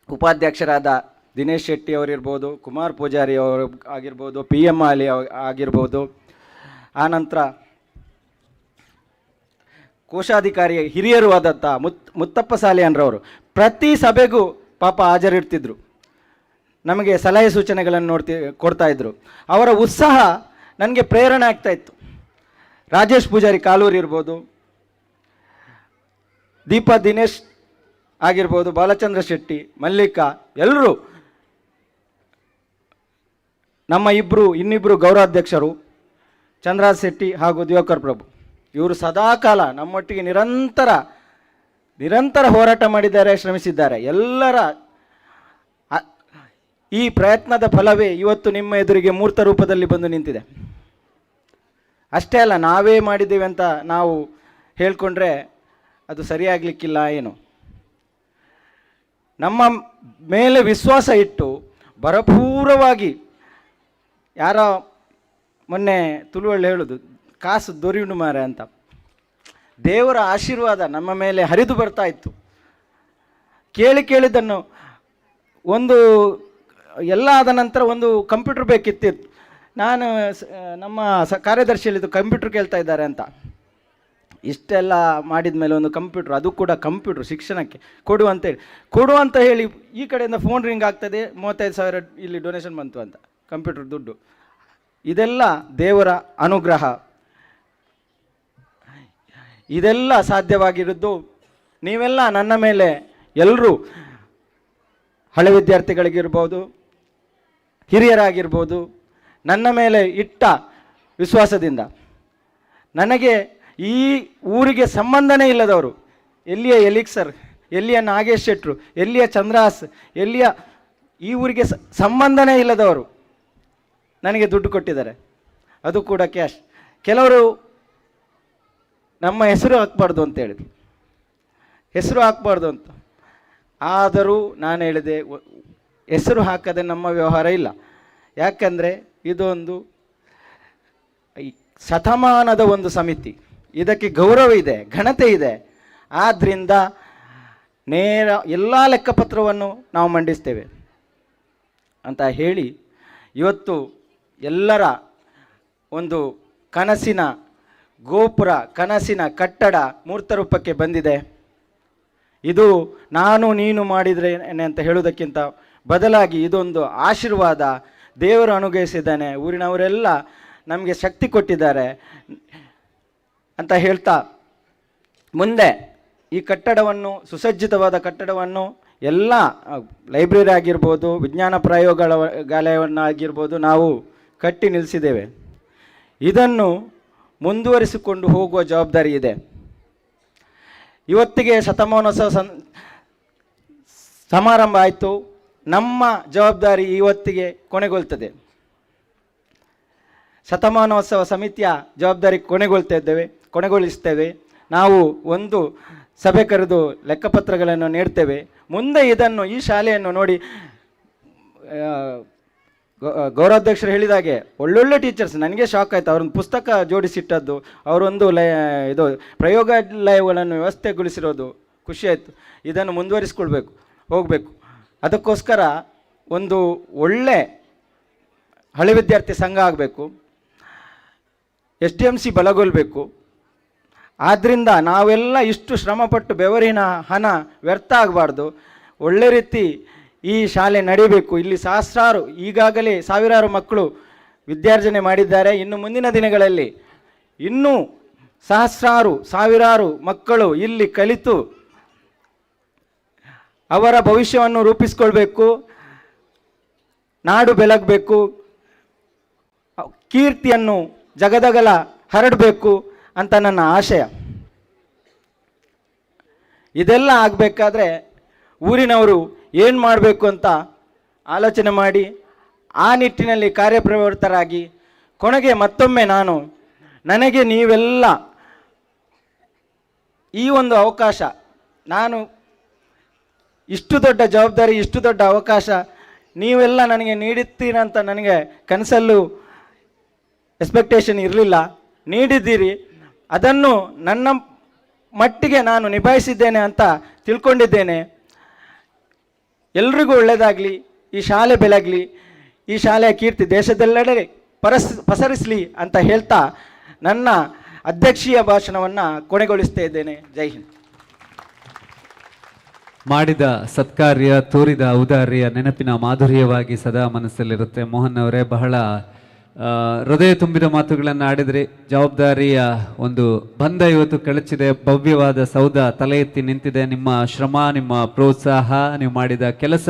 ಉಪಾಧ್ಯಕ್ಷರಾದ ದಿನೇಶ್ ಶೆಟ್ಟಿ ಅವರಿರ್ಬೋದು, ಕುಮಾರ್ ಪೂಜಾರಿ ಅವರು ಆಗಿರ್ಬೋದು, PM ಆಲಿ ಆಗಿರ್ಬೋದು, ಆನಂತರ ಕೋಶಾಧಿಕಾರಿ ಹಿರಿಯರು ಆದಂಥ ಮುತ್ತಪ್ಪ ಸಾಲಿಯನ್ರವರು ಪ್ರತಿ ಸಭೆಗೂ ಪಾಪ ಹಾಜರಿರ್ತಿದ್ರು, ನಮಗೆ ಸಲಹೆ ಸೂಚನೆಗಳನ್ನು ಕೊಡ್ತಾಯಿದ್ರು. ಅವರ ಉತ್ಸಾಹ ನನಗೆ ಪ್ರೇರಣೆ ಆಗ್ತಾಯಿತ್ತು. ರಾಜೇಶ್ ಪೂಜಾರಿ ಕಾಲೂರು ಇರ್ಬೋದು, ದೀಪಾ ದಿನೇಶ್ ಆಗಿರ್ಬೋದು, ಬಾಲಚಂದ್ರ ಶೆಟ್ಟಿ, ಮಲ್ಲಿಕಾ, ಎಲ್ಲರೂ, ನಮ್ಮ ಇನ್ನಿಬ್ಬರು ಗೌರವಾಧ್ಯಕ್ಷರು ಚಂದ್ರರಾಜ್ ಶೆಟ್ಟಿ ಹಾಗೂ ದಿವಾಕರ್ ಪ್ರಭು, ಇವರು ಸದಾಕಾಲ ನಮ್ಮೊಟ್ಟಿಗೆ ನಿರಂತರ ಹೋರಾಟ ಮಾಡಿದ್ದಾರೆ, ಶ್ರಮಿಸಿದ್ದಾರೆ. ಎಲ್ಲರ ಈ ಪ್ರಯತ್ನದ ಫಲವೇ ಇವತ್ತು ನಿಮ್ಮ ಎದುರಿಗೆ ಮೂರ್ತ ರೂಪದಲ್ಲಿ ಬಂದು ನಿಂತಿದೆ. ಅಷ್ಟೇ ಅಲ್ಲ, ನಾವೇ ಮಾಡಿದ್ದೇವೆ ಅಂತ ನಾವು ಹೇಳ್ಕೊಂಡ್ರೆ ಅದು ಸರಿಯಾಗಲಿಕ್ಕಿಲ್ಲ ಏನು. ನಮ್ಮ ಮೇಲೆ ವಿಶ್ವಾಸ ಇಟ್ಟು ಭರಪೂರವಾಗಿ, ಯಾರೋ ಮೊನ್ನೆ ತುಳುವಳ್ಳಿ ಹೇಳೋದು, ಕಾಸು ದೊರೆಯುಂಡು ಮಾರೆ ಅಂತ, ದೇವರ ಆಶೀರ್ವಾದ ನಮ್ಮ ಮೇಲೆ ಹರಿದು ಬರ್ತಾ ಇತ್ತು. ಕೇಳಿದ್ದನ್ನು ಎಲ್ಲ ಆದ ನಂತರ ಒಂದು ಕಂಪ್ಯೂಟರ್ ಬೇಕಿತ್ತು. ನಾನು ನಮ್ಮ ಕಾರ್ಯದರ್ಶಿಯಲ್ಲಿದ್ದು ಕಂಪ್ಯೂಟರ್ ಕೇಳ್ತಾ ಇದ್ದಾರೆ ಅಂತ, ಇಷ್ಟೆಲ್ಲ ಮಾಡಿದ ಮೇಲೆ ಒಂದು ಕಂಪ್ಯೂಟರ್, ಅದು ಕೂಡ ಕಂಪ್ಯೂಟರ್ ಶಿಕ್ಷಣಕ್ಕೆ ಕೊಡು ಅಂತ ಹೇಳಿ ಈ ಕಡೆಯಿಂದ ಫೋನ್ ರಿಂಗ್ ಆಗ್ತದೆ, 35,000 ಇಲ್ಲಿ ಡೊನೇಷನ್ ಬಂತು ಅಂತ, ಕಂಪ್ಯೂಟರ್ ದುಡ್ಡು. ಇದೆಲ್ಲ ದೇವರ ಅನುಗ್ರಹ. ಇದೆಲ್ಲ ಸಾಧ್ಯವಾಗಿರೋದು ನೀವೆಲ್ಲ ನನ್ನ ಮೇಲೆ, ಎಲ್ಲರೂ ಹಳೆ ವಿದ್ಯಾರ್ಥಿಗಳಿಗಿರ್ಬೋದು, ಹಿರಿಯರಾಗಿರ್ಬೋದು, ನನ್ನ ಮೇಲೆ ಇಟ್ಟ ವಿಶ್ವಾಸದಿಂದ. ನನಗೆ ಈ ಊರಿಗೆ ಸಂಬಂಧನೇ ಇಲ್ಲದವರು, ಎಲ್ಲಿಯ ಎಲಿಕ್ಸರ್, ಎಲ್ಲಿಯ ನಾಗೇಶ್ ಶೆಟ್ರು, ಎಲ್ಲಿಯ ಚಂದ್ರಾಸ್, ಈ ಊರಿಗೆ ಸಂಬಂಧನೇ ಇಲ್ಲದವರು ನನಗೆ ದುಡ್ಡು ಕೊಟ್ಟಿದ್ದಾರೆ, ಅದು ಕೂಡ ಕ್ಯಾಶ್. ಕೆಲವರು ನಮ್ಮ ಹೆಸರು ಹಾಕಬಾರ್ದು ಅಂತ ಹೇಳಿದ್ರು, ಹೆಸರು ಹಾಕಬಾರ್ದು ಅಂತ. ಆದರೂ ನಾನು ಹೇಳಿದೆ, ಹೆಸರು ಹಾಕದೆ ನಮ್ಮ ವ್ಯವಹಾರ ಇಲ್ಲ. ಯಾಕಂದರೆ ಇದೊಂದು ಶತಮಾನದ ಒಂದು ಸಮಿತಿ, ಇದಕ್ಕೆ ಗೌರವ ಇದೆ, ಘನತೆ ಇದೆ. ಆದ್ದರಿಂದ ನೇರ ಎಲ್ಲ ಲೆಕ್ಕಪತ್ರವನ್ನು ನಾವು ಮಂಡಿಸ್ತೇವೆ ಅಂತ ಹೇಳಿ, ಇವತ್ತು ಎಲ್ಲರ ಒಂದು ಕನಸಿನ ಗೋಪುರ, ಕನಸಿನ ಕಟ್ಟಡ ಮೂರ್ತರೂಪಕ್ಕೆ ಬಂದಿದೆ. ಇದು ನಾನು ನೀನು ಮಾಡಿದ್ರೇನೆ ಅಂತ ಹೇಳುವುದಕ್ಕಿಂತ ಬದಲಾಗಿ ಇದೊಂದು ಆಶೀರ್ವಾದ. ದೇವರು ಅನುಗ್ರಹಿಸಿದ್ದಾನೆ, ಊರಿನವರೆಲ್ಲ ನಮಗೆ ಶಕ್ತಿ ಕೊಟ್ಟಿದ್ದಾರೆ ಅಂತ ಹೇಳ್ತಾ, ಮುಂದೆ ಈ ಕಟ್ಟಡವನ್ನು, ಸುಸಜ್ಜಿತವಾದ ಕಟ್ಟಡವನ್ನು ಎಲ್ಲ ಲೈಬ್ರರಿ ಆಗಿರ್ಬೋದು, ವಿಜ್ಞಾನ ಪ್ರಯೋಗಾಲಯವನ್ನಾಗಿರ್ಬೋದು ನಾವು ಕಟ್ಟಿ ನಿಲ್ಲಿಸಿದ್ದೇವೆ. ಇದನ್ನು ಮುಂದುವರಿಸಿಕೊಂಡು ಹೋಗುವ ಜವಾಬ್ದಾರಿ ಇದೆ. ಇವತ್ತಿಗೆ ಶತಮಾನೋತ್ಸವ ಸಮಾರಂಭ ಆಯಿತು, ನಮ್ಮ ಜವಾಬ್ದಾರಿ ಇವತ್ತಿಗೆ ಕೊನೆಗೊಳ್ತದೆ. ಶತಮಾನೋತ್ಸವ ಸಮಿತಿಯ ಜವಾಬ್ದಾರಿ ಕೊನೆಗೊಳಿಸ್ತೇವೆ. ನಾವು ಒಂದು ಸಭೆ ಕರೆದು ಲೆಕ್ಕಪತ್ರಗಳನ್ನು ನೀಡ್ತೇವೆ. ಮುಂದೆ ಇದನ್ನು, ಈ ಶಾಲೆಯನ್ನು ನೋಡಿ, ಗೌರವಾಧ್ಯಕ್ಷರು ಹೇಳಿದಾಗೆ ಒಳ್ಳೊಳ್ಳೆ ಟೀಚರ್ಸ್, ನನಗೆ ಶಾಕ್ ಆಯಿತು. ಅವರೊಂದು ಪುಸ್ತಕ ಜೋಡಿಸಿಟ್ಟದ್ದು, ಅವರೊಂದು ಇದು ಪ್ರಯೋಗಾಲಯಗಳನ್ನು ವ್ಯವಸ್ಥೆಗೊಳಿಸಿರೋದು ಖುಷಿ ಆಯಿತು. ಇದನ್ನು ಹೋಗಬೇಕು. ಅದಕ್ಕೋಸ್ಕರ ಒಂದು ಒಳ್ಳೆ ಹಳೆ ವಿದ್ಯಾರ್ಥಿ ಸಂಘ ಆಗಬೇಕು, SDMC ಬಲಗೊಳ್ಳಬೇಕು. ಆದ್ದರಿಂದ ನಾವೆಲ್ಲ ಇಷ್ಟು ಶ್ರಮಪಟ್ಟು ಬೆವರಿನ ಹಣ ವ್ಯರ್ಥ ಆಗಬಾರ್ದು. ಒಳ್ಳೆ ರೀತಿ ಈ ಶಾಲೆ ನಡೀಬೇಕು. ಇಲ್ಲಿ ಈಗಾಗಲೇ ಸಾವಿರಾರು ಮಕ್ಕಳು ವಿದ್ಯಾರ್ಜನೆ ಮಾಡಿದ್ದಾರೆ. ಇನ್ನು ಮುಂದಿನ ದಿನಗಳಲ್ಲಿ ಇನ್ನೂ ಸಾವಿರಾರು ಮಕ್ಕಳು ಇಲ್ಲಿ ಕಲಿತು ಅವರ ಭವಿಷ್ಯವನ್ನು ರೂಪಿಸಿಕೊಳ್ಬೇಕು, ನಾಡು ಬೆಳಗಬೇಕು, ಕೀರ್ತಿಯನ್ನು ಜಗದಗಲ ಹರಡಬೇಕು ಅಂತ ನನ್ನ ಆಶಯ. ಇದೆಲ್ಲ ಆಗಬೇಕಾದ್ರೆ ಊರಿನವರು ಏನು ಮಾಡಬೇಕು ಅಂತ ಆಲೋಚನೆ ಮಾಡಿ ಆ ನಿಟ್ಟಿನಲ್ಲಿ ಕಾರ್ಯಪ್ರವೃತ್ತರಾಗಿ, ಕೊನೆಗೆ ಮತ್ತೊಮ್ಮೆ ನನಗೆ ನೀವೆಲ್ಲ ಈ ಒಂದು ಅವಕಾಶ, ನಾನು ಇಷ್ಟು ದೊಡ್ಡ ಜವಾಬ್ದಾರಿ, ಇಷ್ಟು ದೊಡ್ಡ ಅವಕಾಶ ನೀವೆಲ್ಲ ನನಗೆ ನೀಡುತ್ತೀರಂತ ನನಗೆ ಕನಸಲ್ಲೂ ಎಕ್ಸ್ಪೆಕ್ಟೇಷನ್ ಇರಲಿಲ್ಲ. ನೀಡಿದ್ದೀರಿ. ಅದನ್ನು ನನ್ನ ಮಟ್ಟಿಗೆ ನಾನು ನಿಭಾಯಿಸಿದ್ದೇನೆ ಅಂತ ತಿಳ್ಕೊಂಡಿದ್ದೇನೆ. ಎಲ್ರಿಗೂ ಒಳ್ಳೆಯದಾಗಲಿ, ಈ ಶಾಲೆ ಬೆಳಗಲಿ, ಈ ಶಾಲೆಯ ಕೀರ್ತಿ ದೇಶದೆಲ್ಲೆಡೆ ಪಸರಿಸಲಿ ಅಂತ ಹೇಳ್ತಾ ನನ್ನ ಅಧ್ಯಕ್ಷೀಯ ಭಾಷಣವನ್ನು ಕೊನೆಗೊಳಿಸ್ತಾ ಇದ್ದೇನೆ. ಜೈ ಹಿಂದ್. ಮಾಡಿದ ಸತ್ಕಾರ್ಯ, ತೋರಿದ ಔದಾರ್ಯ ನೆನಪಿನ ಮಾಧುರ್ಯವಾಗಿ ಸದಾ ಮನಸ್ಸಲ್ಲಿರುತ್ತೆ. ಮೋಹನ್ ಅವರೇ, ಬಹಳ ಹೃದಯ ತುಂಬಿದ ಮಾತುಗಳನ್ನು ಆಡಿದ್ರಿ. ಜವಾಬ್ದಾರಿಯ ಒಂದು ಬಂಧ ಇವತ್ತು ಕಳಚಿದೆ. ಭವ್ಯವಾದ ಸೌಧ ತಲೆ ಎತ್ತಿ ನಿಂತಿದೆ. ನಿಮ್ಮ ಶ್ರಮ, ನಿಮ್ಮ ಪ್ರೋತ್ಸಾಹ, ನೀವು ಮಾಡಿದ ಕೆಲಸ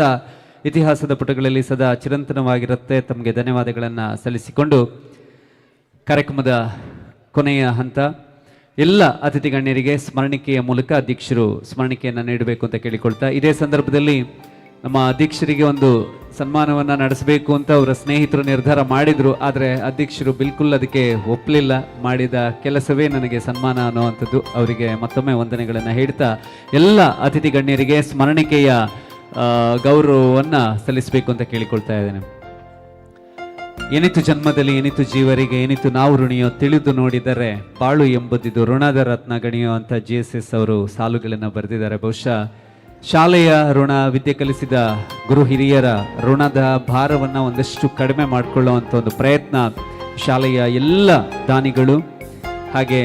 ಇತಿಹಾಸದ ಪುಟಗಳಲ್ಲಿ ಸದಾ ಚಿರಂತನವಾಗಿರುತ್ತೆ. ತಮಗೆ ಧನ್ಯವಾದಗಳನ್ನು ಸಲ್ಲಿಸಿಕೊಂಡು ಕಾರ್ಯಕ್ರಮದ ಕೊನೆಯ ಹಂತ, ಎಲ್ಲ ಅತಿಥಿ ಗಣ್ಯರಿಗೆ ಸ್ಮರಣಿಕೆಯ ಮೂಲಕ ಅಧ್ಯಕ್ಷರು ಸ್ಮರಣಿಕೆಯನ್ನು ನೀಡಬೇಕು ಅಂತ ಕೇಳಿಕೊಳ್ತಾ, ಇದೇ ಸಂದರ್ಭದಲ್ಲಿ ನಮ್ಮ ಅಧ್ಯಕ್ಷರಿಗೆ ಒಂದು ಸನ್ಮಾನವನ್ನು ನಡೆಸಬೇಕು ಅಂತ ಅವರ ಸ್ನೇಹಿತರು ನಿರ್ಧಾರ ಮಾಡಿದರು. ಆದರೆ ಅಧ್ಯಕ್ಷರು ಬಿಲ್ಕುಲ್ ಅದಕ್ಕೆ ಒಪ್ಪಲಿಲ್ಲ. ಮಾಡಿದ ಕೆಲಸವೇ ನನಗೆ ಸನ್ಮಾನ ಅನ್ನುವಂಥದ್ದು. ಅವರಿಗೆ ಮತ್ತೊಮ್ಮೆ ವಂದನೆಗಳನ್ನು ಹೇಳ್ತಾ ಎಲ್ಲ ಅತಿಥಿ ಗಣ್ಯರಿಗೆ ಸ್ಮರಣಿಕೆಯ ಗೌರವವನ್ನು ಸಲ್ಲಿಸಬೇಕು ಅಂತ ಕೇಳಿಕೊಳ್ತಾ ಇದ್ದೇನೆ. ಏನಿತು ಜನ್ಮದಲ್ಲಿ ಏನಿತು ಜೀವರಿಗೆ ಏನಿತು ನಾವು ಋಣಿಯೋ ತಿಳಿದು ನೋಡಿದರೆ ಬಾಳು ಎಂಬುದಿದು ಋಣದ ರತ್ನ ಗಣಿಯೋ ಅಂತ GSS ಅವರು ಸಾಲುಗಳನ್ನು ಬರೆದಿದ್ದಾರೆ. ಬಹುಶಃ ಶಾಲೆಯ ಋಣ, ವಿದ್ಯೆ ಕಲಿಸಿದ ಗುರು ಹಿರಿಯರ ಋಣದ ಭಾರವನ್ನು ಒಂದಷ್ಟು ಕಡಿಮೆ ಮಾಡಿಕೊಳ್ಳುವಂಥ ಒಂದು ಪ್ರಯತ್ನ ಶಾಲೆಯ ಎಲ್ಲ ದಾನಿಗಳು, ಹಾಗೆ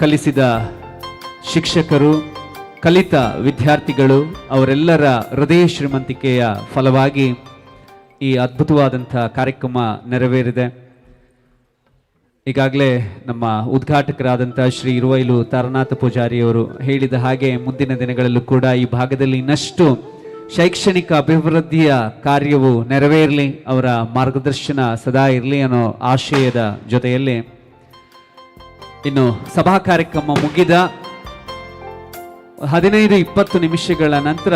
ಕಲಿಸಿದ ಶಿಕ್ಷಕರು, ಕಲಿತ ವಿದ್ಯಾರ್ಥಿಗಳು ಅವರೆಲ್ಲರ ಹೃದಯ ಶ್ರೀಮಂತಿಕೆಯ ಫಲವಾಗಿ ಈ ಅದ್ಭುತವಾದಂಥ ಕಾರ್ಯಕ್ರಮ ನೆರವೇರಿದೆ. ಈಗಾಗಲೇ ನಮ್ಮ ಉದ್ಘಾಟಕರಾದಂಥ ಶ್ರೀ ಇರುವೈಲು ತಾರನಾಥ ಪೂಜಾರಿಯವರು ಹೇಳಿದ ಹಾಗೆ ಮುಂದಿನ ದಿನಗಳಲ್ಲೂ ಕೂಡ ಈ ಭಾಗದಲ್ಲಿ ಇನ್ನಷ್ಟು ಶೈಕ್ಷಣಿಕ ಅಭಿವೃದ್ಧಿಯ ಕಾರ್ಯವು ನೆರವೇರಲಿ, ಅವರ ಮಾರ್ಗದರ್ಶನ ಸದಾ ಇರಲಿ ಅನ್ನೋ ಆಶಯದ ಜೊತೆಯಲ್ಲಿ ಇನ್ನು ಸಭಾ ಕಾರ್ಯಕ್ರಮ ಮುಗಿದ 15-20 ನಿಮಿಷಗಳ ನಂತರ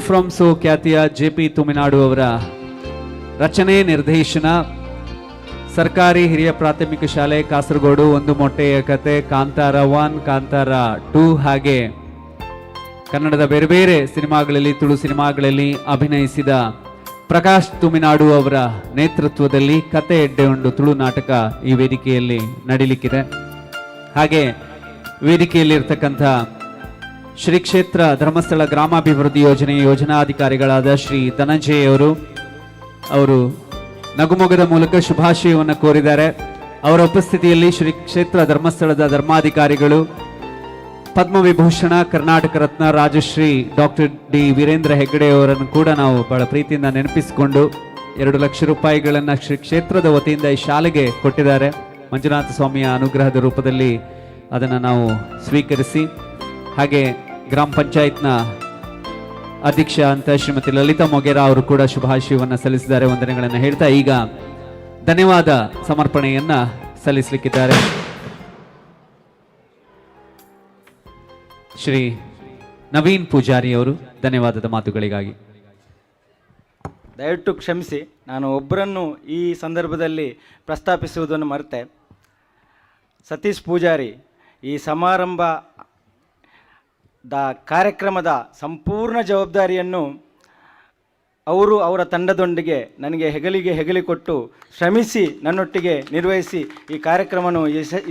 ಫ್ರಮ್ ಸೋ ಖ್ಯಾತಿಯ JP ತುಮಿನಾಡು ಅವರ ರಚನೆ, ನಿರ್ದೇಶನ, ಸರ್ಕಾರಿ ಹಿರಿಯ ಪ್ರಾಥಮಿಕ ಶಾಲೆ ಕಾಸರಗೋಡು, ಒಂದು ಮೊಟ್ಟೆಯ ಕತೆ, ಕಾಂತಾರ 1, ಕಾಂತಾರ 2, ಹಾಗೆ ಕನ್ನಡದ ಬೇರೆ ಬೇರೆ ಸಿನಿಮಾಗಳಲ್ಲಿ, ತುಳು ಸಿನಿಮಾಗಳಲ್ಲಿ ಅಭಿನಯಿಸಿದ ಪ್ರಕಾಶ್ ತುಮಿನಾಡು ಅವರ ನೇತೃತ್ವದಲ್ಲಿ ಕತೆ ಎಡ್ಡೆ ಉಂಡು ತುಳು ನಾಟಕ ಈ ವೇದಿಕೆಯಲ್ಲಿ ನಡೀಲಿಕ್ಕಿದೆ. ಹಾಗೆ ವೇದಿಕೆಯಲ್ಲಿ ಇರ್ತಕ್ಕಂಥ ಶ್ರೀ ಕ್ಷೇತ್ರ ಧರ್ಮಸ್ಥಳ ಗ್ರಾಮಾಭಿವೃದ್ಧಿ ಯೋಜನೆಯ ಯೋಜನಾಧಿಕಾರಿಗಳಾದ ಶ್ರೀ ಧನಂಜಯ ಅವರು ನಗುಮೊಗದ ಮೂಲಕ ಶುಭಾಶಯವನ್ನು ಕೋರಿದ್ದಾರೆ. ಅವರ ಉಪಸ್ಥಿತಿಯಲ್ಲಿ ಶ್ರೀ ಕ್ಷೇತ್ರ ಧರ್ಮಸ್ಥಳದ ಧರ್ಮಾಧಿಕಾರಿಗಳು ಪದ್ಮವಿಭೂಷಣ ಕರ್ನಾಟಕ ರತ್ನ ರಾಜಶ್ರೀ ಡಾಕ್ಟರ್ ಡಿ ವೀರೇಂದ್ರ ಹೆಗ್ಗಡೆ ಅವರನ್ನು ಕೂಡ ನಾವು ಬಹಳ ಪ್ರೀತಿಯಿಂದ ನೆನಪಿಸಿಕೊಂಡು 2 ಲಕ್ಷ ರೂಪಾಯಿಗಳನ್ನು ಶ್ರೀ ಕ್ಷೇತ್ರದ ವತಿಯಿಂದ ಈ ಶಾಲೆಗೆ ಕೊಟ್ಟಿದ್ದಾರೆ. ಮಂಜುನಾಥ ಸ್ವಾಮಿಯ ಅನುಗ್ರಹದ ರೂಪದಲ್ಲಿ ಅದನ್ನು ನಾವು ಸ್ವೀಕರಿಸಿ, ಹಾಗೆ ಗ್ರಾಮ ಪಂಚಾಯತ್ನ ಅಧ್ಯಕ್ಷ ಅಂತ ಶ್ರೀಮತಿ ಲಲಿತಾ ಮೊಗೇರಾ ಅವರು ಕೂಡ ಶುಭಾಶಯವನ್ನು ಸಲ್ಲಿಸಿದ್ದಾರೆ. ವಂದನೆಗಳನ್ನು ಹೇಳ್ತಾ ಈಗ ಧನ್ಯವಾದ ಸಮರ್ಪಣೆಯನ್ನ ಸಲ್ಲಿಸಲಿಕ್ಕಿದ್ದಾರೆ. ಶ್ರೀ ನವೀನ್ ಪೂಜಾರಿ ಅವರು ಧನ್ಯವಾದದ ಮಾತುಗಳಿಗಾಗಿ. ದಯವಿಟ್ಟು ಕ್ಷಮಿಸಿ, ನಾನು ಒಬ್ಬರನ್ನು ಈ ಸಂದರ್ಭದಲ್ಲಿ ಪ್ರಸ್ತಾಪಿಸುವುದನ್ನು ಮರೆತೆ. ಸತೀಶ್ ಪೂಜಾರಿ ಈ ಸಮಾರಂಭದ ಕಾರ್ಯಕ್ರಮದ ಸಂಪೂರ್ಣ ಜವಾಬ್ದಾರಿಯನ್ನು ಅವರ ತಂಡದೊಂದಿಗೆ ನನಗೆ ಹೆಗಲಿ ಕೊಟ್ಟು ಶ್ರಮಿಸಿ ನನ್ನೊಟ್ಟಿಗೆ ನಿರ್ವಹಿಸಿ ಈ ಕಾರ್ಯಕ್ರಮವನ್ನು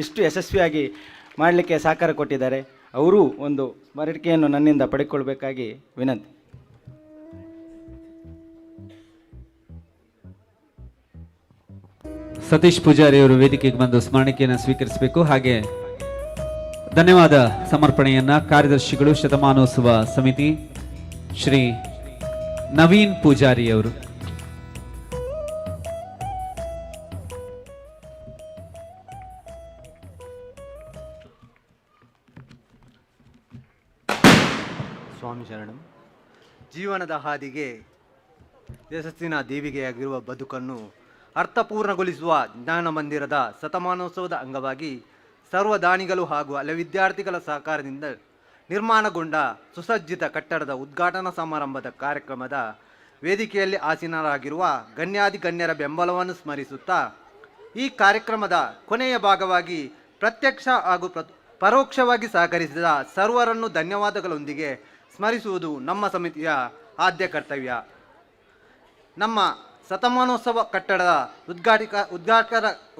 ಇಷ್ಟು ಯಶಸ್ವಿಯಾಗಿ ಮಾಡಲಿಕ್ಕೆ ಸಹಕಾರ ಕೊಟ್ಟಿದ್ದಾರೆ. ಅವರು ಒಂದು ಸ್ಮರಣಿಕೆಯನ್ನು ನನ್ನಿಂದ ಪಡೆದುಕೊಳ್ಬೇಕಾಗಿ ವಿನಂತಿ. ಸತೀಶ್ ಪೂಜಾರಿ ಅವರು ವೇದಿಕೆಗೆ ಬಂದು ಸ್ಮರಣಿಕೆಯನ್ನು ಸ್ವೀಕರಿಸಬೇಕು. ಹಾಗೆ ಧನ್ಯವಾದ ಸಮರ್ಪಣೆಯನ್ನ ಕಾರ್ಯದರ್ಶಿಗಳು ಶತಮಾನೋತ್ಸವ ಸಮಿತಿ ಶ್ರೀ ನವೀನ್ ಪೂಜಾರಿ ಅವರು. ಸ್ವಾಮಿ ಶರಣಂ. ಜೀವನದ ಹಾದಿಗೆ ಯಶಸ್ಸಿನ ದೇವಿಗೆಯಾಗಿರುವ ಬದುಕನ್ನು ಅರ್ಥಪೂರ್ಣಗೊಳಿಸುವ ಜ್ಞಾನ ಮಂದಿರದ ಶತಮಾನೋತ್ಸವದ ಅಂಗವಾಗಿ ಸರ್ವದಾನಿಗಳು ಹಾಗೂ ಹಲವು ವಿದ್ಯಾರ್ಥಿಗಳ ಸಹಕಾರದಿಂದ ನಿರ್ಮಾಣಗೊಂಡ ಸುಸಜ್ಜಿತ ಕಟ್ಟಡದ ಉದ್ಘಾಟನಾ ಸಮಾರಂಭದ ಕಾರ್ಯಕ್ರಮದ ವೇದಿಕೆಯಲ್ಲಿ ಆಸೀನರಾಗಿರುವ ಗಣ್ಯರ ಬೆಂಬಲವನ್ನು ಸ್ಮರಿಸುತ್ತಾ ಈ ಕಾರ್ಯಕ್ರಮದ ಕೊನೆಯ ಭಾಗವಾಗಿ ಪ್ರತ್ಯಕ್ಷ ಹಾಗೂ ಪರೋಕ್ಷವಾಗಿ ಸಹಕರಿಸಿದ ಸರ್ವರನ್ನು ಧನ್ಯವಾದಗಳೊಂದಿಗೆ ಸ್ಮರಿಸುವುದು ನಮ್ಮ ಸಮಿತಿಯ ಆದ್ಯ ಕರ್ತವ್ಯ. ನಮ್ಮ ಶತಮಾನೋತ್ಸವ ಕಟ್ಟಡದ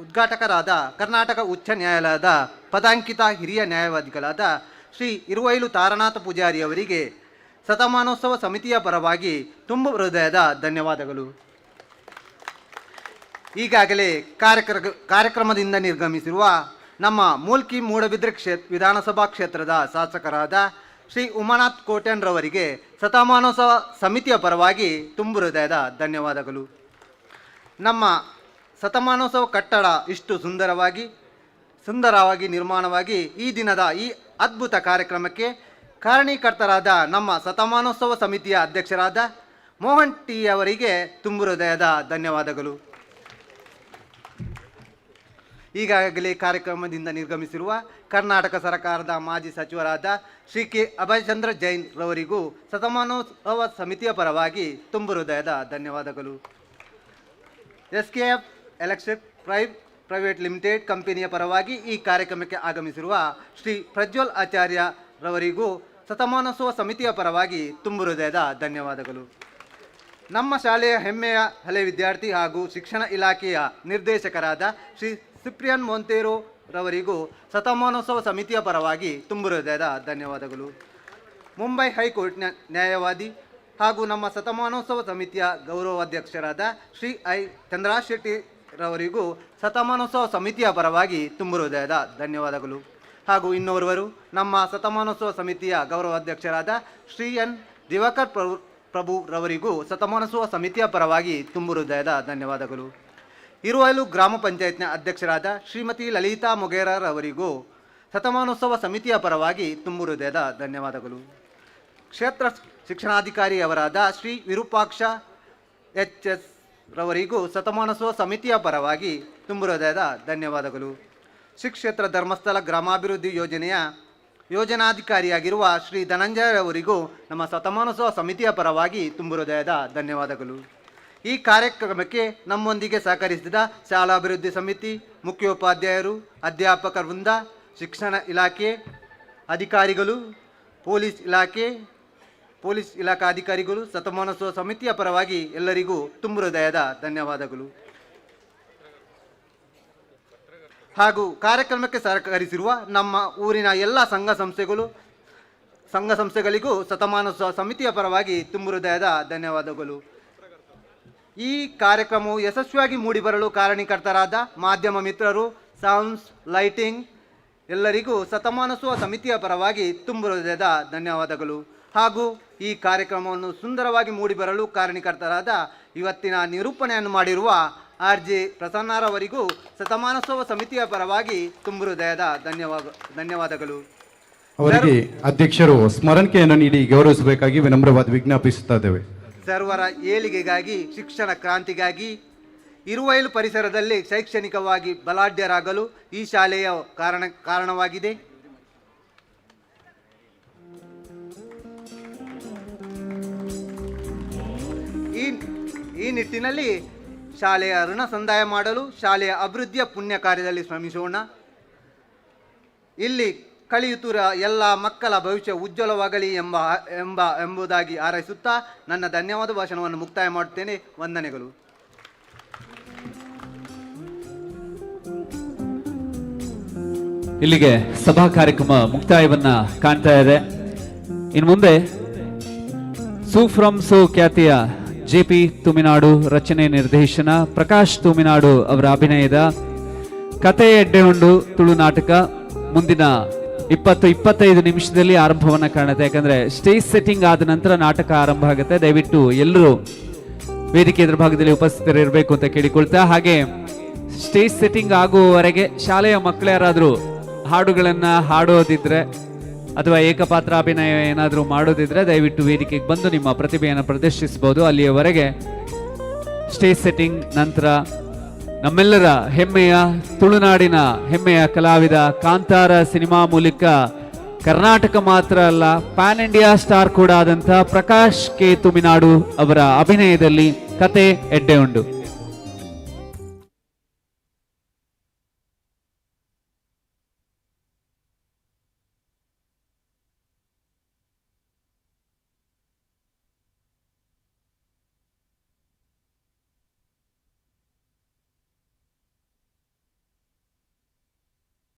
ಉದ್ಘಾಟಕರಾದ ಕರ್ನಾಟಕ ಉಚ್ಚ ನ್ಯಾಯಾಲಯದ ಪದಾಂಕಿತ ಹಿರಿಯ ನ್ಯಾಯವಾದಿಗಳಾದ ಶ್ರೀ ಇರುವೈಲು ತಾರನಾಥ ಪೂಜಾರಿ ಅವರಿಗೆ ಶತಮಾನೋತ್ಸವ ಸಮಿತಿಯ ಪರವಾಗಿ ತುಂಬ ಹೃದಯದ ಧನ್ಯವಾದಗಳು. ಈಗಾಗಲೇ ಕಾರ್ಯಕ್ರಮದಿಂದ ನಿರ್ಗಮಿಸಿರುವ ನಮ್ಮ ಮೂಲ್ಕಿ ಮೂಡಬಿದ್ರೆ ವಿಧಾನಸಭಾ ಕ್ಷೇತ್ರದ ಶಾಸಕರಾದ ಶ್ರೀ ಉಮಾನಾಥ್ ಕೋಟ್ಯಾನ್ರವರಿಗೆ ಶತಮಾನೋತ್ಸವ ಸಮಿತಿಯ ಪರವಾಗಿ ತುಂಬ ಹೃದಯದ ಧನ್ಯವಾದಗಳು. ನಮ್ಮ ಶತಮಾನೋತ್ಸವ ಕಟ್ಟಡ ಇಷ್ಟು ಸುಂದರವಾಗಿ ನಿರ್ಮಾಣವಾಗಿ ಈ ದಿನದ ಈ ಅದ್ಭುತ ಕಾರ್ಯಕ್ರಮಕ್ಕೆ ಕಾರಣೀಕರ್ತರಾದ ನಮ್ಮ ಶತಮಾನೋತ್ಸವ ಸಮಿತಿಯ ಅಧ್ಯಕ್ಷರಾದ ಮೋಹನ್ ಟಿ ಅವರಿಗೆ ತುಂಬ ಹೃದಯದ ಧನ್ಯವಾದಗಳು. ಈಗಾಗಲೇ ಕಾರ್ಯಕ್ರಮದಿಂದ ನಿರ್ಗಮಿಸಿರುವ ಕರ್ನಾಟಕ ಸರ್ಕಾರದ ಮಾಜಿ ಸಚಿವರಾದ ಶ್ರೀ ಕೆ ಅಭಯಚಂದ್ರ ಜೈನ್ ರವರಿಗೂ ಶತಮಾನೋತ್ಸವ ಸಮಿತಿಯ ಪರವಾಗಿ ತುಂಬ ಹೃದಯದ ಧನ್ಯವಾದಗಳು. SKF ಎಲೆಕ್ಟ್ರಿಕ್ ಪ್ರೈವೇಟ್ ಲಿಮಿಟೆಡ್ ಕಂಪನಿಯ ಪರವಾಗಿ ಈ ಕಾರ್ಯಕ್ರಮಕ್ಕೆ ಆಗಮಿಸಿರುವ ಶ್ರೀ ಪ್ರಜ್ವಲ್ ಆಚಾರ್ಯ ರವರಿಗೂ ಶತಮಾನೋತ್ಸವ ಸಮಿತಿಯ ಪರವಾಗಿ ತುಂಬ ಹೃದಯದ ಧನ್ಯವಾದಗಳು. ನಮ್ಮ ಶಾಲೆಯ ಹೆಮ್ಮೆಯ ಹಳೆ ವಿದ್ಯಾರ್ಥಿ ಹಾಗೂ ಶಿಕ್ಷಣ ಇಲಾಖೆಯ ನಿರ್ದೇಶಕರಾದ ಶ್ರೀ ಸಿಪ್ರಿಯನ್ ಮೊಂತೇರೋ ರವರಿಗೂ ಶತಮಾನೋತ್ಸವ ಸಮಿತಿಯ ಪರವಾಗಿ ತುಂಬ ಹೃದಯದ ಧನ್ಯವಾದಗಳು. ಮುಂಬೈ ಹೈಕೋರ್ಟ್ನ ನ್ಯಾಯವಾದಿ ಹಾಗೂ ನಮ್ಮ ಶತಮಾನೋತ್ಸವ ಸಮಿತಿಯ ಗೌರವಾಧ್ಯಕ್ಷರಾದ ಶ್ರೀ ಚಂದ್ರಶ್ ಶೆಟ್ಟಿ ರವರಿಗೂ ಶತಮಾನೋತ್ಸವ ಸಮಿತಿಯ ಪರವಾಗಿ ತುಂಬ ಹೃದಯದ ಧನ್ಯವಾದಗಳು. ಹಾಗೂ ಇನ್ನೋರ್ವರು ನಮ್ಮ ಶತಮಾನೋತ್ಸವ ಸಮಿತಿಯ ಗೌರವಾಧ್ಯಕ್ಷರಾದ ಶ್ರೀ ಎನ್ ದಿವಾಕರ್ ಪ್ರಭು ರವರಿಗೂ ಶತಮಾನೋತ್ಸವ ಸಮಿತಿಯ ಪರವಾಗಿ ತುಂಬ ಹೃದಯದ ಧನ್ಯವಾದಗಳು. ಇರುವೈಲು ಗ್ರಾಮ ಪಂಚಾಯತ್ನ ಅಧ್ಯಕ್ಷರಾದ ಶ್ರೀಮತಿ ಲಲಿತಾ ಮೊಗೇರಾ ರವರಿಗೂ ಶತಮಾನೋತ್ಸವ ಸಮಿತಿಯ ಪರವಾಗಿ ತುಂಬ ಹೃದಯದ ಧನ್ಯವಾದಗಳು. ಕ್ಷೇತ್ರ ಶಿಕ್ಷಣಾಧಿಕಾರಿಯವರಾದ ಶ್ರೀ ವಿರೂಪಾಕ್ಷ HS ರವರಿಗೂ ಶತಮಾನೋತ್ಸವ ಸಮಿತಿಯ ಪರವಾಗಿ ತುಂಬ ಹೃದಯದ ಧನ್ಯವಾದಗಳು. ಶ್ರೀ ಕ್ಷೇತ್ರ ಧರ್ಮಸ್ಥಳ ಗ್ರಾಮಾಭಿವೃದ್ಧಿ ಯೋಜನೆಯ ಯೋಜನಾಧಿಕಾರಿಯಾಗಿರುವ ಶ್ರೀ ಧನಂಜಯ ಅವರಿಗೂ ನಮ್ಮ ಶತಮಾನೋತ್ಸವ ಸಮಿತಿಯ ಪರವಾಗಿ ತುಂಬ ಹೃದಯದ ಧನ್ಯವಾದಗಳು. ಈ ಕಾರ್ಯಕ್ರಮಕ್ಕೆ ನಮ್ಮೊಂದಿಗೆ ಸಹಕರಿಸಿದ ಶಾಲಾಭಿವೃದ್ಧಿ ಸಮಿತಿ, ಮುಖ್ಯೋಪಾಧ್ಯಾಯರು, ಅಧ್ಯಾಪಕ ವೃಂದ, ಶಿಕ್ಷಣ ಇಲಾಖೆ ಅಧಿಕಾರಿಗಳು, ಪೊಲೀಸ್ ಇಲಾಖಾ ಅಧಿಕಾರಿಗಳು, ಶತಮಾನೋತ್ಸವ ಸಮಿತಿಯ ಪರವಾಗಿ ಎಲ್ಲರಿಗೂ ತುಂಬ ಹೃದಯದ ಧನ್ಯವಾದಗಳು. ಹಾಗೂ ಕಾರ್ಯಕ್ರಮಕ್ಕೆ ಸಹಕರಿಸಿರುವ ನಮ್ಮ ಊರಿನ ಎಲ್ಲ ಸಂಘ ಸಂಸ್ಥೆಗಳಿಗೂ ಶತಮಾನೋತ್ಸವ ಸಮಿತಿಯ ಪರವಾಗಿ ತುಂಬ ಹೃದಯದ ಧನ್ಯವಾದಗಳು. ಈ ಕಾರ್ಯಕ್ರಮವು ಯಶಸ್ವಿಯಾಗಿ ಮೂಡಿಬರಲು ಕಾರಣೀಕರ್ತರಾದ ಮಾಧ್ಯಮ ಮಿತ್ರರು, ಸೌಂಡ್ಸ್, ಲೈಟಿಂಗ್ ಎಲ್ಲರಿಗೂ ಶತಮಾನೋತ್ಸವ ಸಮಿತಿಯ ಪರವಾಗಿ ತುಂಬು ಹೃದಯದ ಧನ್ಯವಾದಗಳು. ಹಾಗೂ ಈ ಕಾರ್ಯಕ್ರಮವನ್ನು ಸುಂದರವಾಗಿ ಮೂಡಿಬರಲು ಕಾರಣಕರ್ತರಾದ ಇವತ್ತಿನ ನಿರೂಪಣೆಯನ್ನು ಮಾಡಿರುವ RJ ಪ್ರಸನ್ನರವರಿಗೂ ಶತಮಾನೋತ್ಸವ ಸಮಿತಿಯ ಪರವಾಗಿ ತುಂಬು ಹೃದಯದ ಧನ್ಯವಾದಗಳು. ಅವರಿಗೆ ಅಧ್ಯಕ್ಷರು ಸ್ಮರಣಿಕೆಯನ್ನು ನೀಡಿ ಗೌರವಿಸಬೇಕಾಗಿ ವಿನಮ್ರವಾದ ವಿಜ್ಞಾಪಿಸುತ್ತಾ ಇದ್ದೇವೆ. ಸರ್ವರ ಏಳಿಗೆಗಾಗಿ, ಶಿಕ್ಷಣ ಕ್ರಾಂತಿಗಾಗಿ ಇರುವೈಲು ಪರಿಸರದಲ್ಲಿ ಶೈಕ್ಷಣಿಕವಾಗಿ ಬಲಾಢ್ಯರಾಗಲು ಈ ಶಾಲೆಯ ಕಾರಣವಾಗಿದೆ. ಈ ನಿಟ್ಟಿನಲ್ಲಿ ಶಾಲೆಯ ಋಣ ಸಂದಾಯ ಮಾಡಲು ಶಾಲೆಯ ಅಭಿವೃದ್ಧಿಯ ಪುಣ್ಯ ಕಾರ್ಯದಲ್ಲಿ ಶ್ರಮಿಸೋಣ. ಇಲ್ಲಿ ಕಲಿಯುತ್ತಿರುವ ಎಲ್ಲ ಮಕ್ಕಳ ಭವಿಷ್ಯ ಉಜ್ವಲವಾಗಲಿ ಎಂಬುದಾಗಿ ಹಾರೈಸುತ್ತಾ ನನ್ನ ಧನ್ಯವಾದ ಭಾಷಣವನ್ನು ಮುಕ್ತಾಯ ಮಾಡುತ್ತೇನೆ. ವಂದನೆಗಳು. ಇಲ್ಲಿಗೆ ಸಭಾ ಕಾರ್ಯಕ್ರಮ ಮುಕ್ತಾಯವನ್ನ ಕಾಣ್ತಾ ಇದೆ. ಇನ್ನು ಮುಂದೆ ಸೂಫ್ರಮ್ ಸೋ ಖ್ಯಾತಿಯ JP ತುಮಿನಾಡು ರಚನೆ ನಿರ್ದೇಶನ, ಪ್ರಕಾಶ್ ತುಮಿನಾಡು ಅವರ ಅಭಿನಯದ ಕತೆ ಎಡ್ಡೆಹೊಂಡು ತುಳು ನಾಟಕ ಮುಂದಿನ 20-25 ನಿಮಿಷದಲ್ಲಿ ಆರಂಭವನ್ನ ಕಾಣುತ್ತೆ. ಯಾಕಂದ್ರೆ ಸ್ಟೇಜ್ ಸೆಟ್ಟಿಂಗ್ ಆದ ನಂತರ ನಾಟಕ ಆರಂಭ ಆಗುತ್ತೆ. ದಯವಿಟ್ಟು ಎಲ್ಲರೂ ವೇದಿಕೆ ಎದುರು ಭಾಗದಲ್ಲಿ ಉಪಸ್ಥಿತರಿರಬೇಕು ಅಂತ ಕೇಳಿಕೊಳ್ತಾ, ಹಾಗೆ ಸ್ಟೇಜ್ ಸೆಟ್ಟಿಂಗ್ ಆಗುವವರೆಗೆ ಶಾಲೆಯ ಮಕ್ಕಳು ಯಾರಾದರೂ ಹಾಡುಗಳನ್ನ ಹಾಡೋದಿದ್ರೆ ಅಥವಾ ಏಕಪಾತ್ರ ಅಭಿನಯ ಏನಾದರೂ ಮಾಡೋದಿದ್ರೆ ದಯವಿಟ್ಟು ವೇದಿಕೆಗೆ ಬಂದು ನಿಮ್ಮ ಪ್ರತಿಭೆಯನ್ನು ಪ್ರದರ್ಶಿಸಬಹುದು. ಅಲ್ಲಿಯವರೆಗೆ ಸ್ಟೇಜ್ ಸೆಟ್ಟಿಂಗ್ ನಂತರ ನಮ್ಮೆಲ್ಲರ ಹೆಮ್ಮೆಯ ತುಳುನಾಡಿನ ಹೆಮ್ಮೆಯ ಕಲಾವಿದ ಕಾಂತಾರ ಸಿನಿಮಾ ಮೂಲಕ ಕರ್ನಾಟಕ ಮಾತ್ರ ಅಲ್ಲ ಪ್ಯಾನ್ ಇಂಡಿಯಾ ಸ್ಟಾರ್ ಕೂಡ ಆದಂತಹ ಪ್ರಕಾಶ್ ಕೆ ತುಮಿನಾಡು ಅವರ ಅಭಿನಯದಲ್ಲಿ ಕತೆ ಎಡ್ಡೆಹೊಂಡು.